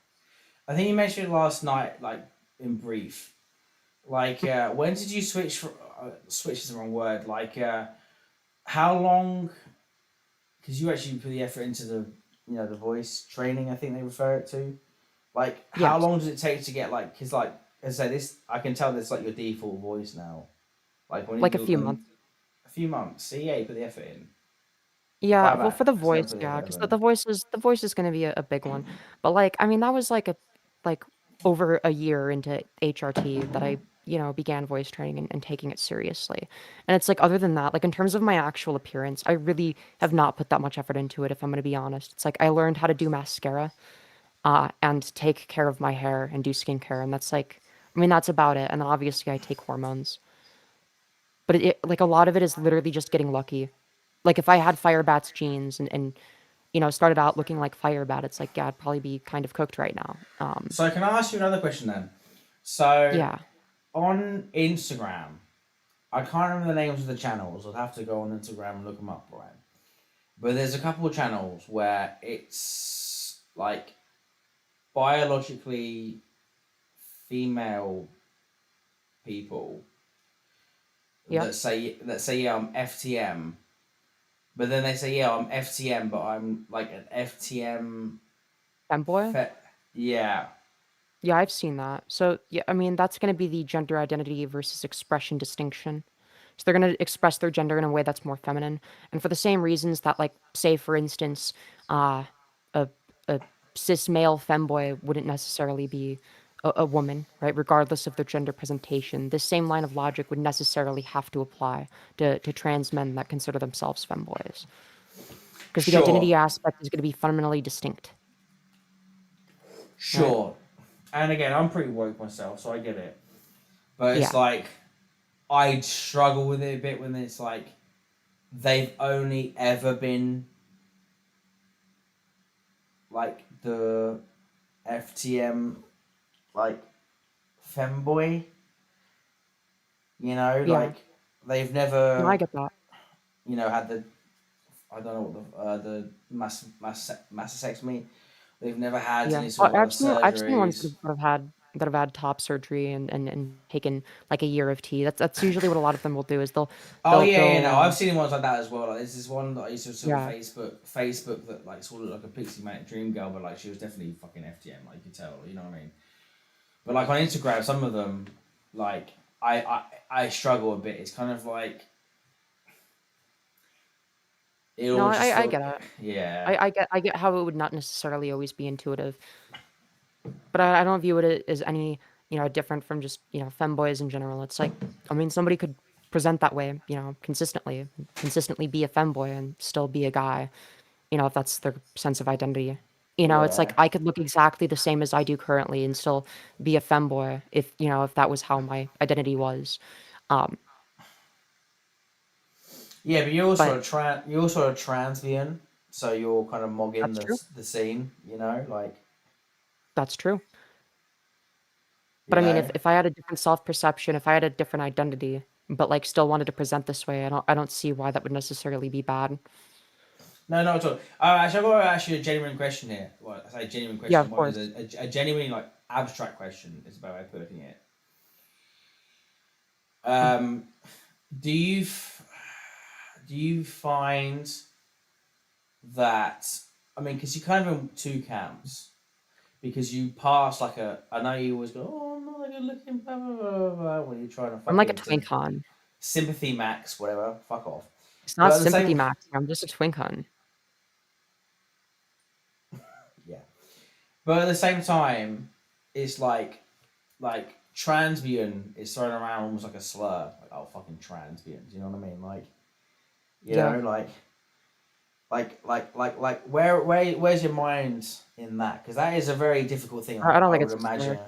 I think you mentioned last night, like in brief. Like, when did you switch? Switch is the wrong word. Like, how long? Because you actually put the effort into the, the voice training. I think they refer it to. Like, how long does it take to get like? Because like, as I say, this I can tell that's like your default voice now. Like when like a few months. A few months. See, yeah, you put the effort in. Yeah, well, for the voice, yeah, because the voice is going to be a big one. But like, I mean, that was like over a year into HRT that I began voice training and taking it seriously. And it's like, other than that, like in terms of my actual appearance, I really have not put that much effort into it, if I'm going to be honest. It's like I learned how to do mascara and take care of my hair and do skincare. And that's like, I mean, that's about it. And then obviously I take hormones. But like a lot of it is literally just getting lucky. Like if I had Firebat's genes and started out looking like Firebat, it's like, yeah, I'd probably be kind of cooked right now. So can I ask you another question then? So Yeah. on Instagram, I can't remember the names of the channels. I'd have to go on Instagram and look them up, right? But there's a couple of channels where it's like biologically female people Yeah. that say yeah, I'm FTM, but then they say yeah, I'm FTM, but I'm like an FTM Femboy? yeah. Yeah, I've seen that. So, yeah, I mean, that's going to be the gender identity versus expression distinction. So they're going to express their gender in a way that's more feminine. And for the same reasons that, like, say, for instance, a, a cis male femboy wouldn't necessarily be a woman, right? Regardless of their gender presentation. This same line of logic would necessarily have to apply to trans men that consider themselves femboys. Because the identity aspect is going to be fundamentally distinct. Sure. Right? And again, I'm pretty woke myself, so I get it. But it's like, I struggle with it a bit when it's like, they've only ever been like the FTM, like, femboy. Like, they've never... No, I get that. Had the... I don't know what the mastectomy. They've never had any sort of surgeries. I've seen ones that have had top surgery and taken like a year of tea. That's usually what a lot of them will do. Is they'll I've seen ones like that as well. Like, there's this one that I used to see on Facebook that like sort of like a pixie manic dream girl, but like she was definitely fucking FTM. Like you could tell, you know what I mean? But like on Instagram, some of them, like I struggle a bit. It's kind of like. No, I get it. Yeah. I get how it would not necessarily always be intuitive, but I don't view it as any different from just femboys in general. It's like, I mean, somebody could present that way consistently be a femboy and still be a guy, if that's their sense of identity. It's like I could look exactly the same as I do currently and still be a femboy if that was how my identity was. Yeah, but you're also a transvian, so you're kind of mogging the scene, like. That's true. But I mean, if I had a different self-perception, if I had a different identity, but like still wanted to present this way, I don't see why that would necessarily be bad. No, not at all. Actually, I've got to ask you a genuine question here. Well, I say genuine question. Yeah, of course. A genuinely like abstract question is the way of putting it. Do you find that, I mean, because you're kind of in two camps, because you pass like I know you always go, oh, I'm not a good looking, blah, blah, blah, blah, when you're trying to I'm like a twink hun. Sympathy max, whatever, fuck off. It's not sympathy max, I'm just a twink hun. Yeah. But at the same time, it's like transbian is thrown around almost like a slur. Like, oh, fucking transbians, you know what I mean? Like, you know, like where's your mind in that? Because that is a very difficult thing. I don't think it's imagine.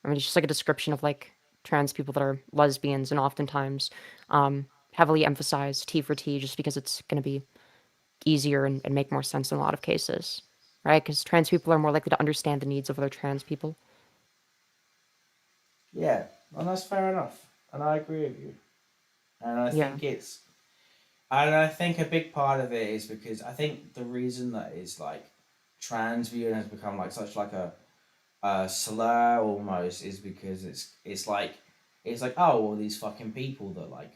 I mean, it's just like a description of like trans people that are lesbians, and oftentimes heavily emphasize T for T just because it's going to be easier and make more sense in a lot of cases, right? Because trans people are more likely to understand the needs of other trans people. Yeah, and that's fair enough, and I agree with you. And I think a big part of it is because I think the reason that is like transvian has become like such like a slur almost is because it's like oh, well, these fucking people that like,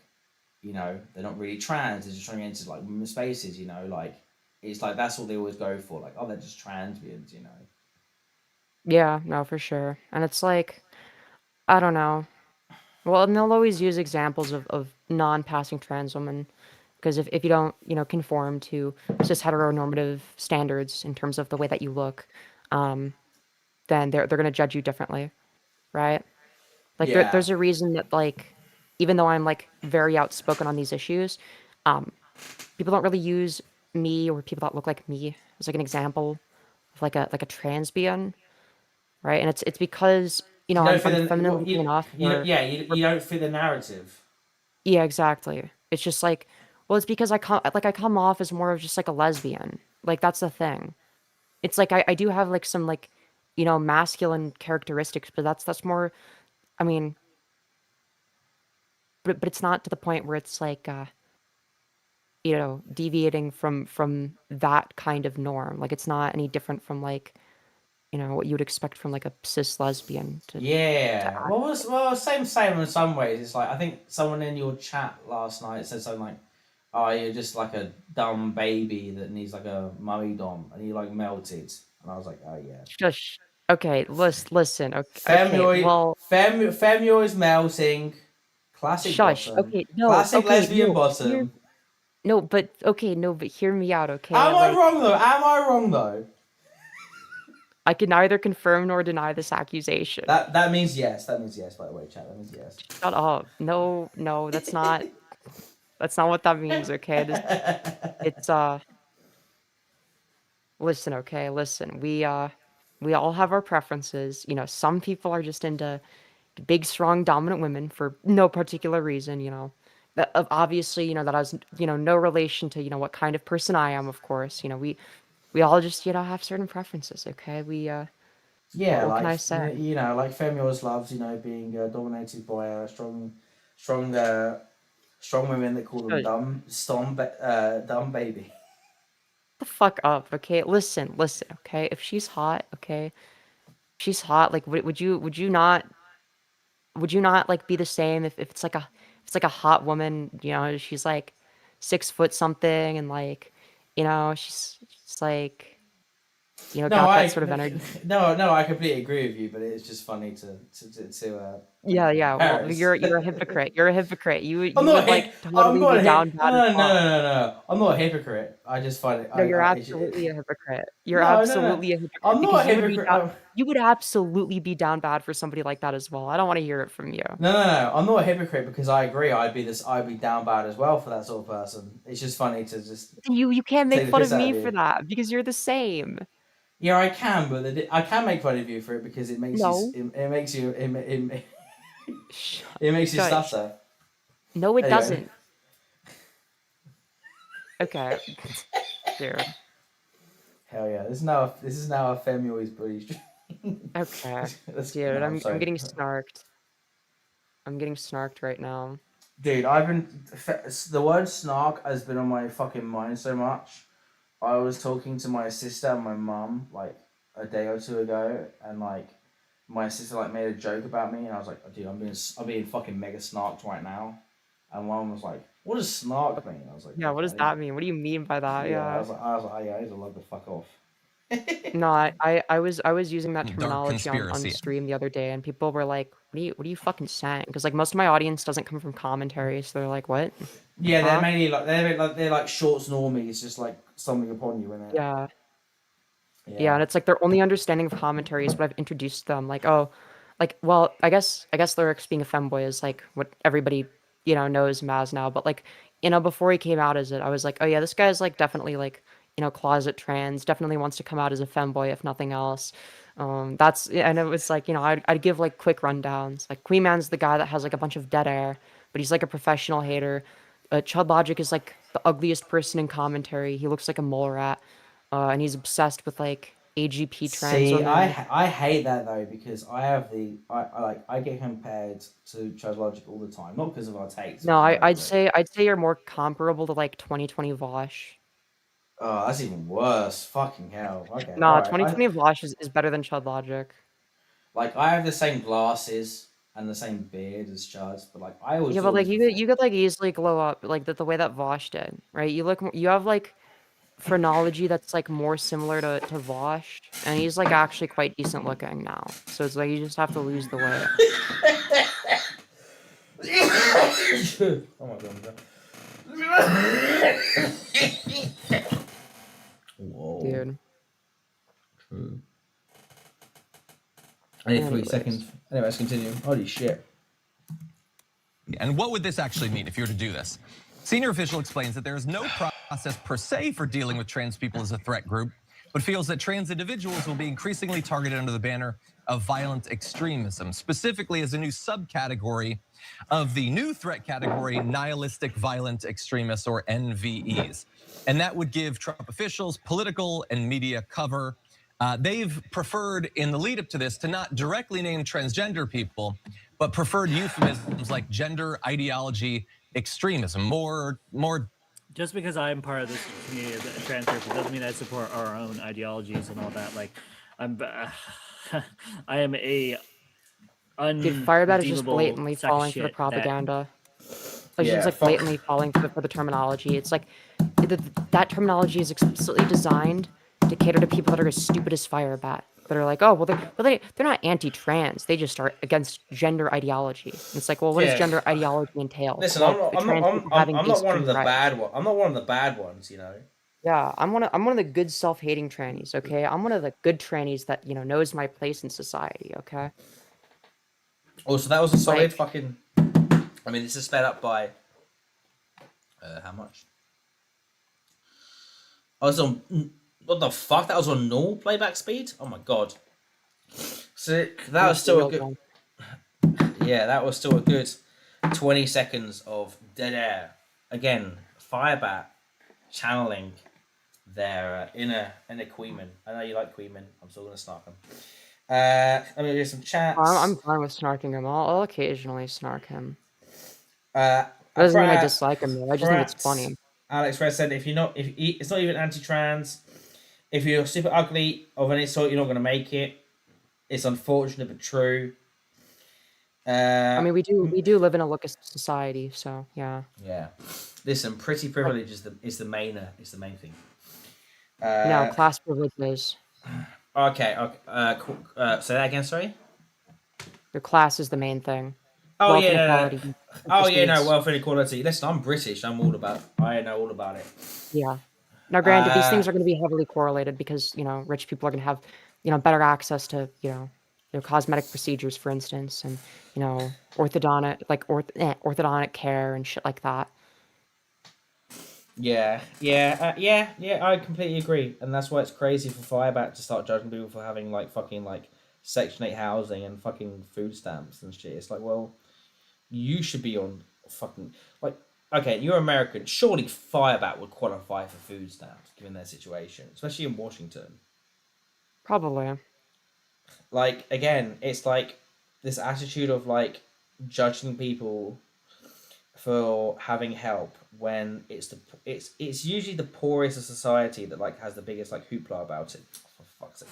they're not really trans, they're just trying to enter like women's spaces, like it's like that's what they always go for, like, oh, they're just transvians, Yeah, no, for sure. And it's like, I don't know. Well, and they'll always use examples of non-passing trans women, because if you don't, conform to cis heteronormative standards in terms of the way that you look, then they're going to judge you differently, right? Like there's a reason that like, even though I'm like very outspoken on these issues, people don't really use me or people that look like me as like an example of like a transbian, right? And it's because I'm feminine looking enough. You don't fit the narrative. Yeah, exactly. It's just like, well, it's because I come off as more of just like a lesbian. Like that's the thing. It's like I do have like some like, masculine characteristics, but that's more, I mean, but it's not to the point where it's like deviating from that kind of norm. Like it's not any different from like, what you would expect from like a cis lesbian to Yeah. act. Well, same in some ways. It's like I think someone in your chat last night said something like, "Oh, you're just like a dumb baby that needs like a mummy dom," and you like melted, and I was like, "Oh yeah." Shush. Okay, listen. Okay, well, Femioid melting. Classic shush. bottom. Okay, no. Classic Okay, lesbian no. bottom. No, but okay, no, but hear me out, okay? Am I Like, wrong though? Am I wrong though? I can neither confirm nor deny this accusation. That means yes. That means yes. By the way, chat. That means yes. Shut up. No, that's not. That's not what that means, okay? It's Listen, okay, listen. We all have our preferences. Some people are just into big, strong, dominant women for no particular reason. Obviously, that has, no relation to, what kind of person I am, of course. We all just, have certain preferences, okay? Yeah, what can I like say? like Femio's loves, being dominated by strong women that call them dumb baby. The fuck up, okay? Listen, okay? If she's hot, okay? She's hot. Like, would you not like be the same if it's like a hot woman, she's like 6 foot something and like, she's like, got that sort of energy. No, I completely agree with you, but it's just funny to Yeah. Well, Paris. you're a hypocrite. You're a hypocrite. You I'm would not like I'm totally not be down bad as well. no. I'm not a hypocrite. I just find it. No, you're absolutely a hypocrite. You're No. absolutely a hypocrite. I'm not a because you would be hypocrite. you would absolutely be down bad for somebody like that as well. I don't want to hear it from you. No. I'm not a hypocrite because I agree. I'd be down bad as well for that sort of person. It's just funny to just. You can't take make the fun piss of out me you. for that because you're the same. Yeah, I can, but I can make fun of you for it because it makes No. it makes you it makes you Shush. stutter. No, it Anyway. doesn't. Okay. Dude. Hell yeah! This is now a Femio's booty stream. Okay. Let's- Dude, no, I'm sorry. getting snarked. I'm getting snarked right now. Dude, the word snark has been on my fucking mind so much. I was talking to my sister and my mum like a day or two ago, and like my sister like made a joke about me, and I was like, oh, dude, I'm being fucking mega snarked right now. And one was like, what does snark mean? I was like, Yeah, what does that mean? What do you mean by that? I Yeah. was like, oh, yeah, I need to log the fuck off. No, I was using that Dark terminology on conspiracy. stream the other day, and people were like, "What are you fucking saying?" Because like most of my audience doesn't come from commentary, so they're like, "What?" Yeah, they're Huh? mainly they're like shorts normies, just like stumbling upon you in it. Yeah. Yeah, and it's like their only understanding of commentary is what I've introduced them. Like, oh, like, well, I guess Lyrics being a femboy is like what everybody knows him as now. But like, before he came out as it, I was like, oh yeah, this guy's like definitely like closet trans. Definitely wants to come out as a femboy if nothing else. And it was like I'd give like quick rundowns. Like Queen Man's the guy that has like a bunch of dead air, but he's like a professional hater. Chud Logic is like the ugliest person in commentary. He looks like a mole rat. And he's obsessed with like AGP trans See, women. I hate that though because I get compared to Chud Logic all the time, not because of our takes. No, but I'd say you're more comparable to like 2020 Vosh. Oh, that's even worse. Fucking hell. Okay. Nah, alright. 2020 Vosh is better than Chud Logic. Like I have the same glasses and the same beard as Chud, but like I always Yeah, but like you could like easily glow up like the way that Vosh did, right? You have like phrenology that's like more similar to Vosh, and he's like actually quite decent looking now. So it's like you just have to lose the weight. Oh my god. Whoa. Dude. True. I need 3 Anyways. seconds. Anyway, let's continue. Holy shit. And what would this actually mean if you were to do this? Senior official explains that there is no process per se for dealing with trans people as a threat group, but feels that trans individuals will be increasingly targeted under the banner of violent extremism, specifically as a new subcategory of the new threat category, nihilistic violent extremists, or NVEs. And that would give Trump officials political and media cover. They've preferred in the lead up to this to not directly name transgender people, but preferred euphemisms like gender ideology extremism, more Just because I'm part of this community of trans people doesn't mean I support our own ideologies and all that. Like, I am a Dude, Firebat is just unredeemable blatantly sack of falling for the shit that- propaganda. Like, Yeah, she's like fuck. blatantly falling for the terminology. It's like that terminology is explicitly designed to cater to people that are as stupid as Firebat. That are like, oh, well, they're not anti-trans. They just are against gender ideology. And it's like, well, what does Yeah. gender ideology entail? Listen, Well, I'm trans not, people having I'm not these one of the rights. bad ones. I'm not one of the bad ones, you know. Yeah, I'm one of the good self-hating trannies, okay? I'm one of the good trannies that, knows my place in society, okay? Oh, so that was a solid Like- fucking. I mean, this is sped up by. How much? I was on. What the fuck? That was on normal playback speed? Oh my god. So that was still a good. Yeah, that was still a good 20 seconds of dead air. Again, Firebat channeling their inner Queeman. I know you like Queeman. I'm still gonna snark them. I'm gonna do some chats. I'm fine with snarking him. I'll occasionally snark him. That doesn't mean I dislike him though. I just think it's funny. Alex Red said, if it's not even anti-trans, if you're super ugly of any sort, you're not gonna make it. It's unfortunate but true. I mean, we do live in a lookist society, so yeah. Yeah. Listen, pretty privilege is the main thing. No, class privileges. Okay. Say that again. Sorry. Your class is the main thing. Oh Wealth yeah. inequality, Oh yeah. No, states. wealth inequality. Listen, I'm British. I know all about it. Yeah. Now, granted, these things are going to be heavily correlated because rich people are going to have better access to cosmetic procedures, for instance, and orthodontic care and shit like that. Yeah. I completely agree, and that's why it's crazy for Firebat to start judging people for having fucking Section 8 housing and fucking food stamps and shit. It's like, well, you should be on fucking okay, you're American. Surely Firebat would qualify for food stamps given their situation, especially in Washington. Probably. Again, it's this attitude of judging people for having help when it's usually the poorest of society that has the biggest hoopla about it. For fuck's sake.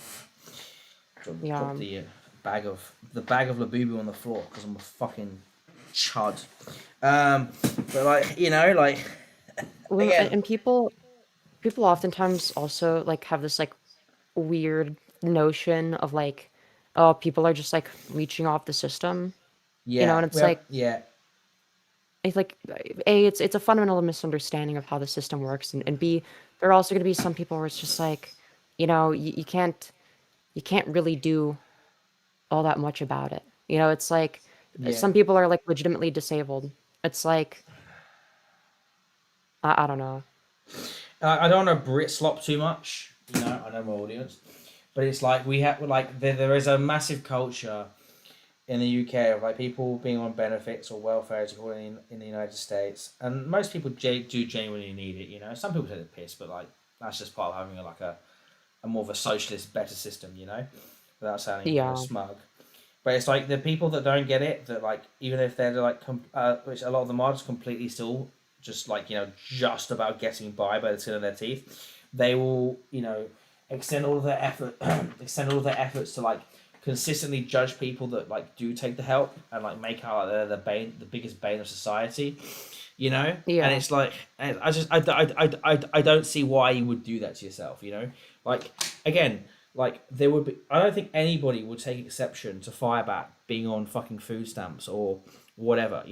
Drop the bag of Labubu on the floor because I'm a fucking chud. But Well, again, and people oftentimes also have this weird notion of oh, people are just leeching off the system. yeah, And it's yeah. it's A, it's a fundamental misunderstanding of how the system works, and B, there are also going to be some people where it's just you can't really do all that much about it. It's some people are legitimately disabled. It's I don't know. I don't want to Brit slop too much. I know my audience, but it's we have there is a massive culture in the UK of people being on benefits or welfare, as you call it in the United States, and most people do genuinely need it. Some people take the piss, but that's just part of having a more of a socialist, better system. Without sounding smug. But it's the people that don't get it, that even if they're which a lot of them are just completely still just just about getting by the skin of their teeth, they will extend all of their efforts to consistently judge people that do take the help and make out they're the biggest bane of society, Yeah. And it's I don't see why you would do that to yourself, again. There would be. I don't think anybody would take exception to Firebat being on fucking food stamps or whatever.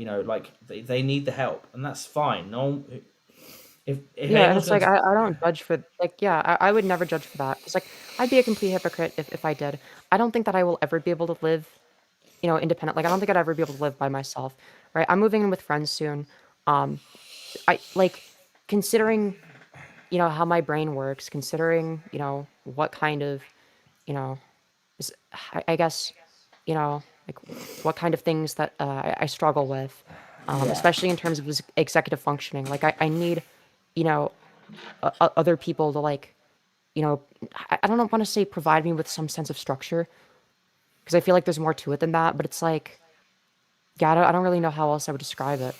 They need the help, and that's fine. No, if Yeah, and it's I don't judge for I would never judge for that. It's I'd be a complete hypocrite if I did. I don't think that I will ever be able to live independent. Like I don't think I'd ever be able to live by myself, right? I'm moving in with friends soon. I like considering, how my brain works, considering, what kind of, you know, I guess, like what kind of things that I struggle with, Yeah. especially in terms of executive functioning. Like I need, you know, other people to like, I don't want to say provide me with some sense of structure because I feel like there's more to it than that. But it's like, yeah, I don't really know how else I would describe it.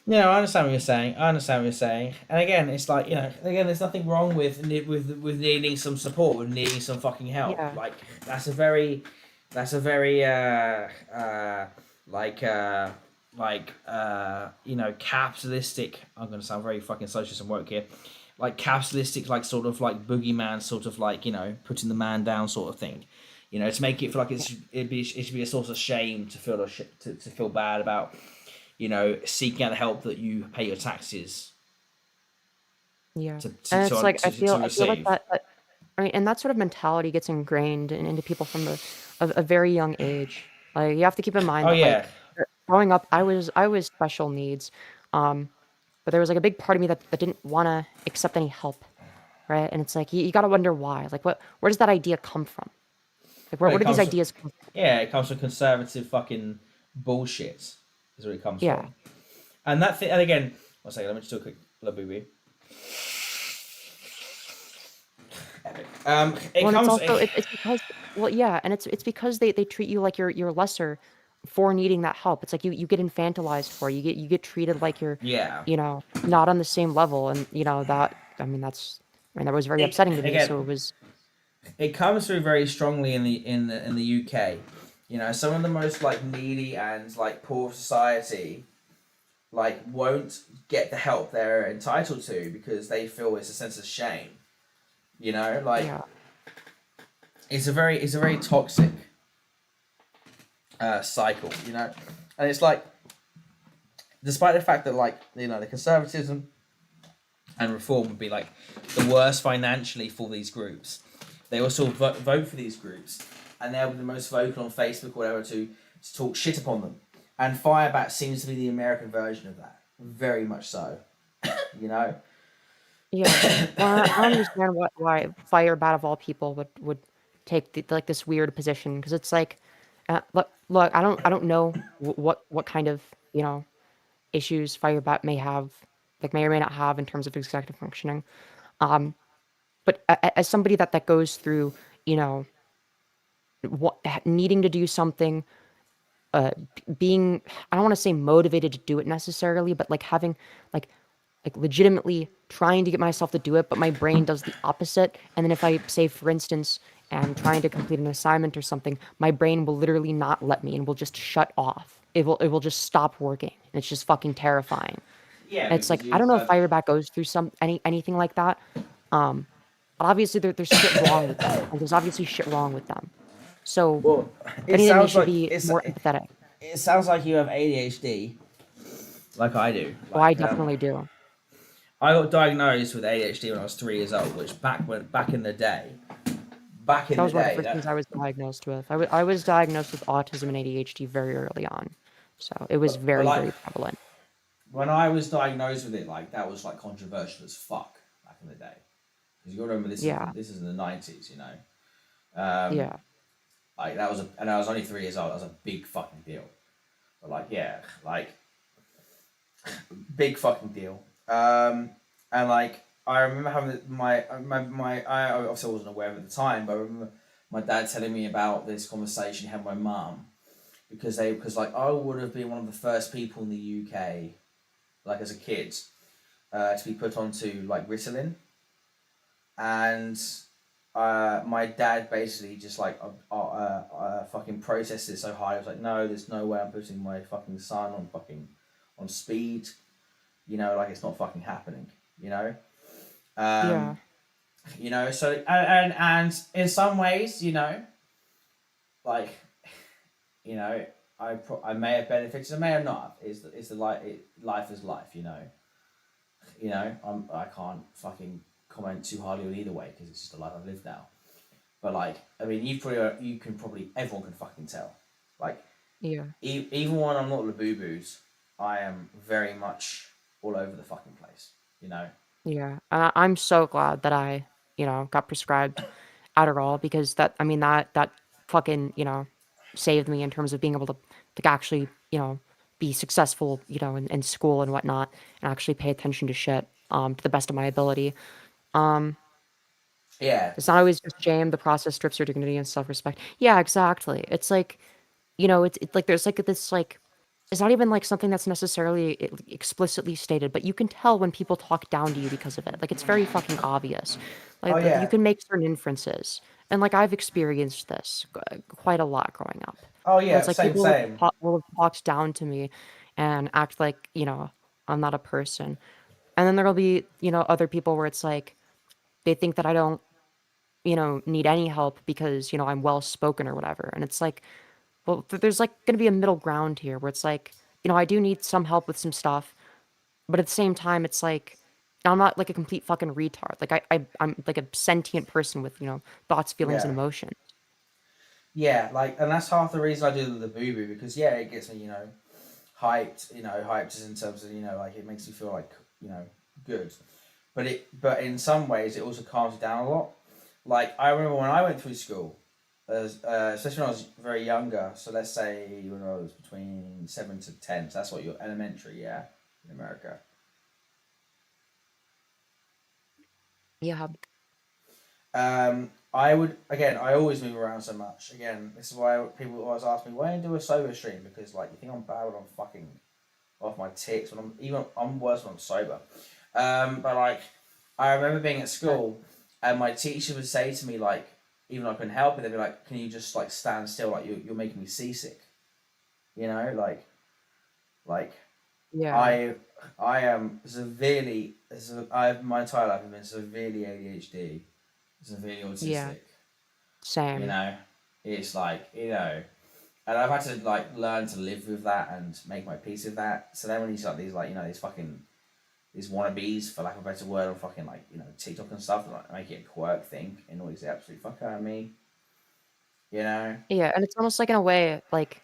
Yeah, I understand what you're saying. And again, it's like there's nothing wrong with needing some support, with needing some fucking help. Yeah. Like that's a very capitalistic. I'm gonna sound very fucking socialist and woke here. Like capitalistic, like sort of like boogeyman, sort of like putting the man down, sort of thing. To make it feel like it should be a source of shame to feel to feel bad about. Seeking out the help that you pay your taxes. Yeah, and it's like I feel like that. I mean, and that sort of mentality gets ingrained into people from a very young age. Like you have to keep in mind Oh that yeah. like growing up, I was special needs, but there was like a big part of me that didn't want to accept any help, right? And it's like you got to wonder why. Like where does that idea come from? Like where do these ideas come from? Yeah, it comes from conservative fucking bullshit. Is where it comes Yeah. from. And and again, one second, let me just do a quick Labubu. Epic. It's because and it's because they treat you like you're lesser for needing that help. It's like you get infantilized for it. You get treated like you're not on the same level, and that that was very upsetting to me. Again, So it was. It comes through very strongly in the UK. Some of the most like needy and like poor society like won't get the help they're entitled to because they feel it's a sense of shame. It's a very toxic cycle, and it's like despite the fact that like the conservatism and reform would be like the worst financially for these groups, they also vote for these groups, and they're the most vocal on Facebook or whatever to talk shit upon them. And Firebat seems to be the American version of that, very much so. Yeah, well, I don't understand why Firebat of all people would take like this weird position because it's like, look, I don't know what kind of issues Firebat may have, like may or may not have in terms of executive functioning, but as somebody that goes through needing to do something, being I don't want to say motivated to do it necessarily, but like having like legitimately trying to get myself to do it, but my brain does the opposite. And then if I say, for instance, am trying to complete an assignment or something, my brain will literally not let me and will just shut off. It will just stop working. And it's just fucking terrifying. Yeah, and it's like I don't know if Firebat goes through anything like that. But obviously there's shit wrong with them. And there's obviously shit wrong with them. So it anything sounds should like be more empathetic. It sounds like you have ADHD, like I do. I definitely do. I got diagnosed with ADHD when I was 3 years old, which back in the day. That was one of the first things I was diagnosed with. I was diagnosed with autism and ADHD very early on, so it was very prevalent. When I was diagnosed with it, like that was like controversial as fuck back in the day. Because you got to remember this is in the 90s, Yeah. Like that was and I was only 3 years old. That was a big fucking deal. But big fucking deal. And like I remember having my I obviously wasn't aware of it at the time, but I remember my dad telling me about this conversation he had with my mum because I would have been one of the first people in the UK, like as a kid, to be put onto like Ritalin, and my dad basically just like fucking processed it so hard. I was like, no, there's no way I'm putting my fucking son on speed. Like it's not fucking happening. Yeah. So and in some ways, like, I may have benefited, I may have not. It's the life is life, I can't fucking comment too hardly on either way because it's just the life I've lived now. But like, I mean, everyone can fucking tell. Like, Yeah. Even when I'm not Labubu's, I am very much all over the fucking place. You know. Yeah, I'm so glad that I, got prescribed Adderall because I mean, that fucking, saved me in terms of being able to actually, be successful, in school and whatnot, and actually pay attention to shit, to the best of my ability. Um, Yeah. it's not always just shame. The process strips your dignity and self-respect. Yeah, exactly. It's like, it's like there's like this like it's not even like something that's necessarily explicitly stated, but you can tell when people talk down to you because of it. Like it's very fucking obvious. Oh Like you yeah. can make certain inferences, and like I've experienced this quite a lot growing up. Oh Where yeah. it's like Same. people Same. will have talked down to me, and act like I'm not a person, and then there'll be other people where it's like they think that I don't need any help because I'm well spoken or whatever, and it's like well, there's like going to be a middle ground here where it's like, I do need some help with some stuff, but at the same time, it's like, I'm not like a complete fucking retard. Like I'm like a sentient person with, thoughts, feelings, and Yeah. emotions. Yeah. Like, and that's half the reason I do the Labubu because yeah, it gets me hyped. Hyped is in terms of like it makes me feel like good, but in some ways it also calms you down a lot. Like I remember when I went through school, especially when I was very younger. So let's say when I was between 7 to 10. So that's what you're elementary, yeah, in America. Yeah. I would again. I always move around so much. Again, this is why people always ask me why don't you do a sober stream because like you think I'm bad when I'm fucking off my tits when I'm worse when I'm sober. But like I remember being at school and my teacher would say to me like even though I couldn't help it they'd be like can you just like stand still like you're making me seasick. Like Yeah. I am severely I've my entire life I've been severely ADHD, severely Yeah. autistic. Same. It's like and I've had to like learn to live with that and make my peace with that. So then when you start these like these fucking these wannabes for lack of a better word on fucking like TikTok and stuff like make it a quirk thing and always the absolute fuck out of me. Yeah, and it's almost like in a way like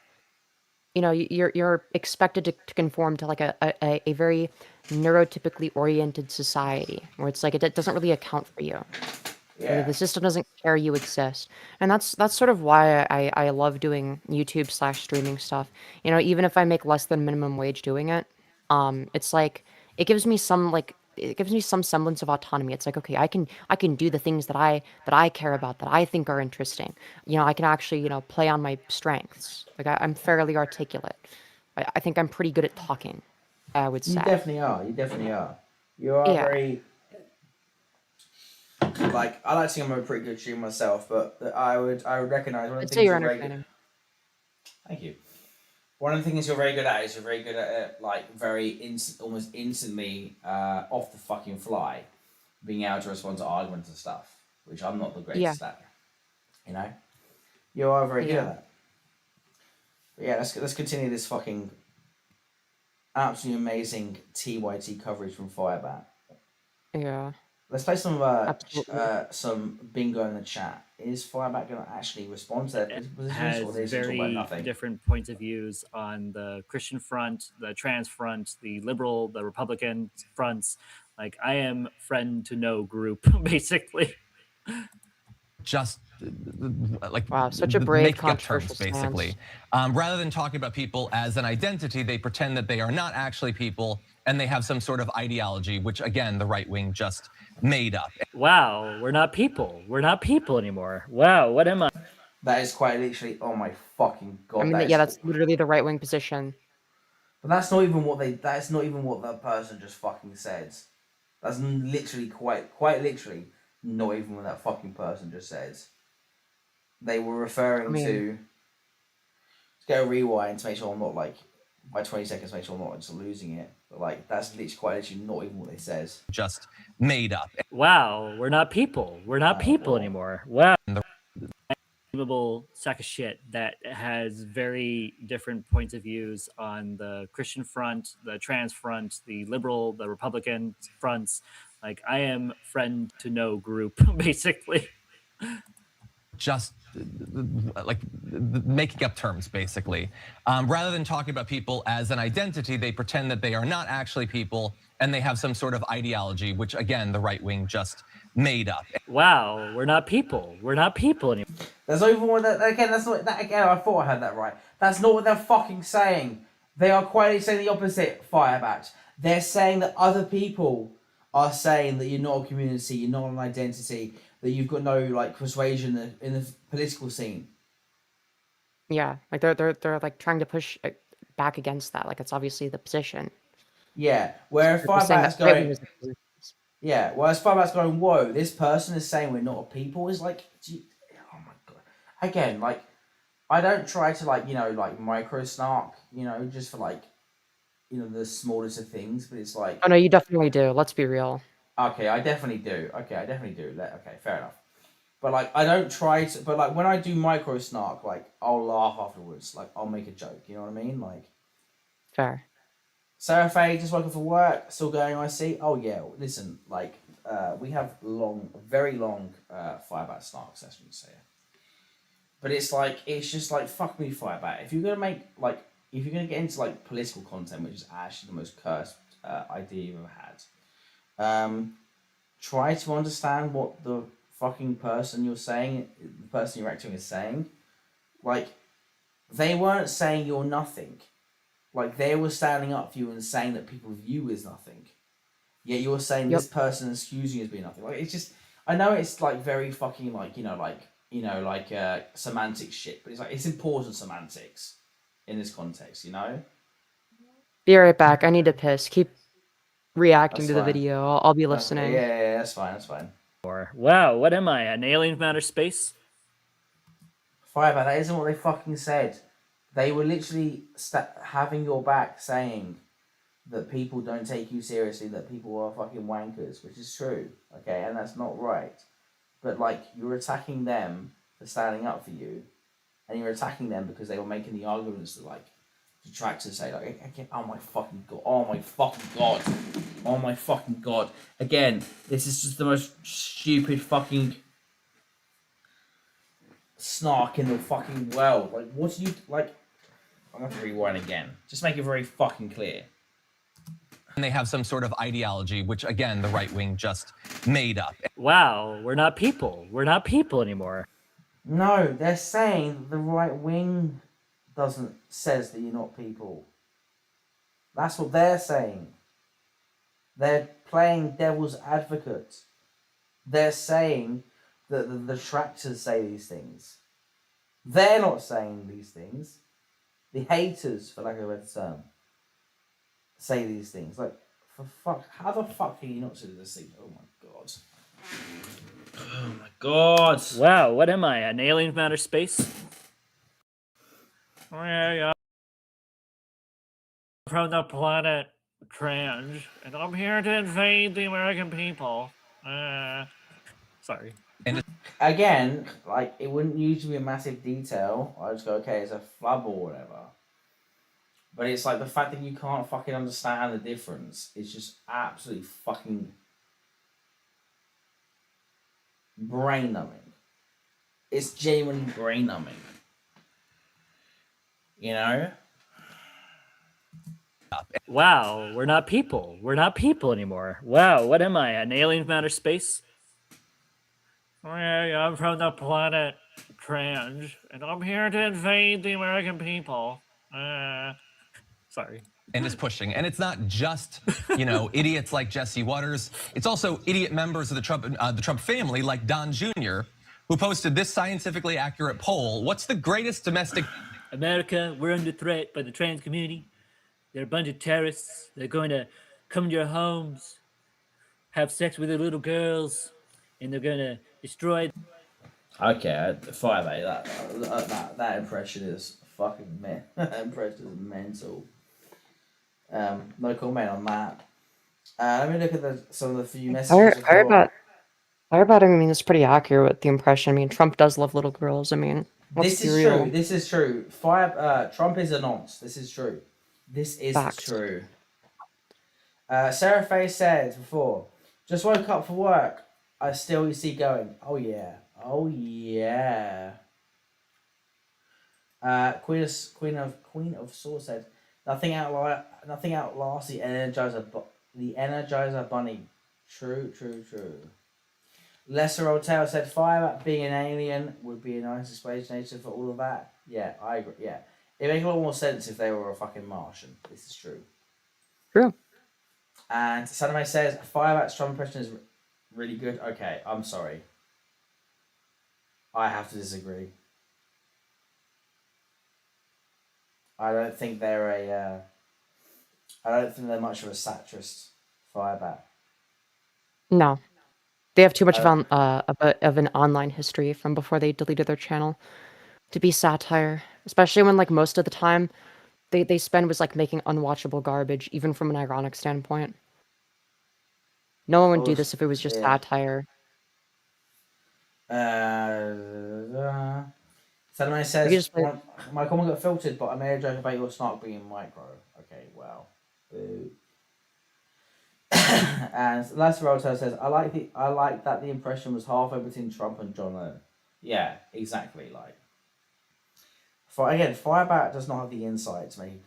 you're expected to conform to like a very neurotypically oriented society where it's like it doesn't really account for you. Yeah. The system doesn't care you exist, and that's sort of why I love doing YouTube/streaming stuff. Even if I make less than minimum wage doing it, it's like it gives me some semblance of autonomy. It's like okay, I can do the things that I care about that I think are interesting. I can actually play on my strengths. Like I'm fairly articulate. I think I'm pretty good at talking. I would say. You definitely are. You definitely are. You are Yeah. very. Like I like to think I'm a pretty good streamer myself, but I would recognize one of I'd the say things you're you're very entertaining. Thank you. One of the things you're very good at is you're very good at it, like almost instantly off the fucking fly, being able to respond to arguments and stuff, which I'm not the greatest at. You are very good at that. But yeah, let's continue this fucking absolutely amazing TYT coverage from Firebat. Yeah. Let's play some bingo in the chat. Is Firebat going to actually respond to their positions Has or is he talking about very nothing? different points of views on the Christian front, the trans front, the liberal, the Republican fronts. Like I am friend to no group, basically. Just like wow, such a brave, making up controversial terms, basically. Rather than talking about people as an identity, they pretend that they are not actually people and they have some sort of ideology, which again, the right wing just made up. Wow, we're not people. We're not people anymore. Wow, what am I? That is quite literally, oh my fucking god. I mean, that's literally the right wing position. But that's not even what that's not even what that person just fucking said. That's literally quite literally not even what that fucking person just said. They were referring to. Let's get a rewind to make sure I'm not like by 20 seconds, make sure I'm not just losing it. But like that's literally quite literally not even what they says. Just made up. Wow, we're not people. We're not people anymore. Wow. Unbelievable sack of shit that has very different points of views on the Christian front, the trans front, the liberal, the Republican fronts. Like I am friend to no group, basically. just like making up terms, basically. Rather than talking about people as an identity, they pretend that they are not actually people and they have some sort of ideology, which again, the right wing just made up. Wow, we're not people. We're not people anymore. There's over one that again. That's not that again. I thought I had that right. That's not what they're fucking saying. They are quietly saying the opposite. Firebat. They're saying that other people are saying that you're not a community, you're not an identity, that you've got no like persuasion in the political scene. Yeah, like they're like trying to push back against that. Like it's obviously the position. Yeah, where They're saying Firebat's that right wing going. is the position. Yeah, whereas Firebat's going, whoa, this person is saying we're not a people. Is like, oh my god. Again, like, I don't try to like like micro snark, just for like, the smallest of things. But it's like, Oh no, you definitely do. Let's be real. okay, I definitely do. Okay, I definitely do. Okay, fair enough. But like, I don't try to. But like, when I do micro snark, like, I'll laugh afterwards. Like, I'll make a joke. You know what I mean? Like, Fair. Sarah Faye just working for work, still going IC. Oh yeah, listen, like we have very long Firebat snark sessions here. But it's just like fuck me Firebat. If you're gonna get into like political content, which is actually the most cursed idea you've ever had, try to understand what the fucking person you're saying, the person you're acting is saying. Like, they weren't saying you're nothing. Like, they were standing up for you and saying that people view you as nothing. Yet you're saying this person is accusing you as being nothing. Like, it's just, I know it's like very fucking like, semantic shit, but it's like, it's important semantics in this context, Be right back. I need to piss. Keep reacting That's to the fine. video. I'll be listening. Yeah, that's fine, that's fine. Wow, what am I? An alien from outer space? Firebat, that isn't what they fucking said. They were literally having your back saying that people don't take you seriously, that people are fucking wankers, which is true, okay, and that's not right. But, like, you're attacking them for standing up for you, and you're attacking them because they were making the arguments that, like, detractors say, like, oh my fucking god, oh my fucking god, oh my fucking god. Again, this is just the most stupid fucking snark in the fucking world. Like, what do you, like, I'm going to rewind again. Just make it very fucking clear. And they have some sort of ideology, which again, the right wing just made up. Wow, we're not people. We're not people anymore. No, they're saying the right wing says that you're not people. That's what they're saying. They're playing devil's advocate. They're saying that the detractors say these things. They're not saying these things. The haters, for lack of a better term, say these things. Like, for fuck, how the fuck can you not say this thing? Oh my god. Oh my god. Wow, what am I? An alien from outer space? Yeah. From the planet Trans, and I'm here to invade the American people. Sorry. Again, like, it wouldn't usually be a massive detail. I just go, okay, it's a flub or whatever. But it's like the fact that you can't fucking understand the difference is just absolutely fucking brain numbing. It's genuinely brain numbing. Wow, we're not people. We're not people anymore. Wow, what am I? An alien from outer space? Yeah, I'm from the planet Trans, and I'm here to invade the American people. Sorry. And is pushing. And it's not just, idiots like Jesse Waters. It's also idiot members of the Trump family like Don Jr., who posted this scientifically accurate poll. What's the greatest domestic... America, we're under threat by the trans community. They're a bunch of terrorists. They're going to come to your homes, have sex with your little girls, and they're going to destroy... Okay, Firebat, that impression is fucking that impression is mental. No comment on that. Let me look at some of the few messages. Firebat, I mean, it's pretty accurate with the impression. I mean, Trump does love little girls. I mean, This is true. This is true. Trump is a nonce. This is true. This is true. Sarah Faye said before, just woke up for work. I still see going. Oh yeah. Oh yeah. Queen of Swords said nothing outlasts the Energizer Bunny. True. Lesser Old Tale said Firebat being an alien would be a nice explanation for all of that. Yeah, I agree. Yeah, it makes a lot more sense if they were a fucking Martian. This is true. True. And Saname says Firebat's drum impression is really good. Okay, I'm sorry. I have to disagree. I don't think they're much of a satirist, Firebat. No. They have too much of an online history from before they deleted their channel to be satire, especially when like most of the time they spend was like making unwatchable garbage, even from an ironic standpoint. No one would do this if it was just satire. Saname says my comment got filtered, but I made a joke about your snark being micro. Okay, well, boo. And Last Roto says, I like that the impression was halfway between Trump and John O. Yeah, exactly. Like, Firebat does not have the insight to make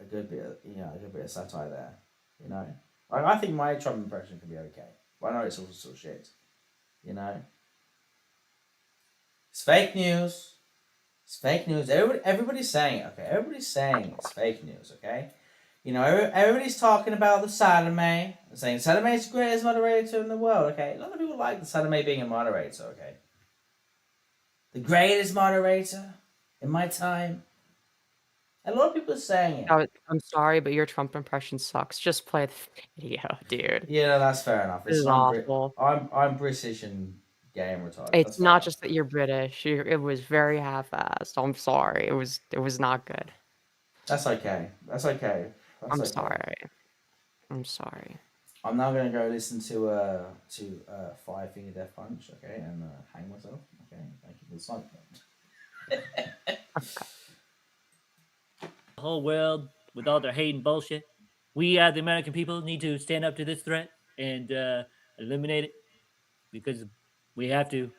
a good bit of satire there. You know, like I think my Trump impression could be okay, but I know it's all sort of shit. You know, it's fake news. It's fake news. Everybody's saying it. Okay, everybody's saying it's fake news. Okay. You know, everybody's talking about the Salome, saying Salome is the greatest moderator in the world, okay? A lot of people like the Salome being a moderator, okay? The greatest moderator in my time. A lot of people are saying it. I'm sorry, but your Trump impression sucks. Just play the video, dude. Yeah, that's fair enough. This is awful. I'm British and gay and retarded. It's not just that you're British. It was very half-assed. I'm sorry. It was not good. That's okay. That's okay. I'm sorry. I'm sorry. I'm now gonna go listen to Five Finger Death Punch, okay, and hang myself. Okay, thank you for the song. The whole world with all their hate and bullshit. We, the American people, need to stand up to this threat and eliminate it because we have to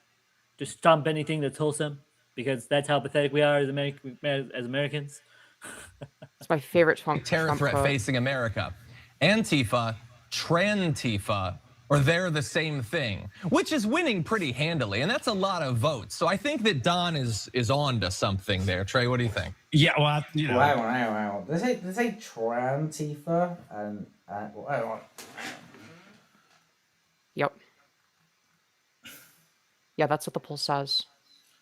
stomp anything that's wholesome because that's how pathetic we are as Americans. It's my favorite terror threat facing America. Antifa, Trantifa, or they're the same thing, which is winning pretty handily, and that's a lot of votes. So I think that Don is on to something there. Trey, what do you think? Yeah, well, you know. Wow. They say Trantifa and Yep. Yeah, that's what the poll says.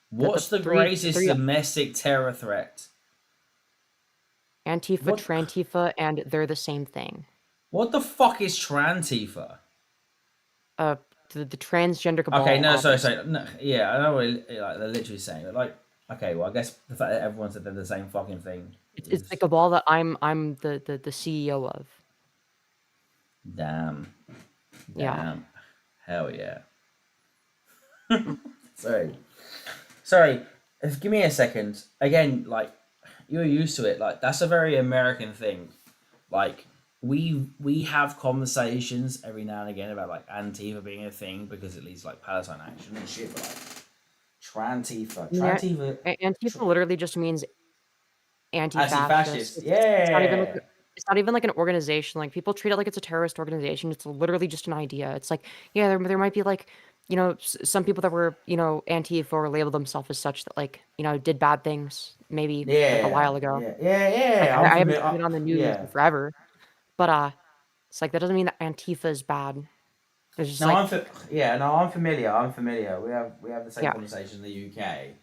What's the greatest domestic terror threat? Antifa, Trantifa, and they're the same thing. What the fuck is Trantifa? The transgender cabal. Okay, no, sorry. No, yeah, I know what they're literally saying, but like, okay, well, I guess the fact that everyone said they're the same fucking thing. It's the cabal that I'm the CEO of. Damn. Yeah. Hell yeah. Sorry. Give me a second. Again, like, you're used to it. Like, that's a very American thing. Like, we have conversations every now and again about like Antifa being a thing because it leads to, like, Palestine action and shit. But like, Antifa literally just means anti-fascist. It's not even like an organization. Like, people treat it like it's a terrorist organization. It's literally just an idea. It's like, yeah, there might be like, you know, some people that were, you know, Antifa or labeled themselves as such that, like, you know, did bad things maybe like a while ago. Yeah. Like, I haven't seen it on the news in forever. But it's like that doesn't mean that Antifa is bad. It's just I'm familiar. We have the same conversation in the UK.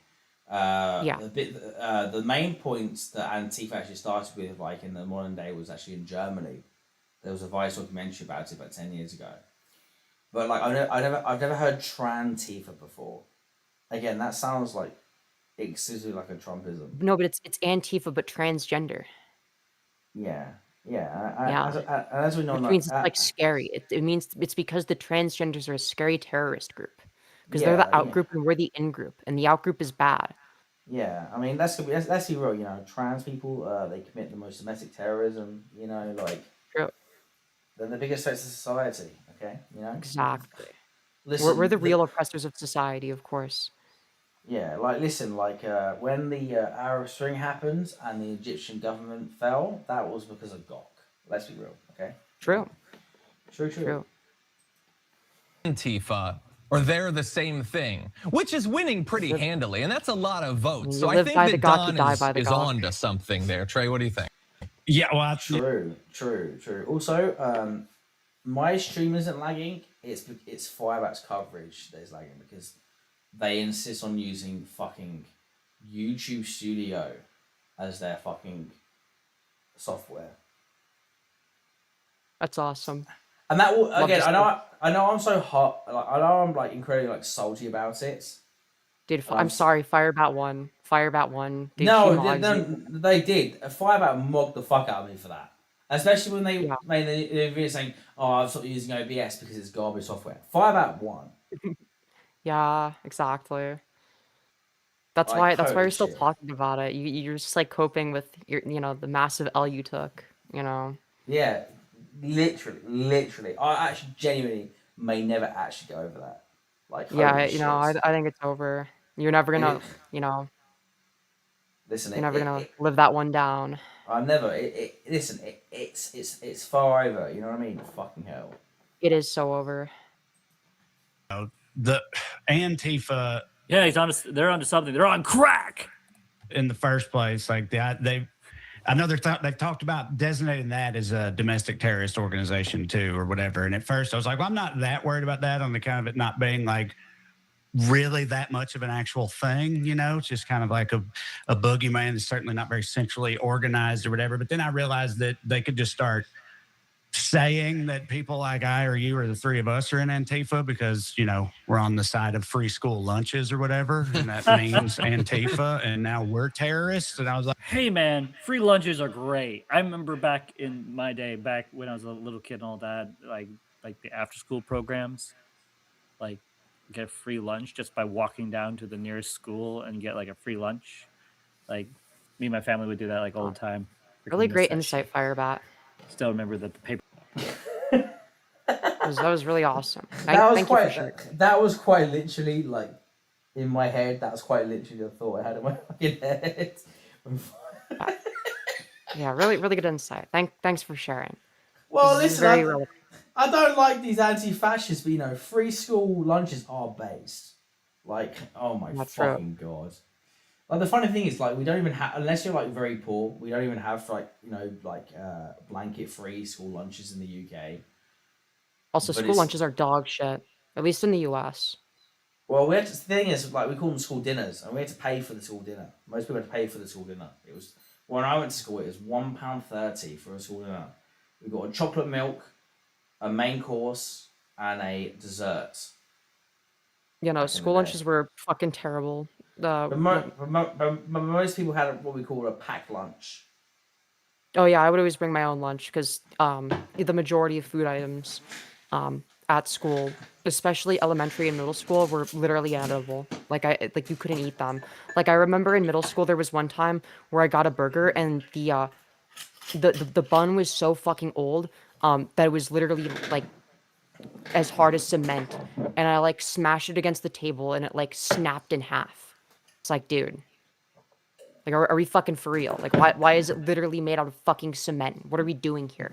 The main points that Antifa actually started with, like in the modern day, was actually in Germany. There was a Vice documentary about it about 10 years ago. But like I've never heard Trantifa before. Again, that sounds like exclusively like a Trumpism. No, but it's Antifa but transgender. As we know, which means it's like scary. It means it's because the transgenders are a scary terrorist group because they're the out group and we're the in group, and the out group is bad. Yeah, I mean let's be real. You know, trans people they commit the most domestic terrorism. You know, like true. They're the biggest threats to society. Okay, you know exactly. Listen, We're the real oppressors of society, of course. Yeah, like listen, like when the Arab Spring happened and the Egyptian government fell, that was because of Gok. Let's be real, okay? True. True. True. Antifa, or they're the same thing, which is winning pretty handily, and that's a lot of votes. You So I live think by the that Gok, you Don die by the is Gok. on to something there. Trey, what do you think? Yeah, well, True. Also, my stream isn't lagging. It's Firebat's coverage that is lagging because they insist on using fucking YouTube Studio as their fucking software. That's awesome. And that will Love again. to I know. I'm so hot. Like, I know I'm like incredibly like salty about it. Dude, I'm sorry, Firebat won. Firebat won. Dude, No, she mods you. they did. Firebat mocked the fuck out of me for that. Especially when they made the video saying, "Oh, I've stopped using OBS because it's garbage software." Firebat won. Yeah, exactly. That's Like, why holy you're still shit. talking about it. You're just like coping with your the massive L you took, you know. Yeah, literally. I actually genuinely may never actually go over that. Like, Yeah, holy you know, shit. I think it's over. You're never gonna, you know, Listen, you're never gonna live that one down. I'm never. Listen, it's far over. You know what I mean? Fucking hell. It is so over. The Antifa. Yeah, they're onto something. They're on crack. In the first place, like they I know they've talked about designating that as a domestic terrorist organization too, or whatever. And at first, I was like, well, I'm not that worried about that on the kind of it not being like really that much of an actual thing, you know. It's just kind of like a boogeyman that's certainly not very centrally organized or whatever. But then I realized that they could just start saying that people like I or you or the three of us are in Antifa because, you know, we're on the side of free school lunches or whatever. And that means Antifa, and now we're terrorists. And I was like, Hey man, free lunches are great. I remember back in my day, back when I was a little kid and all that, like the after school programs, like get free lunch just by walking down to the nearest school and get like a free lunch. Like me and my family would do that like all the time. Really Freaking miss great that insight, shit. Firebat. Still remember that the paper. That was really awesome. That was Thank quite. you for sharing. That was quite literally like in my head. That was quite literally the thought I had in my fucking head. Yeah, really good insight. Thanks for sharing. Well, This is listen, very relevant. I don't like these anti-fascists, but you know, free school lunches are based. Like, oh my That's true. fucking god! Like the funny thing is, like, we don't even have, unless you're like very poor, we don't even have like blanket-free school lunches in the UK. Also, But school it's- lunches are dog shit, at least in the U.S. Well, the thing is, like, we call them school dinners, and we had to pay for the school dinner. Most people had to pay for the school dinner. It was when I went to school, it was £1.30 for a school dinner. We got a chocolate milk, a main course, and a dessert. You know, Back in school the day. lunches were fucking terrible. But most people had what we call a packed lunch. Oh yeah, I would always bring my own lunch because the majority of food items at school, especially elementary and middle school, were literally inedible. Like you couldn't eat them. Like I remember in middle school there was one time where I got a burger and the bun was so fucking old that it was literally like as hard as cement, and I like smashed it against the table and it like snapped in half. It's like, dude. Like, are we fucking for real? Like, why is it literally made out of fucking cement? What are we doing here?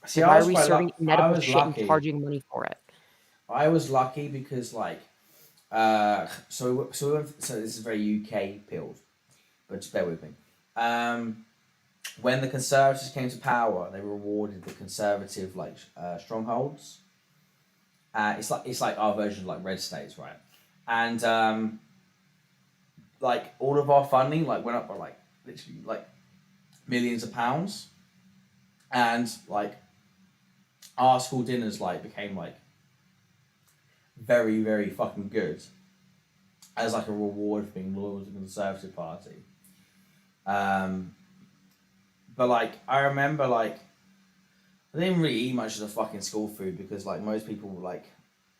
See, Like, I why was are we quite serving I inedible was shit lucky. and charging money for it? I was lucky because like, so this is very UK pilled, but just bear with me. When the Conservatives came to power, they rewarded the Conservative like strongholds. It's like our version of like red states, right? And like all of our funding like went up by like literally like millions of pounds, and like our school dinners like became like very, very fucking good as like a reward for being loyal to the Conservative Party. But like I remember like I didn't really eat much of the fucking school food because like most people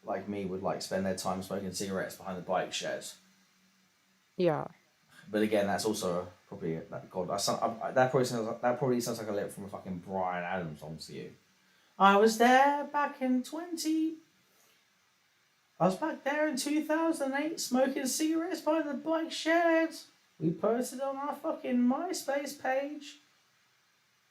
like me would like spend their time smoking cigarettes behind the bike sheds. Yeah. But again, that's also probably that God. That probably sounds like a lyric from a fucking Bryan Adams song to you. I was there back in 20. I was back there in 2008 smoking cigarettes by the bike shed. We posted on our fucking MySpace page.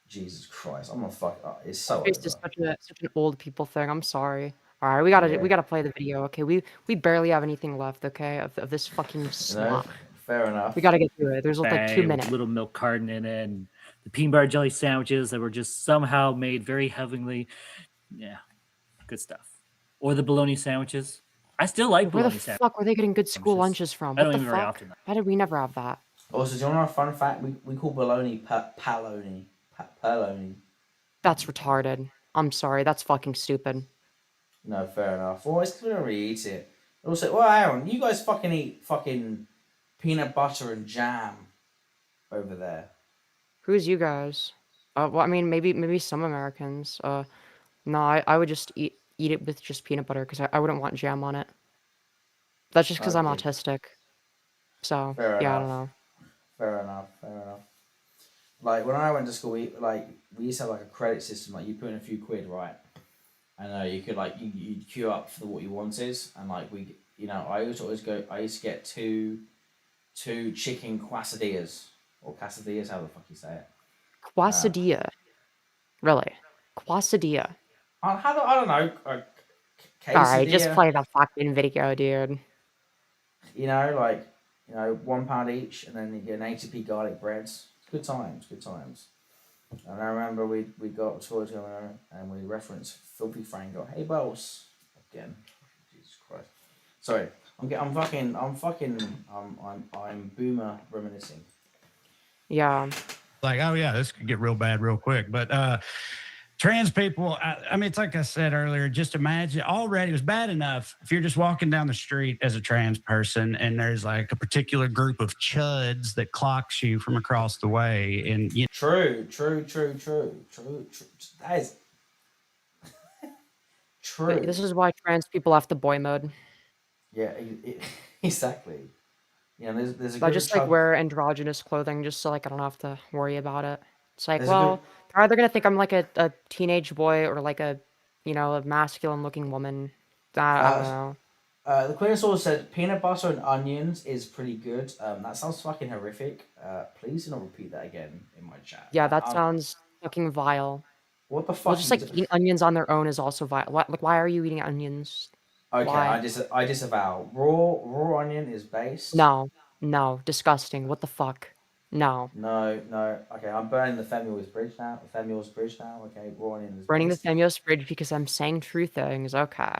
Jesus Christ, I'm gonna fuck up. It's so Face over. is such an old people thing. I'm sorry. All right, we gotta play the video. Okay, we barely have anything left. Okay, of this fucking slop. Fair enough. We gotta get through it. There's like 2 With minutes. little milk carton in it, and the peanut butter jelly sandwiches that were just somehow made very heavenly. Yeah, good stuff. Or the bologna sandwiches. I still like Where the bologna sandwiches. fuck were they getting good school lunches from? I What don't the eat very fuck? often, though. Why did we never have that? Also, do you want to know a fun fact? We call bologna paloni. Paloni. That's retarded. I'm sorry. That's fucking stupid. No, fair enough. Well, it's because we don't really eat it. Also, well, Aaron, you guys fucking eat fucking peanut butter and jam over there. Who's you guys? Well, I mean, maybe some Americans. No, I would just eat it with just peanut butter because I wouldn't want jam on it. That's just because I'm Okay. autistic. So Fair yeah, I enough. don't know. Fair enough. Like when I went to school, we used to have like a credit system. Like you put in a few quid, right? And you could like you'd queue up for what you wanted, and like I used to get two chicken quesadillas or quesadillas, how the fuck you say it. Quesadilla. Really? Quesadilla. I don't know. Alright, just Quesadilla. play the fucking video, dude. £1 each, and then you get an 80p garlic breads. Good times. And I remember we got towards going and we referenced Filthy Frank. Go, hey boss, again. Jesus Christ. Sorry, I'm boomer reminiscing. Yeah. Like, oh yeah, this could get real bad real quick. But trans people, I mean, it's like I said earlier, just imagine already it was bad enough if you're just walking down the street as a trans person and there's like a particular group of chuds that clocks you from across the way. And you True. That is true. This is why trans people have to boy mode. Yeah, exactly. There's a I group just of like wear androgynous clothing just so like I don't have to worry about it. It's like, There's a well, good- they're either gonna think I'm like a teenage boy or like a masculine looking woman. I don't know. The Queen also said peanut butter and onions is pretty good. That sounds fucking horrific. Please do not repeat that again in my chat. Yeah, that sounds fucking vile. What the fuck? Well, just like eating onions on their own is also vile. Why are you eating onions? Okay, Why? I disavow. Raw onion is base. No, disgusting. What the fuck? No. No. Okay, I'm burning the Femul's bridge now. Okay, raw onion is Burning the base. Themios bridge because I'm saying true things. Okay.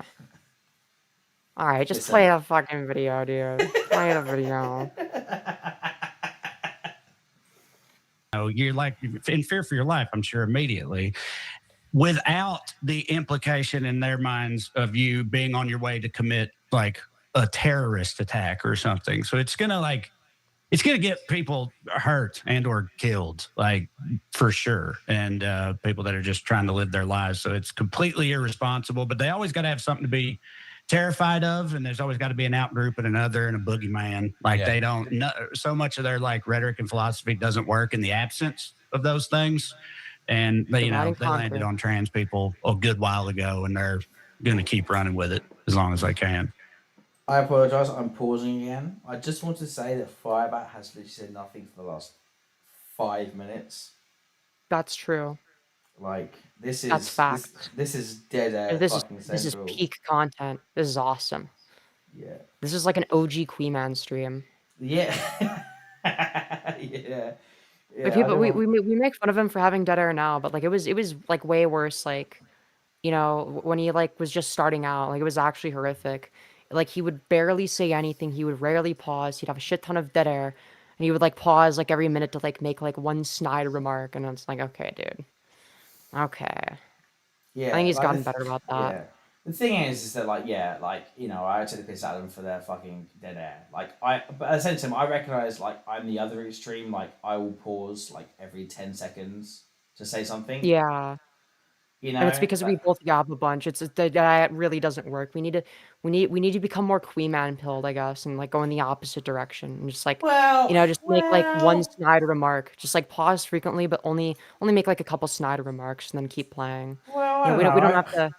Alright, just Listen. play the fucking video, dude. Play the video. you're like in fear for your life, I'm sure, immediately, without the implication in their minds of you being on your way to commit like a terrorist attack or something. So it's gonna get people hurt and or killed, like for sure. And people that are just trying to live their lives. So it's completely irresponsible, but they always got to have something to be terrified of. And there's always got to be an out group and another and a boogeyman. Like they don't know. So much of their like rhetoric and philosophy doesn't work in the absence of those things. And they landed on trans people a good while ago, and they're going to keep running with it as long as they can. I apologize. I'm pausing again. I just want to say that Firebat has literally said nothing for the last 5 minutes. That's true. Like this is That's fact. This is dead air. This fucking is central. peak content. This is awesome. Yeah. This is like an OG Queeman stream. Yeah. Yeah. Like people, we make fun of him for having dead air now, but like it was like way worse. Like, when he like was just starting out, like it was actually horrific. Like he would barely say anything. He would rarely pause. He'd have a shit ton of dead air, and he would like pause like every minute to like make like one snide remark, and it's like, okay, dude, okay. Yeah. I think he's like, gotten better about that. Yeah. The thing is that I take the piss out of them for their fucking dead air. But at the same time, I recognize I'm the other extreme. Like I will pause like every 10 seconds to say something. Yeah. And it's because we both yab a bunch. That really doesn't work. We need to become more Queeman pilled, I guess, and like go in the opposite direction and just like make like one snide remark. Just like pause frequently, but only make like a couple snide remarks and then keep playing. Well, we don't have to.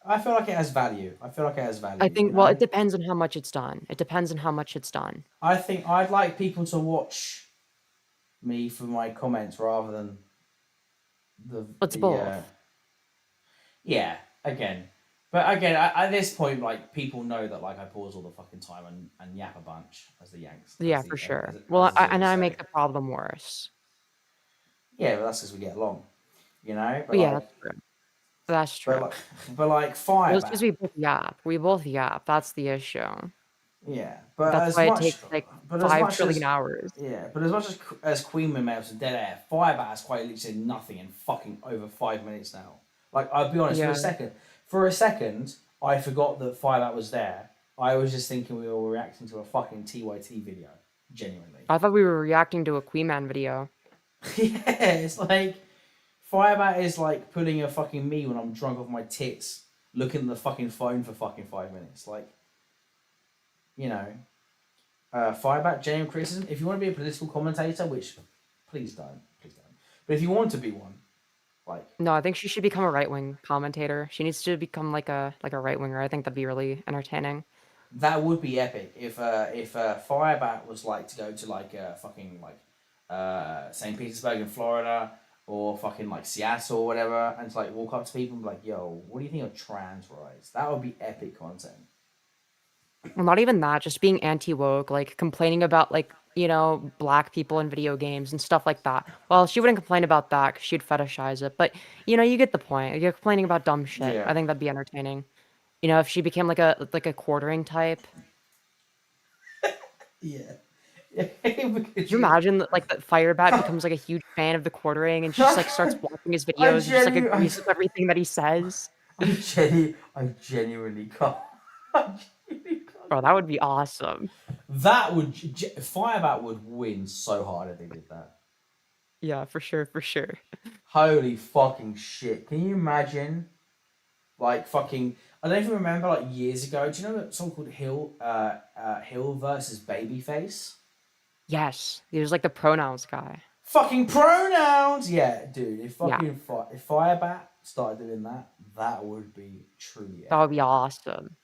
I feel like it has value. I feel like it has value. I think, you well, know? it depends on how much it's done. It depends on how much it's done. I think I'd like people to watch me for my comments rather than It's both. Yeah, again. But again, at this point, like, people know that, like, I pause all the fucking time and yap a bunch, as the Yanks. Yeah, for sure. Well, I make the problem worse. Yeah, but that's because we get along, you know? But, But yeah, like, that's true. That's true. but like, Well, it's Firebat. because we both yap. We both yap. That's the issue. Yeah, but That's as why much, it takes like but as 5 much trillion as, hours. Yeah, but as much as Queen Mails and Dead Air, Firebat has quite literally said nothing in fucking over 5 minutes now. Like, I'll be honest, Yeah. for a second, I forgot that Firebat was there. I was just thinking we were reacting to a fucking TYT video, genuinely. I thought we were reacting to a Queen Man video. Yeah, it's like Firebat is like pulling a fucking me when I'm drunk off my tits, looking at the fucking phone for fucking 5 minutes. Like, you know, Firebat, genuine criticism. If you want to be a political commentator, which please don't. But if you want to be one, like, No, I think she should become a right-wing commentator. She needs to become like a right-winger. I think that'd be really entertaining. that would be epic if Firebat was like to go to like fucking like St. Petersburg in Florida or fucking like Seattle or whatever, and to like walk up to people and be like, "Yo, what do you think of trans rights?" That would be epic content. Well, not even that, just being anti-woke, like complaining about like, you know, black people in video games and stuff like that. Well, she wouldn't complain about that 'cause she'd fetishize it, but you know, you get the point. You're complaining about dumb shit. Yeah. I think that'd be entertaining. You know, if she became like a quartering type. Yeah. Could you imagine that, like, that Firebat becomes like a huge fan of the quartering and she just like starts watching his videos and just like agrees with everything that he says? I genuinely can't. Bro, that would be awesome. That would Firebat would win so hard if they did that. Yeah, for sure, for sure. Holy fucking shit! Can you imagine? Like fucking, I don't even remember like years ago. Do you know that song called Hill versus Babyface? Yes, he was like the pronouns guy. Fucking pronouns, yeah, dude. If fucking if Firebat started doing that, that would be truly. That would be awesome.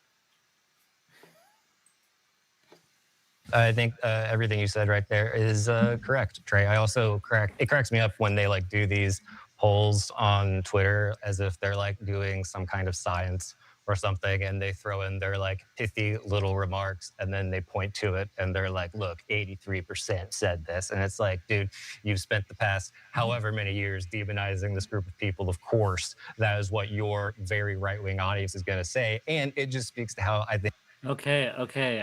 I think everything you said right there is correct, Trey. It cracks me up when they like do these polls on Twitter as if they're like doing some kind of science or something, and they throw in their like pithy little remarks and then they point to it and they're like, look, 83% said this. And it's like, dude, you've spent the past however many years demonizing this group of people. Of course, that is what your very right-wing audience is going to say. And it just speaks to how I think. Okay.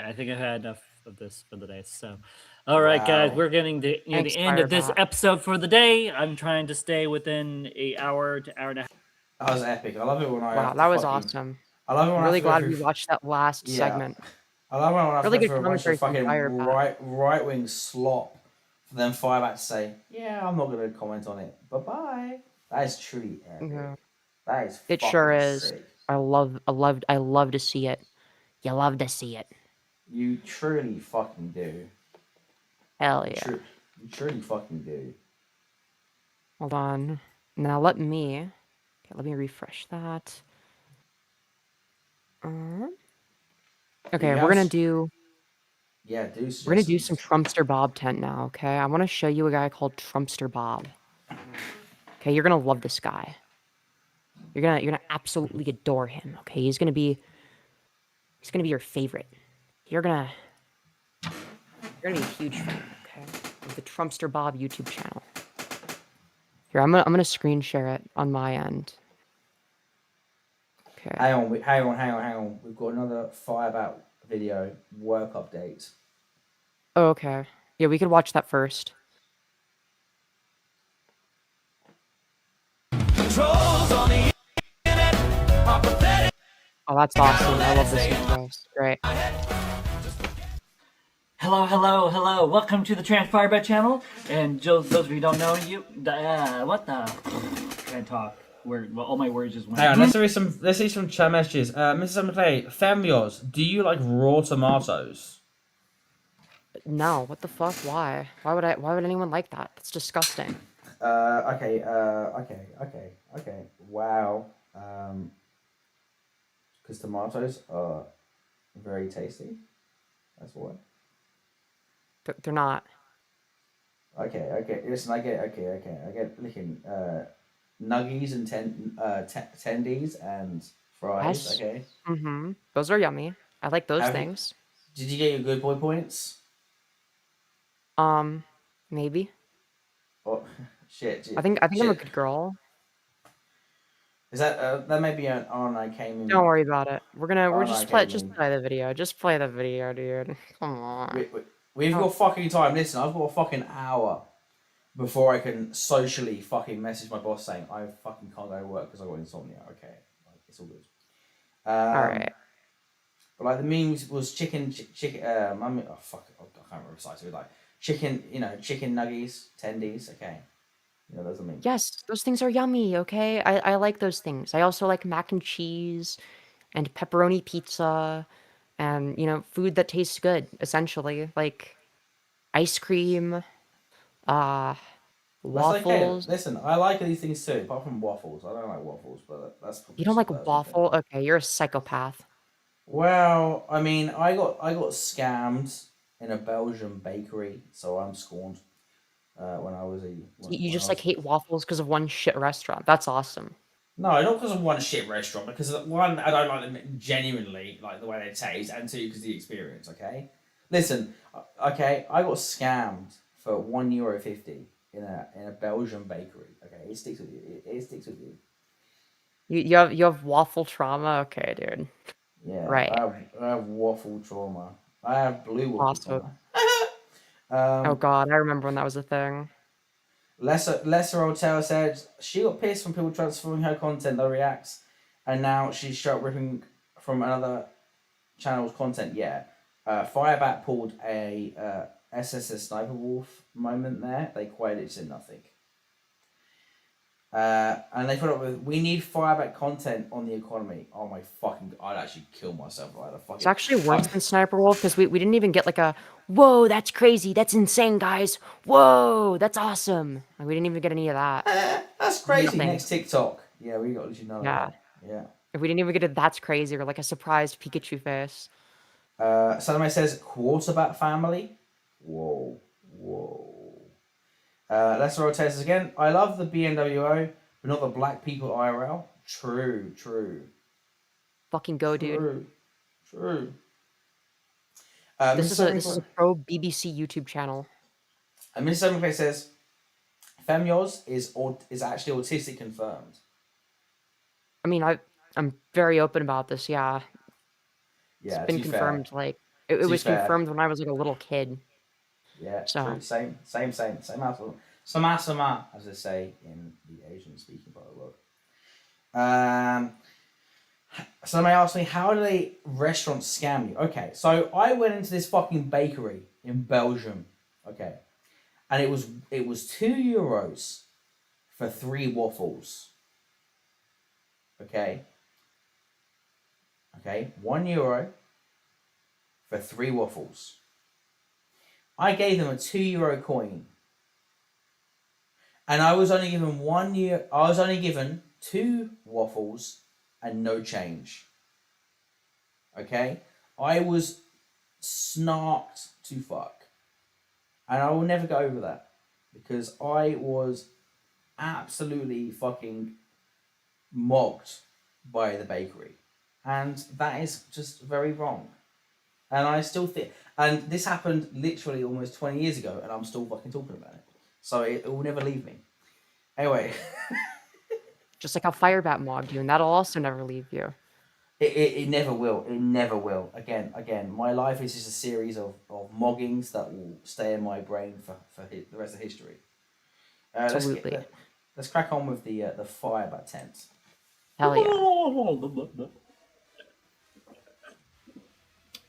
I think I've had enough of this for the day. So, all right, guys, we're getting to near the end of this episode for the day. I'm trying to stay within an hour to hour and a half. That was epic. I love it when I. Wow, that was awesome. I love it when I'm I really have to go glad we through- watched that last segment. I love when I have Really to good go through a bunch commentary of from fucking Firebat. right wing slop for them Firebat to say, "Yeah, I'm not going to comment on it. Bye bye." That is truly epic. Yeah. That is. It sure fucking is. sick. I love to see it. You love to see it. You truly fucking do. Hell yeah. You truly fucking do. Hold on. Now let me refresh that. Okay, we're gonna do. Yeah, do. We're gonna do some Trumpster Bob tent now. Okay, I want to show you a guy called Trumpster Bob. Okay, you're gonna love this guy. You're gonna absolutely adore him. Okay, he's gonna be your favorite. You're gonna be a huge fan. Okay, of the Trumpster Bob YouTube channel. Here, I'm gonna screen share it on my end. Okay. Hang on. We've got another Firebat video work update. Oh, okay. Yeah, we could watch that first. Oh, that's awesome. I love this intro. Great. Hello. Welcome to the Firebat channel. And those of you who don't know, what the? Can't talk. All my words just went. Hang on, let's see some chat messages. Mrs. McClay, Femios, do you like raw tomatoes? No, what the fuck? Why? Why would anyone like that? That's disgusting. Okay. Wow. Because tomatoes are very tasty. That's why. They're not. Okay. Listen, I get looking nuggies and tendies and fries. Yes. Okay. Mm-hmm. Those are yummy. I like those things. Did you get your good boy points? Maybe. Oh, shit. I think I'm a good girl. Is that may be an on I came in? Don't worry about it. We're I just came just in. play the video. Just play the video, dude. Come on. We've got fucking time. Listen, I've got a fucking hour before I can socially fucking message my boss saying I fucking can't go to work because I got insomnia. Okay, like, it's all good. All right. But like the memes was chicken. Mummy. Oh fuck! I can't remember precisely. Like chicken. Chicken nuggies, tendies. Okay. Those are memes. Yes, those things are yummy, okay? I like those things. I also like mac and cheese and pepperoni pizza and, food that tastes good, essentially. Like ice cream, That's waffles. okay. Listen, I like these things too, apart from waffles. I don't like waffles, but that's probably You don't just a like personal thing. waffle? Okay, you're a psychopath. Well, I mean, I got scammed in a Belgian bakery, so I'm scorned. When I was You just like hate waffles because of one shit restaurant. That's awesome. No, not because of one shit restaurant. Because one, I don't like them genuinely, like the way they taste, and two, because of the experience. Okay, listen. Okay, I got scammed for €1.50 in a Belgian bakery. Okay, it sticks with you. It sticks with you. You have waffle trauma? Okay, dude. Yeah, Right. I have waffle trauma. I have blue waffle Awesome. trauma. Oh god, I remember when that was a thing. Lesser Hotel said she got pissed from people transferring her content that reacts, and now she's straight ripping from another channel's content. Yeah, Firebat pulled a SSS Sniper Wolf moment there. They quite it said nothing. And they put up with, we need Firebat content on the economy. Oh my fucking, I'd actually kill myself if I had a fucking... It's actually worse than Sniper Wolf because we didn't even get like a, whoa, that's crazy, that's insane, guys. Whoa, that's awesome. Like, we didn't even get any of that. That's crazy. Nothing. Next TikTok. Yeah, we got to know Yeah. that. Yeah. If we didn't even get a that's crazy or like a surprised Pikachu face. Salome says, Quarterback family. Whoa. Lesser Ortez again. I love the BNWO, but not the black people IRL. True. Fucking go, dude. True. This is a pro BBC YouTube channel. And Mrs. Openface says, Femyoz is actually autistic confirmed. I mean, I'm very open about this. Yeah. Yeah, it's been confirmed. Like it was confirmed when I was like a little kid. Yeah, so true. Same Sama, as they say in the Asian speaking part of the world. Somebody asked me, how do they restaurants scam you? Okay, so I went into this fucking bakery in Belgium, okay, and it was €2 for 3 waffles. Okay, €1 for 3 waffles. I gave them a €2 coin, and I was only given I was only given 2 waffles and no change. Okay, I was snarked to fuck, and I will never go over that because I was absolutely fucking mocked by the bakery, and that is just very wrong. And I still think, and this happened literally almost 20 years ago, and I'm still fucking talking about it. So it will never leave me. Anyway. Just like how Firebat mobbed you, and that'll also never leave you. It never will. It never will. Again, my life is just a series of moggings that will stay in my brain for the rest of history. Absolutely. Let's crack on with the Firebat tent. Hell yeah.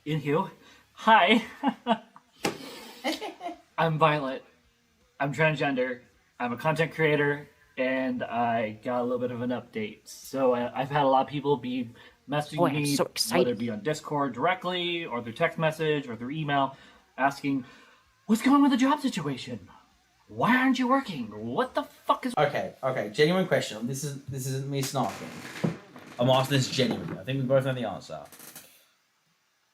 Inhale. Hi. I'm Violet. I'm transgender. I'm a content creator, and I got a little bit of an update. So I've had a lot of people be messaging me, so whether it be on Discord directly, or through text message, or through email, asking, what's going on with the job situation? Why aren't you working? What the fuck is... Okay. Genuine question. This isn't me snarking. I'm asking this genuinely. I think we both know the answer.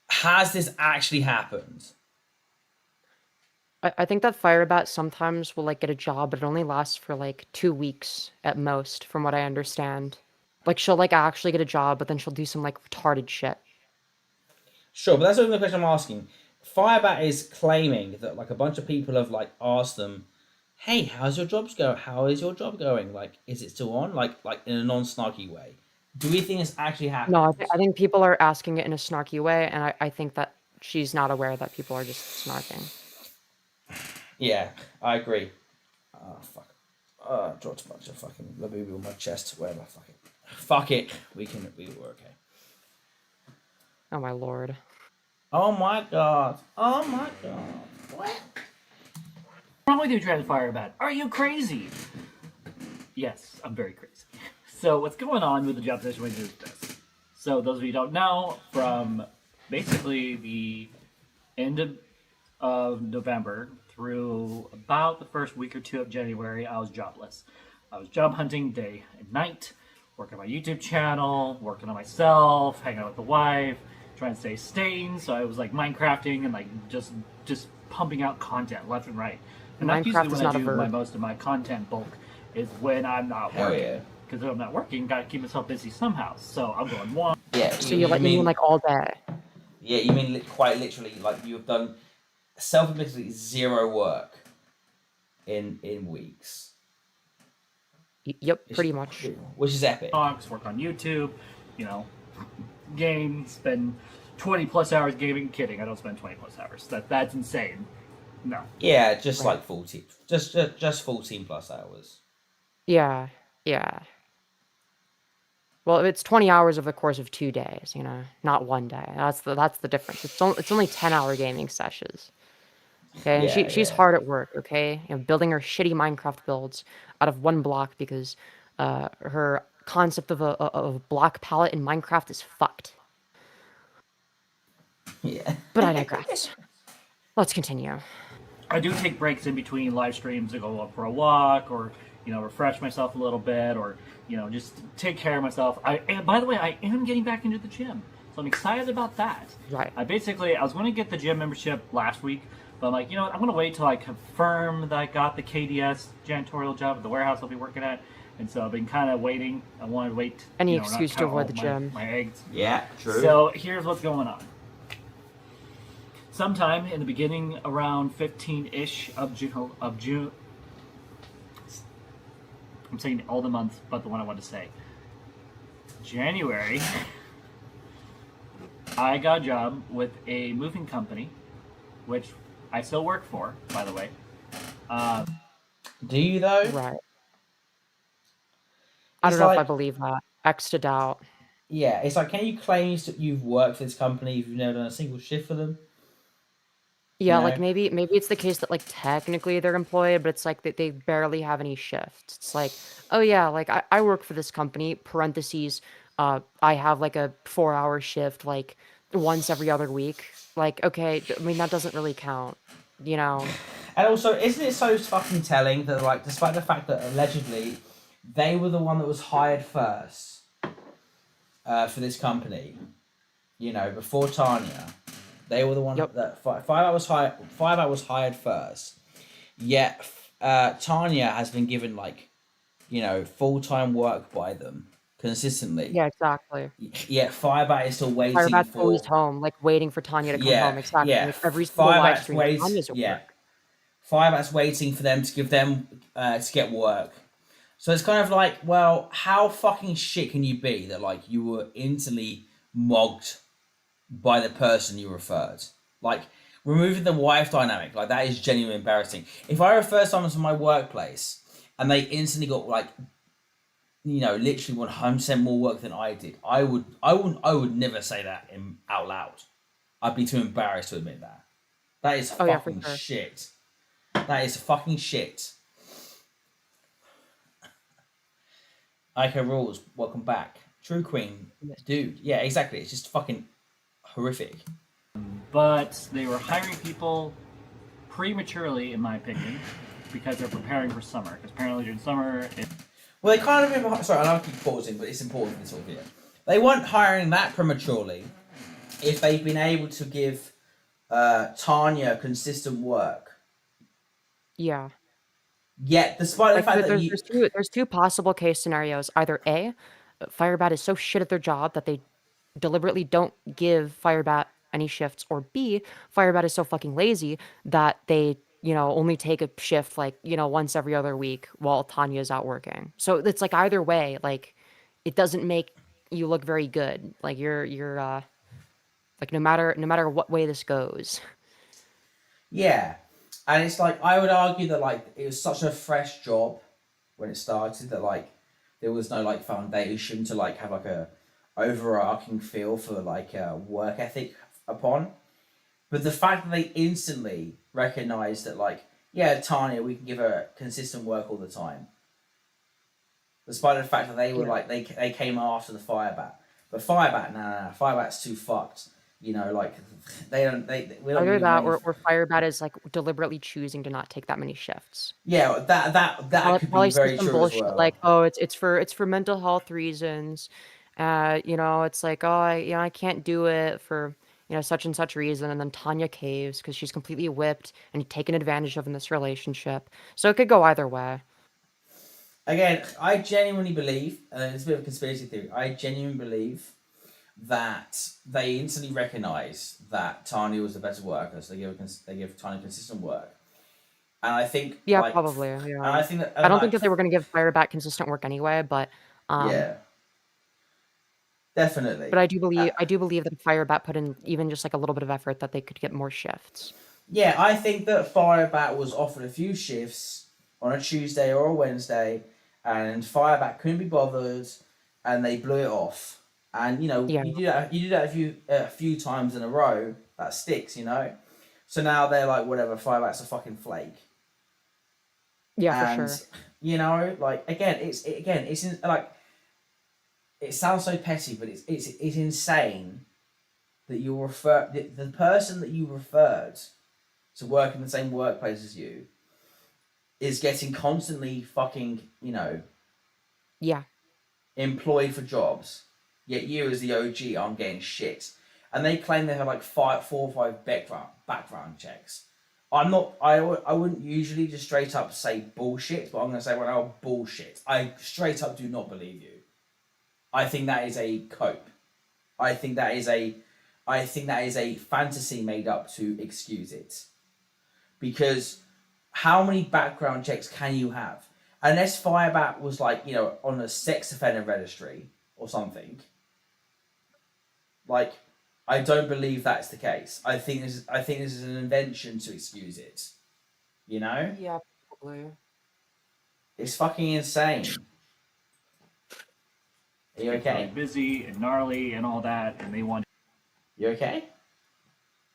Has this actually happened? I think that Firebat sometimes will like get a job, but it only lasts for like 2 weeks at most, from what I understand. Like she'll like actually get a job, but then she'll do some like retarded shit. Sure, but that's not the question I'm asking. Firebat is claiming that like a bunch of people have like asked them, "Hey, how's your jobs go? How is your job going? Like, is it still on? Like in a non-snarky way." Do we think it's actually happened? No, I think people are asking it in a snarky way, and I think that she's not aware that people are just snarking. Yeah, I agree. Oh, fuck. Dropped a bunch of fucking Labubu on my chest. Whatever, fuck it. Fuck it. We were okay. Oh my lord. Oh my god. Oh my god. What? What's wrong with you, Firebat? Are you crazy? Yes, I'm very crazy. So what's going on with the job situation is this. So those of you who don't know, from basically the end of November through about the first week or two of January, I was jobless. I was job hunting day and night, working on my YouTube channel, working on myself, hanging out with the wife, trying to stay sane. So I was like Minecrafting and like just pumping out content left and right. And that's usually when I do most of my content bulk is when I'm not working. Yeah. Because if I'm not working, gotta keep myself busy somehow. So I'm going one. Yeah. So you mean like all day? Yeah, you mean quite literally like you've done self-admittedly zero work in weeks. Yep, pretty much. Which is epic. Work on YouTube, you know, game, spend 20 plus hours gaming. Kidding, I don't spend 20 plus hours. That's insane. No. Yeah, just like 14. Just 14 plus hours. Yeah. Well, it's 20 hours over the course of 2 days, you know, not 1 day. That's the difference. It's only 10-hour gaming sessions. Okay, and she's hard at work. Okay, you know, building her shitty Minecraft builds out of one block because her concept of a block palette in Minecraft is fucked. Yeah. But I digress. Let's continue. I do take breaks in between live streams to go up for a walk or, you know, refresh myself a little bit or, you know, just take care of myself. And by the way, I am getting back into the gym. So I'm excited about that. Right. I was going to get the gym membership last week, but I'm like, you know what, I'm going to wait till I confirm that I got the KDS janitorial job at the warehouse I'll be working at. And so I've been kind of waiting. I wanted to wait. Any excuse to avoid the gym. My eggs. Yeah, true. So here's what's going on. Sometime in the beginning, around 15-ish of June, I'm saying all the months, but the one I want to say. January, I got a job with a moving company, which I still work for, by the way. Do you though? Right. I don't know if I believe that. X to doubt. Yeah, it's like, can you claim that you've worked for this company if you've never done a single shift for them? Yeah, You like know? maybe it's the case that like technically they're employed, but it's like that they barely have any shifts. It's like, oh yeah, like I work for this company, parentheses, I have like a 4-hour shift like once every other week. Like, okay, I mean that doesn't really count, you know. And also, isn't it so fucking telling that, like, despite the fact that allegedly they were the one that was hired first for this company, you know, before Tanya, they were the one that Firebat was hired first. Yet Tanya has been given, like, you know, full-time work by them consistently. Yeah, exactly. Yet Firebat is still waiting Firebat's for. always home, like waiting for Tanya to come home. Exactly. Yeah. Like, every single live Firebat's stream, Tanya's at work. Firebat's waiting for them to give them to get work. So it's kind of like, well, how fucking shit can you be that like you were instantly mogged by the person you referred? Like, removing the wife dynamic, like that is genuinely embarrassing. If I refer someone to my workplace and they instantly got like, you know, literally 100% more work than I did, I would never say that out loud. I'd be too embarrassed to admit that. That is fucking shit. That is fucking shit. Ico Rules, welcome back. True Queen, dude. Yeah, exactly. It's just fucking horrific. But they were hiring people prematurely, in my opinion, because they're preparing for summer. Because apparently during summer, Well, they kind of been behind. Sorry, I know I keep pausing, but it's important for this all here. They weren't hiring that prematurely if they've been able to give Tanya consistent work. Yeah. Yet, despite the Like fact that there's two possible case scenarios. Either A, Firebat is so shit at their job that they deliberately don't give Firebat any shifts, or B, Firebat is so fucking lazy that they, only take a shift like, once every other week while Tanya's out working. So it's like either way, like it doesn't make you look very good. Like you're like no matter what way this goes. Yeah, and it's like I would argue that like it was such a fresh job when it started that like there was no like foundation to like have like a overarching feel for like a work ethic upon. But the fact that they instantly recognized that like yeah, Tanya, we can give her consistent work all the time. Despite the fact that they were like they came after the Firebat, but Firebat Firebat's too fucked. Like we don't Either need that money or Firebat is like deliberately choosing to not take that many shifts. Yeah, that could be very true as well. Like, oh, it's for mental health reasons. It's like, oh, I can't do it for such and such reason, and then Tanya caves because she's completely whipped and taken advantage of in this relationship. So it could go either way. Again, I genuinely believe, and it's a bit of a conspiracy theory. I genuinely believe that they instantly recognize that Tanya was the better worker, so they give Tanya consistent work. And I think Probably. Yeah. And I think that I don't think that they were going to give Firebat consistent work anyway, but yeah, definitely. But I do believe that if Firebat put in even just like a little bit of effort, that they could get more shifts. Yeah, I think that Firebat was offered a few shifts on a Tuesday or a Wednesday, and Firebat couldn't be bothered, and they blew it off. And you do that a few times in a row, that sticks, So now they're like, whatever, Firebat's a fucking flake. Yeah, for sure. Like it sounds so petty, but it's insane that you the person that you referred to work in the same workplace as you is getting constantly fucking employed for jobs. Yet you, as the OG, aren't getting shit. And they claim they have like 4 or 5 background checks. I wouldn't usually just straight up say bullshit, but I'm going to say, well, bullshit. I straight up do not believe you. I think that is a cope. I think that is a fantasy made up to excuse it. Because how many background checks can you have? Unless Firebat was like, on a sex offender registry or something. Like, I don't believe that's the case. I think this is an invention to excuse it. Yeah, probably. It's fucking insane. Are you okay? Really busy and gnarly and all that, and they want. You okay?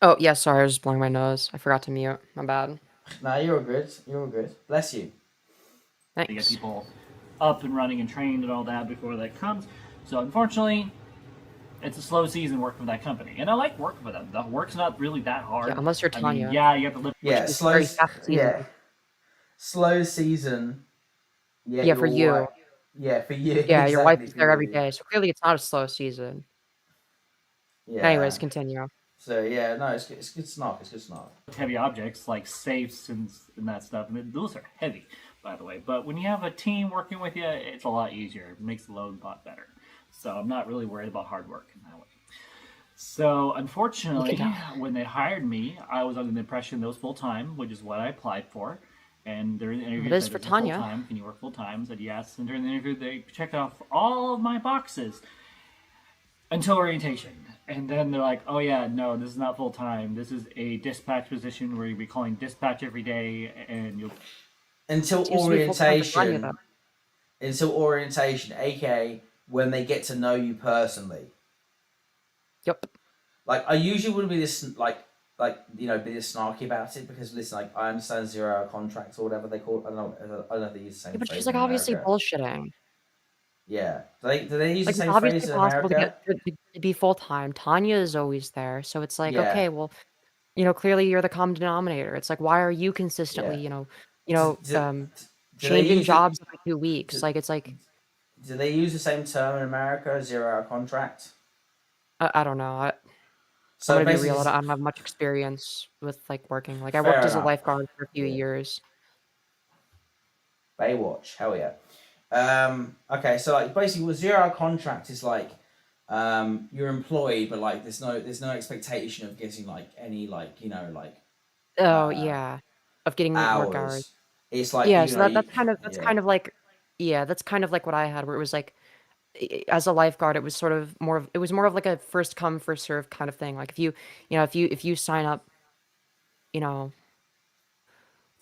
Oh yeah, sorry, I was just blowing my nose. I forgot to mute. My bad. No, you're all good. You're all good. Bless you. Thanks. To get people up and running and trained and all that before that comes. So unfortunately, it's a slow season working with that company, and I like working with them. The work's not really that hard. Yeah, unless you're Tanya. You have to live. Yeah, slow season. Yeah, for you. Right. Yeah, for you. Yeah, your wife exactly, is there every day, so clearly it's not a slow season. Yeah. Anyways, continue. So yeah, no, it's good snark. It's good snark. Heavy objects like safes and that stuff, and those are heavy, by the way. But when you have a team working with you, it's a lot easier. It makes the load a lot better. So I'm not really worried about hard work in that way. So unfortunately, when they hired me, I was under the impression that was full time, which is what I applied for. And during the interview, it is for Tanya. Full-time. Can you work full time? I said yes. And during the interview, they checked off all of my boxes until orientation. And then they're like, "Oh yeah, no, this is not full time. This is a dispatch position where you'll be calling dispatch every day, and you'll." Until orientation. Until orientation, aka when they get to know you personally. Yep. Like I usually wouldn't be this be this snarky about it because listen, like I understand 0-hour contracts or whatever they call it. I don't know if they use the same. Yeah, but phrase she's like in obviously America. bullshitting. Yeah. Do they use Like, the it's same obviously phrase in possible America? to be full time. Tanya is always there, so it's like, Yeah. okay, well, clearly you're the common denominator. It's like, why are you consistently, Do they changing use jobs every 2 weeks? Like, it's like, do they use the same term in America, 0 hour contract? I don't know. So I'm gonna be basically, real. I don't have much experience with like working. Like I worked fair as a enough. lifeguard for a few years. Baywatch, hell yeah. Okay, so like basically, what 0 hour contract is like, you're employed, but like there's no expectation of getting like any like like Oh yeah, of getting work hours. hours. It's like Yeah, so that's yeah. kind of like yeah, that's kind of like what I had, where it was like as a lifeguard, it was sort of more of like a first come first serve kind of thing. Like if you sign up, you know,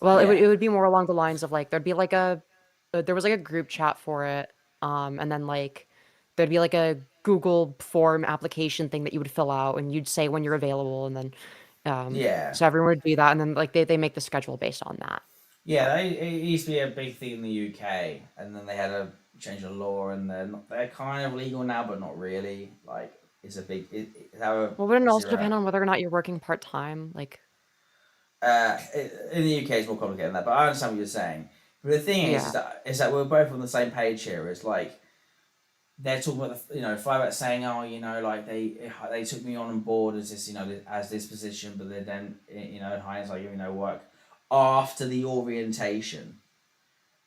well, Yeah. it would be more along the lines of like there'd be like there was like a group chat for it, and then like there'd be like a Google form application thing that you would fill out, and you'd say when you're available, and then Yeah. so everyone would do that, and then like they make the schedule based on that. Yeah, it used to be a big thing in the UK, and then they had to change the law, and they're kind of legal now, but not really. Like, it's a big. Well, wouldn't it also depend on whether or not you're working part time? Like, in the UK, it's more complicated than that, but I understand what you're saying. But the thing is that we're both on the same page here. It's like they're talking about Firebat saying, oh, like they took me on board as this, as this position, but they then, in hindsight, work after the orientation,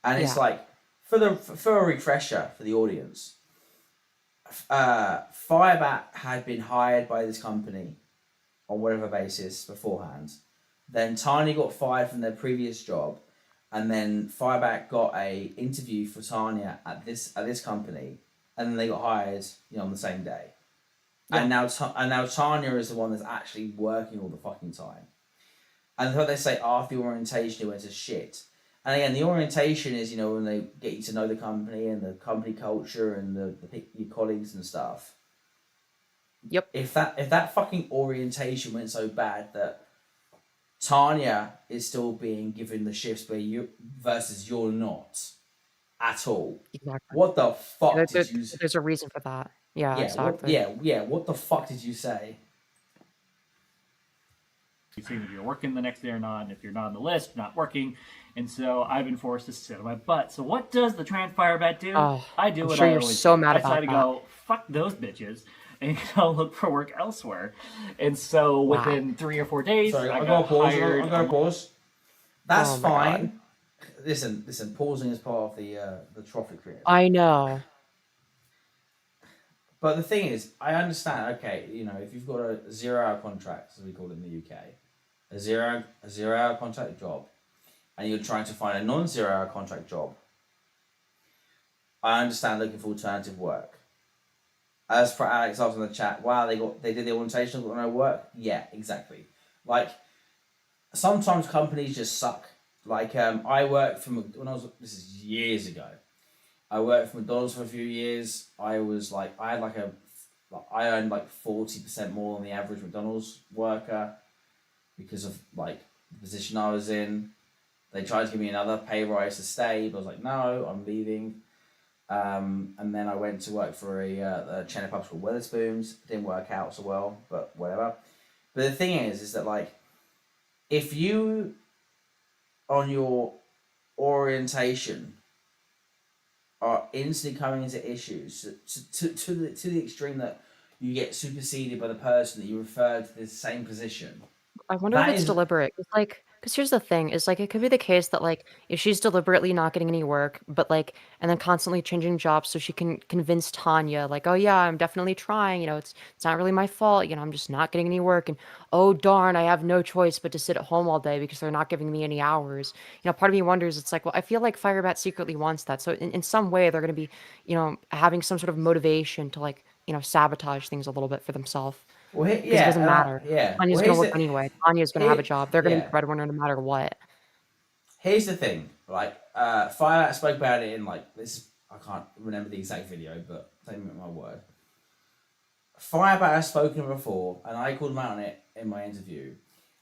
and it's like for a refresher for the audience. Firebat had been hired by this company on whatever basis beforehand. Then Tanya got fired from their previous job, and then Firebat got a interview for Tanya at this company, and then they got hired, on the same day. Yeah. And now Tanya is the one that's actually working all the fucking time. And what they say after the orientation, it went to shit. And again, the orientation is, when they get you to know the company and the company culture and your colleagues and stuff. Yep. If that fucking orientation went so bad that Tanya is still being given the shifts versus you're not at all. Exactly. What the fuck did you say? There's a reason for that. Yeah, exactly. What the fuck did you say? You see if you're working the next day or not, and if you're not on the list, you're not working. And so I've been forced to sit on my butt. So what does the trans Firebat do? Oh, I do I'm what sure I you're always so do. mad I about decided to that. go, fuck those bitches, and go look for work elsewhere. And so within 3 or 4 days, Sorry, I I'm got gonna hired. I'm gonna pause. That's Oh my God. fine. Listen. Pausing is part of the Trough experience. I know. But the thing is, I understand. Okay, if you've got a 0 hour contract, as we call it in the UK, a zero hour contract job, and you're trying to find a non-0 hour contract job, I understand looking for alternative work. As for Alex asked in the chat, wow, they did the orientation, got no work. Yeah, exactly. Like sometimes companies just suck. Like I worked for this is years ago. I worked for McDonald's for a few years. I earned like 40% more than the average McDonald's worker because of like the position I was in. They tried to give me another pay rise to stay, but I was like, no, I'm leaving. And then I went to work for a chain of pubs called Wetherspoons. Didn't work out so well, but whatever. But the thing is that like, if you on your orientation are instantly coming into issues to the extreme that you get superseded by the person that you referred to this same position. I wonder if it's deliberate. It's like, because here's the thing: is like it could be the case that like if she's deliberately not getting any work, but like and then constantly changing jobs so she can convince Tanya like, oh yeah, I'm definitely trying. It's not really my fault. I'm just not getting any work, and oh darn, I have no choice but to sit at home all day because they're not giving me any hours. Part of me wonders. It's like, well, I feel like Firebat secretly wants that. So in some way, they're going to be, having some sort of motivation to like, sabotage things a little bit for themselves. Well, Because it doesn't matter. Yeah. Tanya's Well, gonna work anyway. Tanya's gonna have a job. They're gonna be yeah. the breadwinner no matter what. Here's the thing, like, Firebat spoke about it in like this. I can't remember the exact video, but take me at my word. Firebat has spoken before, and I called them out on it in my interview.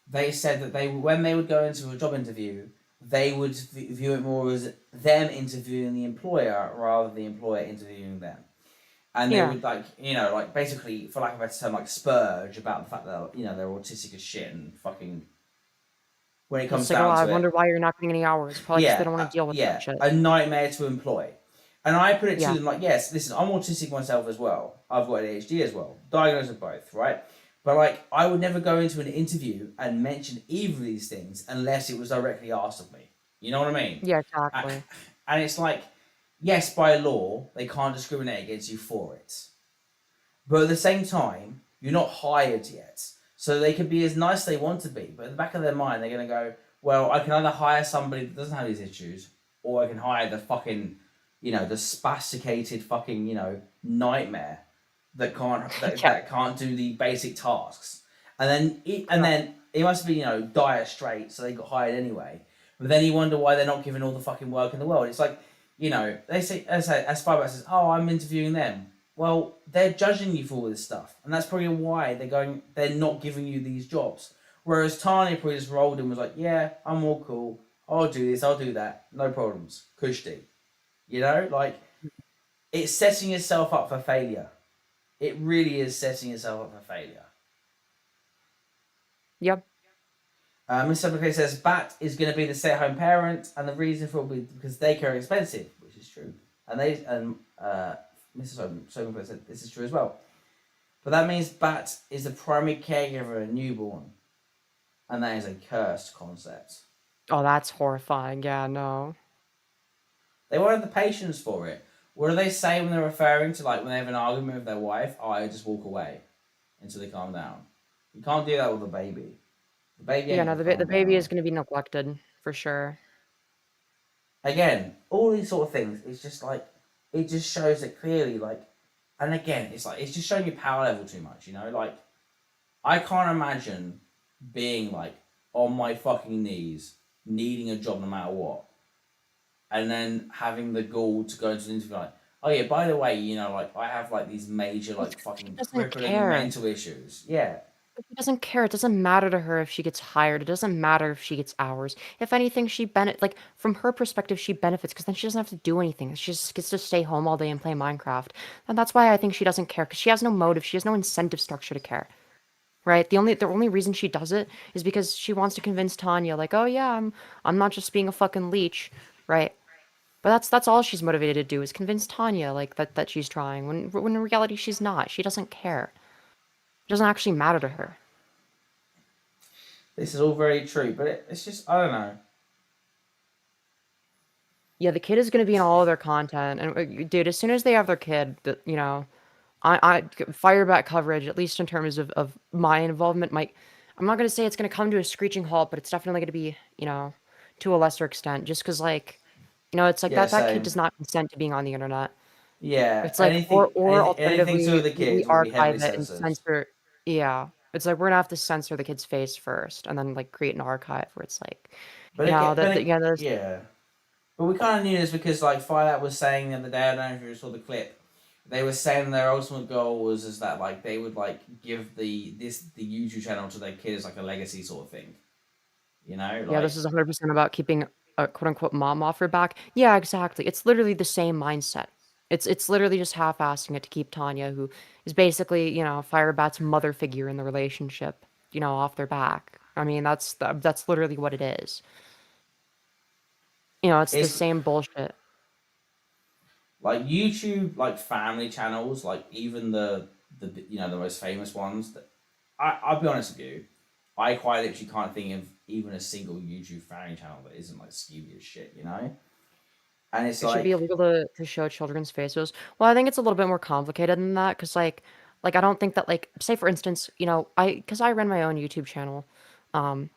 They said that when they would go into a job interview, they would view it more as them interviewing the employer rather than the employer interviewing them. And they would like basically, for lack of a better term, like spurge about the fact that they're autistic as shit and fucking. When it comes It's like, down oh, to I wonder why you're not getting any hours. Probably because they don't want to deal with that shit. A nightmare to employ. And I put it to Yeah. them like, yes, listen, I'm autistic myself as well. I've got ADHD as well, diagnosed with both, right? But like, I would never go into an interview and mention either of these things unless it was directly asked of me. You know what I mean? Yeah, exactly. And it's like, yes, by law, they can't discriminate against you for it. But at the same time, you're not hired yet. So they can be as nice as they want to be. But in the back of their mind, they're going to go, well, I can either hire somebody that doesn't have these issues, or I can hire the fucking, the spasticated fucking, nightmare that can't do the basic tasks. And then it must be, dire straight, so they got hired anyway. But then you wonder why they're not given all the fucking work in the world. It's like, they say, as Firebat says, oh, I'm interviewing them. Well, they're judging you for all this stuff. And that's probably why they're not giving you these jobs. Whereas Tanya probably just rolled in and was like, yeah, I'm all cool. I'll do this, I'll do that. No problems. Kushti. It's setting yourself up for failure. It really is setting yourself up for failure. Yep. Mr. McKay says, Bat is going to be the stay-at-home parent, and the reason for it will be because daycare is expensive, which is true. And Mrs. Sogan said this is true as well. But that means Bat is the primary caregiver of a newborn. And that is a cursed concept. Oh, that's horrifying. Yeah, no. They won't have the patience for it. What do they say when they're referring to, when they have an argument with their wife? Oh, I just walk away until they calm down. You can't do that with a baby. The baby Yeah, no, the baby is going to be neglected, for sure. Again, all these sort of things, it's just it just shows it clearly, and again, it's just showing your power level too much, I can't imagine being on my fucking knees, needing a job no matter what, and then having the gall to go into an interview oh yeah, by the way, I have these major fucking crippling mental issues. Yeah. But she doesn't care. It doesn't matter to her if she gets hired. It doesn't matter if she gets hours. If anything, from her perspective, she benefits because then she doesn't have to do anything. She just gets to stay home all day and play Minecraft. And that's why I think she doesn't care because she has no motive. She has no incentive structure to care. Right? The only reason she does it is because she wants to convince Tanya, oh yeah, I'm not just being a fucking leech, right? But that's all she's motivated to do is convince Tanya that she's trying when in reality she's not. She doesn't care. It doesn't actually matter to her. This is all very true, but it's just, I don't know. Yeah, the kid is going to be in all of their content. And dude, as soon as they have their kid, I Firebat coverage, at least in terms of my involvement, I'm not going to say it's going to come to a screeching halt, but it's definitely going to be, to a lesser extent, just because it's like that kid does not consent to being on the internet. Yeah, it's alternatively, anything to the kids we will be archive heavily it and censored. censor. Yeah, it's like we're gonna have to censor the kid's face first, and then create an archive where it's yeah. But we kind of knew this because Firebat was saying the other day. I don't know if you saw the clip. They were saying their ultimate goal was that they would give the YouTube channel to their kids a legacy sort of thing. Yeah, this is 100% about keeping a quote-unquote mom off her back. Yeah, exactly. It's literally the same mindset. It's literally just half-assing it to keep Tanya, who is basically, Firebat's mother figure in the relationship, off their back. I mean, that's literally what it is. It's the same bullshit. YouTube, family channels, even the most famous ones. I'll be honest with you, I quite literally can't think of even a single YouTube family channel that isn't skeevy as shit, And it's It should be illegal to show children's faces. Well, I think it's a little bit more complicated than that, because I don't think that say for instance, because I ran my own YouTube channel, for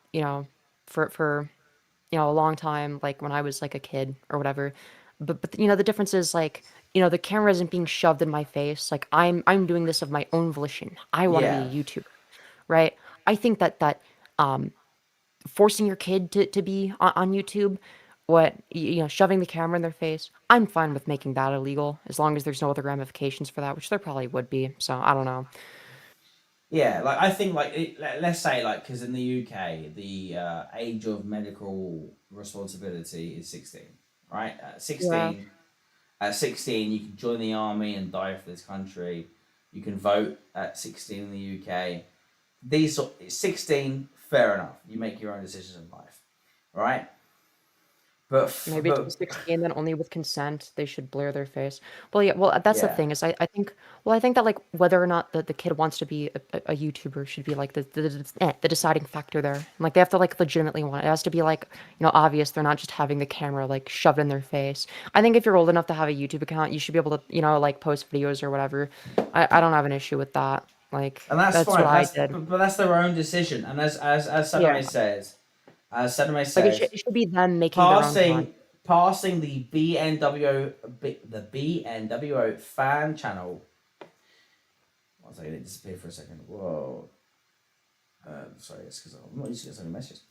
a long time, when I was a kid or whatever. But the difference is the camera isn't being shoved in my face. I'm doing this of my own volition. I want to be a YouTuber, right? I think that forcing your kid to be on YouTube, shoving the camera in their face, I'm fine with making that illegal as long as there's no other ramifications for that, which there probably would be. So I don't know. Yeah, I think let's say because in the UK the age of medical responsibility is 16, right? At 16, you can join the army and die for this country. You can vote at 16 in the UK. 16, fair enough. You make your own decisions in life, right? Maybe to 16, then only with consent they should blur their face. Well, yeah. Well, that's the Yeah. thing is I think. Well, I think that like whether or not the kid wants to be a YouTuber should be like the deciding factor there. Like they have to like legitimately want it. It has to be like obvious. They're not just having the camera like shoved in their face. I think if you're old enough to have a YouTube account, you should be able to like post videos or whatever. I don't have an issue with that. Like And that's that's fine. what I did. But that's their own decision. And as Sadame Yeah. says, Like it should be them making their own content. passing the BNWO fan channel. One second, it disappeared for a second. Whoa. Sorry, it's because I'm not used to getting messages.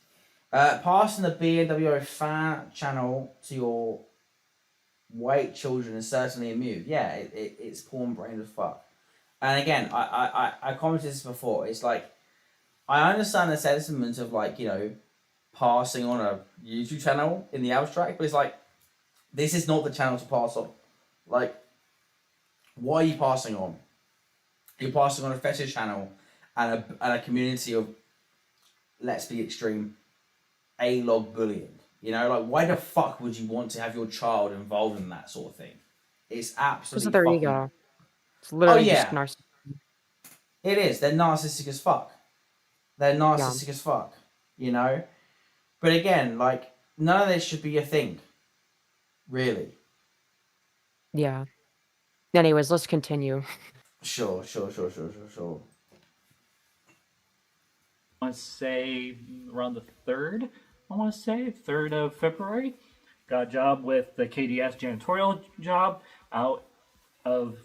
Passing the BNWO fan channel to your white children is certainly a move. Yeah, it's porn brain as fuck. And again, I commented this before. It's like I understand the sentiment of like passing on a YouTube channel in the abstract, but it's like this is not the channel to pass on. Like, why are you passing on? You're passing on a fetish channel and a community of, let's be extreme, A-log bullying. Like why the fuck would you want to have your child involved in that sort of thing? It's absolutely Because of their fucking... ego. It's literally yeah. just narcissism. It is. They're narcissistic as fuck. They're narcissistic as fuck. But again, like none of this should be a thing. Really. Yeah. Anyways, let's continue. Sure. I want to say around the 3rd, 3rd of February. Got a job with the KDS janitorial job out of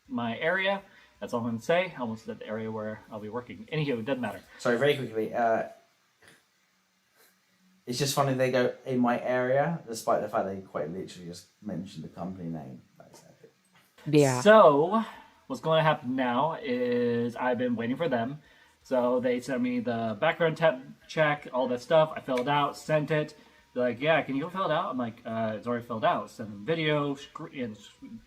my area. That's all I'm going to say. I almost said the area where I'll be working. Anywho, it doesn't matter. Sorry, very quickly. It's just funny they go in my area, despite the fact they quite literally just mentioned the company name. That's epic. Yeah. So, what's going to happen now is I've been waiting for them. So they sent me the background check, all that stuff. I filled out, sent it. They're like, yeah, can you go fill it out? I'm like, it's already filled out. Send them video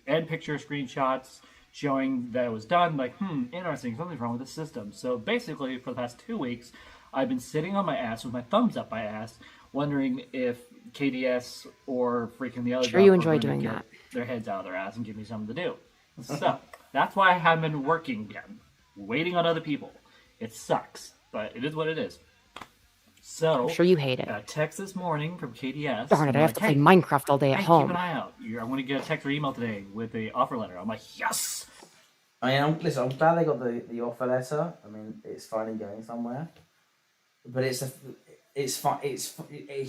and picture screenshots showing that it was done. Like, interesting, something's wrong with the system. So basically, for the past 2 weeks, I've been sitting on my ass with my thumbs up my ass, wondering if KDS or freaking the other Sure, you job enjoy were going doing to that. get their heads out of their ass and give me something to do. So that's why I haven't been working again, waiting on other people. It sucks, but it is what it is. So I'm sure you hate it. Got a text this morning from KDS. Darn it, I have to play Minecraft all day at Keep home. an eye out. I'm going to get a text or email today with the offer letter. I'm like, yes! I mean, I'm glad they got the offer letter. I mean, it's finally going somewhere. But it's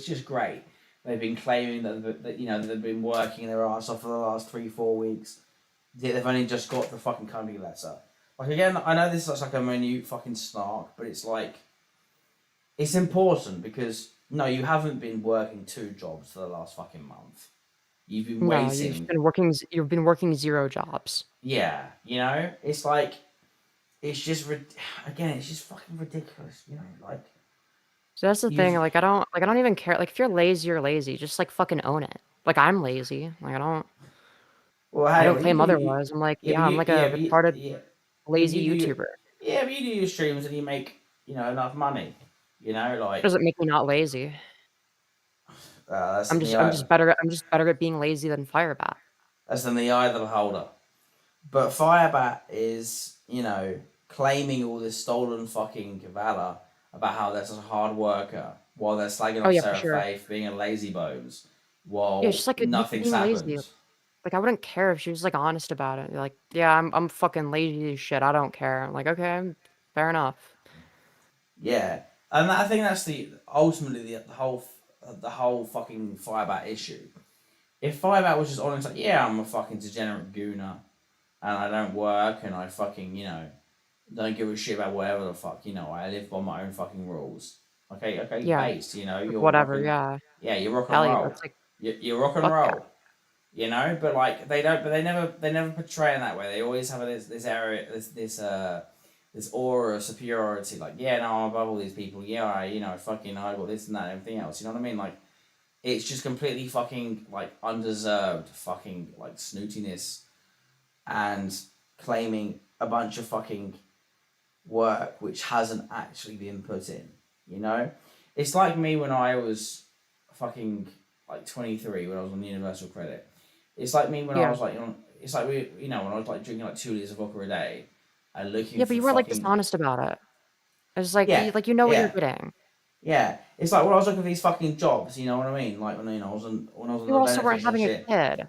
just great. They've been claiming that they've been working their ass off for the last 3-4 weeks. Yet they've only just got the fucking company letter. Like again, I know this looks like a minute fucking snark, but it's like it's important because no, you haven't been working 2 jobs for the last fucking month. You've been waiting. You've been working 0 jobs. Yeah, it's like it's just it's just fucking ridiculous. Like. So that's the thing. Like I don't even care. Like if you're lazy, you're lazy. Just like fucking own it. Like I'm lazy. Like I don't. Well, I don't claim otherwise. I'm like I'm like a retarded lazy YouTuber. Yeah, but you do your streams and you make enough money. Like Doesn't make me not lazy. I'm just better at being lazy than Firebat. That's in the eye of the beholder. But Firebat is claiming all this stolen fucking valor about how they're such a hard worker while they're slagging off Sara Faith being a lazy bones while just like nothing's being happened. lazy. Like I wouldn't care if she was like honest about it. Like, yeah, I'm fucking lazy as shit. I don't care. I'm like, okay, fair enough. Yeah, and I think that's ultimately the whole fucking Firebat issue. If Firebat was just honest, like, yeah, I'm a fucking degenerate gooner, and I don't work, and I fucking don't give a shit about whatever the fuck, I live by my own fucking rules. Okay, Yeah. based, you're Whatever, rocking, yeah. you're rock Hell and yeah, roll. that's like, You're rock and fuck roll. But like they never portray it that way. They always have this area, this aura of superiority. Like, yeah, no, I'm above all these people. Yeah, I fucking I got this and that and everything else. You know what I mean? Like, it's just completely fucking like undeserved fucking like snootiness, and claiming a bunch of fucking work which hasn't actually been put in. It's like me when I was fucking like 23 when I was on Universal Credit. It's like me when I Yeah. was like, it's like when I was like drinking like 2 liters of vodka a day and looking Yeah, for but you were like fucking dishonest about it. It's like yeah, you know what you're yeah, getting. yeah. It's like when I was looking for these fucking jobs, you know what I mean? Like when I was on You the also weren't benefits and having a shit. kid.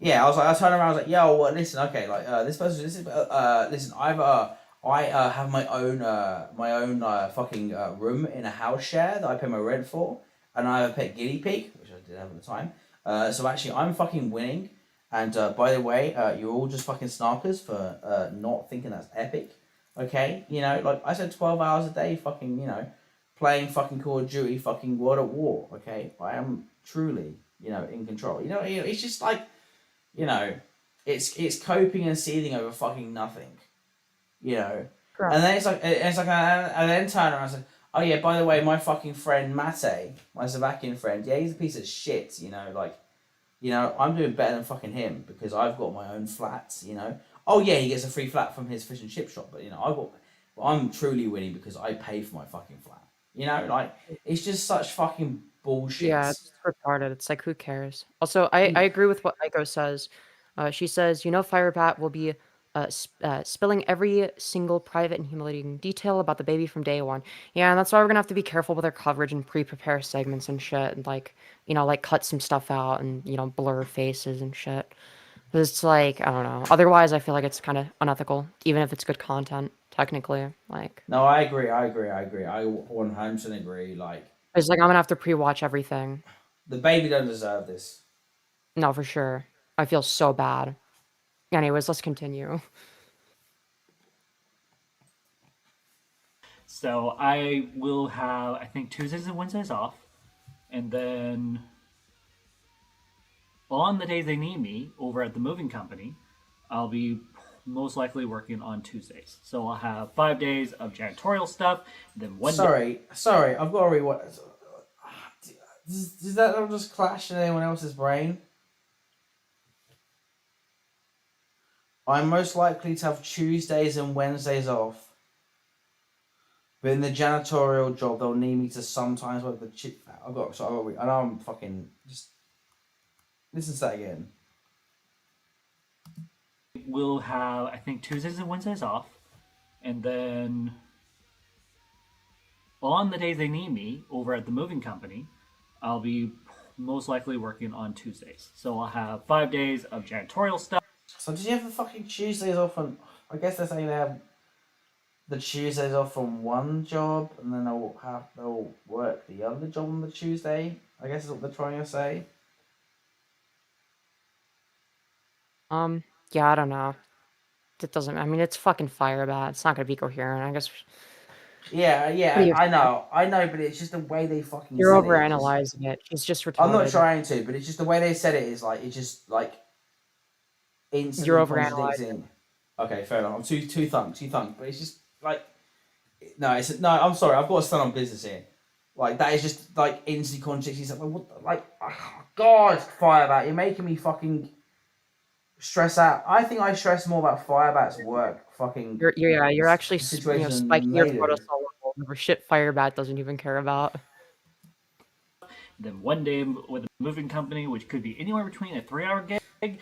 Yeah, I turned around, I was like, yo, well, listen, okay, like, listen, I have my own fucking room in a house share that I pay my rent for, and I have a pet guinea pig, which I did have at the time. So actually, I'm fucking winning, and by the way, you're all just fucking snarkers for not thinking that's epic, okay? You know, like, I said 12 hours a day, fucking, playing fucking Call of Duty, fucking World at War, okay? I am truly, in control. It's just like, it's coping and seething over fucking nothing, Correct. And then and then turn around and say, oh yeah, by the way, my fucking friend Mate, my Slovakian friend, yeah, he's a piece of shit, I'm doing better than fucking him because I've got my own flats, Oh yeah, he gets a free flat from his fish and chip shop, but I'm truly winning because I pay for my fucking flat. It's just such fucking bullshit. Yeah, it's retarded. It's like, who cares? Also, I agree with what Aiko says. She says, Firebat will be spilling every single private and humiliating detail about the baby from day one. Yeah, and that's why we're gonna have to be careful with our coverage and pre-prepare segments and shit, and like cut some stuff out and blur faces and shit. 'Cause it's like, I don't know. Otherwise, I feel like it's kind of unethical, even if it's good content, technically. Like, No, I agree. I 100% agree. it's like I'm gonna have to pre-watch everything. The baby don't deserve this. No, for sure. I feel so bad. Anyways, let's continue. So I will have, I think, Tuesdays and Wednesdays off, and then on the days they need me over at the moving company, I'll be most likely working on Tuesdays. So I'll have 5 days of janitorial stuff, then one day. Sorry, I've got to rewatch. Does that not just clash in anyone else's brain? I'm most likely to have Tuesdays and Wednesdays off. But in the janitorial job, they'll need me to sometimes work the chip. I know I'm fucking just. Listen to that again. We'll have, I think, Tuesdays and Wednesdays off, and then on the days they need me over at the moving company, I'll be most likely working on Tuesdays. So I'll have 5 days of janitorial stuff. So did you have the fucking Tuesdays off on? I guess they're saying they have the Tuesdays off on one job, and then they'll work the other job on the Tuesday. I guess is what they're trying to say. Yeah, I don't know. It doesn't. I mean, it's fucking Firebat. It's not gonna be coherent. I guess. Yeah, What do you I know, but it's just the way they fucking. You're said it. overanalyzing it. It's just retarded. I'm not trying to, but it's just the way they said it is like it's just like instantly You're contradicting. Okay, fair enough. I'm too thunk, but it's just like no, I'm sorry, I've got to stand on business here. Like that is just like instantly contradicting. It's like what, like oh, God, Firebat, you're making me fucking stress out. I think I stress more about Firebat's work. Fucking. You're actually situation spiking your than they do. cortisol level over shit Firebat doesn't even care about. Then one day with a moving company, which could be anywhere between a 3-hour gig.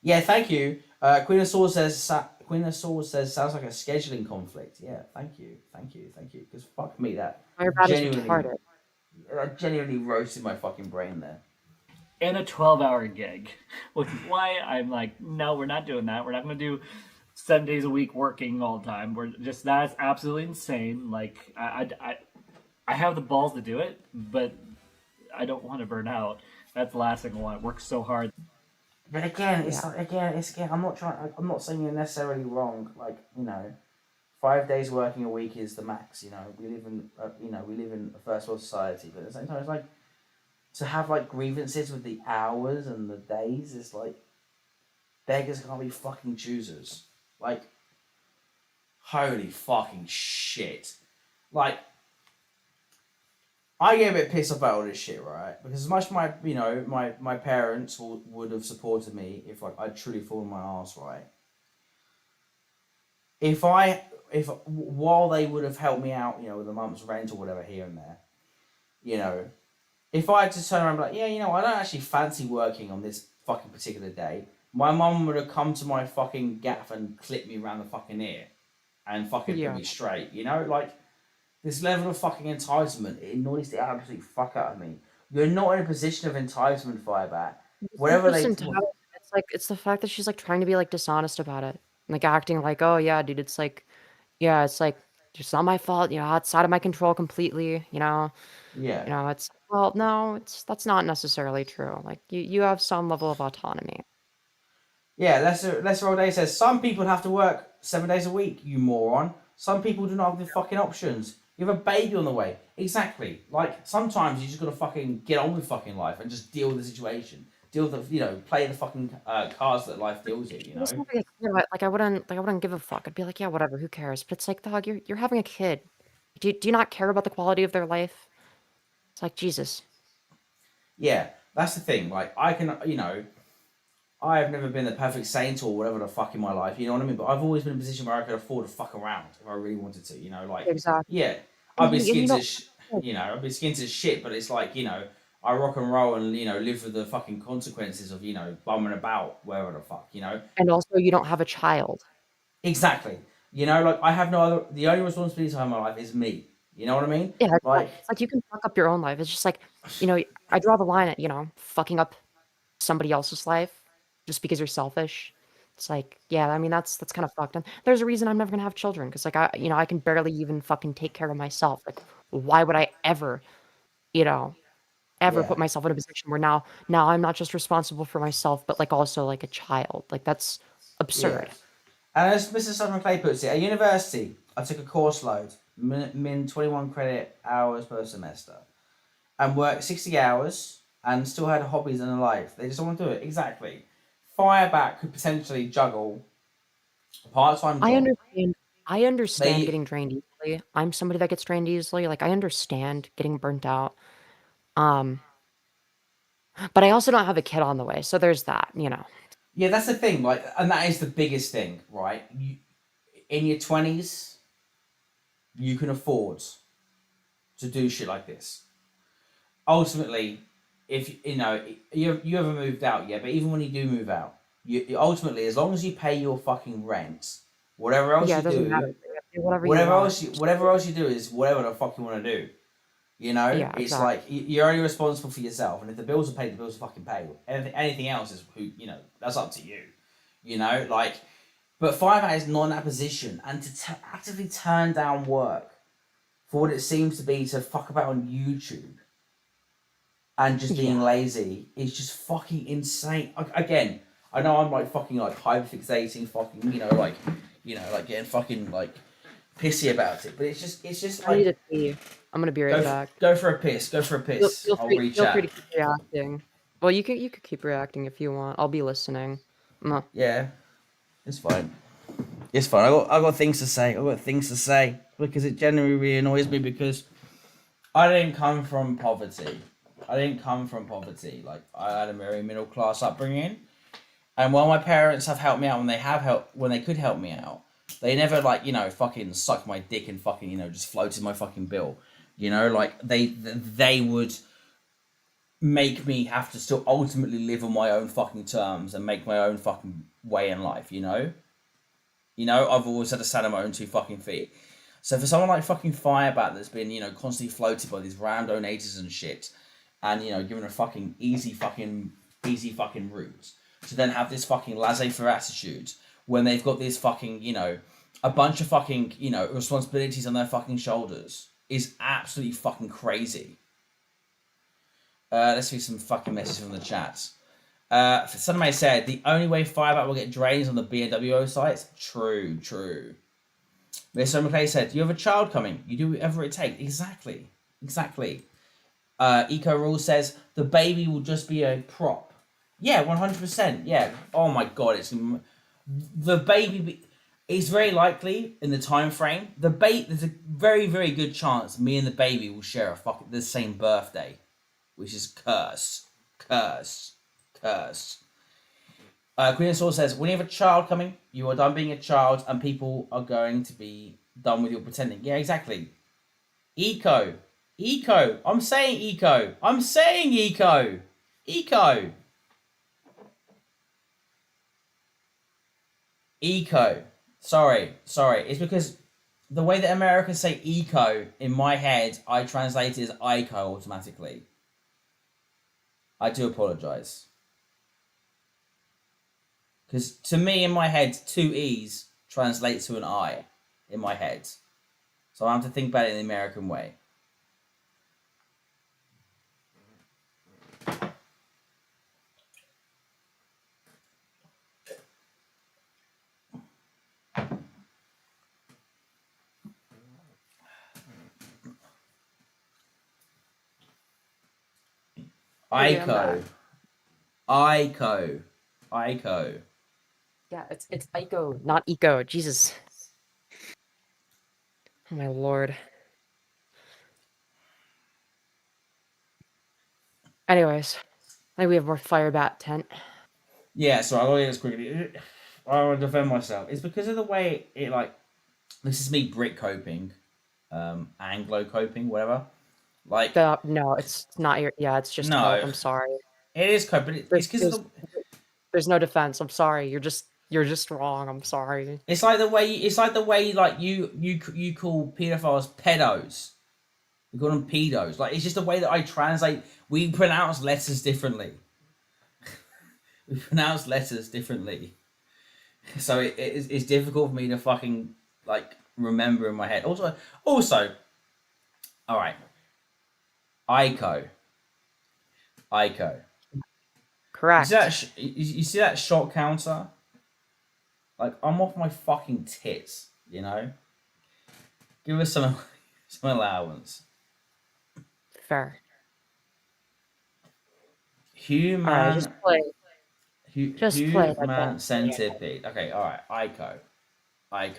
Yeah, thank you. Queen of Swords says sounds like a scheduling conflict. Yeah, thank you. Because fuck me, that Firebat is retarded. That genuinely roasted my fucking brain there. And a 12-hour gig, which is why I'm like, no, we're not doing that. We're not going to do 7 days a week working all the time. That's absolutely insane. Like I have the balls to do it, but I don't want to burn out. That's the last thing I want. Work so hard. But again, I'm not saying you're necessarily wrong. Like 5 days working a week is the max. We live in a first world society, but at the same time, it's like to have like grievances with the hours and the days is like beggars can't be fucking choosers. Like holy fucking shit. Like I get a bit pissed off about all this shit, right? Because as much my parents would have supported me if like I'd truly fallen my ass, right? If while they would have helped me out, with a month's rent or whatever here and there, if I had to turn around and be like, yeah, you know, I don't actually fancy working on this fucking particular day, my mum would have come to my fucking gaff and clipped me around the fucking ear and fucking put me straight, you know? Like, this level of fucking entitlement, it annoys the absolute fuck out of me. You're not in a position of entitlement, Firebat. Whatever they... It's like, it's the fact that she's like trying to be like dishonest about it. Like acting like, oh yeah, dude, it's like, yeah, it's like, it's not my fault, you know, outside of my control completely, you know? Yeah. You know, it's, well, no, that's not necessarily true. Like, you have some level of autonomy. Yeah, Lesser All Day says, some people have to work 7 days a week, you moron. Some people do not have the fucking options. You have a baby on the way. Exactly. Like, sometimes you just gotta fucking get on with fucking life and just deal with the situation. Deal with the, you know, play the fucking cards that life deals you, you know? Like, I wouldn't give a fuck. I'd be like, yeah, whatever, who cares? But it's like, dog, you're having a kid. Do you not care about the quality of their life? It's like, Jesus. Yeah, that's the thing. Like, I can, you know, I have never been the perfect saint or whatever the fuck in my life, you know what I mean? But I've always been in a position where I could afford to fuck around if I really wanted to, you know? Like, exactly. Yeah, I'd be skinny as you know, I'd be skinny as shit, but it's like, you know, I rock and roll and, you know, live with the fucking consequences of, you know, bumming about wherever the fuck, you know? And also, you don't have a child. Exactly. You know, like, I have no other, the only responsibility I have in my life is me. You know what I mean? Yeah, it's like you can fuck up your own life. It's just like, you know, I draw the line at, you know, fucking up somebody else's life just because you're selfish. It's like, yeah, I mean, that's kind of fucked. And there's a reason I'm never gonna have children, because like I can barely even fucking take care of myself. Like, why would I ever, you know, put myself in a position where now I'm not just responsible for myself, but like also like a child. Like, that's absurd. Yeah. And as Mr. Southern Clay puts it, at university, I took a course load, min 21 credit hours per semester, and worked 60 hours and still had hobbies and a life. They just don't want to do it. Exactly. Firebat could potentially juggle a part-time job. I understand getting drained easily. I'm somebody that gets drained easily. Like, I understand getting burnt out. But I also don't have a kid on the way, so there's that, you know. Yeah, that's the thing, like, and that is the biggest thing, right? You, in your 20s, you can afford to do shit like this. Ultimately, if, you know, you haven't moved out yet, but even when you do move out, you ultimately, as long as you pay your fucking rent, whatever else you do, whatever else you do is whatever the fuck you want to do. You know, it's like you're only responsible for yourself, and if the bills are paid, the bills are fucking paid. Anything else is who, you know, that's up to you. You know, like, but Firebat is not in that position, and to actively turn down work for what it seems to be to fuck about on YouTube and just being lazy is just fucking insane. Again, I know I'm like fucking like hyperfixating, fucking, you know, like getting fucking like pissy about it, but it's just like, I need a pee. I'm gonna be right back. Go for a piss. Go for a piss. Feel free reach out. to keep reacting. Well, you could keep reacting if you want. I'll be listening. Yeah, it's fine. It's fine. I got things to say. I got things to say because it genuinely really annoys me because I didn't come from poverty. Like, I had a very middle class upbringing, and while my parents have helped me out when they could help me out, they never, like, you know, fucking sucked my dick and fucking, you know, just floated my fucking bill. You know, like, they would make me have to still ultimately live on my own fucking terms and make my own fucking way in life, you know? You know, I've always had to stand on my own 2 fucking feet. So for someone like fucking Firebat that's been, you know, constantly floated by these random donators and shit, and, you know, given a fucking easy fucking route, to then have this fucking laissez-faire attitude when they've got this fucking, you know, a bunch of fucking, you know, responsibilities on their fucking shoulders is absolutely fucking crazy. Let's see some fucking messages from the chat. Sunday said, the only way Firebat will get drained is on the BNWO sites. True. Mr. McClay said, you have a child coming. You do whatever it takes. Exactly. Eco Rule says, the baby will just be a prop. Yeah, 100%. Yeah. Oh my God, the baby... It's very likely in the time frame. There's a very, very good chance me and the baby will share the same birthday, which is cursed. Queen of Swords says, when you have a child coming, you are done being a child, and people are going to be done with your pretending. Yeah, exactly. Eco, Eco. I'm saying eco. I'm saying eco. Eco. Eco. Sorry. It's because the way that Americans say eco, in my head, I translate it as ICO automatically. I do apologise. Because to me, in my head, 2 E's translates to an I in my head. So I have to think about it in the American way. Ico. Yeah, it's Ico, not Eco. Jesus. Oh my lord. Anyways, I think we have more Firebat tent. Yeah, so I'll do this quickly. I want to defend myself. It's because of the way it, like, this is me Brit coping, Anglo coping, whatever. Like, no, it's not your. Yeah, it's just. No. Cope, I'm sorry. It is cope, but it's because there's no defense. I'm sorry. You're just wrong. I'm sorry. It's like the way like you call pedophiles pedos. You call them pedos. Like, it's just the way that I translate. We pronounce letters differently. So it's difficult for me to fucking like remember in my head. Also, all right. Ico. Correct. You see that shot counter? Like, I'm off my fucking tits, you know? Give us some allowance. Fair. Human. All right, just play. Human centipede. Okay, all right. Ico. Okay, right.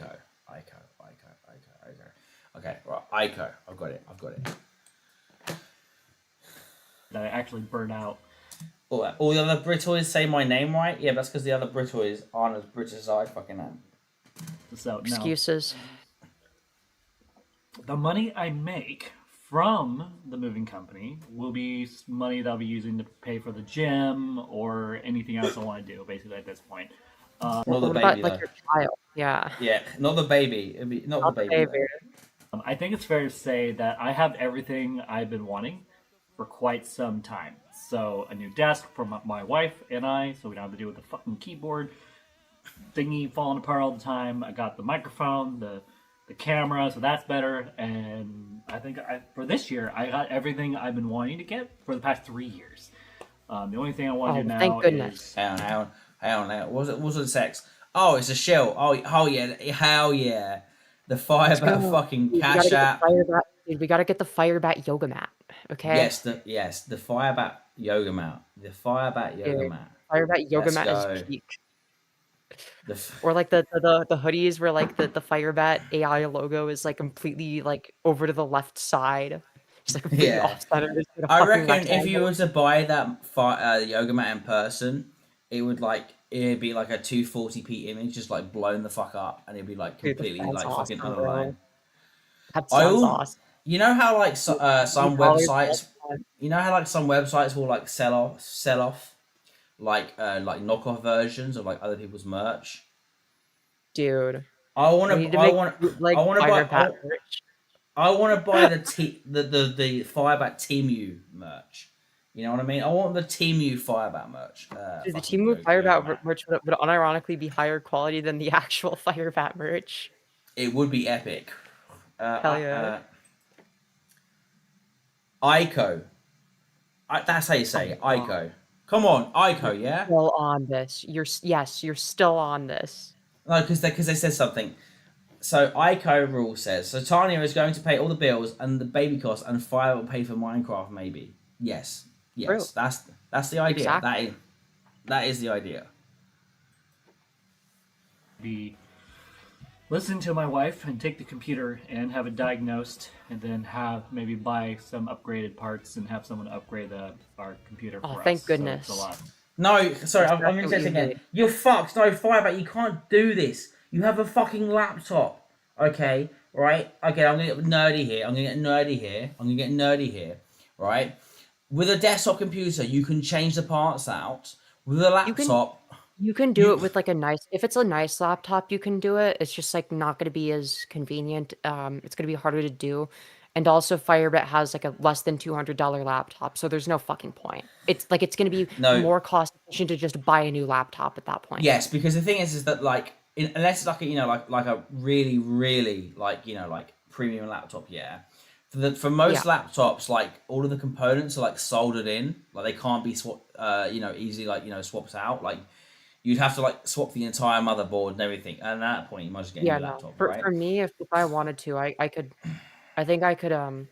Ico. I've got it. That I actually burn out. All the other Britoys say my name right? Yeah, that's because the other Britoys aren't as British as I fucking am. So, Excuses. The money I make from the moving company will be money that I'll be using to pay for the gym or anything else I want to do, basically, at this point. Not the baby, about, like, your child? Yeah. Yeah, not the baby. It'd be not the baby. I think it's fair to say that I have everything I've been wanting for quite some time. So, a new desk for my wife and I, so we don't have to deal with the fucking keyboard thingy falling apart all the time. I got the microphone, the camera, so that's better. And I think for this year, I got everything I've been wanting to get for the past 3 years. The only thing I want to do now thank goodness. is... Hang on. What's it sex? Oh, it's a shell. Oh yeah, hell yeah. The Firebat fucking cash app. We gotta get the Firebat yoga mat. Okay. Yes, the Firebat yoga mat. Firebat yoga mat is peak. Or like the hoodies where like the Firebat AI logo is like completely like over to the left side. Just like completely off-center. I reckon if you were to buy that yoga mat in person, it'd be like a 240p image, just like blown the fuck up, and it'd be like completely fucking unaligned. That sounds awesome. You know how like some websites, will like sell off like knockoff versions of like other people's merch. Dude, I want to buy the Firebat Temu merch. You know what I mean? I want the Temu Firebat merch. Dude, the Temu Firebat merch would unironically be higher quality than the actual Firebat merch. It would be epic. Hell yeah. Ico. That's how you say it. Ico. Come on, Ico, yeah? Still on this. You're still on this. No, because they said something. So Ico rule says, so Tanya is going to pay all the bills and the baby costs, and Fire will pay for Minecraft, maybe. Yes. True. That's the idea. Exactly. That is the idea. Listen to my wife and take the computer and have it diagnosed, and then maybe buy some upgraded parts and have someone upgrade our computer for us. Oh, thank goodness. So it's a lot. No, sorry, I'm going to say this again. You're fucked. No, Firebat, you can't do this. You have a fucking laptop, okay? right? Okay, I'm gonna get nerdy here. Right? With a desktop computer, you can change the parts out. With a laptop, You can do it with like a nice, if it's a nice laptop, you can do it. It's just like not going to be as convenient. It's going to be harder to do. And also Firebat has like a less than $200 laptop, so there's no fucking point. It's like it's going to be No. more cost efficient to just buy a new laptop at that point. Yes, because the thing is that like unless it's like a, like a really like like premium laptop, yeah. For most laptops, like all of the components are like soldered in, like they can't be easily like swapped out. Like you'd have to like swap the entire motherboard and everything. And at that point, you might just get a new laptop, right? For me, if I wanted to, I could, I think I could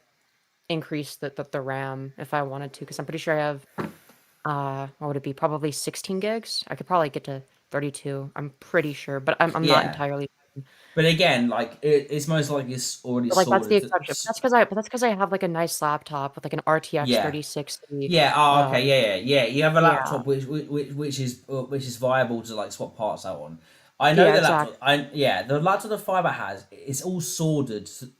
increase the RAM if I wanted to, because I'm pretty sure I have what would it be, probably 16 gigs. I could probably get to 32. I'm pretty sure, but I'm not entirely. But again, like it's most likely it's already But like that's the sorted. exception. That's because I have like a nice laptop with like an RTX 3060. Yeah. Oh, okay. Yeah. You have a laptop which is viable to like swap parts out on. I know the laptop. The laptop the Firebat has. It's all soldered. To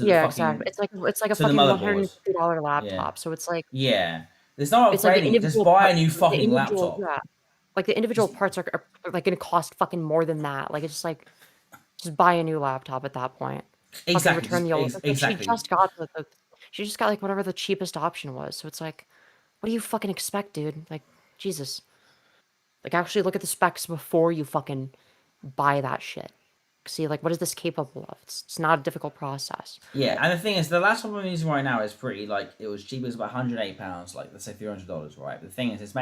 exactly. It's like a fucking $150 laptop. So it's like there's no upgrading. Like just buy a new fucking laptop. Yeah. Like the individual parts are like gonna cost fucking more than that. Like it's just like just buy a new laptop at that point. Exactly. Return the old. Exactly. She just got like whatever the cheapest option was. So it's like, what do you fucking expect, dude? Like, Jesus. Like actually look at the specs before you fucking buy that shit. See, like, what is this capable of? It's not a difficult process. Yeah, and the thing is, the laptop I'm using right now is pretty like it was cheap. It was about £108, like let's say $300, right? But the thing is,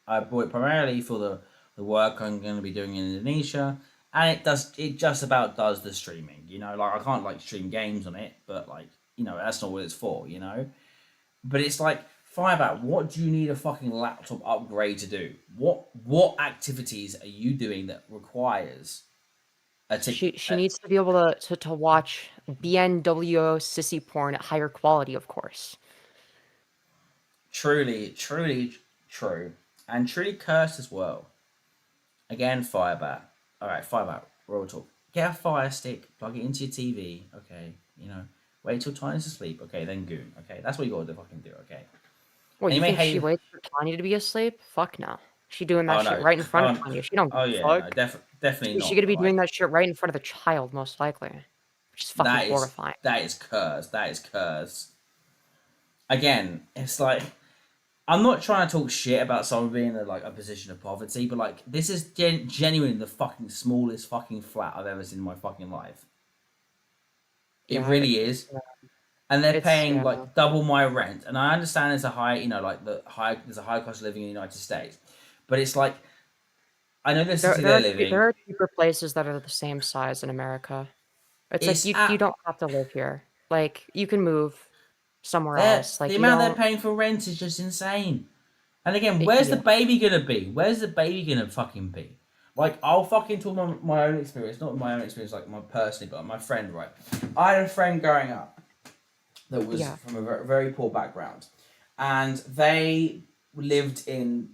I bought it primarily for the work I'm going to be doing in Indonesia, and it just about does the streaming. Like I can't like stream games on it, but like that's not what it's for. But it's like Firebat, what do you need a fucking laptop upgrade to do? What activities are you doing that requires? She needs to be able to watch BNWO sissy porn at higher quality, of course. Truly true. And truly cursed as well. Again, Firebat. Alright, Firebat, roll talk. Get a Fire Stick, plug it into your TV, okay, wait till Tiny's asleep, okay, then Goon, okay? That's what you gotta fucking do, okay? Well, you think she waits for Tanya to be asleep? Fuck no. She doing that shit right in front of Tanya. She don't give a fuck. No, definitely not. She's gonna be doing that shit right in front of the child, most likely. Which is fucking horrifying. That is cursed. Again, it's like, I'm not trying to talk shit about someone being in a position of poverty, but like, this is genuinely the fucking smallest fucking flat I've ever seen in my fucking life. It really is. Yeah. And they're paying like double my rent, and I understand it's a high, there's a high cost of living in the United States, but it's like, I know this is their living. There are cheaper places that are the same size in America. It's like you don't have to live here. Like you can move somewhere else. Like the amount they're paying for rent is just insane. And again, where's the baby gonna be? Where's the baby gonna fucking be? Like, I'll fucking talk about my own experience, not my own experience, like my personally, but my friend, right? I had a friend growing up that was from a very, very poor background, and they lived in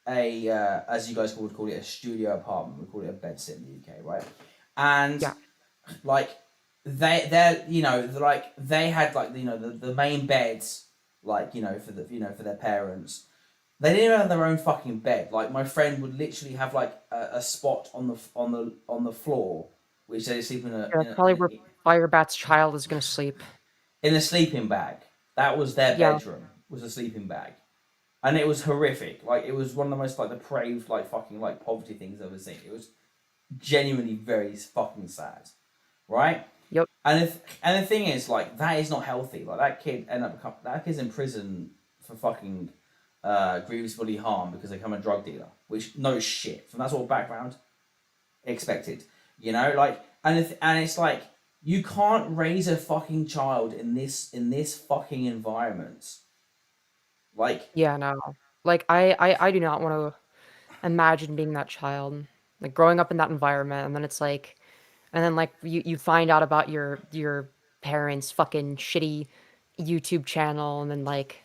a as you guys would call it, a studio apartment. We call it a bedsit in the UK, right? And like they had like the main beds, like for their parents. They didn't even have their own fucking bed. Like my friend would literally have like a spot on the floor, which they sleep in probably where Firebat's child is gonna sleep. In a sleeping bag. That was their bedroom. Was a sleeping bag, and it was horrific. Like it was one of the most like depraved fucking poverty things I've ever seen. It was genuinely very fucking sad, right? Yep. And the thing is, like, that is not healthy. Like that kid's in prison for fucking grievous bodily harm because they become a drug dealer. Which no shit from that sort of background, expected. And it's like, you can't raise a fucking child in this fucking environment. Like, yeah, no. Like I do not want to imagine being that child, like growing up in that environment, and then it's like, and then like you find out about your parents' fucking shitty YouTube channel, and then like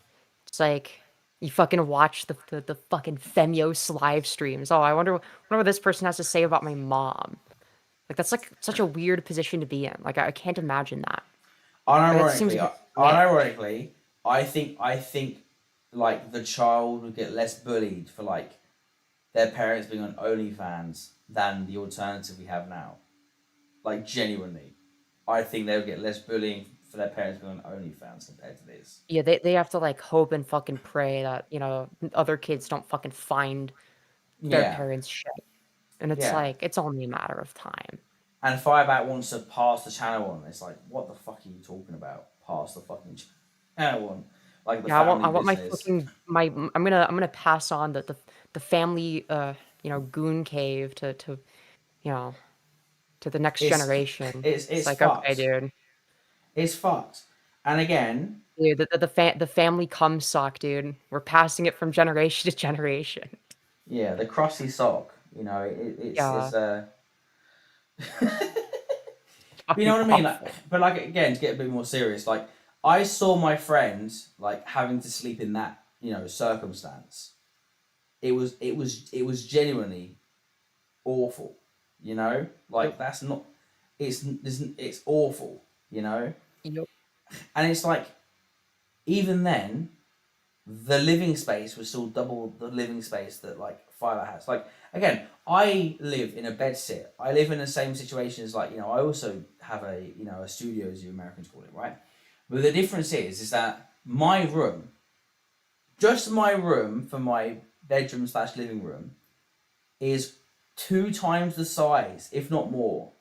it's like you fucking watch the fucking Femios live streams. Oh, I wonder what this person has to say about my mom. Like that's like such a weird position to be in. Like I can't imagine that. Unironically, I think like the child would get less bullied for like their parents being on OnlyFans than the alternative we have now. Like genuinely, I think they would get less bullying for their parents being on OnlyFans compared to this. Yeah, they have to like hope and fucking pray that, you know, other kids don't fucking find their Yeah. parents' shit. And it's Yeah. like, it's only a matter of time. And Firebat wants to pass the channel on. It's like, what the fuck are you talking about? Pass the fucking channel on. Like the Yeah, I family want my business. fucking I'm gonna pass on the family you know, goon cave to you know, to the next generation. It's like, fucked. okay, dude. It's fucked. And again, Dude, the family cum sock, dude. We're passing it from generation to generation. yeah, the crusty sock. You know, it's you know what I mean? Like, but like again, to get a bit more serious, like I saw my friend like having to sleep in that, you know, circumstance. It was genuinely awful. You know, like that's not. It's awful. You know. Yep. And it's like, even then, the living space was still double the living space that like Firebat has. Like again, I live in a bed sit. I live in the same situation as like, you know, I also have a, you know, a studio as you Americans call it, right? But the difference is that my room, just my room for my bedroom / living room, is 2 times the size, if not more,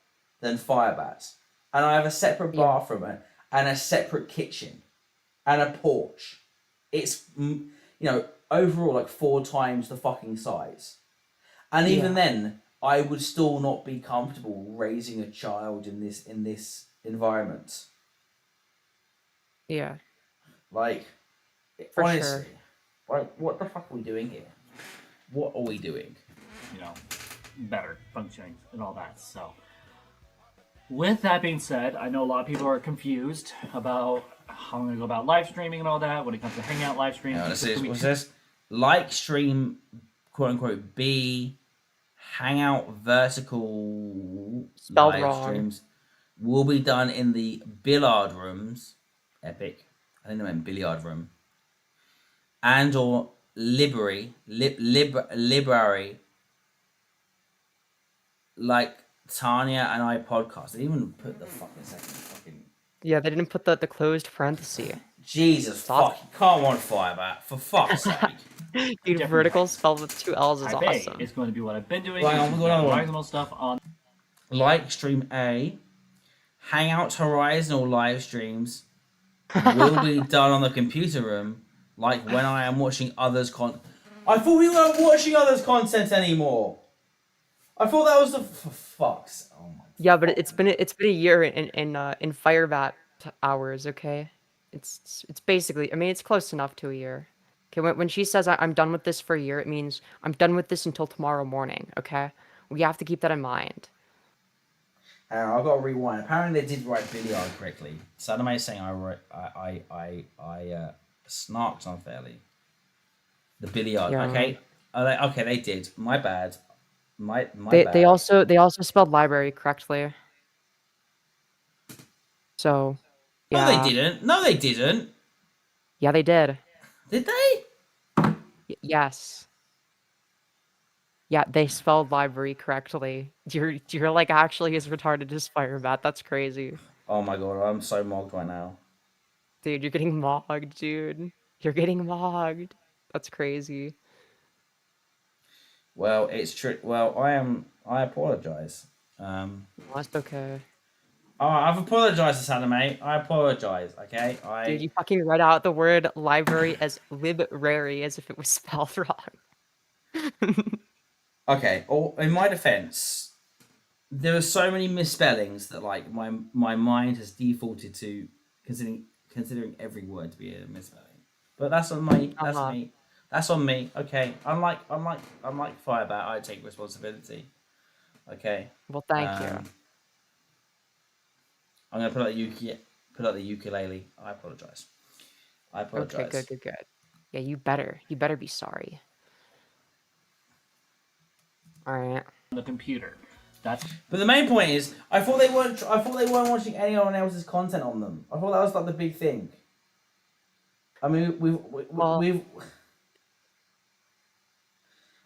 than Firebat's. And I have a separate bathroom and a separate kitchen and a porch. It's, you know, overall like 4 times the fucking size. And even then, I would still not be comfortable raising a child in this environment. Yeah. Like, For honestly, sure. like, what the fuck are we doing here? What are we doing? You know, better functioning and all that. So, with that being said, I know a lot of people are confused about how I'm going to go about live streaming and all that when it comes to Hangout live streams. No, this is like stream, quote unquote, B, Hangout vertical Spelled live wrong. streams will be done in the billiard rooms. Epic. I think I meant billiard room. And or library, like Tanya and I podcast. They didn't even put the fucking second fucking. Yeah, they didn't put the closed parenthesis. Jesus fucking come on, Firebat, for fuck's sake. Dude, vertical spelled with 2 L's is I bet awesome. it's going to be what I've been doing. Right, I'm going on. Horizontal stuff on. Like stream A, Hangout Horizontal live streams will be done on the computer room, like when I am watching others' I thought we weren't watching others' content anymore. I thought that was the fucks. Oh my. Yeah, but it's been a year in Firebat hours. Okay, it's basically. I mean, it's close enough to a year. Okay, when she says I'm done with this for a year, it means I'm done with this until tomorrow morning. Okay, we have to keep that in mind. I've got to rewind. Apparently, they did write billiard correctly. Sadame is saying I snarked unfairly. The billiard. Yeah. Okay. Okay, they did. My bad. My They bad. they also spelled library correctly. So, yeah. No, they didn't. No, they didn't. Yeah, they did. Did they? Yes. Yeah, they spelled library correctly. You're like actually as retarded as Firebat. That's crazy. Oh my god, I'm so mogged right now. Dude, you're getting mogged, dude. You're getting mogged. That's crazy. Well, it's true. Well, I apologize. That's okay. Oh, I've apologized to Sadame. I apologize. Okay, Dude, you fucking read out the word library as library as if it was spelled wrong. Okay, or in my defense, there are so many misspellings that like my mind has defaulted to considering every word to be a misspelling. But that's on me. That's me. That's on me. Okay. Unlike Firebat, I take responsibility. Okay. Well, thank you. I'm gonna put out the ukulele. I apologize. Okay, good. Yeah, you better be sorry. All right. On the computer. That's. But the main point is, I thought they weren't watching anyone else's content on them. I thought that was like the big thing. I mean, we've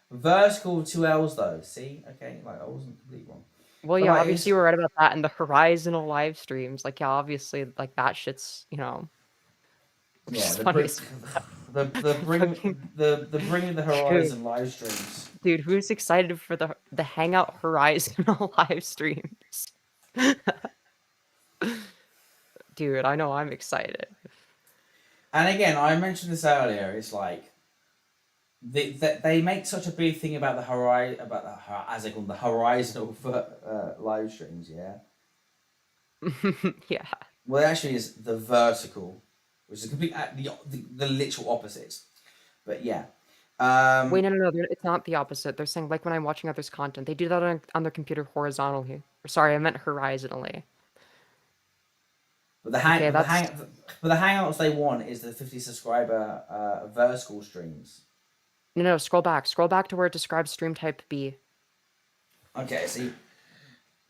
vertical 2Ls though. See, okay, like I wasn't completely wrong. Well, But, yeah, like, obviously you were right about that in the horizontal live streams. Like, yeah, obviously, like that shit's, you know. Yeah, It's the funny bring, as the bringing the horizon live streams. Dude, who's excited for the Hangout Horizontal live streams? Dude, I know I'm excited. And again, I mentioned this earlier. It's like they make such a big thing about the horizon, as they call them, the horizontal live streams. Yeah. Yeah. Well, it actually is the vertical, which is complete the literal opposite. But yeah. Wait, no, it's not the opposite. They're saying, like, when I'm watching others' content, they do that on their computer horizontally. Sorry, I meant horizontally. But the hangouts they want is the 50 subscriber vertical streams. No, scroll back to where it describes stream type B. Okay, see,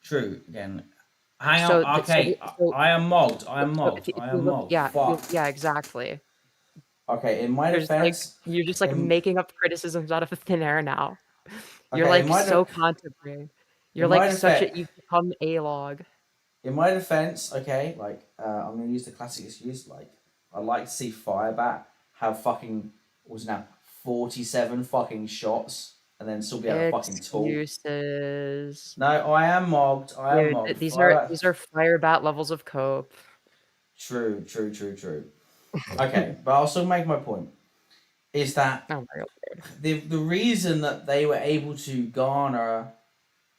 true again. Hangout. Okay, I am mogged. I am mogged. I am mogged. Yeah, Fuck. yeah, exactly. Okay, in my defense, you're just like making up criticisms out of thin air now. You're Okay, like so contemplating. You're like such a you've become a log. In my defense, okay, like I'm gonna use the classic excuse. Like I'd like to see Firebat have fucking was now 47 fucking shots and then still be able to fucking talk. Excuses. No, I am mogged. I am mogged. These are Firebat levels of cope. True. Okay, but I'll still make my point. Is that the reason that they were able to garner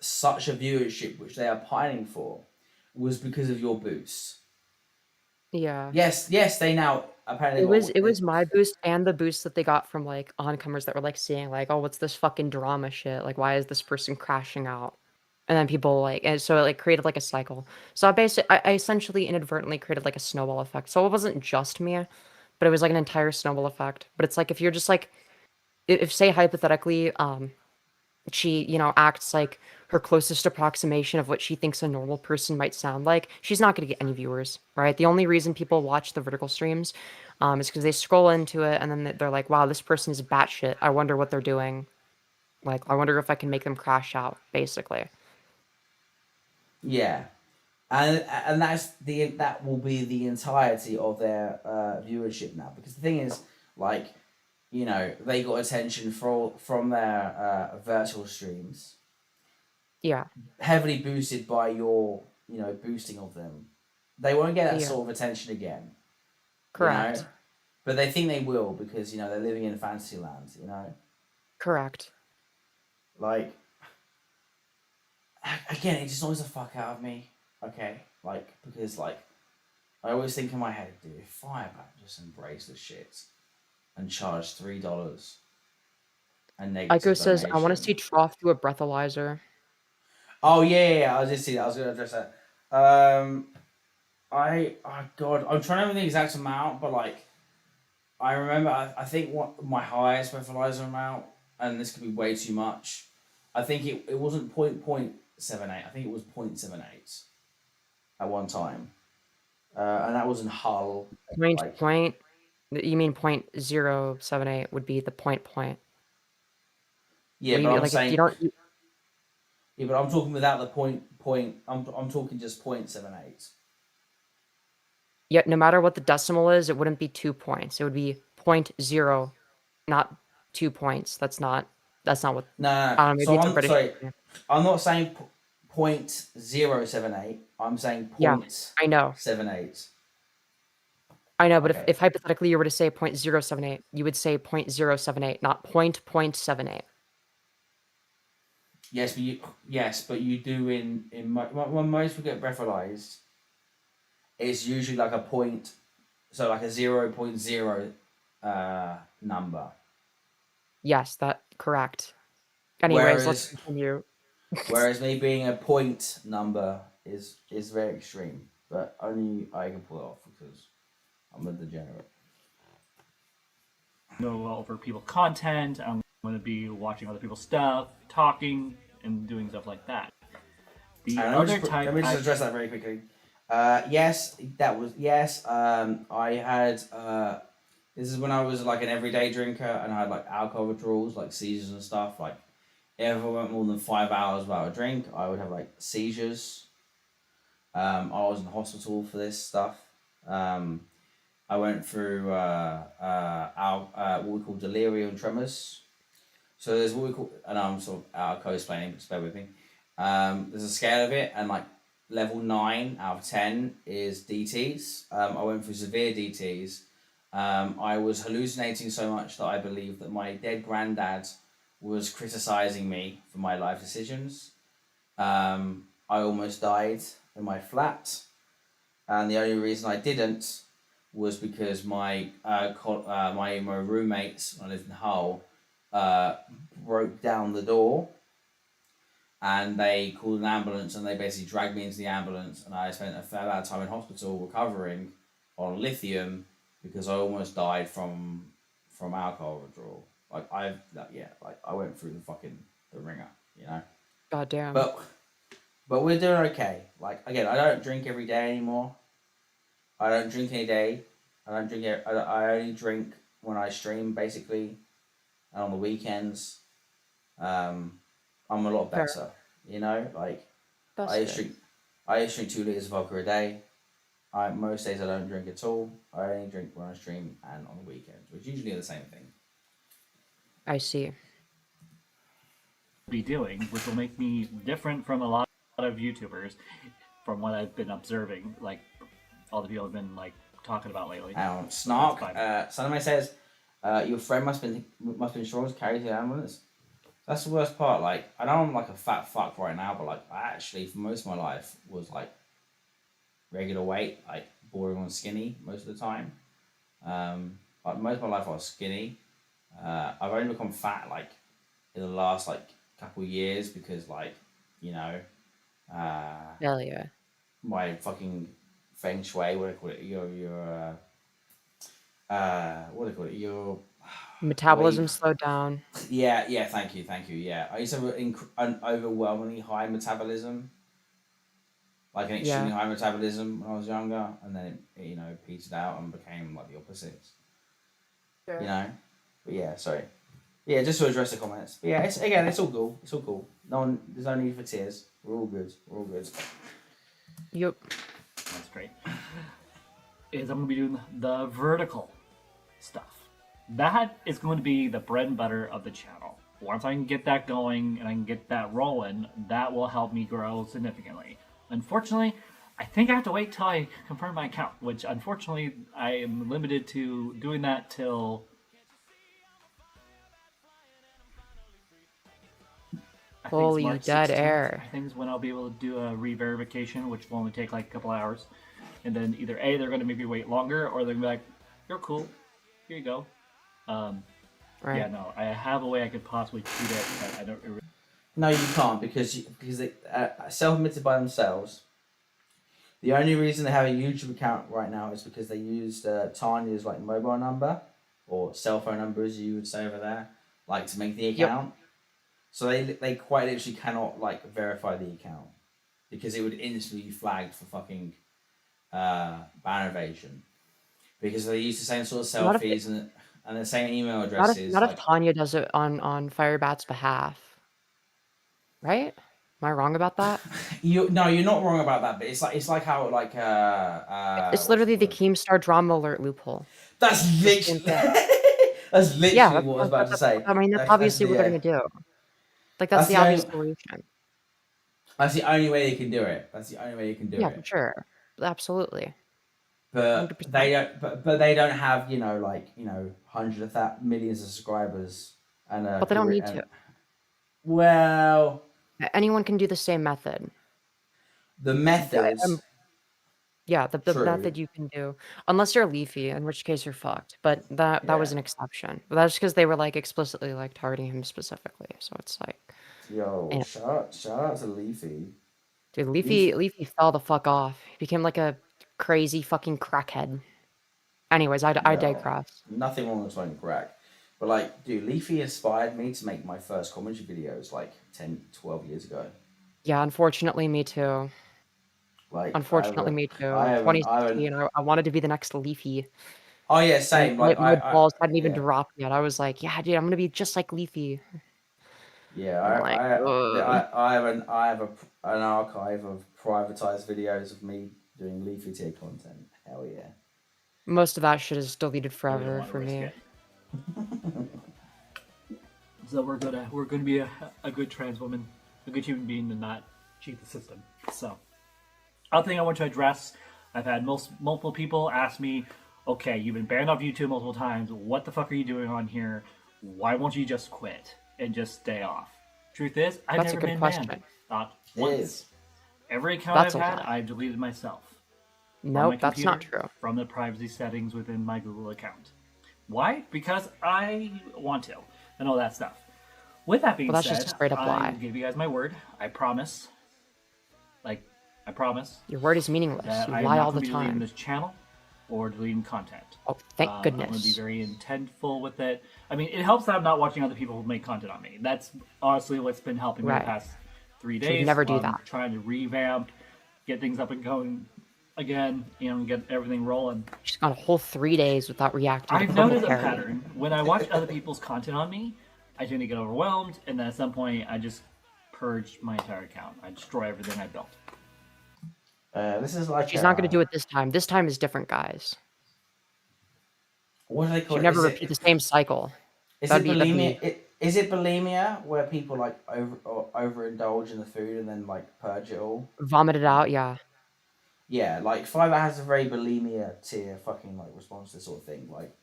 such a viewership, which they are pining for, was because of your boost. Yeah. Yes, they now apparently. It was my boost and the boost that they got from like oncomers that were like seeing like, oh, what's this fucking drama shit? Like, why is this person crashing out? And then people like, and so it like created like a cycle. So I essentially inadvertently created like a snowball effect. So it wasn't just me, but it was like an entire snowball effect. But it's like if you're just like, if say hypothetically, she, you know, acts like her closest approximation of what she thinks a normal person might sound like, she's not going to get any viewers, right? The only reason people watch the vertical streams is because they scroll into it and then they're like, wow, this person is batshit. I wonder what they're doing. Like, I wonder if I can make them crash out, basically. Yeah, and that will be the entirety of their viewership now. Because the thing is, like, you know, they got attention from their virtual streams. Yeah. Heavily boosted by your, you know, boosting of them. They won't get that Yeah. sort of attention again. Correct. You know? But they think they will because, you know, they're living in fantasy land, you know? Correct. Like, again, it just annoys the fuck out of me. Okay? Like, because, like, I always think in my head, dude, if Firebat just embrace the shit and charge $3 and Ico says, I want to see Trough do a breathalyzer. Oh yeah, I did see that. I was gonna address that. God, I'm trying to remember the exact amount, but like, I remember. I think what my highest breathalyzer amount, and this could be way too much. I think it wasn't 0.78. I think it was 0.78 at one time, and that was in Hull. Point. You mean 0.078 would be the point. Yeah, but I'm like, saying. You don't. Yeah, but I'm talking without the point. I'm talking just 0.78. Yeah, no matter what the decimal is, it wouldn't be 2 points. It would be 0.0, not 2 points. That's not what. No. Maybe So it's a British. Sorry, I'm not saying 0.078. I'm saying Yeah, I know. 0.78. I know, but if hypothetically you were to say 0.078, you would say 0.078, not 0.78. Yes, but you do in when most people get breathalyzed, it's usually like a point, so like a 0.0 number. Yes, that correct. Anyways, let's continue. Whereas me being a point number is very extreme, but only I can pull it off because I'm a degenerate. Know over people's content. I'm going to be watching other people's stuff, talking, and doing stuff like that. The And other type. let me just address that very quickly. Yes, that was yes. I had. This is when I was like an everyday drinker, and I had like alcohol withdrawals, like seizures and stuff. Like, if I went more than 5 hours without a drink, I would have like seizures. I was in hospital for this stuff. I went through what we call delirium tremors. So there's what we call, and I'm sort of co-explaining, but bear with me. There's a scale of it, and like level 9 out of 10 is DTs. I went through severe DTs. I was hallucinating so much that I believed that my dead granddad was criticizing me for my life decisions. I almost died in my flat, and the only reason I didn't was because my roommates, when I lived in Hull, broke down the door, and they called an ambulance, and they basically dragged me into the ambulance, and I spent a fair amount of time in hospital recovering on lithium because I almost died from alcohol withdrawal. Like I went through the ringer, you know. God damn. But we're doing okay. Like again, I don't drink every day anymore. I don't drink any day. I only drink when I stream, basically, and on the weekends. I'm a lot Fair. better, you know. Like That's I good. used to drink 2 liters of vodka a day. Most days I don't drink at all. I only drink when I stream and on the weekends, which usually are the same thing. I see. Be doing, which will make me different from a lot of YouTubers, from what I've been observing. Like all the people have been like talking about lately. Snark. Saname says, your friend must be insured to carry to the ambulance. That's the worst part. Like I know I'm like a fat fuck right now, but like I actually for most of my life was like regular weight, like bordering on skinny most of the time. Like most of my life I was skinny. I've only become fat like in the last like couple of years because like, you know, Hell yeah. my fucking feng shui, what do I call it? What do I call it? Your Metabolism slowed down. Yeah, thank you. Yeah, I used to have an overwhelmingly high metabolism, like an extremely high metabolism when I was younger, and then it you know petered out and became like the opposite. Sure. You know, but yeah, sorry. Yeah, just to address the comments. But yeah, it's all cool. It's all cool. There's no need for tears. We're all good. Yep. That's great. Is I'm going to be doing the vertical stuff. That is going to be the bread and butter of the channel. Once I can get that going and I can get that rolling, that will help me grow significantly. Unfortunately, I think I have to wait till I confirm my account, which unfortunately I am limited to doing that till Holy March dead 16th, air. I think is when I'll be able to do a re-verification, which will only take like a couple hours. And then either A, they're going to make me wait longer, or they're going to be like, you're cool, here you go. Right. Yeah, no, I have a way I could possibly cheat it, but I don't really... No, you can't because they self-admitted by themselves. The only reason they have a YouTube account right now is because they used Tanya's like mobile number or cell phone number, as you would say over there, like to make the account. Yep. So they quite literally cannot like verify the account because it would instantly be flagged for fucking ban evasion because they use the same sort of selfies and the same email addresses. Not if Tanya does it on Firebat's behalf, right? Am I wrong about that? You're not wrong about that. But it's like how like it's literally the Keemstar drama alert loophole. That's literally that's literally what I was about to say. I mean, that's obviously what they're gonna do. Like that's the obvious solution. That's the only way you can do it. Yeah, for sure, absolutely. But 100%. They don't. But they don't have hundreds of millions of subscribers and. But they don't need to. Well, anyone can do the same method. The methods. The method you can do, unless you're Leafy, in which case you're fucked. But that was an exception. But that's because they were like explicitly like targeting him specifically. So it's like, shout out to Leafy. Dude, Leafy fell the fuck off. He became like a crazy fucking crackhead. Anyways, I digress. Nothing wrong with smoking crack. But like, dude, Leafy inspired me to make my first commentary videos like 10, 12 years ago. Yeah, unfortunately, me too. Like, Unfortunately, me too. I In haven't, 2016, I wanted to be the next Leafy. oh yeah, And same. my, Like my I balls hadn't even yeah. dropped yet. I was like, yeah, dude, I'm gonna be just like Leafy. Yeah, I'm like, ugh. I have an archive of privatized videos of me doing Leafy tier content. Hell yeah. Most of that shit is deleted I really don't forever want to for risk me. it. So we're gonna be a good trans woman, a good human being, and not cheat the system. So, other thing I want to address, I've had multiple people ask me, okay, you've been banned off YouTube multiple times. What the fuck are you doing on here? Why won't you just quit and just stay off? Truth is, I've That's a never good been question. banned. Not It once. is. Every account That's I've a had, lie. I've deleted myself. From Nope, my that's not computer, true. from the privacy settings within my Google account. Why? Because I want to, and all that stuff. With that being Well, that's said, just a straight up I lie. will give you guys my word. I promise. Like, I promise. Your word is meaningless. That You I am lie not all going the to be deleting time. this channel or deleting content. Oh, thank I'm going to be goodness. very intentful with it. I mean, it helps that I'm not watching other people who make content on me. That's honestly what's been helping me Right. the past 3 Should days. never do while I'm that. trying to revamp, get things up and going again, and get everything rolling. She's gone a whole 3 days without reacting to I've purple noticed a parody. pattern. When I watch other people's content on me, I tend to get overwhelmed, and then at some point, I just purge my entire account. I destroy everything I built. This is like She's not going to do it this time. This time is different, guys. What do they call She'd it? never Is repeat the same cycle. Is That'd it be bulimia? Is it bulimia where people like overindulge in the food and then like purge it all? vomit it out. Yeah. Yeah, like Firebat has a very bulimia tier fucking like response to this sort of thing. Like,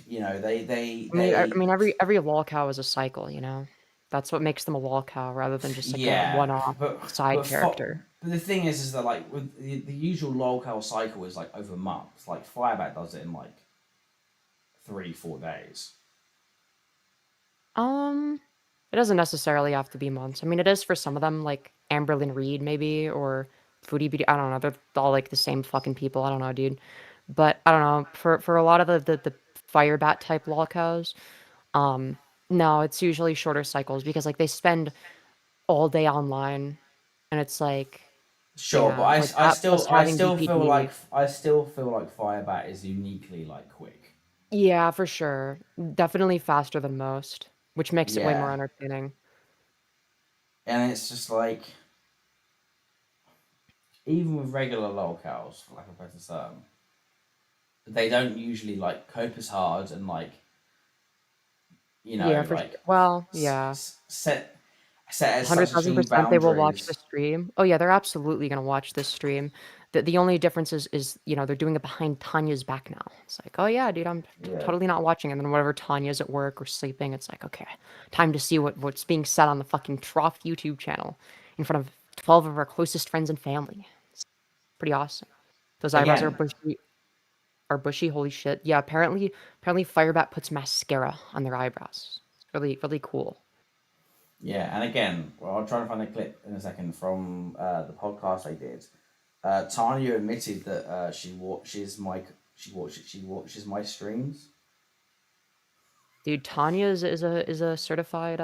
you know, they I mean, every lolcow is a cycle. You know, that's what makes them a lolcow rather than just like a one-off side character. But the thing is that like with the usual lolcow cycle is like over months. Like Firebat does it in like 3-4 days. It doesn't necessarily have to be months. I mean, it is for some of them, like Amberlyn Reed, maybe, or Foodie Beauty. I don't know. They're all like the same fucking people. I don't know, dude. But I don't know. For a lot of the Firebat type lolcows, no, it's usually shorter cycles because like they spend all day online, and it's like Sure, yeah, but like I that plus having still feel like DPD. Firebat is uniquely like quick. Yeah, for sure. Definitely faster than most, which makes it way more Yeah. entertaining. And it's just like, even with regular lolcows, for lack of a better term, they don't usually like cope as hard and like, you know, Yeah, like well, yeah. set as such extreme 100,000% they will watch the boundaries. stream. Oh yeah, they're absolutely gonna watch this stream. The only difference is you know they're doing it behind Tanya's back now. It's like, oh yeah, dude, I'm Yeah. totally not watching. And then whenever Tanya's at work or sleeping, it's like, okay, time to see what's being said on the fucking Trough YouTube channel in front of 12 of our closest friends and family. It's pretty awesome. Those eyebrows are Again. bushy. Are bushy. Holy shit. Yeah, apparently Firebat puts mascara on their eyebrows. It's really cool. Yeah, and again, well, I'll try to find a clip in a second from the podcast I did. Tanya admitted that she watches my streams. Dude, Tanya is a certified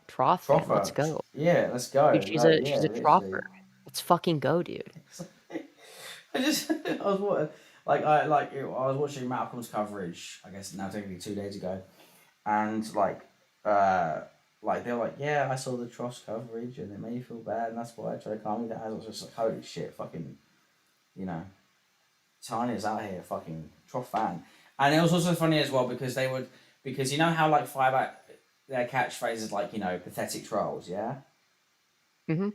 Trough fan. Let's Troffer. go. Yeah, let's go. Dude, she's Like, a yeah, literally. Troffer. Let's fucking go, dude. I was watching Malcolm's coverage. I guess now technically 2 days ago, and like they were like, yeah, I saw the Tross coverage and it made me feel bad, and that's why I tried to calm me down. I was just like, holy shit, fucking, you know, Tanya's out here, fucking Trough fan. And it was also funny as well because you know how like Firebat, their catchphrase is like, you know, pathetic trolls, yeah. Mhm.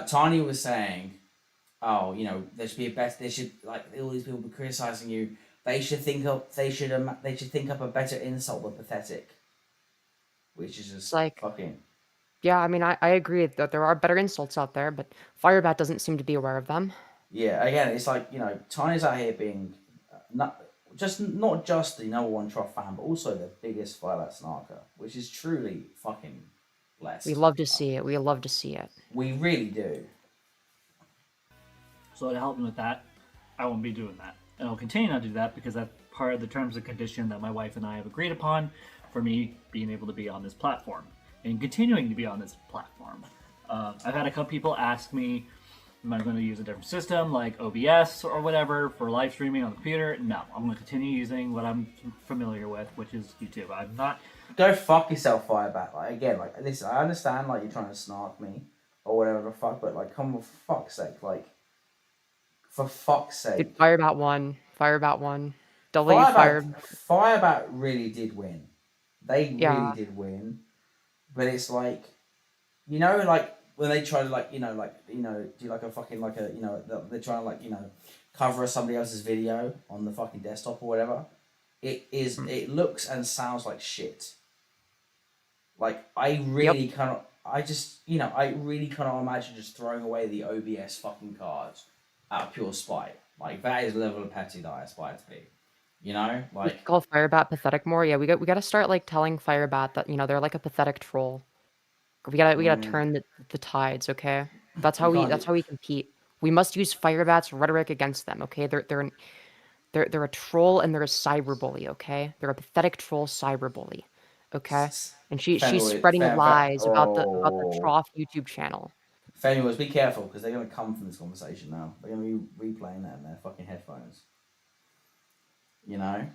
Tanya was saying, oh, you know, there should be a best. They should like all these people be criticizing you. They should think up a better insult than pathetic, which is just like fucking. Yeah, I mean, I agree that there are better insults out there, but Firebat doesn't seem to be aware of them. Yeah, again, it's like, you know, Tanya's out here being not just the #1 Trough fan, but also the biggest Firebat snarker, which is truly fucking blessed. We love to see it. We love to see it. We really do. So to help me with that, I won't be doing that. And I'll continue not to do that because that's part of the terms and condition that my wife and I have agreed upon for me being able to be on this platform and continuing to be on this platform. I've had a couple people ask me, am I going to use a different system like OBS or whatever for live streaming on the computer? No, I'm going to continue using what I'm familiar with, which is YouTube. I'm not. Go fuck yourself, Firebat. Like again, like listen, I understand like you're trying to snark me or whatever the fuck, but like, come on, for fuck's sake, like, for fuck's sake. Dude, Firebat won. Firebat won. Firebat really did win. They really did win, but it's like, you know, like when they try to like, do like a fucking like a, they're trying to like, cover somebody else's video on the fucking desktop or whatever. It looks and sounds like shit. Like I really cannot imagine just throwing away the OBS fucking cards out of pure spite. Like that is the level of petty that I aspire to be. You know, like call Firebat pathetic more. Yeah, we got to start like telling Firebat that they're like a pathetic troll. We gotta turn the tides. Okay, that's how we compete. We must use Firebat's rhetoric against them. Okay, they're a troll and they're a cyberbully. Okay, they're a pathetic troll cyberbully. Okay, and she's spreading lies about the Trough YouTube channel. Anyways, be careful because they're gonna come from this conversation now. They're gonna be replaying that in their fucking headphones. You know,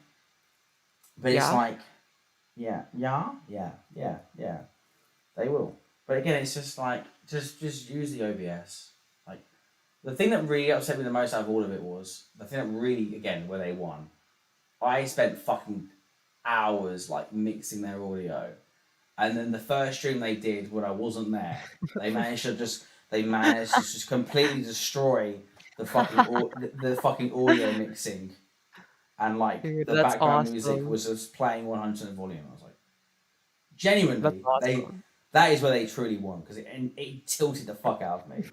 but it's like, yeah, they will. But again, it's just like, just use the OBS. Like, the thing that really upset me the most out of all of it was the thing that really, again, where they won. I spent fucking hours like mixing their audio, and then the first stream they did when I wasn't there, they managed to just completely destroy the fucking audio mixing. And like Dude, the background music was just playing 100% volume. I was like, genuinely, that is where they truly won because it tilted the fuck out of me.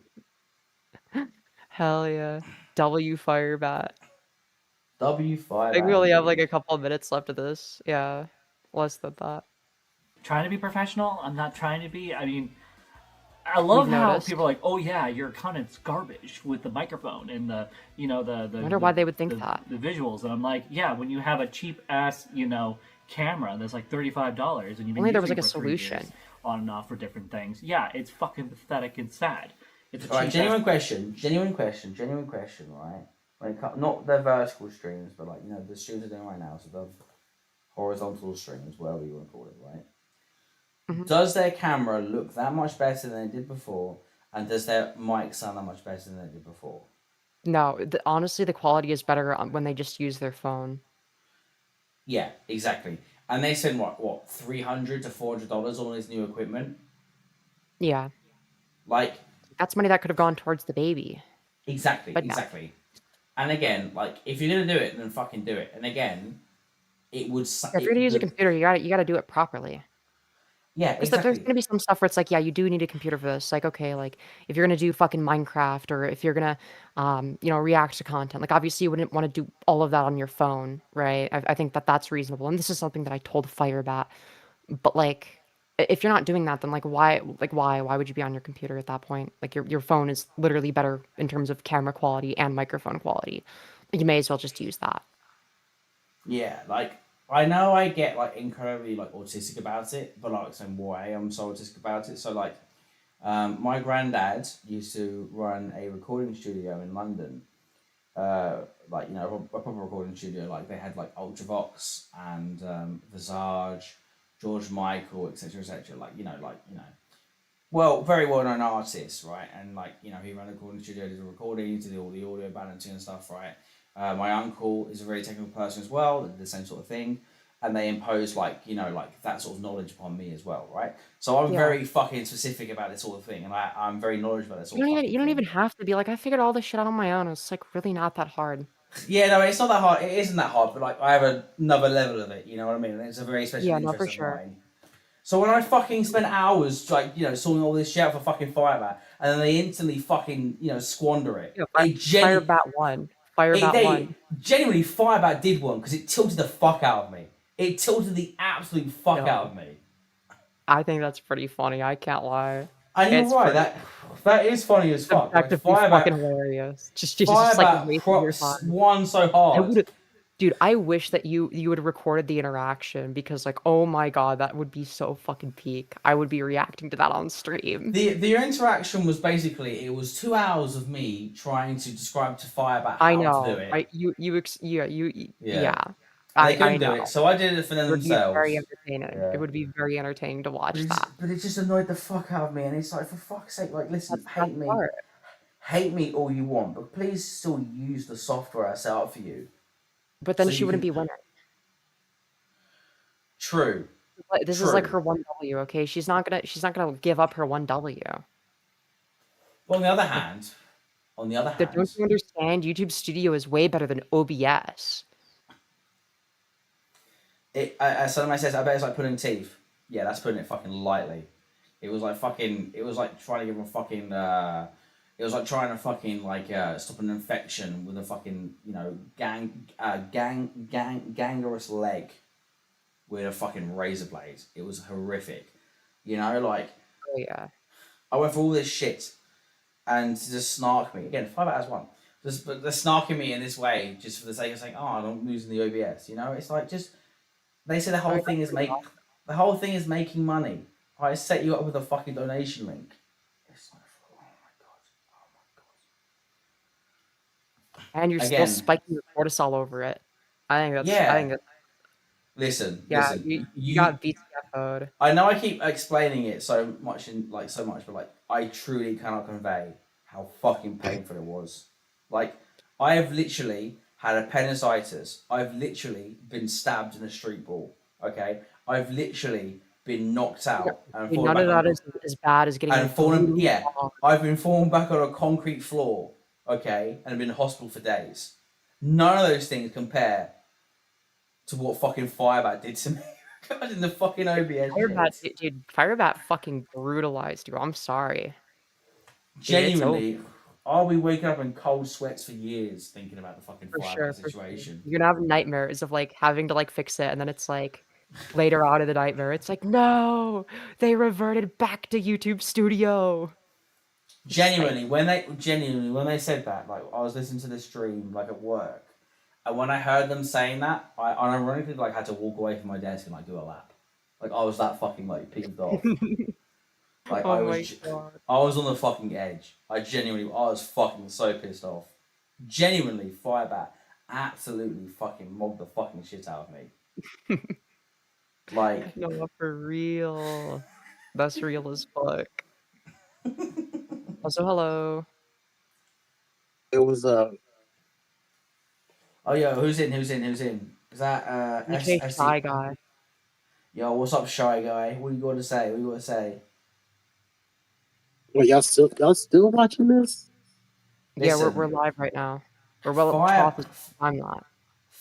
Hell yeah, W Firebat. W Firebat. I think we only have like a couple of minutes left of this. Yeah, less than that. Trying to be professional. I'm not trying to be. I mean, I love how people are like, oh yeah, your content's garbage with the microphone and the I wonder why they would think that. The visuals, and I'm like, yeah, when you have a cheap ass camera that's like $35 and you've been Only there was using like a for 3 solution years on and off for different things. Yeah, it's fucking pathetic and sad. It's a Right, genuine question, right? When it comes, not the vertical streams, but like the streams they're doing right now, so the horizontal streams, whatever you want to call it, right? Does their camera look that much better than it did before, and does their mic sound that much better than it did before? No, honestly, the quality is better when they just use their phone. Yeah, exactly. And they spend what $300 to $400 on this new equipment. Yeah, like that's money that could have gone towards the baby. Exactly. And again, like if you're gonna do it, then fucking do it. And again, it would. If you're gonna use a computer, you gotta do it properly. Yeah, exactly. There's gonna be some stuff where it's like, yeah, you do need a computer for this. Like, okay, like if you're gonna do fucking Minecraft or if you're gonna, react to content, like obviously you wouldn't want to do all of that on your phone, right? I think that's reasonable, and this is something that I told Firebat. But like, if you're not doing that, then why would you be on your computer at that point? Like your phone is literally better in terms of camera quality and microphone quality. You may as well just use that. Yeah, like. I know I get like incredibly like autistic about it, but like same way I'm so autistic about it. So like, my granddad used to run a recording studio in London, a proper recording studio. Like they had like Ultravox and Visage, George Michael, etc. Well, very well known artists, right? And like he ran a recording studio, did the recording, did all the audio balancing and stuff, right? My uncle is a very technical person as well, the same sort of thing, and they impose that sort of knowledge upon me as well, right? So I'm very fucking specific about this sort of thing, and I'm very knowledgeable about this. You don't even have to be like, I figured all this shit out on my own. It's like really not that hard. Yeah, no, it's not that hard. It isn't that hard, but like I have another level of it. You know what I mean? And it's a very special interest for of sure. mine. So when I fucking spent hours sorting all this shit out for fucking Firebat, and then they instantly fucking squander it. Firebat won. Firebat won. Genuinely, Firebat did one because it tilted the fuck out of me. It tilted the absolute fuck out of me. I think that's pretty funny. I can't lie. And you're right. That is funny as fuck. Effectively fucking hilarious. Just like wasting your time. Won so hard. Dude, I wish that you would have recorded the interaction because, like, oh my god, that would be so fucking peak. I would be reacting to that on stream. The interaction was basically, it was 2 hours of me trying to describe to Firebat I how to do know. it. Yeah. They couldn't I do know. it, so I did it for them It would be very themselves. entertaining. Yeah. It would be very entertaining to watch that. But it just annoyed the fuck out of me, and it's like, for fuck's sake, like, listen, That's hate me all you want, but please still use the software I set up for you. But then So she you wouldn't can- be winning. True. This is like her 1W, okay? She's not gonna give up her 1W. But on the other hand, Don't you understand? YouTube Studio is way better than OBS. Somebody says, I bet it's like pulling teeth. Yeah, that's putting it fucking lightly. It was like trying to give him fucking, it was like trying to fucking, like, stop an infection with a fucking, you know, gangrenous leg with a fucking razor blade. It was horrific. You know, like... Oh, yeah. I went for all this shit, and to just snark me. Again, 5 out of 1. But they're snarking me in this way, just for the sake of saying, oh, I'm losing the OBS, you know? It's like, just... They say the whole thing is making money. I set you up with a fucking donation link. It's like, oh my god. And you're still spiking your cortisol over it. I think that's Listen, yeah, listen. you got BTFO'd. I know I keep explaining it so much, but like, I truly cannot convey how fucking painful it was. Like, I have literally had appendicitis. I've literally been stabbed in a street brawl. Okay, I've literally been knocked out. And None of that is as bad as getting. I've been fallen back on a concrete floor. Okay, and I've been in hospital for days. None of those things compare to what fucking Firebat did to me. God, in the fucking OBS. Firebat fucking brutalized you. I'm sorry. Genuinely, I'll be waking up in cold sweats for years thinking about the fucking Firebat situation. You're gonna have nightmares of like having to like fix it, and then it's like later on in the nightmare, it's like, no, they reverted back to YouTube Studio. Genuinely, when they said that, like, I was listening to the stream like at work, and when I heard them saying that, I unironically like had to walk away from my desk and like do a lap. Like, I was that fucking like peeved off. Like, I was on the fucking edge. I was fucking so pissed off. Genuinely, Firebat absolutely fucking mogged the fucking shit out of me. Like, no, for real. That's real as fuck. Also, hello. It was Oh, yo, who's in? Is that Shy Guy. Yo, what's up, Shy Guy? What you got to say? Wait, y'all still watching this? Yeah, we're live right now. I'm not.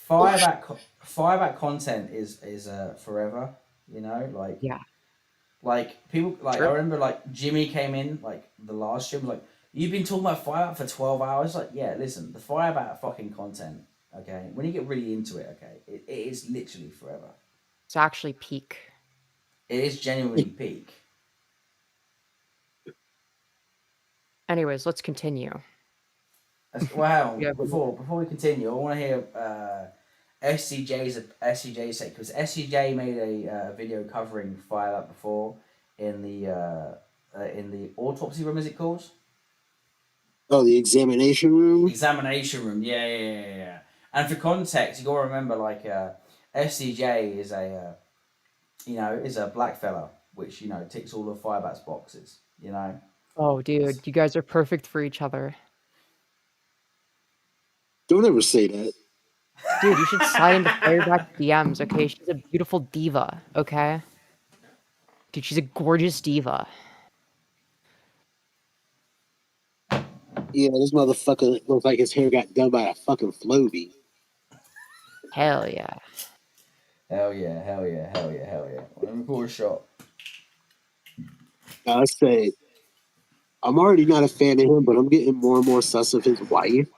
Firebat content is forever. You know, like, yeah. Like, people, like, I remember, like, Jimmy came in, like, the last stream, like, you've been talking about Firebat for 12 hours? Like, yeah, listen, the Firebat fucking content, okay, when you get really into it, okay, it is literally forever. It's actually peak. It is genuinely peak. Anyways, let's continue. Wow, before we continue, I want to hear SCJ's say, because SCJ made a video covering Firebat before in the autopsy room, is it called? Oh, the examination room? Examination room, yeah. And for context, you gotta remember, like, SCJ is a black fella, which, you know, ticks all of Firebat's boxes, you know? Oh, dude, you guys are perfect for each other. Don't ever say that. Dude, you should slide into Firebat DMs, okay? She's a beautiful diva, okay? Dude, she's a gorgeous diva. Yeah, this motherfucker looks like his hair got done by a fucking Floby. Hell yeah. Hell yeah. Let me pour a shot. I say, I'm already not a fan of him, but I'm getting more and more sus of his wife.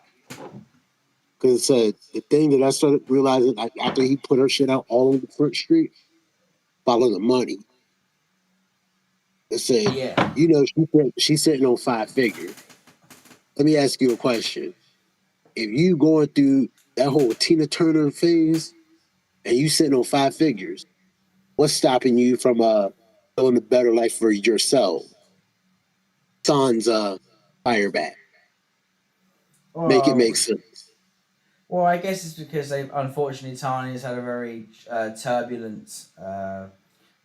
Because the thing that I started realizing, like, after he put her shit out all over Front Street, follow the money. I said, you know, she's sitting on 5 figures. Let me ask you a question. If you going through that whole Tina Turner phase, and you sitting on 5 figures. What's stopping you from building a better life for yourself? Sans Firebat. Make it make sense. Well, I guess it's because they unfortunately Tanya's had a very turbulent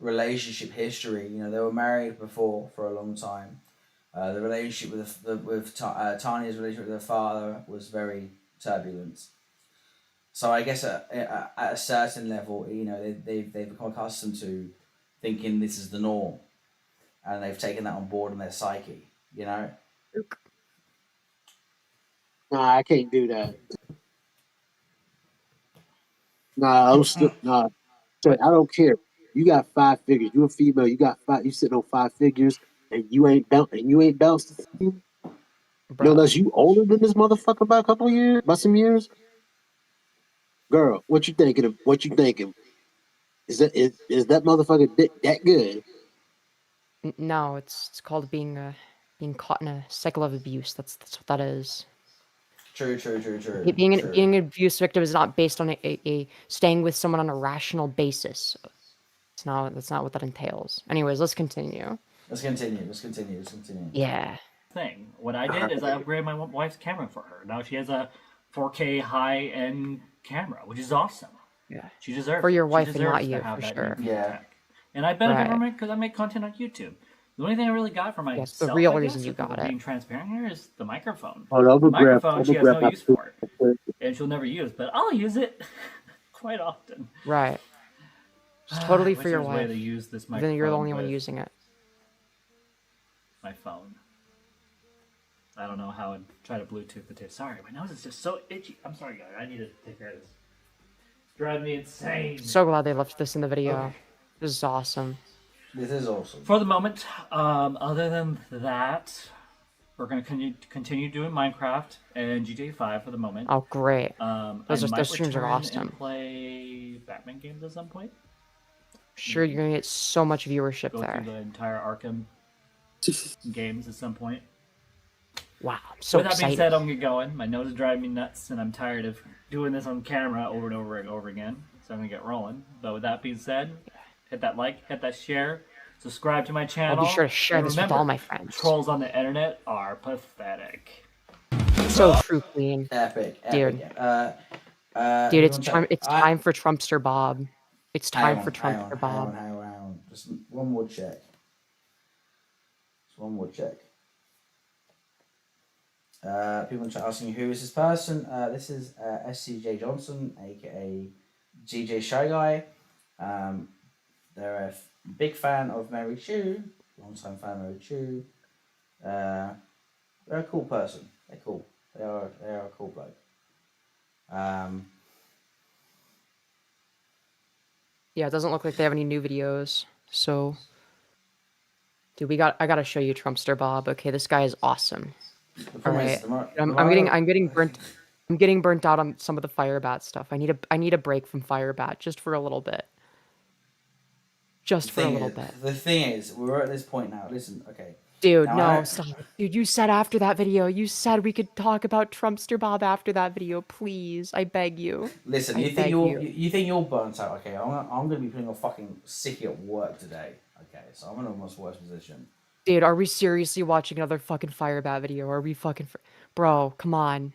relationship history. You know, they were married before for a long time. The relationship with Tanya's relationship with her father was very turbulent. So I guess at a certain level, you know, they've become accustomed to thinking this is the norm, and they've taken that on board in their psyche. You know. Nah, I can't do that. Nah, I'm still nah. I don't care. You got 5 figures. You a female. You got 5. You sitting on 5 figures, and you ain't bounced the same. No, unless you older than this motherfucker by a couple years, by some years. Girl, what you thinking? What you thinking? Is that motherfucker that good? No, it's called being caught in a cycle of abuse. That's what that is. True. Being an abuse victim is not based on a staying with someone on a rational basis. That's not what that entails. Anyways, let's continue. Let's continue. Yeah. Thing. What I did is I upgraded my wife's camera for her. Now she has a 4K high-end camera, which is awesome. Yeah. She deserves for your it. wife She and not deserves you, to have for that sure. new tech. And I benefit from it because I make content on YouTube. The only thing I really got for myself, Yes, the real I reason guess, you if we're got it. being transparent here, is the microphone. Oh, no, The microphone she has no my use for, and she'll never use, but I'll use it quite often. Right. It's totally I for wish your there was a way wife. to use this Then you're the only one with using it. my phone. I don't know how I'd try to Bluetooth the tape. Sorry, my nose is just so itchy. I'm sorry, guys. I need to take care of this. Drive me insane. So glad they left this in the video. Okay. This is awesome. This is awesome. For the moment, other than that, we're going to continue doing Minecraft and GTA 5 for the moment. Oh, great. Those I might streams are return awesome. and play Batman games at some point. Sure, you're gonna get so much viewership Go there. through the entire Arkham games at some point. Wow, I'm so With that being excited. said, I'm gonna get going. My nose is driving me nuts, and I'm tired of doing this on camera over and over and over again. So I'm gonna get rolling. But with that being said, hit that like, hit that share, subscribe to my channel. I'll be sure to share and this remember, with all my friends. Trolls on the internet are pathetic. So true, Queen. Epic. Dude. Dude, it's time for Trumpster Bob. It's time for Trumpster Bob. Hang on. Just one more check. People in chat asking who is this person. This is SCJ Johnson, aka GJ Shy Guy. They're a big fan of Mary Chu, long-time fan of Mary Chu. They're a cool person. They're cool. They are a cool bloke. Yeah, it doesn't look like they have any new videos. So, dude, I gotta show you Trumpster Bob. Okay, this guy is awesome. All right, I'm getting burnt out on some of the Firebat stuff. I need a break from Firebat just for a little bit. Just for a little bit. The thing is, we're at this point now. Listen, okay. Dude, now, no, stop. Dude, you said after that video, you said we could talk about Trumpster Bob after that video. Please, I beg you. Listen, you think you're burnt out? Okay, I'm gonna be putting a fucking sickie at work today. Okay, so I'm in a much worse position. Dude, are we seriously watching another fucking Firebat video? Are we fucking... Bro, come on.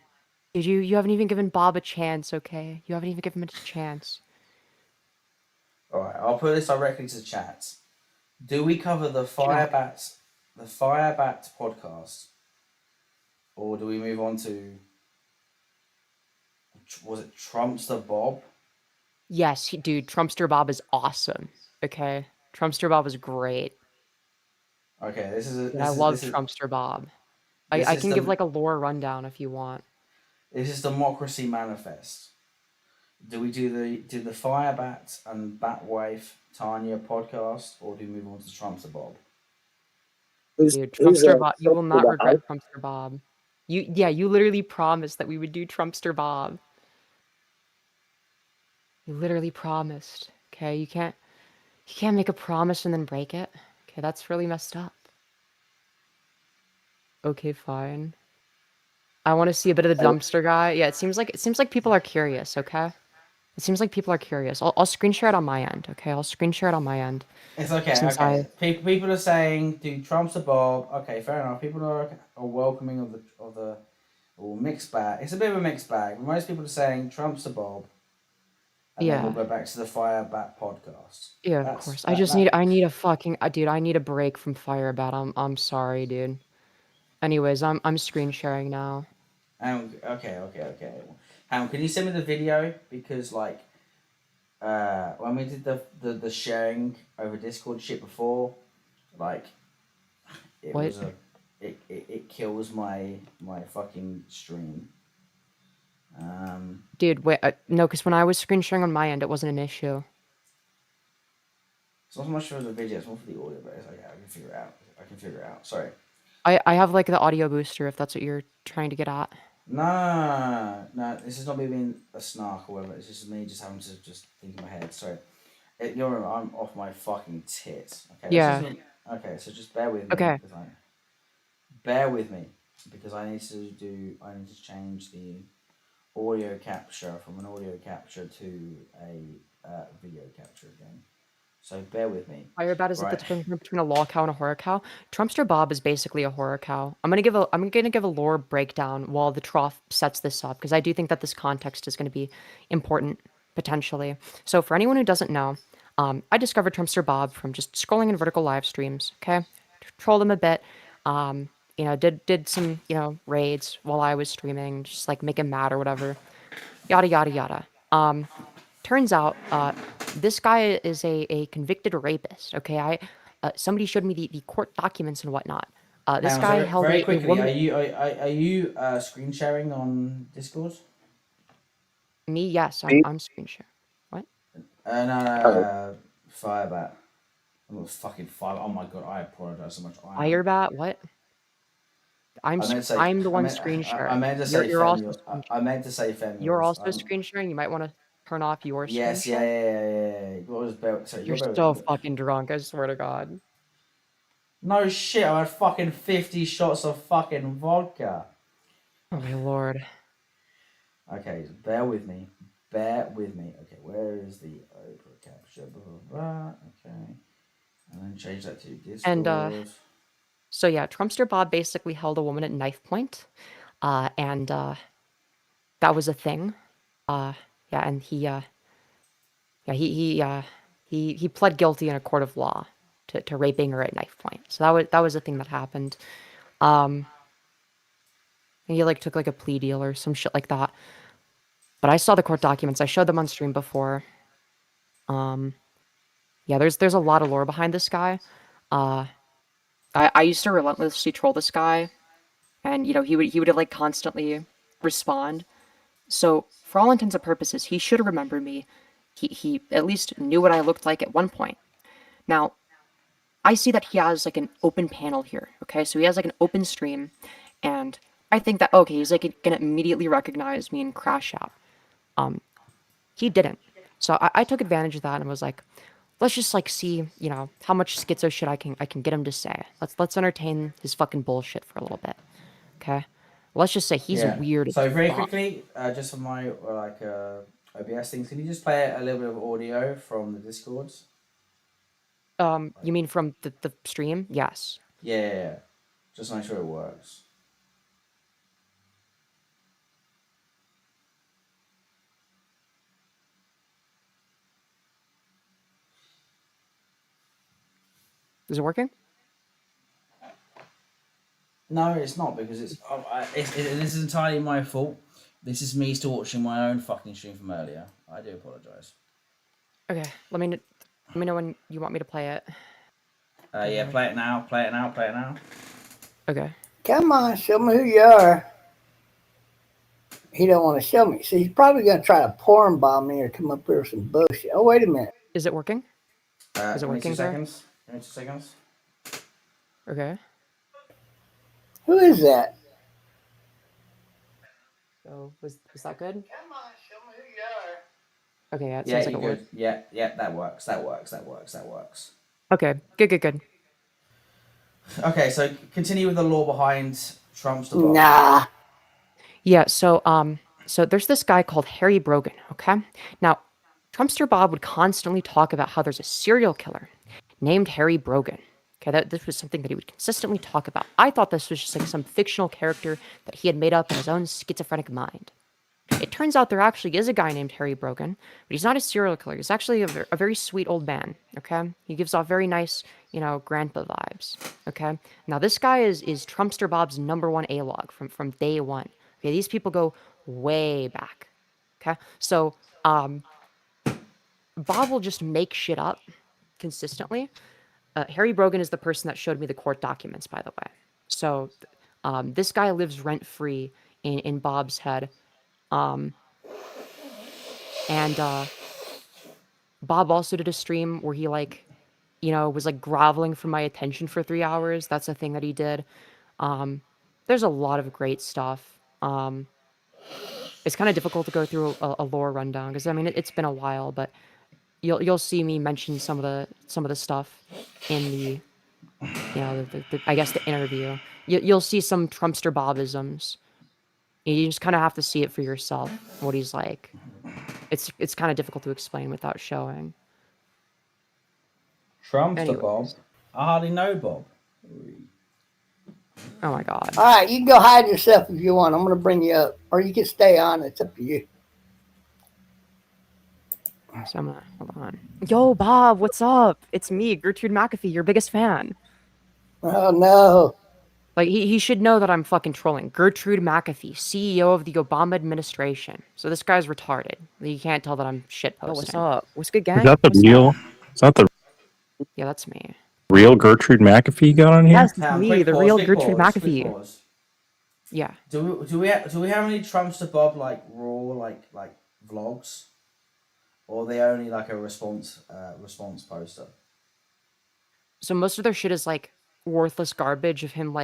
Dude, you haven't even given Bob a chance, okay? You haven't even given him a chance. Alright, I'll put this directly to the chat. Do we cover the Firebat podcast? Or do we move on to... Was it Trumpster Bob? Yes, dude, Trumpster Bob is awesome, okay? Trumpster Bob is great. Okay, this is I love Trumpster Bob. I can give like a lore rundown if you want. This is Democracy Manifest. Do we do the Firebat and Batwife Tanya podcast, or do we move on to Trumpster Bob? Dude, Trumpster Bob, you will not regret Trumpster Bob. You literally promised that we would do Trumpster Bob. You literally promised. Okay, you can't make a promise and then break it. Okay, that's really messed up. Okay, fine. I want to see a bit of the dumpster guy. Yeah, it seems like people are curious. Okay, it seems like people are curious. I'll screen share it on my end. Okay, I'll screen share it on my end. It's okay. Since Okay. People are saying, "Do Trump's a Bob?" Okay, fair enough. People are welcoming of the mixed bag. It's a bit of a mixed bag. But most people are saying Trump's a Bob, and then we'll Yeah. go back to the Firebat podcast. Yeah, of course. I need a fucking dude. I need a break from Firebat. I'm sorry, dude. Anyways, I'm screen sharing now. Okay. Can you send me the video because like when we did the sharing over Discord shit before, like it What? was it kills my fucking stream. Dude, wait, no, because when I was screen sharing on my end, it wasn't an issue. It's not so much for the video, it's more for the audio, but it's okay, I can figure it out. Sorry. I have like the audio booster if that's what you're trying to get at. No, this is not me being a snark or whatever. It's just me just having to just think in my head. Sorry. You're I'm off my fucking tits. Okay. Yeah. Okay, so just bear with me. Okay. Bear with me because I need to change the audio capture from an audio capture to a video capture again. So bear with me. Firebat is the difference between a lol cow and a horror cow. Trumpster Bob is basically a horror cow. I'm gonna give a lore breakdown while the Trough sets this up because I do think that this context is gonna be important potentially. So for anyone who doesn't know, I discovered Trumpster Bob from just scrolling in vertical live streams. Okay, trolled him a bit. Did some raids while I was streaming, just like make him mad or whatever. Yada yada yada. Turns out, this guy is a convicted rapist. Okay, somebody showed me the court documents and whatnot. This guy held very a quickly. woman. Are you screen sharing on Discord? Me, yes, I'm screen sharing. What? No, Firebat. I'm not fucking Fire. Oh my god, I apologize so much. Firebat, what? I'm the one screen sharing. I meant to say You're also I meant to say Femi. You're also screen sharing. You might want to turn off your screen Yes, share. yeah. What was Bell? Sorry, You're so fucking drunk. I swear to God. No shit. I had fucking 50 shots of fucking vodka. Oh my lord. Okay, bear with me. Okay, where is the Oprah capture? Blah, blah, blah. Okay, and then change that to Discord. And so yeah, Trumpster Bob basically held a woman at knife point, and that was a thing. Yeah, and he pled guilty in a court of law to raping her at knife point. So that was a thing that happened. And he like took like a plea deal or some shit like that. But I saw the court documents. I showed them on stream before. Yeah, there's a lot of lore behind this guy. I used to relentlessly troll this guy, and he would like constantly respond. So for all intents and purposes, he should remember me. He at least knew what I looked like at one point. Now, I see that he has like an open panel here. Okay, so he has like an open stream, and I think that okay, he's like gonna immediately recognize me and crash out. He didn't. So I took advantage of that and was like, let's just like see, how much schizo shit I can get him to say. Let's entertain his fucking bullshit for a little bit. Okay? Let's just say he's weird. So very quickly, just for my OBS things, can you just play a little bit of audio from the Discords? You mean from the stream? Yes. Yeah. Just make sure it works. Is it working? No, it's not because this is entirely my fault. This is me still watching my own fucking stream from earlier. I do apologize. Okay, let me know when you want me to play it. Yeah, play it now. Okay. Come on, show me who you are. He don't want to show me. So he's probably going to try to porn bomb me or come up here with some bullshit. Oh, wait a minute. Is it working? Is it working, 2 sir? seconds. 2 seconds. Okay. Who is that? So was that good? Come on, show me who you are. Okay, yeah, it Yeah, sounds like you're it good. worked. Yeah, that works. Okay, good. Okay, so continue with the lore behind Trump's debate. Nah. Yeah, so there's this guy called Harry Brogan, okay? Now, Trumpster Bob would constantly talk about how there's a serial killer named Harry Brogan. Okay, this was something that he would consistently talk about. I thought this was just like some fictional character that he had made up in his own schizophrenic mind. It turns out there actually is a guy named Harry Brogan, but he's not a serial killer. He's actually a very sweet old man, okay? He gives off very nice, grandpa vibes, okay? Now, this guy is Trumpster Bob's #1 A-log from day one. Okay, these people go way back, okay? So, Bob will just make shit up consistently. Harry Brogan is the person that showed me the court documents, by the way. So, this guy lives rent-free in Bob's head. And Bob also did a stream where he was like groveling for my attention for 3 hours. That's a thing that he did. There's a lot of great stuff. It's kind of difficult to go through a lore rundown because I mean it's been a while, but you'll see me mention some of the stuff in the I guess the interview. You'll see some Trumpster Bobisms. You just kind of have to see it for yourself, what he's like. It's kind of difficult to explain without showing. Trumpster Bob? I hardly know Bob. Oh my god. All right, you can go hide yourself if you want. I'm going to bring you up. Or you can stay on. It's up to you. So I'm gonna, hold on. Yo, Bob, what's up? It's me, Gertrude McAfee, your biggest fan. Oh, no. Like, he should know that I'm fucking trolling. Gertrude McAfee, CEO of the Obama administration. So this guy's retarded. You can't tell that I'm shitposting. Oh, what's up? What's good, gang? Is that the real? Is that the Yeah, that's me. real Gertrude McAfee got on here? Yes, it's me, the real Gertrude McAfee. Yeah. Do we have any Trumpster Bob raw vlogs, or are they only like a response poster? So most of their shit is like worthless garbage of him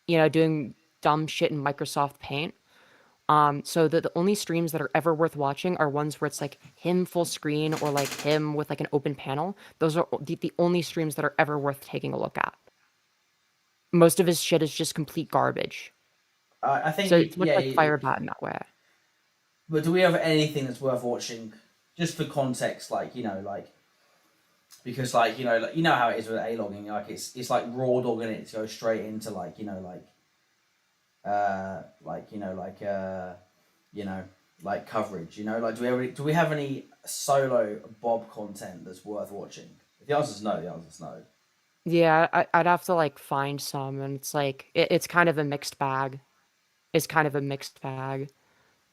doing dumb shit in Microsoft Paint. So the only streams that are ever worth watching are ones where it's like him full screen or like him with like an open panel. Those are the only streams that are ever worth taking a look at. Most of his shit is just complete garbage. I think so. It's much like Firebat in that way. But do we have anything that's worth watching, just for context? Because you know how it is with A-logging. Like it's like raw dogging it to go straight into coverage. Do we have any solo Bob content that's worth watching? If the answer's no, the answer's no. Yeah, I'd have to find some, and it's it's kind of a mixed bag. It's kind of a mixed bag,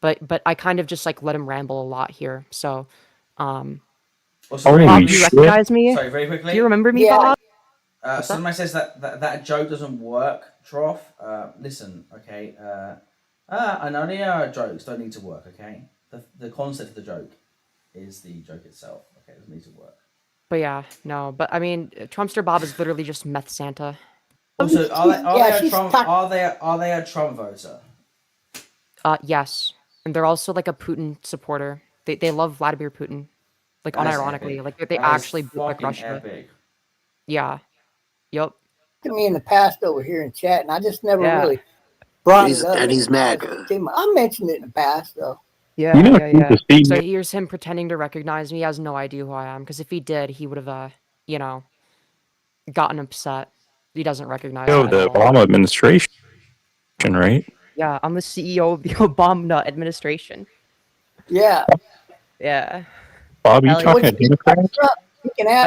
but I kind of just let him ramble a lot here. So, Bob, do you recognize me? Sorry, very quickly. Do you remember me, Bob? Somebody says that joke doesn't work, Trough. Listen, okay. And only jokes don't need to work, okay? The concept of the joke is the joke itself. Okay, it doesn't need to work. But yeah, no. But I mean, Trumpster Bob is literally just meth Santa. Also, are they a Trump voter? Yes, and they're also a Putin supporter. They love Vladimir Putin, unironically. They actually boot Russia. Epic. Yeah. Yup. To me in the past over here in chat, and I just never really brought it up. And he's MAGA. I mentioned it in the past, though. Yeah, yeah. So here's him pretending to recognize me. He has no idea who I am, because if he did, he would have, gotten upset. He doesn't recognize me. The Obama administration, right? Yeah, I'm the CEO of the Obama administration. Yeah. Yeah. Bob, you talking to Democrats?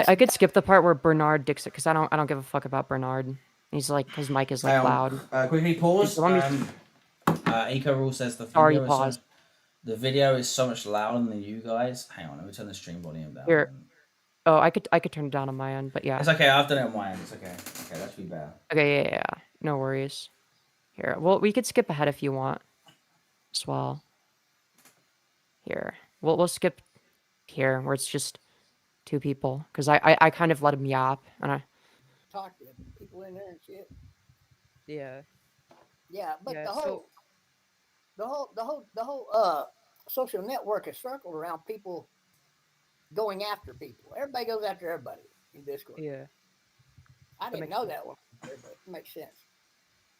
I could skip the part where Bernard dicks it, because I don't give a fuck about Bernard. He's his mic is loud. Quickly pause. Eco Rule says the video is so much louder than you guys. Hang on, let me turn the stream volume down. Here. Oh, I could turn it down on my end, but yeah. It's okay. I've done it on my end. It's okay. Okay, that should be better. Okay, yeah. No worries. Here, well, we could skip ahead if you want, as well. Here, we'll skip here where it's just two people, because I kind of let him yap, and I talk to people in there and shit. Yeah. Yeah, but the whole social network is circled around people going after people. Everybody goes after everybody in Discord. Yeah. I didn't know that one, but it makes sense.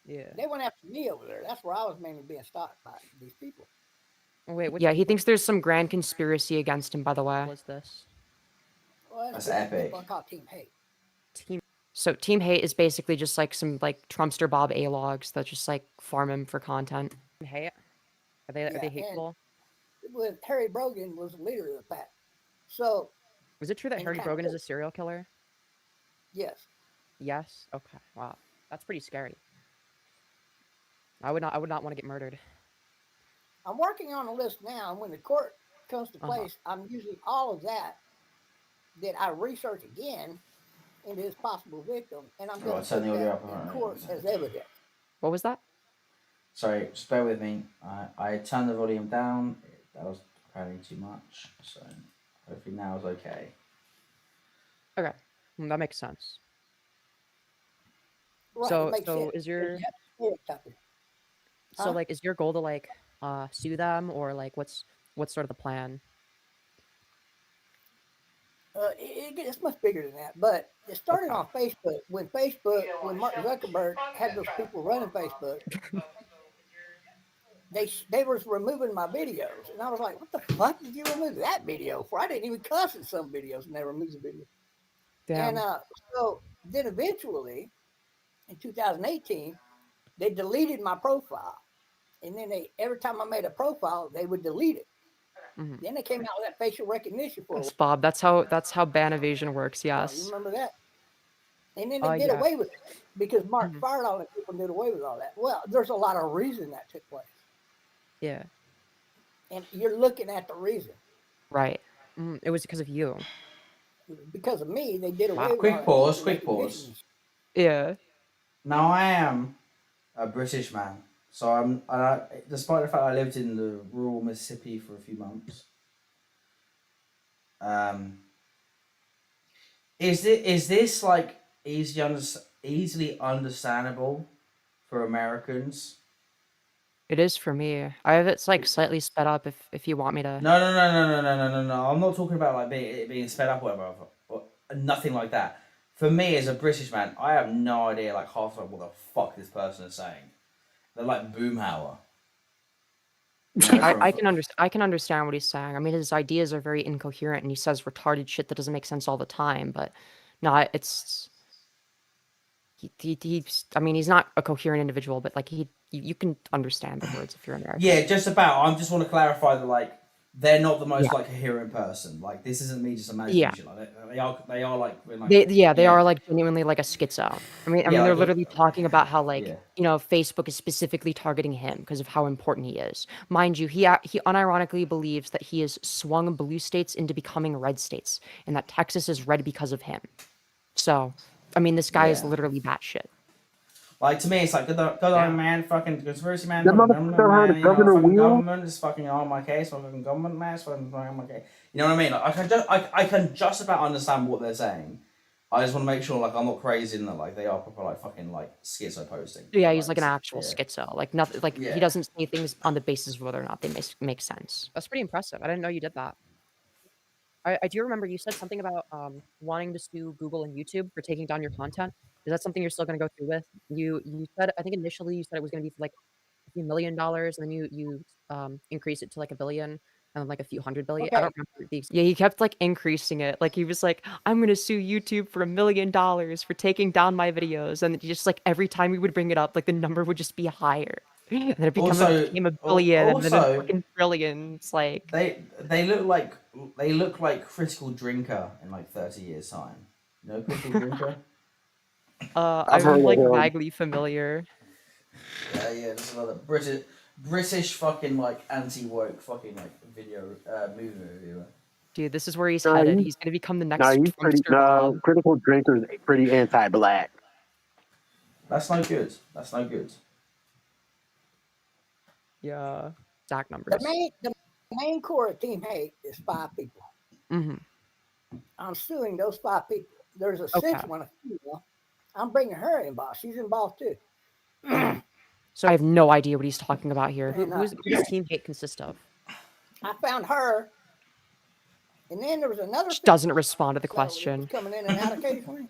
Yeah. They went after me over there. That's where I was mainly being stalked by these people. Wait, yeah, he thinks there's some grand conspiracy against him, by the way. Was this? Well, That's that's epic. people I call Team Hate. So Team Hate is basically just like some like Trumpster Bob A-logs that just like farm him for content. Hate? Are they Yeah, hateful? and with Harry Brogan was the leader of the pack. So Was it true that and Harry kinda Brogan is cool. a serial killer? Yes. Yes. Okay. Wow. That's pretty scary. I would not want to get murdered. I'm working on a list now, and when the court comes to place, I'm using all of that I research again into his possible victim, and I'm going Right, to turn put the audio that up. in Alright. court as evidence. What was that? Sorry, just bear with me. I turned the volume down. That was apparently too much. So hopefully now is okay. Okay, that makes sense. Right, so it makes sense. is your Huh? like is your goal to like sue them, or like what's sort of the plan? It's much bigger than that, but it started on Facebook. When Mark Zuckerberg had those people running Facebook, they was removing my videos, and I was like, "What the fuck did you remove that video for?" I didn't even cuss in some videos, and they removed the video. Damn. And so then eventually, in 2018, they deleted my profile, and then every time I made a profile, they would delete it. Mhm. Then they came out with that facial recognition for Yes, Bob. That's how ban evasion works. you Yes. remember that? And then they did Yeah. away with it because Mark fired all the people and did away with all that. Well, there's a lot of reason that took place. Yeah. And you're looking at the reason. Right. It was because of you. Because of me, they did away with Quick all that pause, quick pause. Yeah. Now I am a British man, so despite the fact I lived in the rural Mississippi for a few months. Is this like easily understandable for Americans? It is for me. I have it like slightly sped up if you want me to. No. I'm not talking about like being sped up or whatever, or nothing like that. For me as a British man, I have no idea like half of what the fuck this person is saying. They're like Boomhauer. I can understand what he's saying. I mean, his ideas are very incoherent, and he says retarded shit that doesn't make sense all the time. But no, it's I mean, he's not a coherent individual, but like you can understand the words if you're American. Yeah, just about. I just want to clarify that like they're not the most like coherent person. Like this isn't me just imagining shit. Like they are like they are like genuinely like a schizo. I mean they're like literally talking about how like Facebook is specifically targeting him because of how important he is. Mind you, he unironically believes that he has swung blue states into becoming red states, and that Texas is red because of him. So, I mean, this guy is literally batshit. Like to me, it's like good on man, fucking conspiracy man, That fucking motherfucker government heard man, of you know, Governor fucking Wheel? government is fucking on my case, fucking government man, is fucking on my case. You know what I mean? Like I can just about understand what they're saying. I just want to make sure like I'm not crazy in that like they are proper like fucking like schizo posting. Yeah, he's like an actual schizo. Like nothing. Like he doesn't say things on the basis of whether or not they make sense. That's pretty impressive. I didn't know you did that. I do remember you said something about wanting to sue Google and YouTube for taking down your content. Is that something you're still going to go through with? You said, I think initially you said it was going to be for like a few $1 million, and then you increased it to like $1 billion, and then like a few $100 billion. I don't remember yeah, he kept like increasing it. Like he was like, I'm going to sue YouTube for $1 million for taking down my videos, and just like every time we would bring it up, like the number would just be higher. And then it became a billion, and then a fucking trillion. It's like they look like Critical Drinker in like 30 years time. You know Critical Drinker? I'm like vaguely familiar. Yeah, just another British fucking like anti-woke fucking like movie reviewer. Dude, this is where he's headed. He's gonna become the next he's pretty. Bob. Critical Drinker is pretty anti-black. That's no good. That's no good. Yeah, exact numbers. The main core of Team Hate is 5 people. Mm-hmm. I'm suing those 5 people. There's a 6th one, a female. I'm bringing her involved. She's involved too. So I have no idea what he's talking about here. Who And, does Team Hate consist of? I found her, and then there was another. She doesn't respond to the question. Coming in and out occasionally.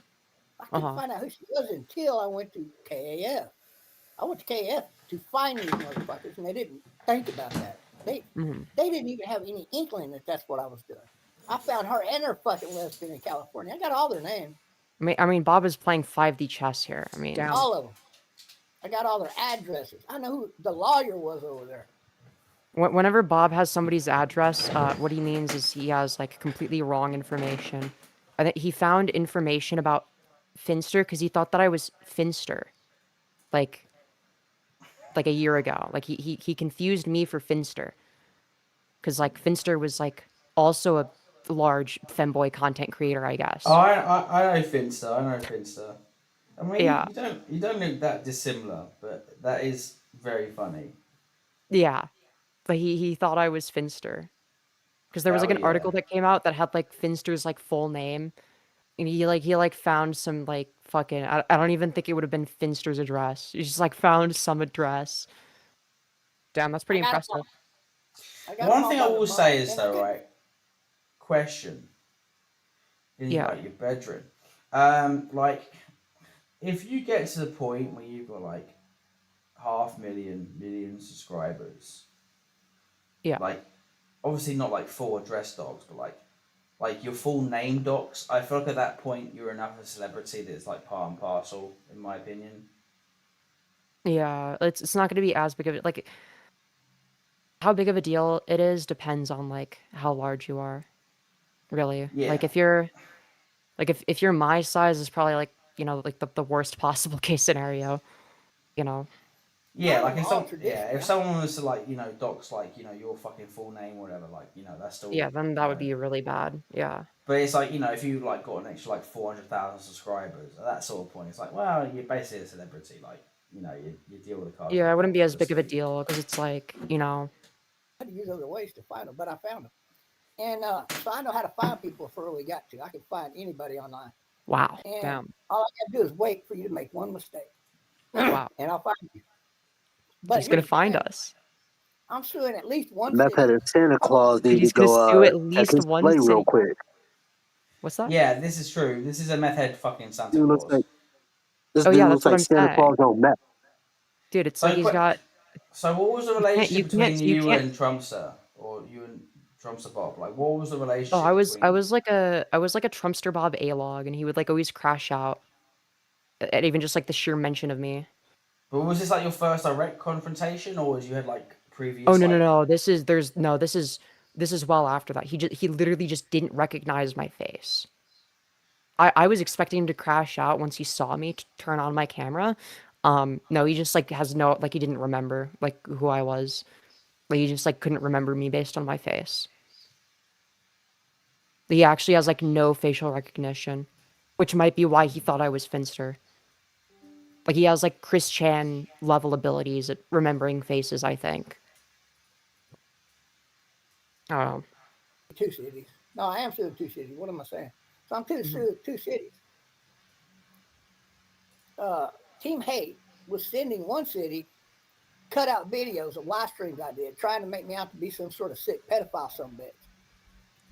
I couldn't find out who she was until I went to KAF. I went to KF to find these motherfuckers, and they didn't think about that. They didn't even have any inkling that that's what I was doing. I found her and her fucking lesbian in California. I got all their names. I mean, Bob is playing 5D chess here. I mean, all of them. I got all their addresses. I know who the lawyer was over there. whenever Bob has somebody's address, what he means is he has like completely wrong information. I think he found information about Finster because he thought that I was Finster, like a year ago. Like he confused me for Finster, because like Finster was like also a large femboy content creator, I guess. Oh, I know Finster. I know Finster. I mean, Yeah. you don't look that dissimilar, but that is very funny. Yeah, but he thought I was Finster, because there was like Oh, an yeah. article that came out that had like Finster's like full name, and he found some like fucking I don't even think it would have been Finster's address. He just like found some address. Damn, that's pretty impressive. One thing I will say is though, right? Question. In Yeah. like your bedroom, like if you get to the point where you've got like 500,000 subscribers, yeah, like obviously not like full address docs, but like your full name docs. I feel like at that point you're enough of a celebrity that it's like part and parcel, in my opinion. Yeah, it's not going to be as big of it. Like, how big of a deal it is depends on like how large you are. Really, Yeah. like if you're my size, is probably like like the worst possible case scenario. Yeah, like if someone was to like docs like your fucking full name or whatever, like that's still Yeah, then that would be really bad. Yeah. But it's like if you like got an extra like 400,000 subscribers at that sort of point, it's like well you're basically a celebrity, like you deal with the cards. Yeah, it wouldn't be as big of a deal because it's like I had to use other ways to find them, but I found them. And so I know how to find people if I really got to. I can find anybody online. Wow. And Damn. all I got to do is wait for you to make one mistake. Wow. And I'll find you. But He's gonna find us. I'm suing at least one Meth Head and Santa Claus need to He's gonna go sue at check least his one play real city. quick. What's that? Yeah, this is true. This is a meth head fucking Santa Dude Claus. looks like this Oh, dude yeah, looks that's what like I'm Santa saying. Claus on meth. Dude, it's like he's got. So what was the You relationship can't- between you you can't- and Trumpster, or you and Trumpster Bob? Like, what was the relationship? Oh, I was between... like a Trumpster Bob A-log, and he would like always crash out at even just like the sheer mention of me. But was this like your first direct confrontation, or was you had like previous? Oh no! This is well after that. He literally just didn't recognize my face. I was expecting him to crash out once he saw me turn on my camera. No, he just like has no he didn't remember like who I was. Like he just like couldn't remember me based on my face. He actually has like no facial recognition, which might be why he thought I was Finster. Like he has like Chris Chan level abilities at remembering faces, I think. I don't know. 2 cities. No, I am suing 2 cities. What am I saying? So I'm suing 2 cities. Team Hate was sending one city cut out videos of live streams I did, trying to make me out to be some sort of sick pedophile bitch.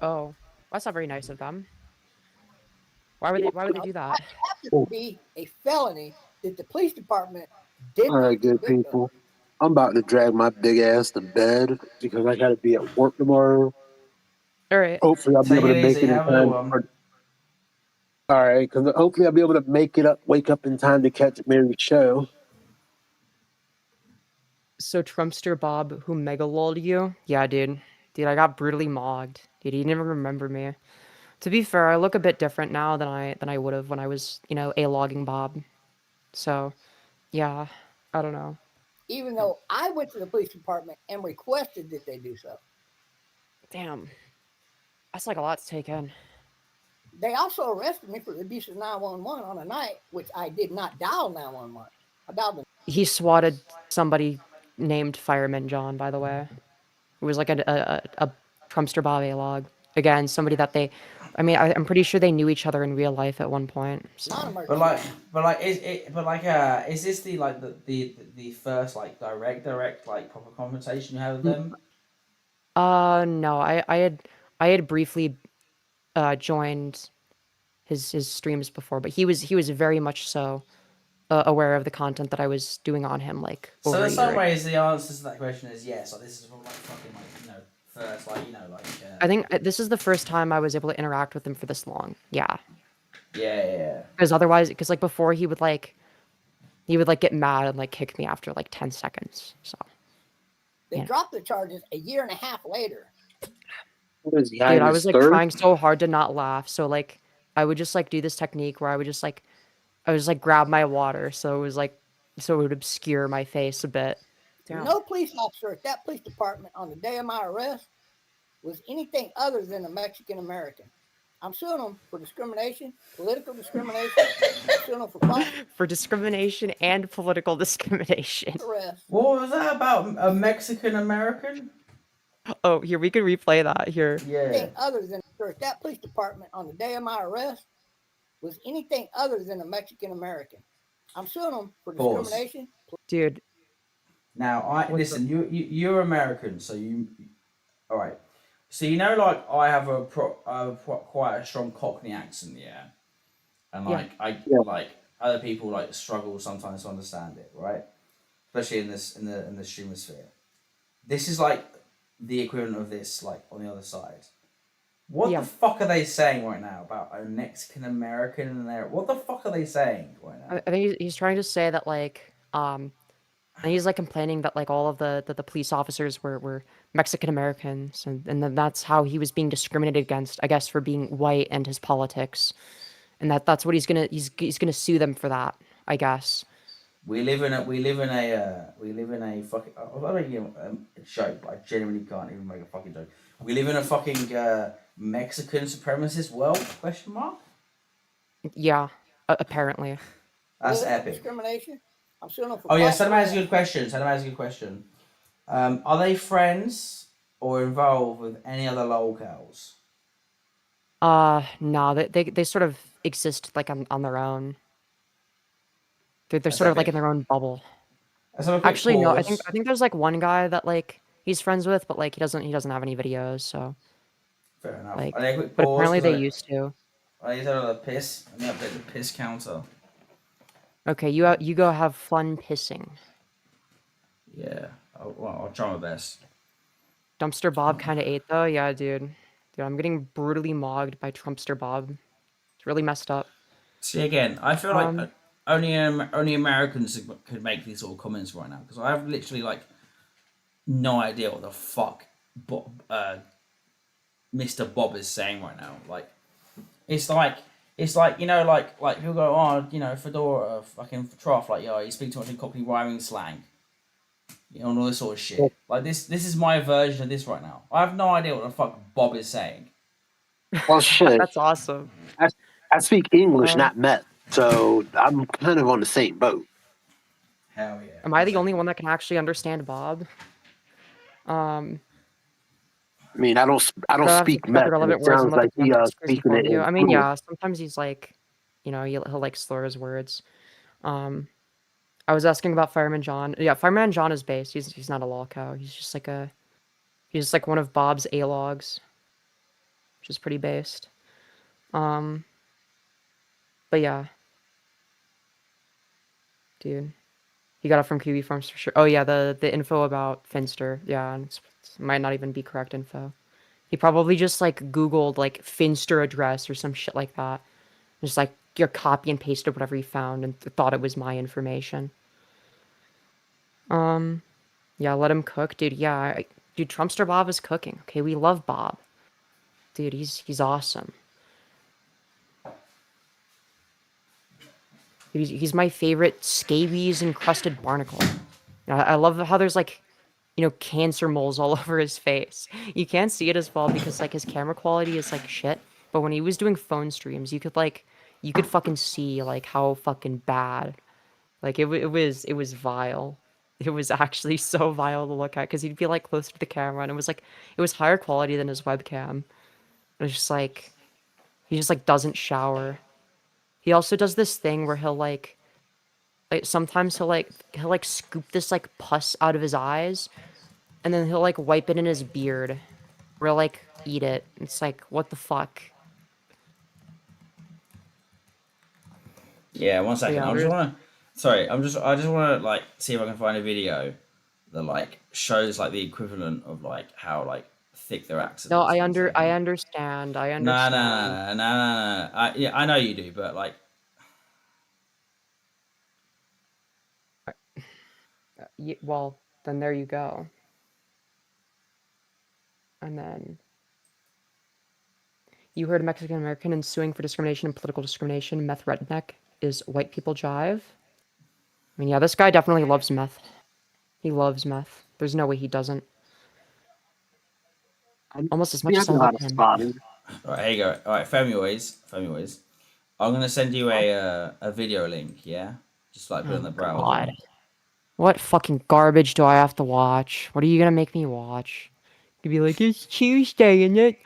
Oh, that's not very nice of them. Why would they do that? It happens to be a felony that the police department did All not right, good convict of. people. I'm about to drag my big ass to bed because I gotta be at work tomorrow. All right. Hopefully I'll be able to make it in time. All right, because hopefully I'll be able to wake up in time to catch Mary's show. So Trumpster Bob, who mega lolled you? Yeah, dude, I got brutally mogged. Dude, he didn't even remember me. To be fair, I look a bit different now than I would have when I was, a-logging Bob. So, yeah, I don't know. Even though I went to the police department and requested that they do so. Damn. That's like a lot to take in. They also arrested me for the abuse of 911 on a night, which I did not dial 911. I dialed the... He swatted somebody named Fireman John, by the way. It was like a Trumpster Bob A-log. Again, somebody that I'm pretty sure they knew each other in real life at one point. So. Is this the first like direct like proper conversation you had with them? No, I had briefly joined his streams before, but he was very much so aware of the content that I was doing on him, like So over in a some year. ways, the answer to that question is yes. Like this is from like fucking like first I think this is the first time I was able to interact with him for this long. Yeah. Yeah. Because otherwise, because like before he would like get mad and like kick me after like 10 seconds. So. They dropped the charges a year and a half later. Dude, I was like trying so hard to not laugh. So like I would just like do this technique where I would just like grab my water so it would obscure my face a bit. No police officer at that police department on the day of my arrest was anything other than a Mexican American. I'm suing them for discrimination, political discrimination. I'm suing them for false For discrimination and political discrimination. arrest. What was that about? A Mexican American? Oh, here we could replay that here. Anything other than at that police department on the day of my arrest was anything other than a Mexican American. I'm suing them for Pause. discrimination. Dude. Now listen. You're American, so you. All right. So like I have quite a strong Cockney accent, yeah, and like like other people like struggle sometimes to understand it, right? Especially in the streamer sphere. This is like the equivalent of this, like on the other side. What the fuck are they saying right now about a Mexican American in there? What the fuck are they saying right now? I think he's trying to say that like and he's like complaining that like all of the police officers were Mexican Americans, and then that's how he was being discriminated against, I guess, for being white and his politics, and that's what he's gonna sue them for that, I guess. We live in a fucking. I'm making a joke, but I genuinely can't even make a fucking joke. We live in a fucking Mexican supremacist world? Question mark. Yeah, apparently. That's epic. Discrimination. I'm suing them for. Oh yeah, Saddam has a good question. Are they friends or involved with any other locals? No, they sort of exist like on their own. They're sort of like in their own bubble. Actually, no, I think there's like one guy that like he's friends with, but like he doesn't have any videos, so. Fair enough. Like, But apparently they used to. I need to know the piss. Let me update the piss counter. Okay, you go have fun pissing. Yeah, I'll try my best. Dumpster Bob kind of ate though, yeah, dude. Dude, I'm getting brutally mogged by Trumpster Bob. It's really messed up. See again, I feel like only Americans could make these sort of comments right now because I have literally like no idea what the fuck Mr. Bob is saying right now. Like, it's like like people go, oh, Fedora, fucking Trough, like, you speak too much in Cockney rhyming slang, and all this sort of shit. Like this is my version of this right now. I have no idea what the fuck Bob is saying. Well, shit. That's awesome. I speak English, not meth, so I'm kind of on the same boat. Hell yeah. Am I the only one that can actually understand Bob? I mean, I don't speak meth. It sounds like he speaking it. I mean, yeah. Sometimes he's like, he'll like slur his words. I was asking about Fireman John. Yeah, Fireman John is based. He's not a lolcow. He's just like one of Bob's A-logs, which is pretty based. But yeah, dude, he got it from QB Farms for sure. Oh yeah, the info about Finster. Yeah, it might not even be correct info. He probably just like Googled like Finster address or some shit like that. Just like your copy and pasted whatever he found and thought it was my information. Yeah, let him cook, dude. Yeah, dude, Trumpster Bob is cooking. Okay, we love Bob, dude. He's awesome. He's my favorite scabies encrusted barnacle. I love how there's like, cancer moles all over his face. You can't see it as well because like his camera quality is like shit. But when he was doing phone streams, you could fucking see like how fucking bad. Like it was vile. It was actually so vile to look at because he'd be like closer to the camera and it was higher quality than his webcam. It was just like he just like doesn't shower. He also does this thing where he'll like sometimes he'll scoop this like pus out of his eyes and then he'll like wipe it in his beard or like eat it. It's like, what the fuck? Yeah, 1 second. Yeah, I just want to Sorry, I just want to like see if I can find a video that like shows like the equivalent of like how like thick their accent No, is. I understand. I No, understand. no. Yeah, I know you do, but like. Well, then there you go. And then you heard a Mexican American and suing for discrimination and political discrimination. Meth redneck is white people jive. I mean, yeah, this guy definitely loves meth. He loves meth. There's no way he doesn't. Almost as much as I love him. All right, here you go. All right, Femuways. I'm gonna send you a video link. Yeah, just like put it in the browser. God. What fucking garbage do I have to watch? What are you gonna make me watch? You'd be like, it's Tuesday, isn't it?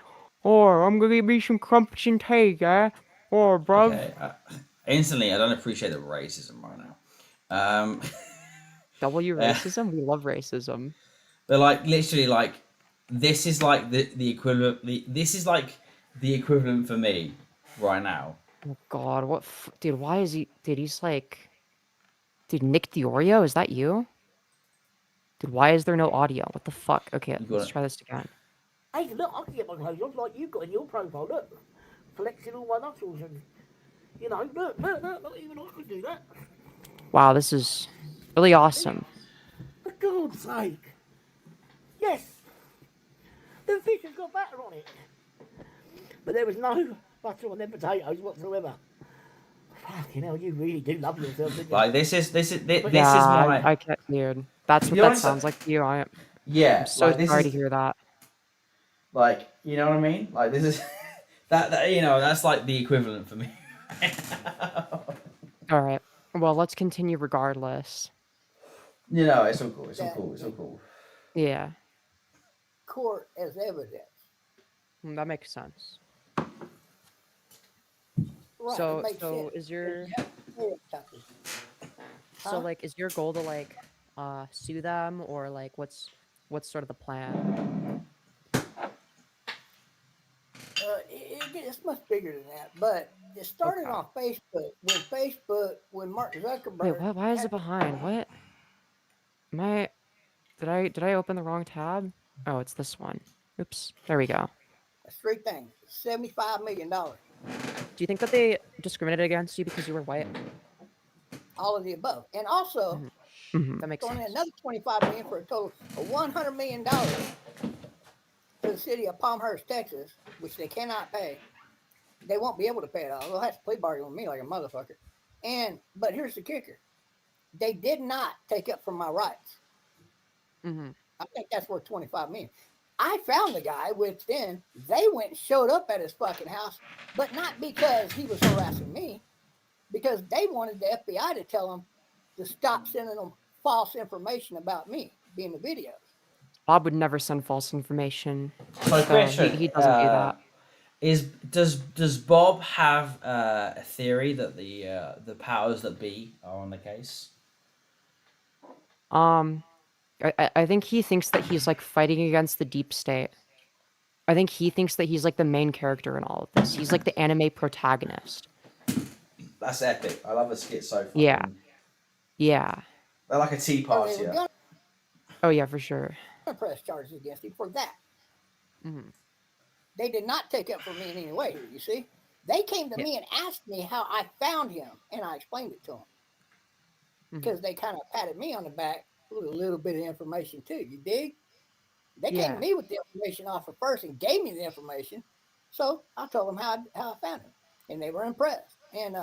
Or I'm gonna get me some crumpets and tea, yeah? Or, bruv. Okay. Instantly, I don't appreciate the racism right now. W racism? We love racism. But like literally, like this is like the equivalent. This is like the equivalent for me right now. Oh God, what, dude? Why is he? Dude, he's like, dude, Nick Diorio, is that you? Dude, why is there no audio? What the fuck? Okay, let's try this again. Hey, look, I can get my clothes off like you've got in your profile. Look, flexing all my muscles and, you know, look, even I can do that. Wow, this is really awesome. For God's sake. Yes. The fish has got batter on it. But there was no butter on them potatoes whatsoever. Fucking hell, you really do love yourself, don't you? Like this is Yeah, my. I can't, dude. That's what You know that what sounds like to you. I'm so like, this sorry is- to hear that. Like, you know what I mean? Like this is that you know that's like the equivalent for me. All right. Well, let's continue regardless. You know, it's all cool. It's all cool. It's all cool. Yeah, Court as evidence. that makes sense. Right, So, it makes so sense. is your Huh? so like is your goal to like sue them, or like what's sort of the plan? It's much bigger than that, but it started on Facebook when Mark Zuckerberg. Wait, why is it behind? What? Am I? Did I open the wrong tab? Oh, it's this one. Oops. There we go. That's three things. $75 million. Do you think that they discriminated against you because you were white? All of the above, and also That makes throwing in sense. another $25 million for a total of $100 million to the city of Palmhurst, Texas, which they cannot pay. They won't be able to pay it all. They'll have to plea bargain with me like a motherfucker. But here's the kicker: they did not take up for my rights. I think that's worth $25 million. I found the guy within. They went and showed up at his fucking house, but not because he was harassing me, because they wanted the FBI to tell them to stop sending them false information about me being the videos. Bob would never send false information. So, question: he doesn't do that. Does Bob have a theory that the powers that be are on the case? I think he thinks that he's like fighting against the deep state. I think he thinks that he's like the main character in all of this. He's like the anime protagonist. That's epic. I love a skit so far. Yeah. Yeah. They're like a tea party. They were gonna Oh yeah, for sure. press charges against him for that. They did not take up for me in any way. You see, they came to me and asked me how I found him, and I explained it to them because they kind of patted me on the back with a little bit of information too. You dig? They came to me with the information off of first and gave me the information, so I told them how I found him, and they were impressed. And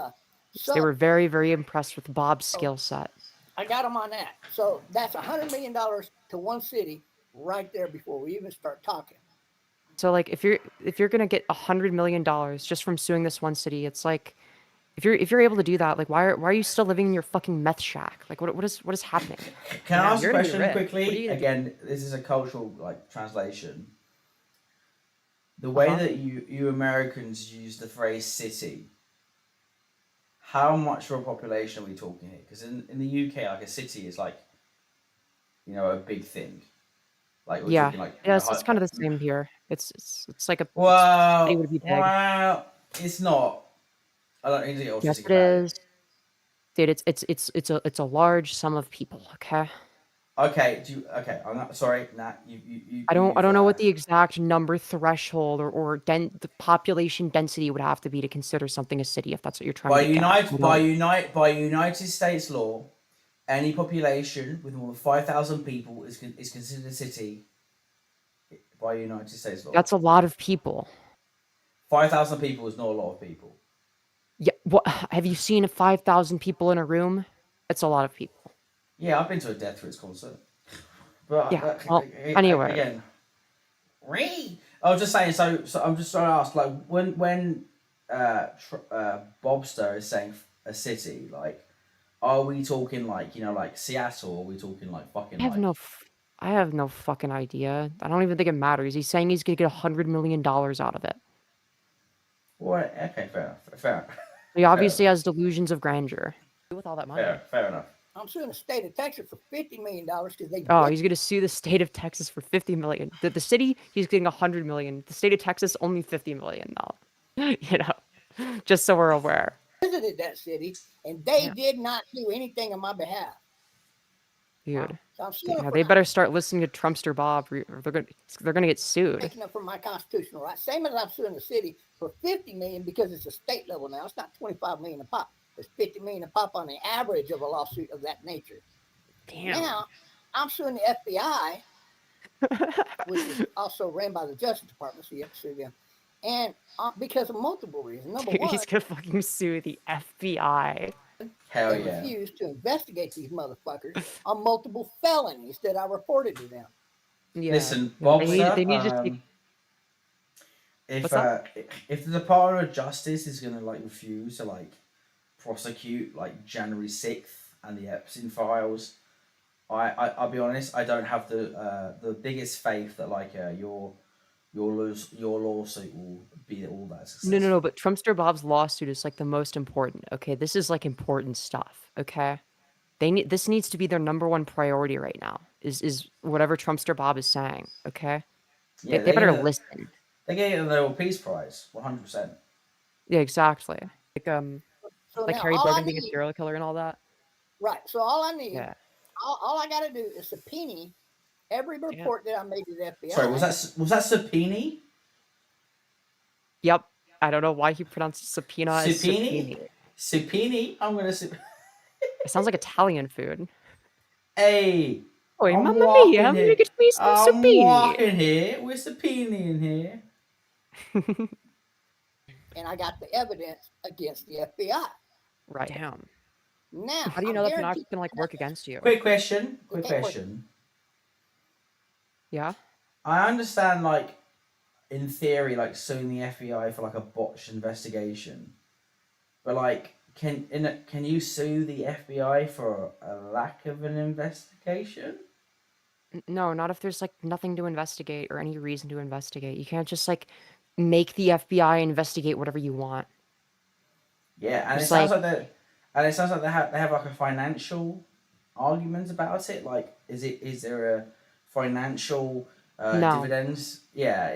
They were very, very impressed with Bob's skill set. I got them on that. So that's $100 million to one city right there before we even start talking. So like if you're gonna get $100 million just from suing this one city, it's like if you're able to do that, like why are you still living in your fucking meth shack? Like what is happening? Can I ask a You're gonna be question rich. quickly? Again, this is a cultural like translation. The way that you Americans use the phrase city, how much of a population are we talking here? Because in the UK, like a city is like, you know, a big thing. Like we're talking like it's kind of the same here. It's like a well, it would be big. well, it's not. I don't think it's Yes, it is. Dude, it's a large sum of people. Okay. Okay, I'm not sorry, Nat. I don't know what the exact number threshold or the population density would have to be to consider something a city, if that's what you're trying to get at. By United States law, any population with more than 5,000 people is considered a city. By United States law, That's a lot of people. 5,000 people is not a lot of people. Yeah. What have you seen 5,000 people in a room? It's a lot of people. Yeah, I've been to a Death Threats concert. But Yeah. Well, anyway. Again, I was just saying. So I'm just trying to ask, like, when Bobster is saying a city, like, are we talking like like Seattle? Or are we talking like fucking like? I have no fucking idea. I don't even think it matters. He's saying he's gonna get $100 million out of it. What? Okay, fair enough. Fair enough. He obviously has delusions of grandeur. With all that money. Fair enough. I'm suing the state of Texas for $50 million because they. Oh, he's gonna sue the state of Texas for $50 million. The city, he's getting $100 million. The state of Texas, only $50 million now. You know, just so we're aware. Visited that city, and they did not do anything on my behalf. Dude, So I'm suing them for they better start listening to Trumpster Bob, or they're gonna get sued. taking up from my constitutional right. Same as I'm suing the city for $50 million because it's a state level now. It's not $25 million a pop. It's $50 million a pop on the average of a lawsuit of that nature. Damn. Now I'm suing the FBI, which is also ran by the Justice Department, so you have to sue them. And because of multiple reasons. Number one, He's gonna fucking sue the FBI. Hell they yeah. refused to investigate these motherfuckers on multiple felonies that I reported to them. Yeah. Listen, Yeah, Bobster, they need to take. if the Department of Justice is gonna like refuse to like prosecute like January 6th and the Epstein files, I'll be honest, I don't have the biggest faith that like your lawsuit will be all that successful. No, but Trumpster Bob's lawsuit is like the most important. Okay, this is like important stuff. Okay, this needs to be their number one priority right now. Is whatever Trumpster Bob is saying. Okay, Yeah, they better listen. They're getting a Nobel Peace Prize, 100%. Yeah, exactly. So Like now Harry all I Brogan being a need- serial killer and all that. Right. So all I need, Yeah. all I got to do is subpoena every report that I made to the FBI. Sorry, was that subpoena? Yep. I don't know why he pronounced subpoena as Subpoena? subpoena. Subpoena? I'm gonna It sounds like Italian food. Hey. Oi, I'm mamma walking mia, I'm here. gonna get me some I'm subpoena. walking here with subpoena in here. And I got the evidence against the FBI. Right. Damn. Now, How do you I'm know that's not guaranteed- gonna like work against you? Quick question. Yeah. I understand, like, in theory, like suing the FBI for like a botched investigation, but like, can you sue the FBI for a lack of an investigation? No, not if there's like nothing to investigate or any reason to investigate. You can't just like make the FBI investigate whatever you want. Yeah, and It's it sounds like they have like a financial argument about it. Like, is there a financial No. dividends? Yeah,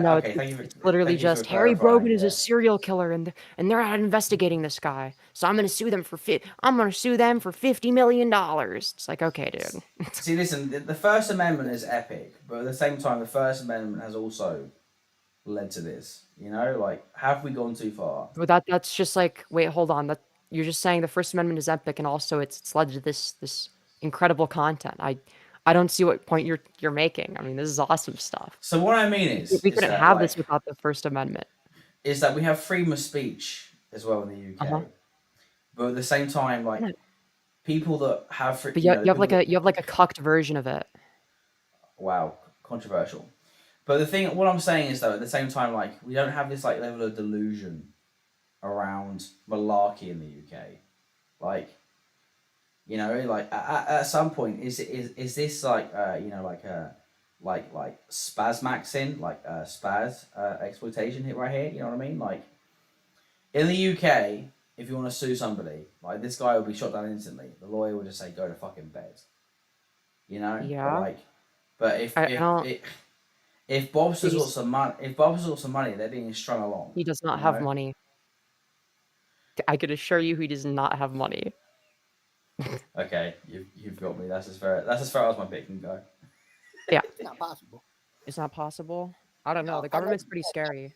No, Okay, thank you for it's literally thank you for just Harry clarifying, Brogan is yeah. a serial killer and they're not investigating this guy. So I'm gonna sue them for $50 million. It's like, okay, dude. See, listen, the First Amendment is epic, but at the same time, the First Amendment has also led to this. You know, like, have we gone too far? But that's just like, wait, hold on. That you're just saying the First Amendment is epic, and also it's led to this incredible content. I don't see what point you're making. I mean, this is awesome stuff. So what I mean is, we couldn't that, have like, this without the First Amendment. Is that we have freedom of speech as well in the UK, but at the same time, like, people that have But you have like a cucked version of it. Wow, controversial. But what I'm saying is, though, at the same time, like, we don't have this like level of delusion around malarkey in the UK. Like, you know, like at some point, is this like like spazmaxing, like spaz exploitation hit right here? You know what I mean? Like, in the UK, if you want to sue somebody, like, this guy will be shot down instantly. The lawyer will just say, go to fucking bed. You know? Yeah. But if Bobster's got some money, they're being strung along. He does not have money. I could assure you he does not have money. Okay, you've got me. That's as far as my pick can go. Yeah. It's not possible. It's not possible. I don't know. No, The I know. government's pretty scary.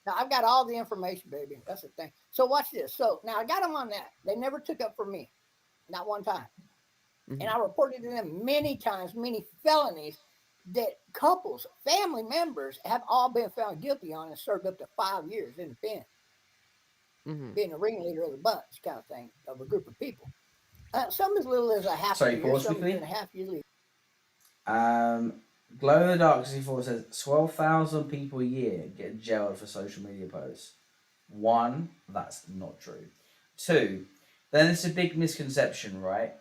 Now I've got all the information, baby. That's the thing. So watch this. So now I got them on that. They never took up for me, not one time. And I reported to them many times, many felonies that couples, family members have all been found guilty on and served up to 5 years in the pen. Being a ringleader of the bunch, kind of thing, of a group of people. Some as little as a half a year, some 2.5 years. Glow in the Dark 64 says 12,000 people a year get jailed for social media posts. 1, that's not true. 2, then it's a big misconception, right?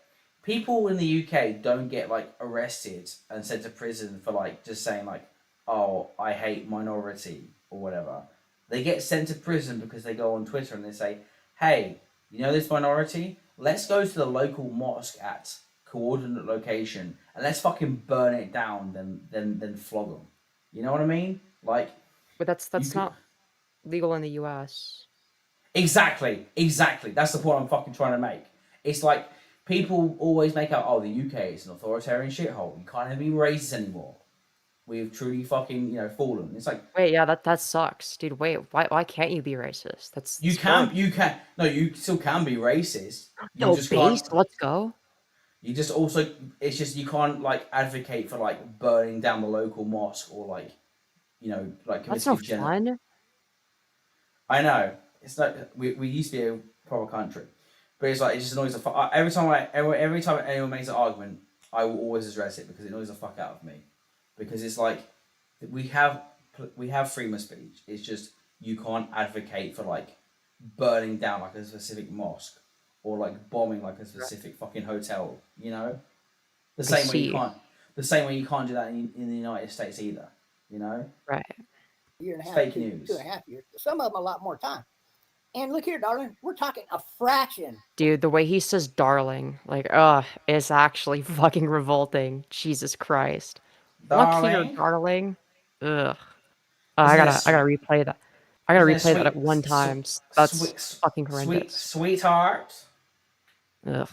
People in the UK don't get like arrested and sent to prison for like just saying like, oh, I hate minority or whatever. They get sent to prison because they go on Twitter and they say, hey, you know this minority? Let's go to the local mosque at coordinate location and let's fucking burn it down, then flog them. You know what I mean? Like, but that's not legal in the U.S. Exactly. That's the point I'm fucking trying to make. It's like people always make out, oh, the UK is an authoritarian shithole. You can't even be racist anymore. We've truly fucking, fallen. It's like, wait, yeah, that sucks, dude. Wait, why can't you be racist? That's you can. No, you still can be racist. You Yo, just base, can't. let's go. You just also, it's just you can't like advocate for like burning down the local mosque or like, like That's no fun. I know. It's not. We used to be a proper country, but it's like it just annoys the fuck. Every time anyone makes an argument, I will always address it because it annoys the fuck out of me. Because it's like we have freedom of speech. It's just you can't advocate for like burning down like a specific mosque or like bombing like a specific fucking hotel. The same way you can't. The same way you can't do that in the United States either. Right. Year and a half, fake two, news. 2.5 years. Some of them a lot more time. And look here, darling, we're talking a fraction. Dude, the way he says darling, like, it's actually fucking revolting. Jesus Christ. Look here, darling. Ugh. I gotta replay that. I gotta replay that at one time. That's fucking horrendous. Sweetheart. Ugh.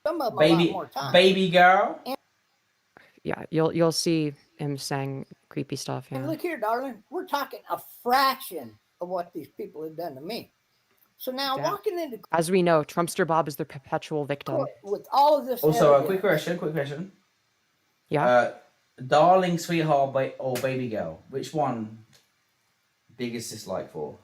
Some of them a lot more time. Baby girl. Yeah, you'll see him saying creepy stuff. Yeah. And look here, darling, we're talking a fraction of what these people have done to me. So now walking into as we know, Trumpster Bob is their perpetual victim. with all of this. Also, a quick question. Yeah. Darling, sweetheart, or baby girl, which one biggest dislike for?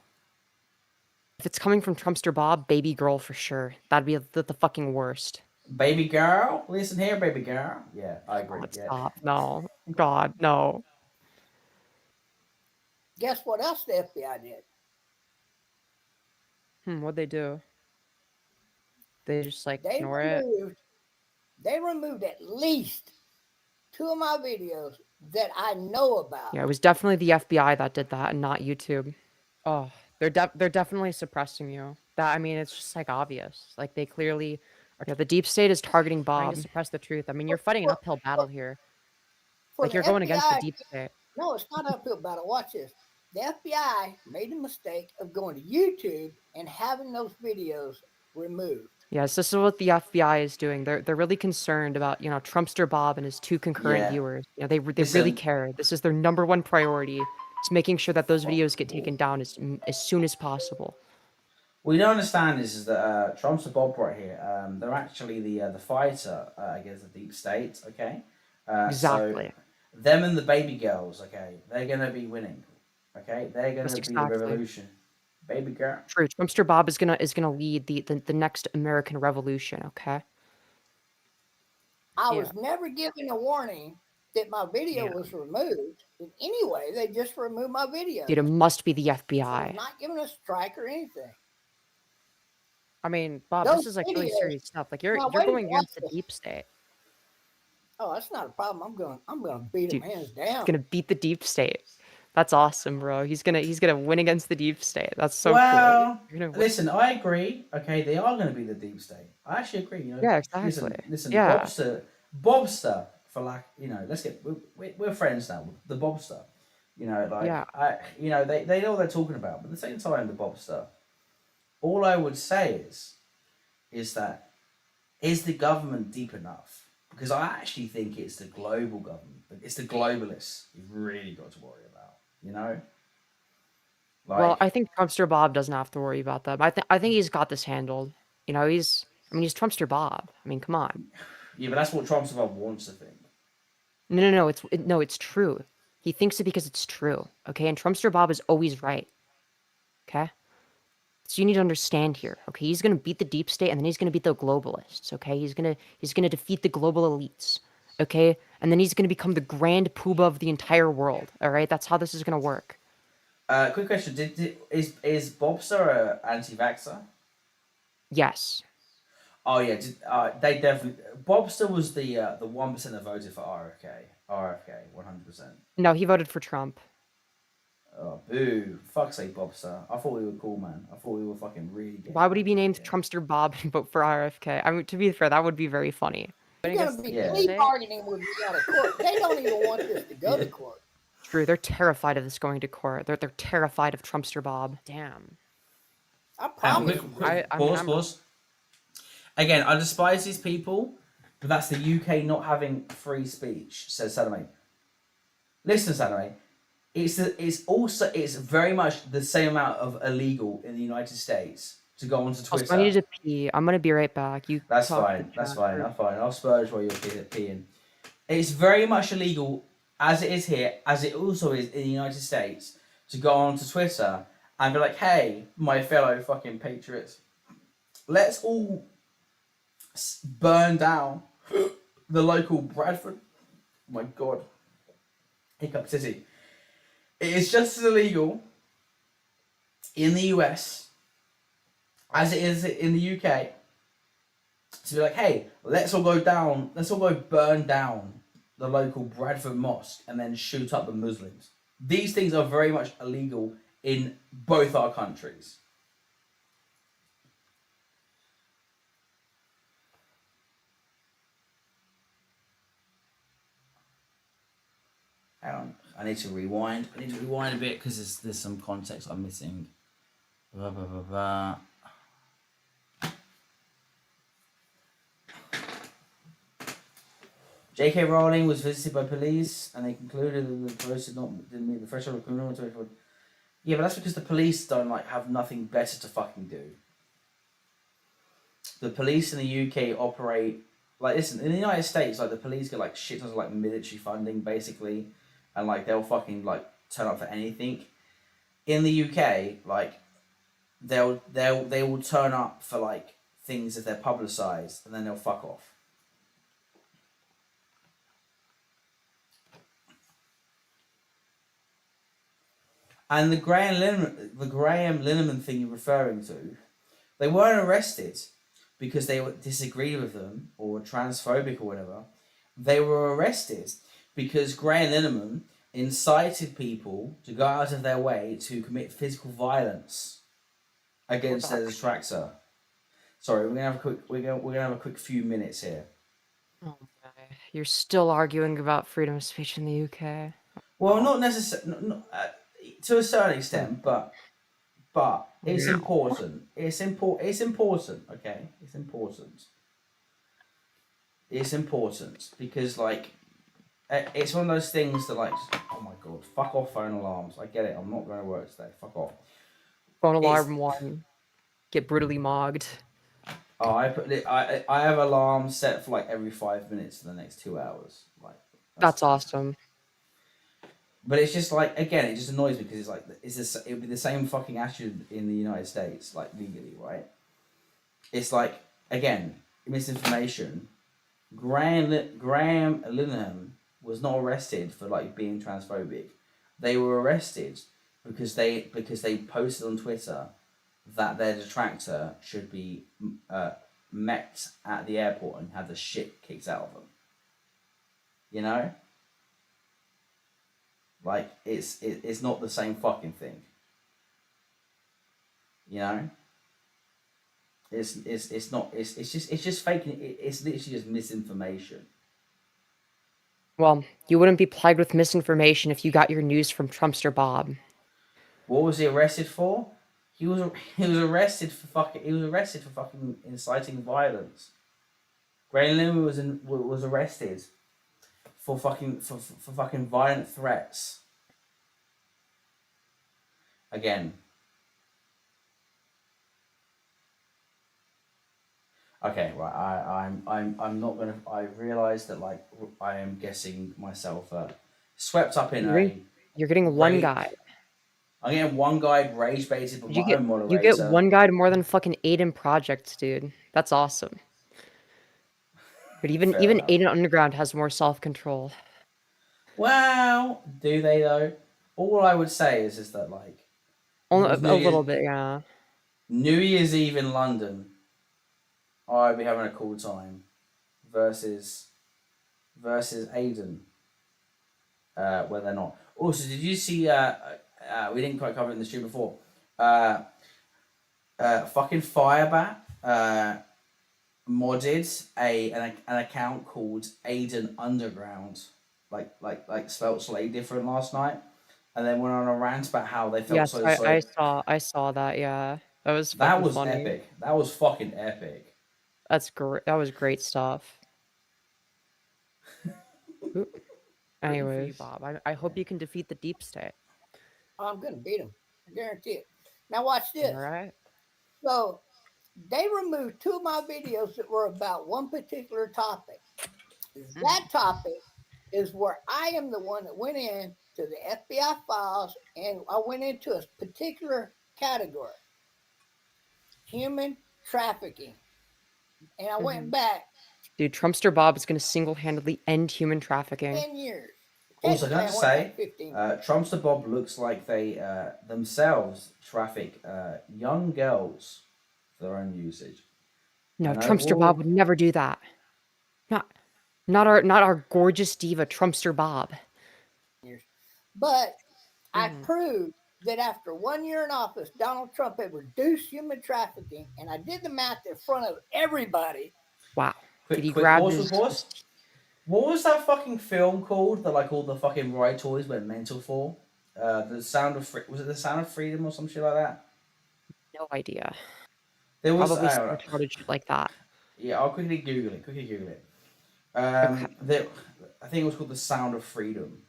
If it's coming from Trumpster Bob, baby girl for sure. That'd be the fucking worst. Baby girl, listen here, baby girl. Yeah, I agree. God, stop. No. God, no. Guess what else the FBI did? What'd they do? They just like ignore it? They removed at least 2 of my videos that I know about. Yeah, it was definitely the FBI that did that and not YouTube. Oh, they're definitely suppressing you. It's just like obvious. Like they clearly, okay, the deep state is targeting Bob trying to suppress the truth. You're fighting an uphill battle here. Like you're going against the deep state. No, it's not an uphill battle. Watch this. The FBI made the mistake of going to YouTube and having those videos removed. Yes, this is what the FBI is doing. They're really concerned about, Trumpster Bob and his 2 concurrent viewers. They really care. This is their number 1 priority. It's making sure that those videos get taken down as soon as possible. What you don't understand is that Trumpster Bob right here, they're actually the fighter against the deep state, okay? Exactly. So them and the baby girls, okay, they're going to be winning, okay? They're going to be the revolution. Baby girl. True. Trumpster Bob is gonna lead the next American Revolution. Okay. I was never given a warning that my video was removed. In any way, they just removed my video. Dude, it must be the FBI. So not giving a strike or anything. Bob, this is like really serious stuff. Like you're going against the deep state. Oh, that's not a problem. I'm gonna beat him hands down. He's gonna beat the deep state. That's awesome, bro. He's gonna win against the deep state. That's so cool. Listen, I agree. Okay, they are gonna be the deep state. I actually agree. Yeah, exactly. Listen, yeah. Bobster, for like, let's get we're friends now. The Bobster, they know what they're talking about. But at the same time, the Bobster, all I would say is that is the government deep enough? Because I actually think it's the global government. It's the globalists you've really got to worry about. You know. Well, I think Trumpster Bob doesn't have to worry about that. I think he's got this handled. You know, he's Trumpster Bob. I mean, come on. Yeah, but that's what Trumpster Bob wants to think. No, it's true. He thinks it because it's true. Okay, and Trumpster Bob is always right. Okay. So you need to understand here. Okay, he's gonna beat the deep state, and then he's gonna beat the globalists. Okay, he's gonna defeat the global elites. Okay, and then he's gonna become the grand poobah of the entire world. All right, that's how this is gonna work. Quick question: is Bobster an anti-vaxxer? Yes. Oh yeah, they definitely. Bobster was the 1% that voted for RFK. RFK, 100%. No, he voted for Trump. Oh boo! Fuck's sake, Bobster. I thought we were cool, man. I thought we were fucking really good. Why would he be named Trumpster Bob and vote for RFK? I mean, to be fair, that would be very funny. You're going to be plea bargaining when you out of court. They don't even want this to go to court. True, they're terrified of this going to court. They're terrified of Trumpster Bob. Damn. I promise. Pause. Again, I despise these people, but that's the UK not having free speech, says Salome. Listen, Salome. It's very much the same amount of illegal in the United States to go onto Twitter. I need to pee. I'm gonna be right back. That's fine. That's fine. I'll spurge while you're peeing. It's very much illegal as it is here, as it also is in the United States, to go onto Twitter and be like, "Hey, my fellow fucking patriots, let's all burn down the local Bradford." Oh my God, hiccup city. It is just as illegal in the US as it is in the UK to be like, "Hey, let's all go burn down the local Bradford mosque and then shoot up the Muslims." These things are very much illegal in both our countries. Hang on, I need to rewind. I need to rewind a bit because there's some context I'm missing. Blah, blah, blah, blah. J.K. Rowling was visited by police, and they concluded that the post didn't meet the threshold of criminal. Yeah, but that's because the police don't have nothing better to fucking do. The police in the UK operate listen, in the United States, the police get shit tons of military funding basically, and they'll fucking turn up for anything. In the UK, they will turn up for things if they're publicized, and then they'll fuck off. And the Graham Lineman thing you're referring to, they weren't arrested because they disagreed with them or were transphobic or whatever. They were arrested because Graham Lineman incited people to go out of their way to commit physical violence against their detractor. Sorry, we're gonna have a quick few minutes here. Oh my. You're still arguing about freedom of speech in the UK. Well, not necessarily. To a certain extent, but it's important. It's important. Okay, it's important. It's important because it's one of those things that oh my God, fuck off phone alarms. I get it. I'm not going to work today. Fuck off. Phone alarm 1. Get brutally mogged. Oh, I have alarms set for every 5 minutes for the next 2 hours. That's awesome. But it's just again, it just annoys me because it would be the same fucking attitude in the United States, legally, right? It's again, misinformation. Graham Linehan was not arrested for being transphobic. They were arrested because they posted on Twitter that their detractor should be met at the airport and have the shit kicked out of them. You know? It's not the same fucking thing. You know? It's just fake. It's literally just misinformation. Well, you wouldn't be plagued with misinformation if you got your news from Trumpster Bob. What was he arrested for? He was arrested for fucking inciting violence. Ray Lewis was arrested for fucking violent threats. Again. Okay, right. I'm not gonna. I realize that like I am guessing myself swept up in You're getting one guy. I'm getting one guy rage baited by my own moderator. You get one guy more than fucking Aiden projects, dude. That's awesome. But even Aiden Underground has more self control. Well, do they though? All I would say is that like Only a little bit, yeah. New Year's Eve in London, I'd be having a cool time versus Aiden when they're not. Also, did you see? We didn't quite cover it in the stream before. Fucking Firebat modded an account called Aiden Underground, like spelt slightly different last night, and then went on a rant about how they felt so. I saw that. Yeah, that was funny. Epic. That was fucking epic. That's great. That was great stuff. Anyways, Bob, I hope you can defeat the deep state. I'm gonna beat him. I guarantee it. Now watch this. All right. So they removed 2 of my videos that were about one particular topic. That topic is where I am the one that went in to the FBI files and I went into a particular category, human trafficking. And I went back. Dude, Trumpster Bob is going to single-handedly end human trafficking. 10 years. Also, can I just say, Trumpster Bob looks like they themselves traffic young girls for their own usage. No, Trumpster Bob would never do that. Not our gorgeous diva, Trumpster Bob. But I proved that after 1 year in office, Donald Trump had reduced human trafficking, and I did the math in front of everybody. Wow. Did he grab his... What was that fucking film called that like all the fucking riot toys went mental for? The Sound of was it The Sound of Freedom or some shit like that? No idea. There was probably some retarded shit like that. Yeah, I'll quickly Google it. Okay. I think it was called The Sound of Freedom.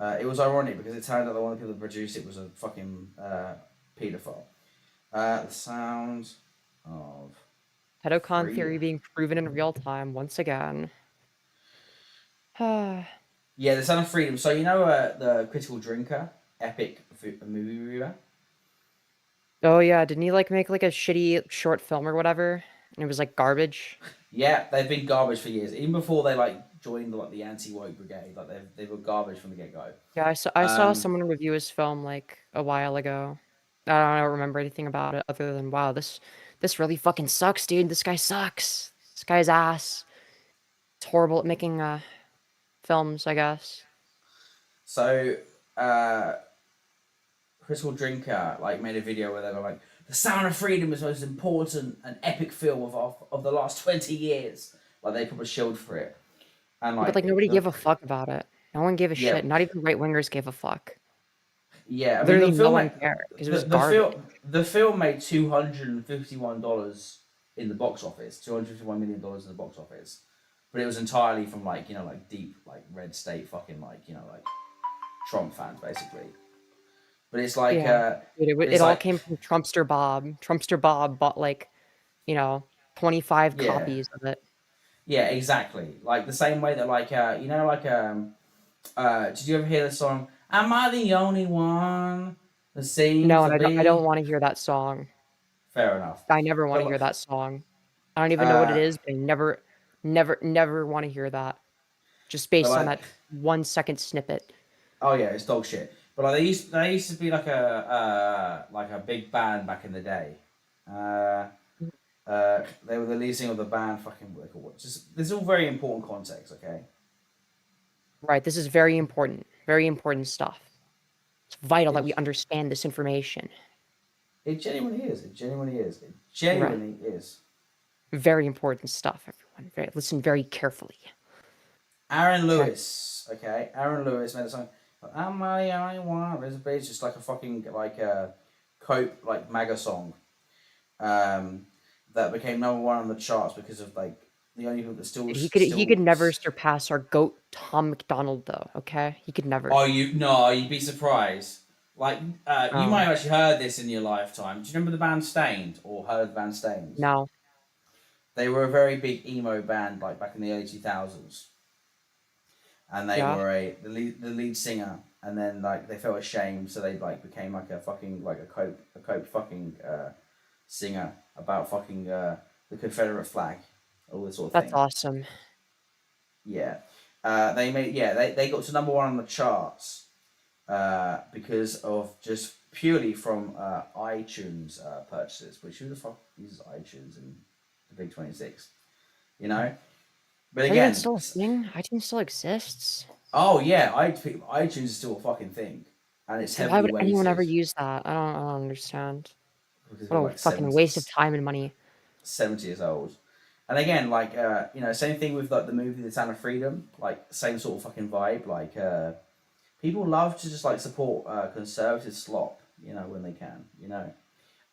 It was ironic because it turned out that one of the people that produced it was a fucking paedophile. The Sound of Pedocon Freedom. theory being proven in real time once again. Yeah, The Sound of Freedom. So you know the Critical Drinker, epic movie reviewer? Oh yeah, didn't he like make like a shitty short film or whatever? And it was like garbage? Yeah, they've been garbage for years. Even before they like joined the anti-woke brigade, like they were garbage from the get-go. Yeah, I saw someone review his film like a while ago. I don't remember anything about it other than wow, this really fucking sucks, dude. This guy sucks. This guy's ass. It's horrible at making films, I guess. So, Critical Drinker like made a video where they were like, "The Sound of Freedom is the most important and epic film of the last 20 years." Like they probably shilled for it, and but nobody gave a fuck about it. No one gave a shit. Not even right wingers gave a fuck. Yeah, I literally mean, the no film one cared because it was garbage. The film made $251 in the box office, $251 million in the box office, but it was entirely from like deep like red state fucking like Trump fans basically. But it's like it all came from Trumpster Bob. Trumpster Bob bought 25 copies of it. Yeah, exactly. Like the same way that did you ever hear the song "Am I the Only One that seems No, to and be?" I don't want to hear that song. Fair enough. I never want to hear that song. I don't even know what it is, but I never want to hear that. Just based on that 1 second snippet. Oh yeah, it's dog shit. But like they used to be like a big band back in the day. They were the lead singer of the band. Fucking this is all very important context, okay? Right. This is very important stuff. It's vital that we understand this information. It genuinely is. Very important stuff, everyone. Listen very carefully. Aaron Lewis, okay? Aaron Lewis made a song. "Am I the Only One?" It's just like a fucking cope MAGA song, that became #1 on the charts because of The only people that still He could never surpass our goat Tom McDonald though. Okay, he could never. Oh, you'd be surprised. Like, you might Oh. have actually heard this in your lifetime. Do you remember the band Stained or heard the band Stained? No. They were a very big emo band, like back in the early 2000s, and they Yeah. were the lead singer, and then like they felt ashamed, so they like became like a fucking like a cope fucking singer about fucking the Confederate flag, all this sort of That's thing. awesome. Yeah, they got to number 1 on the charts because of just purely from iTunes purchases. Which who the fuck uses iTunes in the Big 26? You know. But Is again, that still a thing? iTunes still exists. oh yeah, iTunes is still a fucking thing, and it's heavily Why would weighted. anyone ever use that? I don't understand. Because What a we're like fucking waste of time and money. 70 years old. And again, like same thing with like the movie The Sound of Freedom, like same sort of fucking vibe. Like people love to just like support conservative slop, when they can, And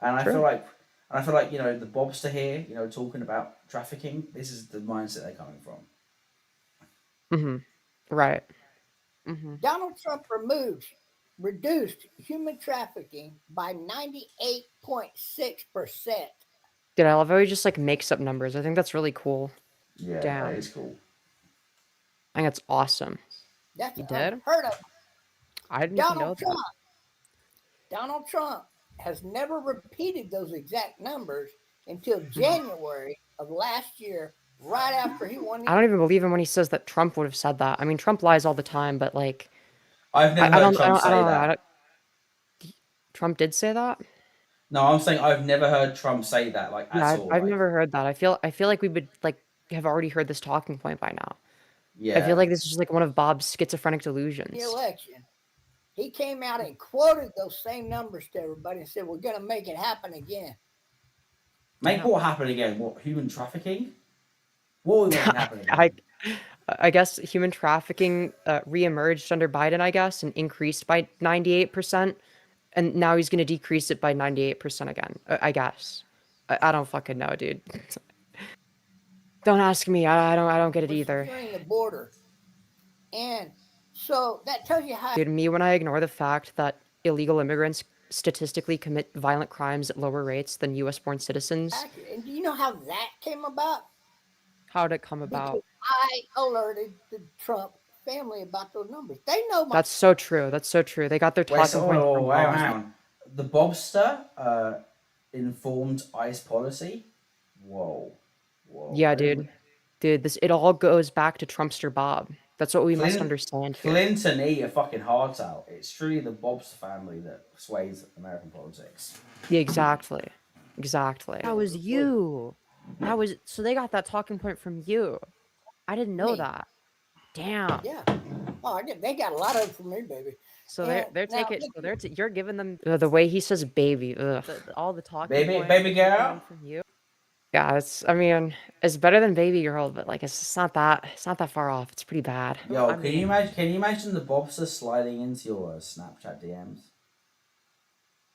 I True. feel like the Bobster here, talking about trafficking. This is the mindset they're coming from. Right. Donald Trump reduced human trafficking by 98.6%. Dude, I love how he just like makes up numbers. I think that's really cool. Yeah, Damn. that is cool. I think that's awesome. That's You did? unheard of. I didn't even know that. Donald Trump has never repeated those exact numbers until January of last year, right after he won. I don't even believe him when he says that Trump would have said that. I mean, Trump lies all the time, but like, I've never heard Trump say that. Trump did say that? No, I'm saying I've never heard Trump say that, like, Yeah, at all. I've like, never heard that. I feel like we would like have already heard this talking point by now. Yeah. I feel like this is just like one of Bob's schizophrenic delusions. The election, he came out and quoted those same numbers to everybody and said, "We're going to make it happen again." Make what happen again? What, human trafficking? What would make it happen again? I guess human trafficking reemerged under Biden, I guess, and increased by 98%. And now he's going to decrease it by 98% again, I guess. I don't fucking know, dude. Don't ask me. I don't get it either. Securing the border. And so that tells you how... Dude, me when I ignore the fact that illegal immigrants statistically commit violent crimes at lower rates than U.S.-born citizens. And do you know how that came about? How did it come about? Because I alerted the Trump family about those numbers. They know my... That's so true. That's so true. They got their talking points from Hang on. The Bobster informed ICE policy? Whoa. Yeah, dude. Dude, it all goes back to Trumpster Bob. That's what we must understand here. Clinton eat a fucking heart out. It's truly the Bobster family that sways American politics. Yeah, exactly. That was you. So they got that talking point from you. I didn't know that. Damn. Yeah. Oh, they got a lot of it from me, baby. So they're taking. You're giving them the way he says baby. All the talking. Baby girl. From you. Yeah, it's better than baby girl, but like it's not that far off. It's pretty bad. Yo, can you imagine the Bobster sliding into your Snapchat DMs?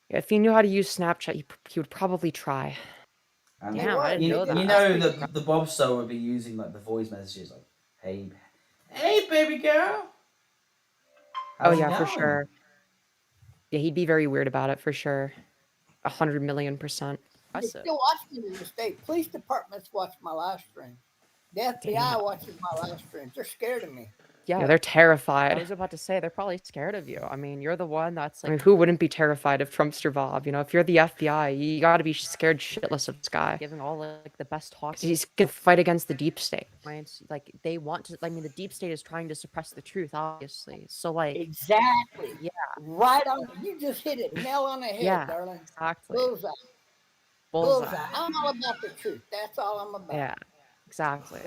If he knew how to use Snapchat, he would probably try. And Damn, I didn't know that. You know that the Bobster would be using like the voice messages like, hey baby girl. How's it for going?" sure. Yeah, he'd be very weird about it for sure. 100,000,000%. They still watch me in the state. Police departments watch my live stream. The FBI watches my live streams. They're scared of me. Yeah, they're terrified. I was about to say, they're probably scared of you. I mean, you're the one that's like... who wouldn't be terrified of Trumpster Bob? If you're the FBI, you gotta be scared shitless of this guy. Giving all, like, the best talks. He's gonna fight against the deep state. Like, they want to... the deep state is trying to suppress the truth, obviously. So, like... Exactly. Yeah. Right on. You just hit it. Nail on the head, darling. Exactly. Bullseye. I'm all about the truth. That's all I'm about. Yeah. Exactly.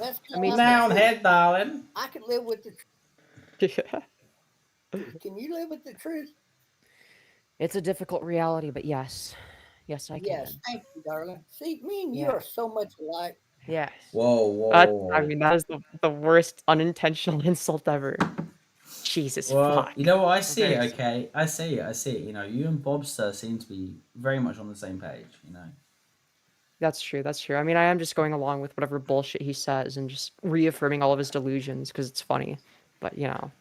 Down head, darling. I could live with the truth. Can you live with the truth? It's a difficult reality, but yes. Yes, I can. Yes, thank you, darling. See, me and you are so much alike. Yes. Whoa. That is the worst unintentional insult ever. Jesus fuck. You know what? I see it, okay? I see it. You and Bobster seem to be very much on the same page, That's true. That's true. I mean, I am just going along with whatever bullshit he says and just reaffirming all of his delusions because it's funny. But you know,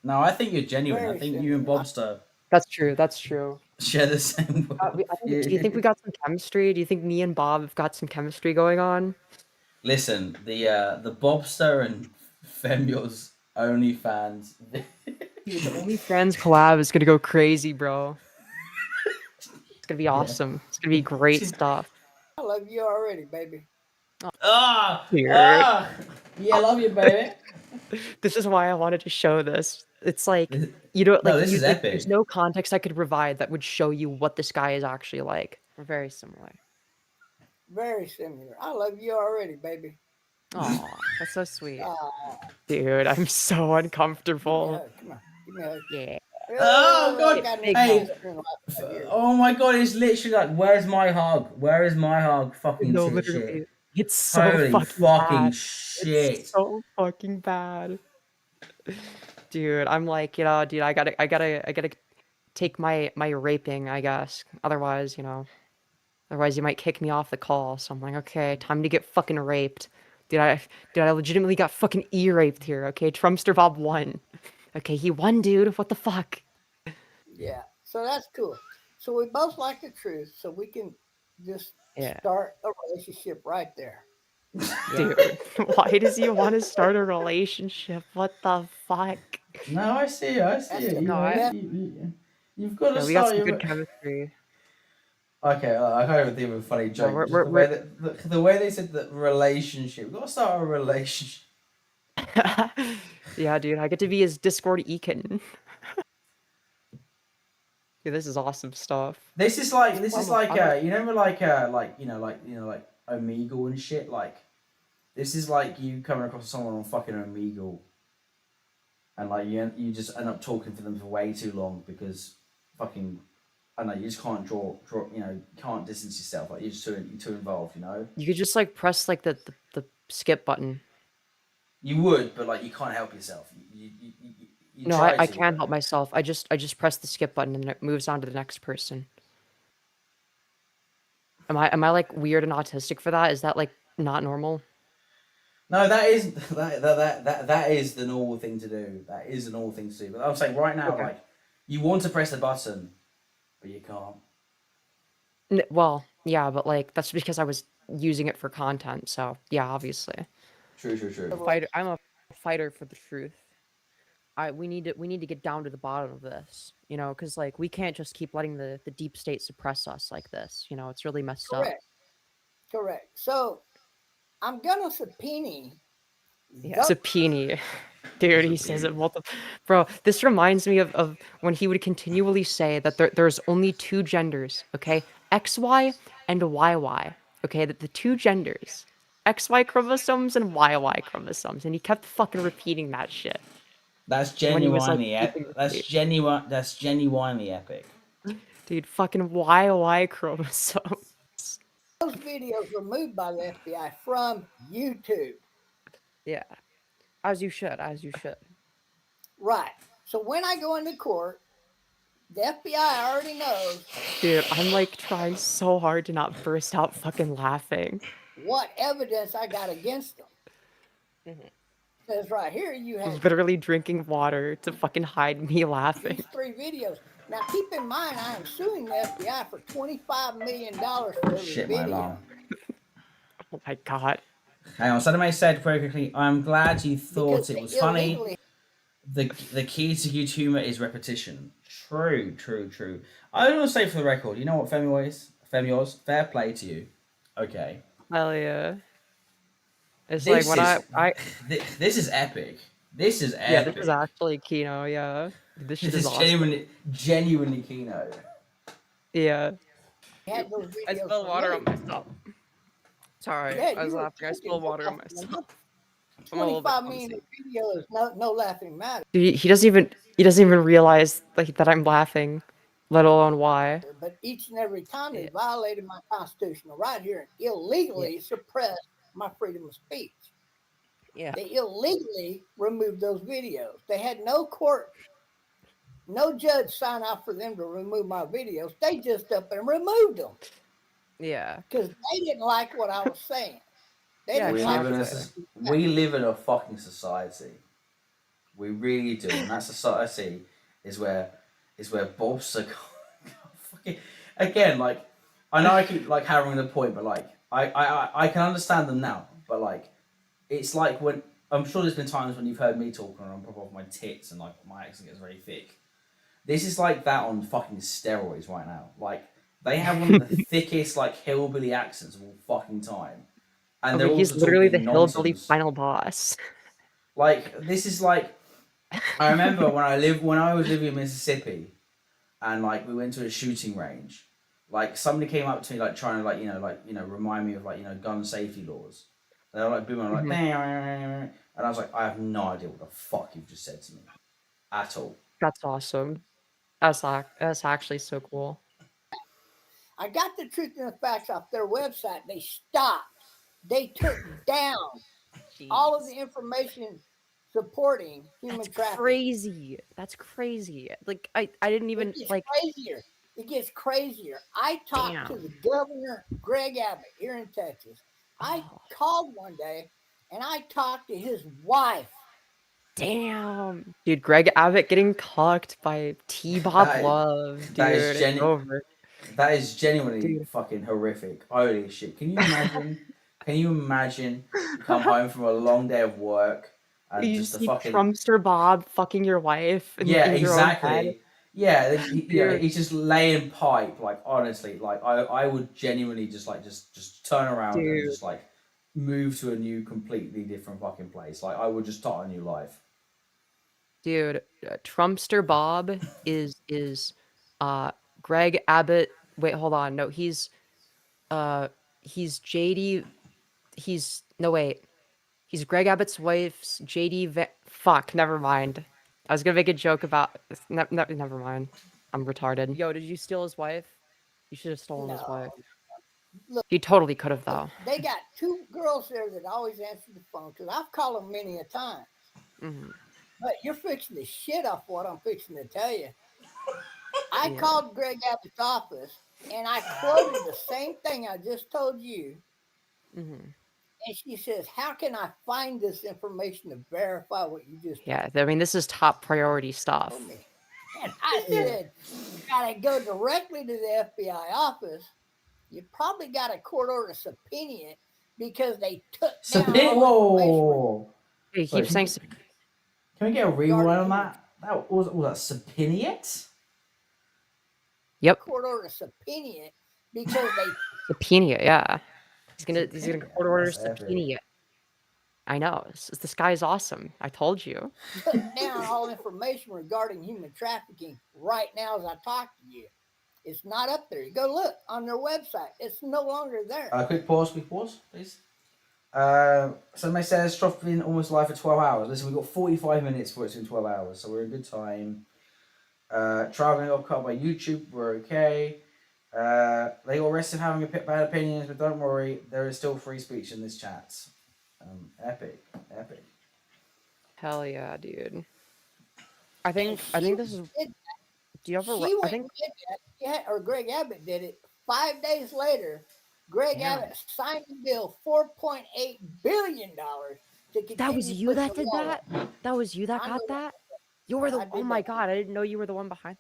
No, I think you're genuine. I Very think you and similar. Bobster that's true. That's true. share the same Do you think we worldview. got some chemistry? Do you think me and Bob have got some chemistry going on? Listen, the Bobster and Femio's OnlyFans. Dude, the OnlyFans collab is gonna go crazy, bro. It's gonna be awesome. It's gonna be great stuff. I love you already, baby. Here. Yeah, I love you, baby. This is why I wanted to show this. It's like you don't No, like this you is like epic. there's no context I could provide that would show you what this guy is actually like. We're very similar. Very similar. I love you already, baby. Oh, that's so sweet. Aw. Dude, I'm so Give me a uncomfortable. hug. Come on. Give me a hug. Yeah. Oh I god! got Big Hey, sister in law right here. oh my god! It's literally like, where's my hug? Where is my hug? Fucking No, tit literally. shit. It's so Holy fucking fucking bad. shit! It's so fucking bad. Dude, I'm like, dude, I gotta take my raping, I guess. Otherwise, otherwise you might kick me off the call. So I'm like, okay, time to get fucking raped. Dude, I legitimately got fucking raped here, okay? Trumpster Bob won. Okay, he won, dude. What the fuck? Yeah. So that's cool. So we both like the truth, so we can just Yeah. start a relationship right there. Dude, why does he want to start a relationship? What the fuck? No, I see you. I see That's you. it. You No, know, I- you've got to Yeah, we got start some your. good chemistry. Okay, I can't even think of a funny joke. we're- Just we're- the way that the way they said that relationship. We've got to start a relationship. Yeah, dude, I get to be his Discord Ekin. Dude, this is awesome stuff. This is like you remember like Omegle and shit. Like this is like you coming across someone on fucking Omegle, and like you just end up talking to them for way too long because fucking I don't know, you just can't draw can't distance yourself. Like you're too involved. You could just like press like the skip button. You would, but like you can't help yourself. You No, try I to, can't but- help myself. I just press the skip button and then it moves on to the next person. Am I like weird and autistic for that? Is that like not normal? No, that is that is the normal thing to do. That is the normal thing to do. But I'm saying right now, Okay. like you want to press the button, but you can't. Well, yeah, but like that's because I was using it for content. So yeah, obviously. True. I'm a fighter for the truth. We need to get down to the bottom of this, because like we can't just keep letting the deep state suppress us like this. It's really messed up. Correct. So I'm gonna subpoena. Yeah, subpoena. Dude, he says it multiple. Bro, this reminds me of when he would continually say that there's only two genders, okay? XY and YY, okay? The two genders. XY chromosomes and YY chromosomes. And he kept fucking repeating that shit. That's When he was, like, genuinely keeping the that's faith. genuinely epic. Dude, fucking YY chromosomes. Those videos removed by the FBI from YouTube. Yeah. As you should. Right. So when I go into court, the FBI already knows Dude, I'm like trying so hard to not burst out fucking laughing. what evidence I got against them. Mm-hmm. Says right here you have Literally drinking water to fucking hide me laughing. these 3 videos. Now keep in mind I am suing the FBI for $25 million for every Shit, my video. alarm. Oh my god. Hang on, Sadame said very quickly, I'm glad you thought Because it they was funny. illegally- The key to good humor is repetition. True. I don't want to say for the record, you know what, Femios, fair play to you. Okay. Hell yeah. It's This like when I this is epic. This is epic. yeah, this is actually Kino, yeah. This shit This is is awesome. genuinely Kino. Yeah. had those I videos spilled water on removed. myself. Sorry, Yeah, I was you were laughing. I spilled water on myself. I'm a little bit 25 million video is no laughing matter. Dude, he doesn't even realize like that I'm laughing, let alone why. But each and every time they violated my constitutional right here and illegally suppressed my freedom of speech. Yeah. They illegally removed those videos. They had no court, no judge sign off for them to remove my videos. They just up and removed them. Yeah. Because they didn't like what I was saying. They Yeah, didn't We like live in a it. we live in a fucking society. We really do, and that society is where Bob's are fucking again. Like I know I keep like hammering the point, but like I can understand them now. But like it's like when I'm sure there's been times when you've heard me talk and I'm proper off my tits and like my accent gets very thick. This is like that on fucking steroids right now. Like they have one of the thickest like hillbilly accents of all fucking time, and they're He's also literally the talking hillbilly nonsense. final boss. Like this is like I remember when I was living in Mississippi, and like we went to a shooting range. Like somebody came up to me like trying to remind me of like gun safety laws. They were like booming like Mhm. and I was like I have no idea what the fuck you've just said to me, at all. That's awesome. That's actually so cool. I got the truth and the facts off their website. They stopped. They took down all of the information supporting human trafficking. Crazy. That's crazy. Like I didn't even It gets like. crazier. It gets crazier. I talked to the governor, Greg Abbott, here in Texas. I called one day and I talked to his wife. Damn, dude, Greg Abbott getting cucked by T-Bob That- Love, dude. That is It's over. That is genuinely Dude. fucking horrific. Holy shit! Can you imagine? Can you imagine? You come home from a long day of work and You just the see fucking Trumpster Bob fucking your wife in, yeah, in your own bed. exactly. Yeah, Dude. he's just laying pipe. Like honestly, like I would genuinely just turn around and Dude. just like move to a new, completely different fucking place. Like I would just start a new life. Dude, Trumpster Bob is Greg Abbott. Wait, hold on. No, he's JD. He's Greg Abbott's wife's fuck, never mind. I was gonna make a joke about never mind. I'm retarded. Yo, did you steal his wife? You should have stolen his wife. Look, You totally could have though. they got two girls there that always answer the phone because I've called them many a time. Mhm. But you're fixing the shit off what I'm fixing to tell you. I Yeah. called Greg Abbott's office and I quoted the same thing I just told you. Mhm. And she says, "How can I find this information to verify what you just Yeah, I mean this is top priority stuff. told me?" And I said, "You gotta go directly to the FBI office. You probably got a court order subpoena it because they took down all the information." Whoa! He Sorry, keeps saying can we get a rewind on that? That was that subpoena it? Yep. Court order subpoena it because they Subpoena, yeah. He's gonna court order That's epic. subpoena it. I know. This guy is awesome. I told you. took down all information regarding human trafficking right now as I talk to you. It's not up there. You go look on their website. It's no longer there. Quick pause, please. Somebody says Trough been almost live for 12 hours. Listen, we've got 45 minutes for it's been 12 hours, so we're in good time. Traveling got cut by YouTube, we're okay. They got arrested for having bad opinions, but don't worry, there is still free speech in this chat. Epic. Hell yeah, dude. I think this is. Do you ever? She went and did that, yeah, or Greg Abbott did it. 5 days later, Greg Abbott signed a bill, $4.8 billion to continue. That was you that pushing did the that? wall. That was you that I got know that? You were the. I did Oh my that. god! I didn't know you were the one behind.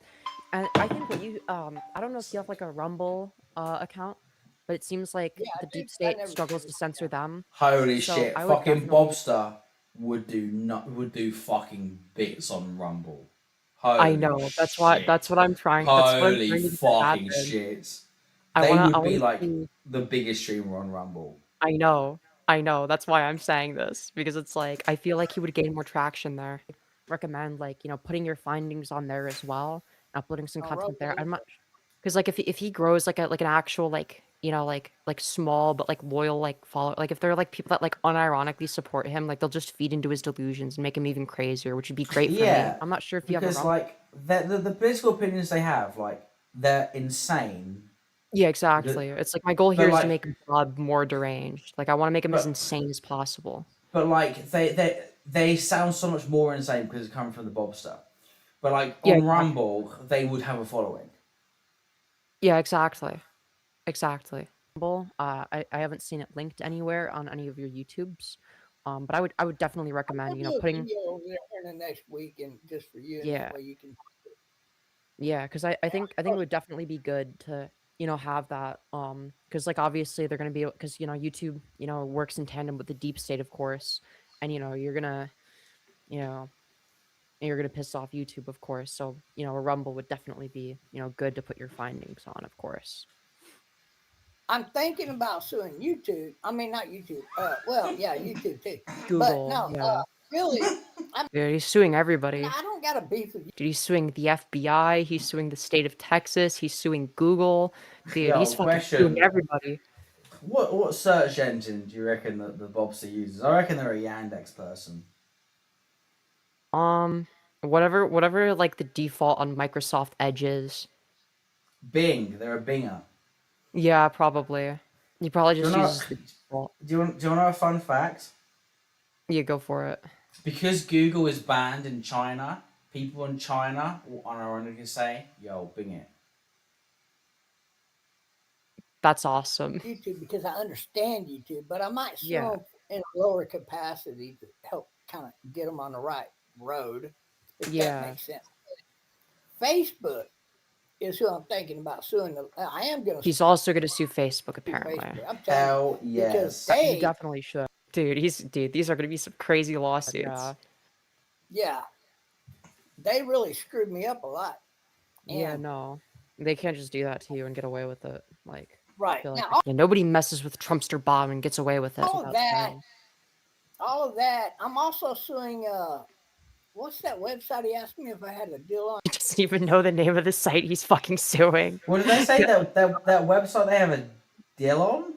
And I think what you I don't know if you have like a Rumble account, but it seems like the deep state struggles to censor them. Holy So shit! I would Fucking definitely- Bobster would do fucking bits on Rumble. I know. That's what I'm trying. That's what I'm Holy trying to get to fucking happen. shit! I They wanna- would I be wanna like see- the biggest streamer on Rumble. I know. That's why I'm saying this because it's like I feel like he would gain more traction there. Recommend like putting your findings on there as well, uploading some content there. I'm not because like if he grows like an actual like like small but like loyal like follow like if they're like people that like unironically support him like they'll just feed into his delusions and make him even crazier, which would be great for me. I'm not sure if you have a because Rumble. like the political opinions they have, like they're insane. Yeah, exactly. It's like my goal but, here is like- to make Bob more deranged. Like I want to make him as insane as possible. But like they sound so much more insane because it's coming from the Bobster. But like Yeah, on exactly. Rumble, they would have a following. Yeah, exactly. I haven't seen it linked anywhere on any of your YouTubes. But I would definitely recommend, I'll you know, do a putting video over there in the next week and just for you, and yeah. that way you can. Yeah, because I think it would definitely be good to, you know, have that. Because like obviously they're gonna be because you know YouTube, you know, works in tandem with the deep state, of course, and you know you know, you're gonna piss off YouTube, of course. So you know, a Rumble would definitely be, you know, good to put your findings on, of course. I'm thinking about suing YouTube. I mean, not YouTube. Well, yeah, YouTube too. But Google, no, yeah. really, Dude, he's suing everybody. I don't got a beef with you. Dude, he's suing the FBI. He's suing the state of Texas. He's suing Google. Dude, he's Yo, fucking suing question. everybody. What search engine do you reckon that the Bobster uses? I reckon they're a Yandex person. Whatever like the default on Microsoft Edge is. Bing, they're a Binger. Yeah, probably. He probably just uses the default. Do you want to know a fun fact? Yeah, go for it. Because Google is banned in China, people in China will unironically say, "Yo, Bing it." That's awesome. YouTube because I understand YouTube, but I might sue Yeah. them in a lower capacity to help kind of get them on the right road. If Yeah. that makes sense. Facebook is who I'm thinking about suing. I am going to. He's also going to sue Facebook, apparently. Facebook. I'm telling Hell you, because yes. He definitely should. Dude, these are going to be some crazy lawsuits. Yeah, they really screwed me up a lot. Yeah, And- no. They can't just do that to you and get away with it. Like, Right. I feel like, Now, yeah, nobody messes with Trumpster Bob and gets away with it. all of that, saying. all of that. I'm also suing. What's that website? He asked me if I had a deal on. He doesn't even know the name of the site he's fucking suing. What did they say that website they have a deal on?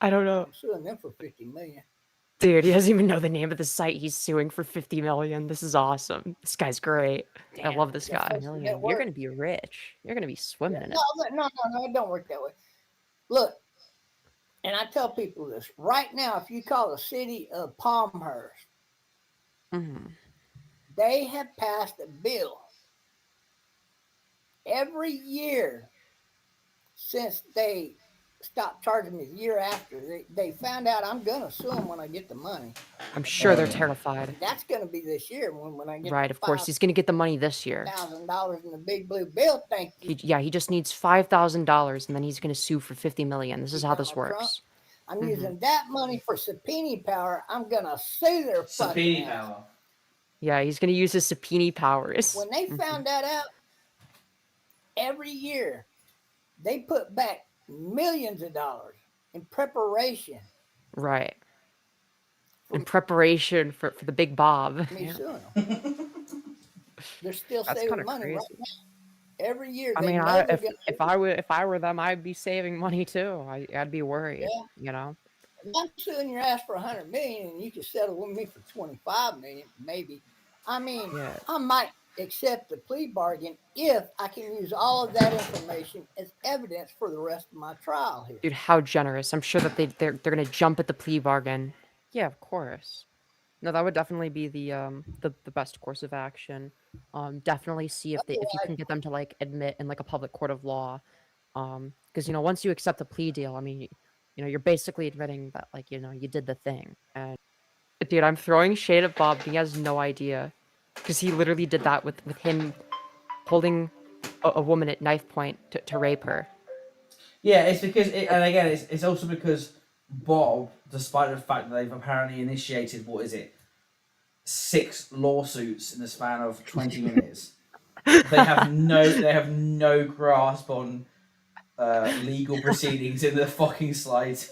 I don't know. I'm suing them for $50 million. Dude, he doesn't even know the name of the site he's suing for $50 million. This is awesome. This guy's great. I love this guy. You're gonna be rich. You're gonna be swimming in it. No, it don't work that way. Look, and I tell people this right now. If you call the city of Palmhurst, they have passed a bill every year since they stopped charging me the year after. They found out I'm gonna sue them when I get the money. I'm sure they're terrified. That's gonna be this year when I get Right, of course. He's gonna get the money this year. $1,000 in the big blue bill. Thank you. He just needs $5,000 and then he's gonna sue for $50 million. This is how this works. I'm using that money for subpoena power. I'm gonna sue their fucking ass. power. Yeah, he's gonna use his subpoena powers. When they found that out, every year they put back millions of dollars in preparation. Right. In preparation for the big Bob. Me suing them. They're still That's saving kinda money crazy. right now. Every year. I they mean, never if get- if I were them, I'd be saving money too. I'd be worried. Yeah. You know. I'm suing your ass for $100 million, and you can settle with me for $25 million, maybe. I mean, Yeah. I might accept the plea bargain if I can use all of that information as evidence for the rest of my trial here. Dude, how generous! I'm sure that they're gonna jump at the plea bargain. Yeah, of course. No, that would definitely be the best course of action. Definitely see if you can get them to like admit in like a public court of law. Because you know once you accept the plea deal, I mean, you know you're basically admitting that like you know you did the thing. And dude, I'm throwing shade at Bob. He has no idea, because he literally did that with him holding a woman at knife point to rape her. Yeah, it's because, and again, it's also because Bob, despite the fact that they've apparently initiated, 6 lawsuits in the span of 20 minutes, they have no grasp on legal proceedings in the fucking slides.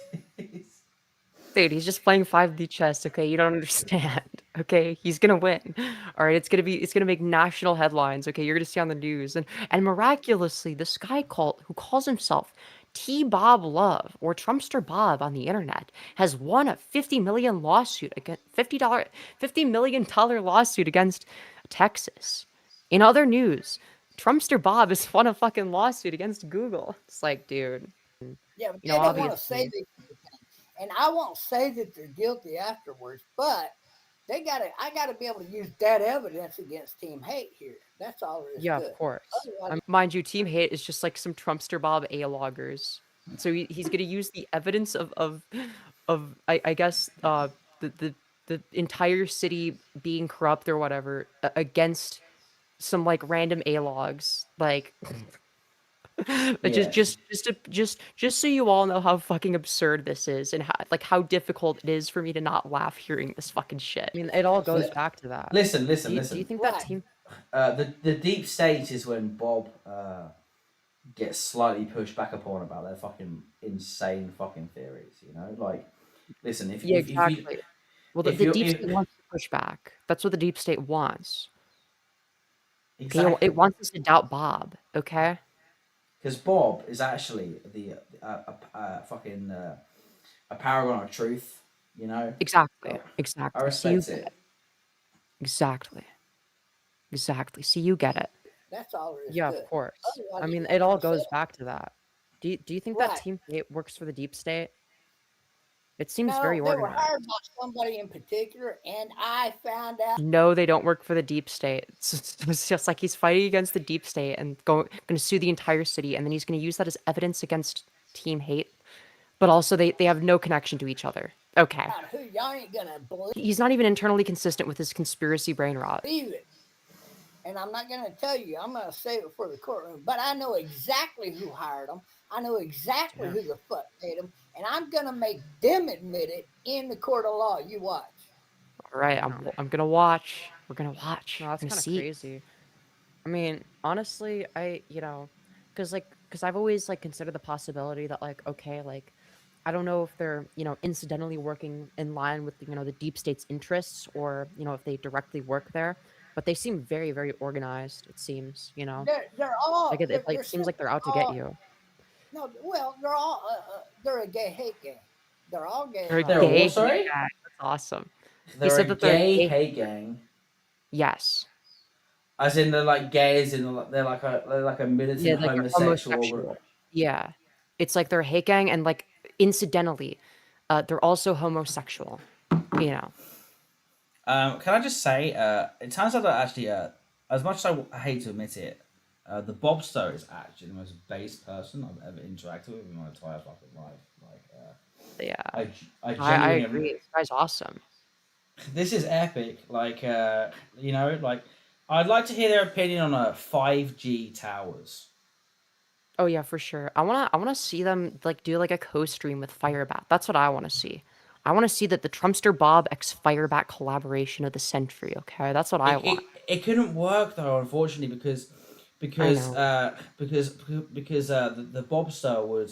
Dude, he's just playing 5D chess, okay? You don't understand, okay? He's gonna win. All right, it's gonna make national headlines, okay? You're gonna see on the news, and miraculously, this guy who calls himself T Bob Love or Trumpster Bob on the internet has won a $50 million lawsuit against $50 million lawsuit against Texas. In other news, Trumpster Bob has won a fucking lawsuit against Google. It's like, dude. Yeah, but You they know, don't want to obviously. say that. And I won't say that they're guilty afterwards, but I gotta be able to use that evidence against Team Hate here. That's all there is Yeah, to it. of course. Otherwise, Mind you, Team Hate is just like some Trumpster Bob A-loggers. So he's gonna use the evidence of I guess the entire city being corrupt or whatever against some like random A-logs, like Yeah. just so you all know how fucking absurd this is and how difficult it is for me to not laugh hearing this fucking shit. I mean, it all goes back to that. Listen. Do you think that team? The deep state is when Bob gets slightly pushed back upon about their fucking insane fucking theories. You know, like, listen, if Yeah, if you exactly. Well, the if you deep if, state wants to push back. That's what the deep state wants. Okay, exactly it wants us to doubt Bob. Okay. because Bob is actually the fucking a paragon of truth. You know, Exactly. I Exactly. See, you respect get it. it. Exactly. Exactly. See, you get it. That's all there is Yeah, to of it. course. Otherwise, I it's mean, not it all gonna goes sell. back to that. Do you think that Right. Team 8 works for the deep state? It seems No, very they were organized. hired by somebody in particular, and I found out. No, they don't work for the deep state. It's just like he's fighting against the deep state and going to sue the entire city, and then he's going to use that as evidence against Team Hate. But also, they have no connection to each other. Okay. Who y'all ain't gonna He's not even internally consistent with his conspiracy brain rot. believe it. And I'm not gonna tell you. I'm gonna save it for the courtroom. But I know exactly who hired them. I know exactly who the fuck paid them, and I'm gonna make them admit it in the court of law. You watch. All right, I'm gonna watch. We're gonna watch. No, that's We're gonna kind of see. crazy. I mean, honestly, because I've always like considered the possibility that like, okay, like, I don't know if they're incidentally working in line with the deep state's interests or if they directly work there, but they seem very very organized. It seems They're all. like it like seems like they're out to get you. No, well, they're all. They're a gay hate gang. They're all gay. They're They're gay. what, sorry? Yeah, that's awesome. They're he said a that they're gay hate gang. Yes. As in they're like gays and they're like a militant Yeah, like they're homosexual. Yeah, it's like they're a hate gang, and like incidentally, they're also homosexual. You know. Can I just say, it turns out that actually, as much as I hate to admit it, the Bobster is actually the most base person I've ever interacted with in my entire fucking life. Like, yeah, I I genuinely agree. This guy's awesome. This is epic. Like, like I'd like to hear their opinion on 5G towers. Oh yeah, for sure. I wanna see them like do like a co-stream with Firebat. That's what I want to see. I want to see that the Trumpster Bob x Firebat collaboration of the century. Okay, that's what I want. It couldn't work though, unfortunately, because the Bobster would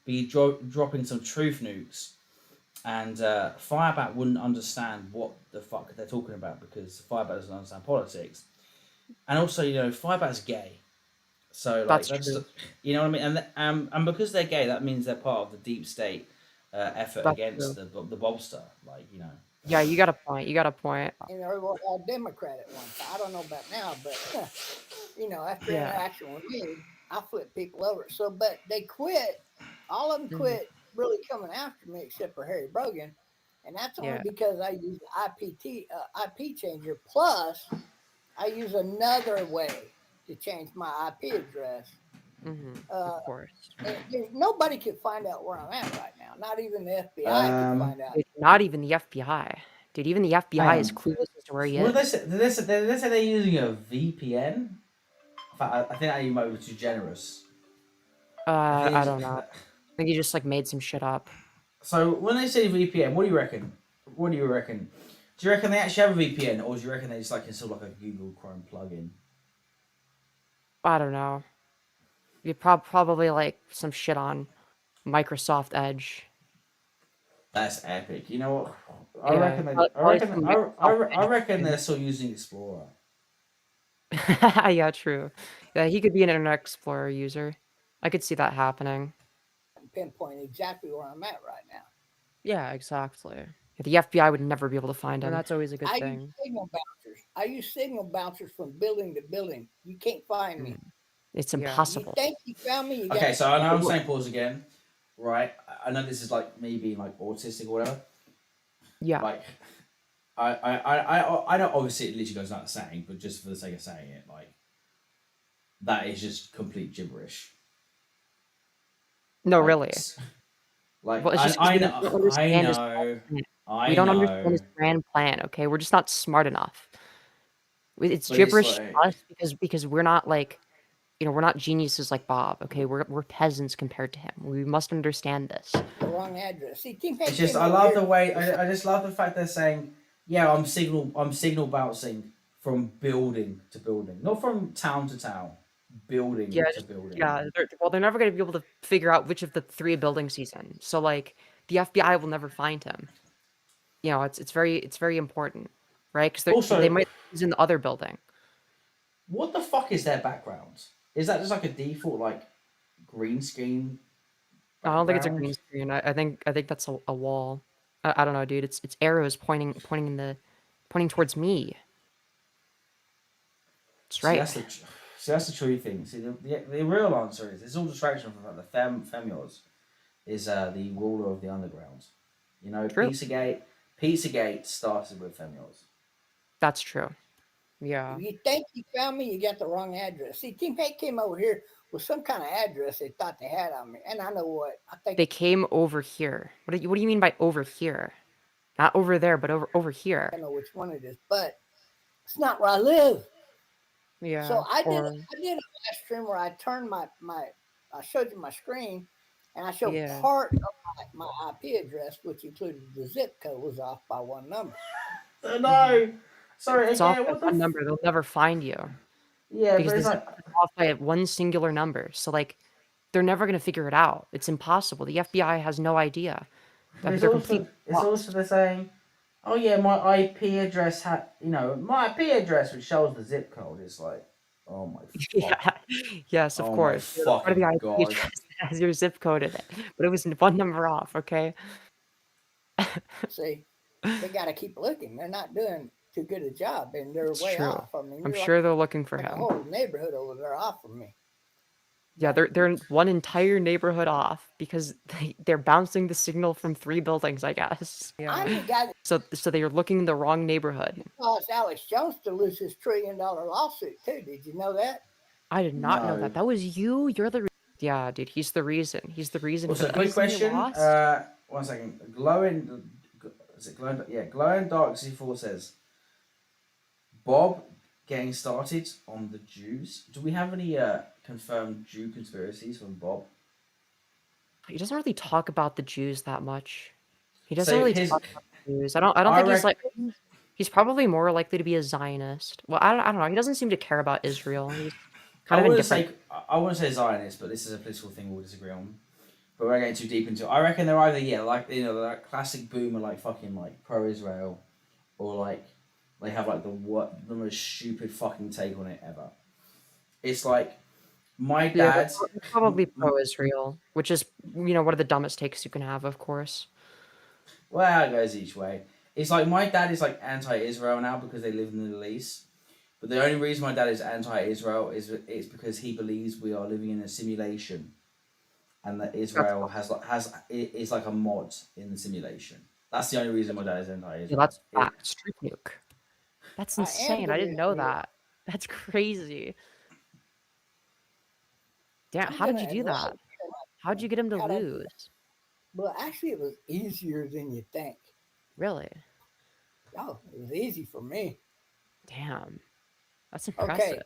be dropping some truth nukes, and Firebat wouldn't understand what the fuck they're talking about because Firebat doesn't understand politics, and also Firebat's gay, so like that's true. you know what I mean, and because they're gay, that means they're part of the deep state effort That's against true. the Bobster, like Yeah, you got a point. You got a point. And they were all Democrat at one time. I don't know about now, but after Yeah. interaction with me, I flip people over. So, but they quit. All of them quit really coming after me, except for Harry Brogan, and that's only Yeah. because I use IP changer. Plus, I use another way to change my IP address. Of course. Nobody can find out where I'm at right now. Not even the FBI can find out. Dude, not even the FBI. Dude, even the FBI is Hang on. clueless as to where he What is. did they say? Did they say they're using a VPN? In fact, I think that you might be too generous. I don't know. I think he just like made some shit up. So when they say VPN, what do you reckon? What do you reckon? Do you reckon they actually have a VPN, or do you reckon they just like install like a Google Chrome plugin? I don't know. You probably like some shit on Microsoft Edge. That's epic. You know what? I Yeah, reckon they, probably some I reckon they're still using Explorer. Yeah, true. Yeah, he could be an Internet Explorer user. I could see that happening. Pinpoint exactly where I'm at right now. Yeah, exactly. The FBI would never be able to find him. And that's always a good I thing. use signal bouncers. I use signal bouncers from building to building. You can't find me. It's You impossible. think you found me? You Okay, got- so I know I'm saying pause again, right? I know this is like me being like autistic or whatever. Yeah. Like, I know obviously it literally goes without saying, but just for the sake of saying it, like, that is just complete gibberish. No, Like, really. Like, Well, it's just 'cause we don't understand his grand plan. We don't understand his grand plan, okay? We're just not smart enough. It's but it's gibberish to like, us because we're not like, we're not geniuses like Bob, okay? We're peasants compared to him. We must understand this. The wrong address. See, Team it's just, I love the way, I just love the fact they're saying, yeah, I'm signal bouncing from building to building, not from town to town, building Yeah, to just building. yeah. They're never gonna be able to figure out which of the 3 buildings he's in. So like, the FBI will never find him. It's very important, right? Because they Also, might he's in the other building. what the fuck is their background? Is that just like a default like green screen? I don't think it's a background? green screen. I think that's a wall. I don't know, dude. It's arrows pointing towards me. That's See, right. that's the true thing. See, the real answer is it's all distraction from the Femios is the ruler of the underground. True. Pizzagate started with Femios. That's true. Yeah. If you think you found me, you got the wrong address. See, Team Hate came over here with some kind of address they thought they had on me, and I know what I think. They came over here. What do you mean by over here? Not over there, but over here. I don't know which one it is, but it's not where I live. Yeah. So I did a live stream where I turned I showed you my screen, and I showed part of my IP address, which included the zip code, was off by 1 number. No, sorry. It's off by one number. They'll never find you. Yeah, because but it's off by one singular number. So like, they're never gonna figure it out. It's impossible. The FBI has no idea. It's also they're saying, oh yeah, my IP address my IP address which shows the zip code is like, oh my. Yeah. Yes, of course. Part of the IP address has your zip code in it, but it was 1 number off. Okay. See, they got to keep looking. They're not doing too good a job, and they're way true. off. I mean, I'm sure they're looking for like him. a whole neighborhood over there off from me. Yeah, they're one entire neighborhood off because they're bouncing the signal from 3 buildings, I guess. Yeah. I'm the guy that So they are looking in the wrong neighborhood. caused Alex Jones to lose his $1 trillion lawsuit too. Did you know that? I did not know that. That was you. You're the yeah, dude. He's the reason. He's the reason. Also, for quick everything question. you lost. 1 second. Glowing Dark C4 says, Bob getting started on the Jews. Do we have any confirmed Jew conspiracies from Bob? He doesn't really talk about the Jews that much. He doesn't So really talk about the Jews. I don't think he's like. He's probably more likely to be a Zionist. Well, I don't know. He doesn't seem to care about Israel. He's kind of indifferent. I wouldn't say Zionist, but this is a political thing we'll disagree on. But we're getting too deep into it. I reckon they're either that classic boomer like fucking like pro-Israel, or like they have like the most stupid fucking take on it ever. It's like my dad they're probably pro-Israel, which is one of the dumbest takes you can have, of course. Well, it goes each way. It's like my dad is like anti-Israel now because they live in the Middle East. But the only reason my dad is anti-Israel is because he believes we are living in a simulation, and that Israel is like a mod in the simulation. That's the only reason my dad is anti-Israel. Yeah, that's fact. Street nuke. That's insane. I didn't know that. That's crazy. Damn, how did you do that? How did you get him to lose? Well, actually, it was easier than you think. Really? Oh, it was easy for me. Damn. That's impressive. Okay.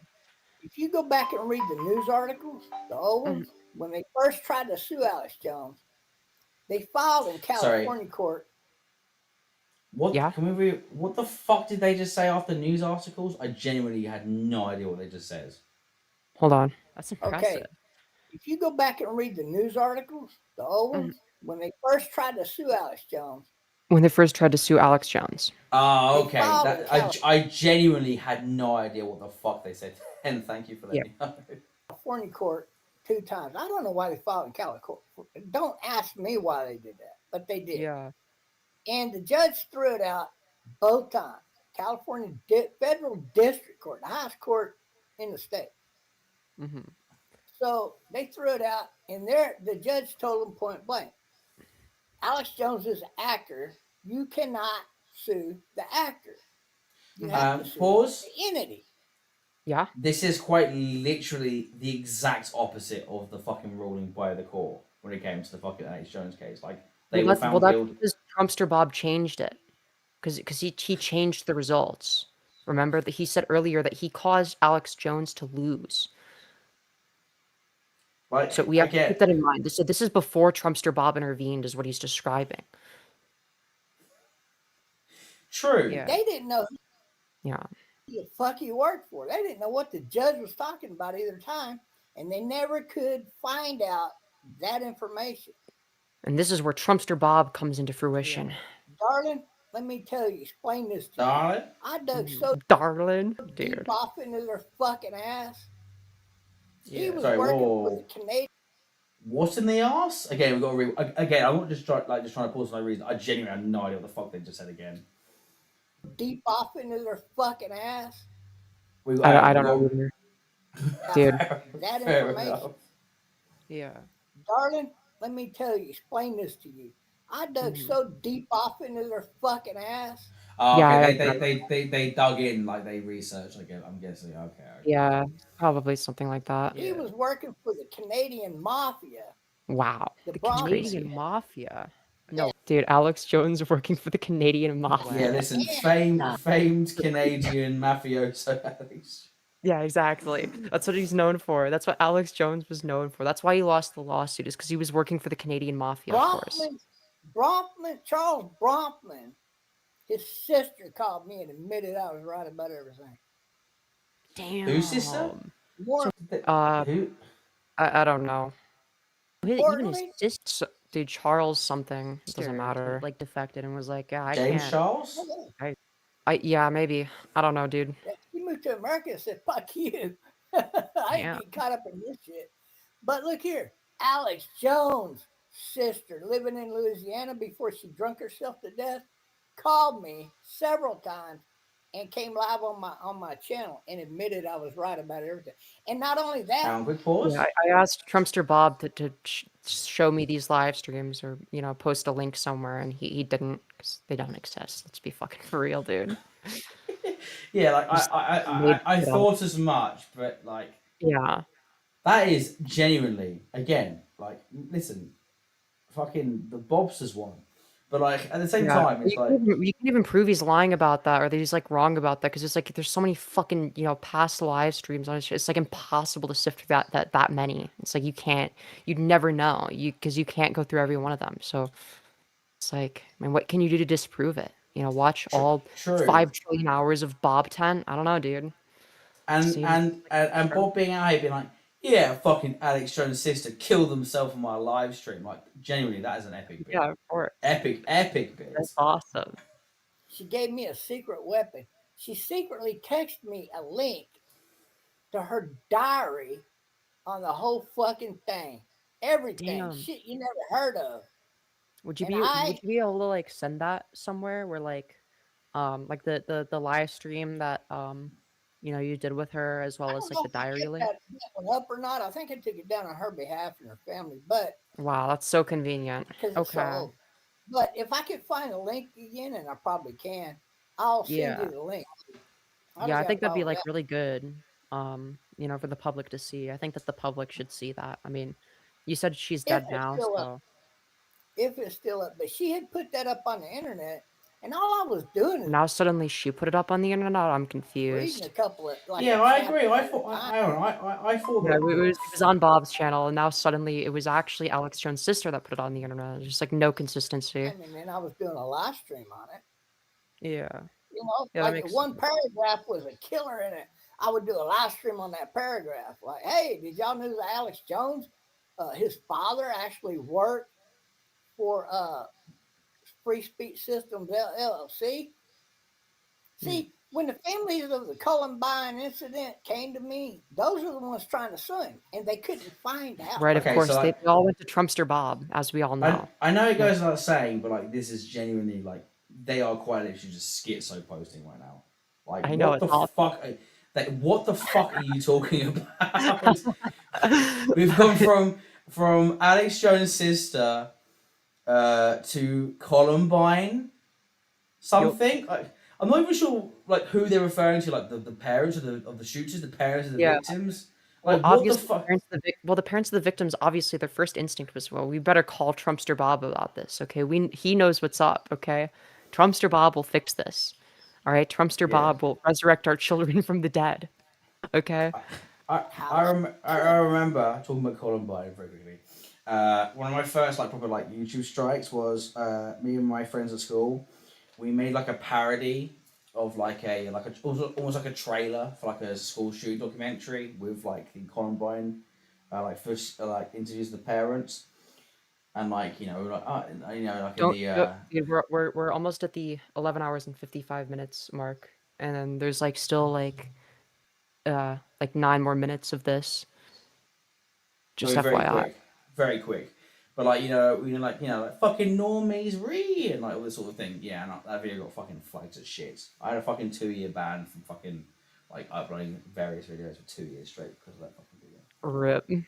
If you go back and read the news articles, the old ones, when they first tried to sue Alex Jones, they filed in California court. What? Yeah. What the fuck did they just say after news articles? I genuinely had no idea what they just said. Hold on. That's impressive. Okay. If you go back and read the news articles, the old ones, when they first tried to sue Alex Jones. When they first tried to sue Alex Jones. Oh, okay. I genuinely had no idea what the fuck they said. And thank you for letting me know. California court 2 times. I don't know why they filed in California court. Don't ask me why they did that, but they did. Yeah. And the judge threw it out both times. California Federal District Court, the highest court in the state. Mm-hmm. So they threw it out, and the judge told them point blank, Alex Jones is an actor. You cannot sue the actor. You have to sue the entity. Yeah. This is quite literally the exact opposite of the fucking ruling by the court. when it came to the fucking Alex Jones case. Like they Well, were that's found guilty. because Trumpster Bob changed it, because he changed the results. Remember that he said earlier that he caused Alex Jones to lose. Like, So we have to keep that in mind. So this is before Trumpster Bob intervened, is what he's describing. True. Yeah. They didn't know Yeah. who the fuck he worked for. They didn't know what the judge was talking about either time, and they never could find out that information. And this is where Trumpster Bob comes into fruition. Darling, let me tell you, explain this to Darling? you. I dug so Darling, deep dude. off into their fucking ass. He was Sorry, working whoa. for the Canadian. What in the ass? Again, we've got to again. I'm not just trying to pause for no reason. I genuinely have no idea what the fuck they just said again. Deep off into their fucking ass. I don't know either. Dude. That Fair information. enough. Yeah. Darling, let me tell you, explain this to you. I dug so deep off into their fucking ass. Oh, Yeah, okay. They dug in, like they researched. I'm guessing. Okay. Yeah, probably something like that. He was working for the Canadian Mafia. Wow. The The Bronx- Canadian Mafia. No, dude, Alex Jones working for the Canadian Mafia. Yeah, listen, famed Canadian mafioso Alex. Yeah, exactly. That's what he's known for. That's what Alex Jones was known for. That's why he lost the lawsuit, is because he was working for the Canadian Mafia, of course. Charles Bronfman, his sister called me and admitted I was right about everything. Damn. Whose sister? Warren, Who? I don't know. Even his Portly? sister, dude, Charles something. It doesn't Sister, matter. Like defected and was like, yeah, I James can't. Charles? Yeah, maybe. I don't know, dude. He moved to America and said, fuck you. I ain't Yeah. getting caught up in this shit. But look here, Alex Jones' sister, living in Louisiana before she drunk herself to death, called me several times and came live on my channel and admitted I was right about everything. And not only that, Quick pause. Yeah, I asked Trumpster Bob to show me these live streams or, post a link somewhere, and he didn't, because they don't exist. Let's be fucking for real, dude. Yeah, like Just I made it thought as much, but like Yeah. that is genuinely again like listen, fucking the Bobs has won, but like at the same time it's you like can even prove he's lying about that, or that he's like wrong about that, because it's like there's so many fucking past live streams on his. It's like impossible to sift through that many. It's like you'd never know because you can't go through every one of them. So it's like, I mean, what can you do to disprove it? Watch all true. 5 trillion hours of Bob 10. I don't know, dude. and Bob being out here being like, yeah, fucking Alex Jones' sister killed himself on my live stream. Like genuinely, that is an epic bit. Yeah, of course. Epic bit. That's awesome. she gave me a secret weapon. She secretly texted me a link to her diary on the whole fucking thing. Everything. Damn. Shit you never heard of. Would you And would you be able to like send that somewhere where like the live stream that you did with her, as well as like the diary link? That one up or not? I think I took it down on her behalf and her family, but Wow, that's so convenient. because it's so Okay. old. But if I could find a link again, and I probably can, I'll send Yeah. you the link. Yeah, I think that'd be like really good, for the public to see. I think that the public should see that. I mean, you said she's If dead it's now, still so up. If it's still up, but she had put that up on the internet, and all I was doing is now suddenly she put it up on the internet. I'm reading confused. a couple of like. Yeah, a I chapter agree. I at a thought time. I thought Yeah, that it was on Bob's channel, and now suddenly it was actually Alex Jones' sister that put it on the internet. There's just like no consistency. And then I was doing a live stream on it. Yeah. Like Yeah, that the makes one paragraph was a killer in it. I would do a live stream on that paragraph. Like, hey, did y'all know that Alex Jones, his father actually worked for Free Speech Systems LLC? See, when the families of the Columbine incident came to me, those are the ones trying to sue him, and they couldn't find out. Right, of course. so, They like- all went to Trumpster Bob, as we all know. I know it goes without saying, but like this is genuinely like they are quite literally just schizo posting right now. Like I know, what it's the awesome. fuck? Like what the fuck are you talking about? We've gone from Alex Jones' sister to Columbine something. Like, I'm not even sure like who they're referring to, like the parents of the shooters, the parents of the Yeah. victims. Well, Like, what the obviously, fuck? the parents of the victims, obviously, their first instinct was, well, we better call Trumpster Bob about this, okay? He knows what's up, okay? Trumpster Bob will fix this, all right? Trumpster Yeah. Bob will resurrect our children from the dead, okay? I remember talking about Columbine very quickly. One of my first like proper like YouTube strikes was me and my friends at school. We made like a parody of like a almost like a trailer for like a school shooting documentary with like the Columbine like first like interviews the parents and like you know like like in Don't, the dude, we're almost at the 11 hours and 55 minutes mark, and then there's like still like 9 more minutes of this. Just so FYI. very quick. But like like fucking normies re and like all this sort of thing. Yeah, and that video got fucking flagged as shit. I had a fucking 2-year ban from fucking like uploading various videos for 2 years straight because of that fucking video. RIP.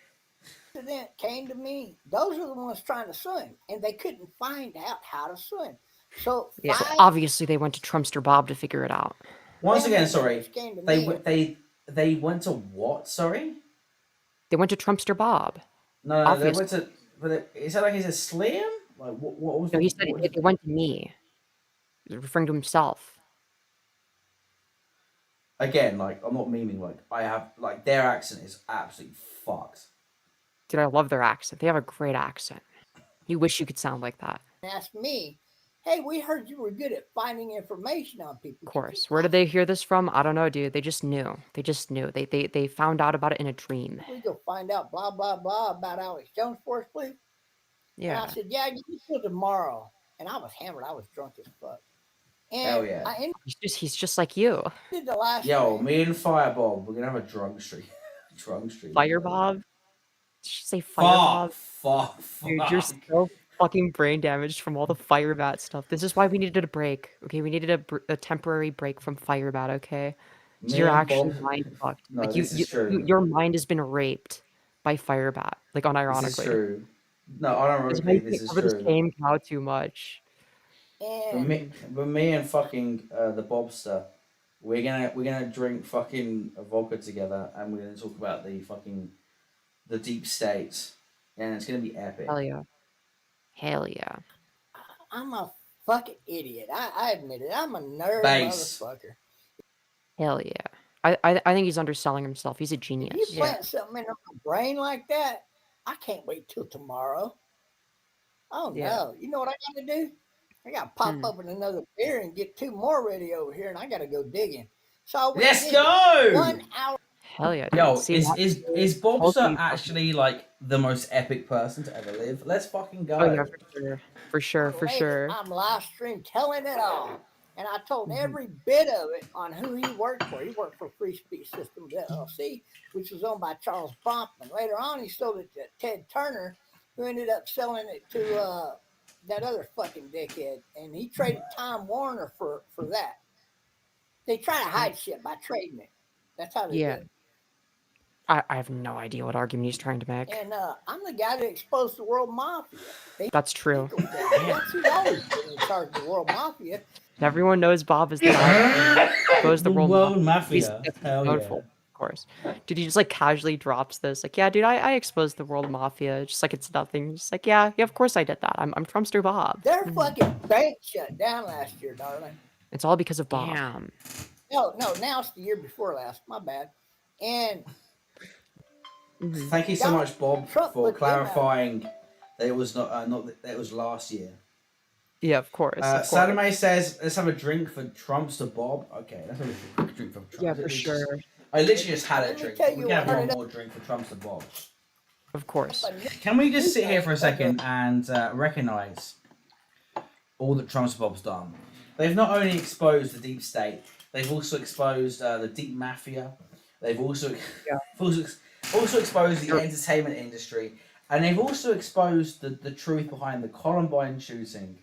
President came to me. Those are the ones trying to sue him, and they couldn't find out how to sue him. So Yeah, so obviously they went to Trumpster Bob to figure it out. Once again, sorry, came to they me. they went to what? Sorry. They went to Trumpster Bob. No, Obviously. they went to. But is that like he's a slam? Like what was? No, he said what they went to me. He was referring to himself. Again, like I'm not memeing. Like I have like their accent is absolutely fucked. Dude, I love their accent. They have a great accent. You wish you could sound like that. Asked me, hey, we heard you were good at finding information on people. Of course. Where did they hear this from? I don't know, dude. They just knew. They just knew. They found out about it in a dream. We go find out blah blah blah about Alex Jones for us, please. Yeah. And I said, yeah, give me till tomorrow. And I was hammered. I was drunk as fuck. And Hell yeah. He's just like you. Did the last Yo, stream. me and Firebob, we're gonna have a drunk stream. Drunk stream. Firebob? Did you say Firebob? Fuck. Dude, you're so fucking brain damaged from all the Firebat stuff. This is why we needed a break. Okay, we needed a temporary break from Firebat. Okay, Me you're and actually Bob- mind fucked. No, like this is true. your mind has been raped by Firebat. Like unironically. This is true. No, This is why unironically, you this can't is cover the true. same cow too much. But me and fucking the Bobster, we're gonna drink fucking vodka together, and we're gonna talk about the deep state, and it's gonna be epic. Hell yeah. Hell yeah. I'm a fucking idiot. I admit it. I'm a nerd Base. motherfucker. Hell yeah. I think he's underselling himself. He's a genius. If you plant something in my brain like that, I can't wait till tomorrow. Oh Yeah. no. You know what I gotta do? I gotta pop open another beer and get 2 more ready over here, and I gotta go digging. So Let's go! 1 hour. Hell yeah. Yo, See, is Bobster actually like the most epic person to ever live? Let's fucking go. Oh yeah, for sure. Later, I'm live stream telling it all. And I told every bit of it on who he worked for. He worked for Free Speech Systems LLC, which was owned by Charles Bronfman. Later on, he sold it to Ted Turner, who ended up selling it to that other fucking dickhead. And he traded Time Warner for that. They try to hide shit by trading it. That's how they Yeah. do it. I have no idea what argument he's trying to make. And I'm the guy that exposed the world mafia. That's true. That's who's always been in charge of the world mafia. Everyone knows Bob is the guy that goes the world mafia. Hell known yeah. for, of course. Dude, he just like casually drops this. Like, yeah, dude, I exposed the world mafia. Just like it's nothing. Just like, yeah, of course I did that. I'm Trumpster Bob. Their fucking bank shut down last year, darling. It's all because of Bob. Damn. No, now it's the year before last. My bad. And Thank you so much, Bob, Trump for put them out. clarifying that it was not that it was last year. Yeah, of course. Sadame says, "Let's have a drink for Trumpster Bob." Okay, let's have a quick drink for Trump. Yeah, for sure. I literally just had a drink. tell We you can have what, one more drink for Trumpster Bob. Of course. Can we just sit here for a second and recognize all that Trumpster Bob's done? They've not only exposed the deep state, they've also exposed the deep mafia. They've also also exposed the entertainment industry, and they've also exposed the truth behind the Columbine shooting,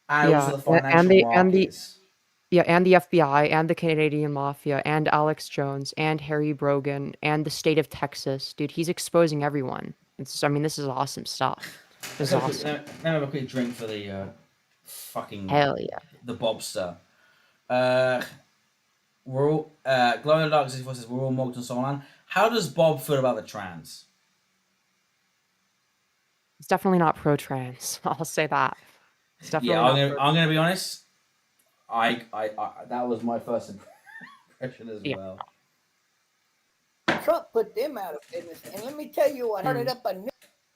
and also the financial markets. And the FBI and the Canadian Mafia and Alex Jones and Harry Brogan and the state of Texas. Dude, he's exposing everyone. I mean, this is awesome stuff. This is awesome. Let me have a quick drink for the fucking Hell yeah. the Bobster. We're all Glowing Dark says we're all Morgan Solan. How does Bob feel about the trans? It's definitely not pro-trans. I'll say that. It's definitely Yeah, not. I'm gonna be honest. I that was my first impression as well. Trump put them out of business, and let me tell you what, started up a new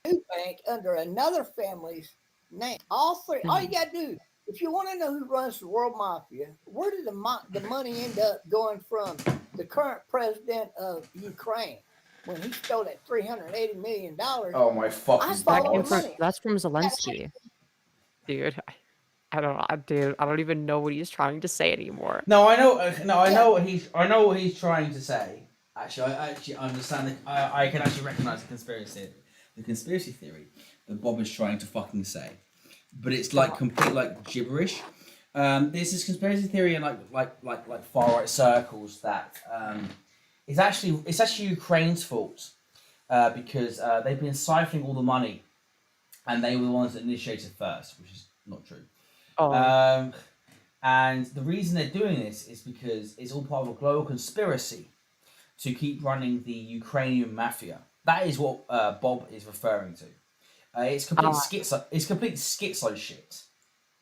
bank under another family's name. All three. All you gotta do, if you want to know who runs the world mafia, where did the money end up going from the current president of Ukraine when he stole that $380 million? Oh my fucking That's from Zelensky, dude. I don't even know what he's trying to say anymore. No, I know. No, I know what he's trying to say. Actually, I actually understand. I can actually recognize the conspiracy theory that Bob is trying to fucking say, but it's like complete like gibberish. There's this conspiracy theory in like far right circles that it's actually Ukraine's fault because they've been siphoning all the money, and they were the ones that initiated first, which is not true. Oh. And the reason they're doing this is because it's all part of a global conspiracy to keep running the Ukrainian mafia. That is what Bob is referring to. It's complete schizo. It's complete schizo shit.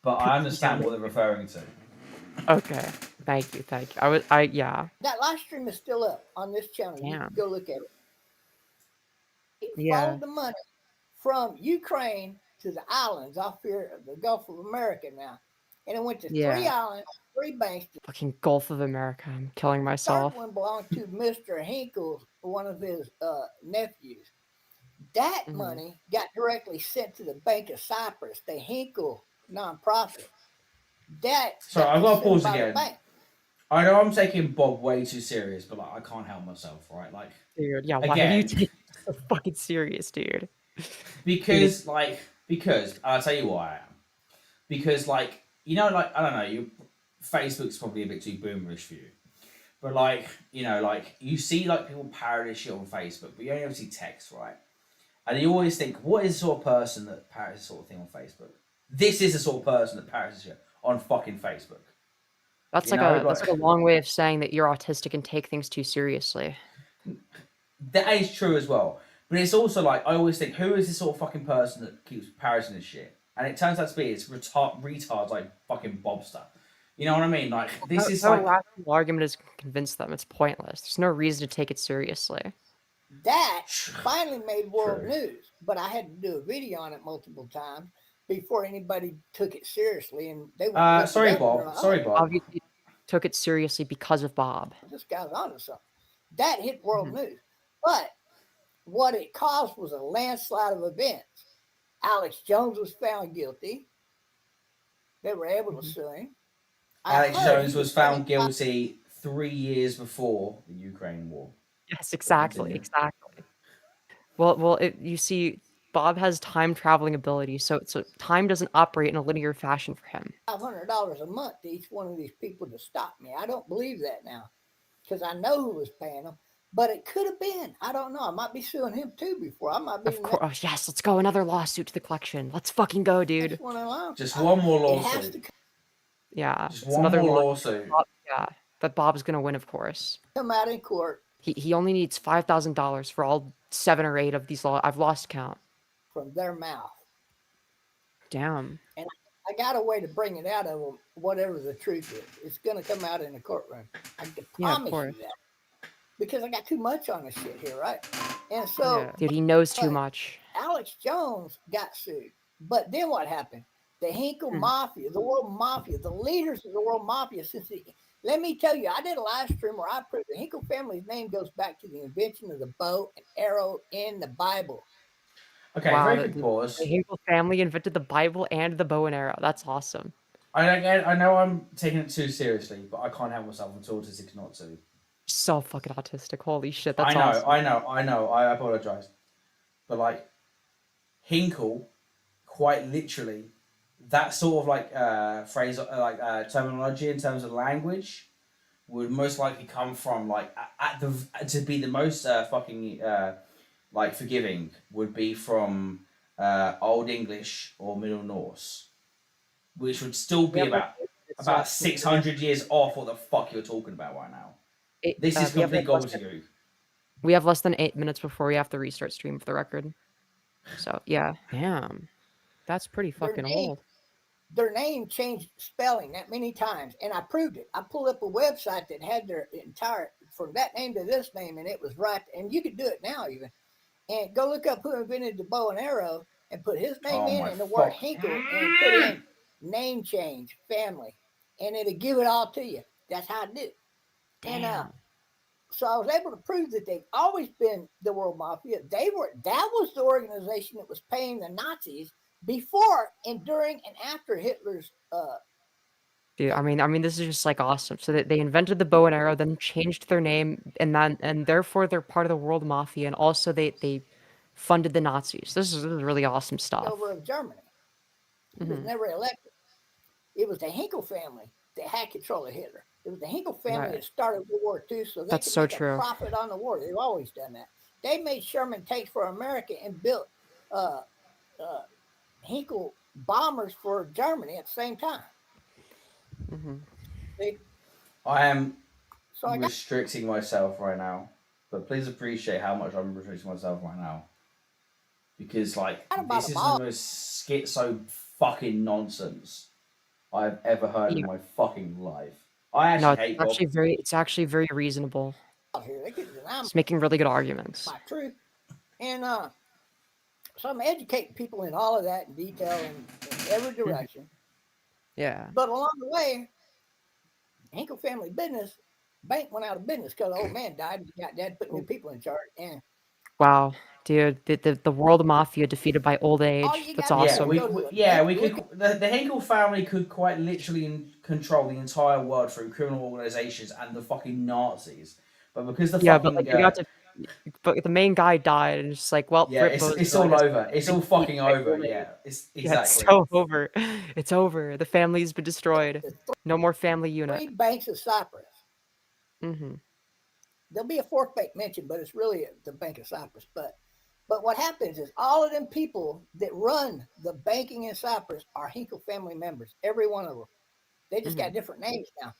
But I understand what they're referring to. Okay, thank you. Yeah. That live stream is still up on this channel. You can go look at it. It followed the money from Ukraine to the islands off here of the Gulf of America now. And it went to 3 islands, 3 banks. Fucking Gulf of America. I'm killing myself. The third one belonged to Mr. Hinkle, one of his nephews. That money got directly sent to the Bank of Cyprus, the Hinkle nonprofit. Sorry, I've got to pause again. I know I'm taking Bob way too serious, but like I can't help myself, right? Like, dude, yeah, why are you taking it so fucking serious, dude? Because I'll tell you why I am. Because like, you know, like I don't know, Facebook's probably a bit too boomerish for you. But like, you know, like you see like people parody shit on Facebook, but you only ever see text, right? And you always think, what is the sort of person that parrots this sort of thing on Facebook? This is the sort of person that parrots shit on fucking Facebook. That's that's like a long way of saying that you're autistic and take things too seriously. That is true as well. But it's also like, I always think, who is this sort of fucking person that keeps parroting this shit? And it turns out to be, it's retards like fucking Bobster. You know what I mean? Like, this is like... rational argument is convince them. It's pointless. There's no reason to take it seriously. That finally made world news, but I had to do a video on it multiple times before anybody took it seriously. And they were sorry, Bob. Obviously took it seriously because of Bob. This guy's onto something. That hit world news. But what it caused was a landslide of events. Alex Jones was found guilty. They were able to sue him. Alex Jones was found guilty 3 years before the Ukraine war. Yes, exactly. Well, you see, Bob has time traveling ability, so time doesn't operate in a linear fashion for him. $500 a month to each one of these people to stop me. I don't believe that now, because I know who was paying them. But it could have been. I don't know. I might be suing him too before. I might be. Of course. Oh, yes, let's go. Another lawsuit to the collection. Let's fucking go, dude. Just one more lawsuit. Yeah. Just one more lawsuit. Yeah. But Bob's going to win, of course. Come out in court. He only needs $5,000 for all 7 or 8 of these laws. I've lost count. From their mouth. Damn. And I got a way to bring it out of them, whatever the truth is. It's going to come out in the courtroom. I can promise you that. Because I got too much on this shit here, right? And so... Dude, he knows too much. Alex Jones got sued. But then what happened? The Hinkle Mafia, the World Mafia, the leaders of the World Mafia, let me tell you, I did a live stream where I proved the Hinkle family's name goes back to the invention of the bow and arrow in the Bible. Okay, very quick pause. The Hinkle family invented the Bible and the bow and arrow. That's awesome. I know I'm taking it too seriously, but I can't help myself. I'm too autistic not to. So fucking autistic. Holy shit, that's awesome. I know. I apologize. But like, Hinkle, quite literally, that sort of like phrase, terminology in terms of language, would most likely come from like to be the most fucking like forgiving would be from Old English or Middle Norse, which would still be about 600 years off what the fuck you're talking about right now. This is complete gobbledygook. We have less than 8 minutes before we have to restart stream for the record. So yeah, damn, that's pretty fucking old. Their name changed spelling that many times, and I proved it. I pulled up a website that had their entire from that name to this name, and it was right. And you could do it now even. And go look up who invented the bow and arrow, and put his name in and the word Hinkle, and put in name change family, and it'll give it all to you. That's how I did it. And so I was able to prove that they've always been the world mafia. That was the organization that was paying the Nazis before and during and after Hitler's Dude, I mean, this is just like awesome. So they invented the bow and arrow, then changed their name, and therefore they're part of the world mafia, and also they funded the Nazis. This is really awesome stuff. over of Germany. He was never elected. It was the Hinkle family that had control of Hitler. It was the Hinkle family that started World War II, so they could make a profit on the war. They've always done that. They made Sherman tanks for America and built Hinkle bombers for Germany at the same time. I am restricting myself right now, but please appreciate how much I'm restricting myself right now. Because, like, this is the most schizo fucking nonsense I've ever heard in my fucking life. I actually hate Bob. It's actually very reasonable. It's making really good arguments. My truth. And so I'm educating people in all of that in detail in every direction. Yeah. But along the way, Hinkle family business, bank went out of business because the old man died and got dad put new people in charge. And Wow, dude, the world mafia defeated by old age. That's awesome. We could. The Hinkle family could quite literally control the entire world through criminal organizations and the fucking Nazis. But because the fucking but like you got to, but the main guy died, and it's just like, well, it's all over. It's all fucking over. Yeah, it's exactly. Yeah, it's so over. It's over. The family's been destroyed. No more family unit. 3 banks of Cyprus. Mm-hmm. There'll be a 4th bank mentioned, but it's really the Bank of Cyprus. But what happens is all of them people that run the banking in Cyprus are Hinkle family members. Every one of them. They just got different names now.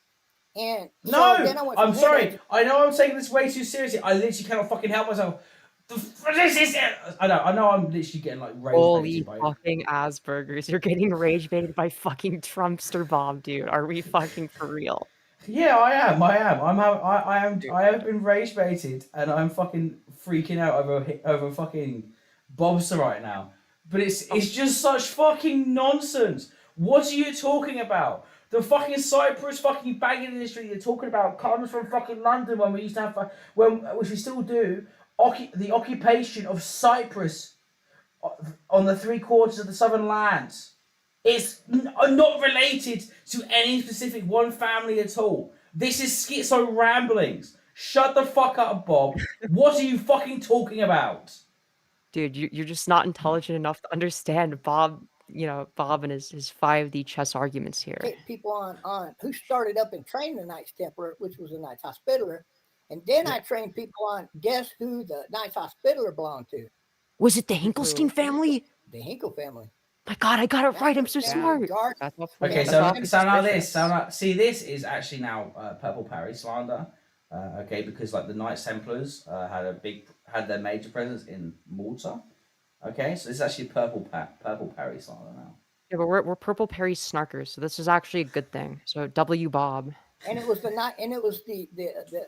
And I'm sorry. I know I'm taking this way too seriously. I literally cannot fucking help myself. This is it. I know. I'm literally getting like rage Holy by fucking Aspergers! You're getting rage baited by fucking Trumpster Bob, dude. Are we fucking for real? Yeah, I am. I have been rage baited, and I'm fucking freaking out over fucking Bobster right now. But it's just such fucking nonsense. What are you talking about? The fucking Cyprus fucking banking industry you're talking about comes from fucking London when we used to have, which we still do, the occupation of Cyprus on the 3/4 of the southern lands. It's not related to any specific one family at all. This is schizo ramblings. Shut the fuck up, Bob. What are you fucking talking about? Dude, you're just not intelligent enough to understand Bob. Bob and his 5D chess arguments here. People on who started up and trained the Knights Templar, which was the Knights Hospitaller, and then I trained people on guess who the Knights Hospitaller belonged to. Was it the Hinkelstein family? The Hinkle family. My God, I got it right. I'm so smart. Okay, so now this. See, this is actually now Purple Parry slander. Okay, because like the Knights Templars had their major presence in Malta. Okay, so this is actually Purple Parry slander now. Yeah, but we're Purple Parry snarkers, so this is actually a good thing. So W Bob. And it was the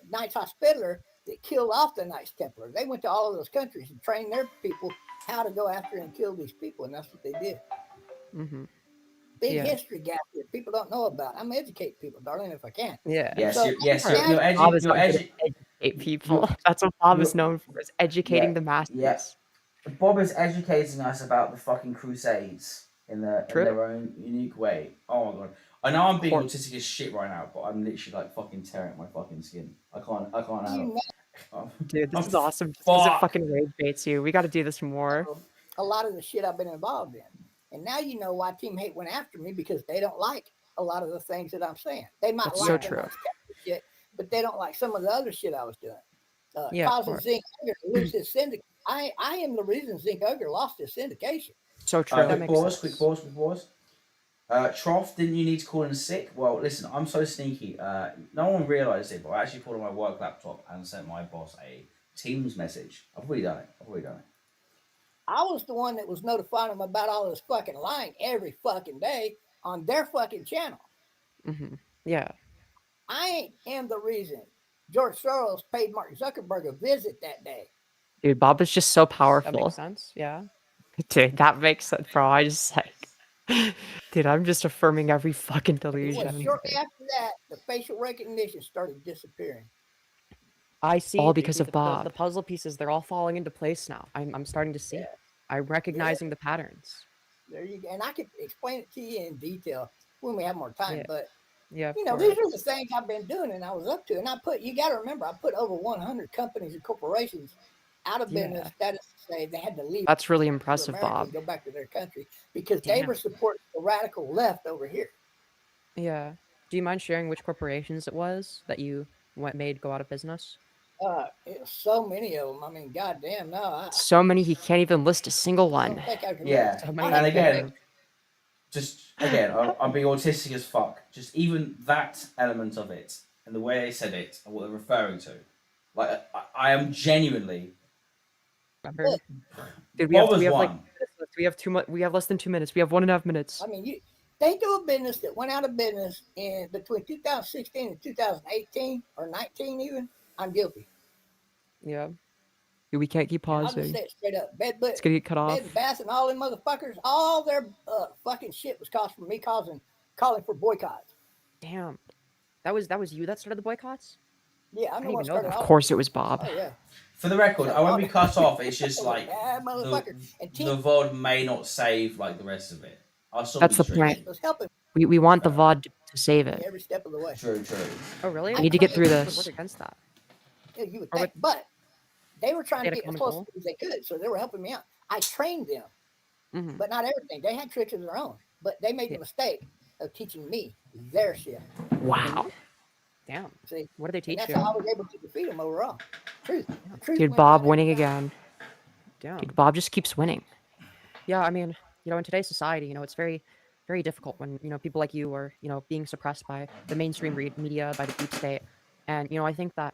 Knights Hospitaller that killed off the Knights Templar. They went to all of those countries and trained their people how to go after and kill these people, and that's what they did. Mm-hmm. Big history gap that people don't know about. I'm educating people, darling, if I can. Yeah. You're educate people. That's what Bob is known for, is educating the masses. Yes. Bob is educating us about the fucking Crusades in their own unique way. Oh my God. I know I'm being autistic as shit right now, but I'm literally like fucking tearing my fucking skin. I can't handle it. Dude, this is awesome. Just because it fucking rage baits you. We got to do this more. A lot of the shit I've been involved in. And now you know why Team Hate went after me, because they don't like a lot of the things that I'm saying. They might That's like so true. Shit, but they don't like some of the other shit I was doing. Yeah, causing Zinc Ugger to lose his syndicate. I am the reason Zinc Ugger lost his syndication. So true. Quick pause. Trough, didn't you need to call in sick? Well, listen, I'm so sneaky. No one realised it, but I actually pulled on my work laptop and sent my boss a Teams message. I've already done it. I was the one that was notifying them about all this fucking lying every fucking day on their fucking channel. Yeah. I am the reason George Soros paid Mark Zuckerberg a visit that day. Dude, Bob is just so That powerful. makes sense. Yeah. Dude, that makes sense, bro. I just like, dude, I'm just affirming every fucking It was delusion. shortly after that the facial recognition started disappearing. I see. All because of the Bob. puzzle pieces, they're all falling into place now. I'm starting to see it. I'm recognizing the patterns. There you go. And I could explain it to you in detail when we have more time. Yeah. But Yeah. you know, these are the things I've been doing and I was up to. And you got to remember, I put over 100 companies and corporations out of business. That is to say, they had to leave. That's really to impressive, America Bob. and go back to their country because they were supporting the radical left over here. Yeah. Do you mind sharing which corporations it was that you made go out of business? It was so many of them. I mean, goddamn, no. So many he can't even list a single one. Yeah, So many and again, things. I'm being autistic as fuck. Just even that element of it and the way they said it and what they're referring to, like I am genuinely. Dude, Bob we have was like one. we have too much. We have less than 2 minutes. We have 1.5 minutes. I mean, you think of a business that went out of business in between 2016 and 2018 or 19 even. I'm guilty. Yeah. Dude, we can't keep I'll just pausing. say it straight up. It's gonna get cut off. Bed and Bath and all them motherfuckers, all their fucking shit was caused from me calling for boycotts. Damn. That was you that started the boycotts? Yeah, I'm the didn't one even know started that. off. Of course, it was Bob. Oh yeah. For the record, I won't be cut off. It's just like Bad motherfucker. And the VOD may not save like the rest of it. I'll still That's be the point. it was helping We want the VOD to save me it. every step of the way. True. Oh really? We need to get through I would this. work against that. Yeah, you would think, but they were trying They to had a get as common close goal? as they could, so they were helping me out. I trained them, but not everything. They had tricks of their own, but they made the mistake of teaching me their shit. Wow. Damn. See, What did they teach that's you? how I was able to defeat them overall. Truth. Truth Dude, wins Bob out winning every time. again. Damn. Dude, Bob just keeps winning. Yeah, I mean, in today's society, it's very, very difficult when, people like you are, being suppressed by the mainstream media, by the deep state. And, I think that,